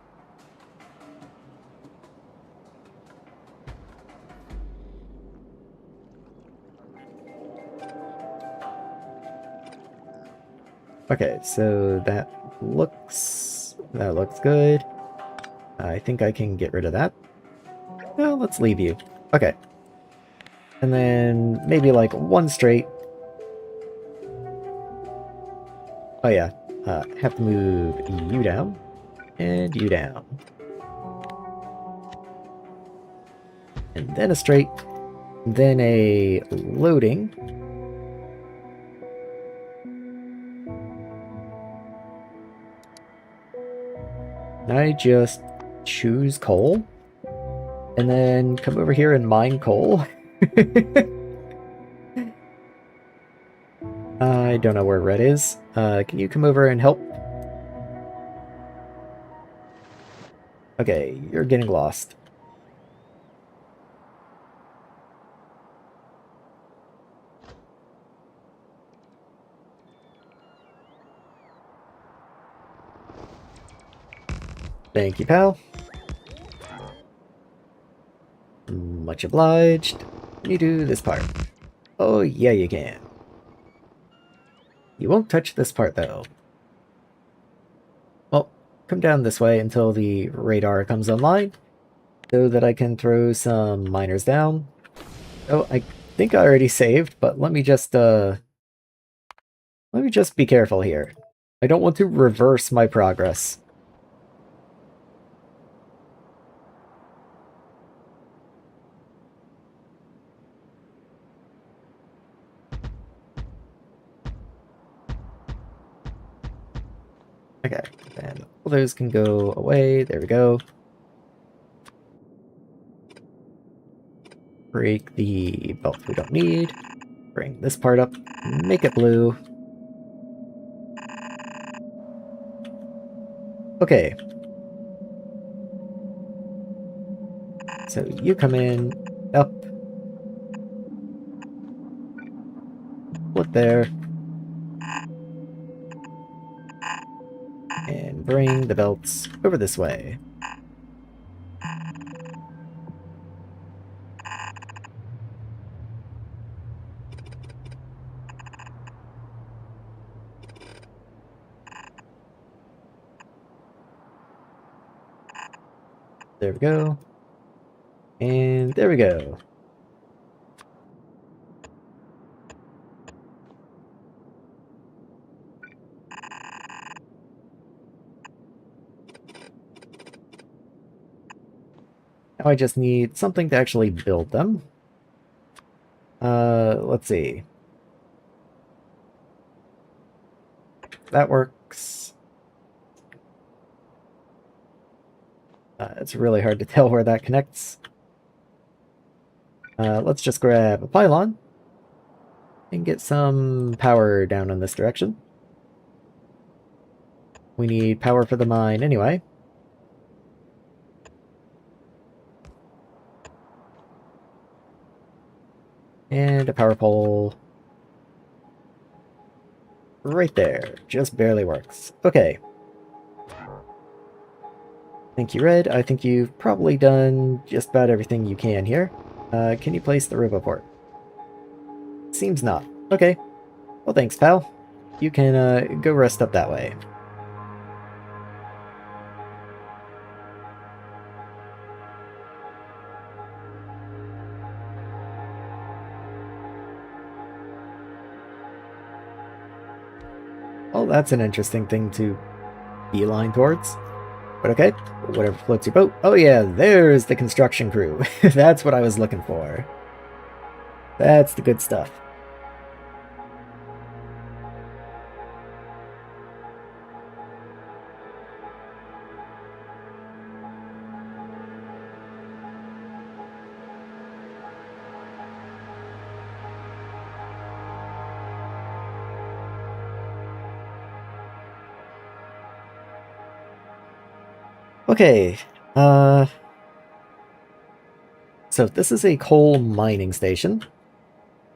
S1: Okay, so that looks good. I think I can get rid of that. Well, let's leave you. Okay. And then maybe like one straight. Oh yeah, have to move you down and you down. And then a straight, then a loading. I just choose coal and then come over here and mine coal. I don't know where red is. Can you come over and help? Okay, you're getting lost. Thank you, pal. Much obliged. Can you do this part? Oh, yeah, you can. You won't touch this part, though. Well, come down this way until the radar comes online, so that I can throw some miners down. Oh, I think I already saved, but let me just be careful here. I don't want to reverse my progress. Okay, and all those can go away. There we go. Break the belt we don't need. Bring this part up. Make it blue. Okay. So you come in, up, flip there, and bring the belts over this way. There we go. And there we go. Now I just need something to actually build them. Let's see. That works. It's really hard to tell where that connects. Let's just grab a pylon and get some power down in this direction. We need power for the mine anyway. And a power pole right there. Just barely works. Okay. Thank you, Red. I think you've probably done just about everything you can here. Can you place the roboport? Seems not. Okay. Well, thanks, pal. You can go rest up that way. Well, that's an interesting thing to beeline towards. But okay, whatever floats your boat. Oh yeah, there's the construction crew. That's what I was looking for. That's the good stuff. Okay, so this is a coal mining station.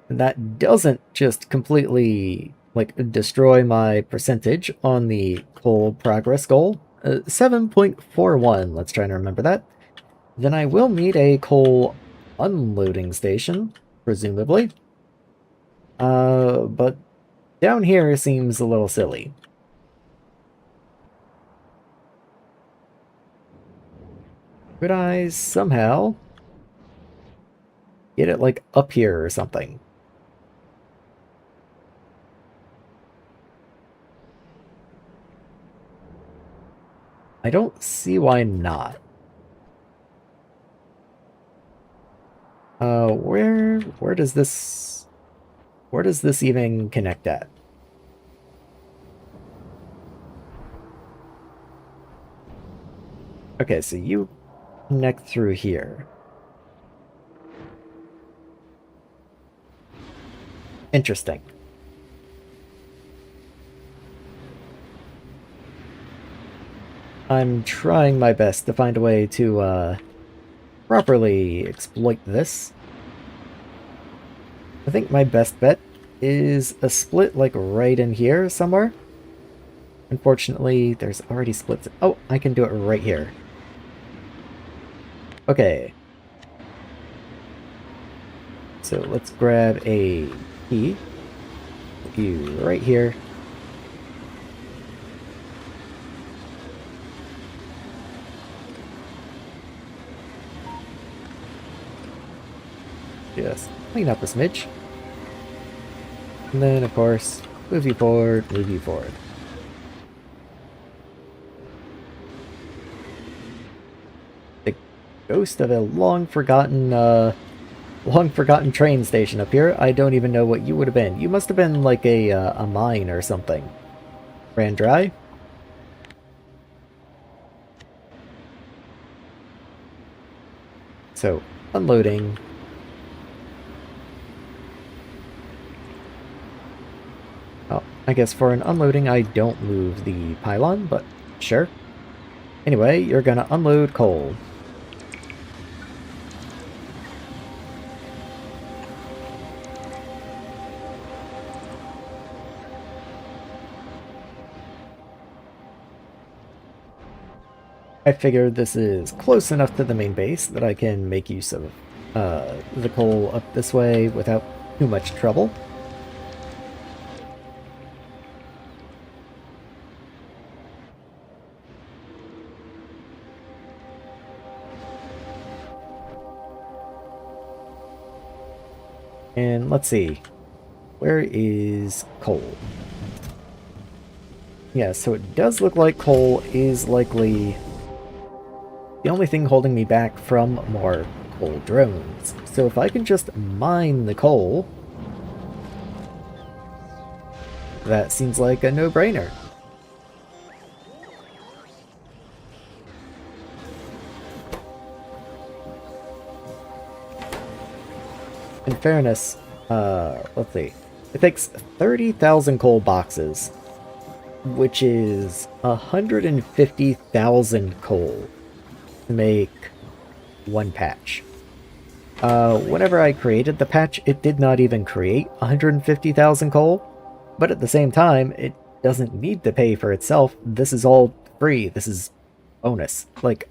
S1: That doesn't just completely, like, destroy my percentage on the coal progress goal. 7.41, let's try and remember that. Then I will need a coal unloading station, presumably. But down here seems a little silly. Could I somehow get it, like, up here or something? I don't see why not. Where does this even connect at? Okay, so you connect through here. Interesting. I'm trying my best to find a way to, properly exploit this. I think my best bet is a split, like, right in here somewhere. Unfortunately, there's already splits. Oh, I can do it right here. Okay. So let's grab a key. Put you right here. Just clean up a smidge. And then, of course, move you forward, move you forward. ghost of a long-forgotten train station up here. I don't even know what you would have been. You must have been like a mine or something. Ran dry? So, unloading. Oh, I guess for an unloading I don't move the pylon, but sure. Anyway, you're gonna unload coal. I figured this is close enough to the main base that I can make use of the coal up this way without too much trouble. And let's see, where is coal? Yeah, so it does look like coal is likely the only thing holding me back from more coal drones. So if I can just mine the coal, that seems like a no-brainer. In fairness, let's see. It takes 30,000 coal boxes, which is 150,000 coal to make one patch. Whenever I created the patch, it did not even create 150,000 coal, but at the same time, it doesn't need to pay for itself. This is all free. This is bonus. Like,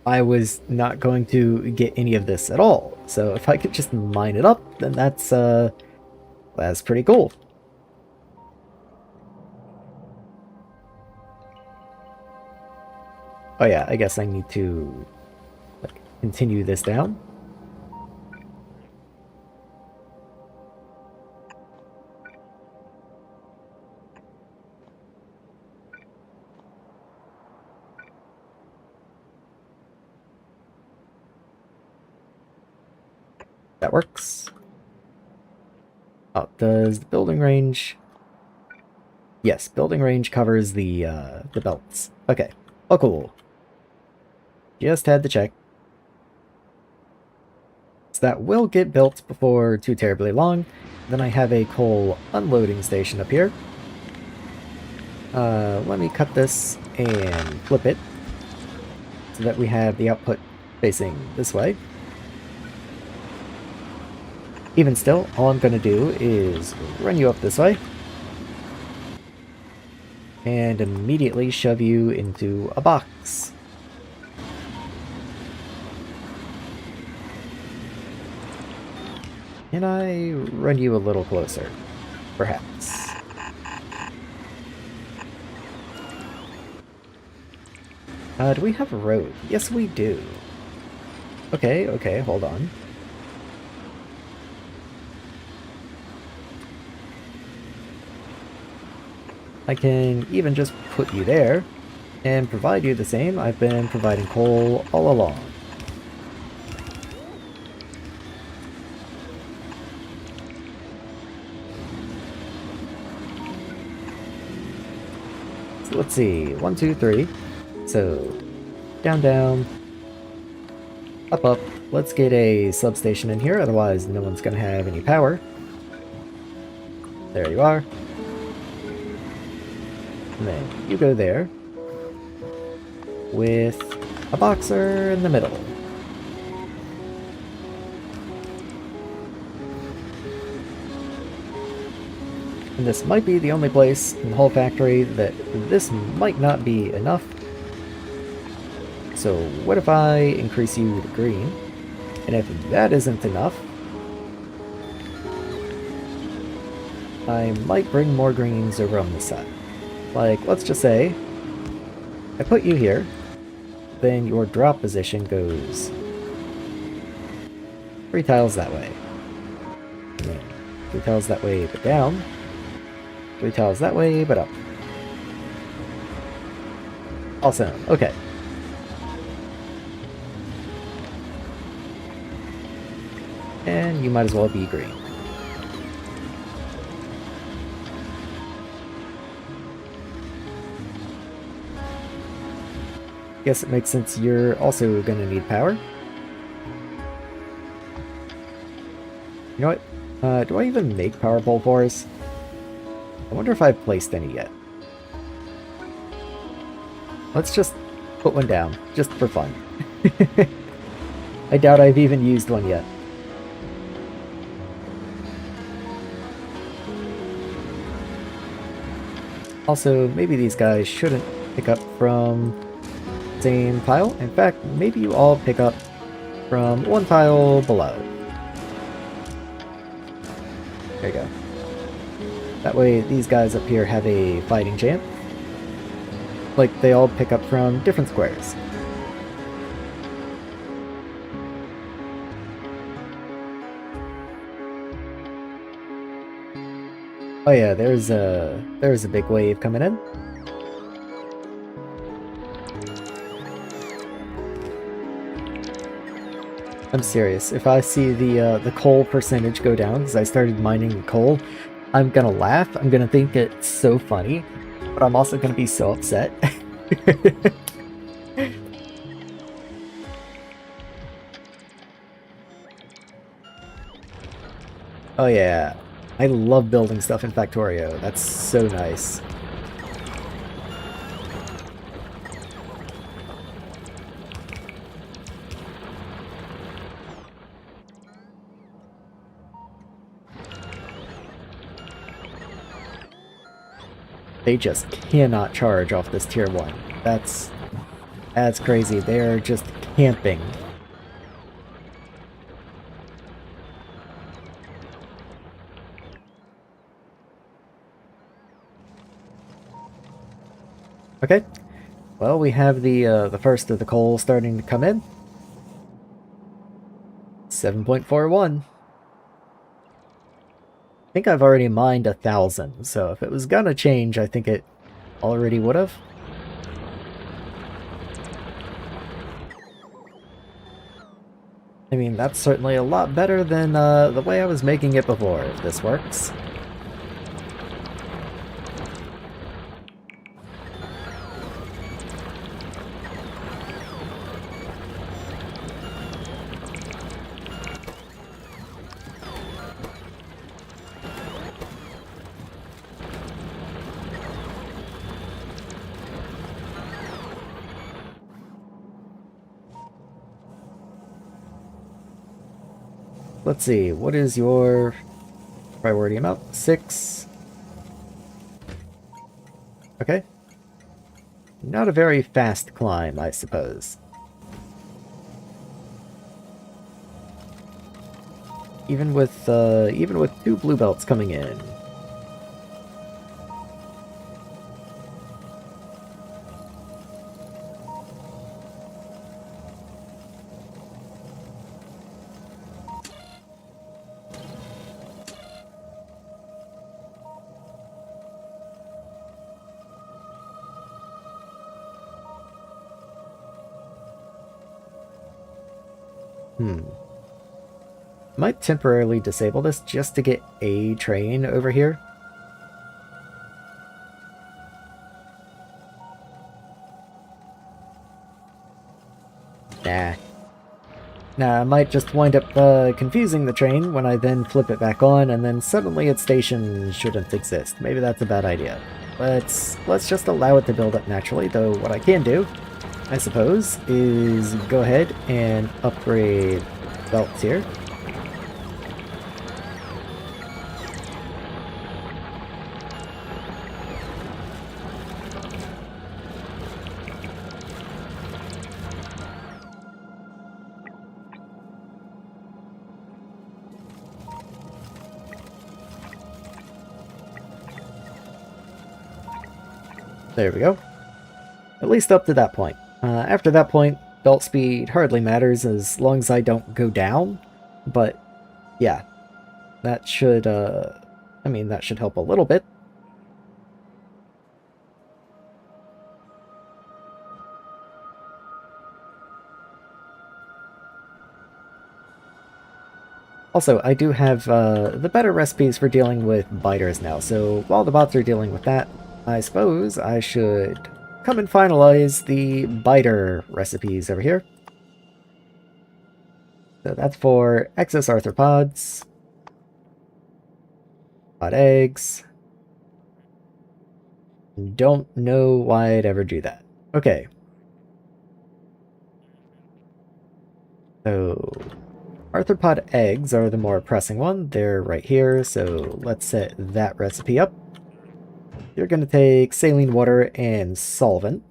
S1: I was not going to get any of this at all. So if I could just mine it up, then that's pretty cool. Oh yeah, I guess I need to continue this down. That works. Oh, does the building range? Yes, building range covers the belts. Okay. Oh, cool. Just had to check. So that will get built before too terribly long. Then I have a coal unloading station up here. Let me cut this and flip it so that we have the output facing this way. Even still, all I'm going to do is run you up this way and immediately shove you into a box. Can I run you a little closer? Perhaps. Do we have a road? Yes, we do. Okay, hold on. I can even just put you there and provide you the same. I've been providing coal all along. So let's see, 1, 2, 3. So down, down, up, up. Let's get a substation in here, otherwise no one's gonna have any power. There you are. And then you go there with a boxer in the middle. And this might be the only place in the whole factory that this might not be enough. So what if I increase you to green? And if that isn't enough, I might bring more greens over on this side. Like, let's just say, I put you here, then your drop position goes 3 tiles that way. And then 3 tiles that way, but down. 3 tiles that way, but up. Awesome, okay. And you might as well be green. Guess it makes sense you're also gonna need power. You know what? Do I even make power pole fours? I wonder if I've placed any yet. Let's just put one down, just for fun. I doubt I've even used one yet. Also, maybe these guys shouldn't pick up from the same tile. In fact, maybe you all pick up from one tile below. There you go. That way, these guys up here have a fighting chance. Like, they all pick up from different squares. Oh yeah, there's a big wave coming in. I'm serious. If I see the coal percentage go down because I started mining coal, I'm gonna laugh. I'm gonna think it's so funny, but I'm also gonna be so upset. Oh yeah, I love building stuff in Factorio. That's so nice. They just cannot charge off this tier 1. That's crazy. They're just camping. Okay. Well, we have the first of the coal starting to come in. 7.41. I think I've already mined 1,000, so if it was gonna change, I think it already would have. I mean, that's certainly a lot better than the way I was making it before, if this works. Let's see, what is your priority amount? 6. Okay. Not a very fast climb, I suppose. Even with 2 blue belts coming in. Might temporarily disable this just to get a train over here. Nah. Nah, I might just wind up confusing the train when I then flip it back on, and then suddenly its station shouldn't exist. Maybe that's a bad idea. Let's just allow it to build up naturally, though what I can do, I suppose, is go ahead and upgrade belts here. There we go. At least up to that point. After that point, belt speed hardly matters as long as I don't go down. But, yeah. That should, I mean, that should help a little bit. Also, I do have the better recipes for dealing with biters now, so while the bots are dealing with that, I suppose I should come and finalize the biter recipes over here. So that's for excess arthropods, pod eggs. Don't know why I'd ever do that. Okay. So arthropod eggs are the more pressing one. They're right here, so let's set that recipe up. You're going to take saline water and solvent.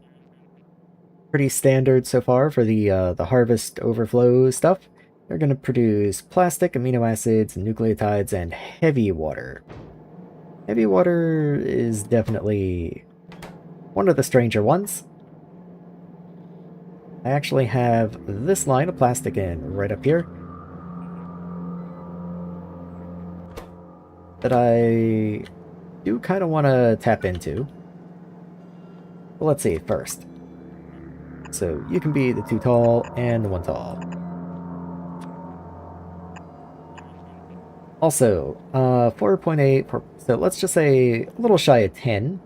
S1: Pretty standard so far for the harvest overflow stuff. They're going to produce plastic, amino acids, nucleotides, and heavy water. Heavy water is definitely one of the stranger ones. I actually have this line of plastic in right up here that I do kind of want to tap into. But let's see first. So you can be the 2 tall and the 1 tall. Also, 4.8, so let's just say a little shy of 10.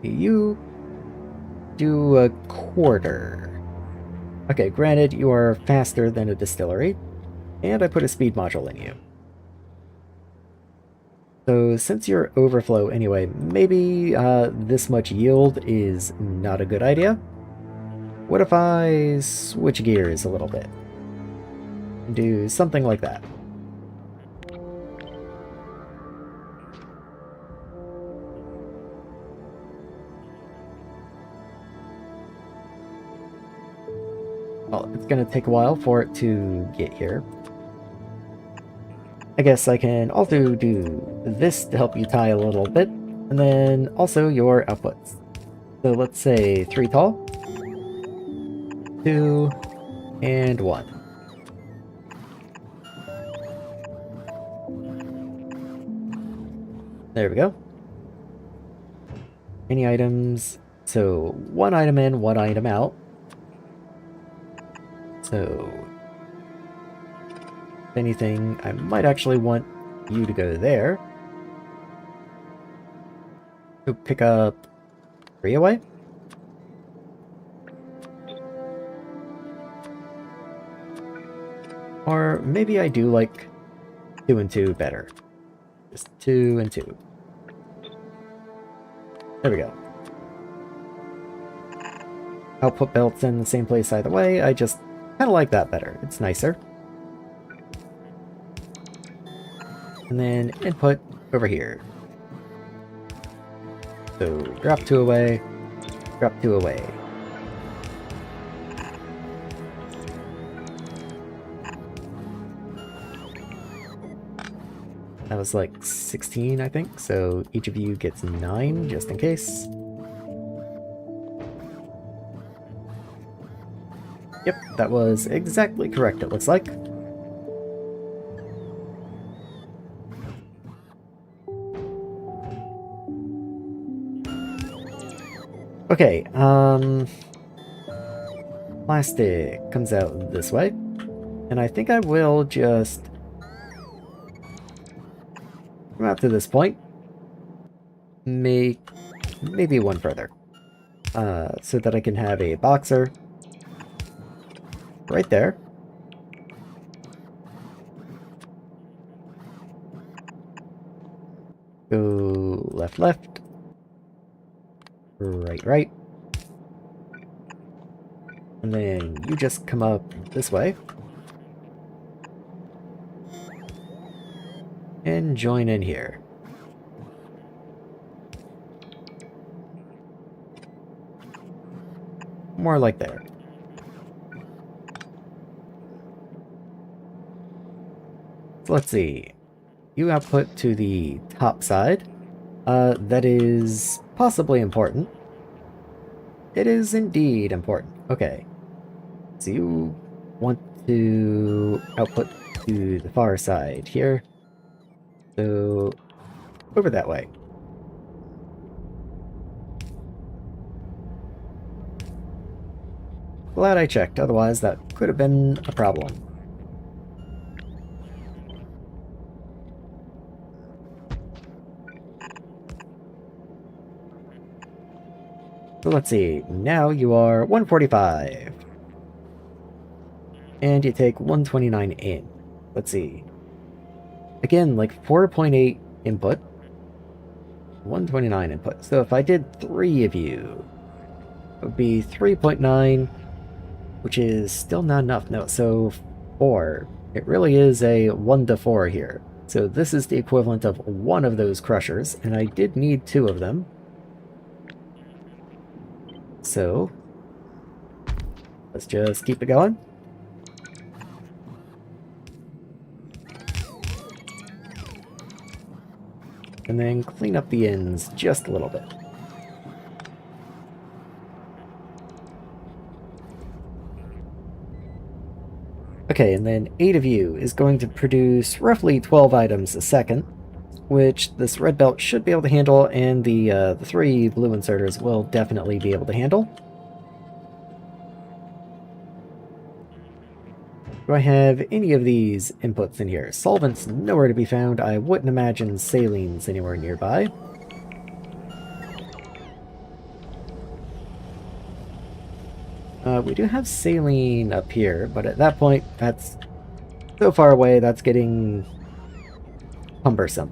S1: You do a quarter. Okay, granted, you are faster than a distillery, and I put a speed module in you. So since you're overflow anyway, maybe this much yield is not a good idea. What if I switch gears a little bit? And do something like that. Well, it's going to take a while for it to get here. I guess I can also do this to help you tie a little bit, and then also your outputs. So let's say 3 tall, 2, and 1. There we go. Any items? So 1 item in, 1 item out. So, if anything, I might actually want you to go there. Go pick up 3 away. Or maybe I do like 2 and 2 better. Just 2 and 2. There we go. Output belts in the same place either way. I just kind of like that better. It's nicer. And then input over here. So drop 2 away, drop 2 away. That was like 16, I think, so each of you gets 9, just in case. Yep, that was exactly correct, it looks like. Okay, plastic comes out this way, and I think I will just come out to this point, make maybe 1 further, so that I can have a boxer right there. Go left, left. Right, right. And then you just come up this way. And join in here. More like there. So let's see. You output to the top side. That is possibly important. It is indeed important. Okay. So you want to output to the far side here. So over that way. Glad I checked, otherwise that could have been a problem. So let's see, now you are 145. And you take 129 in. Let's see. Again, like 4.8 input, 129 input. So if I did 3 of you, it would be 3.9, which is still not enough. No, so 4. It really is a 1 to 4 here. So this is the equivalent of 1 of those crushers, and I did need 2 of them. So let's just keep it going. And then clean up the ends just a little bit. Okay, and then 8 of you is going to produce roughly 12 items a second, which this red belt should be able to handle, and the 3 blue inserters will definitely be able to handle. Do I have any of these inputs in here? Solvents nowhere to be found. I wouldn't imagine salines anywhere nearby. We do have saline up here, but at that point, that's so far away, that's getting cumbersome.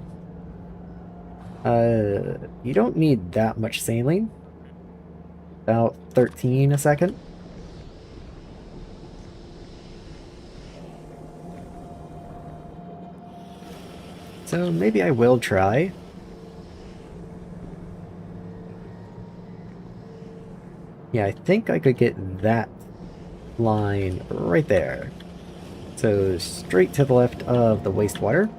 S1: You don't need that much saline. About 13 a second. So maybe I will try. Yeah, I think I could get that line right there. So straight to the left of the wastewater.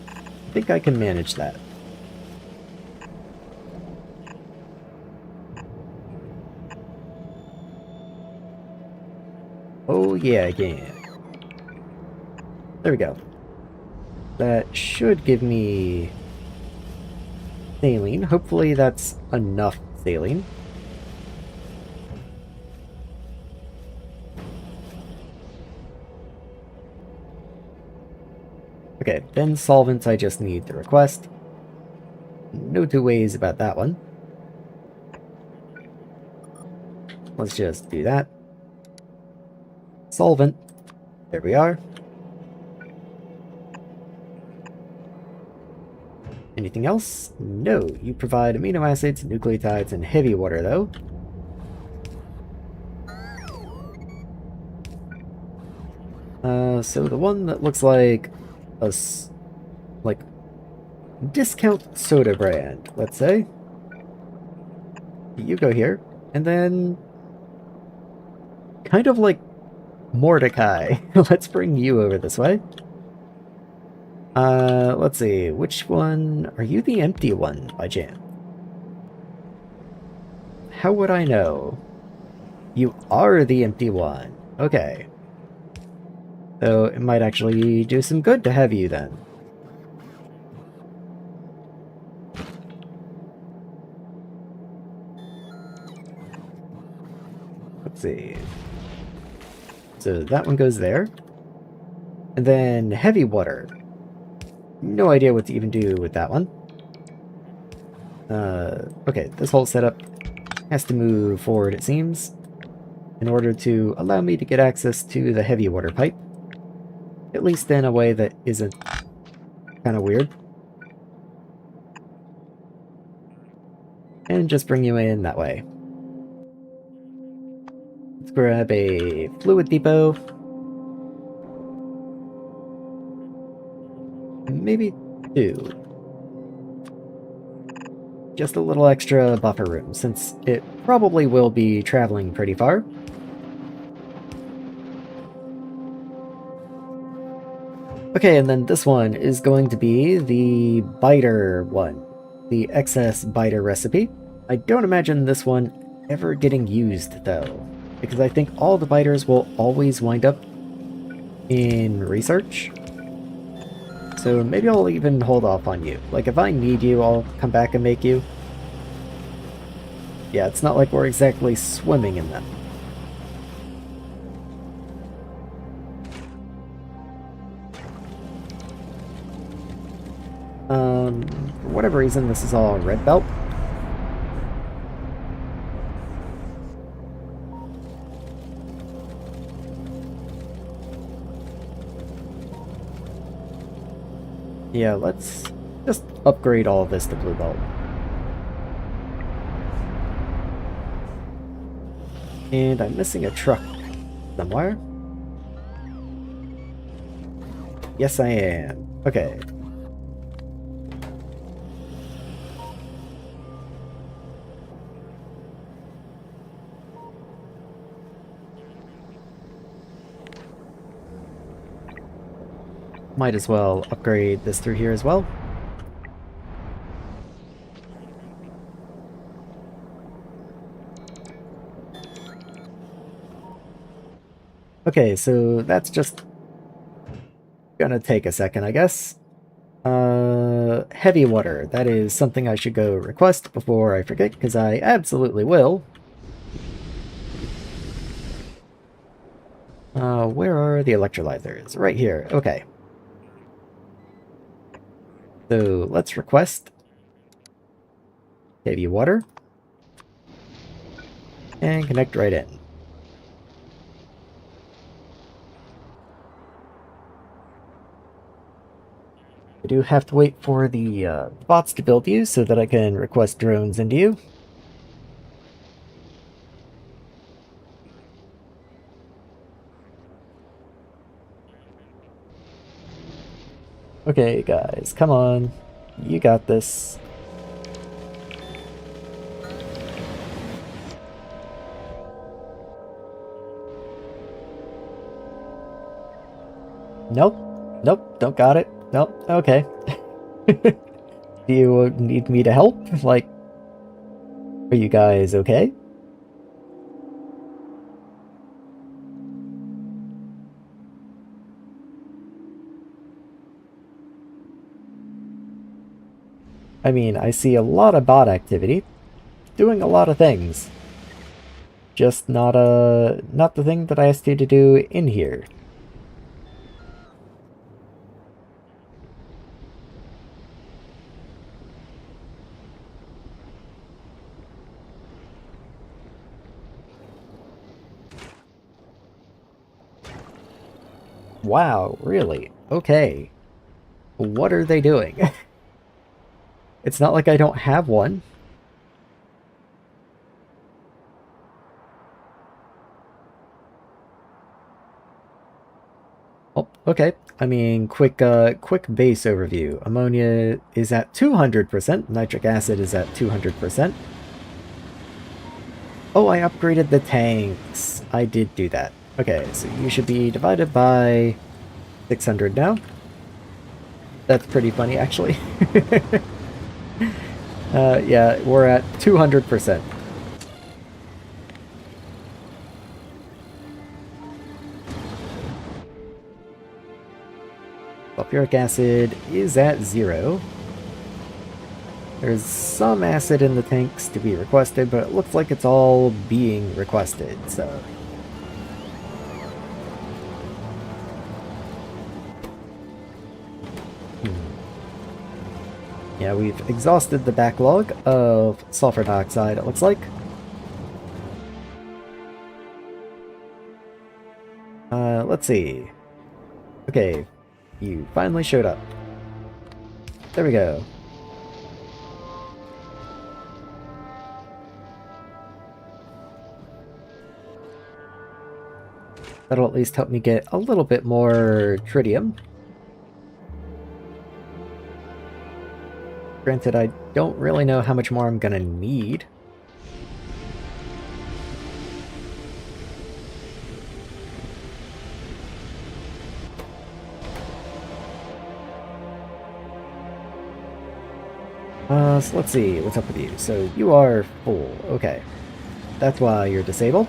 S1: I think I can manage that. Oh yeah, I can. There we go. That should give me saline. Hopefully that's enough saline. Okay, then solvents I just need to request. No two ways about that one. Let's just do that. Solvent. There we are. Anything else? No. You provide amino acids, nucleotides, and heavy water, though. So the one that looks like a discount soda brand, let's say. You go here, and then kind of like Mordecai. Let's bring you over this way. Let's see, which one? Are you the empty one, by chance? How would I know? You are the empty one. Okay. So it might actually do some good to have you then. Let's see. So that one goes there. And then heavy water. No idea what to even do with that one. Okay, this whole setup has to move forward, it seems, in order to allow me to get access to the heavy water pipe. At least in a way that isn't kind of weird. And just bring you in that way. Let's grab a fluid depot. Maybe 2. Just a little extra buffer room, since it probably will be traveling pretty far. Okay, and then this one is going to be the biter one. The excess biter recipe. I don't imagine this one ever getting used, though, because I think all the biters will always wind up in research. So maybe I'll even hold off on you. Like, if I need you, I'll come back and make you. Yeah, it's not like we're exactly swimming in them. For whatever reason, this is all red belt. Yeah, let's just upgrade all of this to blue belt. And I'm missing a truck somewhere. Yes, I am. Okay. Might as well upgrade this through here as well. Okay, so that's just gonna take a second, I guess. Heavy water. That is something I should go request before I forget, because I absolutely will. Where are the electrolyzers? Right here. Okay. So let's request heavy water and connect right in. I do have to wait for the bots to build you so that I can request drones into you. Okay, guys, come on. You got this. Nope. Nope, don't got it. Nope, okay. Do you need me to help? Like, are you guys okay? I mean, I see a lot of bot activity, doing a lot of things. Just not the thing that I asked you to do in here. Wow, really? Okay. What are they doing? It's not like I don't have one. Oh, okay. I mean, quick base overview. Ammonia is at 200%. Nitric acid is at 200%. Oh, I upgraded the tanks. I did do that. Okay, so you should be divided by 600 now. That's pretty funny, actually. Yeah, we're at 200%. Sulfuric acid is at 0. There's some acid in the tanks to be requested, but it looks like it's all being requested, so... Yeah, we've exhausted the backlog of sulfur dioxide, it looks like. Let's see. Okay, you finally showed up. There we go. That'll at least help me get a little bit more tritium. Granted, I don't really know how much more I'm gonna need. So let's see, what's up with you? So you are full, okay. That's why you're disabled.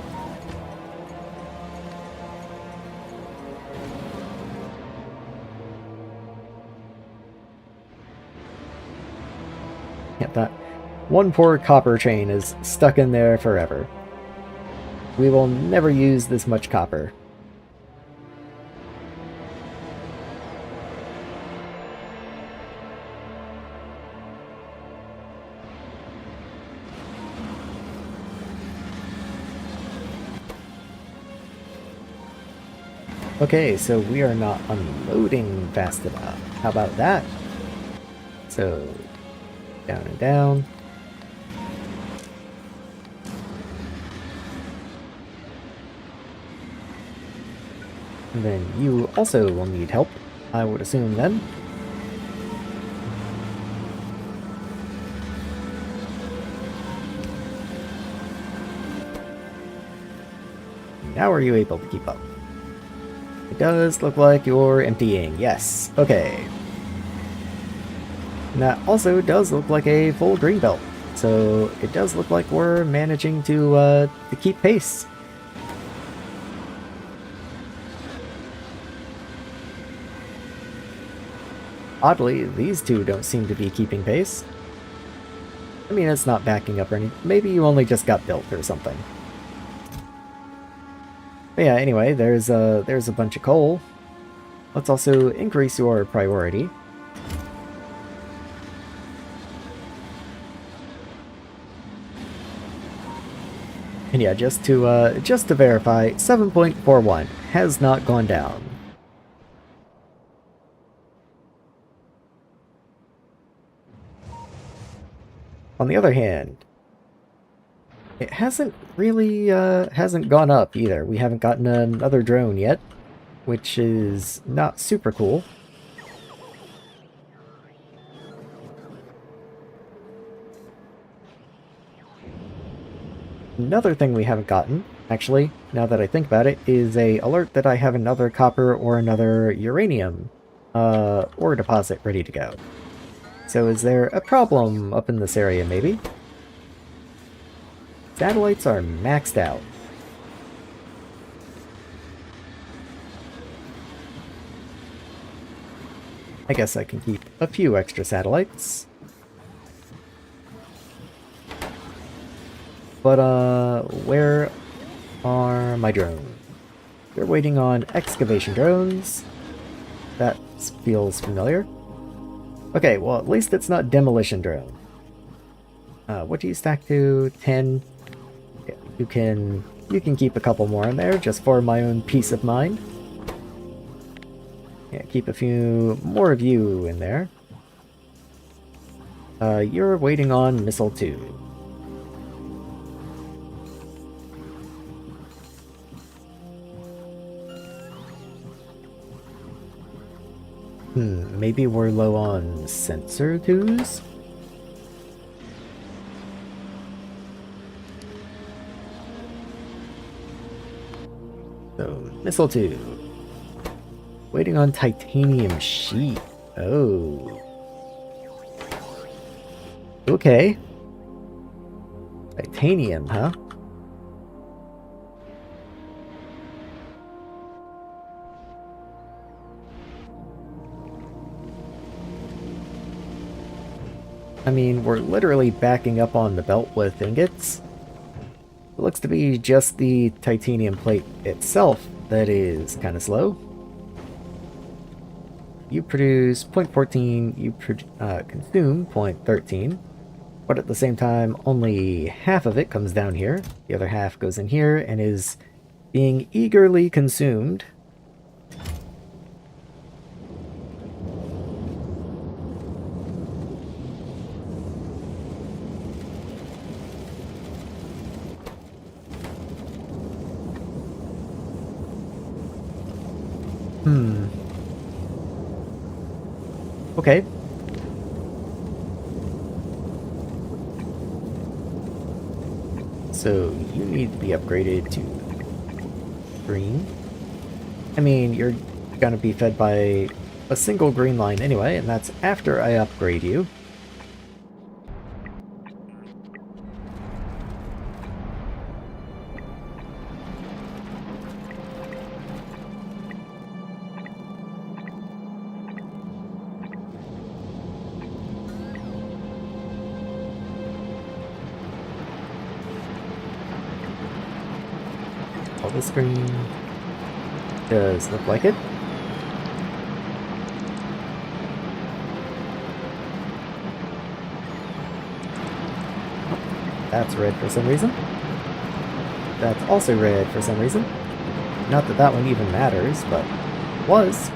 S1: Yeah, that one poor copper chain is stuck in there forever. We will never use this much copper. Okay, so we are not unloading fast enough. How about that? So, down and down. And then you also will need help, I would assume then. Now are you able to keep up? It does look like you're emptying, yes. Okay. And that also does look like a full green belt. So it does look like we're managing to keep pace. Oddly, these two don't seem to be keeping pace. I mean, it's not backing up or anything. Maybe you only just got built or something. But yeah, anyway, there's a bunch of coal. Let's also increase your priority. And yeah, just to verify, 7.41 has not gone down. On the other hand, it hasn't really hasn't gone up either. We haven't gotten another drone yet, which is not super cool. Another thing we haven't gotten, actually, now that I think about it, is a alert that I have another copper or another uranium ore deposit ready to go. So is there a problem up in this area, maybe? Satellites are maxed out. I guess I can keep a few extra satellites. But, where are my drones? They're waiting on excavation drones. That feels familiar. Okay, well, at least it's not demolition drone. What do you stack to? 10? Yeah, you can keep a couple more in there, just for my own peace of mind. Yeah, keep a few more of you in there. You're waiting on missile 2. Maybe we're low on sensor 2s? So, missile 2. Waiting on titanium sheet. Oh. Okay. Titanium, huh? I mean, we're literally backing up on the belt with ingots. It looks to be just the titanium plate itself that is kind of slow. You produce 0.14, you consume 0.13, but at the same time, only half of it comes down here. The other half goes in here and is being eagerly consumed. Okay. So you need to be upgraded to green. I mean, you're gonna be fed by a single green line anyway, and that's after I upgrade you. All the screen does look like it. That's red for some reason. That's also red for some reason. Not that that one even matters, but was.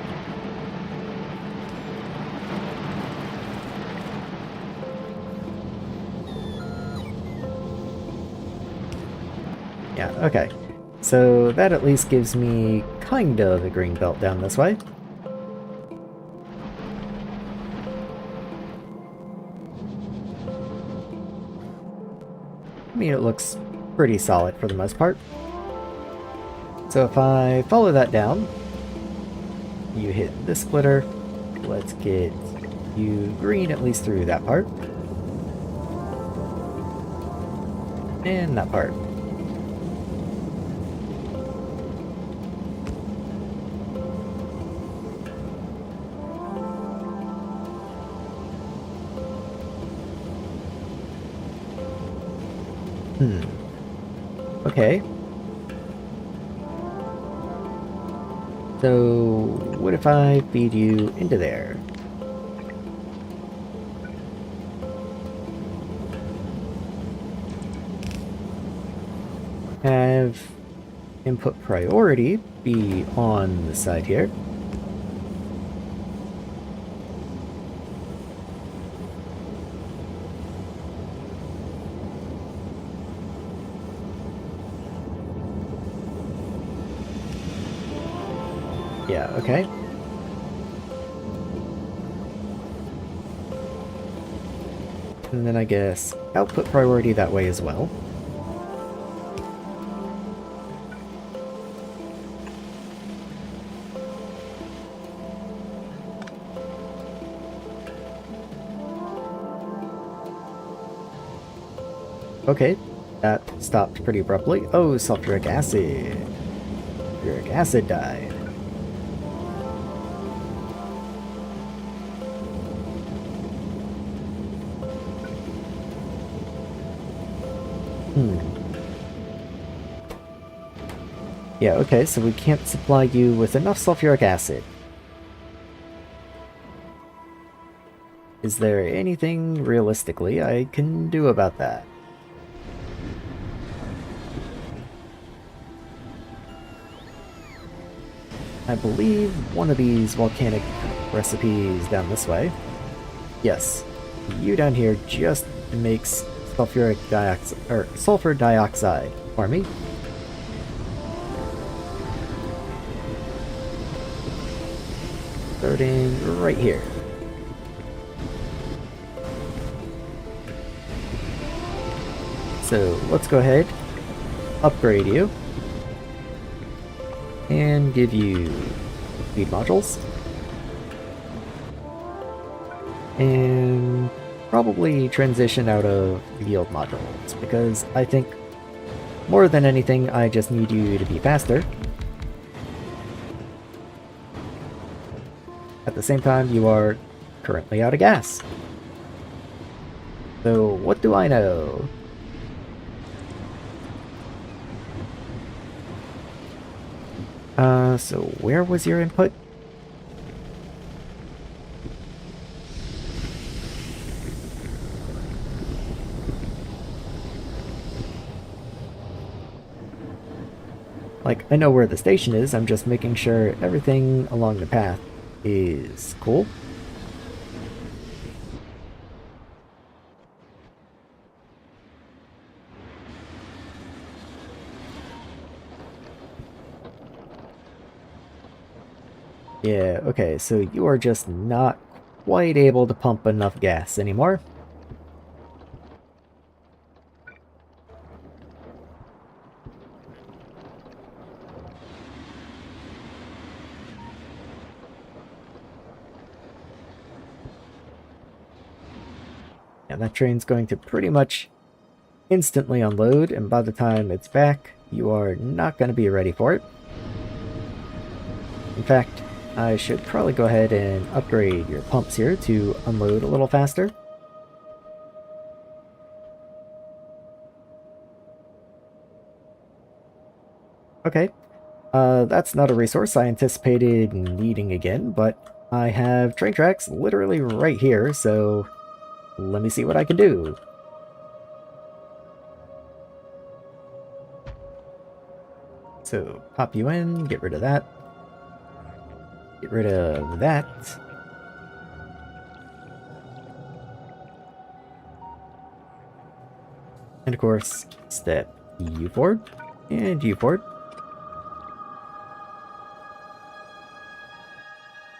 S1: Yeah, okay. So that at least gives me kind of a green belt down this way. I mean, it looks pretty solid for the most part. So if I follow that down, you hit this splitter. Let's get you green at least through that part. And that part. Okay. So, what if I feed you into there? Have input priority be on the side here. Yeah, okay. And then I guess output priority that way as well. Okay, that stopped pretty abruptly. Oh, sulfuric acid. Sulfuric acid died. Yeah, okay, so we can't supply you with enough sulfuric acid. Is there anything, realistically, I can do about that? I believe one of these volcanic recipes down this way. Yes, you down here just makes sulfur dioxide for me. Starting right here. So let's go ahead, upgrade you, and give you feed modules. And probably transition out of yield modules, because I think more than anything I just need you to be faster. At the same time, you are currently out of gas. So what do I know? So where was your input? Like, I know where the station is, I'm just making sure everything along the path is cool. Yeah, okay, so you are just not quite able to pump enough gas anymore. And that train's going to pretty much instantly unload, and by the time it's back, you are not going to be ready for it. In fact, I should probably go ahead and upgrade your pumps here to unload a little faster. Okay, that's not a resource I anticipated needing again, but I have train tracks literally right here, so let me see what I can do. So, pop you in, get rid of that. Get rid of that. And of course, step you forward, and you forward.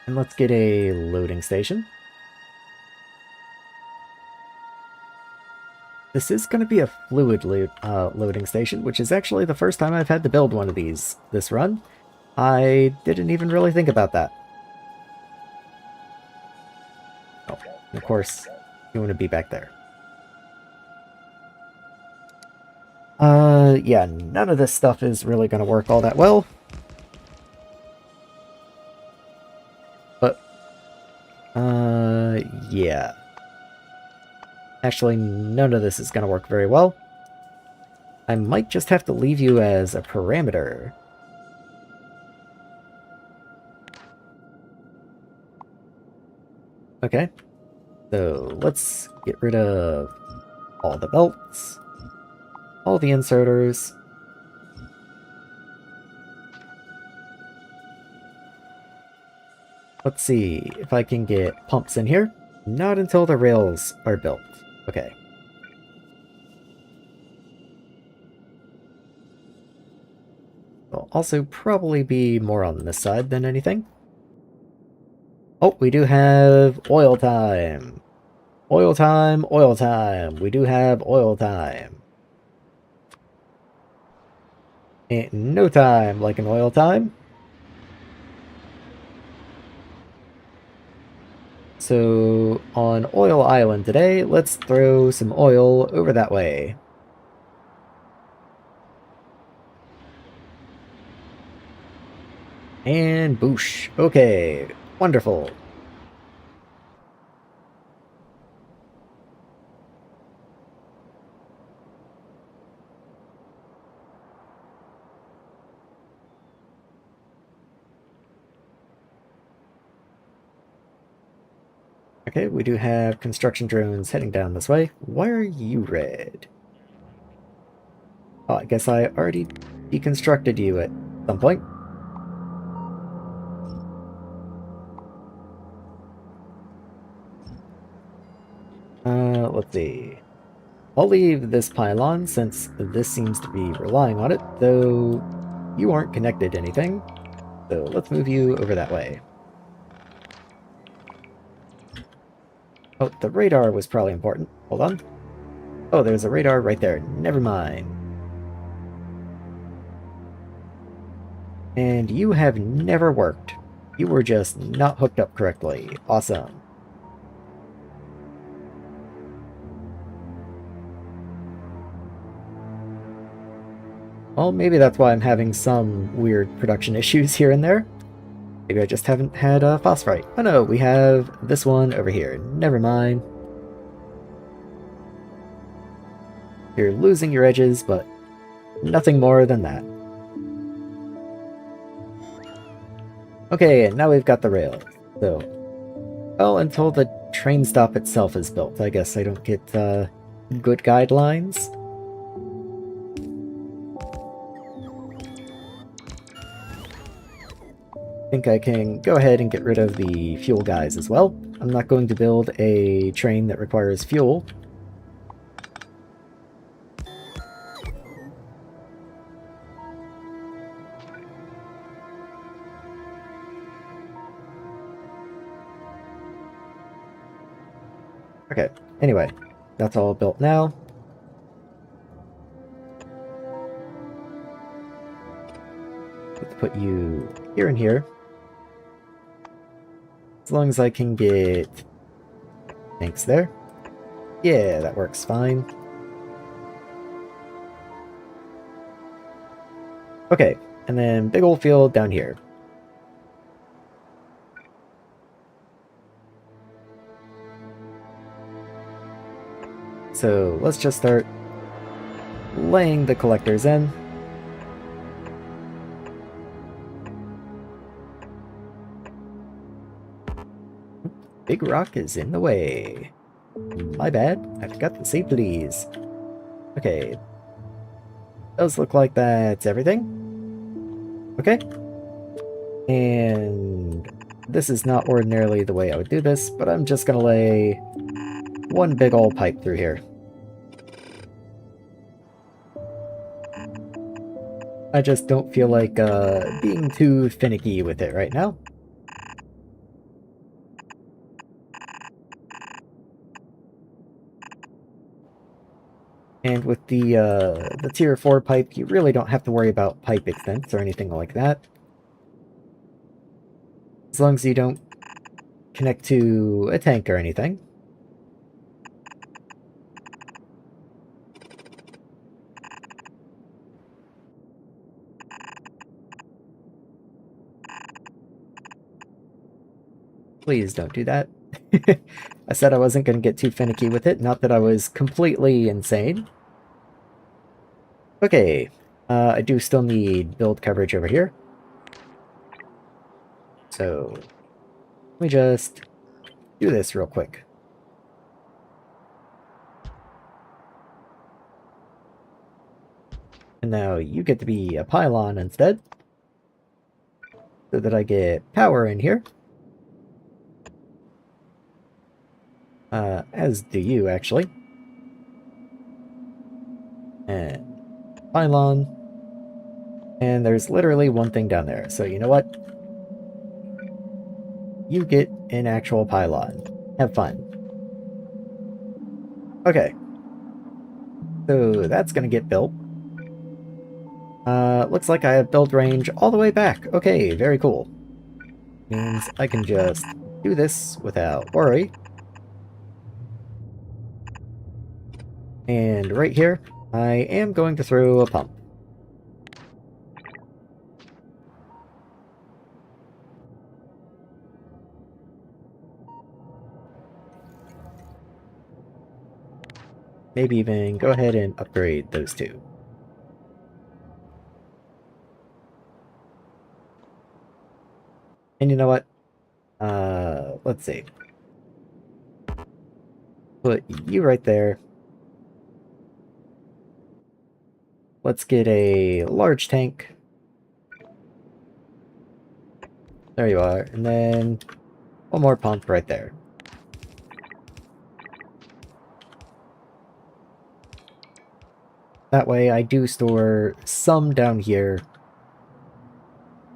S1: And let's get a loading station. This is going to be a fluid loading station, which is actually the first time I've had to build one of these this run. I didn't even really think about that. Oh, and of course, you want to be back there. Yeah, none of this stuff is really going to work all that well. But, yeah. Actually, none of this is going to work very well. I might just have to leave you as a parameter. Okay. So, let's get rid of all the belts, all the inserters. Let's see if I can get pumps in here. Not until the rails are built. Okay. There'll also probably be more on this side than anything. Oh, we do have oil time. Oil time, oil time. We do have oil time. Ain't no time like an oil time. So, on Oil Island today, let's throw some oil over that way. And boosh. Okay, wonderful. Okay, we do have construction drones heading down this way. Why are you red? Oh, I guess I already deconstructed you at some point. Let's see. I'll leave this pylon since this seems to be relying on it, though you aren't connected to anything. So let's move you over that way. Oh, the radar was probably important. Hold on. Oh, there's a radar right there. Never mind. And you have never worked. You were just not hooked up correctly. Awesome. Well, maybe that's why I'm having some weird production issues here and there. Maybe I just haven't had a phosphite. Oh no, we have this one over here. Never mind. You're losing your edges, but nothing more than that. Okay, and now we've got the rails. So, well, until the train stop itself is built, I guess I don't get good guidelines. I think I can go ahead and get rid of the fuel guys as well. I'm not going to build a train that requires fuel. Okay, anyway, that's all built now. Let's put you here and here. As long as I can get tanks there. Yeah, that works fine. Okay, and then big old field down here. So let's just start laying the collectors in. Big rock is in the way. My bad, I forgot to say please. Okay. Does look like that's everything. Okay. And this is not ordinarily the way I would do this, but I'm just gonna lay one big old pipe through here. I just don't feel like being too finicky with it right now. And with the tier 4 pipe, you really don't have to worry about pipe extents or anything like that. As long as you don't connect to a tank or anything. Please don't do that. I said I wasn't going to get too finicky with it, not that I was completely insane. Okay, I do still need build coverage over here. So, let me just do this real quick. And now you get to be a pylon instead, so that I get power in here. As do you, actually. And pylon. And there's literally one thing down there, so you know what? You get an actual pylon. Have fun. Okay. So that's gonna get built. Looks like I have build range all the way back. Okay, very cool. Means I can just do this without worry. And right here, I am going to throw a pump. Maybe even go ahead and upgrade those two. And you know what? Let's see. Put you right there. Let's get a large tank. There you are. And then one more pump right there. That way I do store some down here,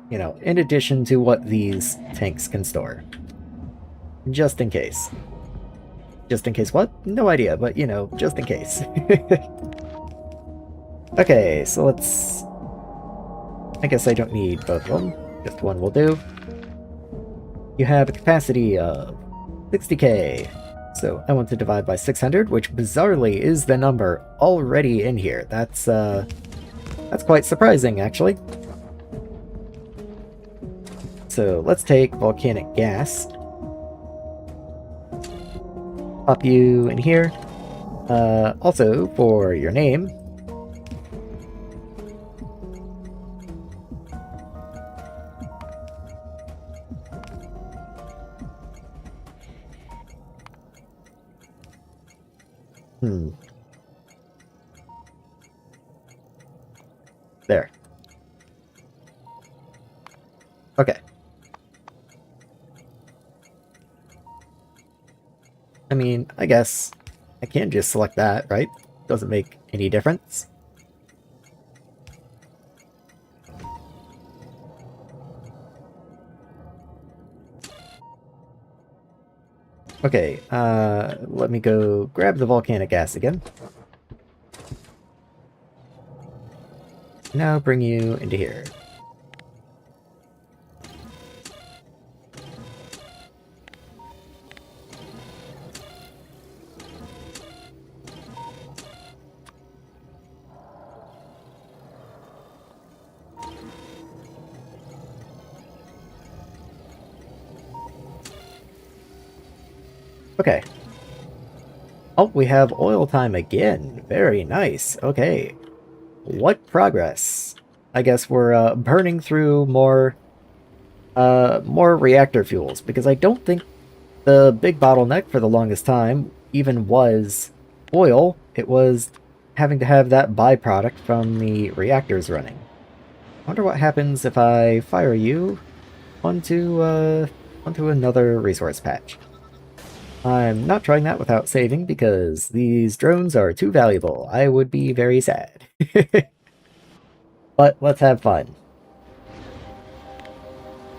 S1: you know, in addition to what these tanks can store. Just in case. Just in case what? No idea, but you know, just in case. Okay, so let's... I guess I don't need both of them. Just one will do. You have a capacity of 60k. So I want to divide by 600, which bizarrely is the number already in here. That's quite surprising, actually. So let's take volcanic gas. Pop you in here. Also, for your name, there. Okay. I mean, I guess I can just select that, right? Doesn't make any difference. Okay, let me go grab the volcanic gas again. Now bring you into here. Okay. Oh, we have oil time again. Very nice. Okay. What progress? I guess we're burning through more reactor fuels, because I don't think the big bottleneck for the longest time even was oil. It was having to have that byproduct from the reactors running. wonder what happens if I fire you onto another resource patch. I'm not trying that without saving because these drones are too valuable. I would be very sad. But let's have fun.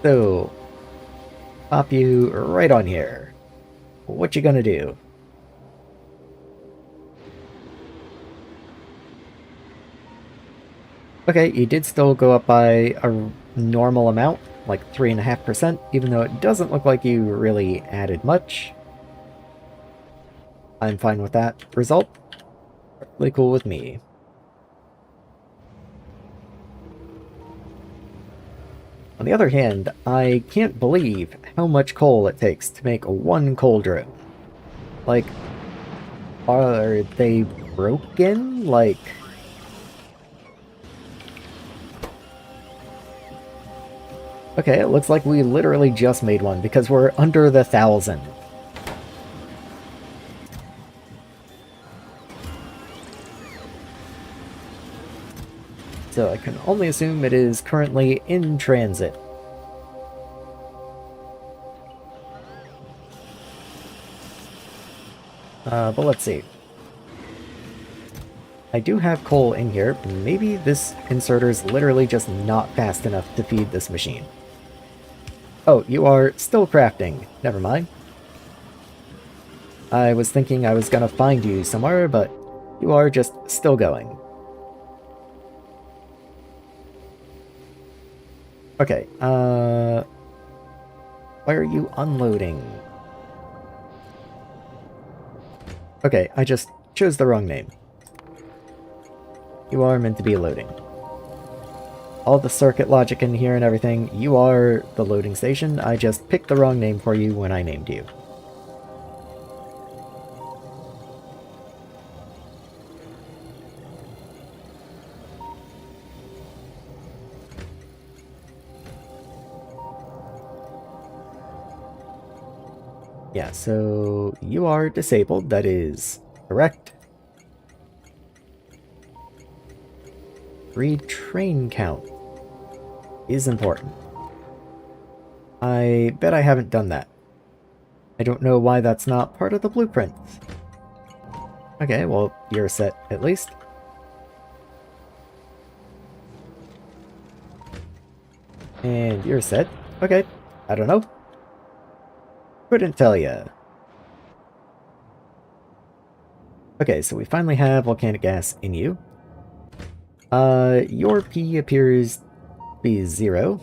S1: So, pop you right on here. What you gonna do? Okay, you did still go up by a normal amount, like 3.5%, even though it doesn't look like you really added much. I'm fine with that result. Really cool with me. On the other hand, I can't believe how much coal it takes to make one coal drone. Like, are they broken? Like... Okay, it looks like we literally just made one because we're under the 1,000. So I can only assume it is currently in transit. But let's see. I do have coal in here. Maybe this inserter's literally just not fast enough to feed this machine. Oh, you are still crafting. Never mind. I was thinking I was gonna find you somewhere, but you are just still going. Okay, why are you unloading? Okay, I just chose the wrong name. You are meant to be loading. All the circuit logic in here and everything, you are the loading station. I just picked the wrong name for you when I named you. Yeah, so you are disabled, that is correct. Retrain count is important. I bet I haven't done that. I don't know why that's not part of the blueprint. Okay, well, you're set at least. And you're set. Okay, I don't know. Couldn't tell ya. Okay, so we finally have volcanic gas in you. Your P appears to be 0.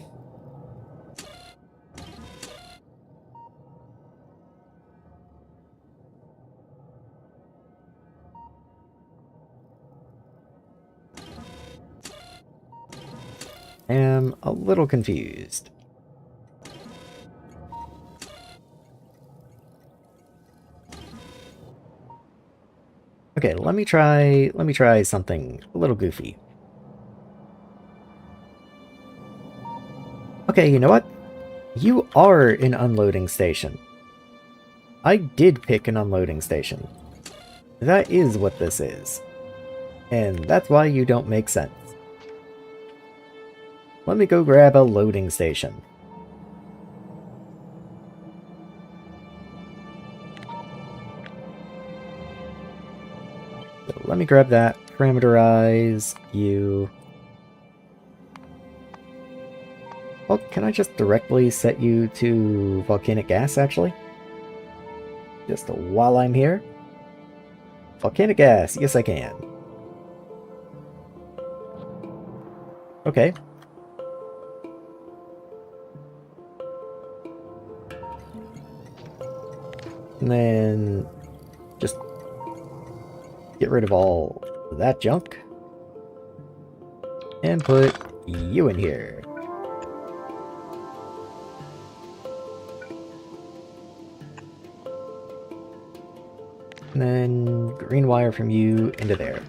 S1: Am a little confused. Okay, let me try something a little goofy. Okay, you know what? You are an unloading station. I did pick an unloading station. That is what this is. And that's why you don't make sense. Let me go grab a loading station. So let me grab that, parameterize you. Well, can I just directly set you to volcanic gas, actually? Just while I'm here? Volcanic gas, yes I can. Okay. And then just get rid of all that junk. And put you in here. And then green wire from you into there.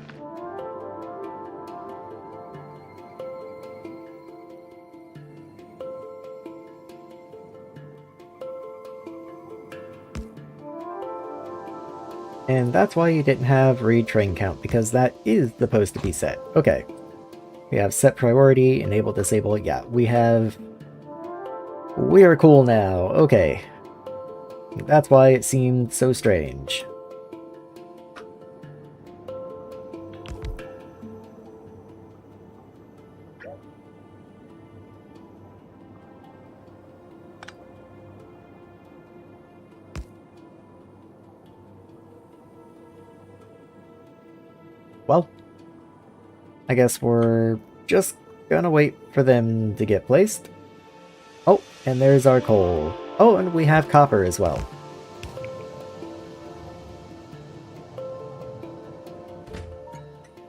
S1: And that's why you didn't have read train count, because that is supposed to be set. Okay. We have set priority, enable, disable. Yeah, we have... We are cool now. Okay. That's why it seemed so strange. Well, I guess we're just gonna wait for them to get placed. Oh, and there's our coal. Oh, and we have copper as well.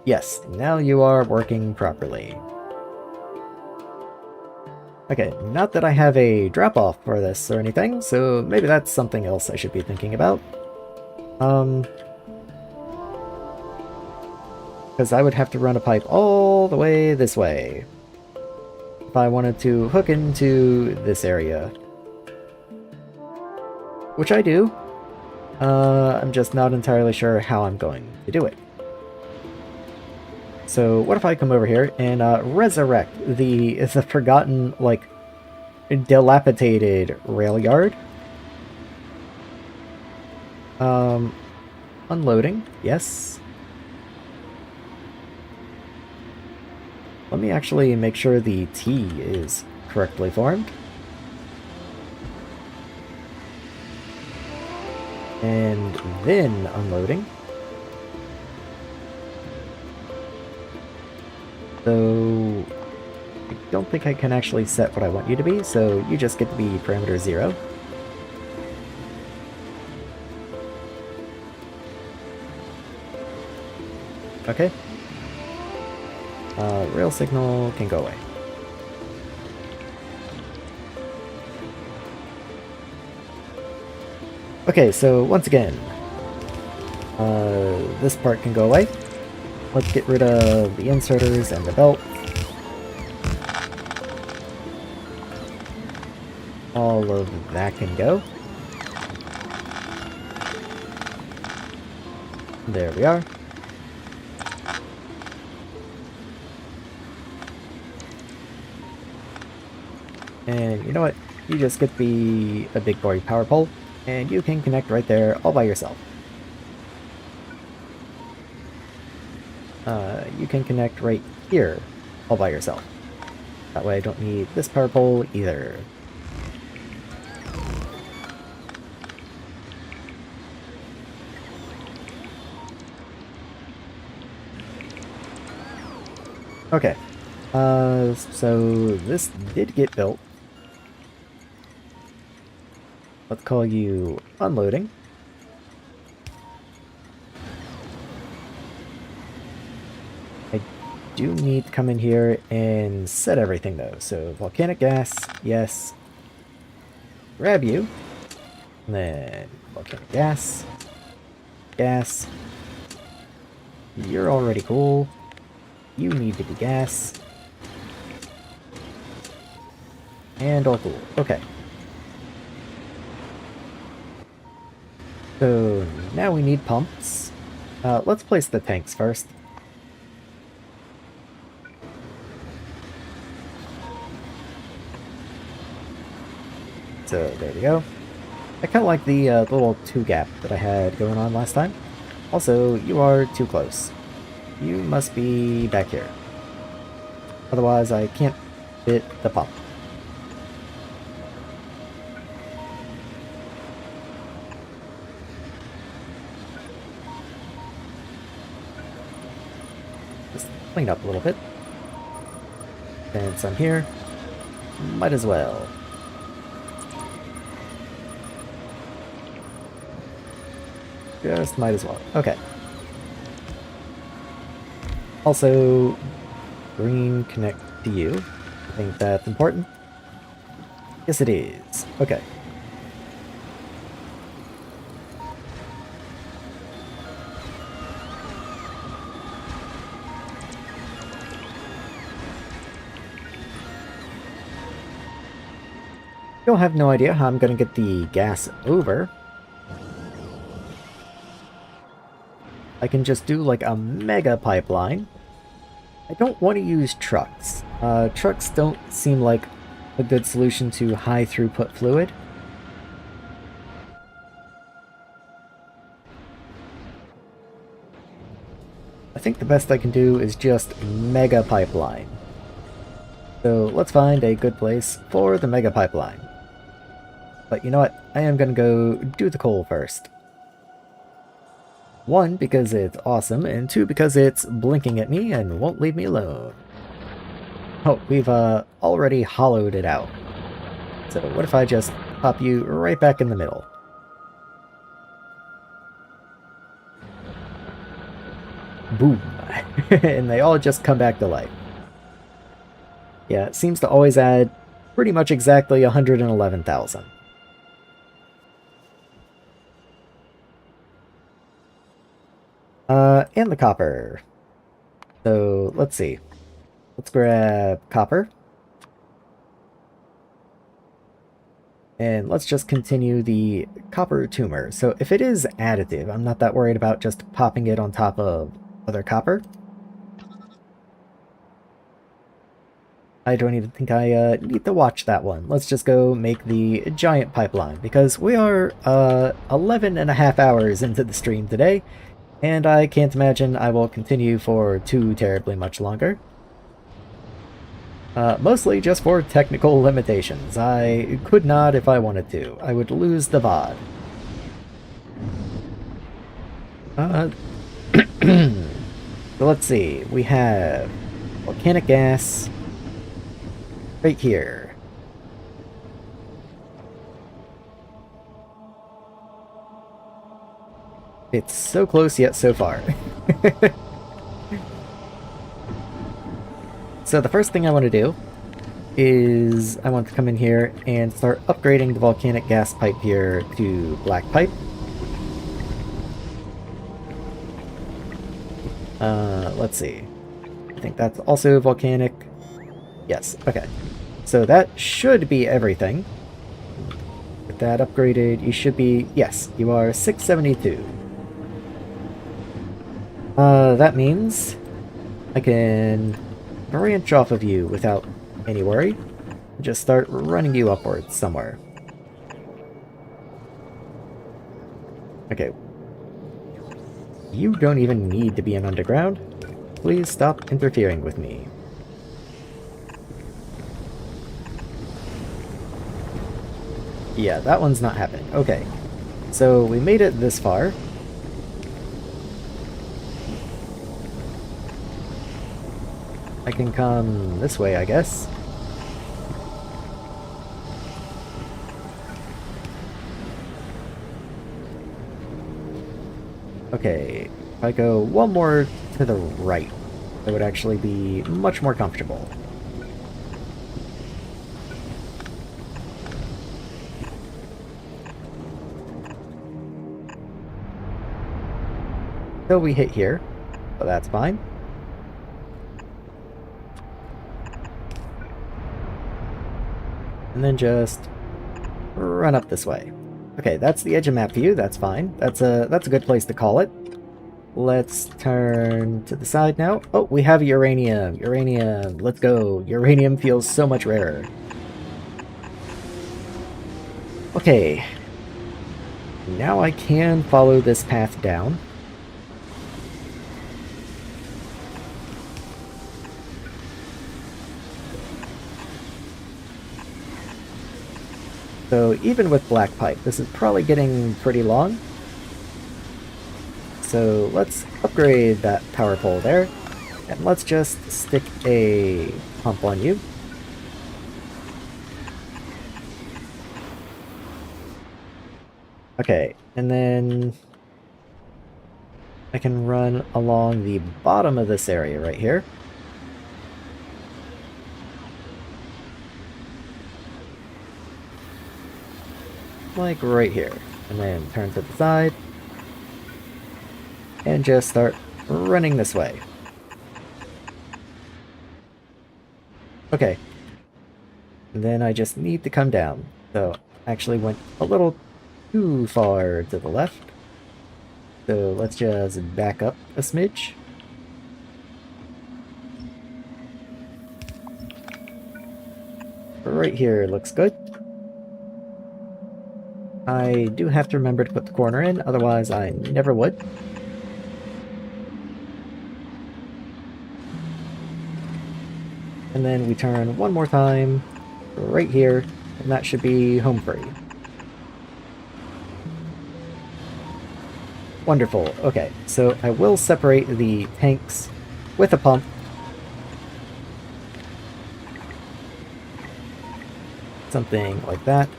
S1: Yes, now you are working properly. Okay, not that I have a drop-off for this or anything, so maybe that's something else I should be thinking about. Because I would have to run a pipe all the way this way if I wanted to hook into this area. Which I do. I'm just not entirely sure how I'm going to do it. So what if I come over here and resurrect the forgotten, like, dilapidated rail yard? Unloading, yes. Let me actually make sure the T is correctly formed. And then unloading. So I don't think I can actually set what I want you to be, so you just get to be parameter 0. Okay. Rail signal can go away. Okay, so once again, this part can go away. Let's get rid of the inserters and the belt. All of that can go. There we are. And you know what? You just get to be a big boy power pole, and you can connect right there all by yourself. You can connect right here all by yourself. That way I don't need this power pole either. Okay. So this did get built. Let's call you unloading. I do need to come in here and set everything though. So volcanic gas, yes. Grab you. And then volcanic gas. Gas. You're already cool. You need to be gas. And all cool. Okay. So now we need pumps. Let's place the tanks first. So there we go. I kind of like the little 2 gap that I had going on last time. Also, you are too close. You must be back here. Otherwise, I can't fit the pump. Just clean up a little bit. And some here. Might as well. Just might as well. Okay. Also, green connect to you. I think that's important. Yes, it is. Okay. You'll have no idea how I'm going to get the gas over. I can just do like a mega pipeline I don't want to use trucks. Trucks don't seem like a good solution to high throughput fluid. I think the best I can do is just mega pipeline. So let's find a good place for the mega pipeline. But you know what? I am going to go do the coal first. One, because it's awesome, and two, because it's blinking at me and won't leave me alone. Oh, we've already hollowed it out. So what if I just pop you right back in the middle? Boom. And they all just come back to life. Yeah, it seems to always add pretty much exactly 111,000. And the copper. So, let's see. Let's grab copper. And let's just continue the copper tumor. So if it is additive, I'm not that worried about just popping it on top of other copper. I don't even think I need to watch that one. Let's just go make the giant pipeline, because we are 11 and a half hours into the stream today, and I can't imagine I will continue for too terribly much longer. Mostly just for technical limitations. I could not if I wanted to. I would lose the VOD. So let's see. We have volcanic gas right here. It's so close yet so far. So the first thing I want to do is I want to come in here and start upgrading the volcanic gas pipe here to black pipe. Let's see. I think that's also volcanic. Yes, okay. So that should be everything. With that upgraded, you should be... Yes, you are 672. That means I can branch off of you without any worry. Just start running you upwards somewhere. Okay. You don't even need to be an underground. Please stop interfering with me. Yeah, that one's not happening. Okay. So we made it this far. I can come this way, I guess. Okay, if I go one more to the right, it would actually be much more comfortable. So we hit here, so that's fine. And then just run up this way. Okay, that's the edge of map view, that's fine. That's a good place to call it. Let's turn to the side now. Oh, we have uranium. Uranium, let's go. Uranium feels so much rarer. Okay. Now I can follow this path down. So even with black pipe, this is probably getting pretty long. So let's upgrade that power pole there, and let's just stick a pump on you. Okay, and then I can run along the bottom of this area right here. Like right here, and then turn to the side and just start running this way. Okay, and then I just need to come down. So actually went a little too far to the left, so let's just back up a smidge. Right here looks good. I do have to remember to put the corner in, otherwise I never would. And then we turn one more time, right here, and that should be home free. Wonderful. Okay, so I will separate the tanks with a pump. Something like that.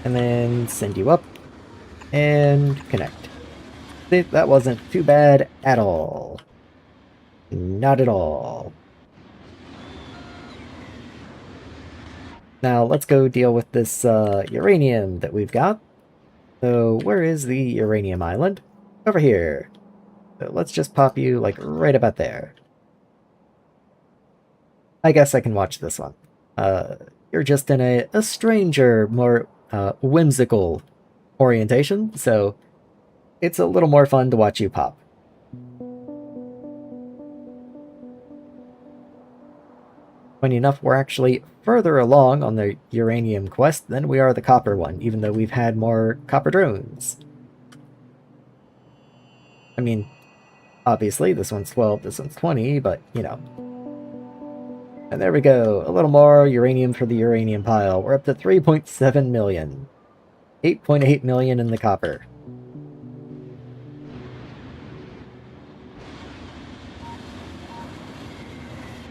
S1: And then send you up and connect. See, that wasn't too bad at all. Not at all. Now let's go deal with this uranium that we've got. So where is the uranium island? Over here. So let's just pop you like right about there. I guess I can watch this one. You're just in a stranger, more whimsical orientation, so it's a little more fun to watch you pop. Funny enough, we're actually further along on the uranium quest than we are the copper one, even though we've had more copper drones. I mean, obviously, this one's 12, this one's 20, but, you know. And there we go, a little more uranium for the uranium pile. We're up to 3.7 million. 8.8 million in the copper.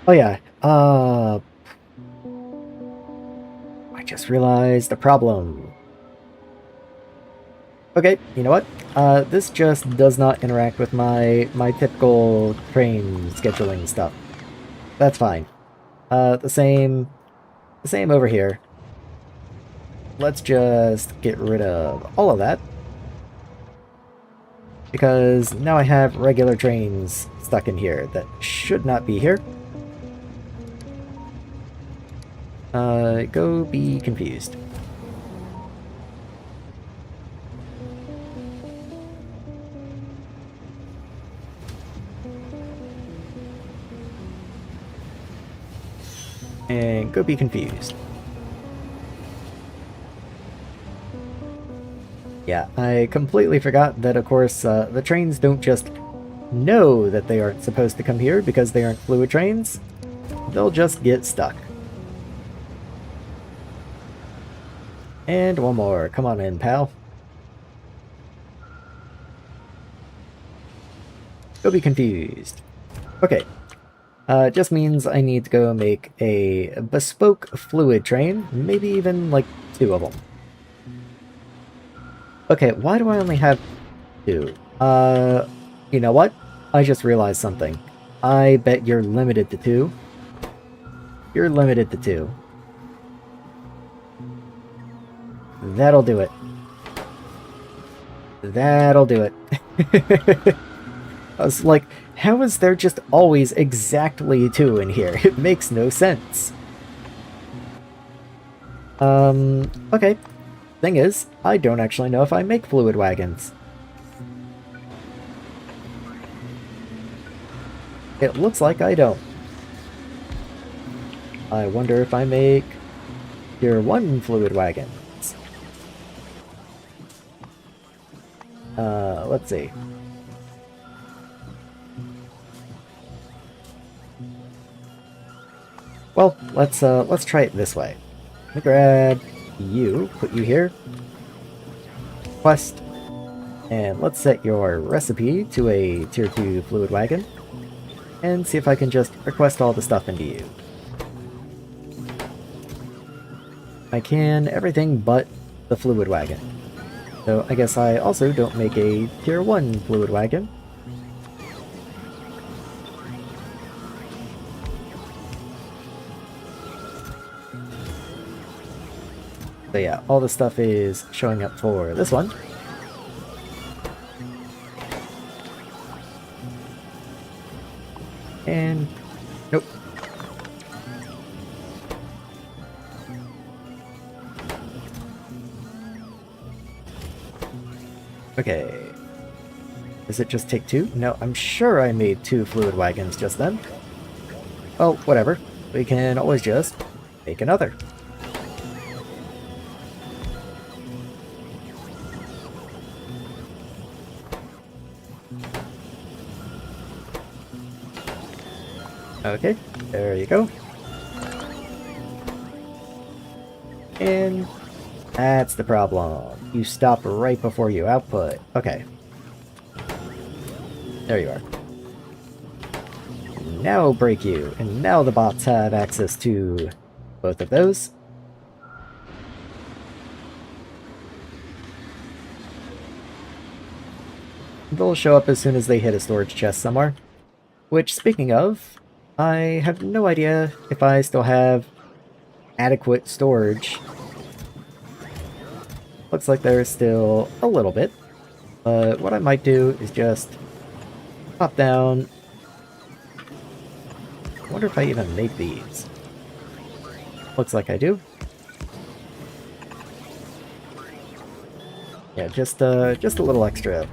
S1: Oh yeah, I just realized a problem. Okay, you know what? This just does not interact with my typical train scheduling stuff. That's fine. The same over here. Let's just get rid of all of that. Because now I have regular trains stuck in here that should not be here. Go be confused. And go be confused. Yeah, I completely forgot that, of course, the trains don't just know that they aren't supposed to come here because they aren't fluid trains. They'll just get stuck. And one more. Come on in, pal. Go be confused. Okay. Just means I need to go make a bespoke fluid train. Maybe even, like, 2 of them. Okay, why do I only have 2? You know what? I just realized something. I bet you're limited to 2. You're limited to 2. That'll do it. That'll do it. I was like, how is there just always exactly 2 in here? It makes no sense. Okay. Thing is, I don't actually know if I make fluid wagons. It looks like I don't. I wonder if I make Tier 1 fluid wagons. Let's see. Well, let's try it this way. Let me grab you, put you here. Quest. And let's set your recipe to a Tier 2 fluid wagon. And see if I can just request all the stuff into you. I can everything but the fluid wagon. So I guess I also don't make a Tier 1 fluid wagon. So yeah, all the stuff is showing up for this one. And nope. Okay. Does it just take 2? No, I'm sure I made 2 fluid wagons just then. Well, whatever. We can always just make another. Okay, there you go. And that's the problem. You stop right before you output. Okay. There you are. Now break you, and now the bots have access to both of those. They'll show up as soon as they hit a storage chest somewhere. Which, speaking of, I have no idea if I still have adequate storage. Looks like there's still a little bit. But what I might do is just pop down. I wonder if I even make these. Looks like I do. Yeah, just a little extra.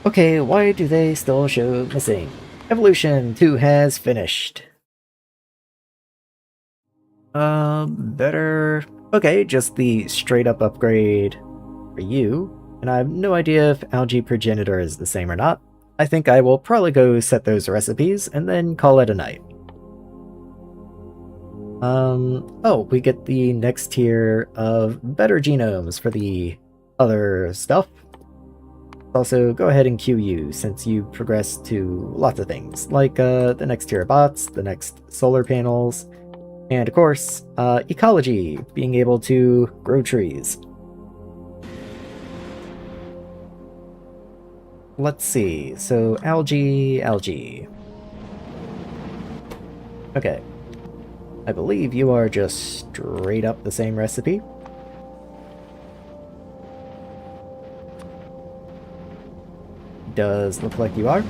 S1: Okay, why do they still show missing? Evolution 2 has finished. Better... Okay, just the straight up upgrade for you. And I have no idea if algae progenitor is the same or not. I think I will probably go set those recipes and then call it a night. Oh, we get the next tier of better genomes for the other stuff. Also, go ahead and queue you, since you progress to lots of things, like the next tier of bots, the next solar panels, and of course, ecology, being able to grow trees. Let's see, so algae. Okay. I believe you are just straight up the same recipe. Does look like you are.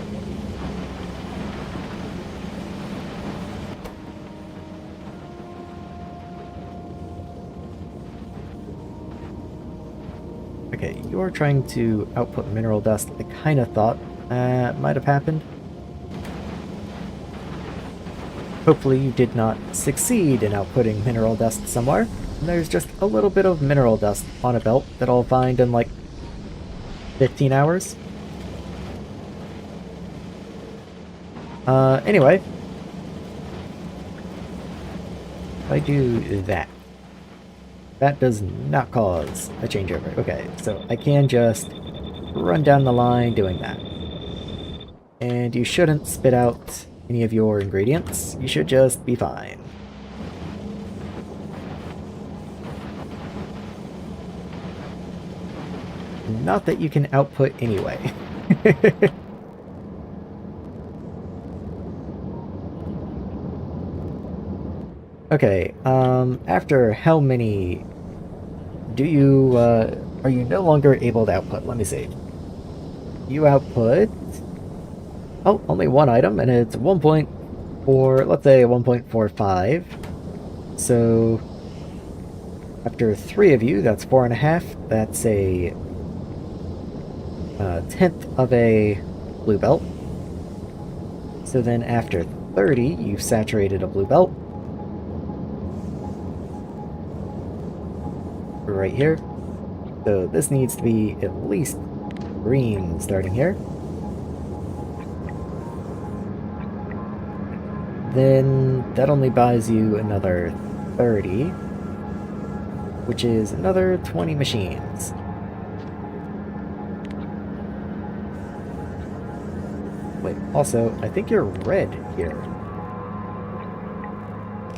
S1: Okay, you're trying to output mineral dust. I kind of thought that might have happened. Hopefully you did not succeed in outputting mineral dust somewhere. And there's just a little bit of mineral dust on a belt that I'll find in like 15 hours. Anyway. If I do that. That does not cause a changeover. Okay, so I can just run down the line doing that. And you shouldn't spit out any of your ingredients. You should just be fine. Not that you can output anyway. Okay, after how many do you, are you no longer able to output? Let me see. You output, oh, only one item, and it's 1.4, let's say 1.45. So, after 3 of you, that's 4.5. That's a tenth of a blue belt. So then after 30, you've saturated a blue belt. Right here. So this needs to be at least green starting here. Then that only buys you another 30, which is another 20 machines. Wait, also, I think you're red here.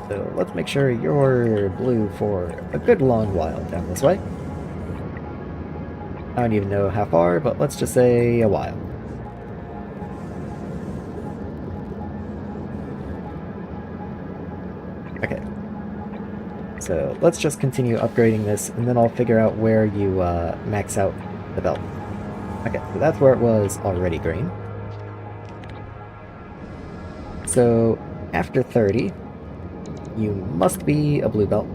S1: So let's make sure you're blue for a good long while down this way. I don't even know how far, but let's just say a while. Okay. So let's just continue upgrading this, and then I'll figure out where you max out the belt. Okay, so that's where it was already green. So after 30, you must be a blue belt.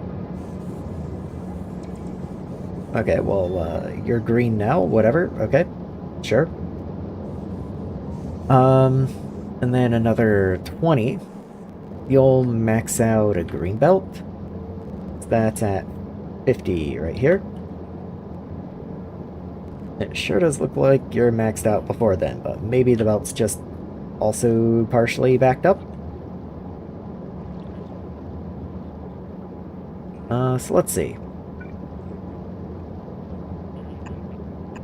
S1: Okay, well, you're green now, whatever, okay, sure. And then another 20. you'll max out a green belt. So that's at 50 right here. It sure does look like you're maxed out before then, but maybe the belt's just also partially backed up. So let's see.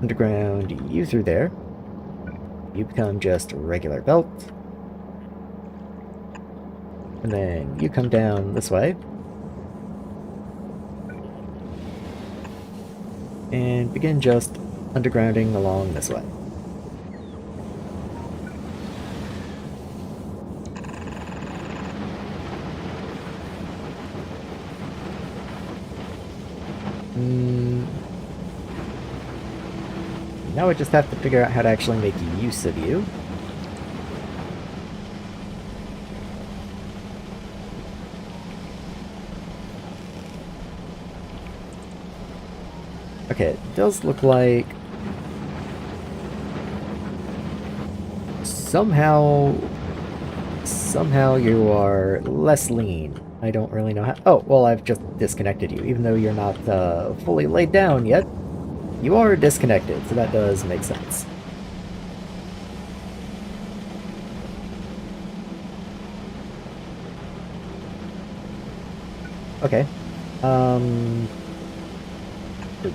S1: Underground, you through there. You become just a regular belt. And then you come down this way. And begin just undergrounding along this way. Now I just have to figure out how to actually make use of you. Okay, it does look like somehow you are less lean. I don't really know how. Oh, well, I've just disconnected you, even though you're not fully laid down yet. You are disconnected, so that does make sense. Okay. To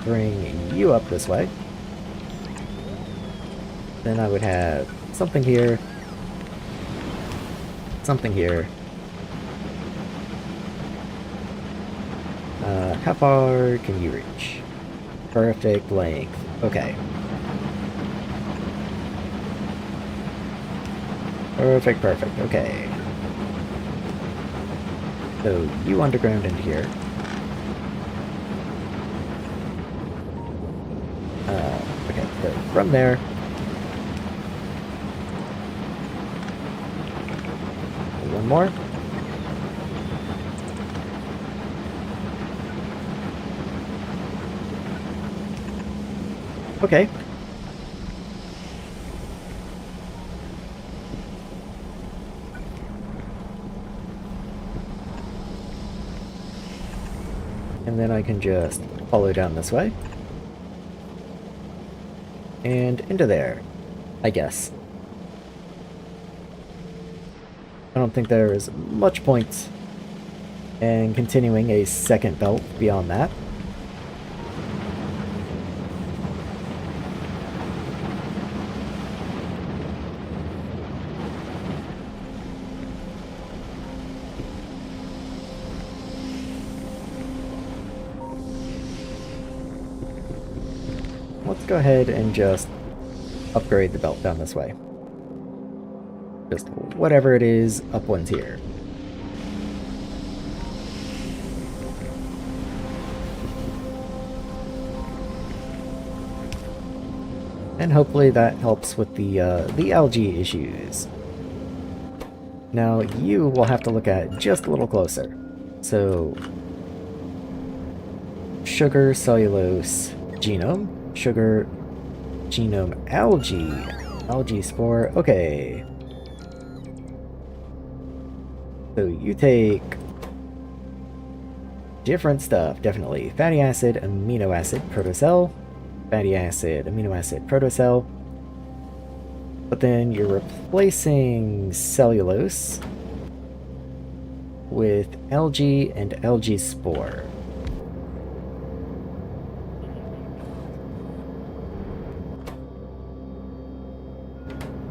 S1: bring you up this way. Then I would have something here. Something here. How far can you reach? Perfect length. Okay. Perfect, okay. So, you underground into here. Okay, so from there... One more. Okay. And then I can just follow down this way. And into there, I guess. I don't think there is much point in continuing a second belt beyond that. Let's go ahead and just upgrade the belt down this way. Just whatever it is, up one's here. And hopefully that helps with the algae issues. Now you will have to look at just a little closer. So, sugar, cellulose, genome, sugar, genome, algae spore, okay. So you take different stuff, definitely. Fatty acid, amino acid, protocell. Fatty acid, amino acid, protocell. But then you're replacing cellulose with algae and algae spore.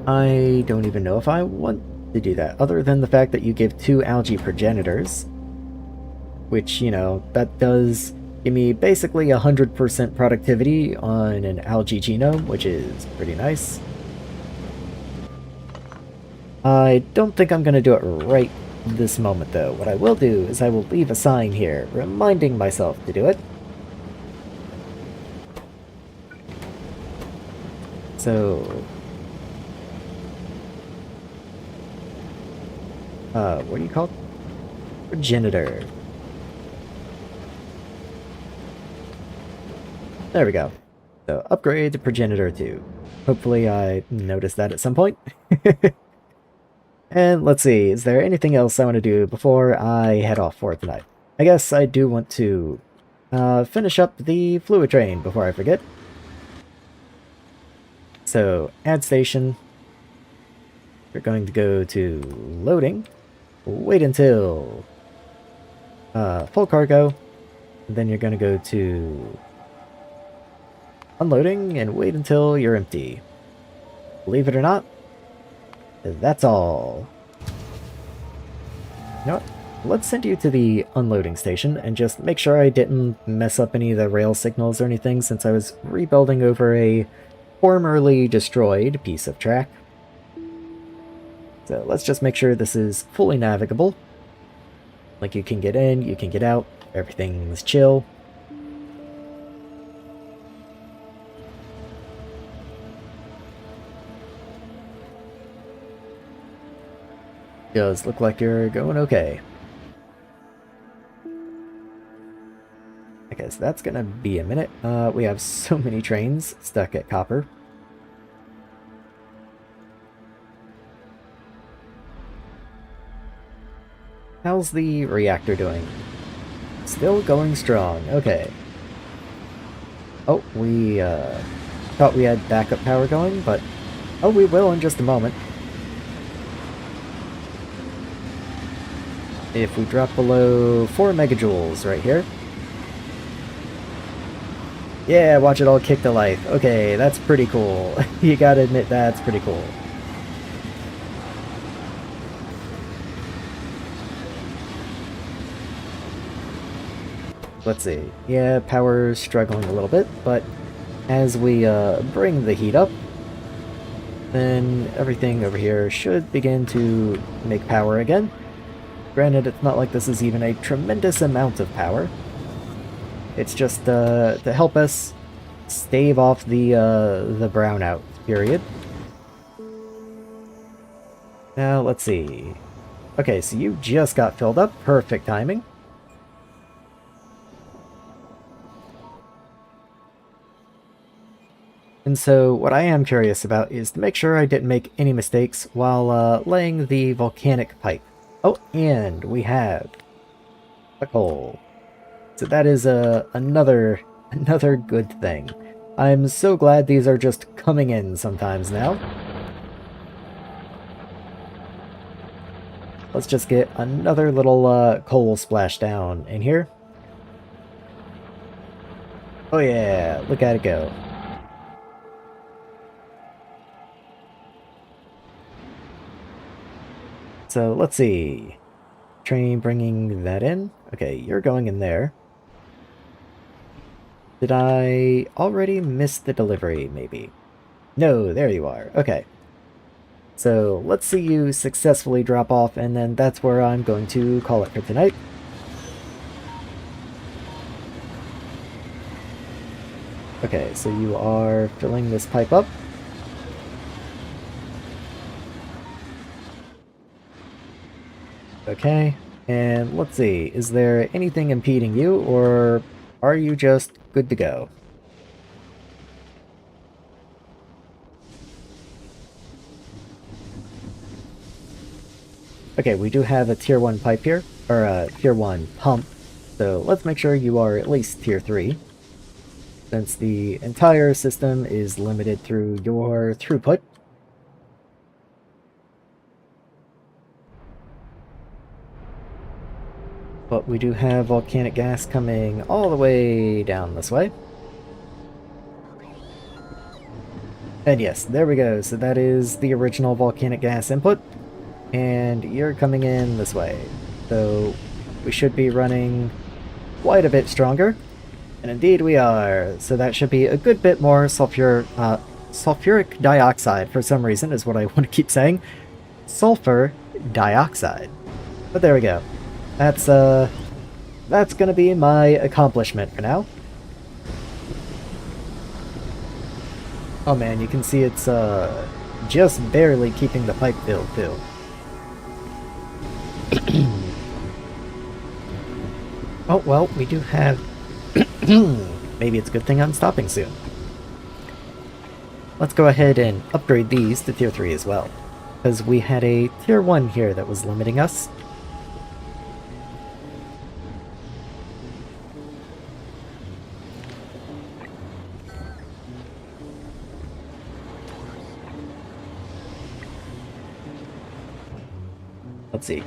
S1: I don't even know if I want to do that, other than the fact that you give 2 algae progenitors, which, you know, that does give me basically 100% productivity on an algae genome, which is pretty nice. I don't think I'm going to do it right this moment, though. What I will do is I will leave a sign here, reminding myself to do it. So... what do you call it? Progenitor. There we go. So, upgrade to Progenitor 2. Hopefully I noticed that at some point. And let's see, is there anything else I want to do before I head off for tonight? I guess I do want to finish up the fluid train before I forget. So, add station. You're going to go to loading. Wait until full cargo. And then you're going to go to unloading and wait until you're empty. Believe it or not, that's all. You know what? Let's send you to the unloading station and just make sure I didn't mess up any of the rail signals or anything, since I was rebuilding over a formerly destroyed piece of track. So let's just make sure this is fully navigable. Like, you can get in, you can get out, everything's chill. Does look like you're going okay. I guess that's gonna be a minute. We have so many trains stuck at Copper. How's the reactor doing? Still going strong. Okay. Oh, we thought we had backup power going, but oh, we will in just a moment. If we drop below 4 megajoules right here. Yeah, watch it all kick to life. Okay, that's pretty cool. You gotta admit, that's pretty cool. Let's see. Yeah, power's struggling a little bit, but as we bring the heat up, then everything over here should begin to make power again. Granted, it's not like this is even a tremendous amount of power. It's just to help us stave off the brownout period. Now, let's see. Okay, so you just got filled up. Perfect timing. And so what I am curious about is to make sure I didn't make any mistakes while laying the volcanic pipe. Oh, and we have a coal. So that is another good thing. I'm so glad these are just coming in sometimes now. Let's just get another little coal splashdown in here. Oh yeah, look at it go. So let's see. Train bringing that in. Okay, you're going in there. Did I already miss the delivery, maybe? No, there you are. Okay. So let's see you successfully drop off, and then that's where I'm going to call it for tonight. Okay, so you are filling this pipe up. Okay, and let's see, is there anything impeding you, or are you just good to go? Okay, we do have a tier 1 pipe here, or a tier 1 pump, so let's make sure you are at least tier 3, since the entire system is limited through your throughput. But we do have volcanic gas coming all the way down this way. And yes, there we go. So that is the original volcanic gas input. And you're coming in this way. So we should be running quite a bit stronger. And indeed we are. So that should be a good bit more sulfuric dioxide, for some reason, is what I want to keep saying. Sulfur dioxide. But there we go. That's gonna be my accomplishment for now. Oh man, you can see it's just barely keeping the pipe filled too. Oh well, we do have maybe it's a good thing I'm stopping soon. Let's go ahead and upgrade these to tier 3 as well. Because we had a tier 1 here that was limiting us. Let's see.